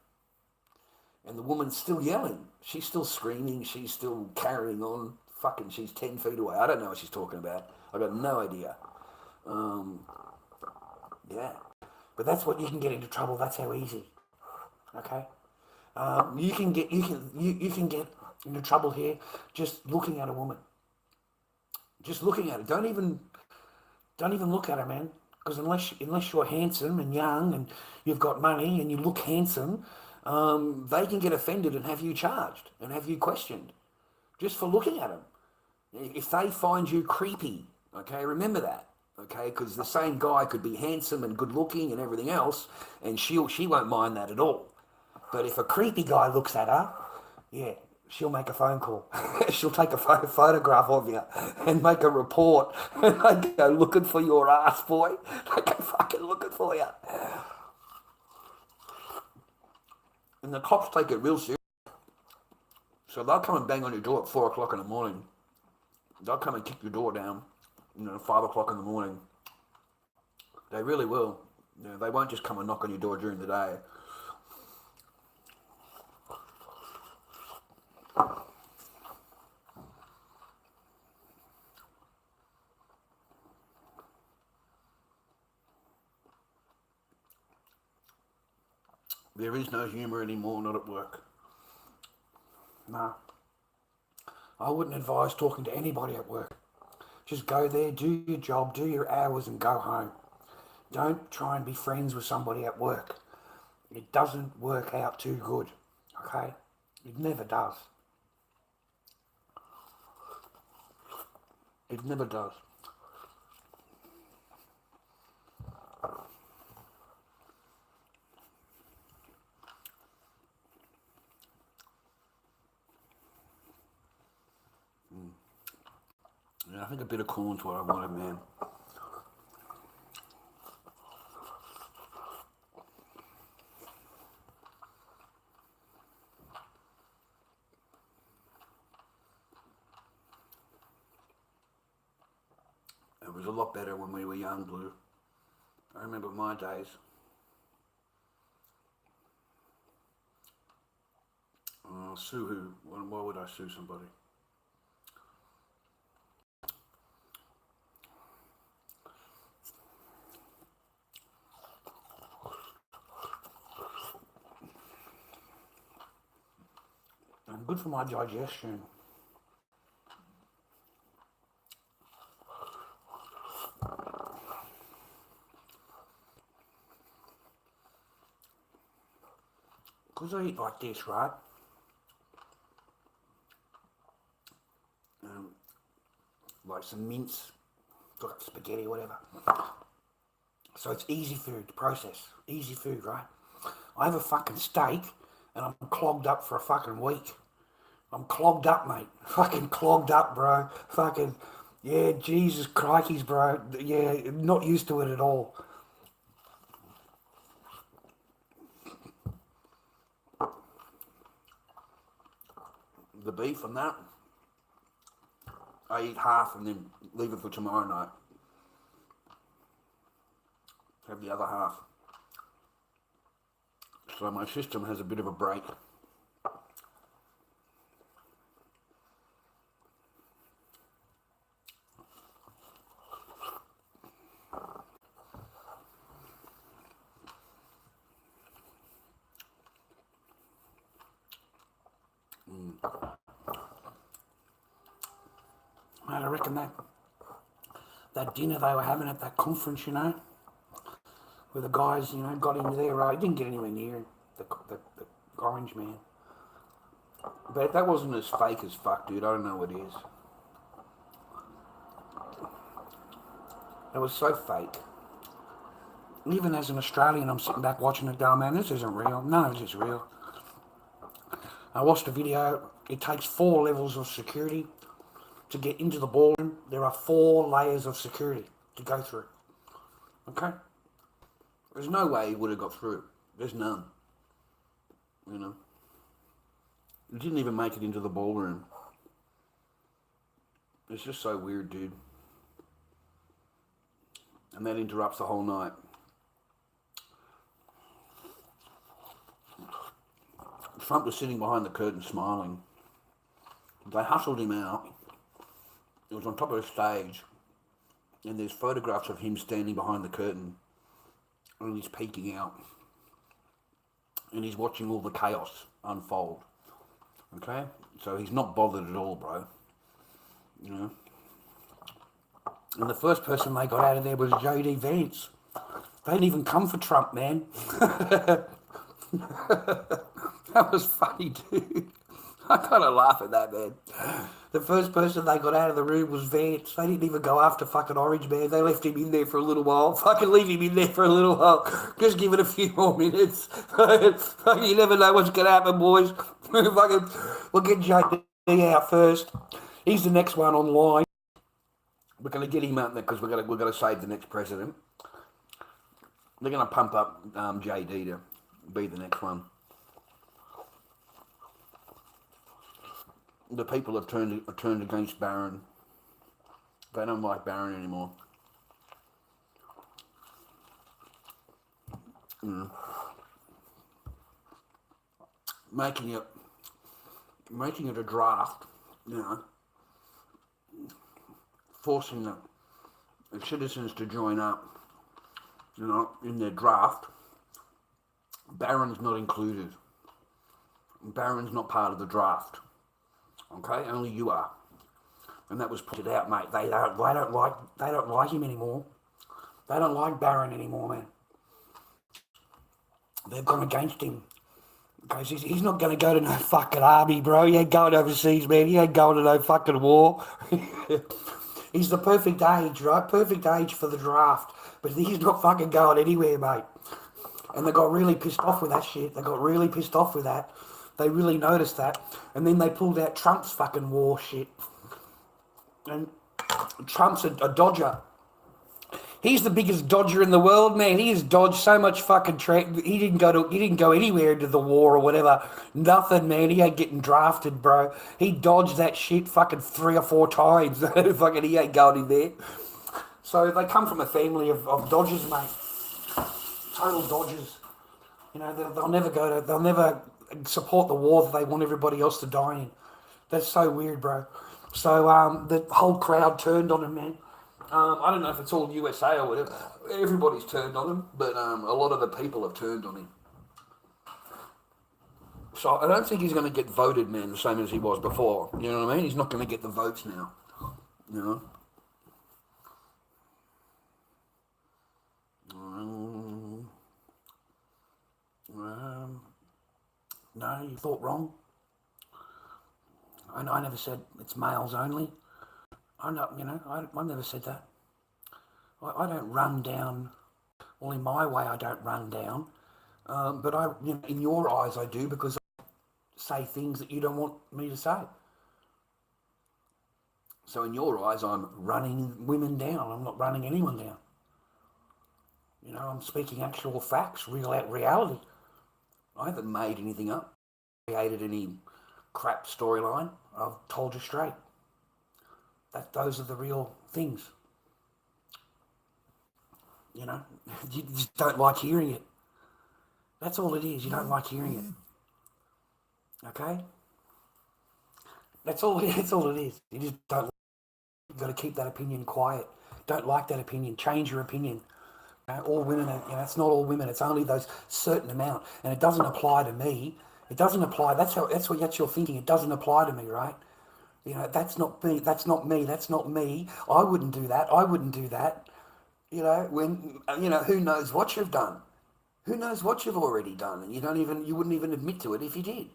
And the woman's still yelling. She's still screaming. She's still carrying on. Fucking, she's 10 feet away. I don't know what she's talking about. I got no idea. Yeah. But that's what you can get into trouble. That's how easy. Okay? You can get into trouble here just looking at a woman. Just looking at her. Don't even look at her, man. Because unless you're handsome and young and you've got money and you look handsome, they can get offended and have you charged and have you questioned just for looking at them. If they find you creepy, okay, remember that. Okay, because the same guy could be handsome and good looking and everything else, and she won't mind that at all. But if a creepy guy looks at her, yeah, she'll make a phone call. She'll take a photograph of you and make a report. And I go looking for your ass, boy. I go fucking looking for you. And the cops take it real serious. So they'll come and bang on your door at 4 o'clock in the morning. They'll come and kick your door down, 5 o'clock in the morning. They really will. They won't just come and knock on your door during the day. There is no humour anymore, not at work. No. I wouldn't advise talking to anybody at work. Just go there, do your job, do your hours and go home. Don't try and be friends with somebody at work. It doesn't work out too good, okay? It never does. It never does. Yeah, I think a bit of corn's what I wanted, man. a lot better when we were young, Blue. I remember my days. Sue who? Why would I sue somebody? And good for my digestion. Because I eat like this, right? Like some mince, got spaghetti, whatever. So it's easy food to process. Easy food, right? I have a fucking steak and I'm clogged up for a fucking week. I'm clogged up, mate. Fucking clogged up, bro. Fucking, yeah, Jesus crikeys, bro. Yeah, not used to it at all. The beef and that, I eat half and then leave it for tomorrow night. Have the other half. So my system has a bit of a break. I reckon that dinner they were having at that conference, you know, where the guys, you know, got into there, right? He didn't get anywhere near the orange man. But that wasn't as fake as fuck, dude. I don't know what it is. It was so fake. Even as an Australian, I'm sitting back watching it going, man, this isn't real. None of this is real. I watched a video. It takes 4 levels of security to get into the ballroom. There are 4 layers of security to go through. Okay? There's no way he would have got through. There's none. You know? He didn't even make it into the ballroom. It's just so weird, dude. And that interrupts the whole night. Trump was sitting behind the curtain smiling. They hustled him out. It was on top of the stage, and there's photographs of him standing behind the curtain, and he's peeking out, and he's watching all the chaos unfold. Okay, so he's not bothered at all, bro. You know. And the first person they got out of there was JD Vance. They didn't even come for Trump, man. That was funny, dude. I kind of laugh at that, man. The first person they got out of the room was Vance. They didn't even go after fucking Orange Man. They left him in there for a little while. Fucking leave him in there for a little while. Just give it a few more minutes. You never know what's going to happen, boys. We'll get JD out first. He's the next one online. We're going to get him out there because we're going to save the next president. They're going to pump up JD to be the next one. The people have turned against Barron. They don't like Barron anymore. Making it a draft, you know, forcing the citizens to join up, you know, in their draft. Barron's not included. Barron's not part of the draft. Okay, only you are, and that was pointed out, mate. They don't like him anymore. They don't like Barron anymore, man. They've gone against him because he's not going to go to no fucking army, bro. He ain't going overseas, man. He ain't going to no fucking war. He's the perfect age, right? Perfect age for the draft, but he's not fucking going anywhere, mate. And they got really pissed off with that shit. They got really pissed off with that. They really noticed that. And then they pulled out Trump's fucking war shit. And Trump's a dodger. He's the biggest dodger in the world, man. He has dodged so much fucking he didn't go anywhere into the war or whatever. Nothing, man. He ain't getting drafted, bro. He dodged that shit fucking 3 or 4 times. Fucking he ain't going in there. So they come from a family of dodgers, mate. Total dodgers. You know, they'll never support the war that they want everybody else to die in. That's so weird, bro. So the whole crowd turned on him, man. I don't know if it's all USA or whatever. Everybody's turned on him, but a lot of the people have turned on him. So I don't think he's going to get voted, man, the same as he was before. You know what I mean? He's not going to get the votes now. You know? No, you thought wrong. I never said it's males only. I never said that. I don't run down. Well, in my way, I don't run down. But in your eyes, I do, because I say things that you don't want me to say. So in your eyes, I'm running women down. I'm not running anyone down. You know, I'm speaking actual facts, reality. I haven't made anything up, created any crap storyline. I've told you straight. Those are the real things. You know, you just don't like hearing it. That's all it is. You don't like hearing it. Okay? That's all it is. You just don't. You've got to keep that opinion quiet. Don't like that opinion. Change your opinion. All women, it's not all women. It's only those certain amount, and it doesn't apply to me. It doesn't apply. That's what you're thinking. It doesn't apply to me, right? You know, that's not me. That's not me. That's not me. I wouldn't do that. I wouldn't do that. You know, who knows what you've done? Who knows what you've already done, and you wouldn't even admit to it if you did.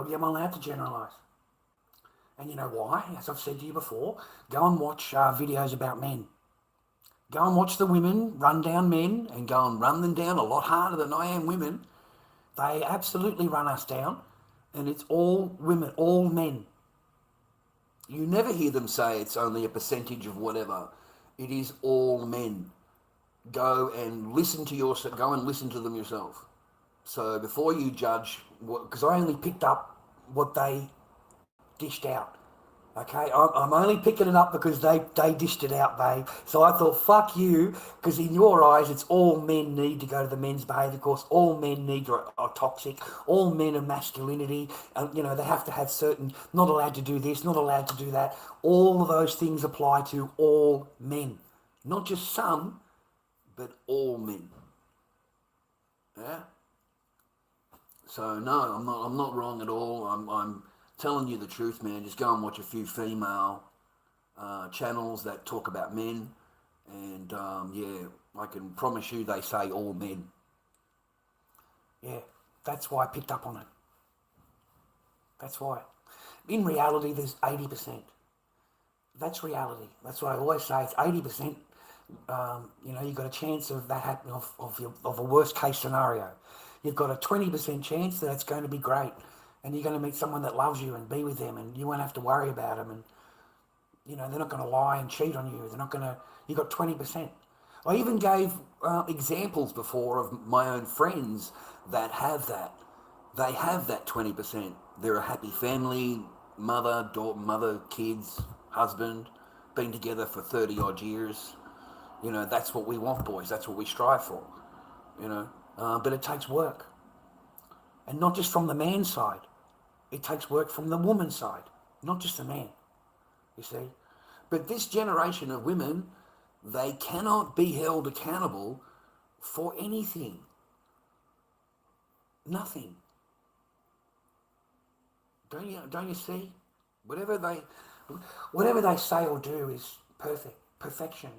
Yeah, I'm allowed to generalise. And you know why? As I've said to you before, go and watch videos about men. Go and watch the women run down men and go and run them down a lot harder than I am women. They absolutely run us down, and it's all women, all men. You never hear them say it's only a percentage of whatever. It is all men. Go and listen to them yourself. So before you judge, because I only picked up what they dished out. Okay, I'm only picking it up because they dished it out, babe. So I thought, fuck you, because in your eyes, it's all men need to go to the men's behaviour course. All men are toxic. All men are masculinity. They have to have certain, not allowed to do this, not allowed to do that. All of those things apply to all men. Not just some, but all men. Yeah? So no, I'm not wrong at all. I'm telling you the truth, man. Just go and watch a few female channels that talk about men, and I can promise you they say all men. Yeah, that's why I picked up on it. That's why. In reality, there's 80%. That's reality. That's what I always say. It's 80%. You've got a chance of that happening, of a worst case scenario. You've got a 20% chance that it's going to be great, and you're going to meet someone that loves you and be with them, and you won't have to worry about them, and they're not going to lie and cheat on you. They're not going to. You got 20%. I even gave examples before of my own friends that have that. They have that 20%. They're a happy family, mother, daughter, kids, husband, been together for 30 odd years. That's what we want, boys. That's what we strive for. But it takes work. And not just from the man's side. It takes work from the woman's side. Not just the man. You see? But this generation of women, they cannot be held accountable for anything. Nothing. Don't you see? Whatever they say or do is perfection.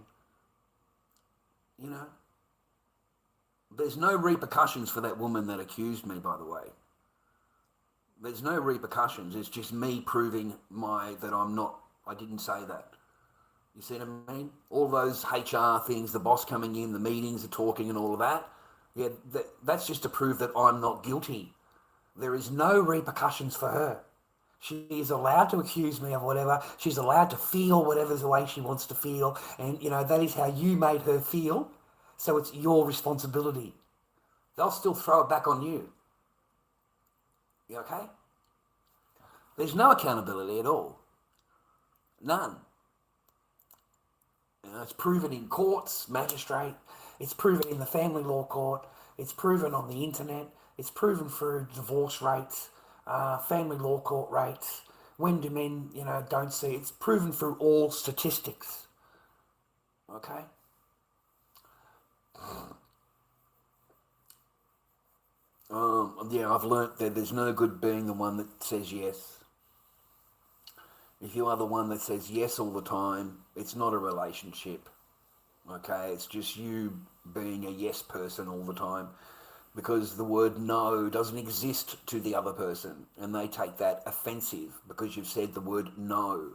There's no repercussions for that woman that accused me, by the way. There's no repercussions. It's just me proving I didn't say that. You see what I mean? All those HR things, the boss coming in, the meetings, the talking and all of that. Yeah, that's just to prove that I'm not guilty. There is no repercussions for her. She is allowed to accuse me of whatever. She's allowed to feel whatever's the way she wants to feel. And, that is how you made her feel. So it's your responsibility. They'll still throw it back on you. You okay? There's no accountability at all. None. You know, it's proven in courts, magistrate. It's proven in the family law court. It's proven on the internet. It's proven through divorce rates, family law court rates. When do men, don't see? It's proven through all statistics. Okay? Yeah, I've learnt that there's no good being the one that says yes. If you are the one that says yes all the time, it's not a relationship. Okay? It's just you being a yes person all the time, because the word no doesn't exist to the other person, and they take that offensive because you've said the word no.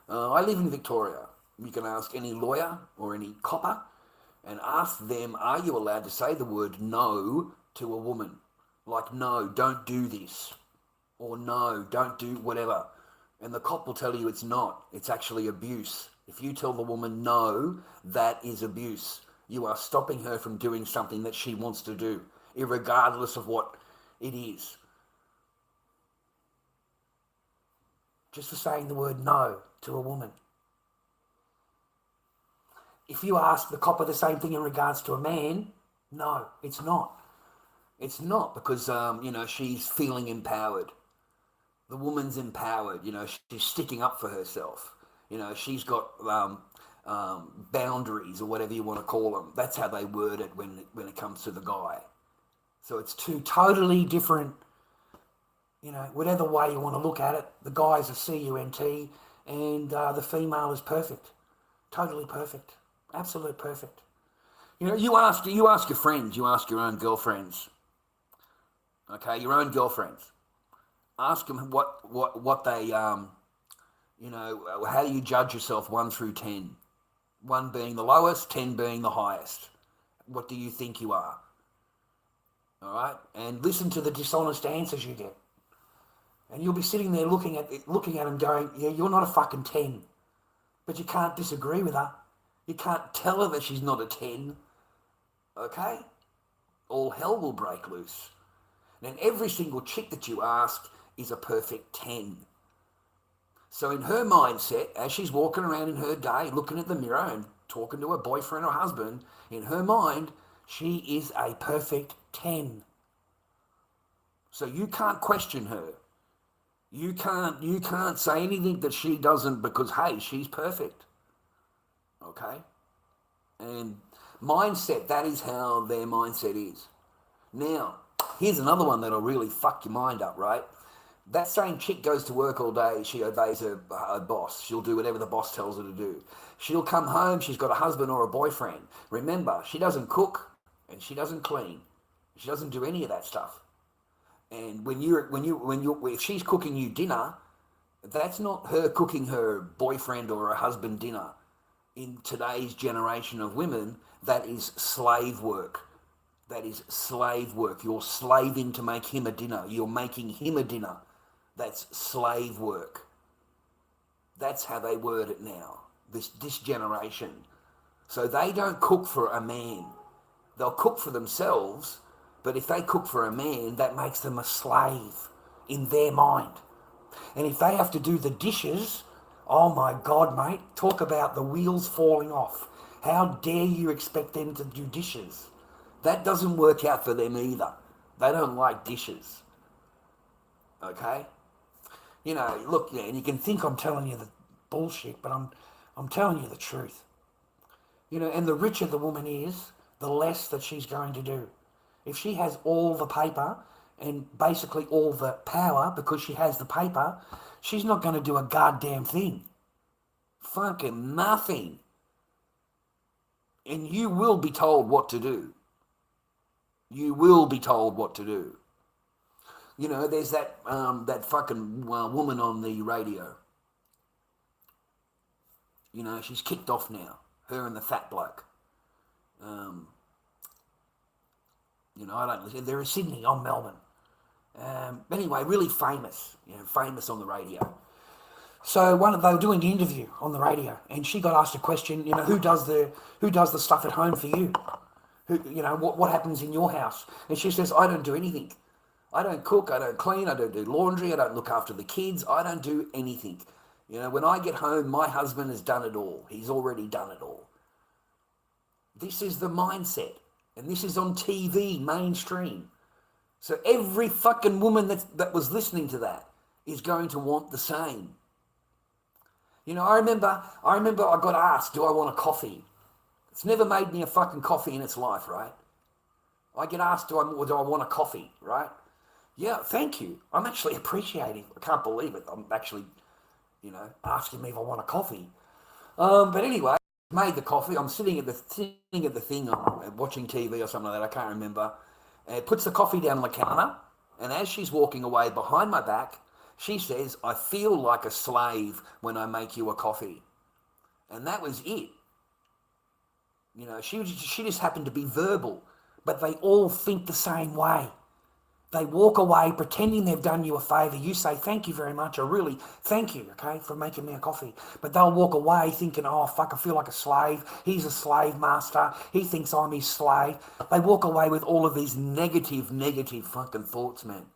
I live in Victoria. You can ask any lawyer or any copper and ask them, are you allowed to say the word no to a woman? Like, no, don't do this. Or no, don't do whatever. And the cop will tell you it's not. It's actually abuse. If you tell the woman no, that is abuse. You are stopping her from doing something that she wants to do, irregardless of what it is. Just for saying the word no to a woman. If you ask the copper the same thing in regards to a man, no, it's not. It's not, because, she's feeling empowered. The woman's empowered, she's sticking up for herself. She's got boundaries, or whatever you want to call them. That's how they word it when it comes to the guy. So it's two totally different, whatever way you want to look at it. The guy's a CUNT, and the female is perfect. Totally perfect. Absolute perfect. You ask your friends, you ask your own girlfriends. Okay, your own girlfriends. Ask them what they, how do you judge yourself 1 through 10? 1 being the lowest, 10 being the highest. What do you think you are? All right? And listen to the dishonest answers you get. And you'll be sitting there looking at them going, yeah, you're not a fucking 10. But you can't disagree with her. You can't tell her that she's not a 10. Okay? All hell will break loose. And every single chick that you ask is a perfect 10. So in her mindset, as she's walking around in her day, looking at the mirror and talking to her boyfriend or husband, in her mind, she is a perfect 10. So you can't question her. You can't say anything that she doesn't, because, hey, she's perfect. Okay? And mindset, that is how their mindset is. Now, here's another one that'll really fuck your mind up, right? That same chick goes to work all day. She obeys her boss. She'll do whatever the boss tells her to do. She'll come home. She's got a husband or a boyfriend. Remember, she doesn't cook and she doesn't clean. She doesn't do any of that stuff. And if she's cooking you dinner, that's not her cooking her boyfriend or her husband dinner. In today's generation of women, that is slave work. That is slave work. You're slaving to make him a dinner. You're making him a dinner. That's slave work. That's how they word it now, this generation. So they don't cook for a man. They'll cook for themselves, but if they cook for a man, that makes them a slave in their mind. And if they have to do the dishes, oh my God, mate, talk about the wheels falling off. How dare you expect them to do dishes? That doesn't work out for them either. They don't like dishes. Okay? Look, and you can think I'm telling you the bullshit, but I'm telling you the truth. And the richer the woman is, the less that she's going to do. If she has all the paper and basically all the power because she has the paper, she's not going to do a goddamn thing. Fucking nothing. And you will be told what to do. You will be told what to do. There's that fucking woman on the radio. She's kicked off now. Her and the fat bloke. I don't listen. They're in Sydney, I'm Melbourne. Anyway, really famous. Famous on the radio. So they were doing the interview on the radio, and she got asked a question. Who does the stuff at home for you? What happens in your house? And she says, I don't do anything. I don't cook, I don't clean, I don't do laundry, I don't look after the kids, I don't do anything. You know, when I get home, my husband has done it all. He's already done it all. This is the mindset. And this is on TV, mainstream. So every fucking woman that was listening to that is going to want the same. You know, I remember I got asked, do I want a coffee? It's never made me a fucking coffee in its life, right? I get asked, do I want a coffee, right? Yeah, thank you. I'm actually appreciating. I can't believe it. I'm actually, you know, asking me if I want a coffee. But anyway, made the coffee. I'm sitting at the thing, I'm watching TV or something like that. I can't remember. And puts the coffee down on the counter. And as she's walking away behind my back, she says, I feel like a slave when I make you a coffee. And that was it. You know, she just happened to be verbal. But they all think the same way. They walk away pretending they've done you a favour. You say, thank you very much, or really, thank you, okay, for making me a coffee. But they'll walk away thinking, oh, fuck, I feel like a slave. He's a slave master. He thinks I'm his slave. They walk away with all of these negative fucking thoughts, man.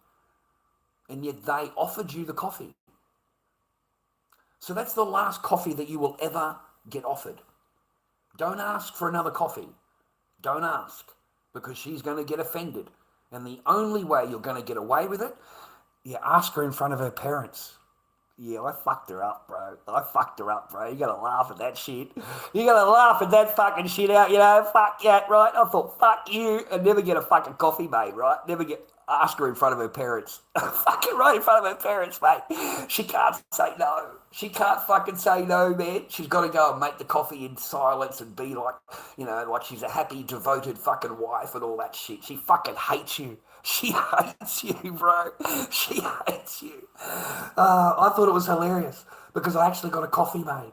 And yet they offered you the coffee. So that's the last coffee that you will ever get offered. Don't ask for another coffee. Don't ask, because she's going to get offended. And the only way you're going to get away with it, you ask her in front of her parents. Yeah, I fucked her up, bro. You got to laugh at that shit. You got to laugh at that fucking shit out, you know. Fuck yeah, right? I thought, fuck you. And never get a fucking coffee made, right? Ask her in front of her parents. Fucking right in front of her parents, mate. She can't say no. She can't fucking say no, man. She's got to go and make the coffee in silence and be like, you know, like she's a happy, devoted fucking wife and all that shit. She fucking hates you. She hates you, bro. She hates you. I thought it was hilarious because I actually got a coffee made.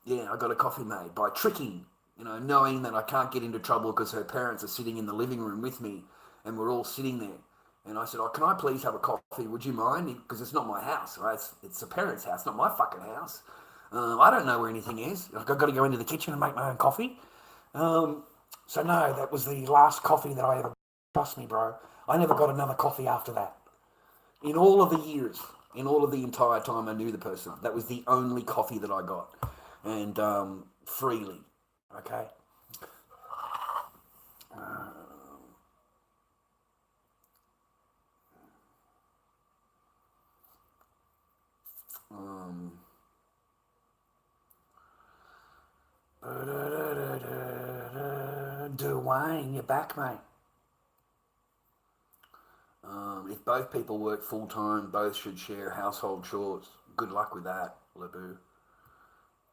Yeah, I got a coffee made by tricking, you know, knowing that I can't get into trouble because her parents are sitting in the living room with me and we're all sitting there. And I said, oh, can I please have a coffee? Would you mind? Because it's not my house, right? It's the parents' house, not my fucking house. I don't know where anything is. I've got to go into the kitchen and make my own coffee. So no, that was the last coffee that I ever... Trust me, bro. I never got another coffee after that. In all of the years, in all of the entire time I knew the person, that was the only coffee that I got. And freely, okay? Dwayne, you're back, mate. If both people work full-time, both should share household chores. Good luck with that, Laboo.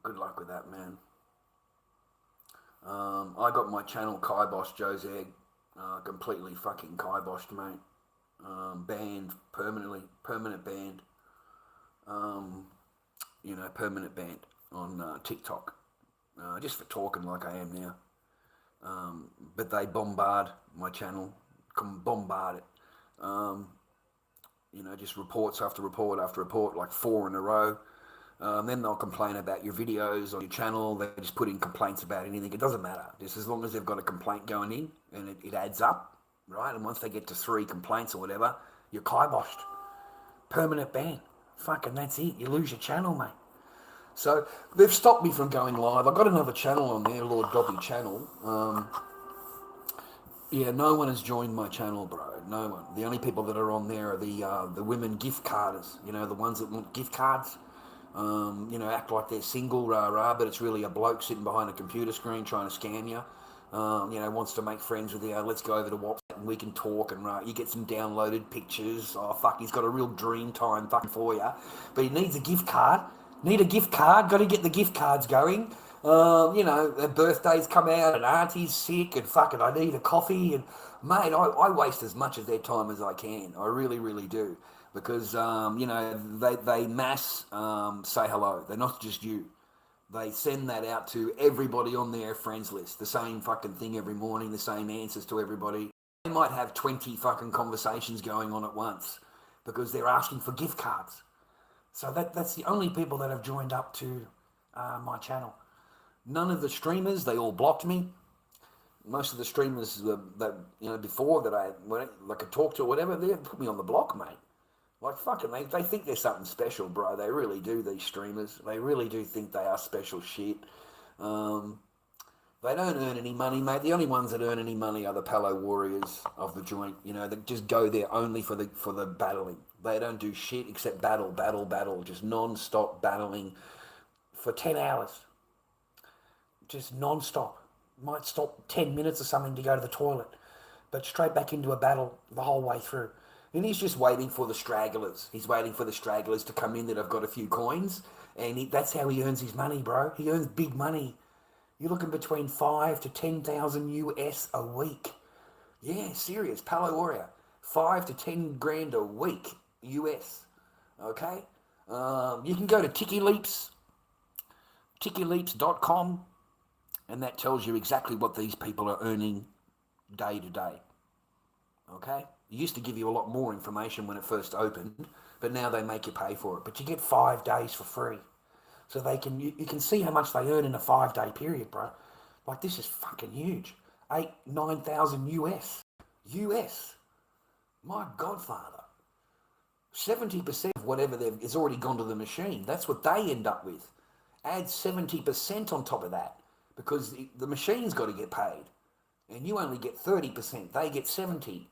Good luck with that, man. I got my channel kiboshed, Joe's Egg. Completely fucking kiboshed, mate. Banned permanently, permanent banned. You know, permanent banned on TikTok. Just for talking like I am now. But they bombard my channel, bombard it. You know, just reports after report after report, like 4 in a row. Then they'll complain about your videos on your channel. They just put in complaints about anything. It doesn't matter. Just as long as they've got a complaint going in and it adds up, right? And once they get to 3 complaints or whatever, you're kiboshed. Permanent ban. Fucking that's it. You lose your channel, mate. So they've stopped me from going live. I've got another channel on there, Lord Dobby channel. Yeah, no one has joined my channel, bro. No one. The only people that are on there are the women gift carders. You know, the ones that want gift cards. You know, act like they're single, rah, but it's really a bloke sitting behind a computer screen trying to scam you. You know, wants to make friends with you. Let's go over to WhatsApp and we can talk and you get some downloaded pictures. Oh, fuck, he's got a real dream time fucking for you. But he needs a gift card. Need a gift card. Got to get the gift cards going. You know, their birthdays come out and auntie's sick and fucking I need a coffee. And, mate, I waste as much of their time as I can. I really, really do. Because, you know, they mass say hello. They're not just you. They send that out to everybody on their friends list. The same fucking thing every morning, the same answers to everybody. They might have 20 fucking conversations going on at once because they're asking for gift cards. So that's the only people that have joined up to my channel. None of the streamers, they all blocked me. most of the streamers that before that I could talk to or whatever, they put me on the block, mate. Like fucking, they think they're something special, bro. They really do. These streamers, they really do think they are special shit. They don't earn any money, mate. The only ones that earn any money are the Palo Warriors of the joint. That just go there only for the battling. They don't do shit except battle, just non-stop battling for 10 hours. Just non-stop. Might stop 10 minutes or something to go to the toilet, but straight back into a battle the whole way through. And he's just waiting for the stragglers. He's waiting for the stragglers to come in that have got a few coins, and that's how he earns his money, bro. He earns big money. You're looking between 5 to 10,000 US a week. Yeah, serious. Palo Warrior, 5 to 10 grand a week US. Okay, you can go to TickyLeaps.com, and that tells you exactly what these people are earning day to day. Okay, it used to give you a lot more information when it first opened, but now they make you pay for it. But you get 5 days for free. So you can see how much they earn in a 5-day period, bro. Like, this is fucking huge. 9,000 US. US. My godfather. 70% of whatever is already gone to the machine. That's what they end up with. Add 70% on top of that, because the machine's got to get paid. And you only get 30%. They get 70%.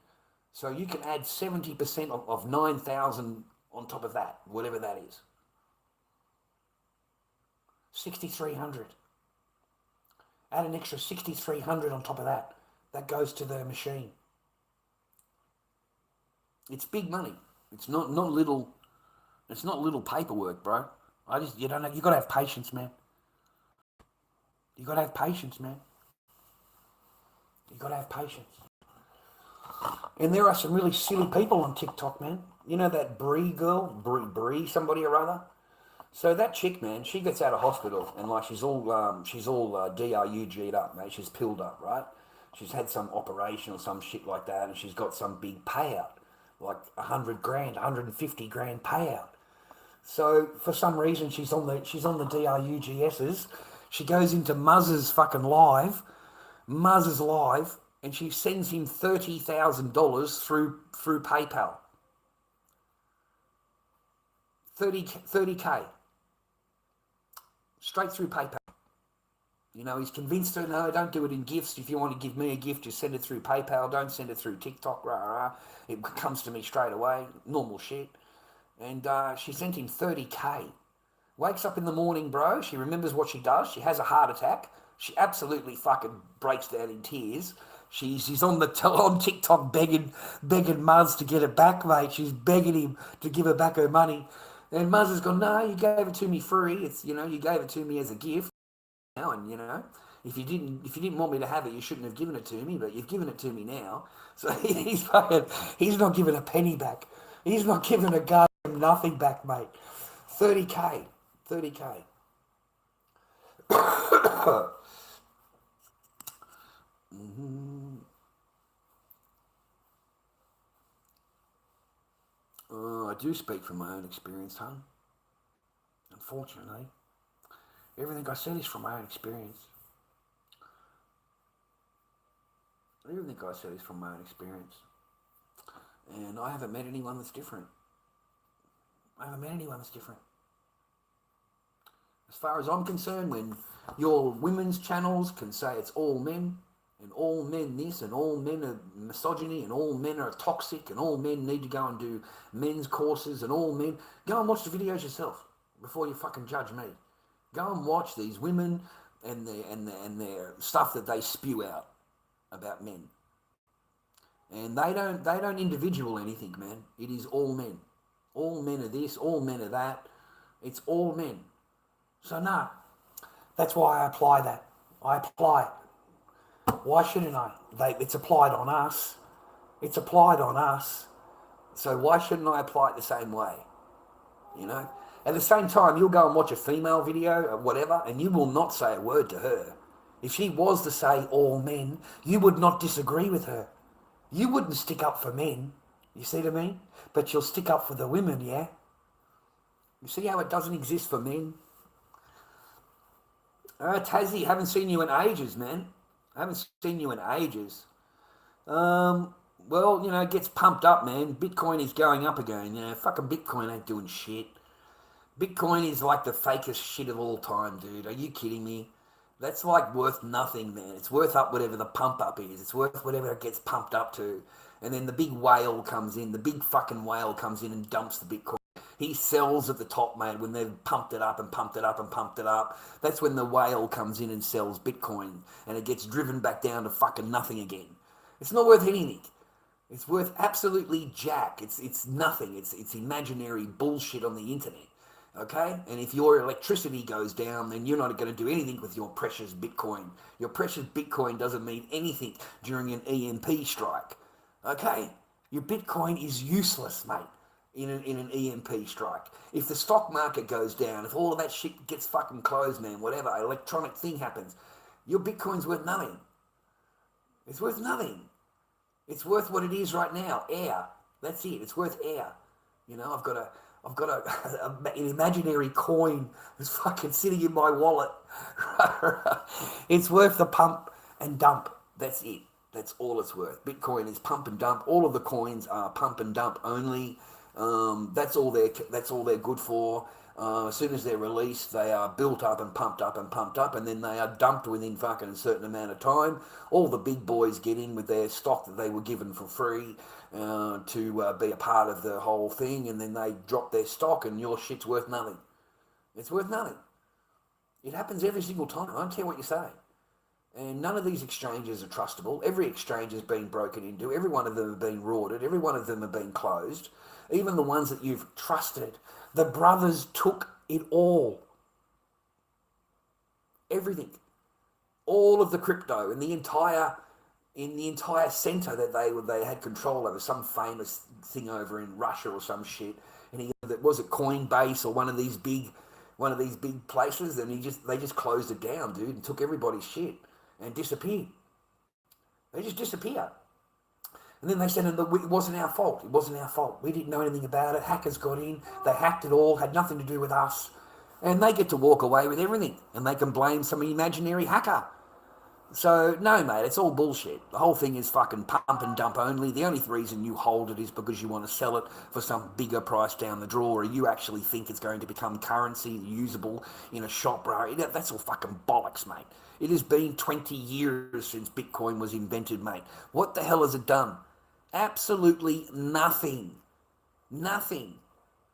So you can add 70% of 9,000 on top of that, whatever that is. 6,300. Add an extra 6,300 on top of that. That goes to the machine. It's big money. It's not little. It's not little paperwork, bro. You got to have patience, man. You got to have patience, man. You got to have patience. And there are some really silly people on TikTok, man. You know that Bree girl, Bree somebody or other. So that chick, man, she gets out of hospital and like she's all DRUG'd up, mate. She's pilled up, right? She's had some operation or some shit like that, and she's got some big payout, like 100 grand, 150 grand payout. So for some reason she's on the DRUGS's. She goes into Muzz's fucking live, and she sends him $30,000 through PayPal. 30K. Straight through PayPal. He's convinced her, no, don't do it in gifts. If you want to give me a gift, just send it through PayPal. Don't send it through TikTok. It comes to me straight away. Normal shit. And she sent him 30K. Wakes up in the morning, bro. She remembers what she does. She has a heart attack. She absolutely fucking breaks down in tears. She's on TikTok begging Muzz to get it back, mate. She's begging him to give her back her money. And Muzz has gone, no, you gave it to me free. It's, you gave it to me as a gift. Now, and if you didn't want me to have it, you shouldn't have given it to me, but you've given it to me now. So he's not giving a penny back. He's not giving a goddamn nothing back, mate. 30K. I do speak from my own experience, hon. Unfortunately, everything I said is from my own experience. And I haven't met anyone that's different. As far as I'm concerned, when your women's channels can say it's all men, and all men this, and all men are misogyny, and all men are toxic, and all men need to go and do men's courses, and all men... Go and watch the videos yourself before you fucking judge me. Go and watch these women and their stuff that they spew out about men. And they don't individual anything, man. It is all men. All men are this, all men are that. It's all men. So no, that's why I apply that. I apply it. Why shouldn't I? It's applied on us. So why shouldn't I apply it the same way? At the same time, you'll go and watch a female video or whatever, and you will not say a word to her. If she was to say all men, you would not disagree with her. You wouldn't stick up for men. You see what I mean? But you'll stick up for the women, yeah? You see how it doesn't exist for men? Tassie, haven't seen you in ages, man. I haven't seen you in ages. Well, it gets pumped up, man. Bitcoin is going up again. Fucking Bitcoin ain't doing shit. Bitcoin is like the fakest shit of all time, dude. Are you kidding me? That's like worth nothing, man. It's worth up whatever the pump up is. It's worth whatever it gets pumped up to. And then the big whale comes in, the big fucking whale comes in and dumps the Bitcoin. He sells at the top, mate, when they've pumped it up and pumped it up and pumped it up. That's when the whale comes in and sells Bitcoin and it gets driven back down to fucking nothing again. It's not worth anything. It's worth absolutely jack. It's nothing. It's imaginary bullshit on the internet. Okay? And if your electricity goes down, then you're not going to do anything with your precious Bitcoin. Your precious Bitcoin doesn't mean anything during an EMP strike. Okay? Your Bitcoin is useless, mate, in an EMP strike. If the stock market goes down, if all of that shit gets fucking closed, man, whatever, electronic thing happens, your Bitcoin's worth nothing. It's worth nothing. It's worth what it is right now, air. That's it. It's worth air. I've got an imaginary coin that's fucking sitting in my wallet. It's worth the pump and dump. That's it. That's all it's worth. Bitcoin is pump and dump. All of the coins are pump and dump only. That's all they're good for. As soon as they're released, they are built up and pumped up and pumped up, and then they are dumped within fucking a certain amount of time. All the big boys get in with their stock that they were given for free to be a part of the whole thing, and then they drop their stock, and your shit's worth nothing. It's worth nothing. It happens every single time. I don't care what you say. And none of these exchanges are trustable. Every exchange has been broken into. Every one of them have been rorted. Every one of them have been closed. Even the ones that you've trusted. The brothers took it all. Everything. All of the crypto in the entire center that they had control over, some famous thing over in Russia or some shit. And was it Coinbase or one of these big places, and they just closed it down, dude, and took everybody's shit and disappeared. They just disappear. And then they said it wasn't our fault. It wasn't our fault. We didn't know anything about it. Hackers got in. They hacked it all. Had nothing to do with us. And they get to walk away with everything. And they can blame some imaginary hacker. So, no, mate, it's all bullshit. The whole thing is fucking pump and dump only. The only reason you hold it is because you want to sell it for some bigger price down the drawer, or you actually think it's going to become currency usable in a shop, bro. That's all fucking bollocks, mate. It has been 20 years since Bitcoin was invented, mate. What the hell has it done? Absolutely nothing. Nothing.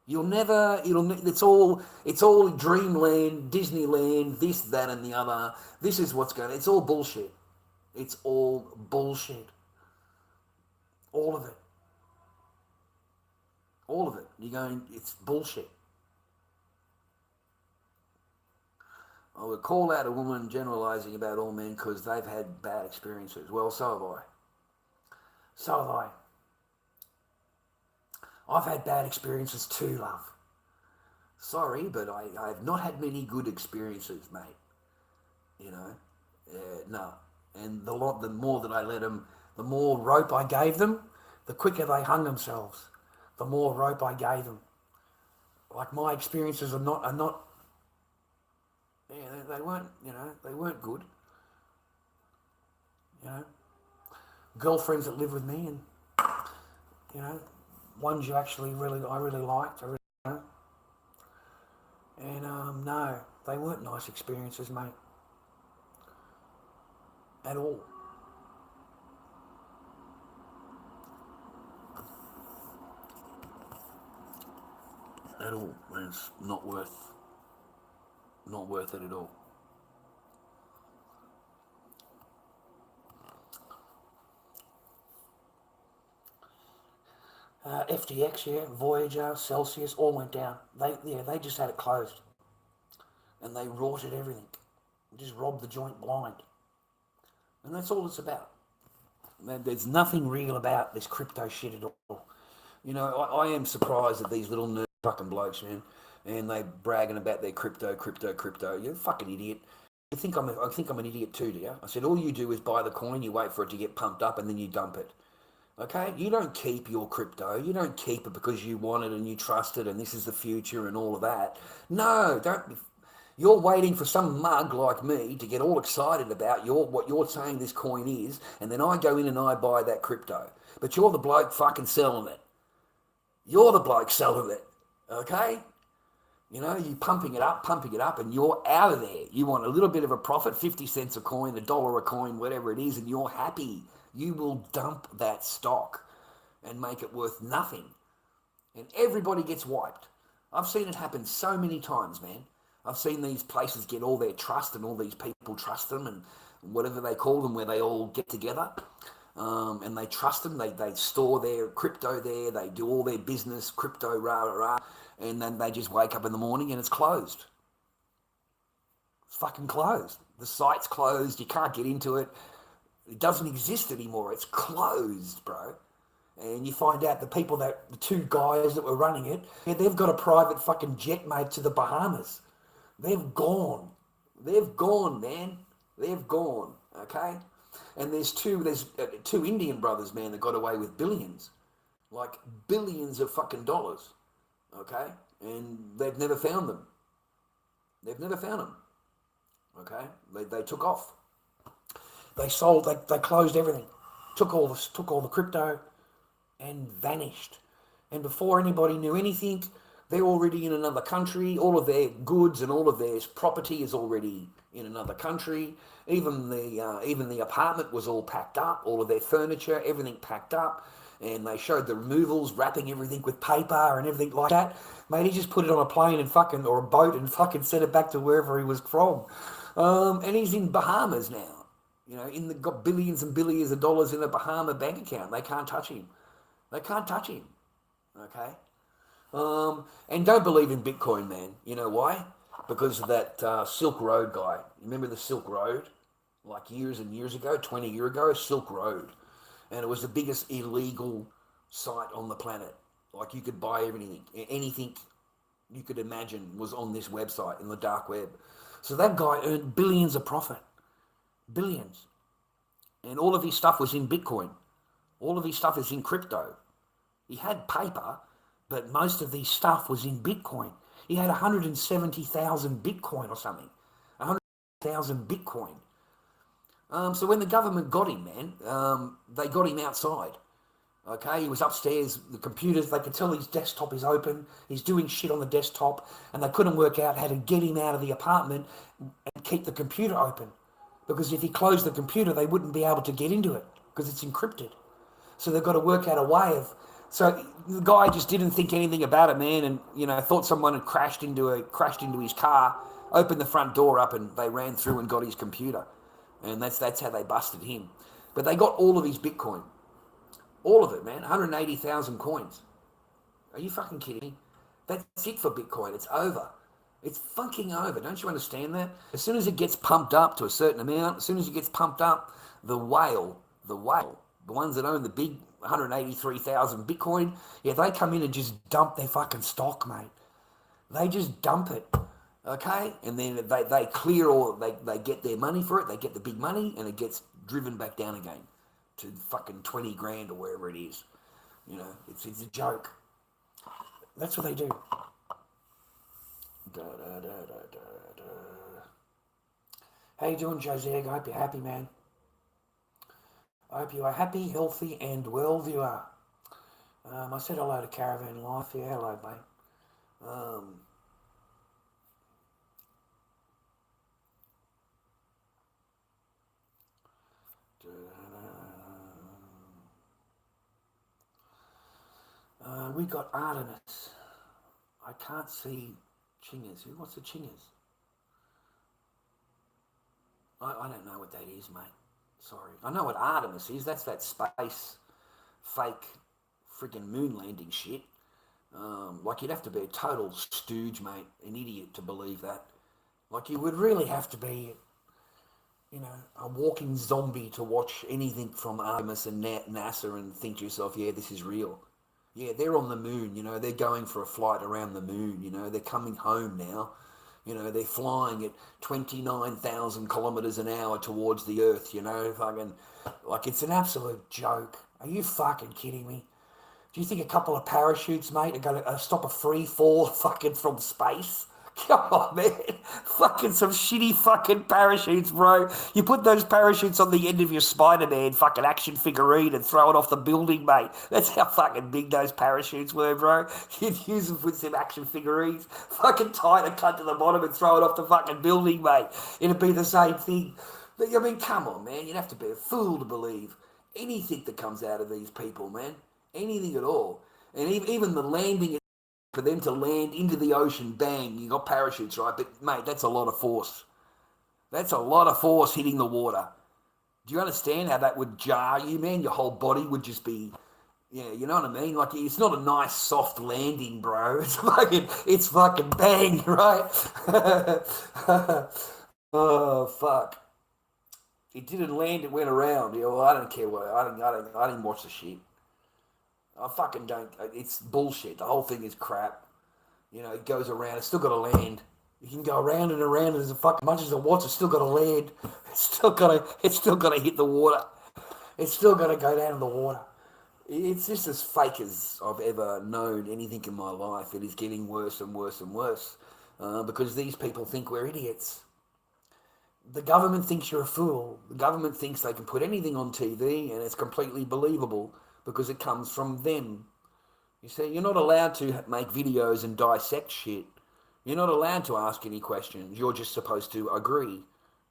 It's all dreamland, Disneyland, this, that, and the other. This is what's going on. It's all bullshit. It's all bullshit. All of it. All of it. You're going, it's bullshit. I would call out a woman generalising about all men because they've had bad experiences. Well, so have I. So have I. I've had bad experiences too, love. Sorry, but I've not had many good experiences, mate. No. And the more that I let them, the more rope I gave them, the quicker they hung themselves. The more rope I gave them. Like, my experiences are not. Yeah, they weren't good. Girlfriends that live with me, and ones I really liked. And no, they weren't nice experiences, mate. At all. At all. And it's not worth it at all. FTX, Voyager, Celsius, all went down. They just had it closed. And they rorted everything. Just robbed the joint blind. And that's all it's about. There's nothing real about this crypto shit at all. I am surprised at these little nerd fucking blokes, man. And they bragging about their crypto. You're a fucking idiot. I think I'm an idiot too, do you? I said, all you do is buy the coin, you wait for it to get pumped up, and then you dump it. Okay? You don't keep your crypto. You don't keep it because you want it and you trust it and this is the future and all of that. No, don't. You're waiting for some mug like me to get all excited about what you're saying this coin is, and then I go in and I buy that crypto. But you're the bloke fucking selling it. You're the bloke selling it, okay? You know, you pumping it up, and you're out of there. You want a little bit of a profit, 50 cents a coin, $1 a coin, whatever it is, and you're happy. You will dump that stock and make it worth nothing. And everybody gets wiped. I've seen it happen so many times, man. I've seen these places get all their trust and all these people trust them and whatever they call them, where they all get together and they trust them. They store their crypto there. They do all their business, crypto, rah, rah, rah. And then they just wake up in the morning and it's closed. It's fucking closed. The site's closed. You can't get into it. It doesn't exist anymore. It's closed, bro. And you find out the two guys that were running it, yeah, they've got a private fucking jet, mate, to the Bahamas. They've gone. They've gone, man. They've gone, okay? And there's two Indian brothers, man, that got away with billions. Like billions of fucking dollars, okay? And they've never found them. They've never found them, okay? They took off. They sold, they closed everything. Took all the crypto and vanished. And before anybody knew anything, they're already in another country. All of their goods and all of their property is already in another country. Even the apartment was all packed up. All of their furniture, everything packed up. And they showed the removals, wrapping everything with paper and everything like that. Mate, he just put it on a plane and or a boat and fucking sent it back to wherever he was from. And he's in Bahamas now. You know, got billions and billions of dollars in a Bahama bank account. They can't touch him. They can't touch him. Okay? And don't believe in Bitcoin, man. You know why? Because of that Silk Road guy. Remember the Silk Road? Like years and years ago, 20 years ago, Silk Road. And it was the biggest illegal site on the planet. Like you could buy anything you could imagine was on this website in the dark web. So that guy earned billions of profit. Billions. And all of his stuff was in Bitcoin. All of his stuff is in crypto. He had paper, but most of his stuff was in Bitcoin. He had 170,000 Bitcoin or something. 100,000 Bitcoin. So when the government got him, man, they got him outside. Okay, he was upstairs, the computers, they could tell his desktop is open, he's doing shit on the desktop, and they couldn't work out how to get him out of the apartment and keep the computer open. Because if he closed the computer, they wouldn't be able to get into it, because it's encrypted. So they've got to work out a way of... So the guy just didn't think anything about it, man, and, you know, thought someone had crashed into his car, opened the front door up, and they ran through and got his computer. And that's how they busted him. But they got all of his Bitcoin. All of it, man. 180,000 coins. Are you fucking kidding me? That's it for Bitcoin. It's over. It's fucking over. Don't you understand that? As soon as it gets pumped up to a certain amount, as soon as it gets pumped up, the ones that own the big 183,000 Bitcoin, yeah, they come in and just dump their fucking stock, mate. They just dump it. Okay? And then they clear they get their money for it, they get the big money, and it gets driven back down again to fucking 20 grand or wherever it is. You know, it's a joke. That's what they do. How you doing, Jose? I hope you're happy, man. I hope you are happy, healthy, and well you are. I said hello to Caravan Life. Yeah, hello, mate. We got Artemis. I can't see Chingers. What's the Chingers? I don't know what that is, mate. Sorry. I know what Artemis is. That's that space fake friggin' moon landing shit. Like you'd have to be a total stooge, mate, an idiot to believe that. Like you would really have to be, you know, a walking zombie to watch anything from Artemis and NASA and think to yourself, yeah, this is real. Yeah, they're on the moon, you know, they're going for a flight around the moon, you know, they're coming home now. You know, they're flying at 29,000 kilometers an hour towards the Earth, you know, fucking, like it's an absolute joke. Are you fucking kidding me? Do you think a couple of parachutes, mate, are going to stop a free fall fucking from space? Come on, man. Fucking some shitty fucking parachutes, bro. You put those parachutes on the end of your Spider-Man fucking action figurine and throw it off the building, mate. That's how fucking big those parachutes were, bro. You'd use them with some action figurines. Fucking tie the cunt to the bottom and throw it off the fucking building, mate. It'd be the same thing. I mean, come on, man. You'd have to be a fool to believe anything that comes out of these people, man. Anything at all. And even the landing, for them to land into the ocean, bang, you got parachutes, right? But, mate, that's a lot of force. That's a lot of force hitting the water. Do you understand how that would jar you, man? Your whole body would just be, yeah, you know what I mean? Like, it's not a nice, soft landing, bro. It's fucking bang, right? Oh, fuck. It didn't land, it went around. Yeah, well, I don't care what, I didn't watch the shit. I fucking don't. It's bullshit. The whole thing is crap. You know, it goes around. It's still got to land. You can go around and around as much as it wants. It's still got to land. It's still got to hit the water. It's still got to go down in the water. It's just as fake as I've ever known anything in my life. It is getting worse and worse and worse because these people think we're idiots. The government thinks you're a fool. The government thinks they can put anything on TV and it's completely believable because it comes from them. You see, you're not allowed to make videos and dissect shit. You're not allowed to ask any questions. You're just supposed to agree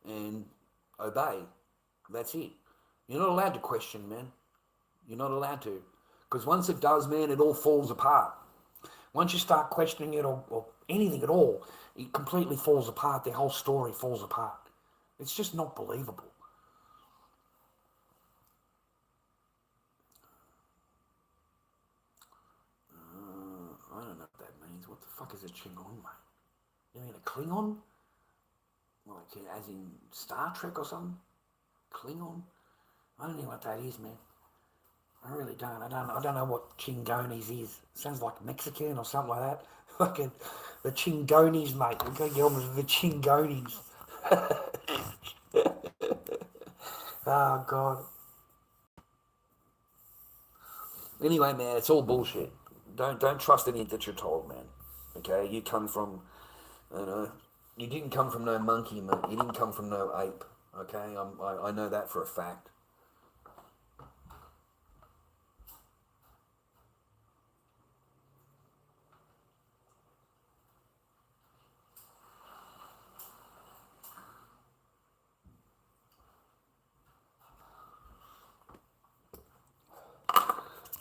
and obey. That's it. You're not allowed to question, man. You're not allowed to. Because once it does, man, it all falls apart. Once you start questioning it or anything at all, it completely falls apart. The whole story falls apart. It's just not believable. I don't know what that means. What the fuck is a Klingon, mate? You mean a Klingon? Like, as in Star Trek or something? Klingon? I don't know what that is, man. I really don't. I don't know what Chingones is. Sounds like Mexican or something like that. Fucking the Chingones, mate. We're going to get on with the Chingones. Oh, God. Anyway, man, it's all bullshit. Don't trust anything that you're told, man. Okay, you come from, you didn't come from no monkey, mate. You didn't come from no ape. Okay, I know that for a fact.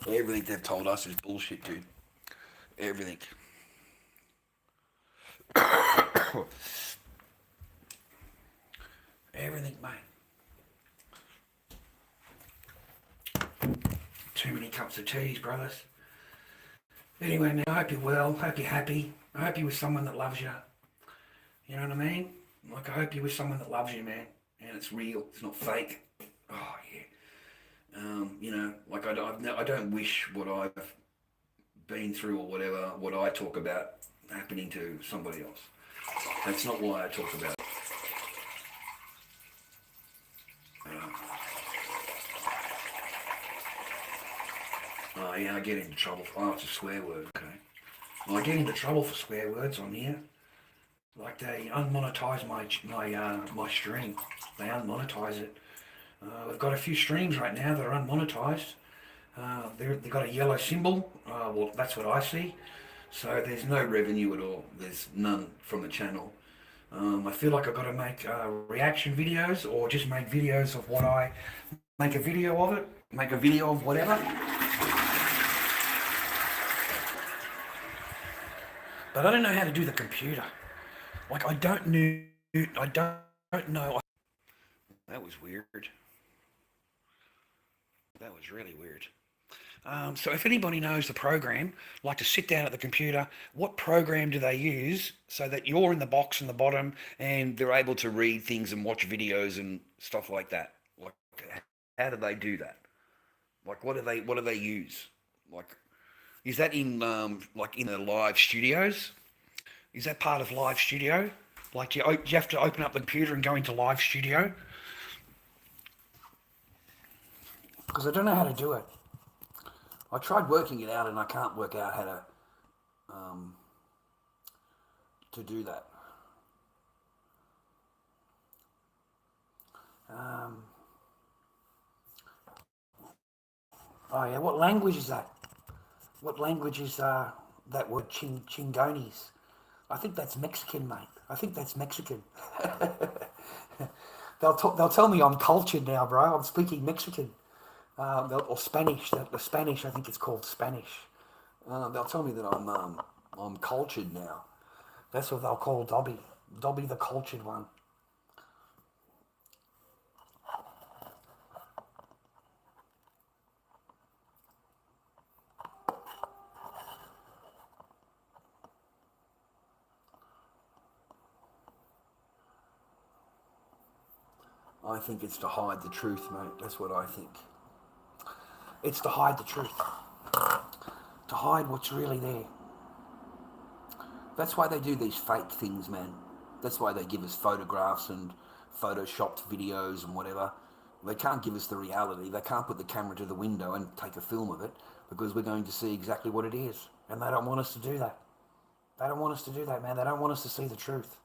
Everything they've told us is bullshit, dude. Everything. Everything, mate. Too many cups of teas, brothers. Anyway, man, I hope you're well. Hope you're happy. I hope you're with someone that loves you. You know what I mean? Like, I hope you're with someone that loves you, man. And it's real. It's not fake. Oh, yeah. Like I don't wish what I've been through or whatever, what I talk about happening to somebody else. That's not why I talk about it. Oh yeah, I get into trouble. Oh, it's a swear word, okay. Well, I get into trouble for swear words on here. Like they unmonetize my stream. They unmonetize it. We've got a few streams right now that are unmonetized. They've got a yellow symbol. Well, that's what I see. So there's no revenue at all. There's none from the channel. I feel like I've got to make reaction videos or just make videos of what I make a video of it, make a video of whatever. But I don't know how to do the computer. Like I don't know. That was weird. That was really weird. So if anybody knows the program, like to sit down at the computer, what program do they use so that you're in the box in the bottom and they're able to read things and watch videos and stuff like that? Like, how do they do that? Like, what do they use? Like, is that in like in the live studios? Is that part of live studio? Like, you have to open up the computer and go into live studio? Because I don't know how to do it. I tried working it out and I can't work out how to to do that. Oh yeah, what language is that? What language is that word chingones? I think that's Mexican, mate. I think that's Mexican. They'll tell me I'm cultured now, bro. I'm speaking Mexican or Spanish. The Spanish, I think it's called Spanish. They'll tell me that I'm cultured now. That's what they'll call Dobby. Dobby the cultured one. I think it's to hide the truth, mate. That's what I think. It's to hide the truth. To hide what's really there. That's why they do these fake things, man. That's why they give us photographs and photoshopped videos and whatever. They can't give us the reality. They can't put the camera to the window and take a film of it because we're going to see exactly what it is. And they don't want us to do that. They don't want us to do that, man. They don't want us to see the truth.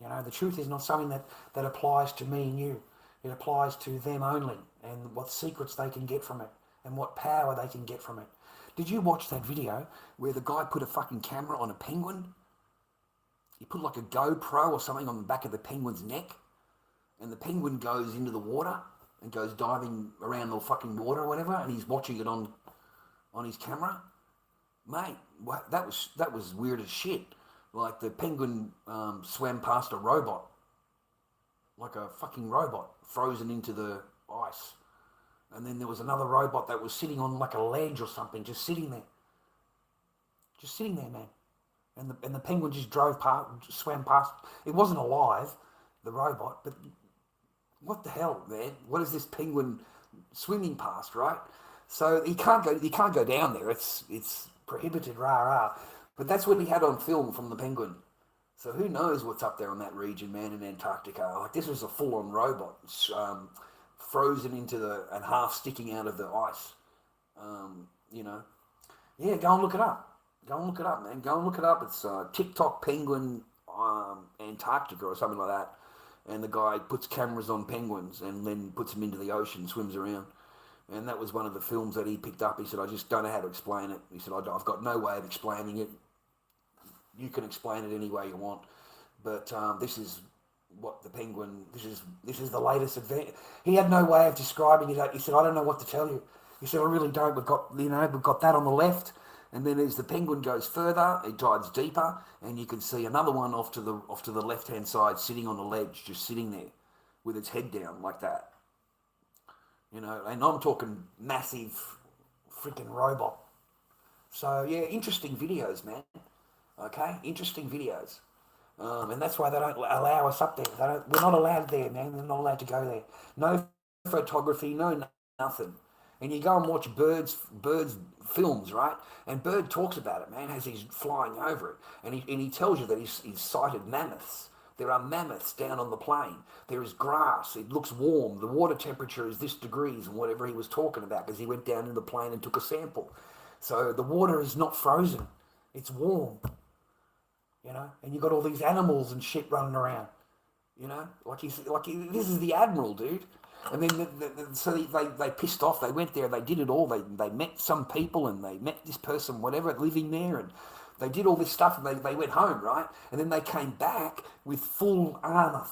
You know, the truth is not something that applies to me and you. It applies to them only and what secrets they can get from it and what power they can get from it. Did you watch that video where the guy put a fucking camera on a penguin? He put like a GoPro or something on the back of the penguin's neck and the penguin goes into the water and goes diving around the fucking water or whatever and he's watching it on his camera. Mate, that was weird as shit. Like the penguin swam past a robot, like a fucking robot, frozen into the ice. And then there was another robot that was sitting on like a ledge or something, just sitting there. Just sitting there, man. And the penguin just drove past, swam past. It wasn't alive, the robot, but what the hell, man? What is this penguin swimming past, right? So he can't go down there. It's prohibited, rah. But that's what he had on film from the penguin. So who knows what's up there in that region, man, in Antarctica. Like this was a full-on robot, frozen into and half sticking out of the ice. You know. Yeah, go and look it up. Go and look it up, man. Go and look it up. It's TikTok penguin Antarctica or something like that. And the guy puts cameras on penguins and then puts them into the ocean, swims around. And that was one of the films that he picked up. He said, I just don't know how to explain it. He said, I've got no way of explaining it. You can explain it any way you want. But this is what the penguin, this is the latest advance. He had no way of describing it. He said, I don't know what to tell you. He said, I really don't. We've got that on the left. And then as the penguin goes further, it dives deeper. And you can see another one off to the left-hand side sitting on the ledge, just sitting there with its head down like that. You know, and I'm talking massive freaking robot. So, yeah, interesting videos, man. Okay? Interesting videos. And that's why they don't allow us up there. We're not allowed there, man. We're not allowed to go there. No photography, no nothing. And you go and watch Bird's films, right? And Bird talks about it, man, as he's flying over it. And he tells you that he's sighted mammoths. There are mammoths down on the plain. There is grass. It looks warm. The water temperature is this degrees and whatever he was talking about because he went down in the plain and took a sample. So the water is not frozen. It's warm. You know? And you got all these animals and shit running around. You know? This is the Admiral, dude. And then so they pissed off. They went there. They did it all. They met some people and they met this person, whatever, living there, and they did all this stuff and they went home, right? And then they came back with full armor,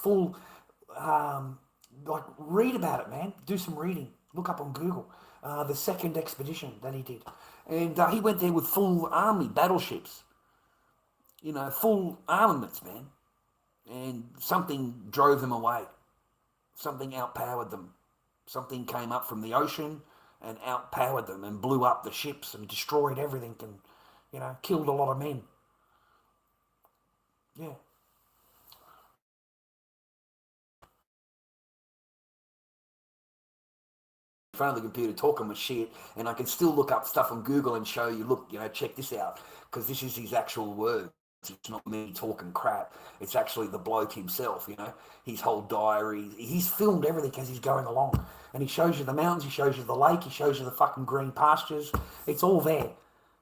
read about it, man. Do some reading. Look up on Google. The second expedition that he did. And he went there with full army, battleships. You know, full armaments, man. And something drove them away. Something outpowered them. Something came up from the ocean and outpowered them and blew up the ships and destroyed everything and, you know, killed a lot of men. Yeah. In front of the computer talking with shit, and I can still look up stuff on Google and show you, look, you know, check this out, because this is his actual words. It's not me talking crap. It's actually the bloke himself, you know, his whole diary. He's filmed everything as he's going along. And he shows you the mountains, he shows you the lake, he shows you the fucking green pastures. It's all there.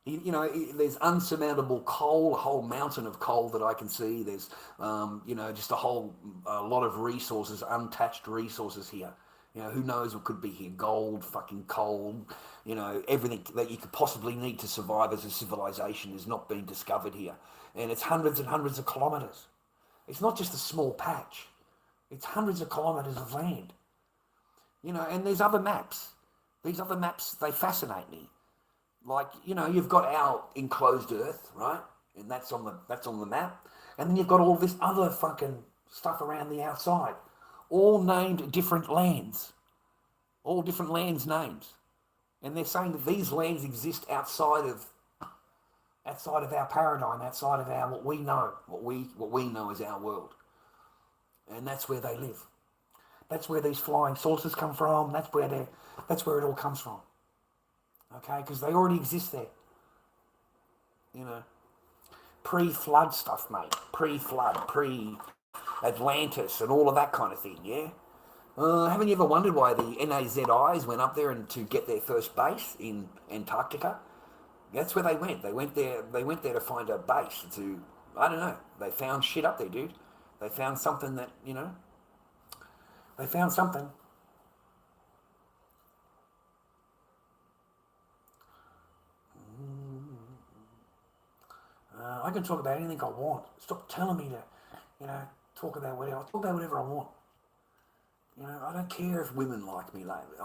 There's unsurmountable coal, a whole mountain of coal that I can see. There's, just a lot of resources, untouched resources here. Who knows what could be here? Gold, fucking coal, everything that you could possibly need to survive as a civilization has not been discovered here. And it's hundreds and hundreds of kilometres. It's not just a small patch. It's hundreds of kilometres of land. And there's other maps. These other maps, they fascinate me. Like, you've got our enclosed Earth, right? And that's on the map. And then you've got all this other fucking stuff around the outside, all named different lands, all different lands' names. And they're saying that these lands exist outside of our paradigm, outside of our what we know as our world. And that's where they live. That's where these flying saucers come from. That's where it all comes from. Okay, because they already exist there. Pre-flood stuff, mate. Pre-flood, pre-Atlantis, and all of that kind of thing. Yeah. Haven't you ever wondered why the NAZIs went up there and to get their first base in Antarctica? That's where they went. They went there to find a base. I don't know. They found shit up there, dude. They found something that They found something. I can talk about anything I want. Stop telling me to, talk about whatever. I'll talk about whatever I want. I don't care if women like me lately.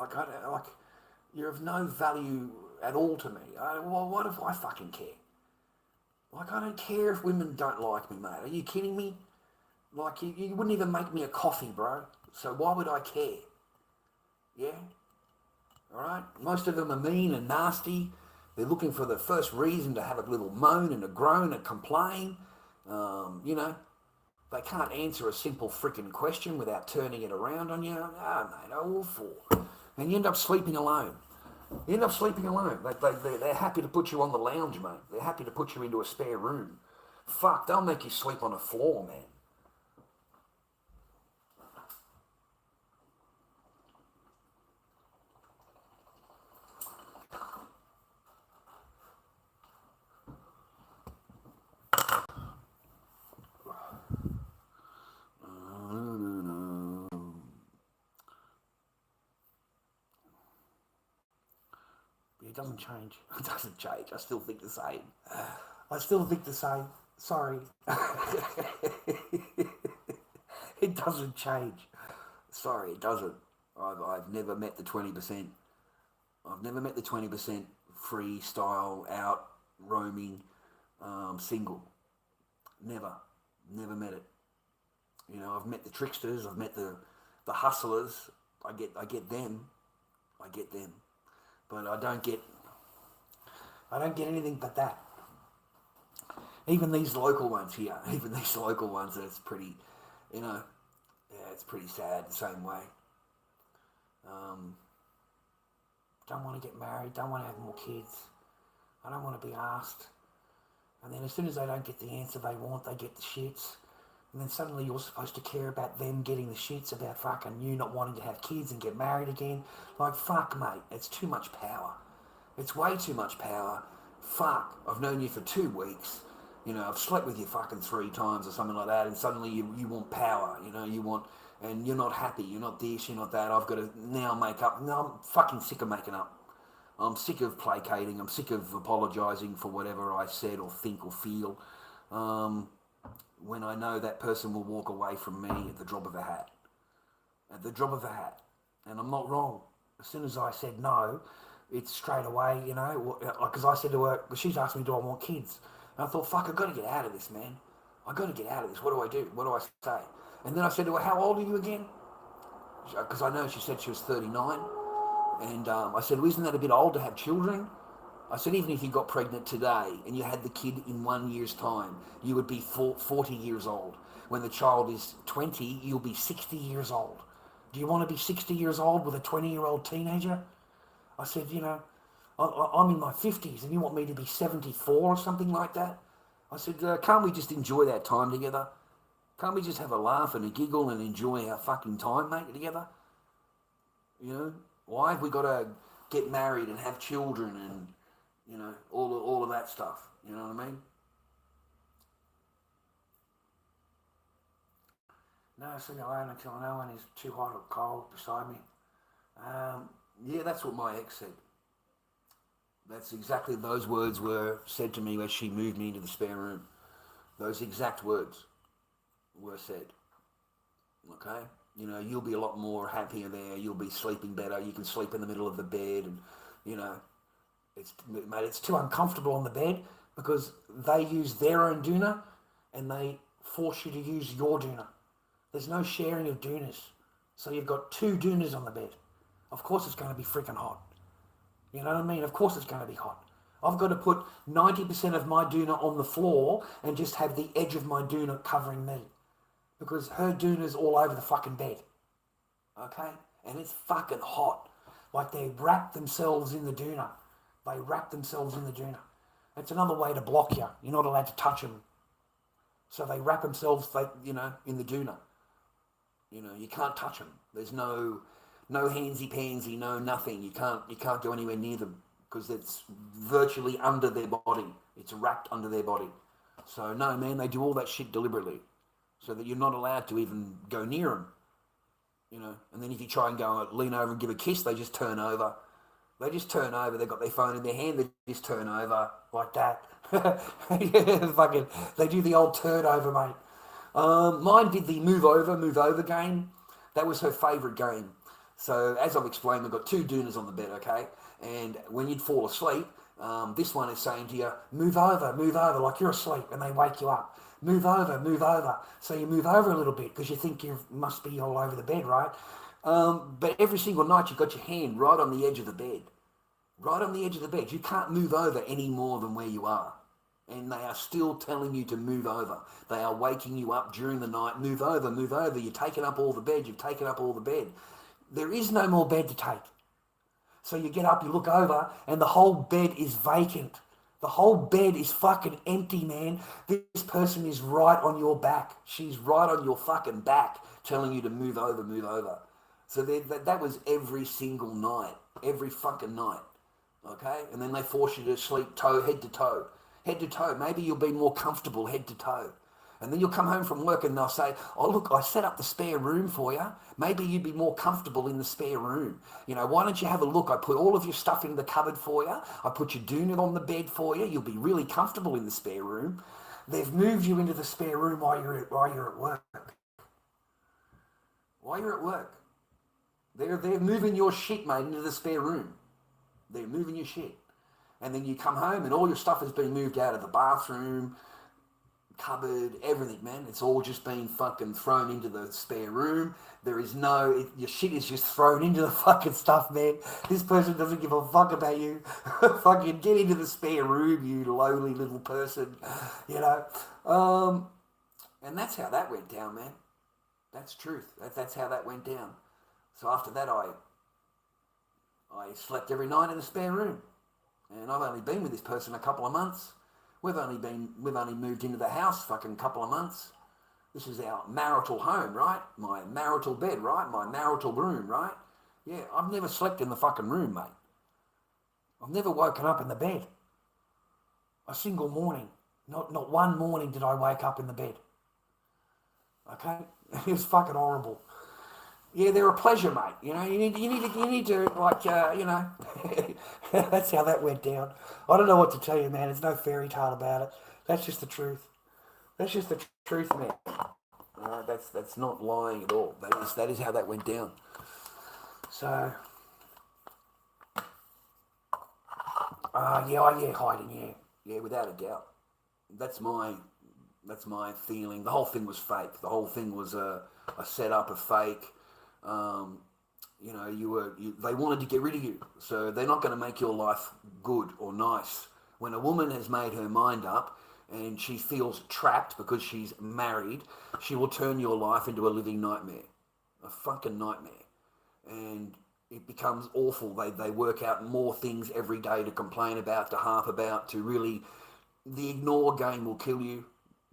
You're of no value at all to me. Well, what if I fucking care? I don't care if women don't like me, mate. Are you kidding me? You wouldn't even make me a coffee, bro. So why would I care? Yeah? Alright? Most of them are mean and nasty. They're looking for the first reason to have a little moan and a groan and complain. They can't answer a simple freaking question without turning it around on you. No, mate, all for. And you end up sleeping alone. They're happy to put you on the lounge, mate. They're happy to put you into a spare room. Fuck, they'll make you sleep on the floor, man. It doesn't change. It doesn't change. I still think the same. Sorry. It doesn't change. Sorry, it doesn't. I've never met the 20%. I've never met the 20% freestyle, out, roaming, single. Never met it. I've met the tricksters. I've met the hustlers. I get them. But I don't get anything but that. Even these local ones here, it's pretty, it's pretty sad the same way. Don't want to get married, don't want to have more kids. I don't want to be asked. And then as soon as they don't get the answer they want, they get the shits. And then suddenly you're supposed to care about them getting the shits about fucking you not wanting to have kids and get married again. Fuck, mate, it's too much power. It's way too much power. Fuck, I've known you for 2 weeks. I've slept with you fucking 3 times or something like that, and suddenly you want power, and you're not happy, you're not this, you're not that. I've got to now make up. No, I'm fucking sick of making up. I'm sick of placating. I'm sick of apologising for whatever I said or think or feel. When I know that person will walk away from me at the drop of a hat. And I'm not wrong. As soon as I said no, it's straight away, because I said to her, she's asked me, do I want kids? And I thought, fuck, I've got to get out of this, man. I've got to get out of this. What do I do? What do I say? And then I said to her, how old are you again? Because I know she said she was 39. And I said, well, isn't that a bit old to have children? I said, even if you got pregnant today and you had the kid in 1 year's time, you would be 40 years old. When the child is 20, you'll be 60 years old. Do you want to be 60 years old with a 20-year-old teenager? I said, I'm in my 50s and you want me to be 74 or something like that? I said, can't we just enjoy that time together? Can't we just have a laugh and a giggle and enjoy our fucking time, mate, together? Why have we got to get married and have children and You know, all of that stuff. You know what I mean? No, sing alone until no one is too hot or cold beside me. Yeah, that's what my ex said. That's exactly those words were said to me as she moved me into the spare room. Those exact words were said. Okay? You know, you'll be a lot more happier there. You'll be sleeping better. You can sleep in the middle of the bed, and you know, it's too uncomfortable on the bed because they use their own doona and they force you to use your doona. There's no sharing of doonas. So you've got two doonas on the bed. Of course it's going to be freaking hot. You know what I mean? Of course it's going to be hot. I've got to put 90% of my doona on the floor and just have the edge of my doona covering me. Because her doona's all over the fucking bed. Okay? And it's fucking hot. Like they wrap themselves in the doona. They wrap themselves in the doona. It's another way to block you. You're not allowed to touch them. So they wrap themselves, in the doona. You know, you can't touch them. There's no handsy-pansy, no nothing. You can't go anywhere near them because it's virtually under their body. It's wrapped under their body. So no, man, they do all that shit deliberately so that you're not allowed to even go near them. You know, and then if you try and go lean over and give a kiss, they just turn over. They just turn over. They've got their phone in their hand. They just turn over like that. Yeah, fucking, they do the old turn over, mate. Mine did the move over game. That was her favourite game. So as I've explained, we've got two doonas on the bed, okay? And when you'd fall asleep, this one is saying to you, move over, like you're asleep, and they wake you up. Move over. So you move over a little bit because you think you must be all over the bed, right? But every single night you've got your hand right on the edge of the bed. Right on the edge of the bed. You can't move over any more than where you are. And they are still telling you to move over. They are waking you up during the night. Move over. You've taken up all the bed. There is no more bed to take. So you get up, you look over, and the whole bed is vacant. The whole bed is fucking empty, man. This person is right on your back. She's right on your fucking back telling you to move over. So that was every single night. Every fucking night. Okay? And then they force you to sleep head to toe. Head to toe. Maybe you'll be more comfortable head to toe. And then you'll come home from work and they'll say, oh, look, I set up the spare room for you. Maybe you'd be more comfortable in the spare room. You know, why don't you have a look? I put all of your stuff in the cupboard for you. I put your doona on the bed for you. You'll be really comfortable in the spare room. They've moved you into the spare room while you're at work. While you're at work. They're moving your shit, mate, into the spare room. They're moving your shit. And then you come home and all your stuff has been moved out of the bathroom, cupboard, everything, man. It's all just been fucking thrown into the spare room. There is your shit is just thrown into the fucking stuff, man. This person doesn't give a fuck about you. Fucking get into the spare room, you lowly little person, you know. And that's how that went down, man. That's truth. That's how that went down. So after that, I slept every night in the spare room. And I've only been with this person a couple of months. We've only moved into the house fucking a couple of months. This is our marital home, right? My marital bed, right? My marital room, right? Yeah, I've never slept in the fucking room, mate. I've never woken up in the bed. A single morning. Not one morning did I wake up in the bed. Okay? It was fucking horrible. Yeah, they're a pleasure, mate. You know, you need to like, you know, that's how that went down. I don't know what to tell you, man. There's no fairy tale about it. That's just the truth. That's just the truth, man. That's not lying at all. That is how that went down. So, hiding, yeah, without a doubt. That's my feeling. The whole thing was fake. The whole thing was a setup, a fake. You know, they wanted to get rid of you, so they're not going to make your life good or nice. When a woman has made her mind up and she feels trapped because she's married, she will turn your life into a living nightmare, a fucking nightmare, and it becomes awful. They work out more things every day to complain about, to harp about, to really. The ignore game will kill you.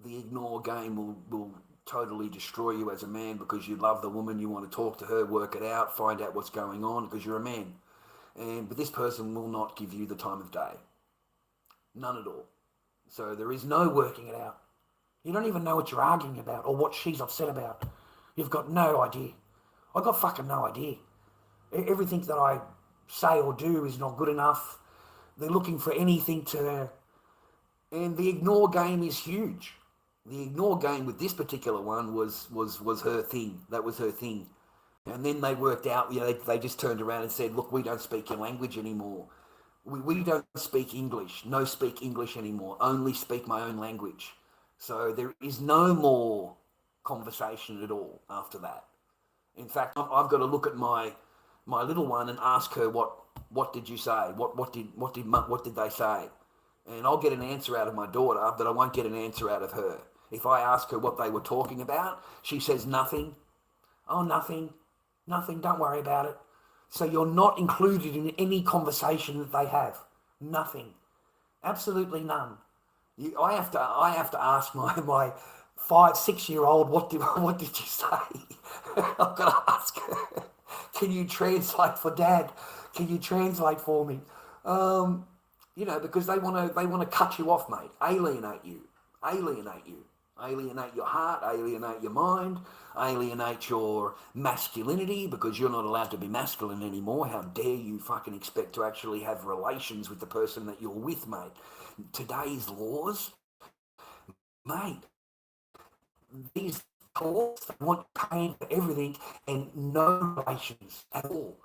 The ignore game will totally destroy you as a man because you love the woman, you want to talk to her, work it out, find out what's going on because you're a man. But this person will not give you the time of day. None at all. So there is no working it out. You don't even know what you're arguing about or what she's upset about. You've got no idea. I've got fucking no idea. Everything that I say or do is not good enough. They're looking for anything to... And the ignore game is huge. The ignore game with this particular one was her thing. That was her thing. And then they worked out, they just turned around and said, look, we don't speak your language anymore. We don't speak English. No speak English anymore. Only speak my own language. So there is no more conversation at all after that. In fact, I've got to look at my little one and ask her, what did you say? What did they say? And I'll get an answer out of my daughter, but I won't get an answer out of her. If I ask her what they were talking about, she says nothing. Oh, nothing. Nothing. Don't worry about it. So you're not included in any conversation that they have. Nothing. Absolutely none. I have to ask my 5-6-year-old what did you say? I've got to ask her. Can you translate for Dad? Can you translate for me? Because they want to cut you off, mate. Alienate you. Alienate your heart, alienate your mind, alienate your masculinity, because you're not allowed to be masculine anymore. How dare you fucking expect to actually have relations with the person that you're with, mate? Today's laws, mate, these laws want paying for everything and no relations at all.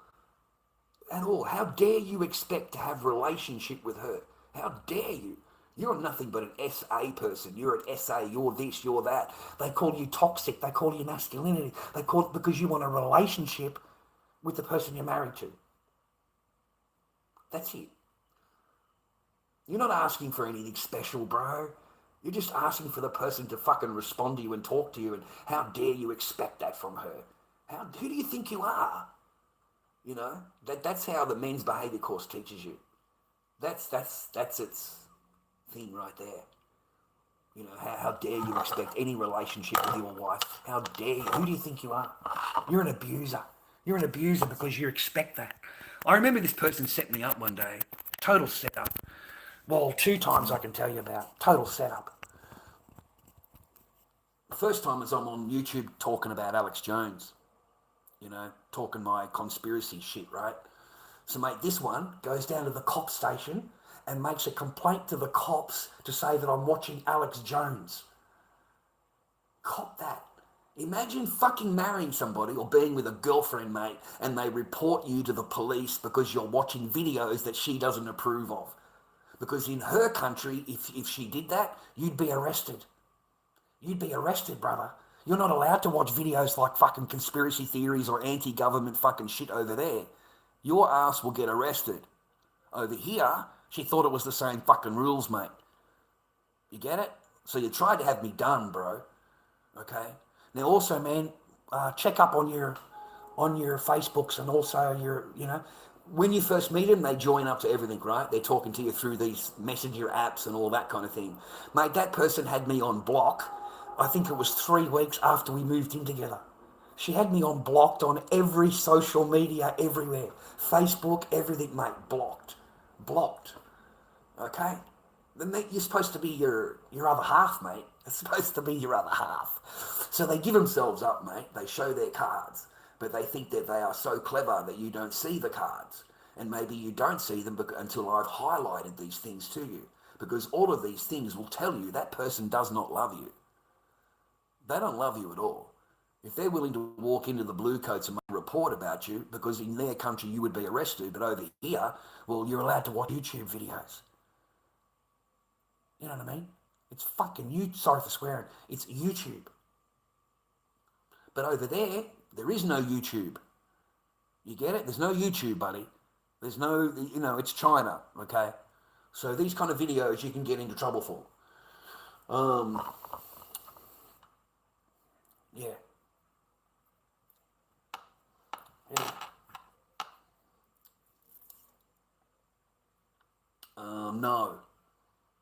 At all. How dare you expect to have relationship with her? How dare you? You're nothing but an SA person. You're an SA. You're this. You're that. They call you toxic. They call you masculinity. They call it because you want a relationship with the person you're married to. That's it. You're not asking for anything special, bro. You're just asking for the person to fucking respond to you and talk to you. And how dare you expect that from her? Who do you think you are? That's how the men's behaviour course teaches you. That's its thing right there. How dare you expect any relationship with your wife? How dare you? Who do you think you are? You're an abuser. You're an abuser because you expect that. I remember this person set me up one day. Total setup. Well, 2 times I can tell you about. Total setup. The first time is I'm on YouTube talking about Alex Jones. Talking my conspiracy shit, right? So, mate, this one goes down to the cop station and makes a complaint to the cops to say that I'm watching Alex Jones. Cop that. Imagine fucking marrying somebody or being with a girlfriend, mate, and they report you to the police because you're watching videos that she doesn't approve of. Because in her country, if she did that, you'd be arrested. You'd be arrested, brother. You're not allowed to watch videos like fucking conspiracy theories or anti-government fucking shit over there. Your ass will get arrested. Over here, she thought it was the same fucking rules, mate. You get it? So you tried to have me done, bro. Okay? Now also, man, check up on your Facebooks and also your, when you first meet them, they join up to everything, right? They're talking to you through these messenger apps and all that kind of thing. Mate, that person had me on block. I think it was 3 weeks after we moved in together. She had me on blocked on every social media, everywhere. Facebook, everything, mate, blocked. Okay? Then you're supposed to be your other half, mate. It's supposed to be your other half. So they give themselves up, mate. They show their cards. But they think that they are so clever that you don't see the cards. And maybe you don't see them until I've highlighted these things to you. Because all of these things will tell you that person does not love you. They don't love you at all. If they're willing to walk into the blue coats and make a report about you, because in their country you would be arrested, but over here, well, you're allowed to watch YouTube videos. You know what I mean? It's fucking YouTube. Sorry for swearing. It's YouTube. But over there is no YouTube. You get it? There's no YouTube, buddy. There's no, it's China, okay? So these kind of videos you can get into trouble for. Yeah.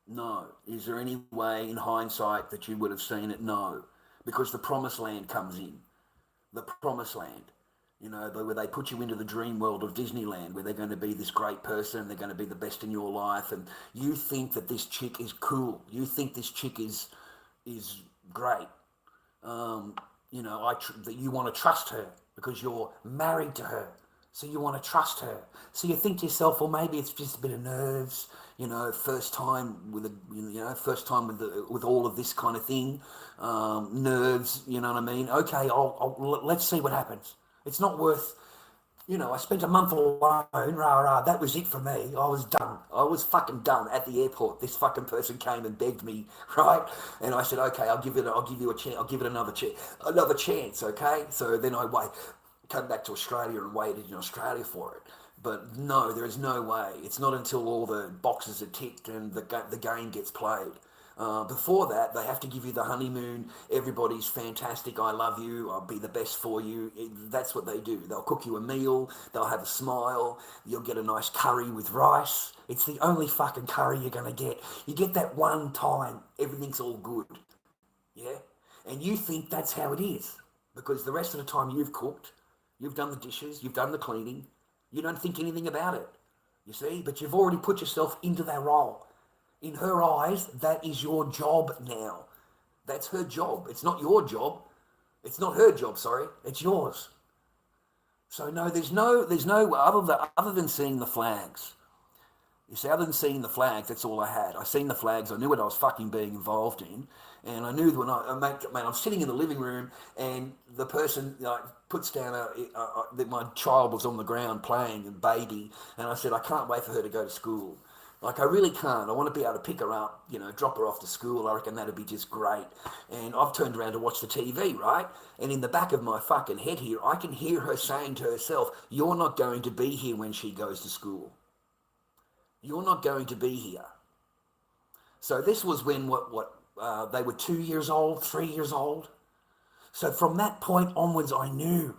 No. Is there any way in hindsight that you would have seen it? No. Because the promised land comes in. The promised land. You know, where they put you into the dream world of Disneyland, where they're going to be this great person, they're going to be the best in your life, and you think that this chick is cool. You think this chick is great. You know, that you want to trust her because you're married to her. So you want to trust her. So you think to yourself, well, maybe it's just a bit of nerves. You know, first time with with all of this kind of thing, nerves. You know what I mean? Okay, let's see what happens. It's not worth. You know, I spent a month alone, that was it for me. I was done. I was fucking done at the airport. This fucking person came and begged me, right? And I said, okay, I'll give you a chance. I'll give it another chance, okay? So then I came back to Australia and waited in Australia for it. But no, there is no way. It's not until all the boxes are ticked and the game gets played. Before that, they have to give you the honeymoon. Everybody's fantastic. I love you. I'll be the best for you. That's what they do. They'll cook you a meal. They'll have a smile. You'll get a nice curry with rice. It's the only fucking curry you're going to get. You get that one time. Everything's all good. Yeah? And you think that's how it is. Because the rest of the time you've cooked. You've done the dishes. You've done the cleaning. You don't think anything about it. You see? But you've already put yourself into that role. In her eyes, that is your job now. That's her job. It's not your job. It's not her job, sorry. It's yours. So no, there's no other than seeing the flags. You see, other than seeing the flags, that's all I had. I seen the flags. I knew what I was fucking being involved in, and I knew when I'm sitting in the living room, and the person puts down that my child was on the ground playing, a baby, and I said, I can't wait for her to go to school. Like, I really can't. I want to be able to pick her up, drop her off to school. I reckon that'd be just great. And I've turned around to watch the TV, right? And in the back of my fucking head here, I can hear her saying to herself, you're not going to be here when she goes to school. You're not going to be here. So this was when they were 2 years old, 3 years old. So from that point onwards, I knew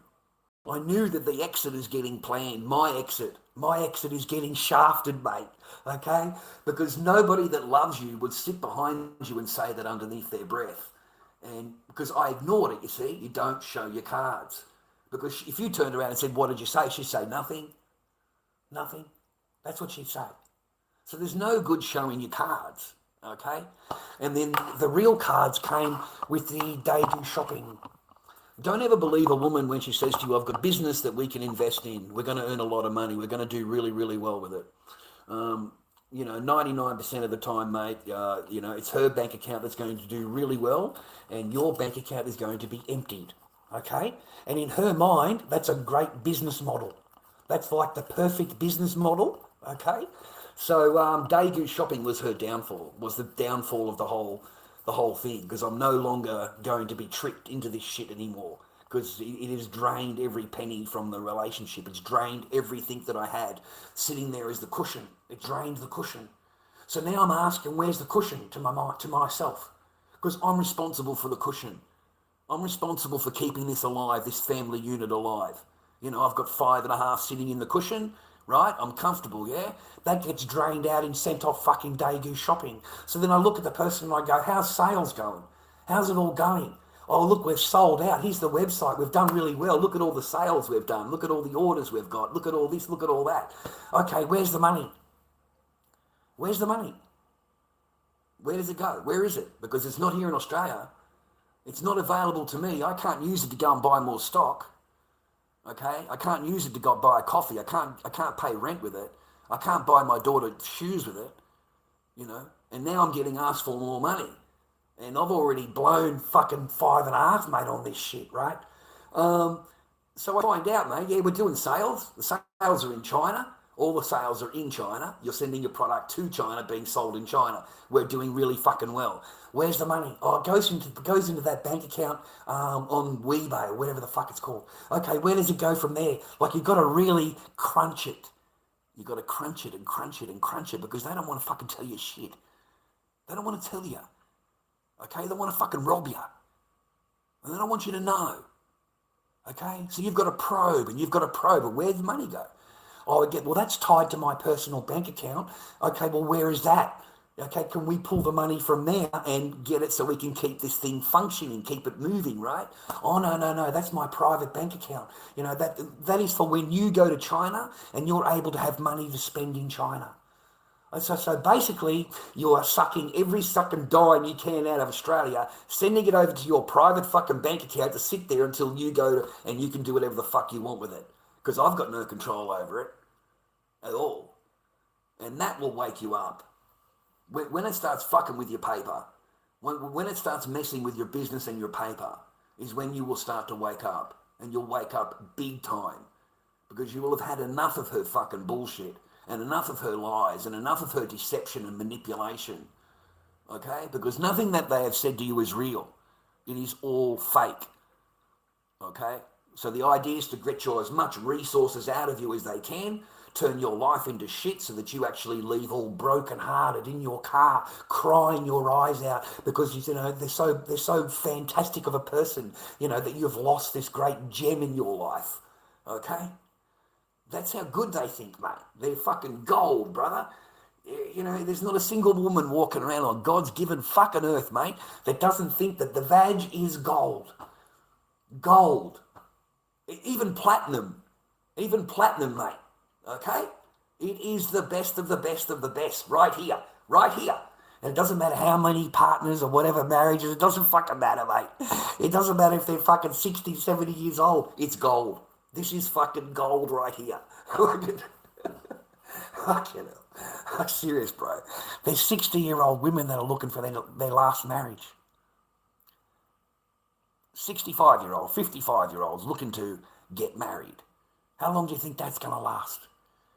that the exit is getting planned. My exit is getting shafted, mate. Okay? Because nobody that loves you would sit behind you and say that underneath their breath. And because I ignored it, you see, you don't show your cards. Because if you turned around and said, what did you say? She'd say, nothing. Nothing. That's what she'd say. So there's no good showing your cards. Okay? And then the real cards came with the debut shopping. Don't ever believe a woman when she says to you, I've got business that we can invest in. We're going to earn a lot of money. We're going to do really, really well with it. 99% of the time, mate, it's her bank account that's going to do really well, and your bank account is going to be emptied. Okay? And in her mind, that's a great business model. That's like the perfect business model. Okay? So debut shopping was her downfall, was the downfall of the whole thing, because I'm no longer going to be tricked into this shit anymore, because it has drained every penny from the relationship. It's drained everything that I had sitting there as the cushion. It drained the cushion. So now I'm asking, where's the cushion to myself? Because I'm responsible for the cushion. I'm responsible for keeping this alive, this family unit alive. I've got 5.5 sitting in the cushion. Right? I'm comfortable, yeah? That gets drained out and sent off fucking Daegu shopping. So then I look at the person and I go, how's sales going? How's it all going? Oh, look, we've sold out. Here's the website. We've done really well. Look at all the sales we've done. Look at all the orders we've got. Look at all this. Look at all that. Okay, where's the money? Where's the money? Where does it go? Where is it? Because it's not here in Australia. It's not available to me. I can't use it to go and buy more stock. Okay, I can't use it to go buy a coffee. I can't pay rent with it. I can't buy my daughter shoes with it. And now I'm getting asked for more money, and I've already blown fucking 5.5, mate, on this shit, right? So I find out, mate. Yeah, we're doing sales. The sales are in China. All the sales are in China. You're sending your product to China, being sold in China. We're doing really fucking well. Where's the money? Oh, it goes into that bank account on Weebay or whatever the fuck it's called. Okay, where does it go from there? Like, you've got to really crunch it. You've got to crunch it and crunch it and crunch it, because they don't want to fucking tell you shit. They don't want to tell you. Okay, they want to fucking rob you. And they don't want you to know. Okay, so you've got to probe, and where's the money go? Oh, well, that's tied to my personal bank account. Okay, well, where is that? Okay, can we pull the money from there and get it so we can keep this thing functioning, keep it moving, right? Oh, no, that's my private bank account. You know, that is for when you go to China and you're able to have money to spend in China. So basically, you are sucking every fucking dime you can out of Australia, sending it over to your private fucking bank account to sit there until you go to, and you can do whatever the fuck you want with it. Because I've got no control over it at all. And that will wake you up. When it starts fucking with your paper, when it starts messing with your business and your paper, is when you will start to wake up. And you'll wake up big time. Because you will have had enough of her fucking bullshit, and enough of her lies, and enough of her deception and manipulation. Okay? Because nothing that they have said to you is real. It is all fake. Okay? So the idea is to get your as much resources out of you as they can, turn your life into shit so that you actually leave all broken-hearted in your car, crying your eyes out because, you know, they're so fantastic of a person, you know, that you've lost this great gem in your life. Okay? That's how good they think, mate. They're fucking gold, brother. You know, there's not a single woman walking around on God's given fucking earth, mate, that doesn't think that the vag is gold. Gold. Even platinum, mate. Okay? It is the best of the best of the best, right here. And it doesn't matter how many partners or whatever marriages, it doesn't fucking matter, mate. It doesn't matter if they're fucking 60, 70 years old, it's gold. This is fucking gold right here. Fucking hell. I'm serious, bro. There's 60-year-old women that are looking for their last marriage. 65-year-old, 55-year-olds looking to get married. How long do you think that's going to last?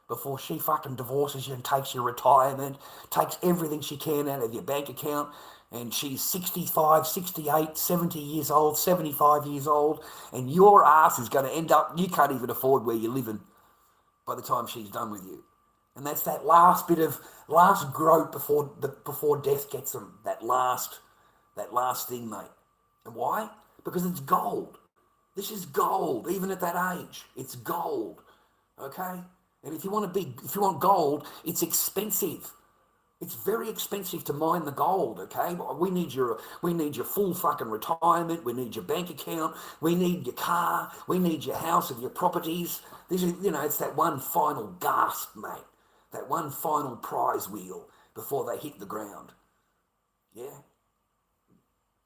Before she fucking divorces you and takes your retirement, takes everything she can out of your bank account, and she's 65, 68, 70 years old, 75 years old, and your ass is going to end up, you can't even afford where you're living by the time she's done with you. And that's that last grope before death gets them, that last thing, mate. And why? Because it's gold. This is gold, even at that age. It's gold, okay? And if you want gold, it's expensive. It's very expensive to mine the gold, okay? We need your full fucking retirement. We need your bank account. We need your car. We need your house and your properties. This is, you know, it's that one final gasp, mate. That one final prize wheel before they hit the ground. Yeah?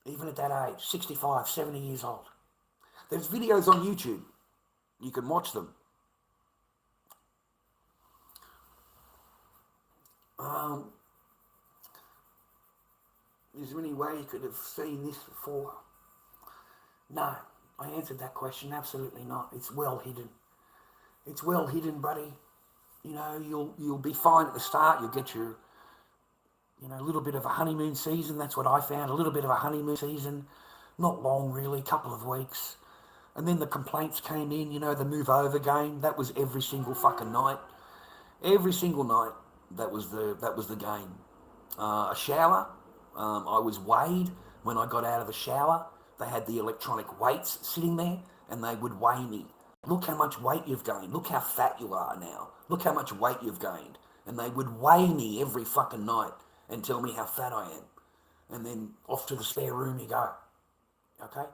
Even at that age, 65, 70 years old. There's videos on YouTube. You can watch them. Is there any way you could have seen this before? No, I answered that question. Absolutely not. It's well hidden. It's well hidden, buddy. You know, you'll be fine at the start. You'll get your, you know, a little bit of a honeymoon season. That's what I found. A little bit of a honeymoon season. Not long, really. A couple of weeks. And then the complaints came in. You know, the move over game. That was every single fucking night. Every single night. That was the game. A shower. I was weighed when I got out of the shower. They had the electronic weights sitting there, and they would weigh me. Look how much weight you've gained. Look how fat you are now. Look how much weight you've gained. And they would weigh me every fucking night and tell me how fat I am. And then off to the spare room you go. Okay?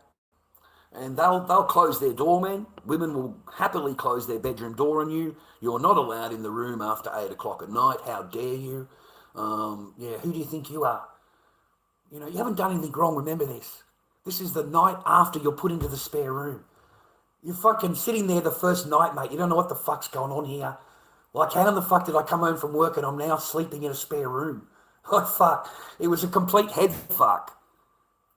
And they'll close their door, man. Women will happily close their bedroom door on you. You're not allowed in the room after 8 o'clock at night. How dare you? Who do you think you are? You know, you haven't done anything wrong. Remember this. This is the night after you're put into the spare room. You're fucking sitting there the first night, mate. You don't know what the fuck's going on here. Like, how the fuck did I come home from work and I'm now sleeping in a spare room? Like, fuck. It was a complete head fuck.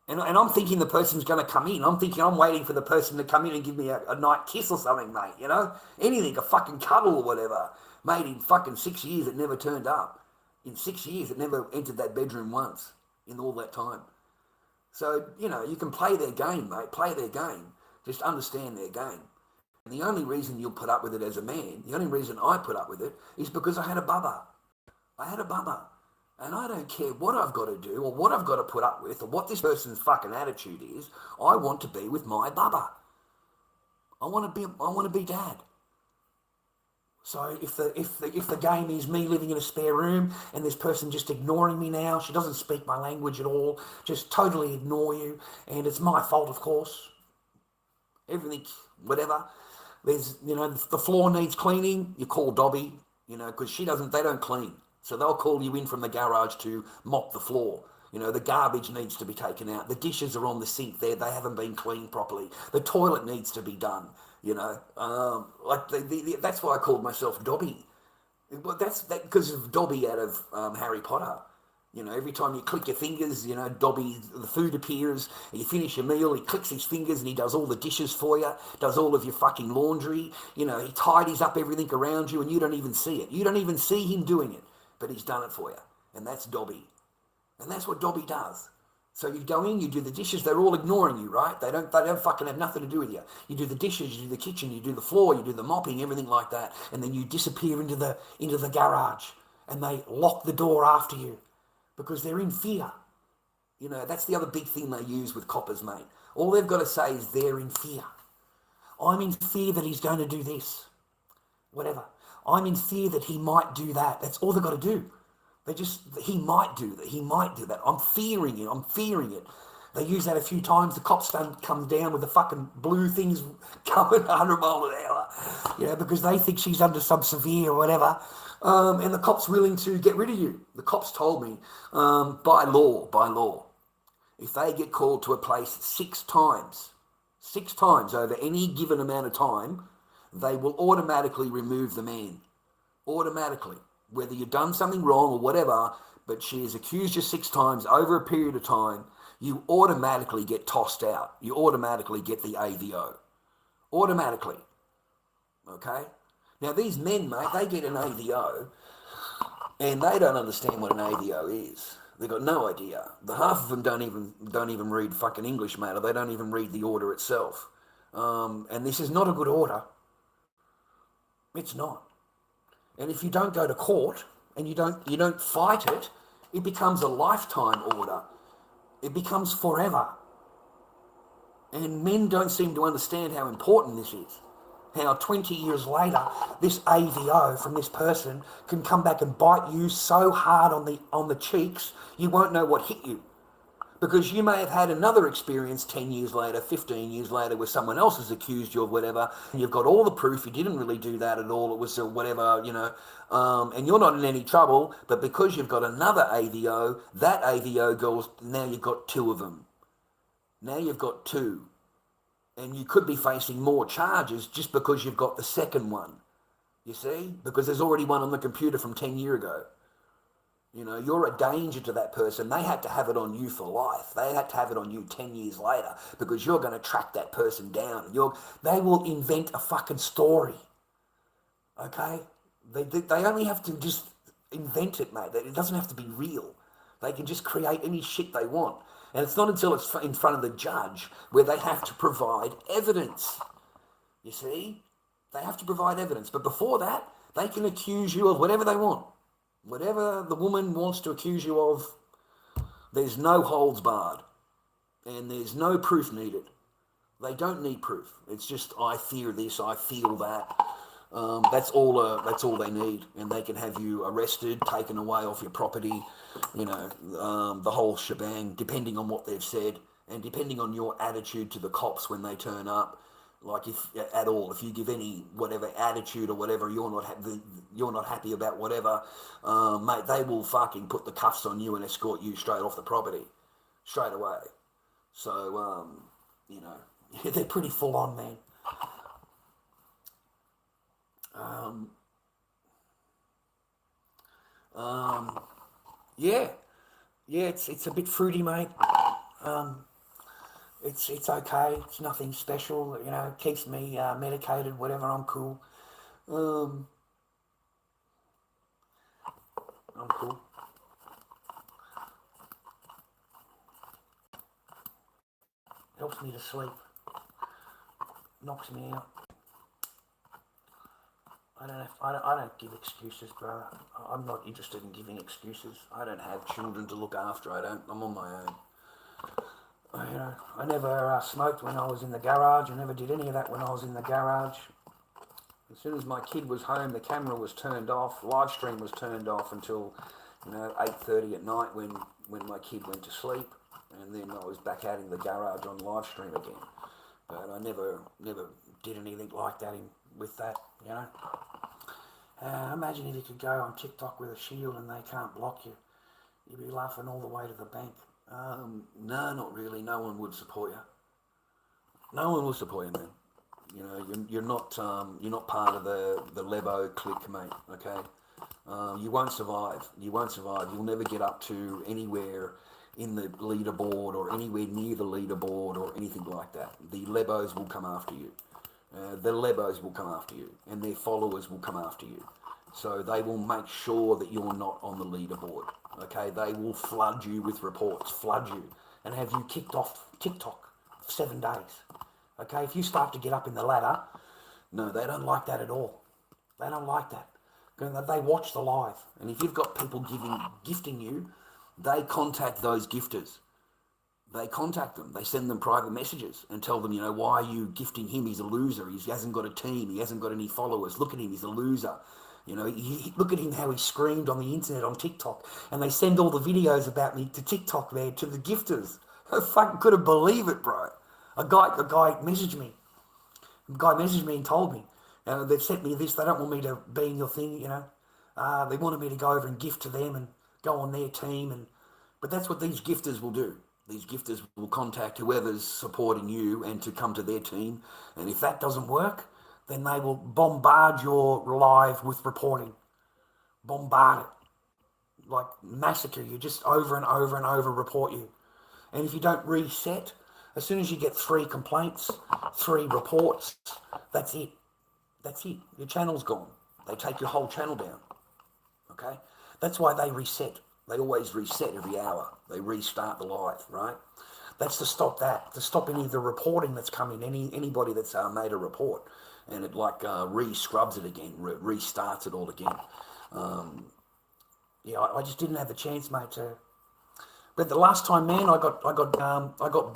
And I'm thinking the person's going to come in. I'm waiting for the person to come in and give me a night kiss or something, mate, you know? Anything, a fucking cuddle or whatever. Mate, in fucking 6 years, it never turned up. In 6 years, it never entered that bedroom once in all that time. So, you know, you can play their game, mate. Play their game. Just understand their game. And the only reason you'll put up with it as a man, the only reason I put up with it, is because I had a bubba. I had a bubba. And I don't care what I've got to do or what I've got to put up with or what this person's fucking attitude is. I want to be with my bubba. I want to be dad. So if the game is me living in a spare room and this person just ignoring me now, she doesn't speak my language at all, just totally ignore you, and it's my fault, of course. Everything, whatever. There's, the floor needs cleaning, you call Dobby, because they don't clean. So they'll call you in from the garage to mop the floor. The garbage needs to be taken out. The dishes are on the sink there. They haven't been cleaned properly. The toilet needs to be done, that's why I called myself Dobby. That's because of Dobby out of Harry Potter. Every time you click your fingers, Dobby, the food appears, and you finish your meal, he clicks his fingers and he does all the dishes for you, does all of your fucking laundry, he tidies up everything around you and you don't even see it. You don't even see him doing it, but he's done it for you. And that's Dobby. And that's what Dobby does. So you go in, you do the dishes, they're all ignoring you, right? They don't fucking have nothing to do with you. You do the dishes, you do the kitchen, you do the floor, you do the mopping, everything like that, and then you disappear into the garage and they lock the door after you. Because they're in fear. That's the other big thing they use with coppers, mate. All they've got to say is they're in fear. I'm in fear that he's going to do this. Whatever. I'm in fear that he might do that. That's all they've got to do. He might do that. He might do that. I'm fearing it. I'm fearing it. They use that a few times. The cops don't come down with the fucking blue things going 100 miles an hour. Because they think she's under some severe or whatever. And the cop's willing to get rid of you. The cops told me, by law, if they get called to a place 6 times over any given amount of time, they will automatically remove the man. Automatically. Whether you've done something wrong or whatever, but she has accused you 6 times over a period of time, you automatically get tossed out. You automatically get the AVO. Automatically. Okay? Now, these men, mate, they get an AVO and they don't understand what an AVO is. They've got no idea. The half of them don't even read fucking English, mate, or they don't even read the order itself. And this is not a good order. It's not. And if you don't go to court and you don't fight it, it becomes a lifetime order. It becomes forever. And men don't seem to understand how important this is. How 20 years later, this AVO from this person can come back and bite you so hard on the cheeks, you won't know what hit you. Because you may have had another experience 10 years later, 15 years later, where someone else has accused you of whatever, and you've got all the proof, you didn't really do that at all, it was whatever, and you're not in any trouble, but because you've got another AVO, that AVO goes, now you've got 2 of them. Now you've got 2. And you could be facing more charges just because you've got the second one. You see? Because there's already one on the computer from 10 years ago. You're a danger to that person. They had to have it on you for life. They had to have it on you 10 years later because you're going to track that person down. They will invent a fucking story. Okay? They only have to just invent it, mate. It doesn't have to be real. They can just create any shit they want. And it's not until it's in front of the judge where they have to provide evidence. You see? They have to provide evidence. But before that, they can accuse you of whatever they want. Whatever the woman wants to accuse you of, there's no holds barred. And there's no proof needed. They don't need proof. It's just, I fear this, I feel that. That's all they need. And they can have you arrested, taken away off your property, the whole shebang, depending on what they've said and depending on your attitude to the cops when they turn up. Like if you give any whatever attitude or whatever, you're not happy about whatever, mate, they will fucking put the cuffs on you and escort you straight off the property, straight away. So, they're pretty full on, man. Yeah, it's a bit fruity, mate. It's okay. It's nothing special. It keeps me medicated. Whatever. I'm cool. I'm cool. Helps me to sleep. Knocks me out. I don't give excuses, bro. I'm not interested in giving excuses. I don't have children to look after. I'm on my own. I never smoked when I was in the garage. I never did any of that when I was in the garage. As soon as my kid was home, the camera was turned off, live stream was turned off until 8:30 at night when my kid went to sleep, and then I was back out in the garage on live stream again. But I never did anything like that with that, you know. Imagine if you could go on TikTok with a shield and they can't block you. You'd be laughing all the way to the bank. No, not really. No one would support you. No one will support you, man. You know, you're not part of the Lebo clique, mate. Okay, you won't survive. You won't survive. You'll never get up to anywhere in the leaderboard or anywhere near the leaderboard or anything like that. The Lebos will come after you. The Lebos will come after you, and their followers will come after you. So they will make sure that you're not on the leaderboard. Okay, they will flood you with reports, flood you, and have you kicked off TikTok for 7 days. Okay, if you start to get up in the ladder, no, they don't like that at all. They don't like that. They watch the live, and if you've got people gifting you, they contact those gifters. They contact them. They send them private messages and tell them, why are you gifting him? He's a loser. He hasn't got a team. He hasn't got any followers. Look at him. He's a loser. Look at him, how he screamed on the internet, on TikTok. And they send all the videos about me to TikTok, man, to the gifters. I fucking couldn't believe it, bro. A guy messaged me. A guy messaged me and told me, they've sent me this. They don't want me to be in your thing, They wanted me to go over and gift to them and go on their team. But that's what these gifters will do. These gifters will contact whoever's supporting you and to come to their team. And if that doesn't work, then they will bombard your live with reporting. Bombard it. Like massacre you, just over and over and over report you. And if you don't reset, as soon as you get 3 complaints, 3 reports, that's it. That's it. Your channel's gone. They take your whole channel down. Okay? That's why they reset. They always reset every hour. They restart the live, right? That's to stop that, to stop any of the reporting that's coming, anybody that's made a report, and it re-scrubs it again, restarts it all again. I just didn't have the chance, mate. But the last time, man, I got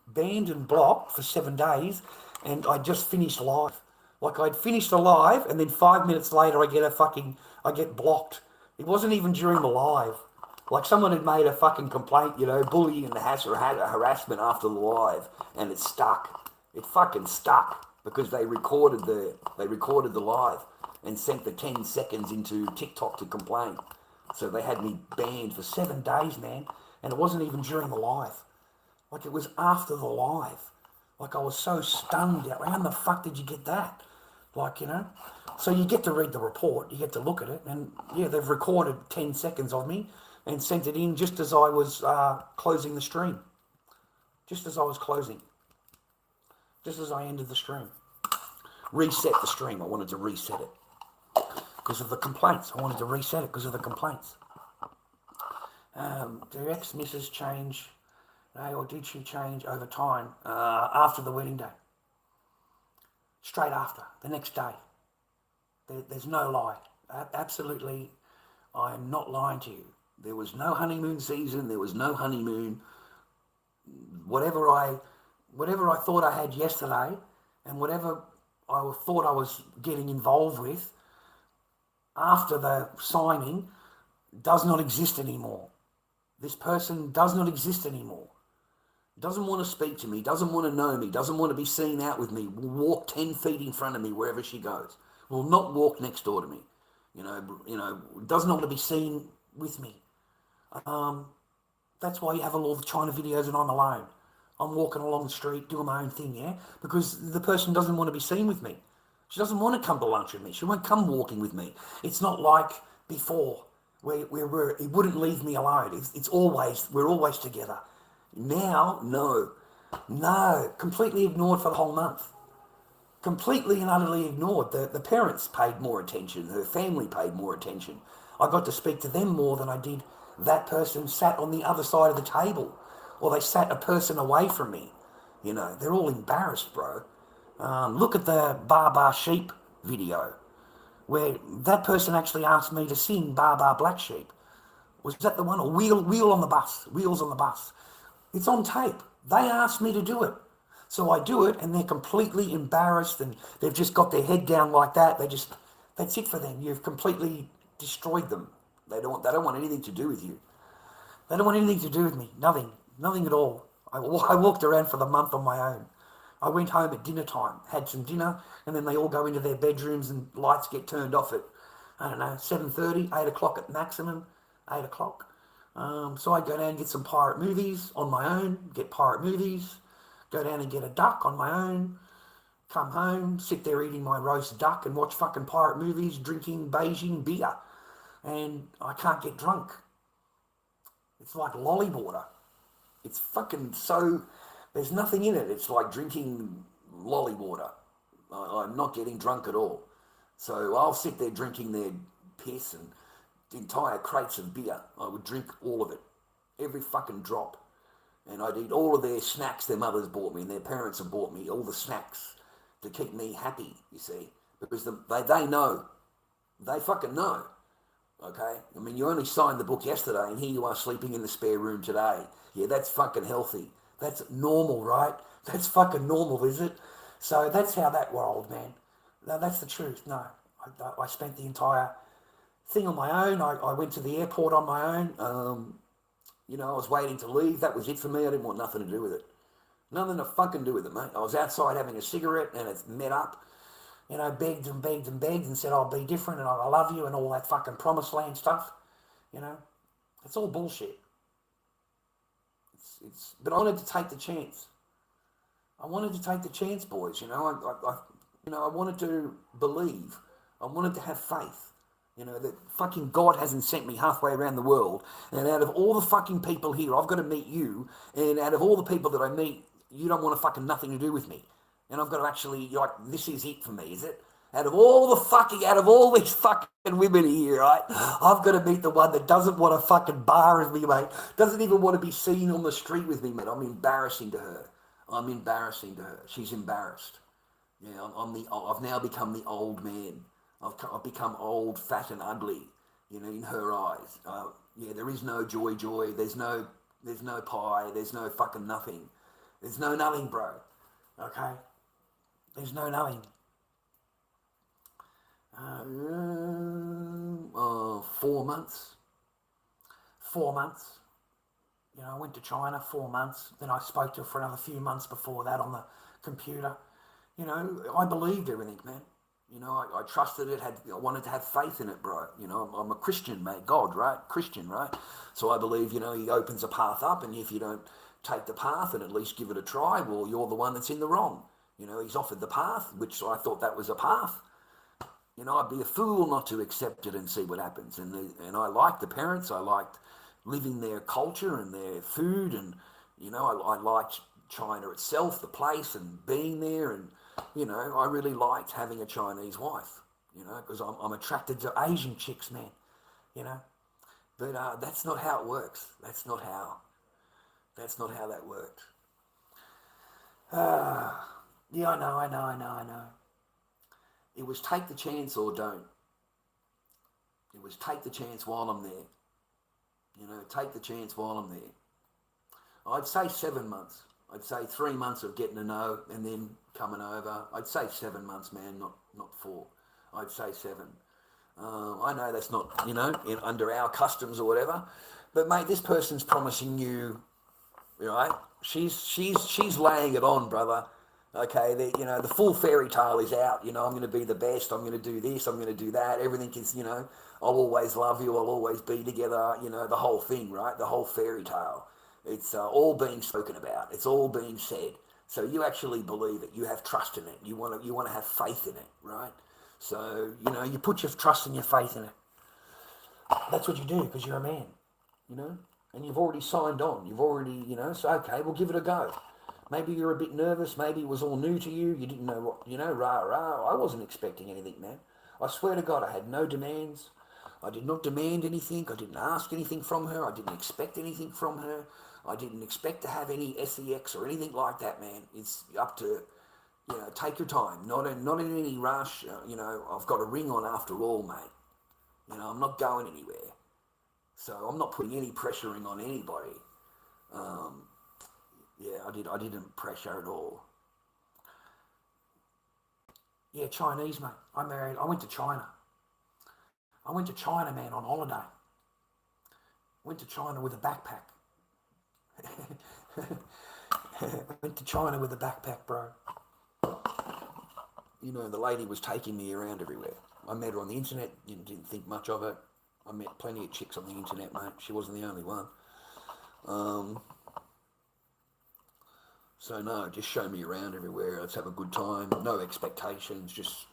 banned and blocked for 7 days, and I just finished live. Like I'd finished a live, and then 5 minutes later, I get blocked. It wasn't even during the live. Like someone had made a fucking complaint, bullying and harassment after the live, and it stuck. It fucking stuck because they recorded the live and sent the 10 seconds into TikTok to complain. So they had me banned for 7 days, man, and it wasn't even during the live. Like it was after the live. Like I was so stunned. How the fuck did you get that? So you get to read the report, you get to look at it, and they've recorded 10 seconds of me and sent it in just as I was closing the stream. Just as I was closing. Just as I ended the stream. Reset the stream. I wanted to reset it because of the complaints. I wanted to reset it because of the complaints. Did ex-missus change, or did she change over time after the wedding day? Straight after, the next day. There's no lie. Absolutely, I am not lying to you. There was no honeymoon season. There was no honeymoon. Whatever I thought I had yesterday, and whatever I thought I was getting involved with after the signing, does not exist anymore. This person does not exist anymore. Doesn't want to speak to me, doesn't want to know me, doesn't want to be seen out with me, will walk 10 feet in front of me wherever she goes, will not walk next door to me, does not want to be seen with me. That's why you have all the China videos and I'm alone. I'm walking along the street doing my own thing, yeah? Because the person doesn't want to be seen with me. She doesn't want to come to lunch with me. She won't come walking with me. It's not like before where it wouldn't leave me alone. We're always together. Now, no, completely ignored for the whole month. Completely and utterly ignored. The parents paid more attention. Her family paid more attention. I got to speak to them more than I did that person sat on the other side of the table, or they sat a person away from me. They're all embarrassed, bro. Look at the Bar Sheep video, where that person actually asked me to sing Bar Black Sheep. Was that the one? Or Wheels on the Bus. It's on tape. They asked me to do it. So I do it, and they're completely embarrassed, and they've just got their head down like that. That's it for them. You've completely destroyed them. They don't want anything to do with you. They don't want anything to do with me. Nothing at all. I walked around for the month on my own. I went home at dinner time, had some dinner, and then they all go into their bedrooms and lights get turned off at, I don't know, 7:30, 8 o'clock at maximum, 8 o'clock. So I go down and get some pirate movies on my own, get pirate movies, go down and get a duck on my own, come home, sit there eating my roast duck and watch fucking pirate movies, drinking Beijing beer. And I can't get drunk. It's like lolly water. It's fucking so, there's nothing in it. It's like drinking lolly water. I'm not getting drunk at all. So I'll sit there drinking their piss and entire crates of beer. I would drink all of it, every fucking drop. And I'd eat all of their snacks their mothers bought me and their parents have bought me, all the snacks to keep me happy, you see. Because they know. They fucking know. Okay? I mean, you only signed the book yesterday and here you are sleeping in the spare room today. Yeah, that's fucking healthy. That's normal, right? That's fucking normal, is it? So that's how that rolled, man. No, that's the truth. No, I spent the entire thing on my own. I went to the airport on my own. I was waiting to leave. That was it for me. I didn't want nothing to do with it. Nothing to fucking do with it, mate. I was outside having a cigarette and it's met up. Begged and begged and begged and said, I'll be different and I love you and all that fucking promised land stuff. It's all bullshit. But I wanted to take the chance. I wanted to take the chance, boys. I wanted to believe. I wanted to have faith. That fucking God hasn't sent me halfway around the world. And out of all the fucking people here, I've got to meet you. And out of all the people that I meet, you don't want fucking nothing to do with me. And I've got to actually, this is it for me, is it? Out of all these fucking women here, right? I've got to meet the one that doesn't want to fucking bar with me, mate. Doesn't even want to be seen on the street with me, mate. I'm embarrassing to her. She's embarrassed. Yeah, I've now become the old man. I've become old, fat and ugly, in her eyes. There is no joy. There's no pie. There's no fucking nothing. There's no nothing, bro. Okay? There's no nothing. 4 months. 4 months. I went to China 4 months. Then I spoke to her for another few months before that on the computer. I believed everything, man. I trusted it. I wanted to have faith in it, bro. I'm a Christian, mate. God, right? Christian, right? So I believe, he opens a path up, and if you don't take the path and at least give it a try, well, you're the one that's in the wrong. He's offered the path, which I thought that was a path. I'd be a fool not to accept it and see what happens. And I liked the parents. I liked living their culture and their food. And, I liked China itself, the place, and being there. And, I really liked having a Chinese wife, because I'm attracted to Asian chicks, man, But that's not how it works. That's not how that worked. Yeah, I know. It was take the chance or don't. It was take the chance while I'm there. Take the chance while I'm there. I'd say 7 months. I'd say 3 months of getting to know and then coming over. I'd say 7 months, man, not 4. I'd say 7. I know that's not, under our customs or whatever. But, mate, this person's promising you, right? She's laying it on, brother. Okay, the full fairy tale is out. I'm going to be the best. I'm going to do this. I'm going to do that. Everything is, I'll always love you. I'll always be together. The whole thing, right? The whole fairy tale. It's all being spoken about. It's all being said. So you actually believe it. You have trust in it. You want to have faith in it, right? So you put your trust and your faith in it. That's what you do because you're a man, and you've already signed on. You've already, so okay, we'll give it a go. Maybe you're a bit nervous. Maybe it was all new to you. You didn't know what, rah. I wasn't expecting anything, man. I swear to God, I had no demands. I did not demand anything. I didn't ask anything from her. I didn't expect anything from her. I didn't expect to have any sex or anything like that, man. It's up to, take your time. Not in any rush. I've got a ring on after all, mate. I'm not going anywhere. So I'm not putting any pressuring on anybody. I didn't pressure at all. Yeah, Chinese, mate. I went to China. I went to China, man, on holiday. Went to China with a backpack. I went to China with a backpack, bro. You know, the lady was taking me around everywhere. I met her on the internet, didn't think much of it. I met plenty of chicks on the internet, mate. She wasn't the only one. So no, just show me around everywhere. Let's have a good time. No expectations. Just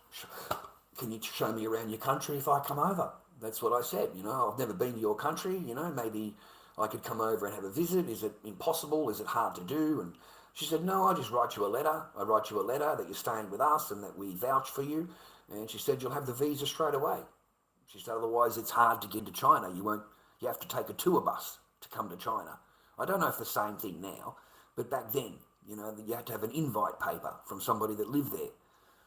can you show me around your country if I come over? That's what I said. You know, I've never been to your country. You know, maybe I could come over and have a visit. Is it impossible? Is it hard to do? And she said, no, I just write you a letter. I write you a letter that you're staying with us and that we vouch for you. And she said, you'll have the visa straight away. She said, otherwise it's hard to get to China. You have to take a tour bus to come to China. I don't know if the same thing now, but back then, you know, you had to have an invite paper from somebody that lived there.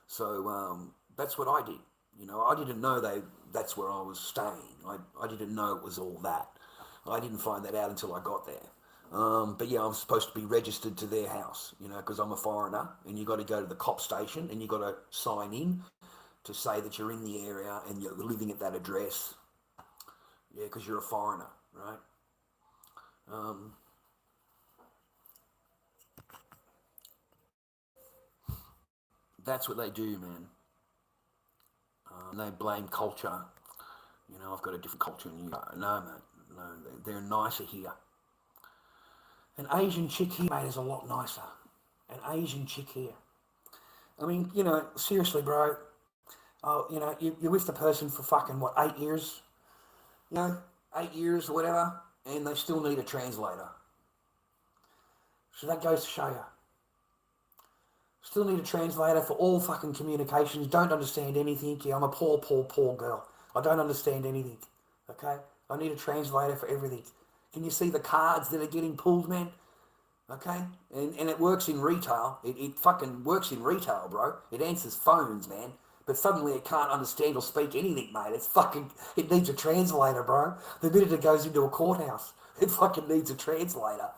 So that's what I did. You know, I didn't know that's where I was staying. I didn't know it was all that. I didn't find that out until I got there. But yeah, I'm supposed to be registered to their house, you know, because I'm a foreigner, and you got to go to the cop station and you got to sign in to say that you're in the area and you're living at that address. Yeah, because you're a foreigner, right? That's what they do, man. They blame culture. You know, I've got a different culture than you. No, mate. No, they're nicer here. An Asian chick here, mate, is a lot nicer. An Asian chick here. I mean, you know, seriously, bro. You know, you're with the person for fucking, what, 8 years? You know, 8 years or whatever, and they still need a translator. So that goes to show you. Still need a translator for all fucking communications. Don't understand anything. Yeah, I'm a poor girl. I don't understand anything. Okay? I need a translator for everything. Can you see the cards that are getting pulled, man? Okay? And it works in retail. It fucking works in retail, bro. It answers phones, man. But suddenly it can't understand or speak anything, mate. It needs a translator, bro. The minute it goes into a courthouse, it fucking needs a translator.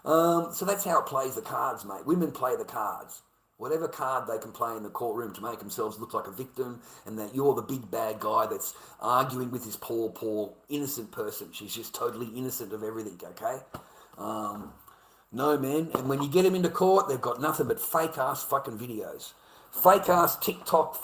So that's how it plays the cards, mate. Women play the cards. Whatever card they can play in the courtroom to make themselves look like a victim and that you're the big bad guy that's arguing with this poor, innocent person. She's just totally innocent of everything, okay? No, man. And when you get them into court, they've got nothing but fake-ass fucking videos. Fake-ass TikTok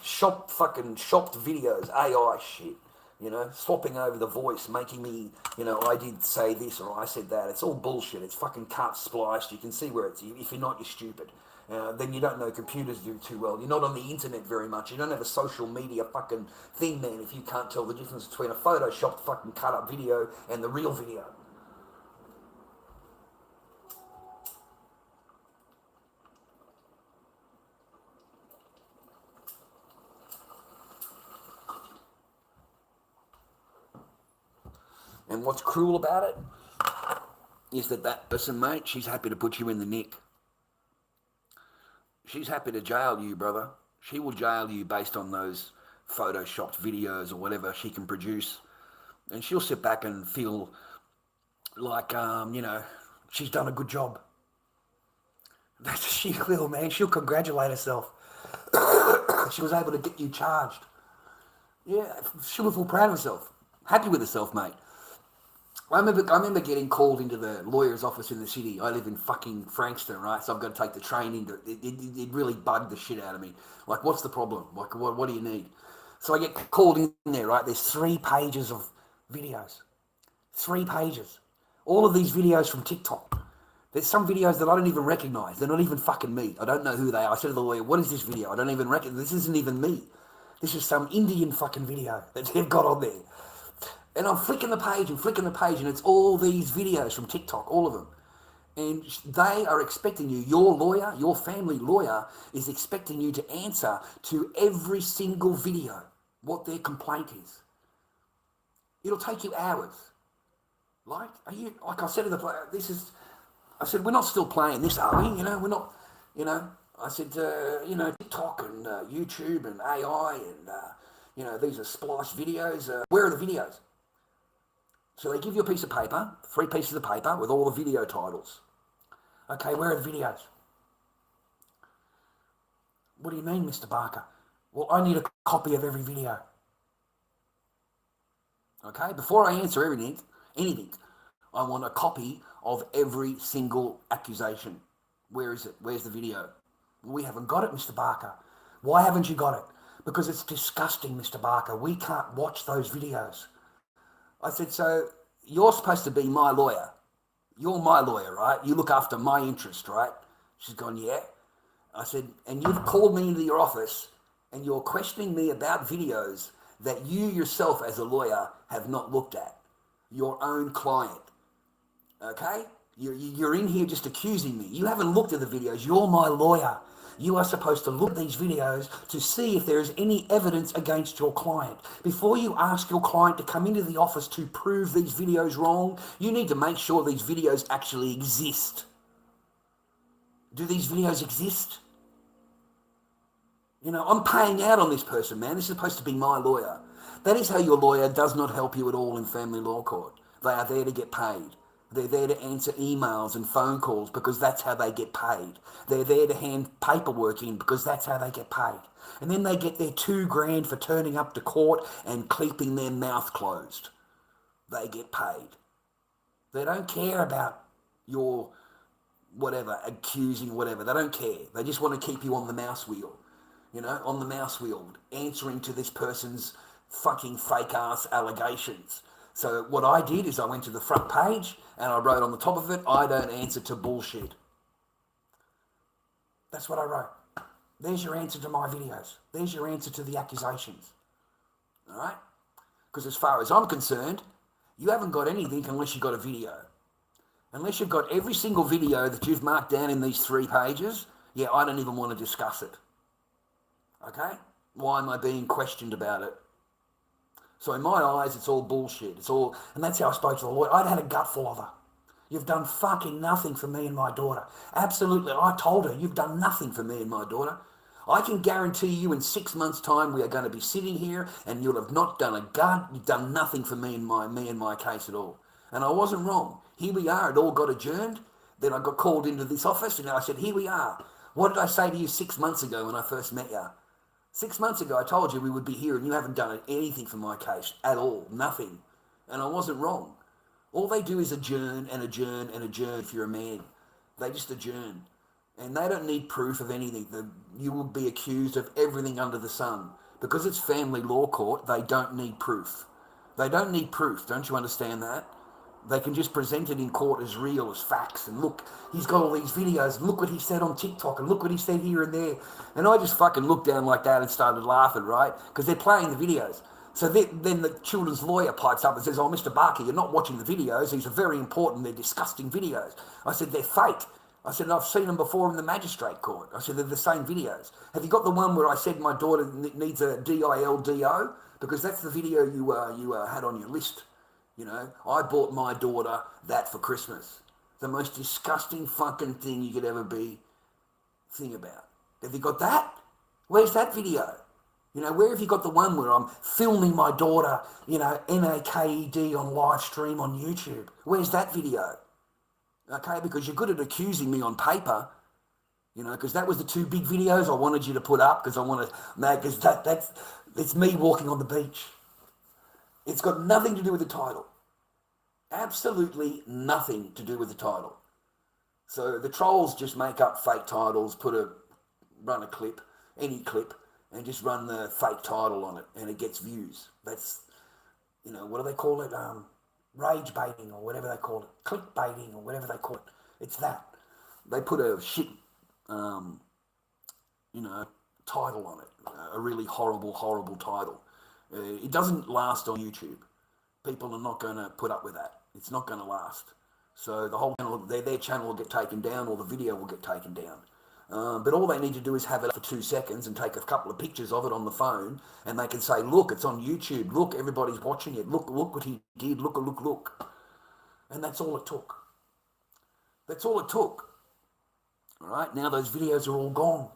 shopped videos, AI shit. You know, swapping over the voice, making me, you know, I did say this or I said that. It's all bullshit. It's fucking cut, spliced. You can see where it's, if you're not, you're stupid. Then you don't know computers do too well. You're not on the internet very much. You don't have a social media fucking thing, man, if you can't tell the difference between a photoshopped fucking cut up video and the real video. And what's cruel about it is that person, mate, she's happy to put you in the nick. She's happy to jail you, brother. She will jail you based on those photoshopped videos or whatever she can produce. And she'll sit back and feel like, you know, she's done a good job. She will, man. She'll congratulate herself. She was able to get you charged. Yeah, she will feel proud of herself. Happy with herself, mate. I remember getting called into the lawyer's office in the city. I live in fucking Frankston, right? So I've got to take the train into it really bugged the shit out of me. Like, what's the problem? Like, what do you need? So I get called in there, right? There's 3 pages of videos. 3 pages. All of these videos from TikTok. There's some videos that I don't even recognize. They're not even fucking me. I don't know who they are. I said to the lawyer, what is this video? I don't even recognize. This isn't even me. This is some Indian fucking video that they've got on there. And I'm flicking the page, and it's all these videos from TikTok, all of them. And they are expecting you, your lawyer, your family lawyer, is expecting you to answer to every single video what their complaint is. It'll take you hours. Like I said to the player, I said, we're not still playing this, are we? You know, we're not, you know. I said, you know, TikTok and YouTube and AI and, you know, these are spliced videos. Where are the videos? So they give you a piece of paper, 3 pieces of paper with all the video titles. Okay, where are the videos? What do you mean, Mr. Barker? Well, I need a copy of every video. Okay, before I answer anything, I want a copy of every single accusation. Where is it? Where's the video? We haven't got it, Mr. Barker. Why haven't you got it? Because it's disgusting, Mr. Barker. We can't watch those videos. I said, so you're supposed to be my lawyer. You're my lawyer, right? You look after my interest, right? She's gone, yeah. I said, and you've called me into your office and you're questioning me about videos that you yourself as a lawyer have not looked at. Your own client. Okay? You're in here just accusing me. You haven't looked at the videos. You're my lawyer. You are supposed to look at these videos to see if there is any evidence against your client. Before you ask your client to come into the office to prove these videos wrong, you need to make sure these videos actually exist. Do these videos exist? You know, I'm paying out on this person, man. This is supposed to be my lawyer. That is how your lawyer does not help you at all in family law court. They are there to get paid. They're there to answer emails and phone calls because that's how they get paid. They're there to hand paperwork in because that's how they get paid. And then they get their $2,000 for turning up to court and keeping their mouth closed. They get paid. They don't care about your whatever, accusing, whatever. They don't care. They just want to keep you on the mouse wheel. You know, on the mouse wheel, answering to this person's fucking fake ass allegations. So what I did is I went to the front page and I wrote on the top of it, I don't answer to bullshit. That's what I wrote. There's your answer to my videos. There's your answer to the accusations. All right? Because as far as I'm concerned, you haven't got anything unless you've got a video. Unless you've got every single video that you've marked down in these 3 pages, yeah, I don't even want to discuss it. Okay? Why am I being questioned about it? So in my eyes, it's all bullshit. It's all, and that's how I spoke to the lawyer. I'd had a gut full of her. You've done fucking nothing for me and my daughter. Absolutely. I told her, you've done nothing for me and my daughter. I can guarantee you in 6 months' time, we are going to be sitting here and you'll have not done a gut. You've done nothing for me and my case at all. And I wasn't wrong. Here we are. It all got adjourned. Then I got called into this office and I said, here we are. What did I say to you 6 months ago when I first met you? 6 months ago, I told you we would be here and you haven't done anything for my case at all. Nothing. And I wasn't wrong. All they do is adjourn and adjourn and adjourn if you're a man. They just adjourn. And they don't need proof of anything. You will be accused of everything under the sun. Because it's family law court, they don't need proof. They don't need proof. Don't you understand that? They can just present it in court as real, as facts. And look, he's got all these videos. And look what he said on TikTok. And look what he said here and there. And I just fucking looked down like that and started laughing, right? Because they're playing the videos. So then the children's lawyer pipes up and says, oh, Mr. Barker, you're not watching the videos. These are very important. They're disgusting videos. I said, they're fake. I said, I've seen them before in the magistrate court. I said, they're the same videos. Have you got the one where I said my daughter needs a DILDO? Because that's the video you had on your list. You know, I bought my daughter that for Christmas. The most disgusting fucking thing you could ever think about. Have you got that? Where's that video? You know, where have you got the one where I'm filming my daughter, you know, NAKED on live stream on YouTube? Where's that video? Okay, because you're good at accusing me on paper, you know, because that was the 2 big videos I wanted you to put up because I want to, because it's me walking on the beach. It's got nothing to do with the title. Absolutely nothing to do with the title. So the trolls just make up fake titles, run a clip, any clip, and just run the fake title on it, and it gets views. That's, you know, what do they call it? Rage baiting or whatever they call it. Click baiting or whatever they call it. It's that. They put a shit, you know, title on it. A really horrible, horrible title. It doesn't last on YouTube. People are not going to put up with that. It's not going to last. So the whole channel, their channel will get taken down or the video will get taken down. But all they need to do is have it for 2 seconds and take a couple of pictures of it on the phone and they can say, look, it's on YouTube. Look, everybody's watching it. Look what he did. Look. And that's all it took. That's all it took. All right, now those videos are all gone.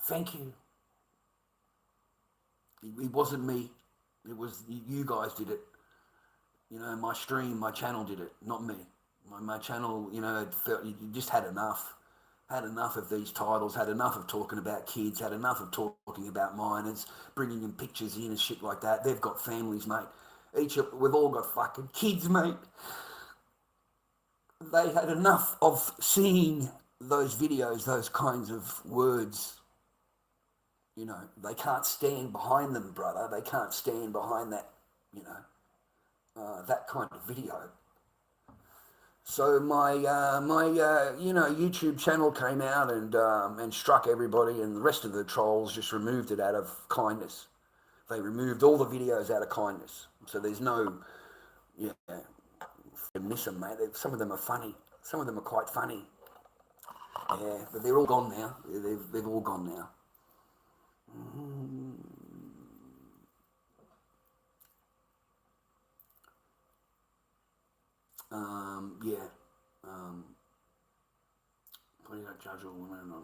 Thank you. It wasn't me. It was you guys did it. You know, my stream, my channel did it, not me. My channel, you know, you just had enough. Had enough of these titles, had enough of talking about kids, had enough of talking about minors, bringing in pictures in and shit like that. They've got families, mate. We've all got fucking kids, mate. They had enough of seeing those videos, those kinds of words. You know, they can't stand behind them, brother. They can't stand behind that, you know, that kind of video. So my YouTube channel came out and struck everybody, and the rest of the trolls just removed it out of kindness. They removed all the videos out of kindness. So there's no, yeah, miss them, mate. Some of them are funny. Some of them are quite funny. Yeah, but they're all gone now. They've all gone now. Yeah. Please don't judge all women on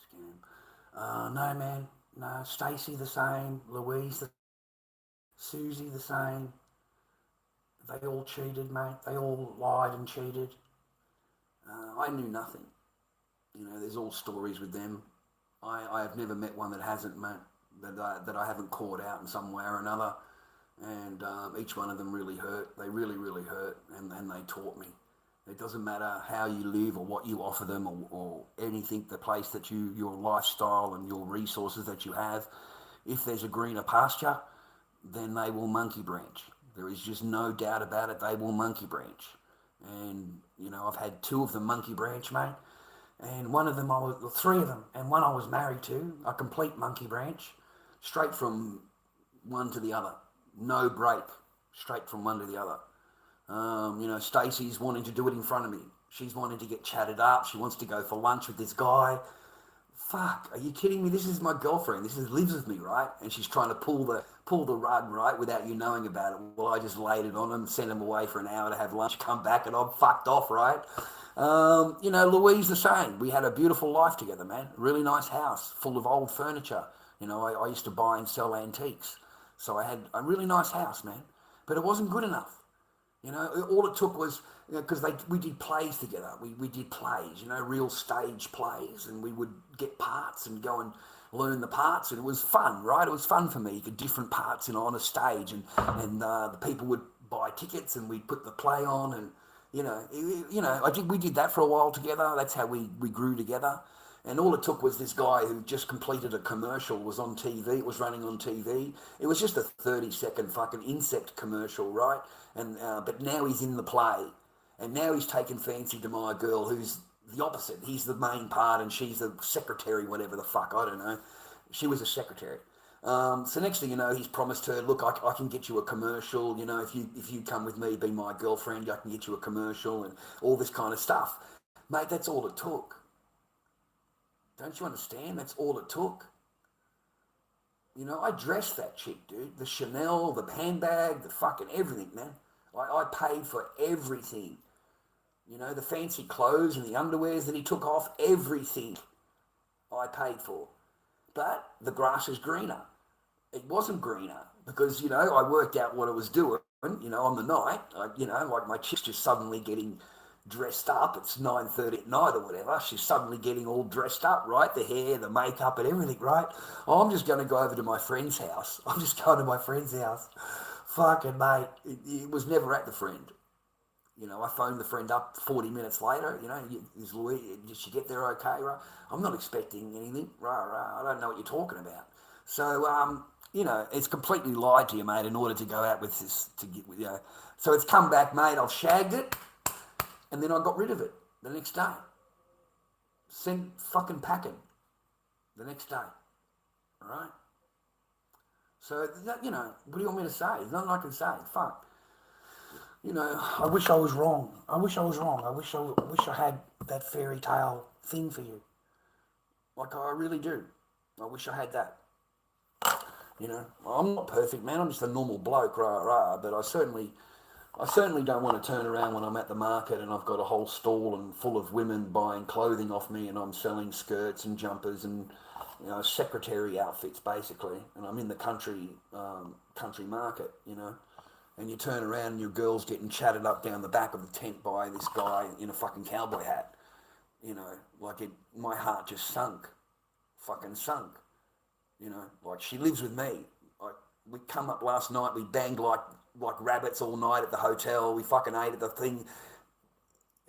scam. No, man. No. Stacey the same. Louise, Susie the same. They all cheated, mate. They all lied and cheated. I knew nothing. You know, there's all stories with them. I have never met one that hasn't, mate, that I haven't caught out in some way or another. And each one of them really hurt. They really, really hurt, and they taught me. It doesn't matter how you live or what you offer them or anything, the place that your lifestyle and your resources that you have. If there's a greener pasture, then they will monkey branch. There is just no doubt about it. They will monkey branch. And, you know, I've had 2 of them monkey branch, mate. And one of them, 3 of them, and one I was married to, a complete monkey branch, straight from one to the other. No break, straight from one to the other. You know, Stacey's wanting to do it in front of me. She's wanting to get chatted up. She wants to go for lunch with this guy. Fuck, are you kidding me? This is my girlfriend. Lives with me, right? And she's trying to pull the rug, right, without you knowing about it. Well, I just laid it on him, sent him away for an hour to have lunch, come back, and I'm fucked off, right? You know, Louise the same. We had a beautiful life together, man. Really nice house, full of old furniture. You know, I used to buy and sell antiques. So I had a really nice house, man. But it wasn't good enough. You know, all it took was, you know, because we did plays together. We did plays, you know, real stage plays, and we would get parts and go and learn the parts, and it was fun, right? It was fun for me. You get different parts, you know, on a stage, and the people would buy tickets, and we'd put the play on, and we did that for a while together. That's how we grew together. And all it took was this guy who just completed a commercial, was on TV, it was running on TV. It was just a 30-second fucking insect commercial, right? And but now he's in the play. And now he's taken fancy to my girl, who's the opposite. He's the main part and she's the secretary, whatever the fuck, I don't know. She was a secretary. So next thing you know, he's promised her, look, I can get you a commercial, you know, if you come with me, be my girlfriend, I can get you a commercial and all this kind of stuff. Mate, that's all it took. Don't you understand? That's all it took. You know, I dressed that chick, dude. The Chanel, the handbag, the fucking everything, man. I paid for everything. You know, the fancy clothes and the underwears that he took off, everything I paid for. But the grass is greener. It wasn't greener because, you know, I worked out what it was doing, you know, on the night. Like my chick's just suddenly getting dressed up. It's 9:30 at night or whatever. She's suddenly getting all dressed up, right? The hair, the makeup and everything, right? Oh, I'm just going to go over to my friend's house. I'm just going to my friend's house. Fucking mate, it was never at the friend. You know, I phoned the friend up 40 minutes later, you know, is Louise, did she get there okay, right? I'm not expecting anything, right, I don't know what you're talking about. So, you know, it's completely lied to you, mate, in order to go out with this, you know. So it's come back, mate, I've shagged it. And then I got rid of it the next day. Sent fucking packing the next day. All right? So, you know, what do you want me to say? There's nothing I can say. Fuck. You know, I wish I was wrong. I wish I had that fairy tale thing for you. Like, I really do. I wish I had that. You know, I'm not perfect, man. I'm just a normal bloke, but I certainly don't want to turn around when I'm at the market and I've got a whole stall and full of women buying clothing off me and I'm selling skirts and jumpers and, you know, secretary outfits basically. And I'm in the country market, you know, and you turn around and your girl's getting chatted up down the back of the tent by this guy in a fucking cowboy hat. my heart just sunk, fucking sunk. Like she lives with me. We come up last night, we banged like rabbits all night at the hotel. We fucking ate at the thing.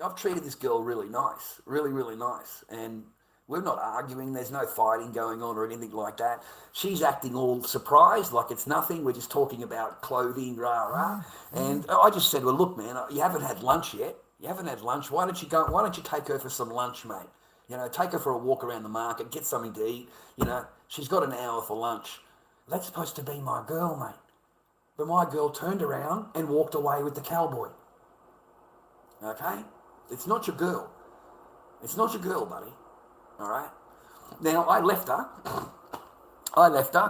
I've treated this girl really nice, really, really nice. And we're not arguing. There's no fighting going on or anything like that. She's acting all surprised, like it's nothing. We're just talking about clothing, rah, rah. And I just said to her, look, man, you haven't had lunch yet. You haven't had lunch. Why don't you take her for some lunch, mate? Take her for a walk around the market, get something to eat. She's got an hour for lunch. That's supposed to be my girl, mate. But my girl turned around and walked away with the cowboy. Okay? It's not your girl. It's not your girl, buddy. All right? Now, I left her,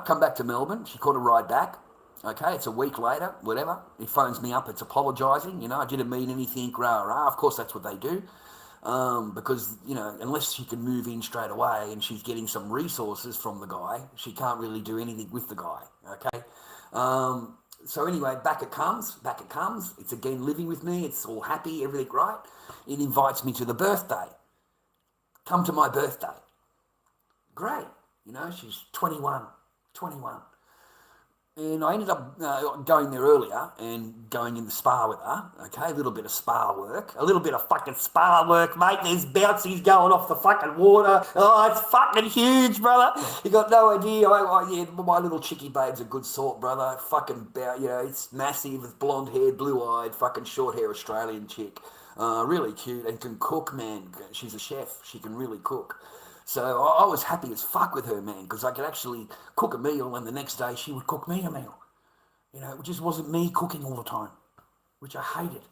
come back to Melbourne. She caught a ride back. Okay, it's a week later, whatever. He phones me up, it's apologising. I didn't mean anything, rah, rah. Of course, that's what they do. Because, unless she can move in straight away and she's getting some resources from the guy, she can't really do anything with the guy, okay? So anyway, back it comes. It's again living with me. It's all happy, everything right. It invites me to the birthday. Come to my birthday. Great. She's 21. And I ended up going there earlier and going in the spa with her, okay? A little bit of spa work. A little bit of fucking spa work, mate. There's bouncies going off the fucking water. Oh, it's fucking huge, brother. You got no idea. My little chickie babe's a good sort, brother. Fucking, it's massive, with blonde hair, blue-eyed, fucking short hair Australian chick. Really cute and can cook, man. She's a chef. She can really cook. So I was happy as fuck with her, man, because I could actually cook a meal and the next day she would cook me a meal. It just wasn't me cooking all the time, which I hated.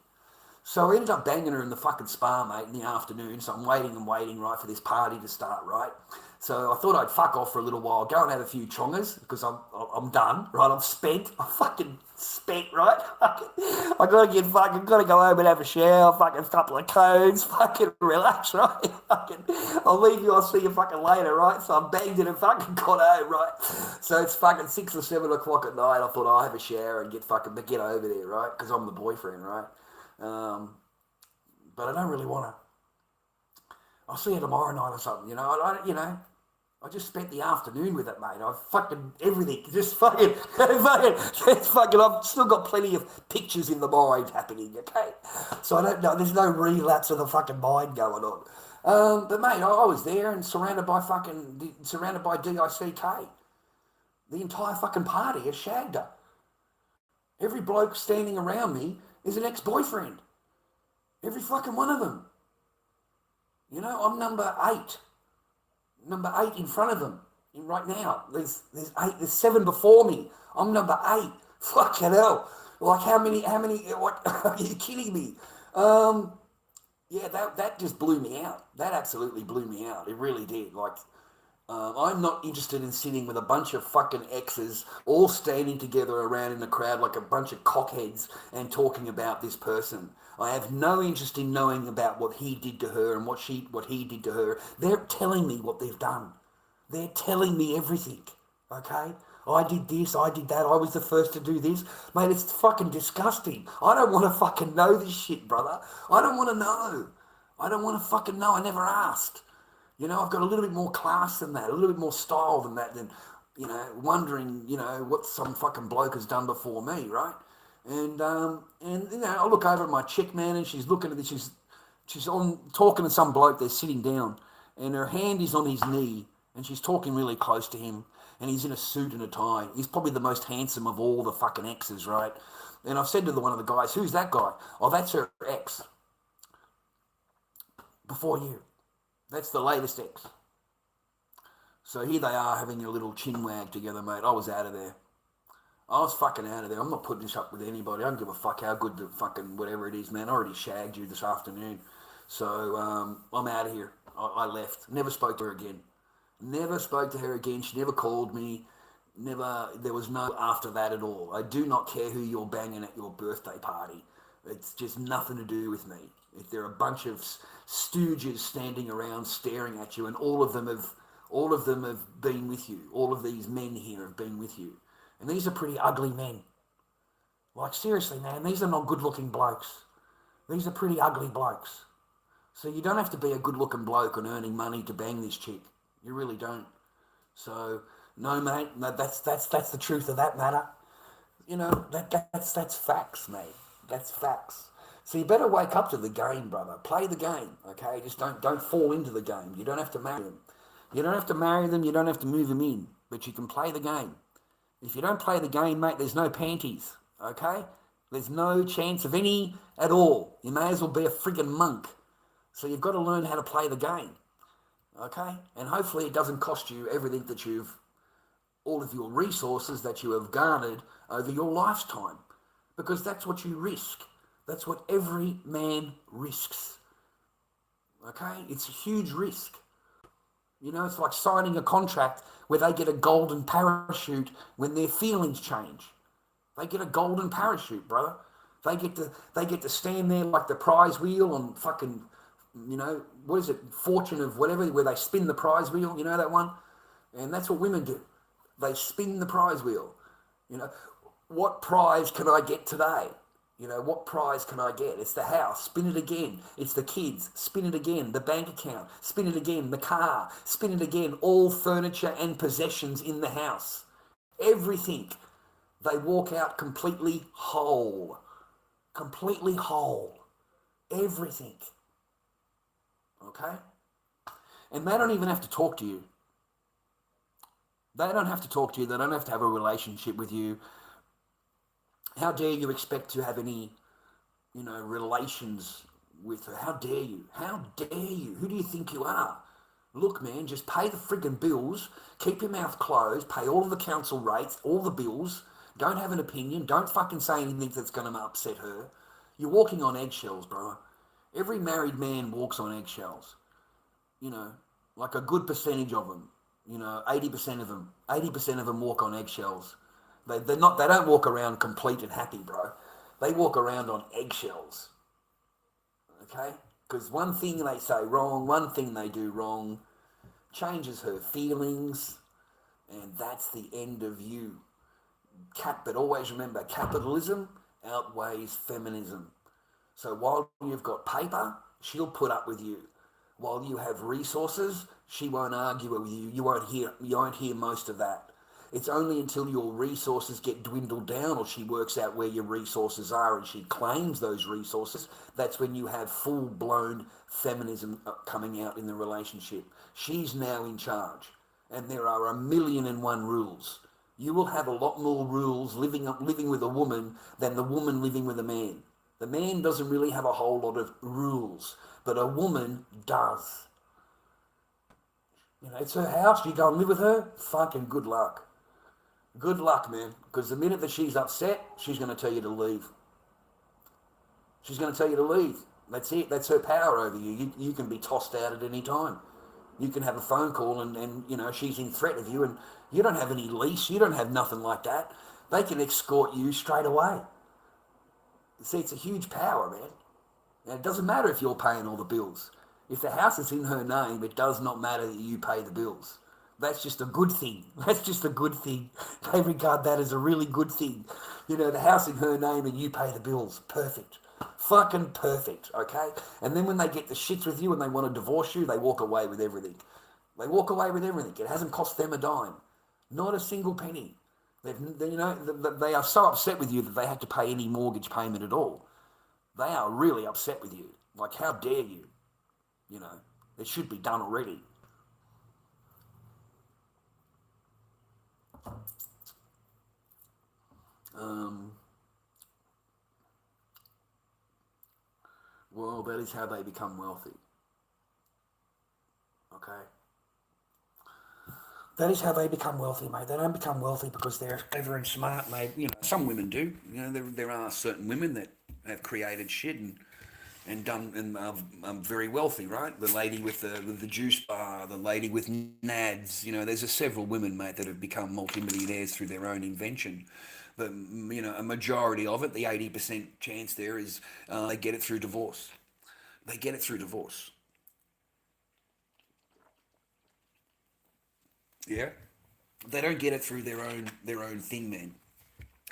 So I ended up banging her in the fucking spa, mate, in the afternoon. So I'm waiting, right, for this party to start, right? So I thought I'd fuck off for a little while, go and have a few chongas, because I'm done, right? I'm spent. I'm fucking spent, right? I gotta go home and have a shower, fucking couple of codes, fucking relax, right? I'll leave you, I'll see you fucking later, right? So I banged it and fucking got home, right? So it's fucking 6 or 7 o'clock at night. I thought I'll have a shower and get over there, right? Because I'm the boyfriend, right? But I don't really want to. I'll see you tomorrow night or something, I just spent the afternoon with it, mate. I fucking everything, just fucking, I've still got plenty of pictures in the mind happening, okay? So I don't know, there's no relapse of the fucking mind going on. But mate, I was there and surrounded by DICK. The entire fucking party has shagged her. Every bloke standing around me is an ex-boyfriend. Every fucking one of them. I'm number 8. Number 8 in front of them. Right now. There's 7 before me. I'm number 8. Fucking hell. Like how many, what, are you kidding me? Yeah, that just blew me out. That absolutely blew me out. It really did. I'm not interested in sitting with a bunch of fucking exes all standing together around in the crowd like a bunch of cockheads and talking about this person. I have no interest in knowing about what he did to her and what he did to her. They're telling me what they've done. They're telling me everything, okay? I did this, I did that, I was the first to do this. Mate, it's fucking disgusting. I don't want to fucking know this shit, brother. I don't want to know. I don't want to fucking know. I never asked. I've got a little bit more class than that, a little bit more style than that, than, wondering, what some fucking bloke has done before me, right? And I look over at my chick, man, and she's looking at this, she's on talking to some bloke there sitting down, and her hand is on his knee, and she's talking really close to him, and he's in a suit and a tie. He's probably the most handsome of all the fucking exes, right? And I've said to one of the guys, who's that guy? Oh, that's her ex. Before you. That's the latest ex. So here they are having a little chin wag together, mate. I was out of there. I was fucking out of there. I'm not putting this up with anybody. I don't give a fuck how good the fucking whatever it is, man. I already shagged you this afternoon. So I'm out of here. I left. Never spoke to her again. Never spoke to her again. She never called me. Never. There was no after that at all. I do not care who you're banging at your birthday party. It's just nothing to do with me. If there are a bunch of stooges standing around staring at you, and all of them have been with you. All of these men here have been with you. And these are pretty ugly men. Like, seriously, man, these are not good-looking blokes. These are pretty ugly blokes. So you don't have to be a good-looking bloke and earning money to bang this chick. You really don't. So no, mate. No, that's the truth of that matter. You know, that's facts, mate. That's facts. So you better wake up to the game, brother. Play the game, okay? Just don't fall into the game. You don't have to marry them. You don't have to marry them. You don't have to move them in. But you can play the game. If you don't play the game, mate, there's no panties, okay? There's no chance of any at all. You may as well be a friggin' monk. So you've got to learn how to play the game, okay? And hopefully it doesn't cost you everything that all of your resources that you have garnered over your lifetime, because that's what you risk. That's what every man risks, okay? It's a huge risk. You know, it's like signing a contract where they get a golden parachute when their feelings change. They get a golden parachute, brother. They get to stand there like the prize wheel on fucking, you know, what is it, Fortune of whatever, where they spin the prize wheel, you know that one? And that's what women do. They spin the prize wheel. You know, what prize can I get today? You know, what prize can I get? It's the house, spin it again. It's the kids, spin it again. The bank account, spin it again. The car, spin it again. All furniture and possessions in the house. Everything. They walk out completely whole. Completely whole. Everything. Okay? And they don't even have to talk to you. They don't have to talk to you. They don't have to have a relationship with you. How dare you expect to have any, you know, relations with her? How dare you? How dare you? Who do you think you are? Look, man, just pay the friggin' bills, keep your mouth closed, pay all of the council rates, all the bills, don't have an opinion, don't fucking say anything that's going to upset her. You're walking on eggshells, bro. Every married man walks on eggshells. You know, like a good percentage of them. You know, 80% of them. 80% of them walk on eggshells. They don't walk around complete and happy, bro. They walk around on eggshells. Okay? Because one thing they say wrong, one thing they do wrong, changes her feelings, and that's the end of you. But always remember, capitalism outweighs feminism. So while you've got paper, she'll put up with you. While you have resources, she won't argue with you. You won't hear most of that. It's only until your resources get dwindled down or she works out where your resources are and she claims those resources, that's when you have full-blown feminism coming out in the relationship. She's now in charge, and there are 1,000,001 rules. You will have a lot more rules living with a woman than the woman living with a man. The man doesn't really have a whole lot of rules, but a woman does. You know, it's her house. You go and live with her, fucking good luck. Good luck, man, because the minute that she's upset, she's going to tell you to leave. She's going to tell you to leave. That's it. That's her power over you. You can be tossed out at any time. You can have a phone call and you know, she's in threat of you and you don't have any lease. You don't have nothing like that. They can escort you straight away. See, it's a huge power, man. And it doesn't matter if you're paying all the bills. If the house is in her name, it does not matter that you pay the bills. That's just a good thing. That's just a good thing. They regard that as a really good thing. You know, the house in her name and you pay the bills. Perfect. Fucking perfect, okay? And then when they get the shits with you and they want to divorce you, they walk away with everything. They walk away with everything. It hasn't cost them a dime. Not a single penny. They are so upset with you that they have to pay any mortgage payment at all. They are really upset with you. Like, how dare you? You know, it should be done already. Well, that is how they become wealthy. Okay? That is how they become wealthy, mate. They don't become wealthy because they're clever and smart, mate. You know, some women do. You know, there are certain women that have created shit and done and are very wealthy, right? The lady with the juice bar, the lady with nads. You know, there's several women, mate, that have become multimillionaires through their own invention. But you know, a majority of it, the 80% chance there is they get it through divorce. They get it through divorce. Yeah, they don't get it through their own thing, man.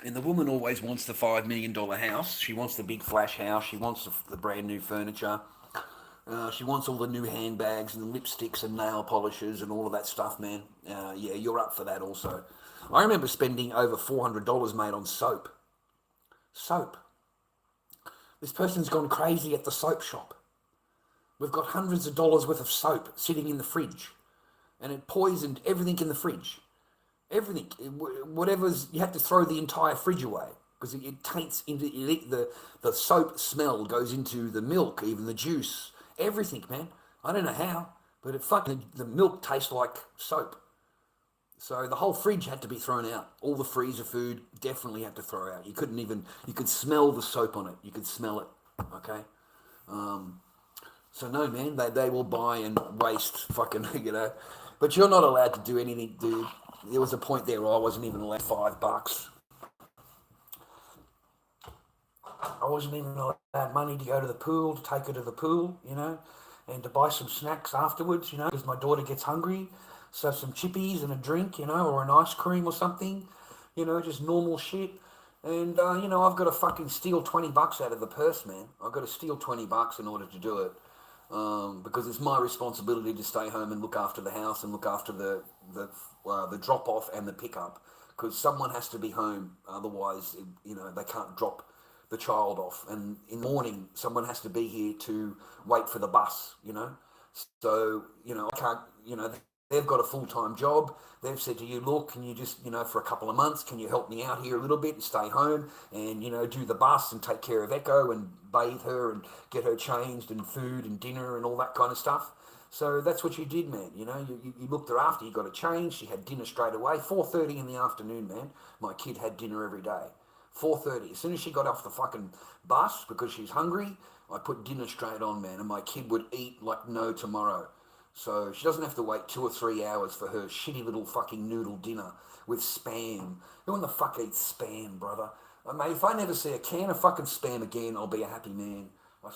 And the woman always wants the $5 million house. She wants the big flash house. She wants the brand new furniture. She wants all the new handbags and lipsticks and nail polishes and all of that stuff, man. Yeah, you're up for that also. I remember spending over $400, mate, on soap. Soap. This person's gone crazy at the soap shop. We've got hundreds of dollars worth of soap sitting in the fridge, and it poisoned everything in the fridge. Everything, whatever's, you have to throw the entire fridge away because it taints into the soap smell goes into the milk, even the juice, everything, man. I don't know how, but the milk tastes like soap. So the whole fridge had to be thrown out. All the freezer food definitely had to throw out. You could smell the soap on it. You could smell it, okay? So no, man, they will buy and waste fucking, But you're not allowed to do anything, dude. There was a point there where I wasn't even allowed $5. I wasn't even allowed money to go to the pool, to take her to the pool, and to buy some snacks afterwards, because my daughter gets hungry. So some chippies and a drink, or an ice cream or something, just normal shit. And, I've got to fucking steal 20 bucks out of the purse, man. I've got to steal 20 bucks in order to do it. Because it's my responsibility to stay home and look after the house and look after the drop off and the pickup, because someone has to be home, otherwise they can't drop the child off, and in the morning someone has to be here to wait for the bus. So I can't. They've got a full-time job. They've said to you, look, can you just, for a couple of months, can you help me out here a little bit and stay home and, do the bus and take care of Echo and bathe her and get her changed and food and dinner and all that kind of stuff. So that's what you did, man. You looked her after. You got her changed. She had dinner straight away. 4:30 in the afternoon, man. My kid had dinner every day. 4:30. As soon as she got off the fucking bus because she's hungry, I put dinner straight on, man. And my kid would eat like no tomorrow. So she doesn't have to wait 2 or 3 hours for her shitty little fucking noodle dinner with Spam. Who in the fuck eats Spam, brother? Mate, if I never see a can of fucking Spam again, I'll be a happy man. I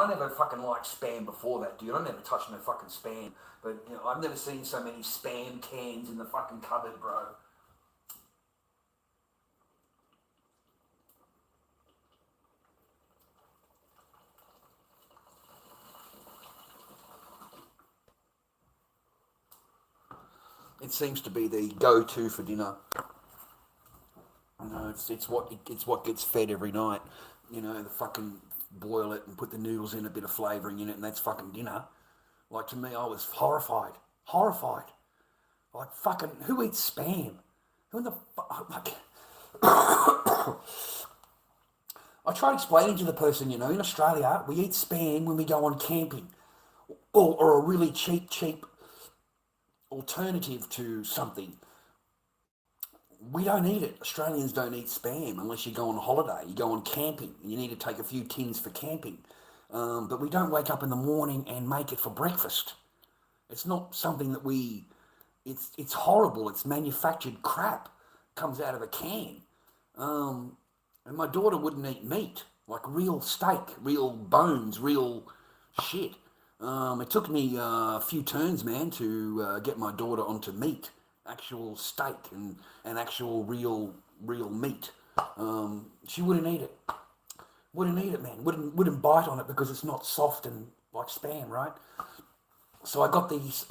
never fucking liked Spam before that, dude. I never touched no fucking Spam. But, I've never seen so many Spam cans in the fucking cupboard, bro. It seems to be the go-to for dinner. It's what gets fed every night. The fucking boil it and put the noodles in, a bit of flavouring in it, and that's fucking dinner. Like, to me, I was horrified. Like, fucking, who eats Spam? Who in the fuck, like... I tried explaining to the person, in Australia, we eat Spam when we go on camping. Or a really cheap alternative to something. We don't eat it. Australians don't eat Spam unless you go on holiday. You go on camping. You need to take a few tins for camping. But we don't wake up in the morning and make it for breakfast. It's not something that it's horrible. It's manufactured crap. Comes out of a can. And my daughter wouldn't eat meat. Like real steak, real bones, real shit. It took me a few turns, man, to get my daughter onto meat, actual steak and actual real meat. She wouldn't eat it. Wouldn't eat it, man. Wouldn't bite on it because it's not soft and like Spam, right? So I got these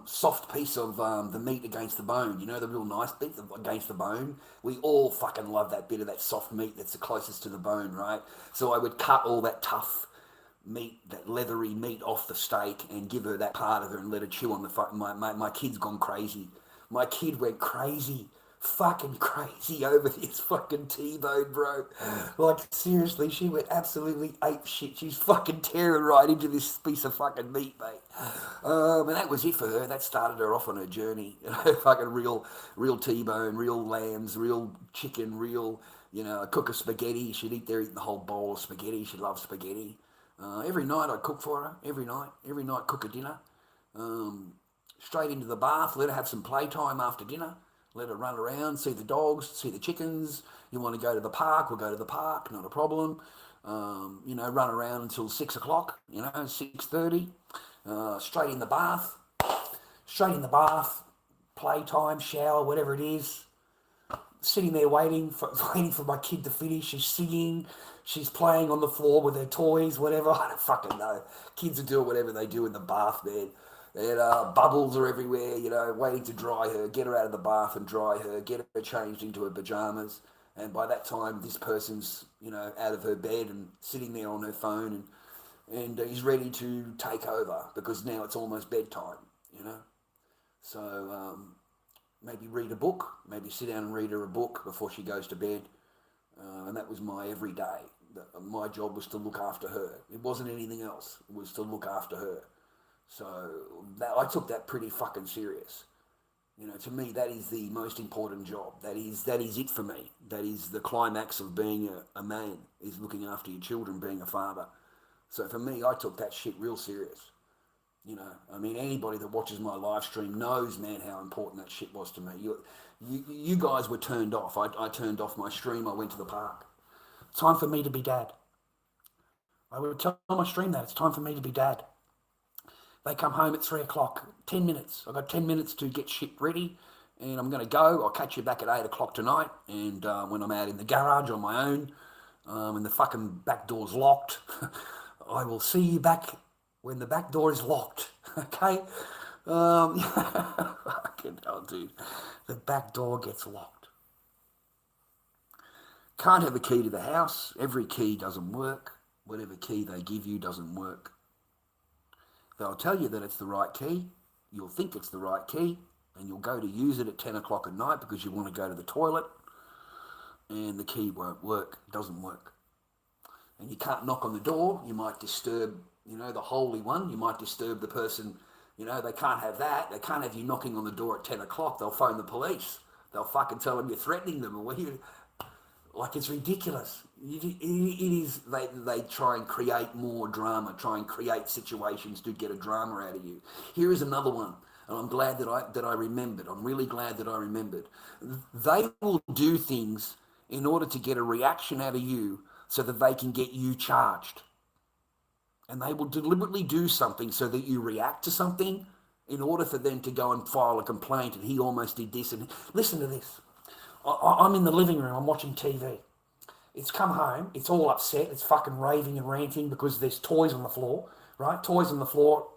soft piece of the meat against the bone, the real nice bit against the bone. We all fucking love that bit of that soft meat that's the closest to the bone, right? So I would cut all that tough meat, that leathery meat off the steak and give her that part of her and let her chew on the fucking... My kid's gone crazy. My kid went fucking crazy over this fucking T-bone, bro. Like, seriously, she went absolutely ape shit. She's fucking tearing right into this piece of fucking meat, mate. And that was it for her. That started her off on her journey. Fucking real T-bone, real lambs, real chicken, real, a cook of spaghetti. She'd eat the whole bowl of spaghetti. She loved spaghetti. Every night I'd cook for her. Every night cook her dinner. Straight into the bath, let her have some playtime after dinner. Let her run around, see the dogs, see the chickens. You want to go to the park, we'll go to the park, not a problem. Run around until 6 o'clock, 6:30. Straight in the bath, playtime, shower, whatever it is. sitting there waiting for my kid to finish. She's singing, she's playing on the floor with her toys, whatever. I don't fucking know. Kids are doing whatever they do in the bath, man. And bubbles are everywhere, you know, waiting to dry her, get her out of the bath and dry her, get her changed into her pajamas. And by that time, this person's, you know, out of her bed and sitting there on her phone and is ready to take over because now it's almost bedtime, you know. So maybe read a book, maybe sit down and read her a book before she goes to bed. And that was my everyday. My job was to look after her. It wasn't anything else. It was to look after her. So I took that pretty fucking serious. You know, to me, that is the most important job. That is it for me. That is the climax of being a man, is looking after your children, being a father. So for me, I took that shit real serious. You know, I mean, anybody that watches my live stream knows, man, how important that shit was to me. You guys were turned off. I turned off my stream. I went to the park. Time for me to be dad. I would tell my stream that it's time for me to be dad. They come home at 3 o'clock, 10 minutes. I've got 10 minutes to get shit ready and I'm going to go. I'll catch you back at 8 o'clock tonight. And when I'm out in the garage on my own and the fucking back door's locked, I will see you back when the back door is locked, okay? Fucking hell, dude. The back door gets locked. Can't have a key to the house. Every key doesn't work. Whatever key they give you doesn't work. They'll tell you that it's the right key. You'll think it's the right key, and you'll go to use it at 10 o'clock at night because you want to go to the toilet, and the key won't work. It doesn't work. And you can't knock on the door. You might disturb, you know, the Holy One. You might disturb the person. You know, they can't have that. They can't have you knocking on the door at 10 o'clock. They'll phone the police. They'll fucking tell them you're threatening them. Or like, it's ridiculous. It is. They try and create more drama, try and create situations to get a drama out of you. Here is another one, and I'm glad that I remembered. I'm really glad that I remembered. They will do things in order to get a reaction out of you so that they can get you charged. And they will deliberately do something so that you react to something in order for them to go and file a complaint. And he almost did this. And listen to this. I'm in the living room. I'm watching TV. It's come home. It's all upset. It's fucking raving and ranting because there's toys on the floor, right? Toys on the floor.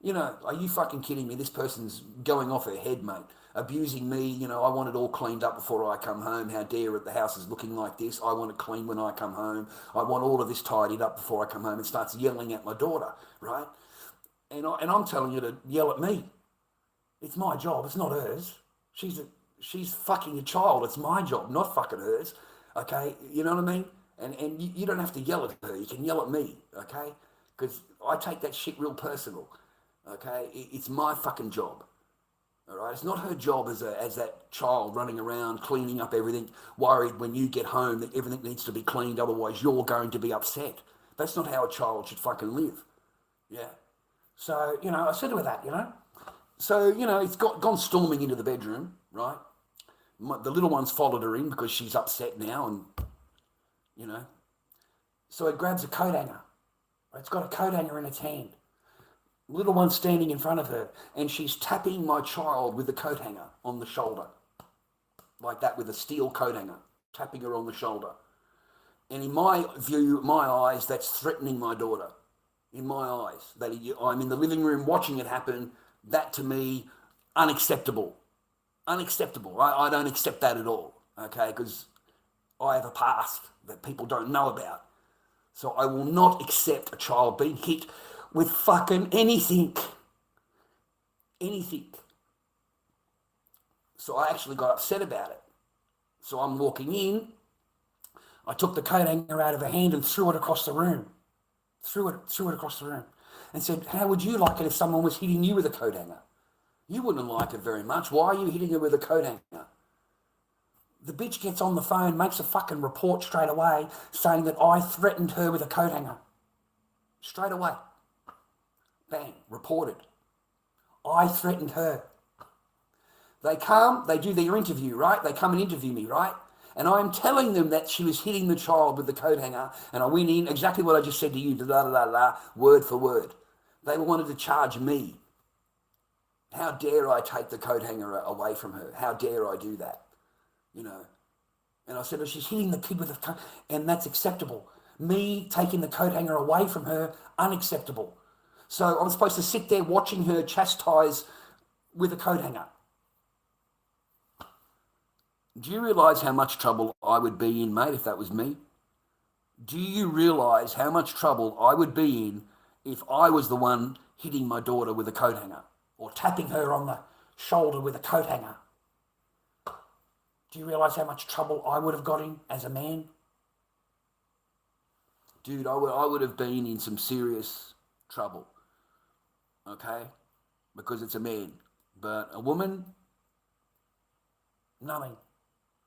You know, are you fucking kidding me? This person's going off her head, mate. Abusing me. You know, I want it all cleaned up before I come home. How dare it? The house is looking like this. I want it clean when I come home. I want all of this tidied up before I come home. And starts yelling at my daughter, right? And I'm telling you to yell at me. It's my job. It's not hers. She's fucking a child. It's my job, not fucking hers. Okay, you know what I mean? And you don't have to yell at her. You can yell at me, okay? Because I take that shit real personal, okay? It's my fucking job, all right? It's not her job as that child running around cleaning up everything, worried when you get home that everything needs to be cleaned, otherwise you're going to be upset. That's not how a child should fucking live, yeah? So, you know, I said to her that, you know? So, you know, it's gone storming into the bedroom, right? The little one's followed her in because she's upset now and, you know. So it grabs a coat hanger. It's got a coat hanger in its hand. Little one's standing in front of her and she's tapping my child with the coat hanger on the shoulder. Like that, with a steel coat hanger, tapping her on the shoulder. And in my view, my eyes, that's threatening my daughter. In my eyes. I'm in the living room watching it happen. That, to me, unacceptable. Unacceptable. I don't accept that at all, okay, because I have a past that people don't know about. So I will not accept a child being hit with fucking anything. Anything. So I actually got upset about it. So I'm walking in. I took the coat hanger out of her hand and threw it across the room. Threw it across the room. And said, how would you like it if someone was hitting you with a coat hanger? You wouldn't like it very much. Why are you hitting her with a coat hanger? The bitch gets on the phone, makes a fucking report straight away, saying that I threatened her with a coat hanger. Straight away. Bang, reported. I threatened her. They come, they do their interview, right? They come and interview me, right? And I'm telling them that she was hitting the child with the coat hanger, and I went in, exactly what I just said to you, word for word. They wanted to charge me. How dare I take the coat hanger away from her? How dare I do that? You know, And I said, oh, she's hitting the kid with a coat, and that's acceptable. Me taking the coat hanger away from her, unacceptable. So I'm supposed to sit there watching her chastise with a coat hanger. Do you realise how much trouble I would be in, mate, if that was me? Do you realise how much trouble I would be in if I was the one hitting my daughter with a coat hanger or tapping her on the shoulder with a coat hanger? Do you realise how much trouble I would have got in as a man? Dude, I would have been in some serious trouble, okay? Because it's a man. But a woman, nothing.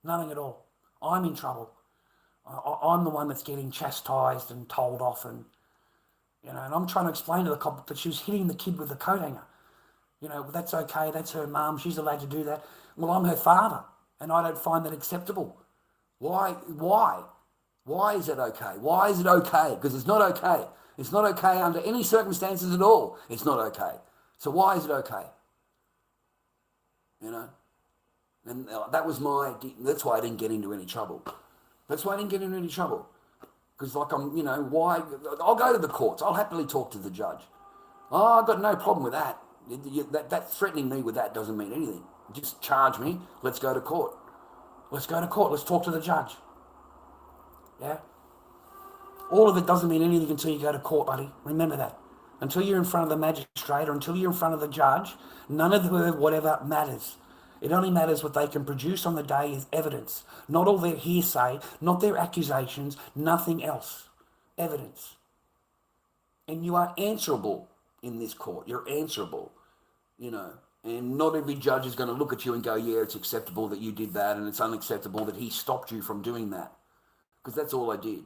Nothing at all. I'm in trouble. I'm the one that's getting chastised and told off, and and I'm trying to explain to the cop that she was hitting the kid with the coat hanger. That's okay, that's her mum, she's allowed to do that. Well, I'm her father, and I don't find that acceptable. Why? Why is it okay? Why is it okay? Because it's not okay. It's not okay under any circumstances at all. It's not okay. So why is it okay? And that's why I didn't get into any trouble. That's why I didn't get into any trouble. Because why? I'll go to the courts. I'll happily talk to the judge. Oh, I've got no problem with that. That threatening me with that doesn't mean anything. Just charge me. Let's go to court. Let's go to court. Let's talk to the judge. Yeah? All of it doesn't mean anything until you go to court, buddy. Remember that. Until you're in front of the magistrate or until you're in front of the judge, none of the whatever matters. It only matters what they can produce on the day as evidence. Not all their hearsay, not their accusations, nothing else. Evidence. And you are answerable in this court. You're answerable, And not every judge is going to look at you and go, yeah, it's acceptable that you did that, and it's unacceptable that he stopped you from doing that. Because that's all I did.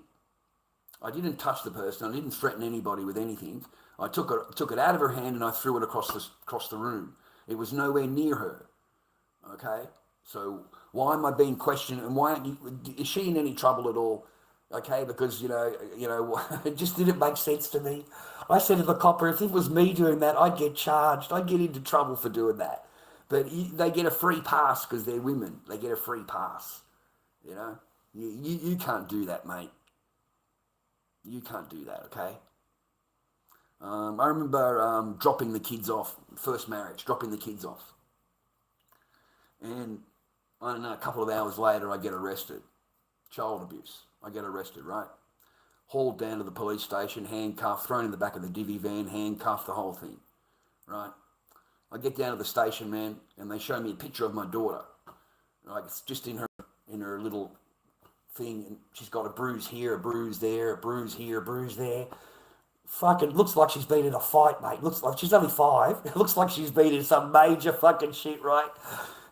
I didn't touch the person. I didn't threaten anybody with anything. I took it out of her hand and I threw it across the room. It was nowhere near her. Okay, so why am I being questioned, and is she in any trouble at all? Okay, because it just didn't make sense to me. I said to the copper, if it was me doing that, I'd get charged. I'd get into trouble for doing that. But they get a free pass because they're women. They get a free pass. You can't do that, mate. You can't do that. Okay. I remember dropping the kids off. First marriage, dropping the kids off. And I don't know, a couple of hours later, I get arrested. Child abuse. I get arrested, right? Hauled down to the police station, handcuffed, thrown in the back of the divvy van, handcuffed, the whole thing, right? I get down to the station, man, and they show me a picture of my daughter. Like, it's just in her little thing, and she's got a bruise here, a bruise there, a bruise here, a bruise there. Fucking looks like she's been in a fight, mate. Looks like she's only 5. It looks like she's been in some major fucking shit, right?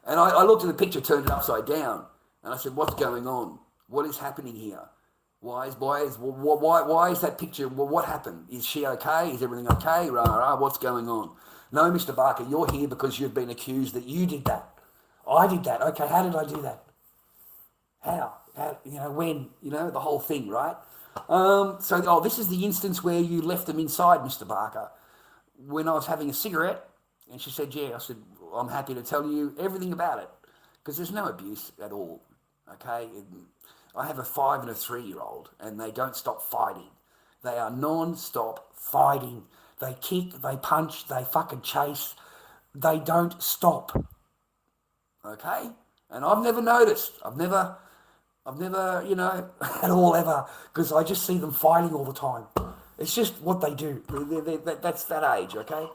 And I looked at the picture, turned it upside down, and I said, what's going on? What is happening here? Why is that picture? Well, what happened? Is she okay? Is everything okay? What's going on? No, Mr. Barker, you're here because you've been accused that you did that. I did that. Okay, how did I do that? How? When? The whole thing, right? This is the instance where you left them inside, Mr. Barker. When I was having a cigarette, and she said, yeah. I said, I'm happy to tell you everything about it because there's no abuse at all, okay? I have a 5 and a 3-year-old and they don't stop fighting. They are non-stop fighting. They kick, they punch, they fucking chase. They don't stop, okay? And I've never noticed. I've never, at all ever, because I just see them fighting all the time. It's just what they do. That's that age, okay?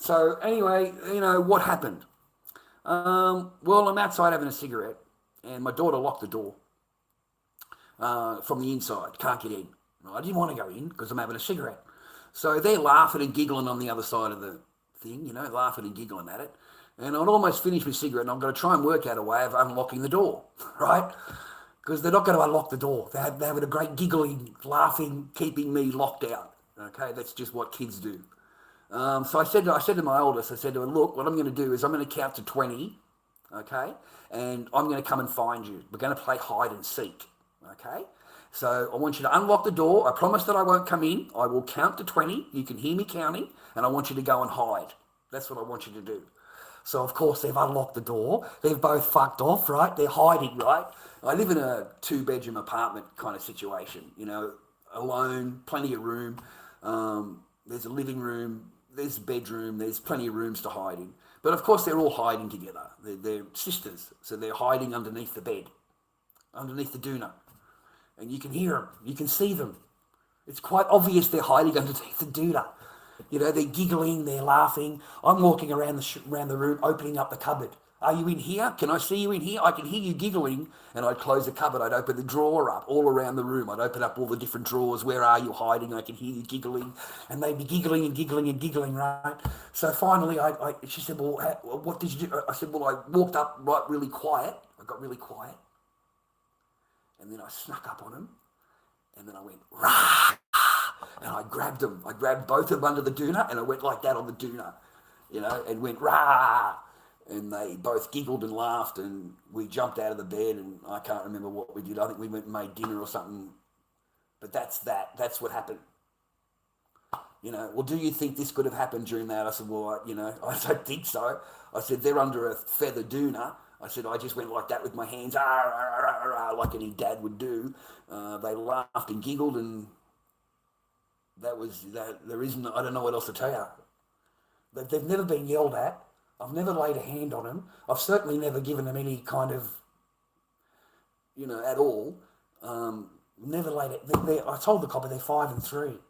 So anyway, what happened? Well, I'm outside having a cigarette, and my daughter locked the door from the inside. Can't get in. I didn't want to go in because I'm having a cigarette. So they're laughing and giggling on the other side of the thing, laughing and giggling at it. And I'd almost finished my cigarette, and I'm going to try and work out a way of unlocking the door, right? Because they're not going to unlock the door. They're having a great giggling, laughing, keeping me locked out. Okay, that's just what kids do. So I said to my oldest, I said to her, look, what I'm going to do is I'm going to count to 20, okay? And I'm going to come and find you. We're going to play hide and seek, okay? So I want you to unlock the door. I promise that I won't come in. I will count to 20. You can hear me counting, and I want you to go and hide. That's what I want you to do. So, of course, they've unlocked the door. They've both fucked off, right? They're hiding, right? I live in a 2-bedroom apartment kind of situation, you know, alone, plenty of room. There's a living room, there's a bedroom, there's plenty of rooms to hide in. But, of course, they're all hiding together. They're sisters, so they're hiding underneath the bed, underneath the doona. And you can hear them, you can see them. It's quite obvious they're hiding underneath the doona. You know, they're giggling, they're laughing. I'm walking around the room, opening up the cupboard. Are you in here? Can I see you in here? I can hear you giggling. And I'd close the cupboard. I'd open the drawer up all around the room. I'd open up all the different drawers. Where are you hiding? I can hear you giggling. And they'd be giggling and giggling and giggling, right? So finally, she said, well, what did you do? I said, well, I walked up right really quiet. I got really quiet. And then I snuck up on him. And then I went, rah! And I grabbed them. I grabbed both of them under the doona, and I went like that on the doona, you know, and went rah. And they both giggled and laughed, and we jumped out of the bed, and I can't remember what we did. I think we went and made dinner or something. But that's that. That's what happened. You know, well, do you think this could have happened during that? I said, well, I don't think so. I said, they're under a feather doona. I said, I just went like that with my hands, like any dad would do. They laughed and giggled, and that was that. There isn't. I don't know what else to tell you. They've never been yelled at. I've never laid a hand on them. I've certainly never given them any kind of, you know, at all. Never laid it. I told the copper they're 5 and 3.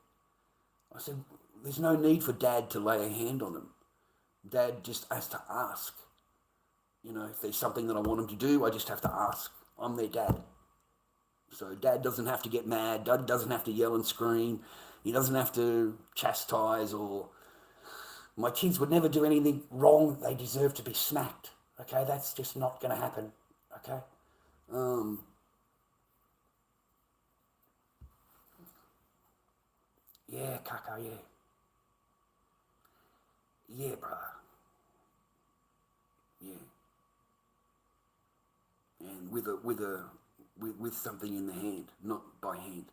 I said, there's no need for Dad to lay a hand on them. Dad just has to ask. You know, if there's something that I want him to do, I just have to ask. I'm their dad. So Dad doesn't have to get mad. Dad doesn't have to yell and scream. He doesn't have to chastise or... My kids would never do anything wrong. They deserve to be smacked. Okay, that's just not going to happen. Okay? Yeah, Kaka, yeah. Yeah, brother. Yeah. And with something in the hand, not by hand.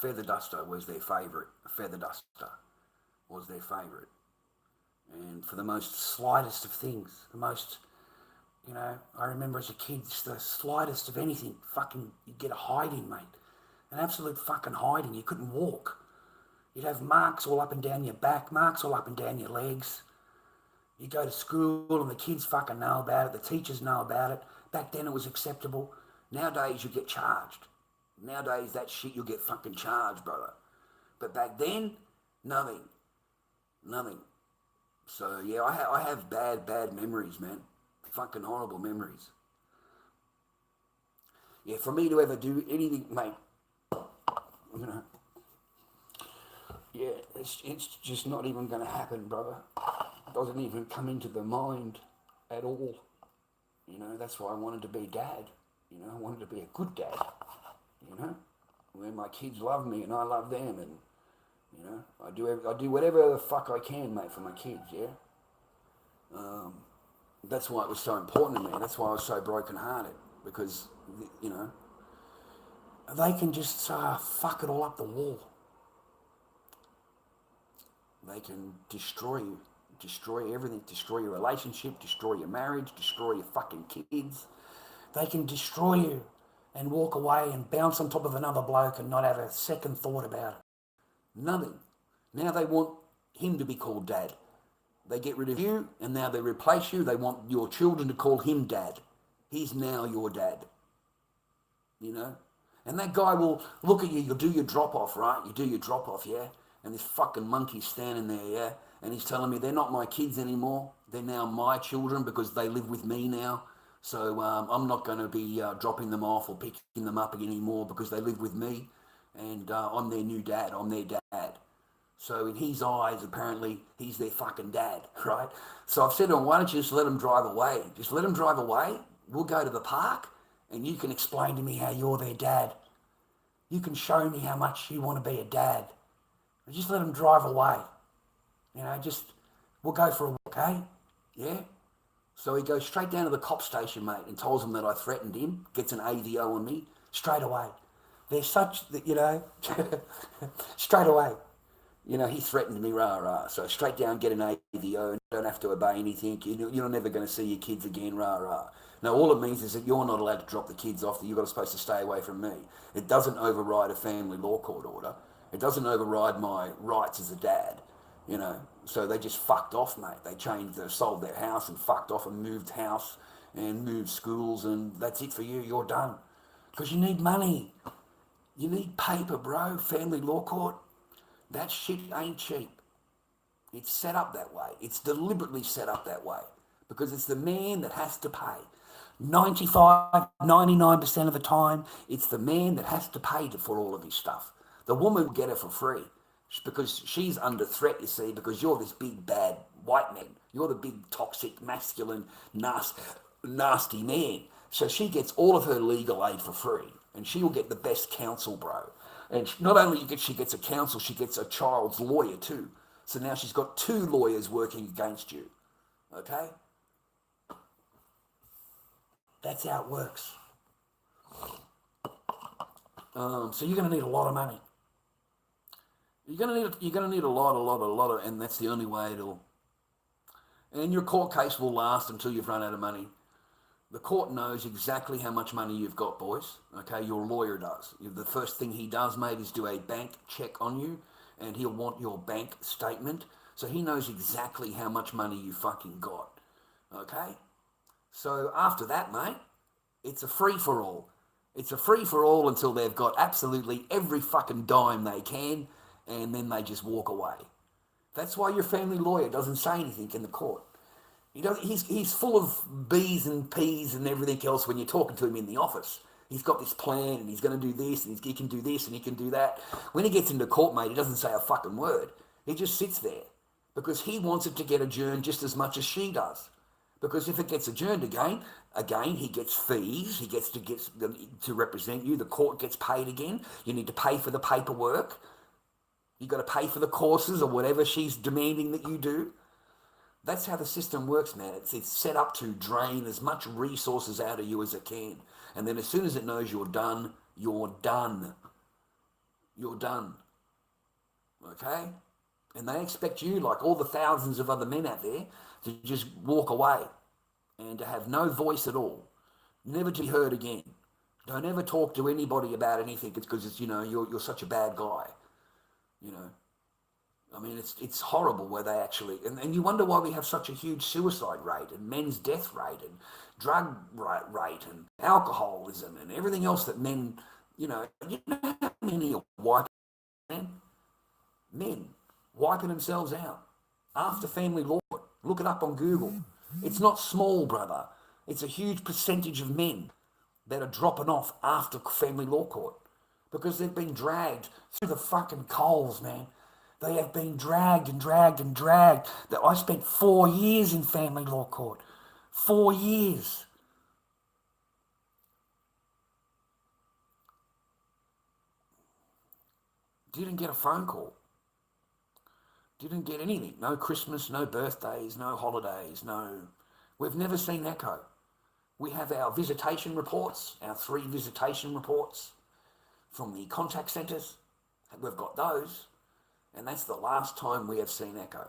Feather duster was their favourite. A feather duster was their favourite. And for the most slightest of things, the most, you know, I remember as a kid, just the slightest of anything, fucking, you'd get a hiding, mate. An absolute fucking hiding. You couldn't walk. You'd have marks all up and down your back, marks all up and down your legs. You go to school and the kids fucking know about it, the teachers know about it. Back then it was acceptable. Nowadays you get charged. Nowadays that shit you'll get fucking charged, brother. But back then, nothing. So yeah, I have bad memories, man. Fucking horrible memories. Yeah, for me to ever do anything, mate, you know, yeah, it's just not even going to happen, brother. It doesn't even come into the mind at all. You know, that's why I wanted to be dad. You know, I wanted to be a good dad. You know, where my kids love me and I love them, and you know, I do whatever the fuck I can, mate, for my kids. Yeah. That's why it was so important to me. That's why I was so broken-hearted, because you know, they can just fuck it all up the wall. They can destroy you, destroy everything, destroy your relationship, destroy your marriage, destroy your fucking kids. They can destroy you and walk away and bounce on top of another bloke and not have a second thought about it. Nothing. Now they want him to be called dad. They get rid of you and now they replace you. They want your children to call him dad. He's now your dad. You know? And that guy will look at you, you'll do your drop-off, right? You do your drop-off, yeah? And this fucking monkey's standing there, yeah? And he's telling me they're not my kids anymore. They're now my children because they live with me now. So I'm not going to be dropping them off or picking them up anymore because they live with me. And I'm their new dad. I'm their dad. So in his eyes, apparently, he's their fucking dad, right? So I've said to him, why don't you just let him drive away? Just let him drive away. We'll go to the park and you can explain to me how you're their dad. You can show me how much you want to be a dad. Just let him drive away. You know, we'll go for a walk, eh? Yeah? So he goes straight down to the cop station, mate, and tells them that I threatened him, gets an AVO on me, straight away. They're such that, you know, straight away. You know, he threatened me, rah, rah. So straight down, get an AVO, and don't have to obey anything. You're never going to see your kids again, rah, rah. Now, all it means is that you're not allowed to drop the kids off, that you're supposed to stay away from me. It doesn't override a family law court order. It doesn't override my rights as a dad, you know. So they just fucked off, mate. They sold their house and fucked off and moved house and moved schools, and that's it for you. You're done. Because you need money. You need paper, bro. Family law court. That shit ain't cheap. It's set up that way. It's deliberately set up that way because it's the man that has to pay. 95, 99% of the time, it's the man that has to pay for all of his stuff. The woman will get it for free because she's under threat, you see, because you're this big, bad white man. You're the big, toxic, masculine, nasty man. So she gets all of her legal aid for free and she will get the best counsel, bro. And not only she gets a counsel, she gets a child's lawyer too. So now she's got 2 lawyers working against you. Okay? That's how it works. So you're going to need a lot of money. You're going to need a lot, and that's the only way it'll. And your court case will last until you've run out of money. The court knows exactly how much money you've got, boys. Okay, your lawyer does. The first thing he does, mate, is do a bank check on you, and he'll want your bank statement. So he knows exactly how much money you fucking got. Okay? So after that, mate, it's a free-for-all. It's a free-for-all until they've got absolutely every fucking dime they can, and then they just walk away. That's why your family lawyer doesn't say anything in the court. He's full of B's and P's and everything else when you're talking to him in the office. He's got this plan and he's going to do this and he can do this and he can do that. When he gets into court, mate, he doesn't say a fucking word. He just sits there because he wants it to get adjourned just as much as she does. Because if it gets adjourned again, he gets fees. He gets to represent you. The court gets paid again. You need to pay for the paperwork. You've got to pay for the courses or whatever she's demanding that you do. That's how the system works, man. It's set up to drain as much resources out of you as it can. And then as soon as it knows you're done, you're done. You're done. Okay? And they expect you, like all the thousands of other men out there, to just walk away and to have no voice at all. Never to be heard again. Don't ever talk to anybody about anything. It's because it's, you're such a bad guy. I mean, it's horrible where they actually, and you wonder why we have such a huge suicide rate and men's death rate and drug rate and alcoholism and everything else that men, how many are wiping, men wiping themselves out after family law. Look it up on Google. It's not small, brother. It's a huge percentage of men that are dropping off after family law court because they've been dragged through the fucking coals, man. They have been dragged and dragged and dragged. I spent 4 years in family law court. 4 years. Didn't get a phone call. Didn't get anything. No Christmas, no birthdays, no holidays, no. We've never seen Echo. We have our visitation reports, our 3 visitation reports from the contact centres. We've got those. And that's the last time we have seen Echo.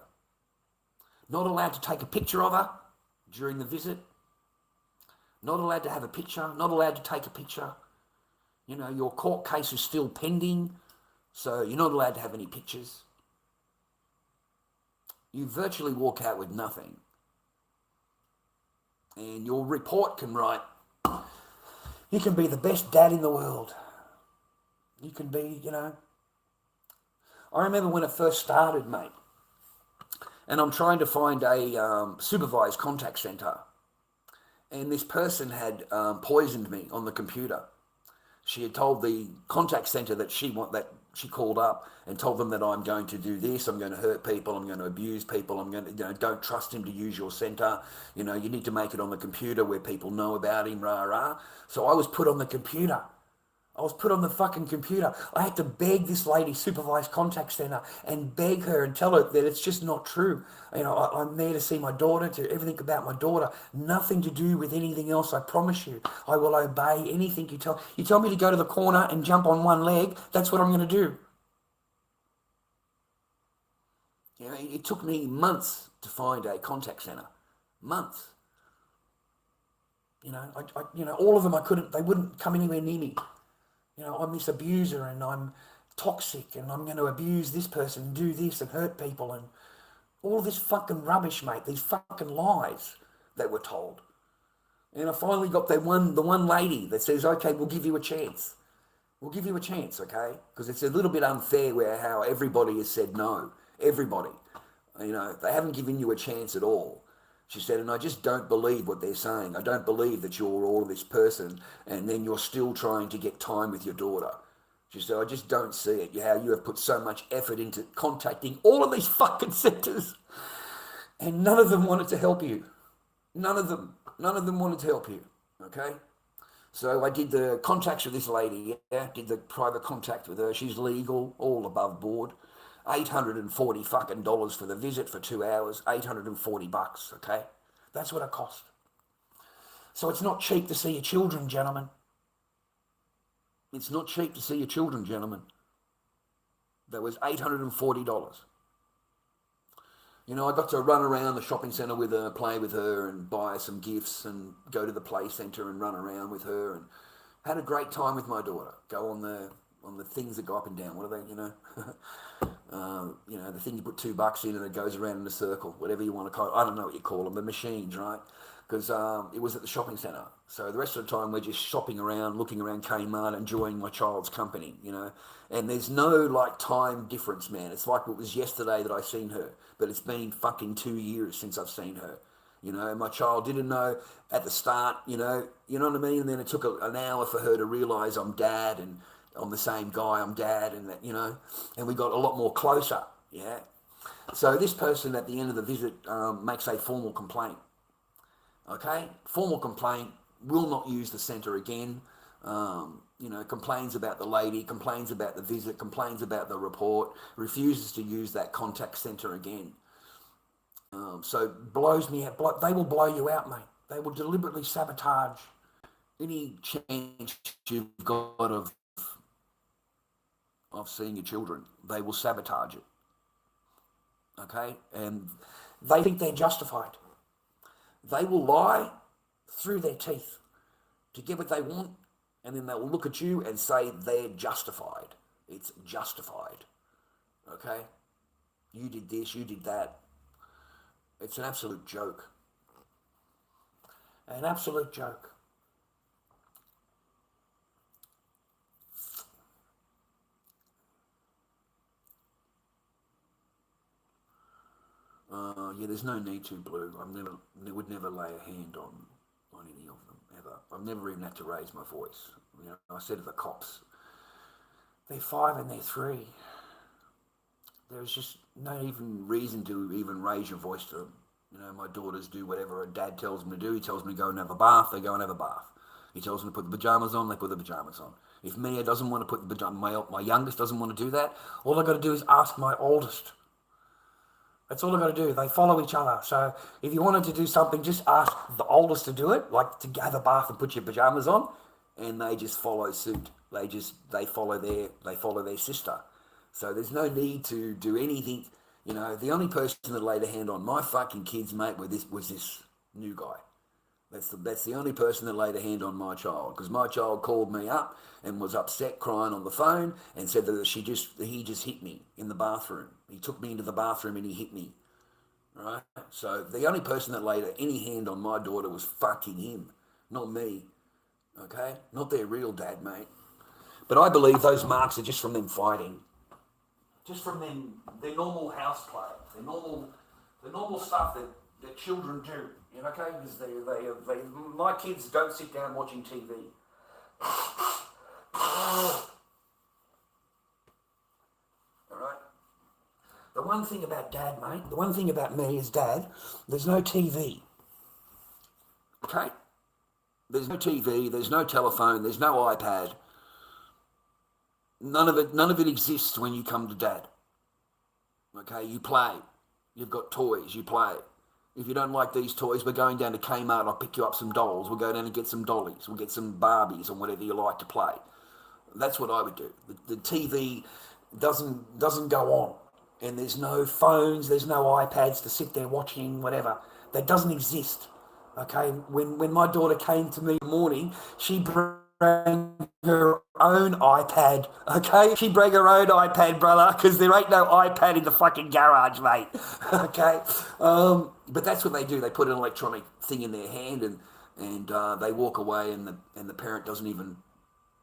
Not allowed to take a picture of her during the visit. Not allowed to have a picture. Not allowed to take a picture. Your court case is still pending, so you're not allowed to have any pictures. You virtually walk out with nothing. And your report can write, you can be the best dad in the world. You can be, I remember when it first started, mate, and I'm trying to find a supervised contact centre, and this person had poisoned me on the computer. She had told the contact centre that she called up and told them that I'm going to do this, I'm going to hurt people, I'm going to abuse people, I'm going to, don't trust him to use your centre, you need to make it on the computer where people know about him, rah, rah. So I was put on the computer. I was put on the fucking computer. I had to beg this lady, supervised contact centre, and beg her and tell her that it's just not true. I'm there to see my daughter, to everything about my daughter. Nothing to do with anything else, I promise you. I will obey anything you tell. You tell me to go to the corner and jump on one leg, that's what I'm going to do. it took me months to find a contact centre. Months. You know, all of them they wouldn't come anywhere near me. You know, I'm this abuser and I'm toxic and I'm going to abuse this person and do this and hurt people and all this fucking rubbish, mate. These fucking lies that were told. And I finally got the one lady that says, okay, we'll give you a chance. We'll give you a chance, okay? Because it's a little bit unfair how everybody has said no. Everybody. You know, they haven't given you a chance at all. She said, and I just don't believe what they're saying. I don't believe that you're all this person and then you're still trying to get time with your daughter. She said, I just don't see it, how you have put so much effort into contacting all of these fucking centres and none of them wanted to help you. None of them wanted to help you, okay? So I did the contacts with this lady, did the private contact with her. She's legal, all above board. $840 fucking dollars for the visit for 2 hours, $840, okay? That's what it cost. So it's not cheap to see your children, gentlemen. It's not cheap to see your children, gentlemen. That was $840. You know, I got to run around the shopping centre with her, play with her and buy some gifts and go to the play centre and run around with her and had a great time with my daughter. Go on the things that go up and down. What are they, you know? You know, the thing you put $2 in and it goes around in a circle, whatever you want to call it. I don't know what you call them, the machines, right? Because it was at the shopping centre. So the rest of the time we're just shopping around, looking around Kmart, enjoying my child's company, you know. And there's no, like, time difference, man. It's like it was yesterday that I seen her, but it's been fucking 2 years since I've seen her. You know, my child didn't know at the start, you know what I mean? And then it took an hour for her to realise I'm dad and I'm the same guy, I'm dad, and that, you know, and we got a lot more closer, yeah. So this person at the end of the visit makes a formal complaint, okay? Formal complaint, will not use the centre again, you know, complains about the lady, complains about the visit, complains about the report, refuses to use that contact centre again. So blows me out, they will blow you out, mate. They will deliberately sabotage any chance you've got of seeing your children. They will sabotage it, okay? And they think they're justified. They will lie through their teeth to get what they want, and then they will look at you and say they're justified. It's justified, okay? You did this, you did that. It's an absolute joke. An absolute joke. Yeah, there's no need to, Blue. Would never lay a hand on any of them, ever. I've never even had to raise my voice. You know, I said to the cops, they're 5 and they're 3. There's just no even reason to even raise your voice to them. You know, my daughters do whatever a dad tells them to do. He tells them to go and have a bath, they go and have a bath. He tells them to put the pyjamas on, they put the pyjamas on. If Mia doesn't want to put the pyjamas, my youngest doesn't want to do that, all I've got to do is ask my oldest. That's all I've got to do. They follow each other. So if you wanted to do something, just ask the oldest to do it, like to have a bath and put your pyjamas on, and they just follow suit. They follow their sister. So there's no need to do anything. You know, the only person that laid a hand on my fucking kids, mate, was this new guy. That's the only person that laid a hand on my child, because my child called me up and was upset, crying on the phone, and said that he just hit me in the bathroom. He took me into the bathroom and he hit me. Right? So the only person that laid any hand on my daughter was fucking him, not me. Okay? Not their real dad, mate. But I believe those marks are just from them fighting. Just from them, their normal house play, the normal stuff that children do. You know, okay? Because my kids don't sit down watching TV. All right? The one thing about dad, mate, the one thing about me as dad, there's no TV. Okay? There's no TV, there's no telephone, there's no iPad. None of it exists when you come to dad. Okay? You play. You've got toys, you play. If you don't like these toys, we're going down to Kmart, I'll pick you up some dolls. We'll go down and get some dollies. We'll get some Barbies or whatever you like to play. That's what I would do. The TV doesn't go on. and there's no phones, there's no iPads to sit there watching whatever. That doesn't exist. Okay, when my daughter came to me in the morning, she brought her own iPad. Okay, she brought her own iPad, brother, because there ain't no iPad in the fucking garage, mate. Okay, but that's what they do. They put an electronic thing in their hand, and they walk away, and the parent doesn't even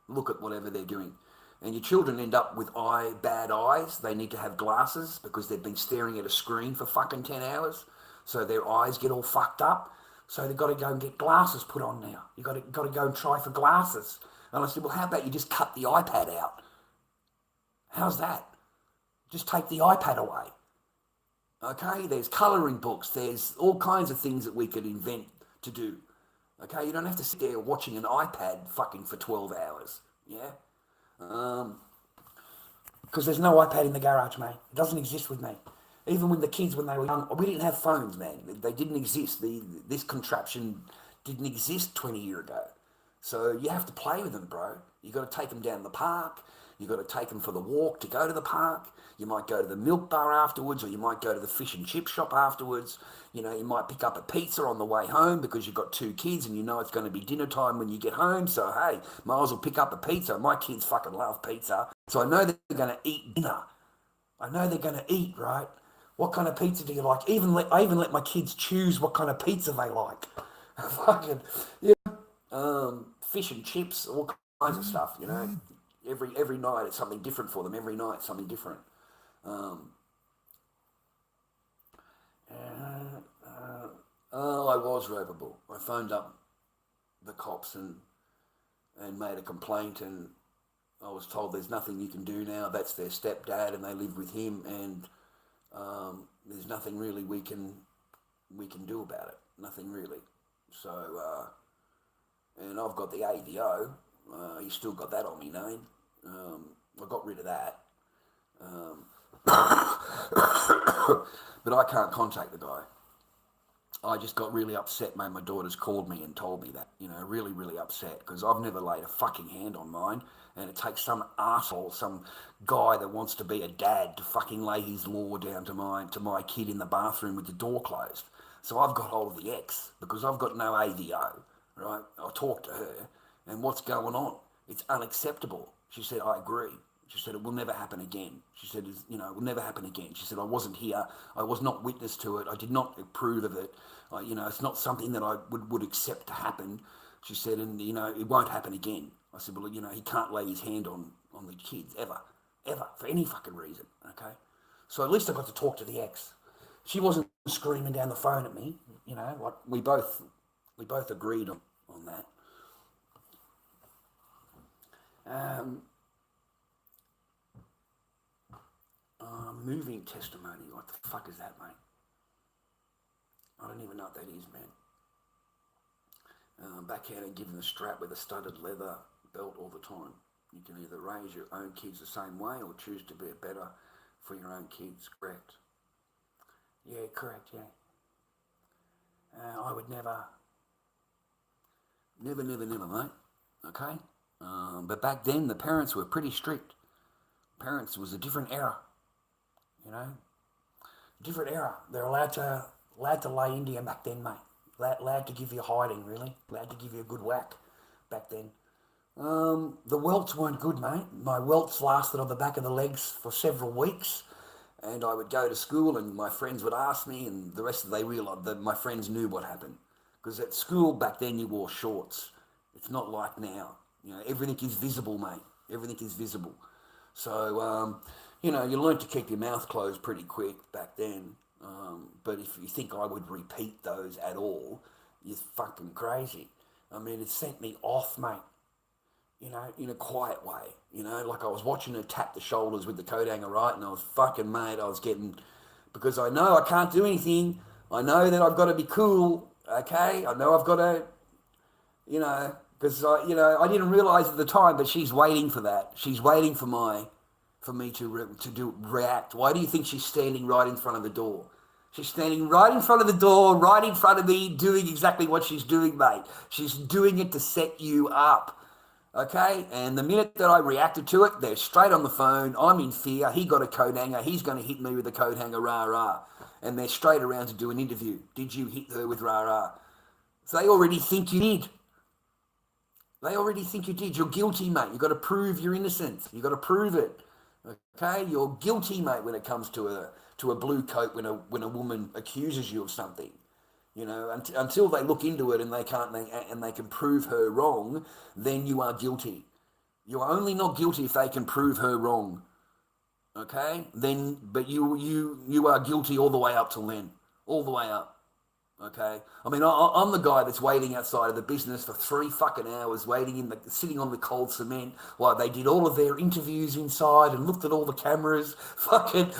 look at whatever they're doing. And your children end up with bad eyes. They need to have glasses because they've been staring at a screen for fucking 10 hours. So their eyes get all fucked up. So they've got to go and get glasses put on now. You've got to go and try for glasses. And I said, well, how about you just cut the iPad out? How's that? Just take the iPad away. Okay, there's colouring books. There's all kinds of things that we could invent to do. Okay, you don't have to sit there watching an iPad fucking for 12 hours. Yeah? Because there's no iPad in the garage, mate. It doesn't exist with me. Even when the kids, when they were young, we didn't have phones, man. They didn't exist. This contraption didn't exist 20 years ago. So you have to play with them, bro. You got to take them down the park. You got to take them for the walk to go to the park. You might go to the milk bar afterwards, or you might go to the fish and chip shop afterwards. You know, you might pick up a pizza on the way home because you've got 2 kids and you know it's going to be dinner time when you get home. So, hey, might as well pick up a pizza. My kids fucking love pizza. So I know they're going to eat dinner. I know they're going to eat, right? What kind of pizza do you like? I even let my kids choose what kind of pizza they like. Fucking, yeah. Fish and chips, all kinds of stuff, you know. Every night it's something different for them. Every night something different. I was ropeable. I phoned up the cops and made a complaint, and I was told there's nothing you can do now. That's their stepdad, and they live with him, and there's nothing really we can do about it. Nothing really. So, and I've got the AVO. You still got that on me name. I got rid of that. But I can't contact the guy. I just got really upset, mate. My daughter's called me and told me that, you know, really, really upset because I've never laid a fucking hand on mine, and it takes some arsehole, some guy that wants to be a dad to fucking lay his law down to my kid in the bathroom with the door closed. So I've got hold of the ex because I've got no AVO, right? I talked to her, and what's going on? It's unacceptable. She said, I agree. She said, it will never happen again. She said, you know, it will never happen again. She said, I wasn't here. I was not witness to it. I did not approve of it. You know, it's not something that I would accept to happen. She said, and, you know, it won't happen again. I said, well, you know, he can't lay his hand on the kids, ever, for any fucking reason, okay? So at least I got to talk to the ex. She wasn't screaming down the phone at me, you know, like we both agreed on that. Moving testimony. What the fuck is that, mate? I don't even know what that is, man. Backhand given the strap with a studded leather belt all the time. You can either raise your own kids the same way or choose to be a better for your own kids. Correct? Yeah, correct, yeah. I would never, mate. Okay? But back then, the parents were pretty strict. Parents was a different era. You know, different era. They're allowed to lay into you back then, mate. Allowed to give you hiding, really. Allowed to give you a good whack back then. The welts weren't good, mate. My welts lasted on the back of the legs for several weeks, and I would go to school, and my friends would ask me, and the rest of they realised that my friends knew what happened. Because at school back then, you wore shorts. It's not like now. You know, everything is visible, mate. Everything is visible. So, you know, you learned to keep your mouth closed pretty quick back then. But if you think I would repeat those at all, you're fucking crazy. I mean, it sent me off, mate. You know, in a quiet way. You know, like I was watching her tap the shoulders with the coat hanger, right? And I was fucking, mate, I was getting... Because I know I can't do anything. I know that I've got to be cool, okay? I know I've got to, you know... Because I didn't realise at the time, but she's waiting for that. She's waiting for me to react. Why do you think she's standing right in front of the door? She's standing right in front of the door, right in front of me, doing exactly what she's doing, mate. She's doing it to set you up, Okay, and the minute that I reacted to it, they're straight on the phone. I'm in fear. He got a coat hanger. He's going to hit me with a coat hanger, rah, rah. And they're straight around to do an interview. Did you hit her with rah, rah? So they already think you did. They already think you did. You're guilty, mate. You've got to prove your innocence. You've got to prove it. Okay, you're guilty, mate, when it comes to a blue coat when a woman accuses you of something. You know, until they look into it and they can prove her wrong, then you are guilty. You are only not guilty if they can prove her wrong. Okay? But you are guilty all the way up till then. All the way up. Okay? I mean, I'm the guy that's waiting outside of the business for 3 fucking hours, sitting on the cold cement while they did all of their interviews inside and looked at all the cameras. Fucking,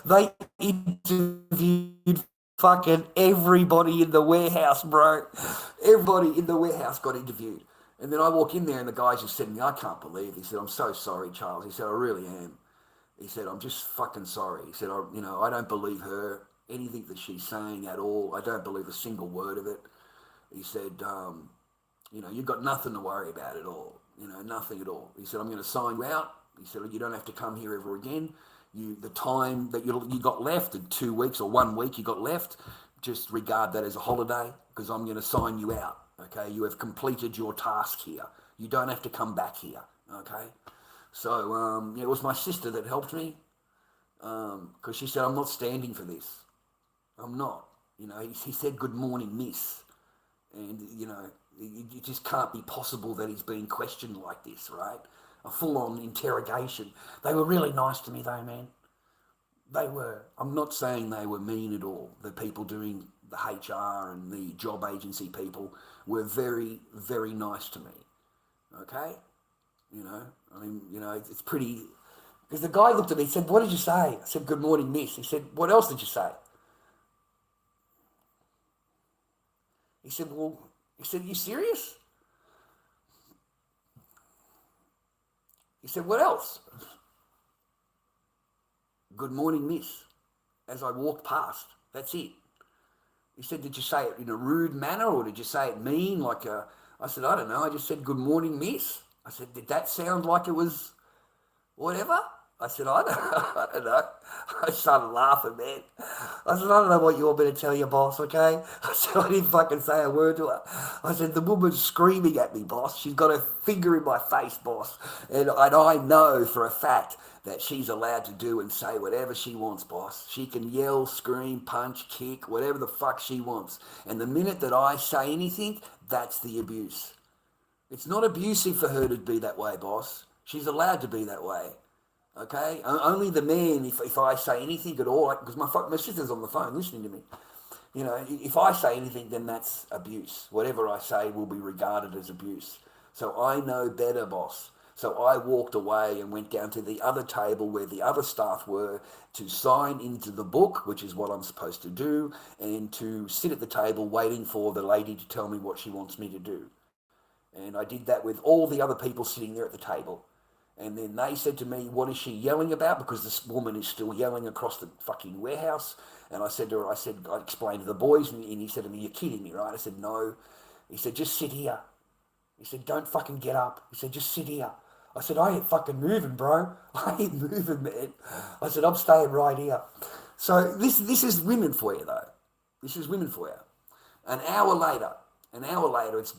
they interviewed fucking everybody in the warehouse, bro. Everybody in the warehouse got interviewed. And then I walk in there and the guy's just said to me, I can't believe. He said, I'm so sorry, Charles. He said, I really am. He said, I'm just fucking sorry. He said, I don't believe her, anything that she's saying at all. I don't believe a single word of it. He said, you've got nothing to worry about at all. Nothing at all. He said, I'm going to sign you out. He said, you don't have to come here ever again. The time that you got left, the 2 weeks or 1 week you got left, just regard that as a holiday because I'm going to sign you out. Okay, you have completed your task here. You don't have to come back here. Okay, so it was my sister that helped me because she said I'm not standing for this. I'm not. He said good morning, miss, and it just can't be possible that he's being questioned like this, right? A full-on interrogation. They were really nice to me though, man. They were. I'm not saying they were mean at all. The people doing the HR and the job agency people were very, very nice to me. Okay? It's pretty... Because the guy looked at me and said, what did you say? I said, good morning, miss. He said, what else did you say? He said, you serious? He said, what else? Good morning, miss. As I walked past, that's it. He said, did you say it in a rude manner or did you say it mean? I said, I don't know. I just said, good morning, miss. I said, did that sound like it was whatever? I said, I don't know. I started laughing, man. I said, I don't know what you want me to tell your boss, okay? I said, I didn't fucking say a word to her. I said, the woman's screaming at me, boss. She's got her finger in my face, boss. And I know for a fact that she's allowed to do and say whatever she wants, boss. She can yell, scream, punch, kick, whatever the fuck she wants. And the minute that I say anything, that's the abuse. It's not abusive for her to be that way, boss. She's allowed to be that way. Okay? Only the man, if I say anything at all, because my sister's on the phone listening to me, if I say anything, then that's abuse. Whatever I say will be regarded as abuse. So I know better, boss. So I walked away and went down to the other table where the other staff were to sign into the book, which is what I'm supposed to do, and to sit at the table waiting for the lady to tell me what she wants me to do. And I did that with all the other people sitting there at the table. And then they said to me, what is she yelling about? Because this woman is still yelling across the fucking warehouse. And I said to her, I explained to the boys, and he said to me, you're kidding me, right? I said, no. He said, just sit here. He said, don't fucking get up. He said, just sit here. I said, I ain't fucking moving, bro. I ain't moving, man. I said, I'm staying right here. So this is women for you, though. This is women for you. An hour later,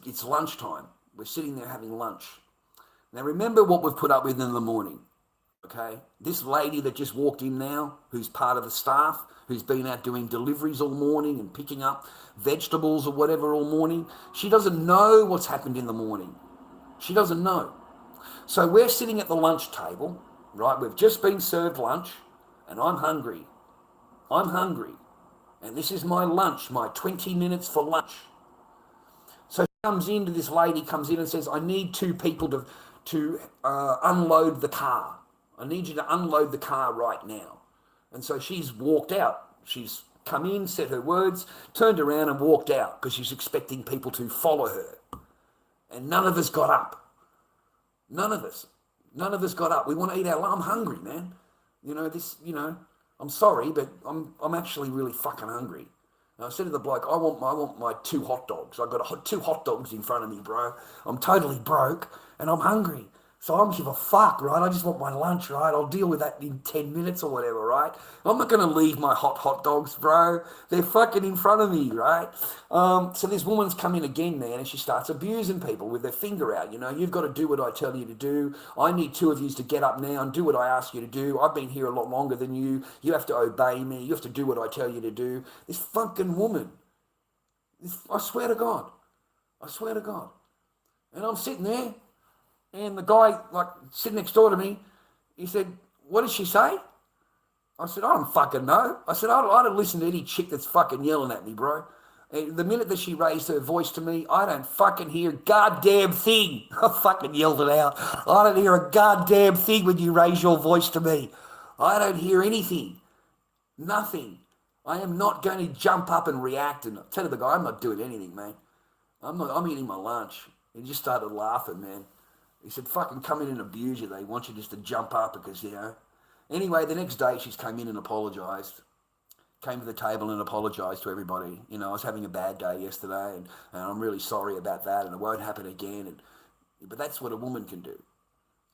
it's lunchtime. We're sitting there having lunch. Now, remember what we've put up with in the morning, okay? This lady that just walked in now, who's part of the staff, who's been out doing deliveries all morning and picking up vegetables or whatever all morning, she doesn't know what's happened in the morning. She doesn't know. So we're sitting at the lunch table, right? We've just been served lunch, and I'm hungry. And this is my lunch, my 20 minutes for lunch. So this lady comes in and says, I need 2 people to unload the car. I need you to unload the car right now. And so she's walked out. She's come in, said her words, turned around and walked out because she's expecting people to follow her. And none of us got up. None of us got up. We want to eat our lunch. I'm hungry, man. I'm sorry, but I'm actually really fucking hungry. And I said to the bloke, I want my 2 hot dogs. I got 2 hot dogs in front of me, bro. I'm totally broke and I'm hungry. So I don't give a fuck, right? I just want my lunch, right? I'll deal with that in 10 minutes or whatever, right? I'm not going to leave my hot dogs, bro. They're fucking in front of me, right? So this woman's come in again, man, and she starts abusing people with their finger out. You know, you've got to do what I tell you to do. I need 2 of you to get up now and do what I ask you to do. I've been here a lot longer than you. You have to obey me. You have to do what I tell you to do. This fucking woman. I swear to God. I swear to God. And I'm sitting there, and the guy, like, sitting next door to me, he said, what did she say? I said, I don't fucking know. I said, I don't listen to any chick that's fucking yelling at me, bro. And the minute that she raised her voice to me, I don't fucking hear a goddamn thing. I fucking yelled it out. I don't hear a goddamn thing when you raise your voice to me. I don't hear anything. Nothing. I am not going to jump up and react. And I tell the guy, I'm not doing anything, man. I'm eating my lunch. He just started laughing, man. He said, fucking come in and abuse you. They want you just to jump up because, you know. Anyway, the next day she's came in and apologised. Came to the table and apologised to everybody. You know, I was having a bad day yesterday and I'm really sorry about that and it won't happen again. But that's what a woman can do.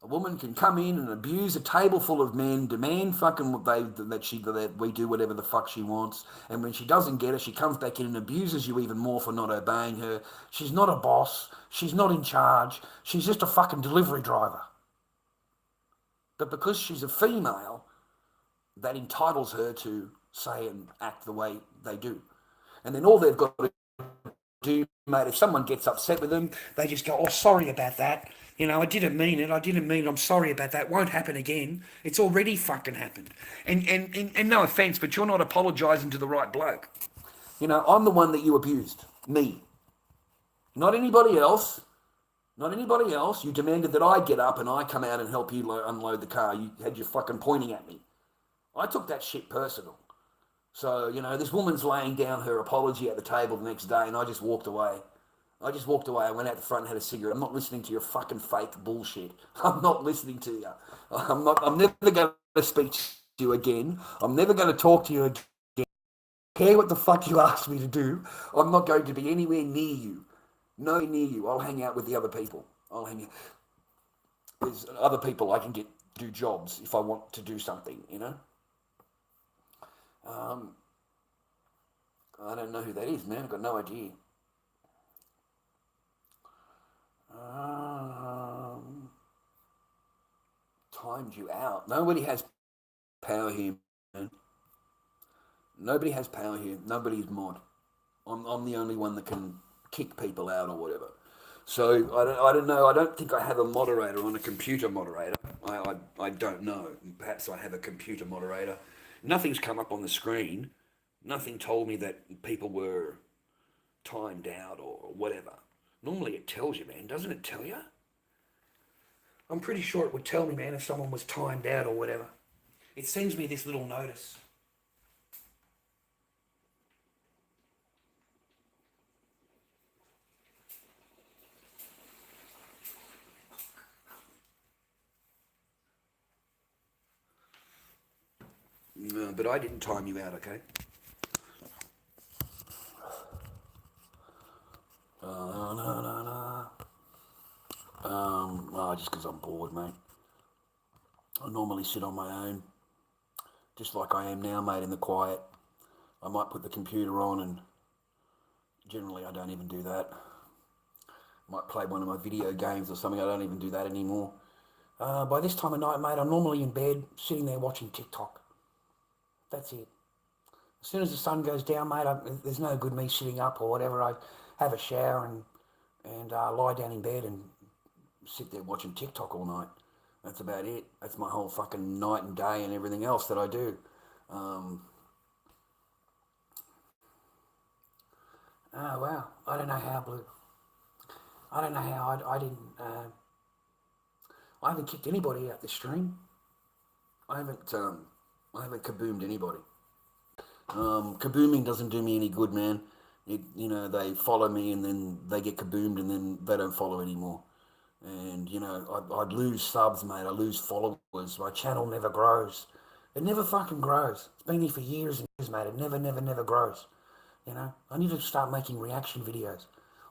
A woman can come in and abuse a table full of men, demand fucking that we do whatever the fuck she wants. And when she doesn't get it, she comes back in and abuses you even more for not obeying her. She's not a boss. She's not in charge. She's just a fucking delivery driver. But because she's a female, that entitles her to say and act the way they do. And then all they've got to do, mate, if someone gets upset with them, they just go, oh, sorry about that. You know, I didn't mean it. I'm sorry about that. Won't happen again. It's already fucking happened. And no offence, but you're not apologising to the right bloke. You know, I'm the one that you abused. Me. Not anybody else. Not anybody else. You demanded that I get up and I come out and help you unload the car. You had your fucking pointing at me. I took that shit personal. So, you know, this woman's laying down her apology at the table the next day and I just walked away. I went out the front and had a cigarette. I'm not listening to your fucking fake bullshit. I'm not listening to you. I'm never going to speak to you again. I'm never going to talk to you again. I don't care what the fuck you asked me to do. I'm not going to be anywhere near you. Nowhere near you. I'll hang out with the other people. There's other people I can do jobs if I want to do something, you know? I don't know who that is, man. I've got no idea. Timed you out. Nobody has power here, man. Nobody has power here. Nobody's mod. I'm the only one that can kick people out or whatever. So I don't know. I don't think I have a moderator on a computer moderator. I don't know. Perhaps I have a computer moderator. Nothing's come up on the screen. Nothing told me that people were timed out or whatever. Normally it tells you, man. Doesn't it tell you? I'm pretty sure it would tell me, man, if someone was timed out or whatever. It sends me this little notice. No, but I didn't time you out, okay? Just because I'm bored, mate. I normally sit on my own, just like I am now, mate, in the quiet. I might put the computer on and generally I don't even do that. Might play one of my video games or something. I don't even do that anymore. By this time of night, mate, I'm normally in bed, sitting there watching TikTok. That's it. As soon as the sun goes down, mate, there's no good me sitting up or whatever. I have a shower and lie down in bed and sit there watching TikTok all night. That's about it. That's my whole fucking night and day and everything else that I do. Oh, wow. I don't know how, Blue. I don't know how. I didn't... I haven't kicked anybody out the stream. I haven't kaboomed anybody. Kabooming doesn't do me any good, man. You know, they follow me and then they get kaboomed and then they don't follow anymore. And, you know, I'd lose subs, mate. I lose followers. My channel never grows. It never fucking grows. It's been here for years and years, mate. It never grows. You know, I need to start making reaction videos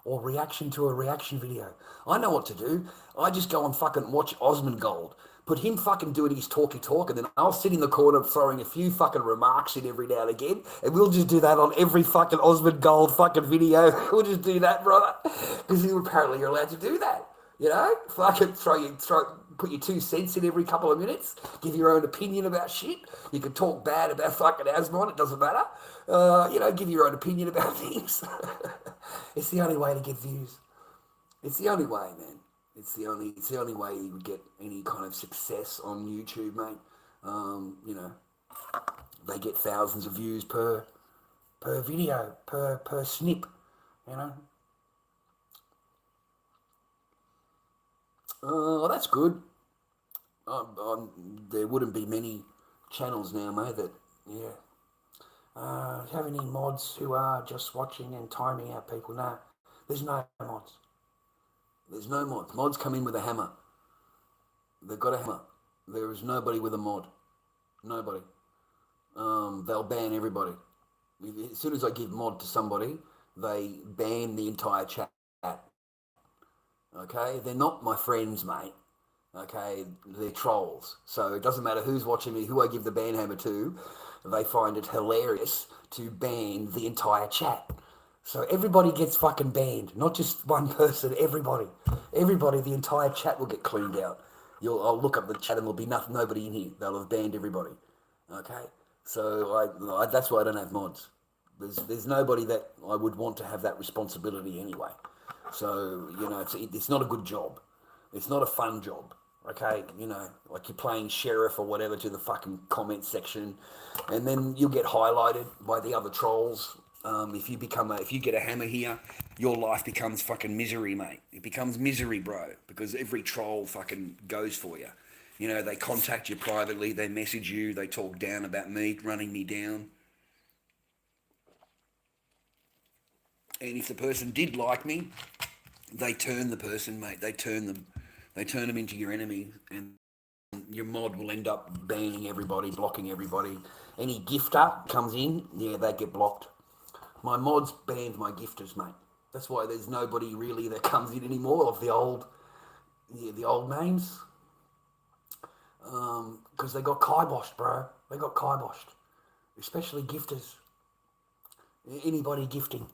or reaction to a reaction video. I know what to do. I just go and fucking watch Osmond Gold. Put him fucking doing his talky talk, and then I'll sit in the corner throwing a few fucking remarks in every now and again, and we'll just do that on every fucking Osmond Gold fucking video. We'll just do that, brother, because apparently you're allowed to do that. You know, fucking put your 2 cents in every couple of minutes, give your own opinion about shit. You can talk bad about fucking Asmon, it doesn't matter. You know, give your own opinion about things. It's the only way to get views. It's the only way, man. It's the only way you would get any kind of success on YouTube, mate. You know, they get thousands of views per video, per snip, you know. Well, that's good. There wouldn't be many channels now, mate, that, yeah. Do you have any mods who are just watching and timing out people? No, there's no mods. There's no mods. Mods come in with a hammer. They've got a hammer. There is nobody with a mod. Nobody. They'll ban everybody. As soon as I give mod to somebody, they ban the entire chat. Okay? They're not my friends, mate. Okay? They're trolls. So it doesn't matter who's watching me, who I give the ban hammer to, they find it hilarious to ban the entire chat. So everybody gets fucking banned, not just one person, everybody. Everybody, the entire chat will get cleaned out. I'll look up the chat and there'll be nobody in here. They'll have banned everybody. Okay? So that's why I don't have mods. There's nobody that I would want to have that responsibility anyway. So, you know, it's not a good job. It's not a fun job. Okay, you know, like you're playing sheriff or whatever to the fucking comment section, and then you'll get highlighted by the other trolls. If you get a hammer here, your life becomes fucking misery, mate. It becomes misery, bro, because every troll fucking goes for you. You know, they contact you privately, they message you, they talk down about me, running me down. And if the person did like me, they turn the person, mate. They turn them into your enemy, and your mod will end up banning everybody, blocking everybody. Any gifter comes in, yeah, they get blocked. My mods banned my gifters, mate. That's why there's nobody really that comes in anymore of the old names. Because they got kiboshed, bro. They got kiboshed. Especially gifters. Anybody gifting.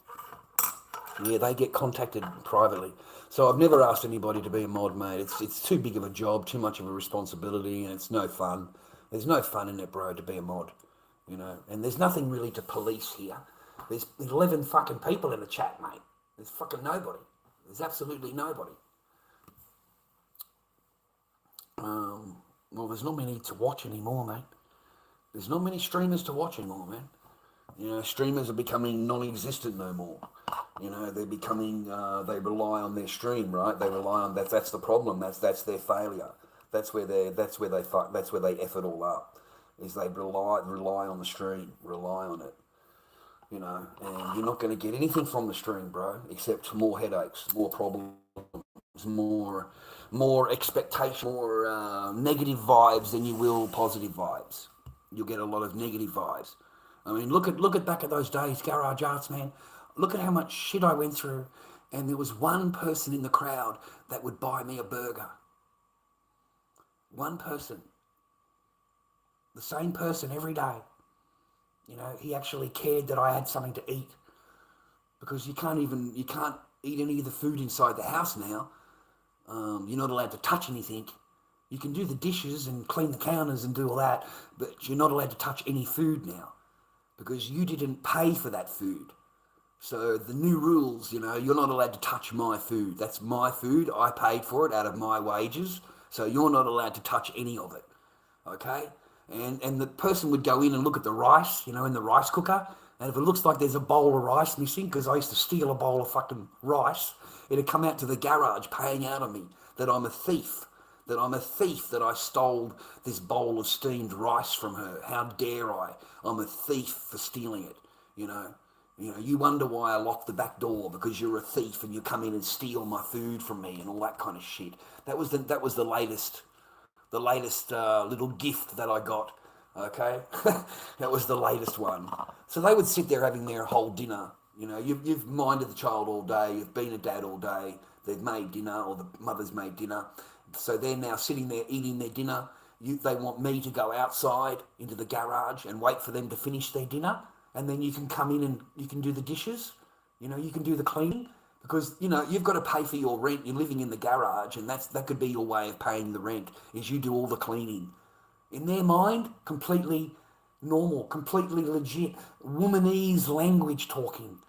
Yeah, they get contacted privately. So I've never asked anybody to be a mod, mate. It's too big of a job, too much of a responsibility, and it's no fun. There's no fun in it, bro, to be a mod, you know. And there's nothing really to police here. There's 11 fucking people in the chat, mate. There's fucking nobody. There's absolutely nobody. Well, there's not many to watch anymore, mate. There's not many streamers to watch anymore, man. You know, streamers are becoming non-existent no more. You know, they're becoming, they rely on their stream, right? They rely on that. That's the problem. That's their failure. That's where they F it all up. Is they rely on the stream, rely on it. You know, and you're not going to get anything from the stream, bro, except more headaches, more problems, more expectation, more negative vibes than you will positive vibes. You'll get a lot of negative vibes. I mean, look at back at those days, Garage Arts, man. Look at how much shit I went through, and there was one person in the crowd that would buy me a burger. One person. The same person every day. You know, he actually cared that I had something to eat. Because you can't eat any of the food inside the house now. You're not allowed to touch anything. You can do the dishes and clean the counters and do all that, but you're not allowed to touch any food now. Because you didn't pay for that food. So the new rules, you know, you're not allowed to touch my food. That's my food. I paid for it out of my wages. So you're not allowed to touch any of it. Okay? And the person would go in and look at the rice, you know, in the rice cooker. And if it looks like there's a bowl of rice missing, because I used to steal a bowl of fucking rice, it'd come out to the garage paying out on me that I'm a thief. That I stole this bowl of steamed rice from her. How dare I? I'm a thief for stealing it, you know. You wonder why I locked the back door, because you're a thief and you come in and steal my food from me and all that kind of shit. That was the latest little gift that I got Okay, that was the latest one. So they would sit there having their whole dinner. You know, you've minded the child all day, you've been a dad all day, they've made dinner or the mother's made dinner. So they're now sitting there eating their dinner. They want me to go outside into the garage and wait for them to finish their dinner. And then you can come in and you can do the dishes. You know, you can do the cleaning. Because, you know, you've got to pay for your rent. You're living in the garage, and that could be your way of paying the rent, is you do all the cleaning. In their mind, completely normal, completely legit, womanese language talking.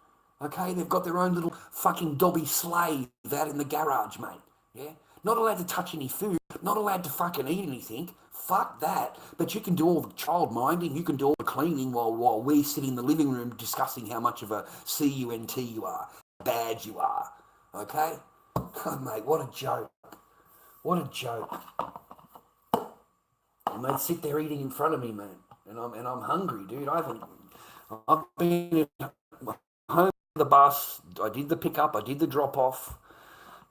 Okay, they've got their own little fucking Dobby slave out in the garage, mate. Yeah, not allowed to touch any food, not allowed to fucking eat anything. Fuck that. But you can do all the child minding, you can do all the cleaning while we sit in the living room discussing how much of a cunt you are, how bad you are. Okay, oh, mate, what a joke. What a joke. And they'd sit there eating in front of me, man. And I'm hungry, dude. I've been home from the bus. I did the pickup. I did the drop off.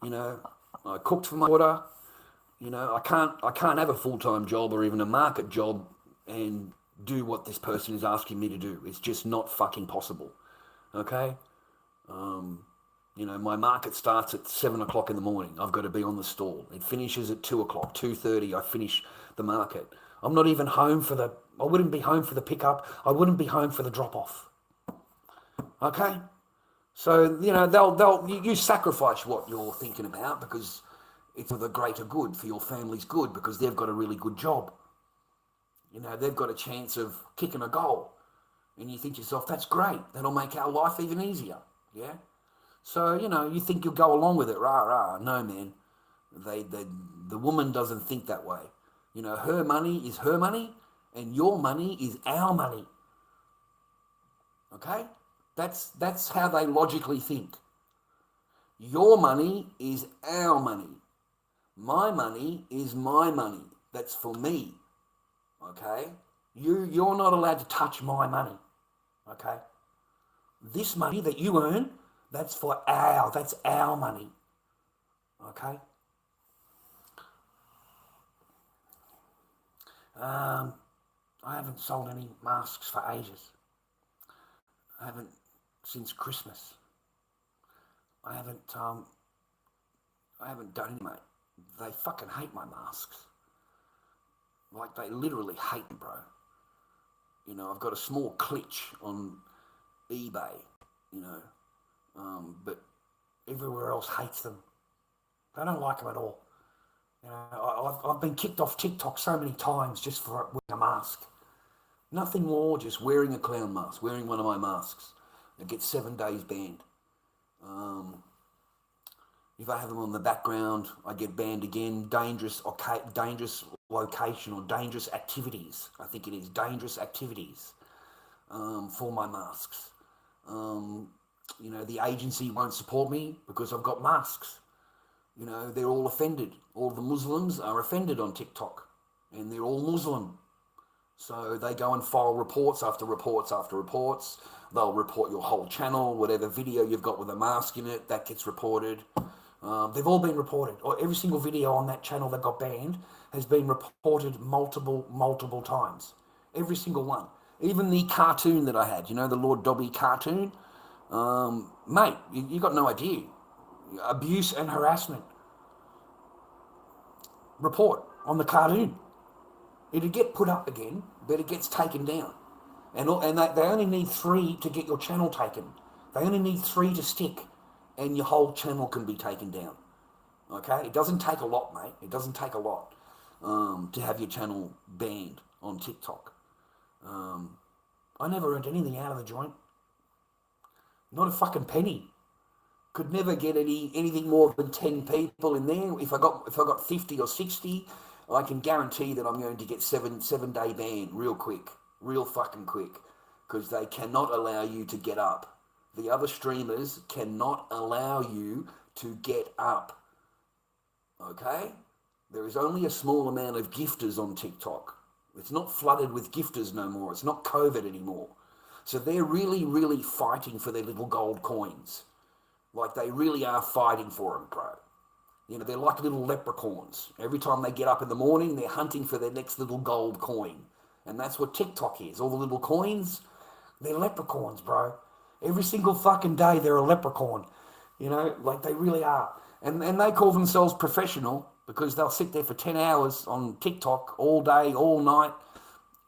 You know, I cooked for my daughter. You know, I can't have a full-time job or even a market job and do what this person is asking me to do. It's just not fucking possible. Okay. You know, my market starts at 7 o'clock in the morning. I've got to be on the stall. It finishes at 2 o'clock, 2:30. I finish the market. I'm not even home I wouldn't be home for the pickup. I wouldn't be home for the drop off. Okay? So, you know, you sacrifice what you're thinking about because it's for the greater good, for your family's good, because they've got a really good job. You know, they've got a chance of kicking a goal. And you think to yourself, that's great. That'll make our life even easier. Yeah? So, you know, you think you'll go along with it. Rah, rah. No, man. The woman doesn't think that way. You know, her money is her money and your money is our money. Okay? That's how they logically think. Your money is our money. My money is my money. That's for me. Okay? You're not allowed to touch my money. Okay? This money that you earn, that's our money. Okay? I haven't sold any masks for ages. I haven't since Christmas. I haven't done any, mate. They fucking hate my masks. Like, they literally hate them, bro. You know, I've got a small glitch on eBay, you know, but everywhere else hates them. They don't like them at all. You know, I've been kicked off TikTok so many times just for wearing a mask. Nothing more, just wearing a clown mask, wearing one of my masks. I get 7 days banned. If I have them on the background, I get banned again. Dangerous location or dangerous activities. I think it is dangerous activities for my masks. You know, the agency won't support me because I've got masks. You know, they're all offended. All the Muslims are offended on TikTok, and they're all Muslim. So they go and file reports after reports after reports. They'll report your whole channel, whatever video you've got with a mask in it, that gets reported. They've all been reported. Or every single video on that channel that got banned has been reported multiple times. Every single one. Even the cartoon that I had, you know, the Lord Dobby cartoon. Mate, you got no idea. Abuse and harassment. Report on the cartoon. It'd get put up again, but it gets taken down. And they only need 3 to get your channel taken. They only need 3 to stick, and your whole channel can be taken down. Okay? It doesn't take a lot, mate. It doesn't take a lot to have your channel banned on TikTok. I never earned anything out of the joint. Not a fucking penny. Could never get anything more than 10 people in there. If I got 50 or 60, I can guarantee that I'm going to get 7-day ban real quick, real fucking quick, because they cannot allow you to get up. The other streamers cannot allow you to get up. Okay? There is only a small amount of gifters on TikTok. It's not flooded with gifters no more. It's not COVID anymore. So they're really, really fighting for their little gold coins. Like, they really are fighting for them, bro. You know, they're like little leprechauns. Every time they get up in the morning, they're hunting for their next little gold coin. And that's what TikTok is. All the little coins, they're leprechauns, bro. Every single fucking day they're a leprechaun. You know, like they really are. And they call themselves professional because they'll sit there for 10 hours on TikTok all day, all night,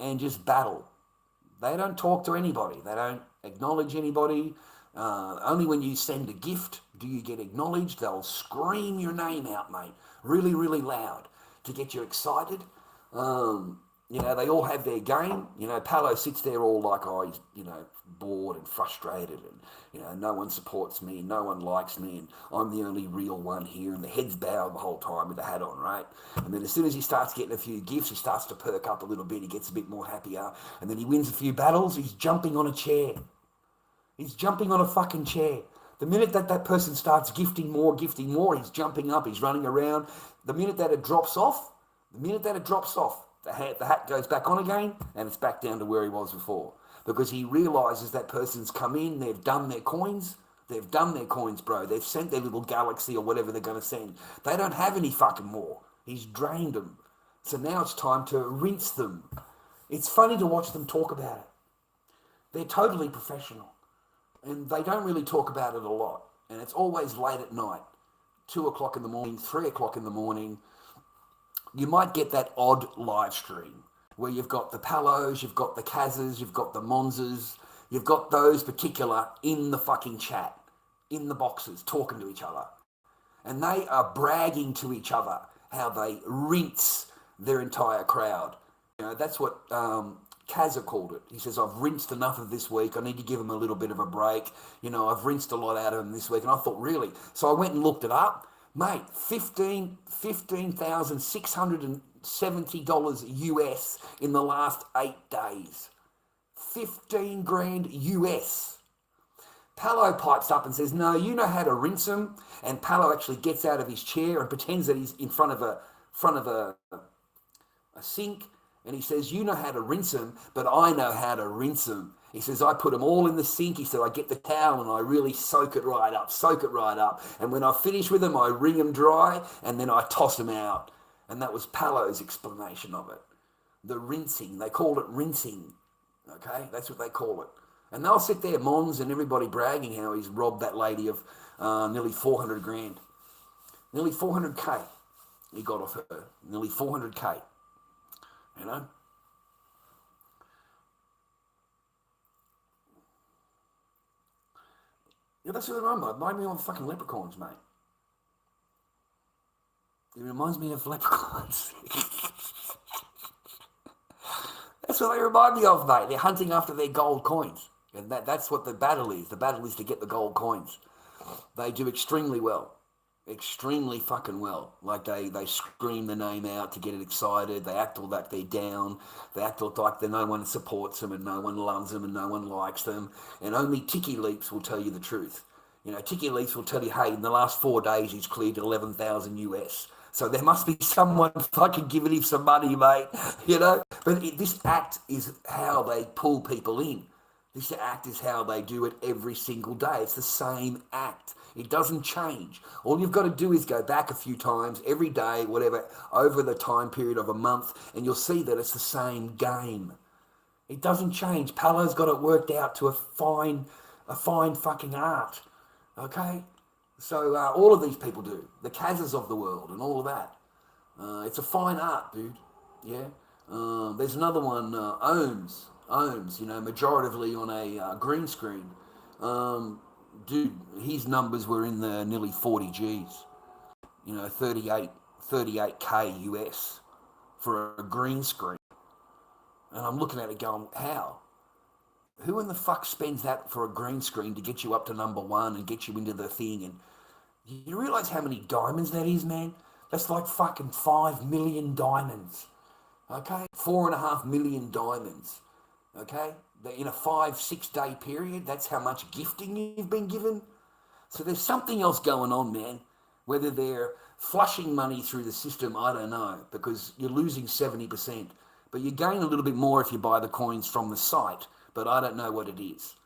and just battle. They don't talk to anybody. They don't acknowledge anybody. Only when you send a gift do you get acknowledged. They'll scream your name out, mate, really, really loud to get you excited. You know, they all have their game. You know, Palo sits there all like, oh, he's, you know, bored and frustrated and, you know, no one supports me, no one likes me, and I'm the only real one here, and the head's bowed the whole time with the hat on, right? And then as soon as he starts getting a few gifts, he starts to perk up a little bit, he gets a bit more happier, and then he wins a few battles, he's jumping on a chair. He's jumping on a fucking chair. The minute that person starts gifting more, he's jumping up, he's running around. The minute that it drops off, the hat goes back on again, and it's back down to where he was before. Because he realises that person's come in, they've done their coins, bro. They've sent their little galaxy or whatever they're going to send. They don't have any fucking more. He's drained them. So now it's time to rinse them. It's funny to watch them talk about it. They're totally professional. And they don't really talk about it a lot. And it's always late at night, 2 o'clock in the morning, 3 o'clock in the morning. You might get that odd live stream where you've got the Palos, you've got the Kazas, you've got the Monzas, you've got those particular in the fucking chat, in the boxes, talking to each other. And they are bragging to each other how they rinse their entire crowd. You know, that's what Kaza called it. He says, I've rinsed enough of this week. I need to give him a little bit of a break. You know, I've rinsed a lot out of him this week. And I thought, really? So I went and looked it up. Mate, $15,670 US in the last 8 days. 15 grand US. Palo pipes up and says, no, you know how to rinse them. And Palo actually gets out of his chair and pretends that he's in front of a sink. And he says, you know how to rinse them, but I know how to rinse them. He says, I put them all in the sink. He said, I get the towel and I really soak it right up. And when I finish with them, I wring them dry and then I toss them out. And that was Palo's explanation of it. The rinsing. They called it rinsing. Okay? That's what they call it. And they'll sit there, Mons and everybody bragging how he's robbed that lady of nearly 400 grand. Nearly 400K he got off her. Nearly 400K. You know? Yeah, that's what it reminds me of fucking leprechauns, mate. It reminds me of leprechauns. That's what they remind me of, mate. They're hunting after their gold coins. And that's what the battle is. The battle is to get the gold coins. They do extremely well. Extremely fucking well. Like they scream the name out to get it excited. They act all like they're down. They act all like no one supports them and no one loves them and no one likes them. And only Ticky Leaps will tell you the truth. You know, Ticky Leaps will tell you, hey, in the last 4 days he's cleared 11,000 US. So there must be someone fucking giving him some money, mate. You know? But this act is how they pull people in. This act is how they do it every single day. It's the same act. It doesn't change. All you've got to do is go back a few times, every day, whatever, over the time period of a month, and you'll see that it's the same game. It doesn't change. Palo's got it worked out to a fine fucking art. Okay? So all of these people do. The Kazas of the world and all of that. It's a fine art, dude. Yeah? There's another one, Ohms, you know, majoritively on a green screen. Dude, his numbers were in the nearly 40 Gs. You know, 38K US for a green screen. And I'm looking at it going, how? Who in the fuck spends that for a green screen to get you up to number one and get you into the thing? And you realise how many diamonds that is, man? That's like fucking 5 million diamonds. Okay? 4.5 million diamonds. Okay? In a 5-6 day period, that's how much gifting you've been given. So there's something else going on, man. Whether they're flushing money through the system, I don't know, because you're losing 70%. But you gain a little bit more if you buy the coins from the site, but I don't know what it is.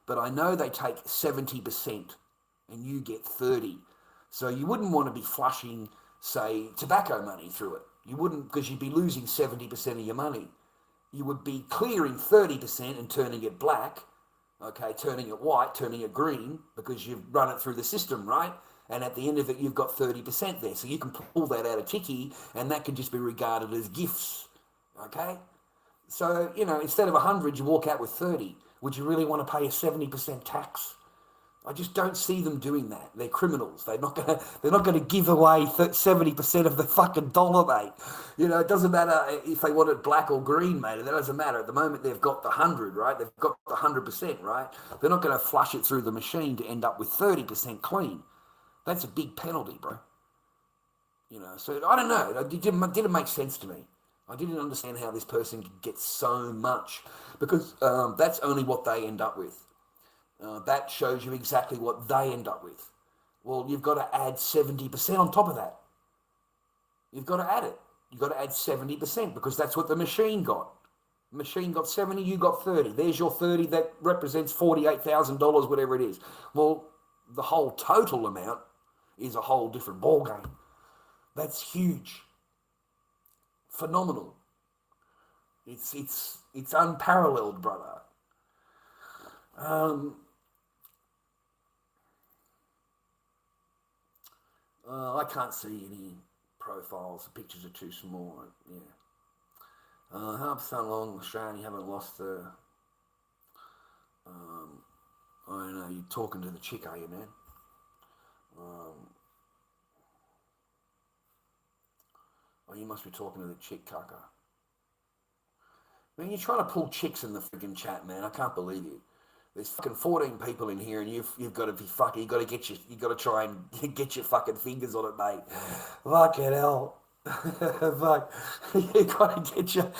But I know they take 70% and you get 30. So you wouldn't want to be flushing, say, tobacco money through it. You wouldn't, because you'd be losing 70% of your money. you would be clearing 30% and turning it black, okay, turning it white, turning it green, because you've run it through the system, right? And at the end of it, you've got 30% there. So you can pull that out of Tiki, and that can just be regarded as gifts, okay? So, you know, instead of 100, you walk out with 30. Would you really want to pay a 70% tax? I just don't see them doing that. They're criminals. They're not gonna give away 70% of the fucking dollar, mate. You know, it doesn't matter if they want it black or green, mate. That doesn't matter. At the moment, they've got the 100, right? They've got the 100%, right? They're not going to flush it through the machine to end up with 30% clean. That's a big penalty, bro. You know, so I don't know. It didn't make sense to me. I didn't understand how this person could get so much, because that's only what they end up with. That shows you exactly what they end up with. Well, you've got to add 70% on top of that. You've got to add it. You've got to add 70%, because that's what the machine got. The machine got 70, you got 30. There's your 30, that represents $48,000, whatever it is. Well, the whole total amount is a whole different ballgame. That's huge. Phenomenal. It's unparalleled, brother. I can't see any profiles. The pictures are too small. Yeah. Half so long, Australian, you haven't lost the. I don't know. You're talking to the chick, are you, man? Oh, you must be talking to the chick, Kaka. Man, you're trying to pull chicks in the freaking chat, man. I can't believe you. There's fucking 14 people in here, and you've got to be fucking. You got to try and get your fucking fingers on it, mate. Fucking hell. Fuck. You got to get your.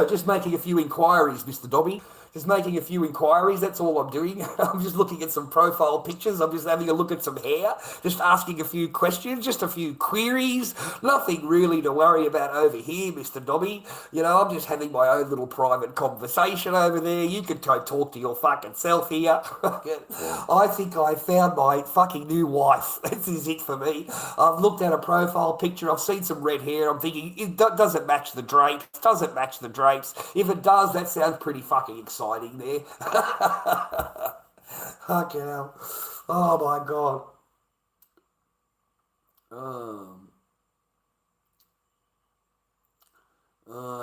Just making a few inquiries, Mr. Dobby. Just making a few inquiries, that's all I'm doing. I'm just looking at some profile pictures. I'm just having a look at some hair. Just asking a few questions, just a few queries. Nothing really to worry about over here, Mr. Dobby. You know, I'm just having my own little private conversation over there. You can go talk to your fucking self here. I think I found my fucking new wife. This is it for me. I've looked at a profile picture. I've seen some red hair. I'm thinking, it doesn't match the drapes. Doesn't match the drapes. If it does, that sounds pretty fucking exciting there. Fucking hell. Oh my god.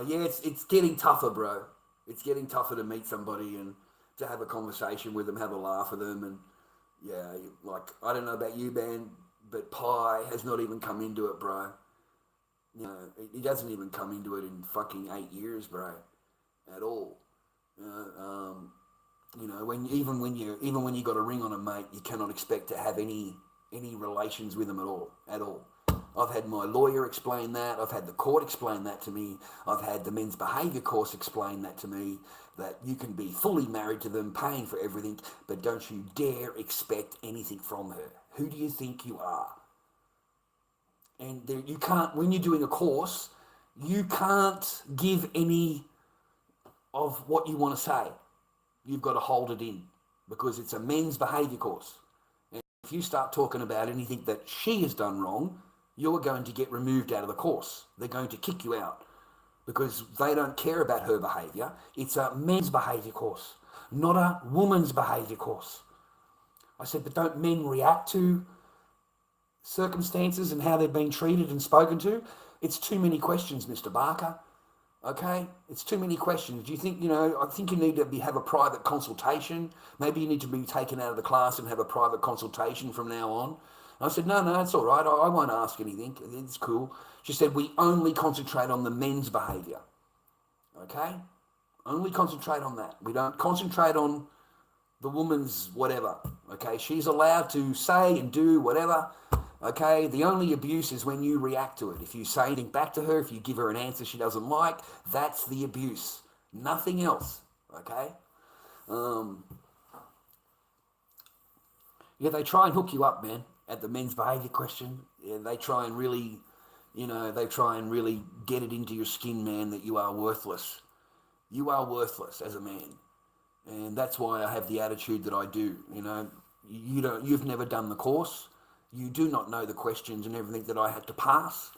Yeah, it's getting tougher, bro. It's getting tougher to meet somebody and to have a conversation with them, have a laugh with them, and yeah, like, I don't know about you, man, but Pi has not even come into it, bro. You know, he doesn't even come into it in fucking 8 years, bro, at all. You know, when you got a ring on a mate, you cannot expect to have any relations with them at all. I've had my lawyer explain that. I've had the court explain that to me. I've had the men's behaviour course explain that to me, that you can be fully married to them, paying for everything, but don't you dare expect anything from her. Who do you think you are? And you can't, when you're doing a course, you can't give any of what you want to say. You've got to hold it in, because it's a men's behaviour course. And if you start talking about anything that she has done wrong, you're going to get removed out of the course. They're going to kick you out, because they don't care about her behaviour. It's a men's behaviour course, not a woman's behaviour course. I said, but don't men react to circumstances and how they've been treated and spoken to? It's too many questions, Mr. Barker. Okay, it's too many questions. Do you think, I think you need to have a private consultation. Maybe you need to be taken out of the class and have a private consultation from now on. And I said, no, it's all right. I won't ask anything. It's cool. She said, we only concentrate on the men's behaviour. Okay? Only concentrate on that. We don't concentrate on the woman's whatever. Okay? She's allowed to say and do whatever. Okay, the only abuse is when you react to it. If you say anything back to her, if you give her an answer she doesn't like, that's the abuse. Nothing else. Okay? Yeah, they try and hook you up, man, at the men's behaviour question. Yeah, they try and really, get it into your skin, man, that you are worthless. You are worthless as a man. And that's why I have the attitude that I do. You've never done the course. You do not know the questions and everything that I had to pass.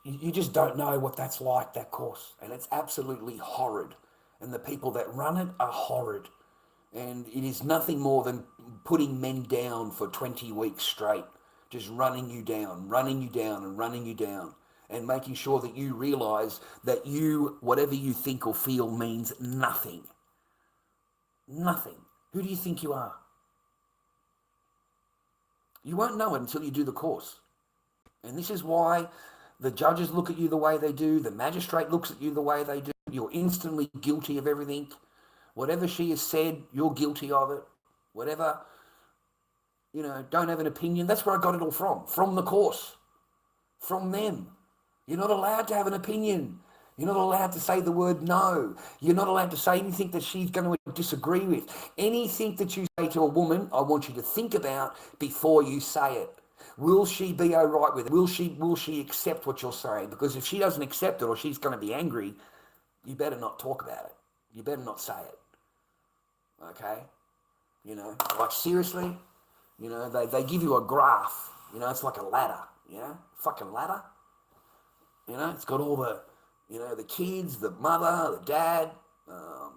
You just don't know what that's like, that course. And it's absolutely horrid. And the people that run it are horrid. And it is nothing more than putting men down for 20 weeks straight, just running you down, running you down, and running you down, and making sure that you realize that whatever you think or feel means nothing. Nothing. Who do you think you are? You won't know it until you do the course. And this is why the judges look at you the way they do, the magistrate looks at you the way they do, you're instantly guilty of everything. Whatever she has said, you're guilty of it. Whatever, don't have an opinion. That's where I got it all from the course, from them. You're not allowed to have an opinion. You're not allowed to say the word no. You're not allowed to say anything that she's going to disagree with. Anything that you say to a woman, I want you to think about before you say it. Will she be all right with it? Will she accept what you're saying? Because if she doesn't accept it or she's going to be angry, you better not talk about it. You better not say it. Okay? Like seriously, they give you a graph. It's like a ladder. Fucking ladder. It's got all the, the kids, the mother, the dad,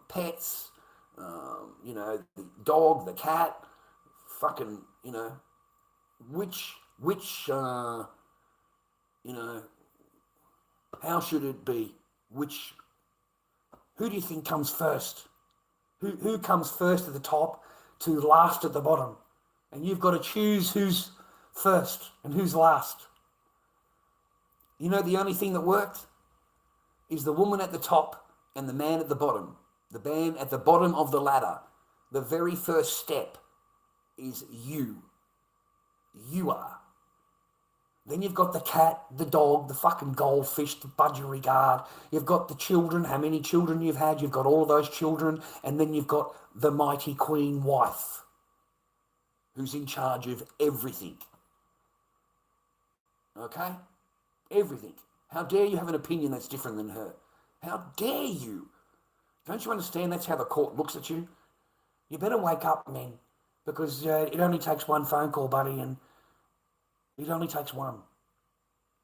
pets, the dog, the cat, fucking, which, how should it be? Who do you think comes first? Who comes first at the top to last at the bottom? And you've got to choose who's first and who's last. The only thing that worked is the woman at the top and the man at the bottom. The man at the bottom of the ladder. The very first step is you. You are. Then you've got the cat, the dog, the fucking goldfish, the budgerigard. You've got the children, how many children you've had. You've got all of those children. And then you've got the mighty queen wife who's in charge of everything. Okay? Everything. How dare you have an opinion that's different than her? How dare you? Don't you understand that's how the court looks at you? You better wake up, men, because it only takes one phone call, buddy, and it only takes one.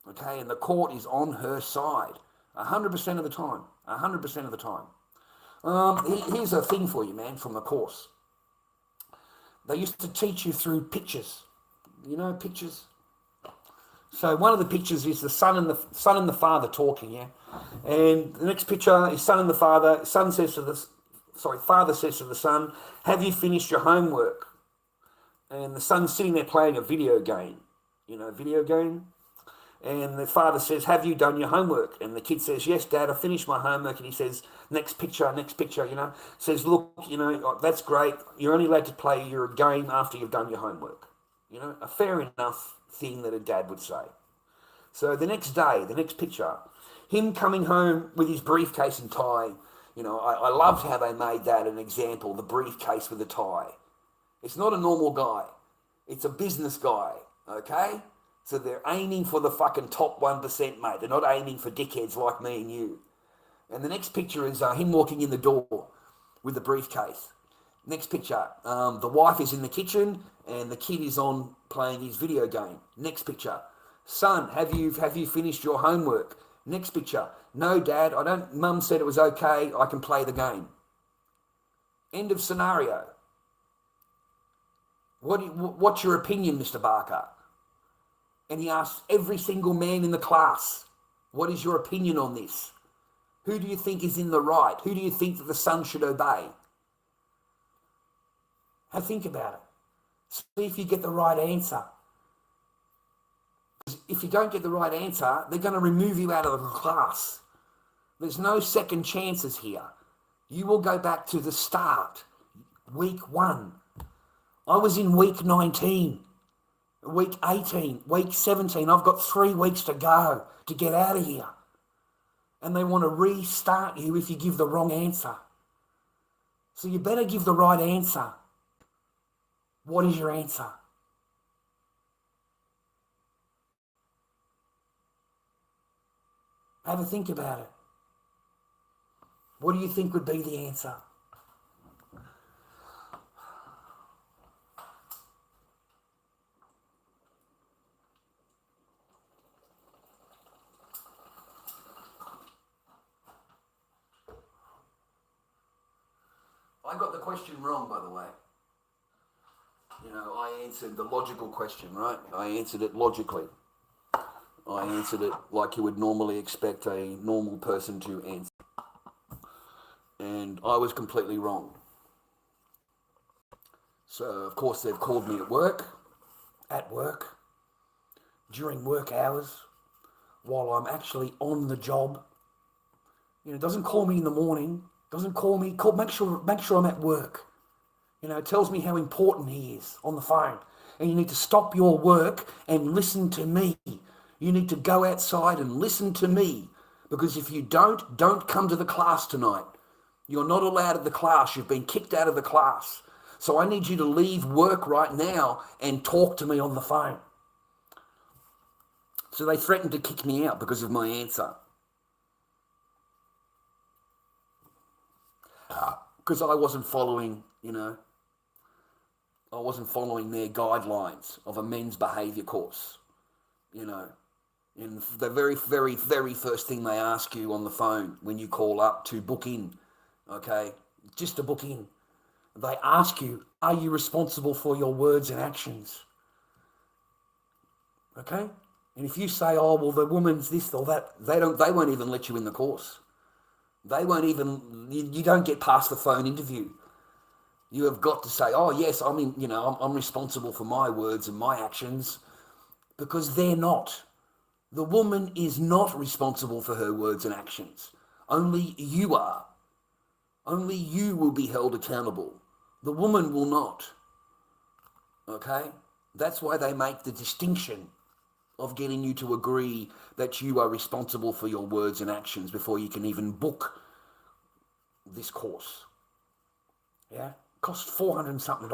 Okay? And the court is on her side 100% of the time. 100% of the time. Here's a thing for you, man, from the course. They used to teach you through pictures. Pictures. So one of the pictures is the son and the father talking, yeah. And the next picture is son and the father. Father says to the son, "Have you finished your homework?" And the son's sitting there playing a video game. Video game. And the father says, "Have you done your homework?" And the kid says, "Yes, Dad, I finished my homework." And he says, next picture, says, "Look, that's great. You're only allowed to play your game after you've done your homework." A fair enough thing that a dad would say. So the next day, the next picture, him coming home with his briefcase and tie. I loved how they made that an example, the briefcase with the tie. It's not a normal guy. It's a business guy, okay? So they're aiming for the fucking top 1%, mate. They're not aiming for dickheads like me and you. And the next picture is him walking in the door with the briefcase. Next picture, the wife is in the kitchen and the kid is on playing his video game. Next picture, son, have you finished your homework? Next picture, no, Dad, I don't. Mum said it was okay. I can play the game. End of scenario. What's your opinion, Mr. Barker? And he asks every single man in the class, what is your opinion on this? Who do you think is in the right? Who do you think that the son should obey? Think about it. See if you get the right answer. If you don't get the right answer, they're going to remove you out of the class. There's no second chances here. You will go back to the start. Week 1. I was in week 19, week 18, week 17. I've got 3 weeks to go to get out of here. And they want to restart you if you give the wrong answer. So you better give the right answer. What is your answer? Have a think about it. What do you think would be the answer? I got the question wrong, by the way. You know, I answered the logical question, right? I answered it logically. I answered it like you would normally expect a normal person to answer. And I was completely wrong. So, of course, they've called me at work, during work hours, while I'm actually on the job. You know, doesn't call me in the morning, doesn't call me, make sure I'm at work. You know, it tells me how important he is on the phone. And you need to stop your work and listen to me. You need to go outside and listen to me. Because if you don't come to the class tonight. You're not allowed at the class. You've been kicked out of the class. So I need you to leave work right now and talk to me on the phone. So they threatened to kick me out because of my answer. Because I wasn't following, I wasn't following their guidelines of a men's behaviour course, And the very, very, very first thing they ask you on the phone when you call up to book in, okay, just to book in, they ask you, are you responsible for your words and actions? Okay? And if you say, oh, well, the woman's this or that, they won't even let you in the course. They won't even, you don't get past the phone interview. You have got to say, oh, yes, I'm responsible for my words and my actions, because they're not. The woman is not responsible for her words and actions. Only you are. Only you will be held accountable. The woman will not. Okay? That's why they make the distinction of getting you to agree that you are responsible for your words and actions before you can even book this course. Yeah? Cost $400 and something.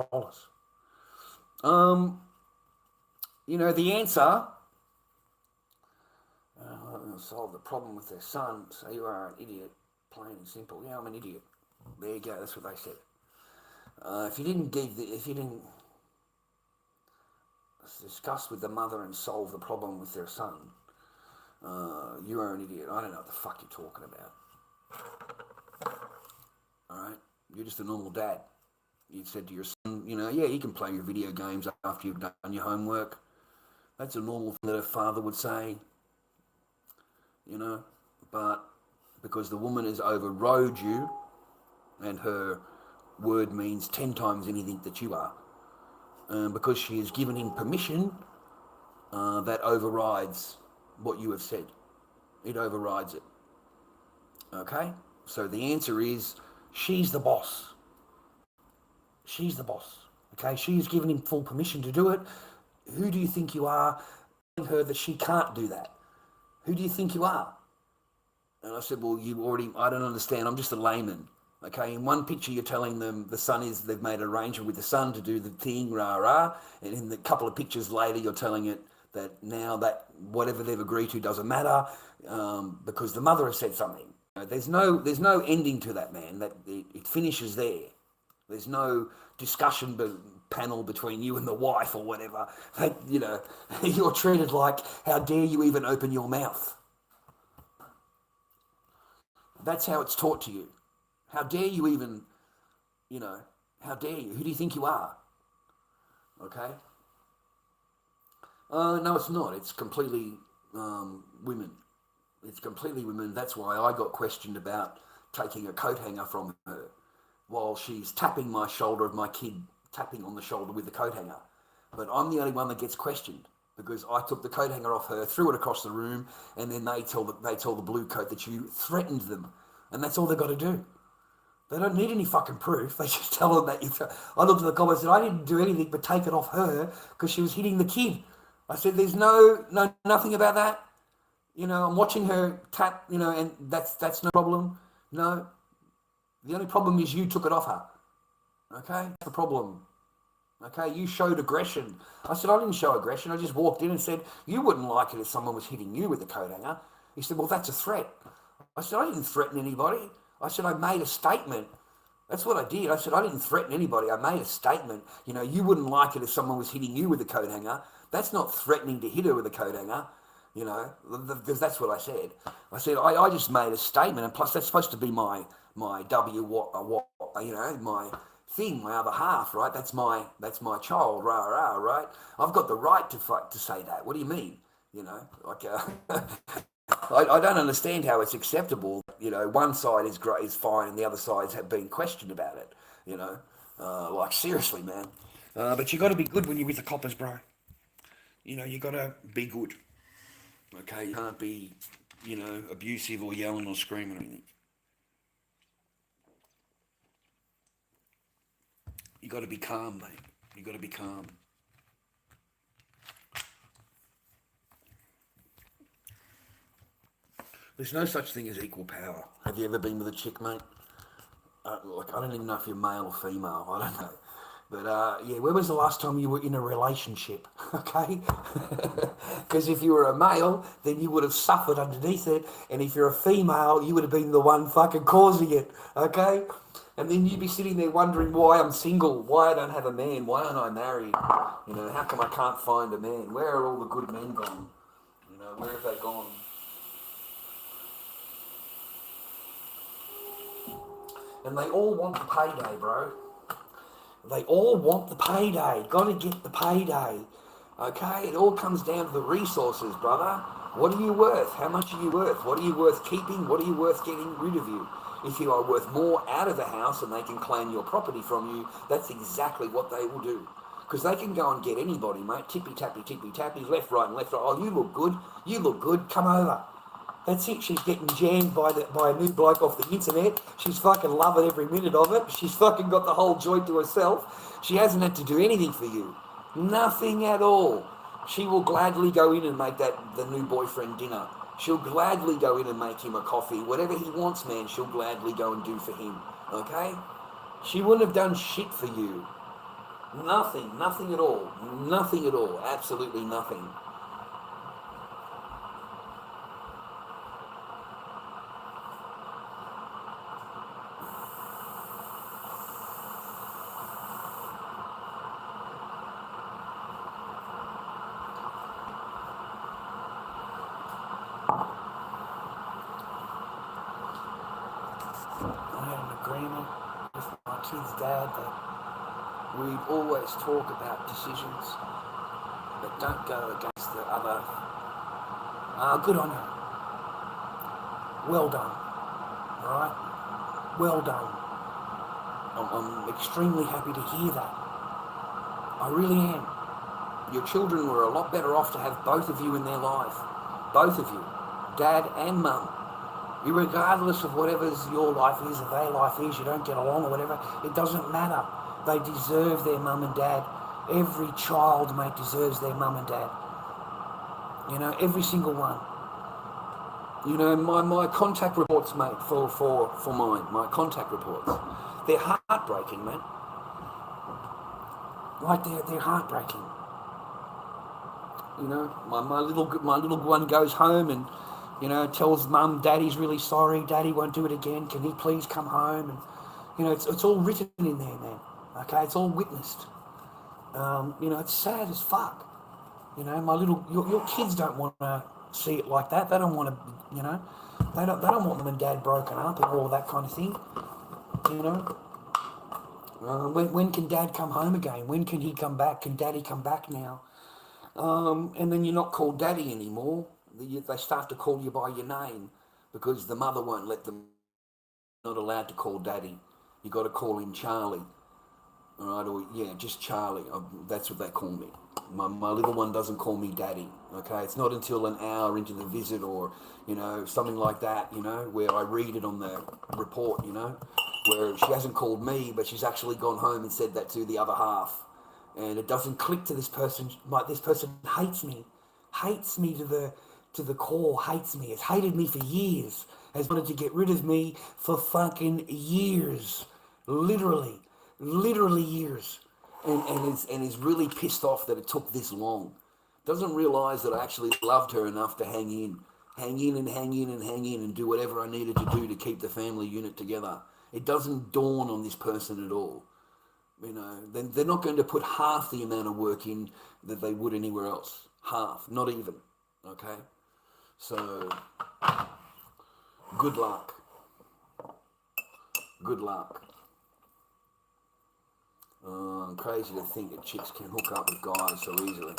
The answer, solve the problem with their son, so you are an idiot, plain and simple. Yeah, I'm an idiot. There you go, that's what they said. If you didn't discuss with the mother and solve the problem with their son, you are an idiot. I don't know what the fuck you're talking about. Alright? You're just a normal dad. You said to your son, yeah, you can play your video games after you've done your homework. That's a normal thing that a father would say. But because the woman has overrode you, and her word means 10 times anything that you are, because she has given him permission, that overrides what you have said. It overrides it. Okay? So the answer is, she's the boss. She's the boss. Okay? She has given him full permission to do it. Who do you think you are telling her that she can't do that? Who do you think you are? And I said, well, I don't understand. I'm just a layman. Okay, in one picture you're telling them they've made an arrangement with the son to do the thing, rah. And in the couple of pictures later you're telling it that now that whatever they've agreed to doesn't matter, because the mother has said something. There's no ending to that, man. That it finishes there. There's no discussion panel between you and the wife or whatever. You're treated like, how dare you even open your mouth? That's how it's taught to you. How dare you even, how dare you? Who do you think you are? Okay? No, it's not. It's completely women. It's completely women. That's why I got questioned about taking a coat hanger from her while she's tapping my shoulder of my kid, tapping on the shoulder with the coat hanger. But I'm the only one that gets questioned because I took the coat hanger off her, threw it across the room, and then they tell the blue coat that you threatened them. And that's all they've got to do. They don't need any fucking proof. They just tell them that you... I looked at the comments and I didn't do anything but take it off her because she was hitting the kid. I said, there's nothing about that. I'm watching her tap, and that's no problem. No. The only problem is you took it off her. Okay? That's the problem. Okay? You showed aggression. I said, I didn't show aggression. I just walked in and said, you wouldn't like it if someone was hitting you with a coat hanger. He said, well, that's a threat. I said, I didn't threaten anybody. I said, I made a statement. That's what I did. I said, I didn't threaten anybody. I made a statement. You wouldn't like it if someone was hitting you with a coat hanger. That's not threatening to hit her with a coat hanger, because that's what I said. I said, I just made a statement, and plus that's supposed to be my my thing, my other half, right? That's my child, rah rah, right? I've got the right to say that. What do you mean? Like I don't understand how it's acceptable. One side is great, is fine, and the other sides have been questioned about it. Like seriously, man. But you got to be good when you're with the coppers, bro. You got to be good. Okay, you can't be, abusive or yelling or screaming or anything. You got to be calm, mate. You got to be calm. There's no such thing as equal power. Have you ever been with a chick, mate? Like, I don't even know if you're male or female. I don't know. But, yeah, when was the last time you were in a relationship? Okay? Because if you were a male, then you would have suffered underneath it. And if you're a female, you would have been the one fucking causing it. Okay? And then you'd be sitting there wondering why I'm single, why I don't have a man, why aren't I married? How come I can't find a man? Where are all the good men gone? Where have they gone? And they all want the payday, bro. They all want the payday. Got to get the payday. Okay? It all comes down to the resources, brother. What are you worth? How much are you worth? What are you worth keeping? What are you worth getting rid of you? If you are worth more out of the house and they can claim your property from you, that's exactly what they will do. Because they can go and get anybody, mate. Tippy-tappy, left, right, and left, right. Oh, you look good. You look good. Come over. That's it. She's getting jammed by a new bloke off the internet. She's fucking loving every minute of it. She's fucking got the whole joint to herself. She hasn't had to do anything for you. Nothing at all. She will gladly go in and make the new boyfriend dinner. She'll gladly go in and make him a coffee. Whatever he wants, man, she'll gladly go and do for him. Okay? She wouldn't have done shit for you. Nothing at all. Nothing at all. Absolutely nothing. With my kid's dad that we'd always talk about decisions, but don't go against the other. Good on you. Well done. Alright? Well done. I'm extremely happy to hear that. I really am. Your children were a lot better off to have both of you in their life. Both of you. Dad and mum. Regardless of whatever's your life is or their life is, you don't get along or whatever, it doesn't matter. They deserve their mum and dad. Every child, mate, deserves their mum and dad. Every single one. My contact reports, mate, for mine, my contact reports, they're heartbreaking, man. Like, they're heartbreaking. My little one goes home and tells mum, daddy's really sorry, daddy won't do it again, can he please come home? And, it's all written in there, man. Okay, it's all witnessed. It's sad as fuck. Your kids don't want to see it like that. They don't want to, they don't want mum and dad broken up and all that kind of thing. When can dad come home again? When can he come back? Can daddy come back now? And then you're not called daddy anymore. They start to call you by your name because the mother won't let them. Not allowed to call daddy. You got to call him Charlie. All right, or yeah, just Charlie. That's what they call me. My little one doesn't call me daddy. Okay, it's not until an hour into the visit or something like that. Where I read it on the report. Where she hasn't called me, but she's actually gone home and said that to the other half, and it doesn't click to this person. Like, this person hates me to the core, hates me, has hated me for years, has wanted to get rid of me for fucking years, literally years, and is really pissed off that it took this long. Doesn't realise that I actually loved her enough to hang in and do whatever I needed to do to keep the family unit together. It doesn't dawn on this person at all. They're not going to put half the amount of work in that they would anywhere else. Half, not even. Okay? So, good luck. Good luck. Crazy to think that chicks can hook up with guys so easily.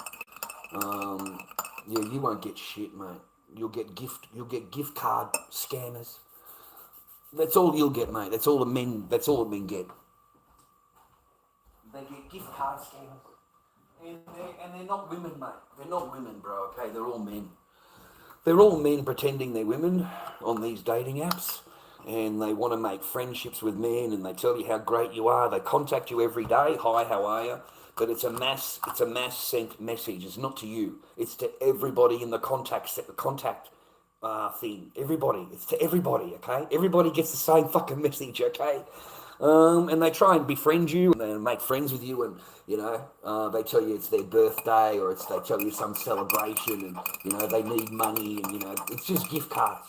Yeah, you won't get shit, mate. You'll get gift card scammers. That's all you'll get, mate. That's all the men get. They get gift card scammers. And they're not women, mate. They're not women, bro, okay? They're all men. They're all men pretending they're women on these dating apps. And they want to make friendships with men, and they tell you how great you are. They contact you every day. Hi, how are you? But it's a mass sent message. It's not to you. It's to everybody in the contact thing. Everybody. It's to everybody, okay? Everybody gets the same fucking message, okay? And they try and befriend you and they make friends with you, and they tell you it's their birthday, or they tell you some celebration, and they need money, and it's just gift cards.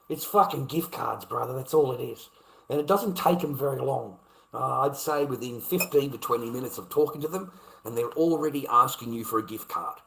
It's fucking gift cards, brother. That's all it is. And it doesn't take them very long. I'd say within 15 to 20 minutes of talking to them, and they're already asking you for a gift card.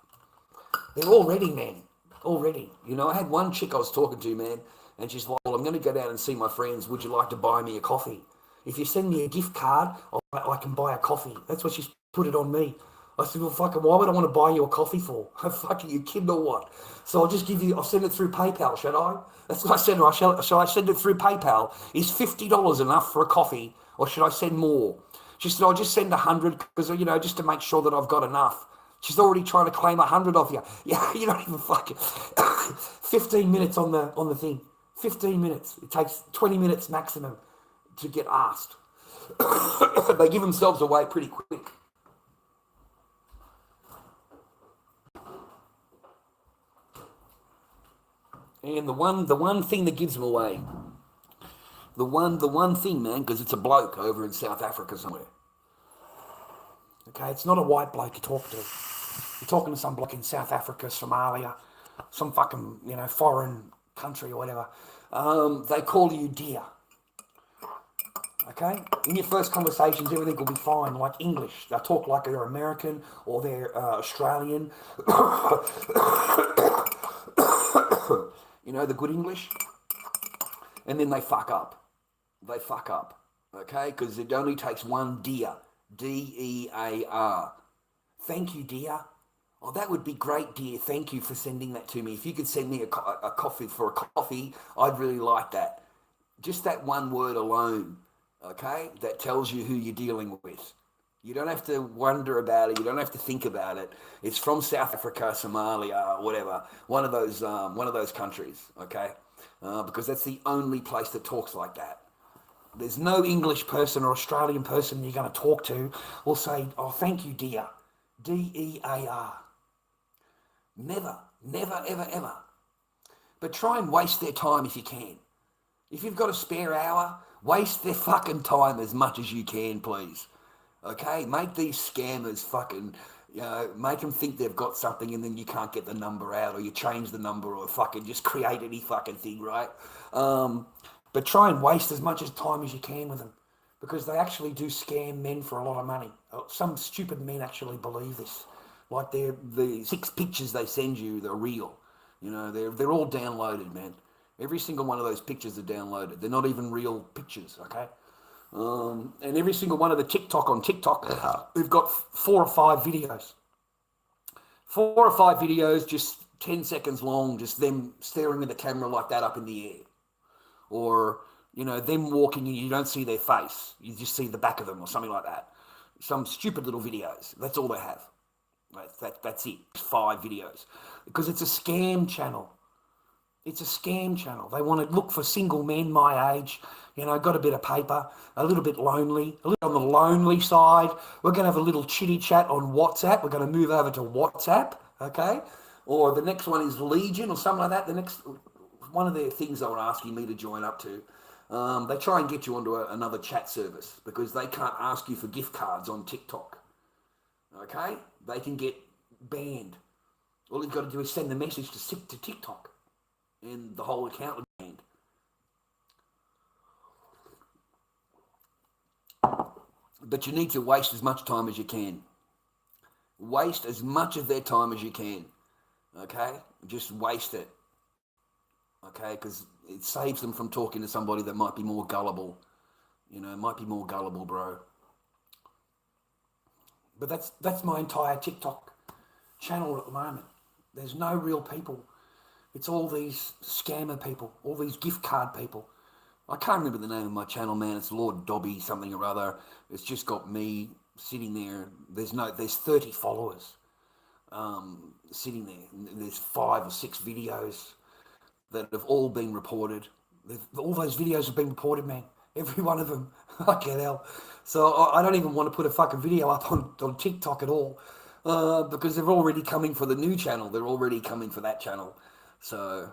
They're already, man. Already. I had one chick I was talking to, man, and she's like, well, I'm going to go down and see my friends. Would you like to buy me a coffee? If you send me a gift card, I can buy a coffee. That's what she's put it on me. I said, well, fucking, why would I want to buy you a coffee for? Fucking, you kidding or what? So I'll send it through PayPal, should I? That's what I said to her. Shall I send it through PayPal? Is $50 enough for a coffee, or should I send more? She said, I'll just send 100 because, just to make sure that I've got enough. She's already trying to claim 100 off you. Yeah, you don't even fucking... 15 minutes on the thing. 15 minutes. It takes 20 minutes maximum to get asked. They give themselves away pretty quick. And the one thing that gives them away, the one thing, man, because it's a bloke over in South Africa somewhere. Okay, it's not a white bloke you talk to. You're talking to some bloke in South Africa, Somalia, some fucking, foreign country or whatever. They call you dear. Okay? In your first conversations, everything will be fine, like English. They'll talk like they're American or they're Australian. The good English. And then they fuck up. Okay? Because it only takes one dear. D-E-A-R. Thank you, dear. Oh, that would be great, dear. Thank you for sending that to me. If you could send me a coffee for a coffee, I'd really like that. Just that one word alone, okay, that tells you who you're dealing with. You don't have to wonder about it. You don't have to think about it. It's from South Africa, Somalia, whatever, one of those countries, okay, because that's the only place that talks like that. There's no English person or Australian person you're going to talk to will say, oh, thank you, dear. D-E-A-R. Never, ever, ever. But try and waste their time if you can. If you've got a spare hour, waste their fucking time as much as you can, please. Okay? Make these scammers fucking, make them think they've got something and then you can't get the number out, or you change the number, or fucking just create any fucking thing, right? But try and waste as much time as you can with them, because they actually do scam men for a lot of money. Some stupid men actually believe this. Like the 6 pictures they send you, they're real. They're all downloaded, man. Every single one of those pictures are downloaded. They're not even real pictures, okay? And every single one of the TikTok, they've got 4 or 5 videos. 4 or 5 videos, just 10 seconds long, just them staring at the camera like that up in the air. Or, them walking and you don't see their face. You just see the back of them or something like that. Some stupid little videos. That's all they have. That's it. 5 videos. Because it's a scam channel. It's a scam channel. They want to look for single men my age, got a bit of paper, a little bit lonely, a little on the lonely side. We're going to have a little chitty chat on WhatsApp. We're going to move over to WhatsApp, okay? Or the next one is Legion or something like that. The next one of the things they were asking me to join up to, they try and get you onto another chat service because they can't ask you for gift cards on TikTok, okay? They can get banned. All you've got to do is send the message to TikTok, and the whole account would be banned. But you need to waste as much time as you can. Waste as much of their time as you can, okay? Just waste it, okay? Because it saves them from talking to somebody that might be more gullible, might be more gullible, bro. But that's my entire TikTok channel at the moment. There's no real people. It's all these scammer people, all these gift card people. I can't remember the name of my channel, man. It's Lord Dobby something or other. It's just got me sitting there. There's 30 followers sitting there. There's 5 or 6 videos that have all been reported. All those videos have been reported, man. Every one of them. Fucking hell. So I don't even want to put a fucking video up on TikTok at all because they're already coming for the new channel. They're already coming for that channel. So,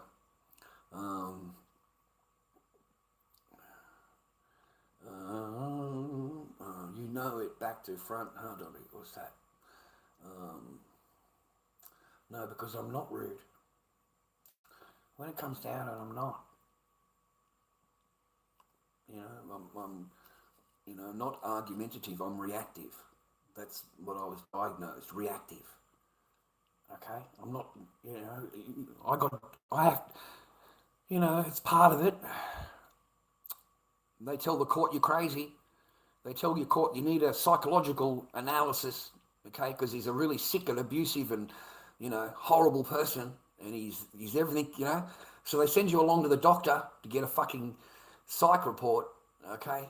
you know it back to front, huh, Dobby? What's that? No, because I'm not rude. When it comes down to it, I'm not. You know, I'm not argumentative. I'm reactive. That's what I was diagnosed, reactive. Okay, I'm not. You know, I have. You know, it's part of it. They tell the court you're crazy. They tell your court you need a psychological analysis. Okay, because he's a really sick and abusive and, you know, horrible person, and he's everything. You know, so they send you along to the doctor to get a fucking psych report. Okay,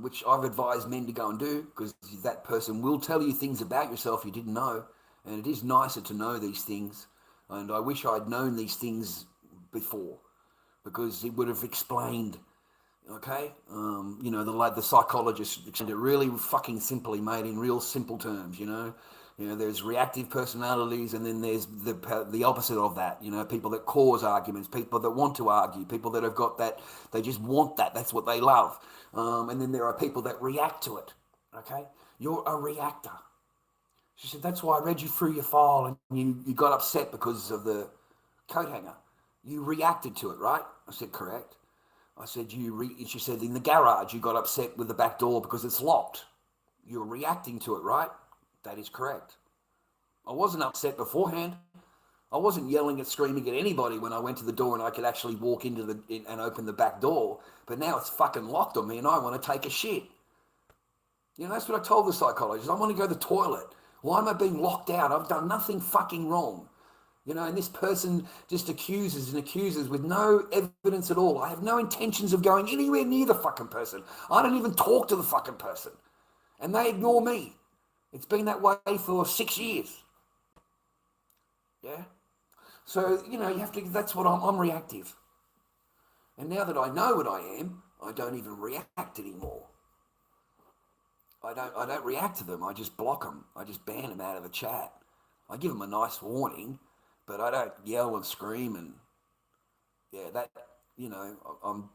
which I've advised men to go and do because that person will tell you things about yourself you didn't know, and it is nicer to know these things. And I wish I'd known these things before because it would have explained. Okay, you know, the psychologist explained it really fucking simply, made in real simple terms. You know, there's reactive personalities, and then there's the opposite of that. You know, people that cause arguments, people that want to argue, people that have got that, they just want that. That's what they love. And then there are people that react to it. Okay, you're a reactor. She said, that's why I read you through your file, and you got upset because of the coat hanger. You reacted to it, right? I said, correct. I said, she said, in the garage, you got upset with the back door because it's locked. You're reacting to it, right? That is correct. I wasn't upset beforehand. I wasn't yelling and screaming at anybody when I went to the door and I could actually walk into and open the back door. But now it's fucking locked on me and I want to take a shit. You know, that's what I told the psychologist. I want to go to the toilet. Why am I being locked out? I've done nothing fucking wrong. You know, and this person just accuses with no evidence at all. I have no intentions of going anywhere near the fucking person. I don't even talk to the fucking person. And they ignore me. It's been that way for 6 years. Yeah? So, you know, you have to, that's what I'm reactive. And now that I know what I am, I don't even react anymore. I don't react to them. I just block them. I just ban them out of the chat. I give them a nice warning. But I don't yell and scream and, yeah, that, you know,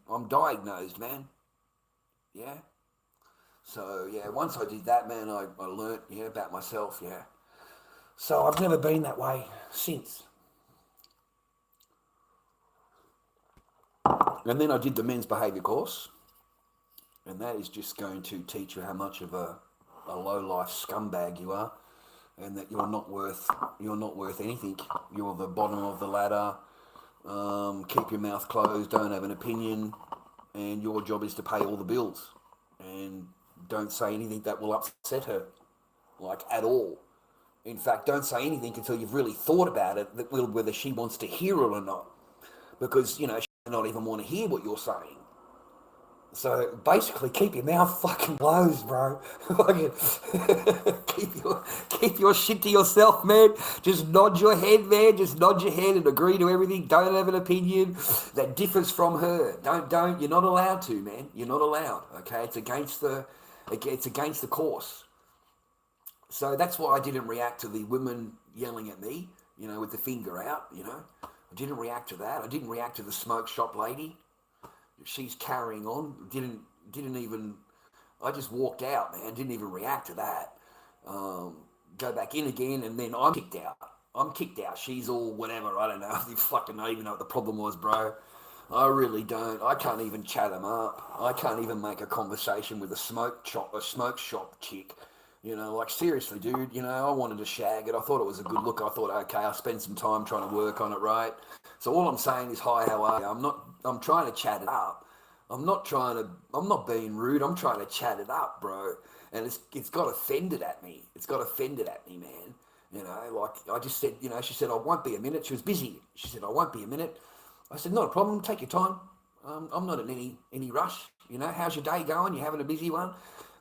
I'm diagnosed, man. Yeah. So, yeah, once I did that, man, I learnt, yeah, about myself, yeah. So I've never been that way since. And then I did the men's behaviour course. And that is just going to teach you how much of a low-life scumbag you are. And that you're not worth anything. You're the bottom of the ladder. Keep your mouth closed. Don't have an opinion. And your job is to pay all the bills. And don't say anything that will upset her, like at all. In fact, don't say anything until you've really thought about it, whether she wants to hear it or not. Because, you know, she may not even want to hear what you're saying. So basically, keep your mouth fucking closed, bro. keep your shit to yourself, man. Just nod your head, man. Just nod your head and agree to everything. Don't have an opinion that differs from her. Don't. You're not allowed to, man. You're not allowed. Okay, it's against the course. So that's why I didn't react to the women yelling at me, you know, with the finger out. You know, I didn't react to that. I didn't react to the smoke shop lady. She's carrying on. Didn't even. I just walked out, man. Didn't even react to that. Go back in again, and then I'm kicked out. She's all whatever. I don't know. I don't even know what the problem was, bro. I really don't. I can't even chat them up. I can't even make a conversation with a smoke shop chick. You know, like seriously, dude. You know, I wanted to shag it. I thought it was a good look. I thought, okay, I'll spend some time trying to work on it, right? So all I'm saying is, hi, how are you? I'm trying to chat it up. I'm not being rude. I'm trying to chat it up, bro. and it's got offended at me. It's got offended at me, man. You know, like I just said, you know, she said, I won't be a minute. She was busy. She said, I won't be a minute. I said, not a problem. Take your time. I'm not in any rush. You know, how's your day going? You having a busy one?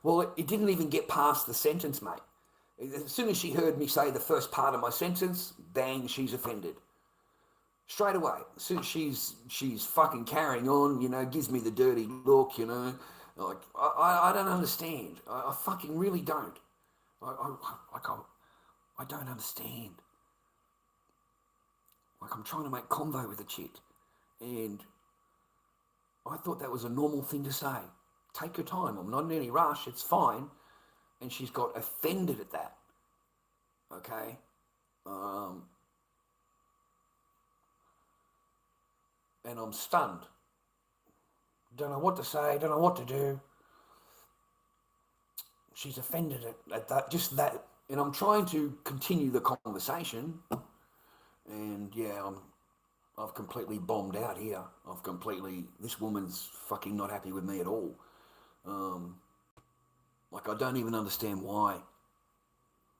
Well, it didn't even get past the sentence, mate. As soon as she heard me say the first part of my sentence, bang, she's offended. Straight away. As soon as she's fucking carrying on, you know, gives me the dirty look, you know. Like, I don't understand. I fucking really don't. I don't understand. Like, I'm trying to make convo with a chick, and I thought that was a normal thing to say. Take your time. I'm not in any rush. It's fine. And she's got offended at that. Okay? And I'm stunned. Don't know what to say. Don't know what to do. She's offended at that. Just that. And I'm trying to continue the conversation. And yeah, I've completely bombed out here. This woman's fucking not happy with me at all. Like, I don't even understand why.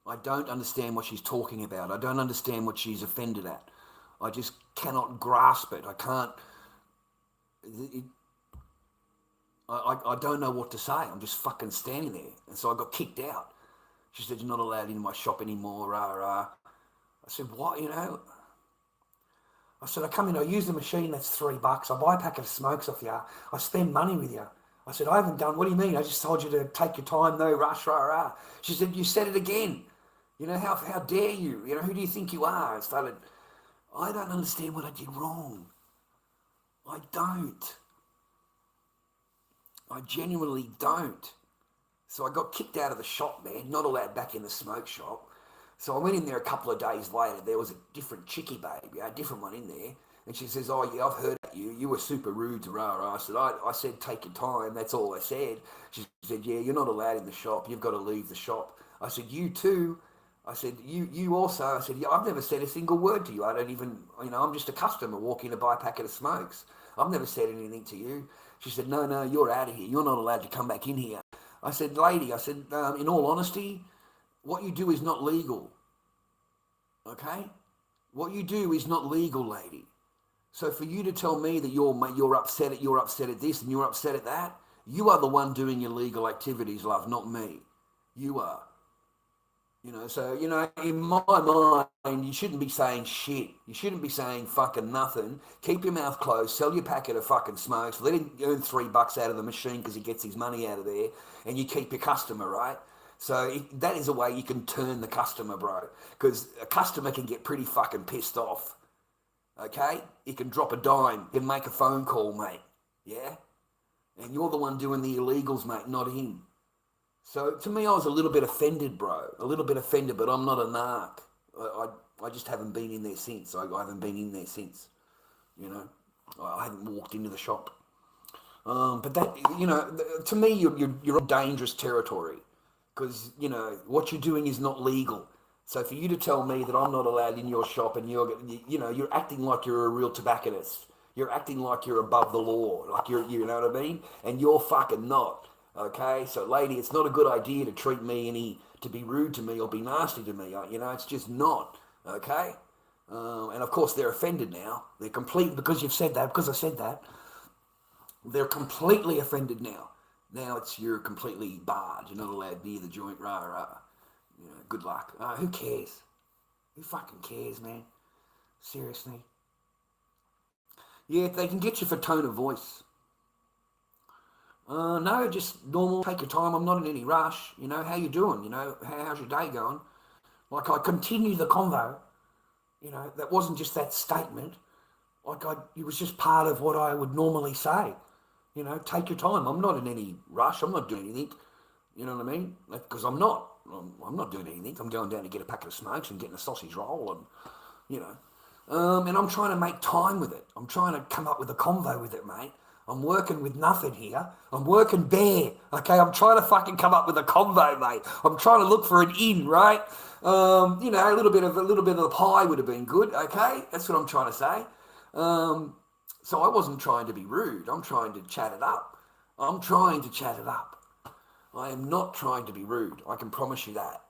I don't understand what she's talking about. I don't understand what she's offended at. I just cannot grasp it. I can't. I don't know what to say. I'm just fucking standing there. And so I got kicked out. She said, you're not allowed in my shop anymore, rah, rah. I said, what, you know? I said, I come in, I use the machine, that's $3. I buy a packet of smokes off you. I spend money with you. I said, I haven't done, what do you mean? I just told you to take your time, no rush, rah, rah. She said, you said it again. You know, how dare you? You know, who do you think you are? I don't understand what I did wrong. I don't. I genuinely don't. So I got kicked out of the shop, man, not allowed back in the smoke shop. So I went in there a couple of days later. There was a different chickie baby, a different one in there. And she says, oh, yeah, I've heard about you. You were super rude to rah. I said, take your time. That's all I said. She said, yeah, you're not allowed in the shop. You've got to leave the shop. I said, you too. I said, you also. I said, yeah, I've never said a single word to you. I don't even, you know, I'm just a customer walking to buy a packet of smokes. I've never said anything to you. She said, no, you're out of here. You're not allowed to come back in here. I said, lady, in all honesty, what you do is not legal. Okay? What you do is not legal, lady. So for you to tell me that you're upset at this and you're upset at that, you are the one doing illegal activities, love, not me. You are. You know, so, you know, in my mind, you shouldn't be saying shit. You shouldn't be saying fucking nothing. Keep your mouth closed. Sell your packet of fucking smokes. Let him earn $3 out of the machine because he gets his money out of there. And you keep your customer, right? So that is a way you can turn the customer, bro. Because a customer can get pretty fucking pissed off. Okay? He can drop a dime. He can make a phone call, mate. Yeah? And you're the one doing the illegals, mate, not him. So to me, I was a little bit offended, bro. A little bit offended, but I'm not a narc. I just haven't been in there since. I haven't been in there since. You know? I haven't walked into the shop. But that, you know, to me, you're on dangerous territory. Because, you know, what you're doing is not legal. So for you to tell me that I'm not allowed in your shop and you're acting like you're a real tobacconist. You're acting like you're above the law. Like you know what I mean? And you're fucking not. Okay, so lady, it's not a good idea to treat me to be rude to me or be nasty to me. You know, it's just not. Okay, and of course they're offended now. They're because you've said that. Because I said that, they're completely offended now. Now you're completely barred. You're not allowed near the joint. Rah rah. You know, good luck. Who cares? Who fucking cares, man? Seriously. Yeah, they can get you for tone of voice. No, just normal, take your time, I'm not in any rush, you know, how you doing, you know, how's your day going? Like, I continue the convo, you know, that wasn't just that statement, like, it was just part of what I would normally say, you know, take your time, I'm not in any rush, I'm not doing anything, you know what I mean, because I'm not doing anything, I'm going down to get a packet of smokes and getting a sausage roll and, you know, and I'm trying to make time with it, I'm trying to come up with a convo with it, mate. I'm working with nothing here. I'm working bare. Okay, I'm trying to fucking come up with a convo, mate. I'm trying to look for an in, right? You know, a little bit of the pie would have been good. Okay, that's what I'm trying to say. So I wasn't trying to be rude. I'm trying to chat it up. I am not trying to be rude. I can promise you that.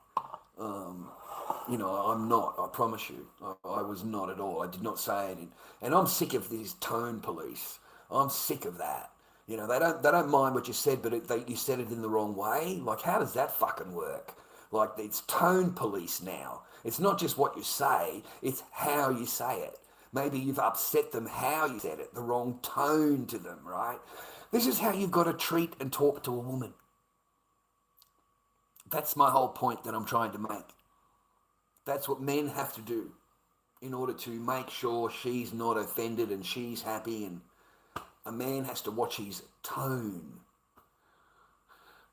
I'm not. I promise you. I was not at all. I did not say it. And I'm sick of these tone police. I'm sick of that. They don't mind what you said, but you said it in the wrong way. Like, how does that fucking work? Like, it's tone police now. It's not just what you say, it's how you say it. Maybe you've upset them how you said it, the wrong tone to them, right? This is how you've got to treat and talk to a woman. That's my whole point that I'm trying to make. That's what men have to do in order to make sure she's not offended and she's happy, and a man has to watch his tone.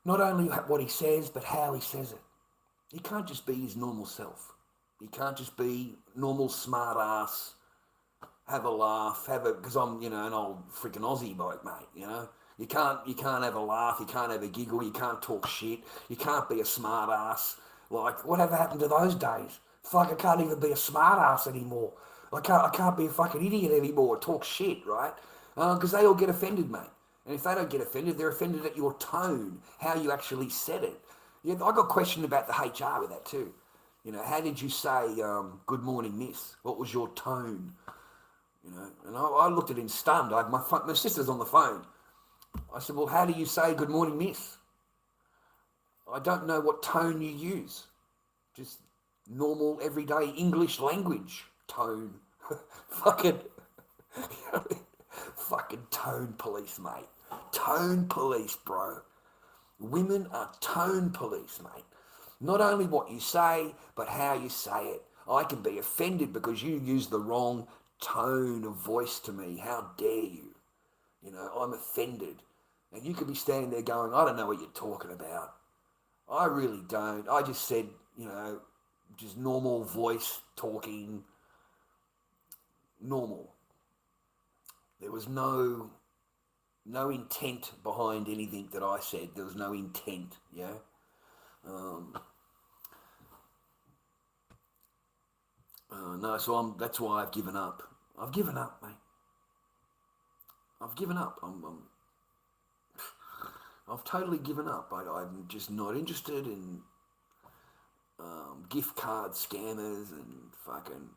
Not only what he says, but how he says it. He can't just be his normal self. He can't just be normal smart ass, have a laugh, because I'm, an old freaking Aussie bloke, mate, You can't have a laugh, you can't have a giggle, you can't talk shit, you can't be a smart ass. Like, whatever happened to those days? Fuck, I can't even be a smart ass anymore. I can't be a fucking idiot anymore, talk shit, right? Because they all get offended, mate. And if they don't get offended, they're offended at your tone, how you actually said it. Yeah, I got questioned about the HR with that too. How did you say, good morning, miss? What was your tone? And I looked at him stunned. My sister's on the phone. I said, well, how do you say good morning, miss? I don't know what tone you use. Just normal, everyday English language tone. Fucking tone police, mate. Tone police, bro. Women are tone police, mate. Not only what you say, but how you say it. I can be offended because you use the wrong tone of voice to me. How dare you? I'm offended. And you could be standing there going, I don't know what you're talking about. I really don't. I just said, just normal voice talking, normal. There was no intent behind anything that I said. There was no intent, yeah? That's why I've given up. I've given up, mate. I've given up. I've totally given up. I'm just not interested in gift card scammers and fucking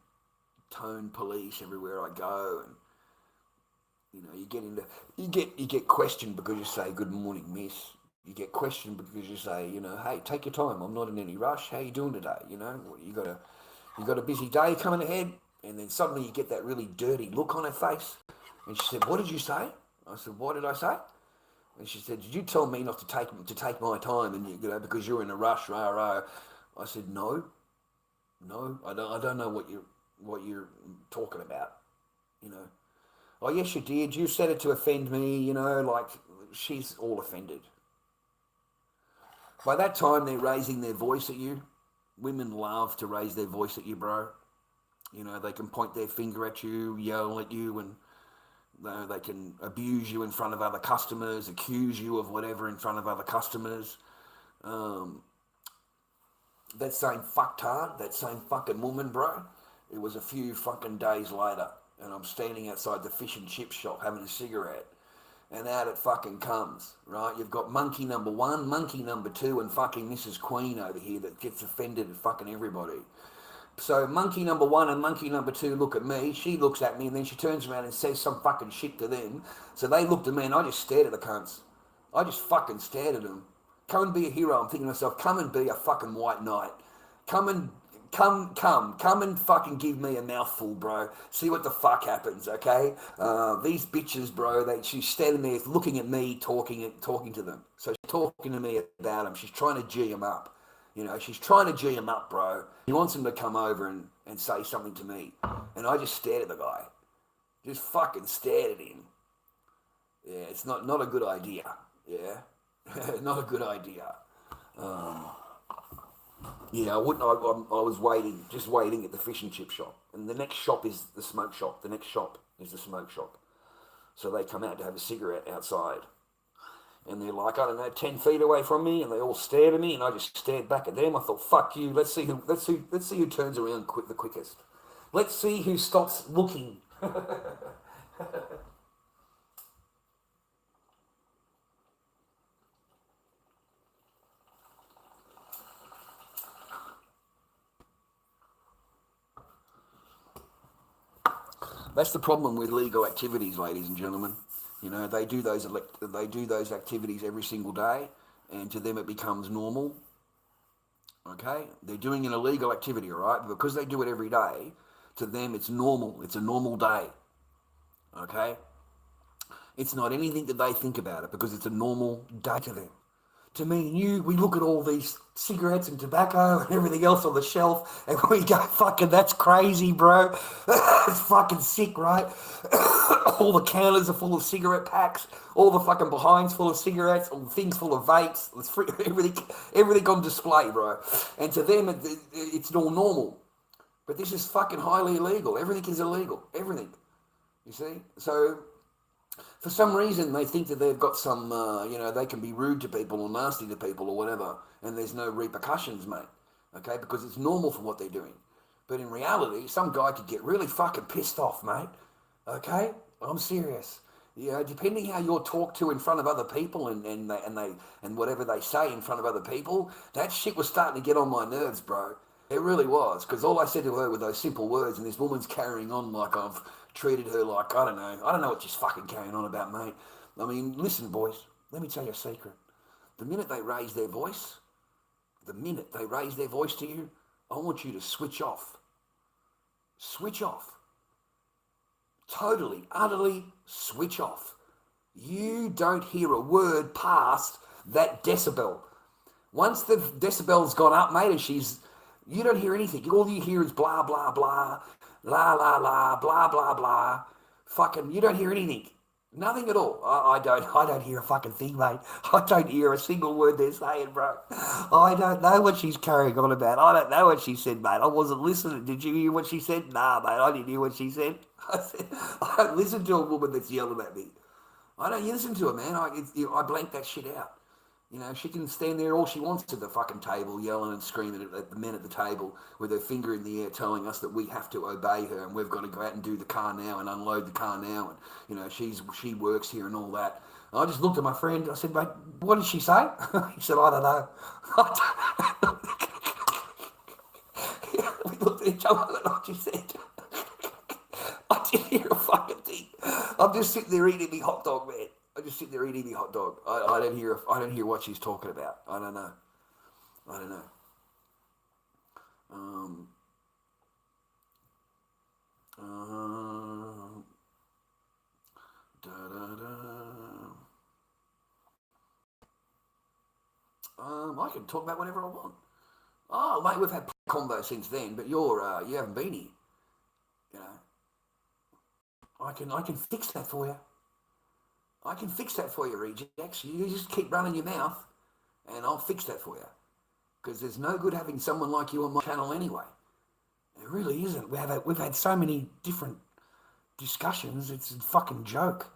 tone police everywhere I go. And you get questioned because you say good morning, miss. You get questioned because you say, hey, take your time. I'm not in any rush. How you doing today? You got a busy day coming ahead, and then suddenly you get that really dirty look on her face. And she said, what did you say? I said, what did I say? And she said, did you tell me not to take my time and because you're in a rush, rah rah? I said, no, I don't know what you're talking about, Oh yes, you did. You said it to offend me, like she's all offended. By that time, they're raising their voice at you. Women love to raise their voice at you, bro. They can point their finger at you, yell at you, and they can abuse you in front of other customers, accuse you of whatever in front of other customers. That same fucktard, that same fucking woman, bro, it was a few fucking days later, and I'm standing outside the fish and chip shop having a cigarette, and out it fucking comes, right? You've got monkey number one, monkey number two, and fucking Mrs. Queen over here that gets offended at fucking everybody. So monkey number one and monkey number two look at me, she looks at me, and then she turns around and says some fucking shit to them. So they looked at me, and I just stared at the cunts. I just fucking stared at them. Come and be a hero. I'm thinking to myself, come and be a fucking white knight. Come and fucking give me a mouthful, bro. See what the fuck happens, okay? These bitches, bro, she's standing there looking at me, talking to them. So she's talking to me about them. She's trying to G them up. She's trying to G him up, bro. He wants him to come over and say something to me. And I just stared at the guy. Just fucking stared at him. Yeah, it's not a good idea. Yeah? Not a good idea. Yeah, I was waiting at the fish and chip shop. And the next shop is the smoke shop. So they come out to have a cigarette outside. And they're like, I don't know, 10 feet away from me, and they all stared at me, and I just stared back at them. I thought, fuck you, let's see who turns around the quickest. Let's see who stops looking. That's the problem with legal activities, ladies and gentlemen. You know, they do those activities every single day, and to them it becomes normal. Okay, they're doing an illegal activity, all right? But because they do it every day, to them it's normal. It's a normal day. Okay, it's not anything that they think about it because it's a normal day to them. To me and you, we look at all these cigarettes and tobacco and everything else on the shelf and we go, fucking, that's crazy, bro. It's fucking sick, right? All the counters are full of cigarette packs, all the fucking behinds full of cigarettes, all the things full of vapes, it's free, everything on display, bro. And to them, it's all normal. But this is fucking highly illegal. Everything is illegal. Everything. You see? So for some reason, they think that they've got some, they can be rude to people or nasty to people or whatever, and there's no repercussions, mate, okay, because it's normal for what they're doing. But in reality, some guy could get really fucking pissed off, mate, okay? I'm serious. You know, depending how you're talked to in front of other people and whatever they say in front of other people, that shit was starting to get on my nerves, bro. It really was, because all I said to her were those simple words, and this woman's carrying on like I've treated her like, I don't know what she's fucking carrying on about, mate. I mean, listen, boys, let me tell you a secret. The minute they raise their voice to you, I want you to switch off. Switch off. Totally, utterly switch off. You don't hear a word past that decibel. Once the decibel's gone up, mate, and you don't hear anything. All you hear is blah, blah, blah, la, la, la, blah, blah, blah. Fucking, you don't hear anything. Nothing at all. I don't hear a fucking thing, mate. I don't hear a single word they're saying, bro. I don't know what she's carrying on about. I don't know what she said, mate. I wasn't listening. Did you hear what she said? Nah, mate, I didn't hear what she said. I don't listen to a woman that's yelling at me. I don't listen to her, man. I blank that shit out. You know, she can stand there all she wants at the fucking table, yelling and screaming at the men at the table with her finger in the air telling us that we have to obey her and we've got to go out and do the car now and unload the car now. And, you know, she works here and all that. And I just looked at my friend. I said, mate, what did she say? He said, I don't know. We looked at each other and I just said, I didn't hear a fucking thing. I'm just sitting there eating me hot dog, man. I just sit there eating me hot dog. I don't hear what she's talking about. I don't know. I can talk about whatever I want. Oh, mate, we've had combo since then, but you haven't been here. You know, I can fix that for you. I can fix that for you, rejects. You just keep running your mouth, and I'll fix that for you. Because there's no good having someone like you on my channel anyway. It really isn't. We've had so many different discussions. It's a fucking joke.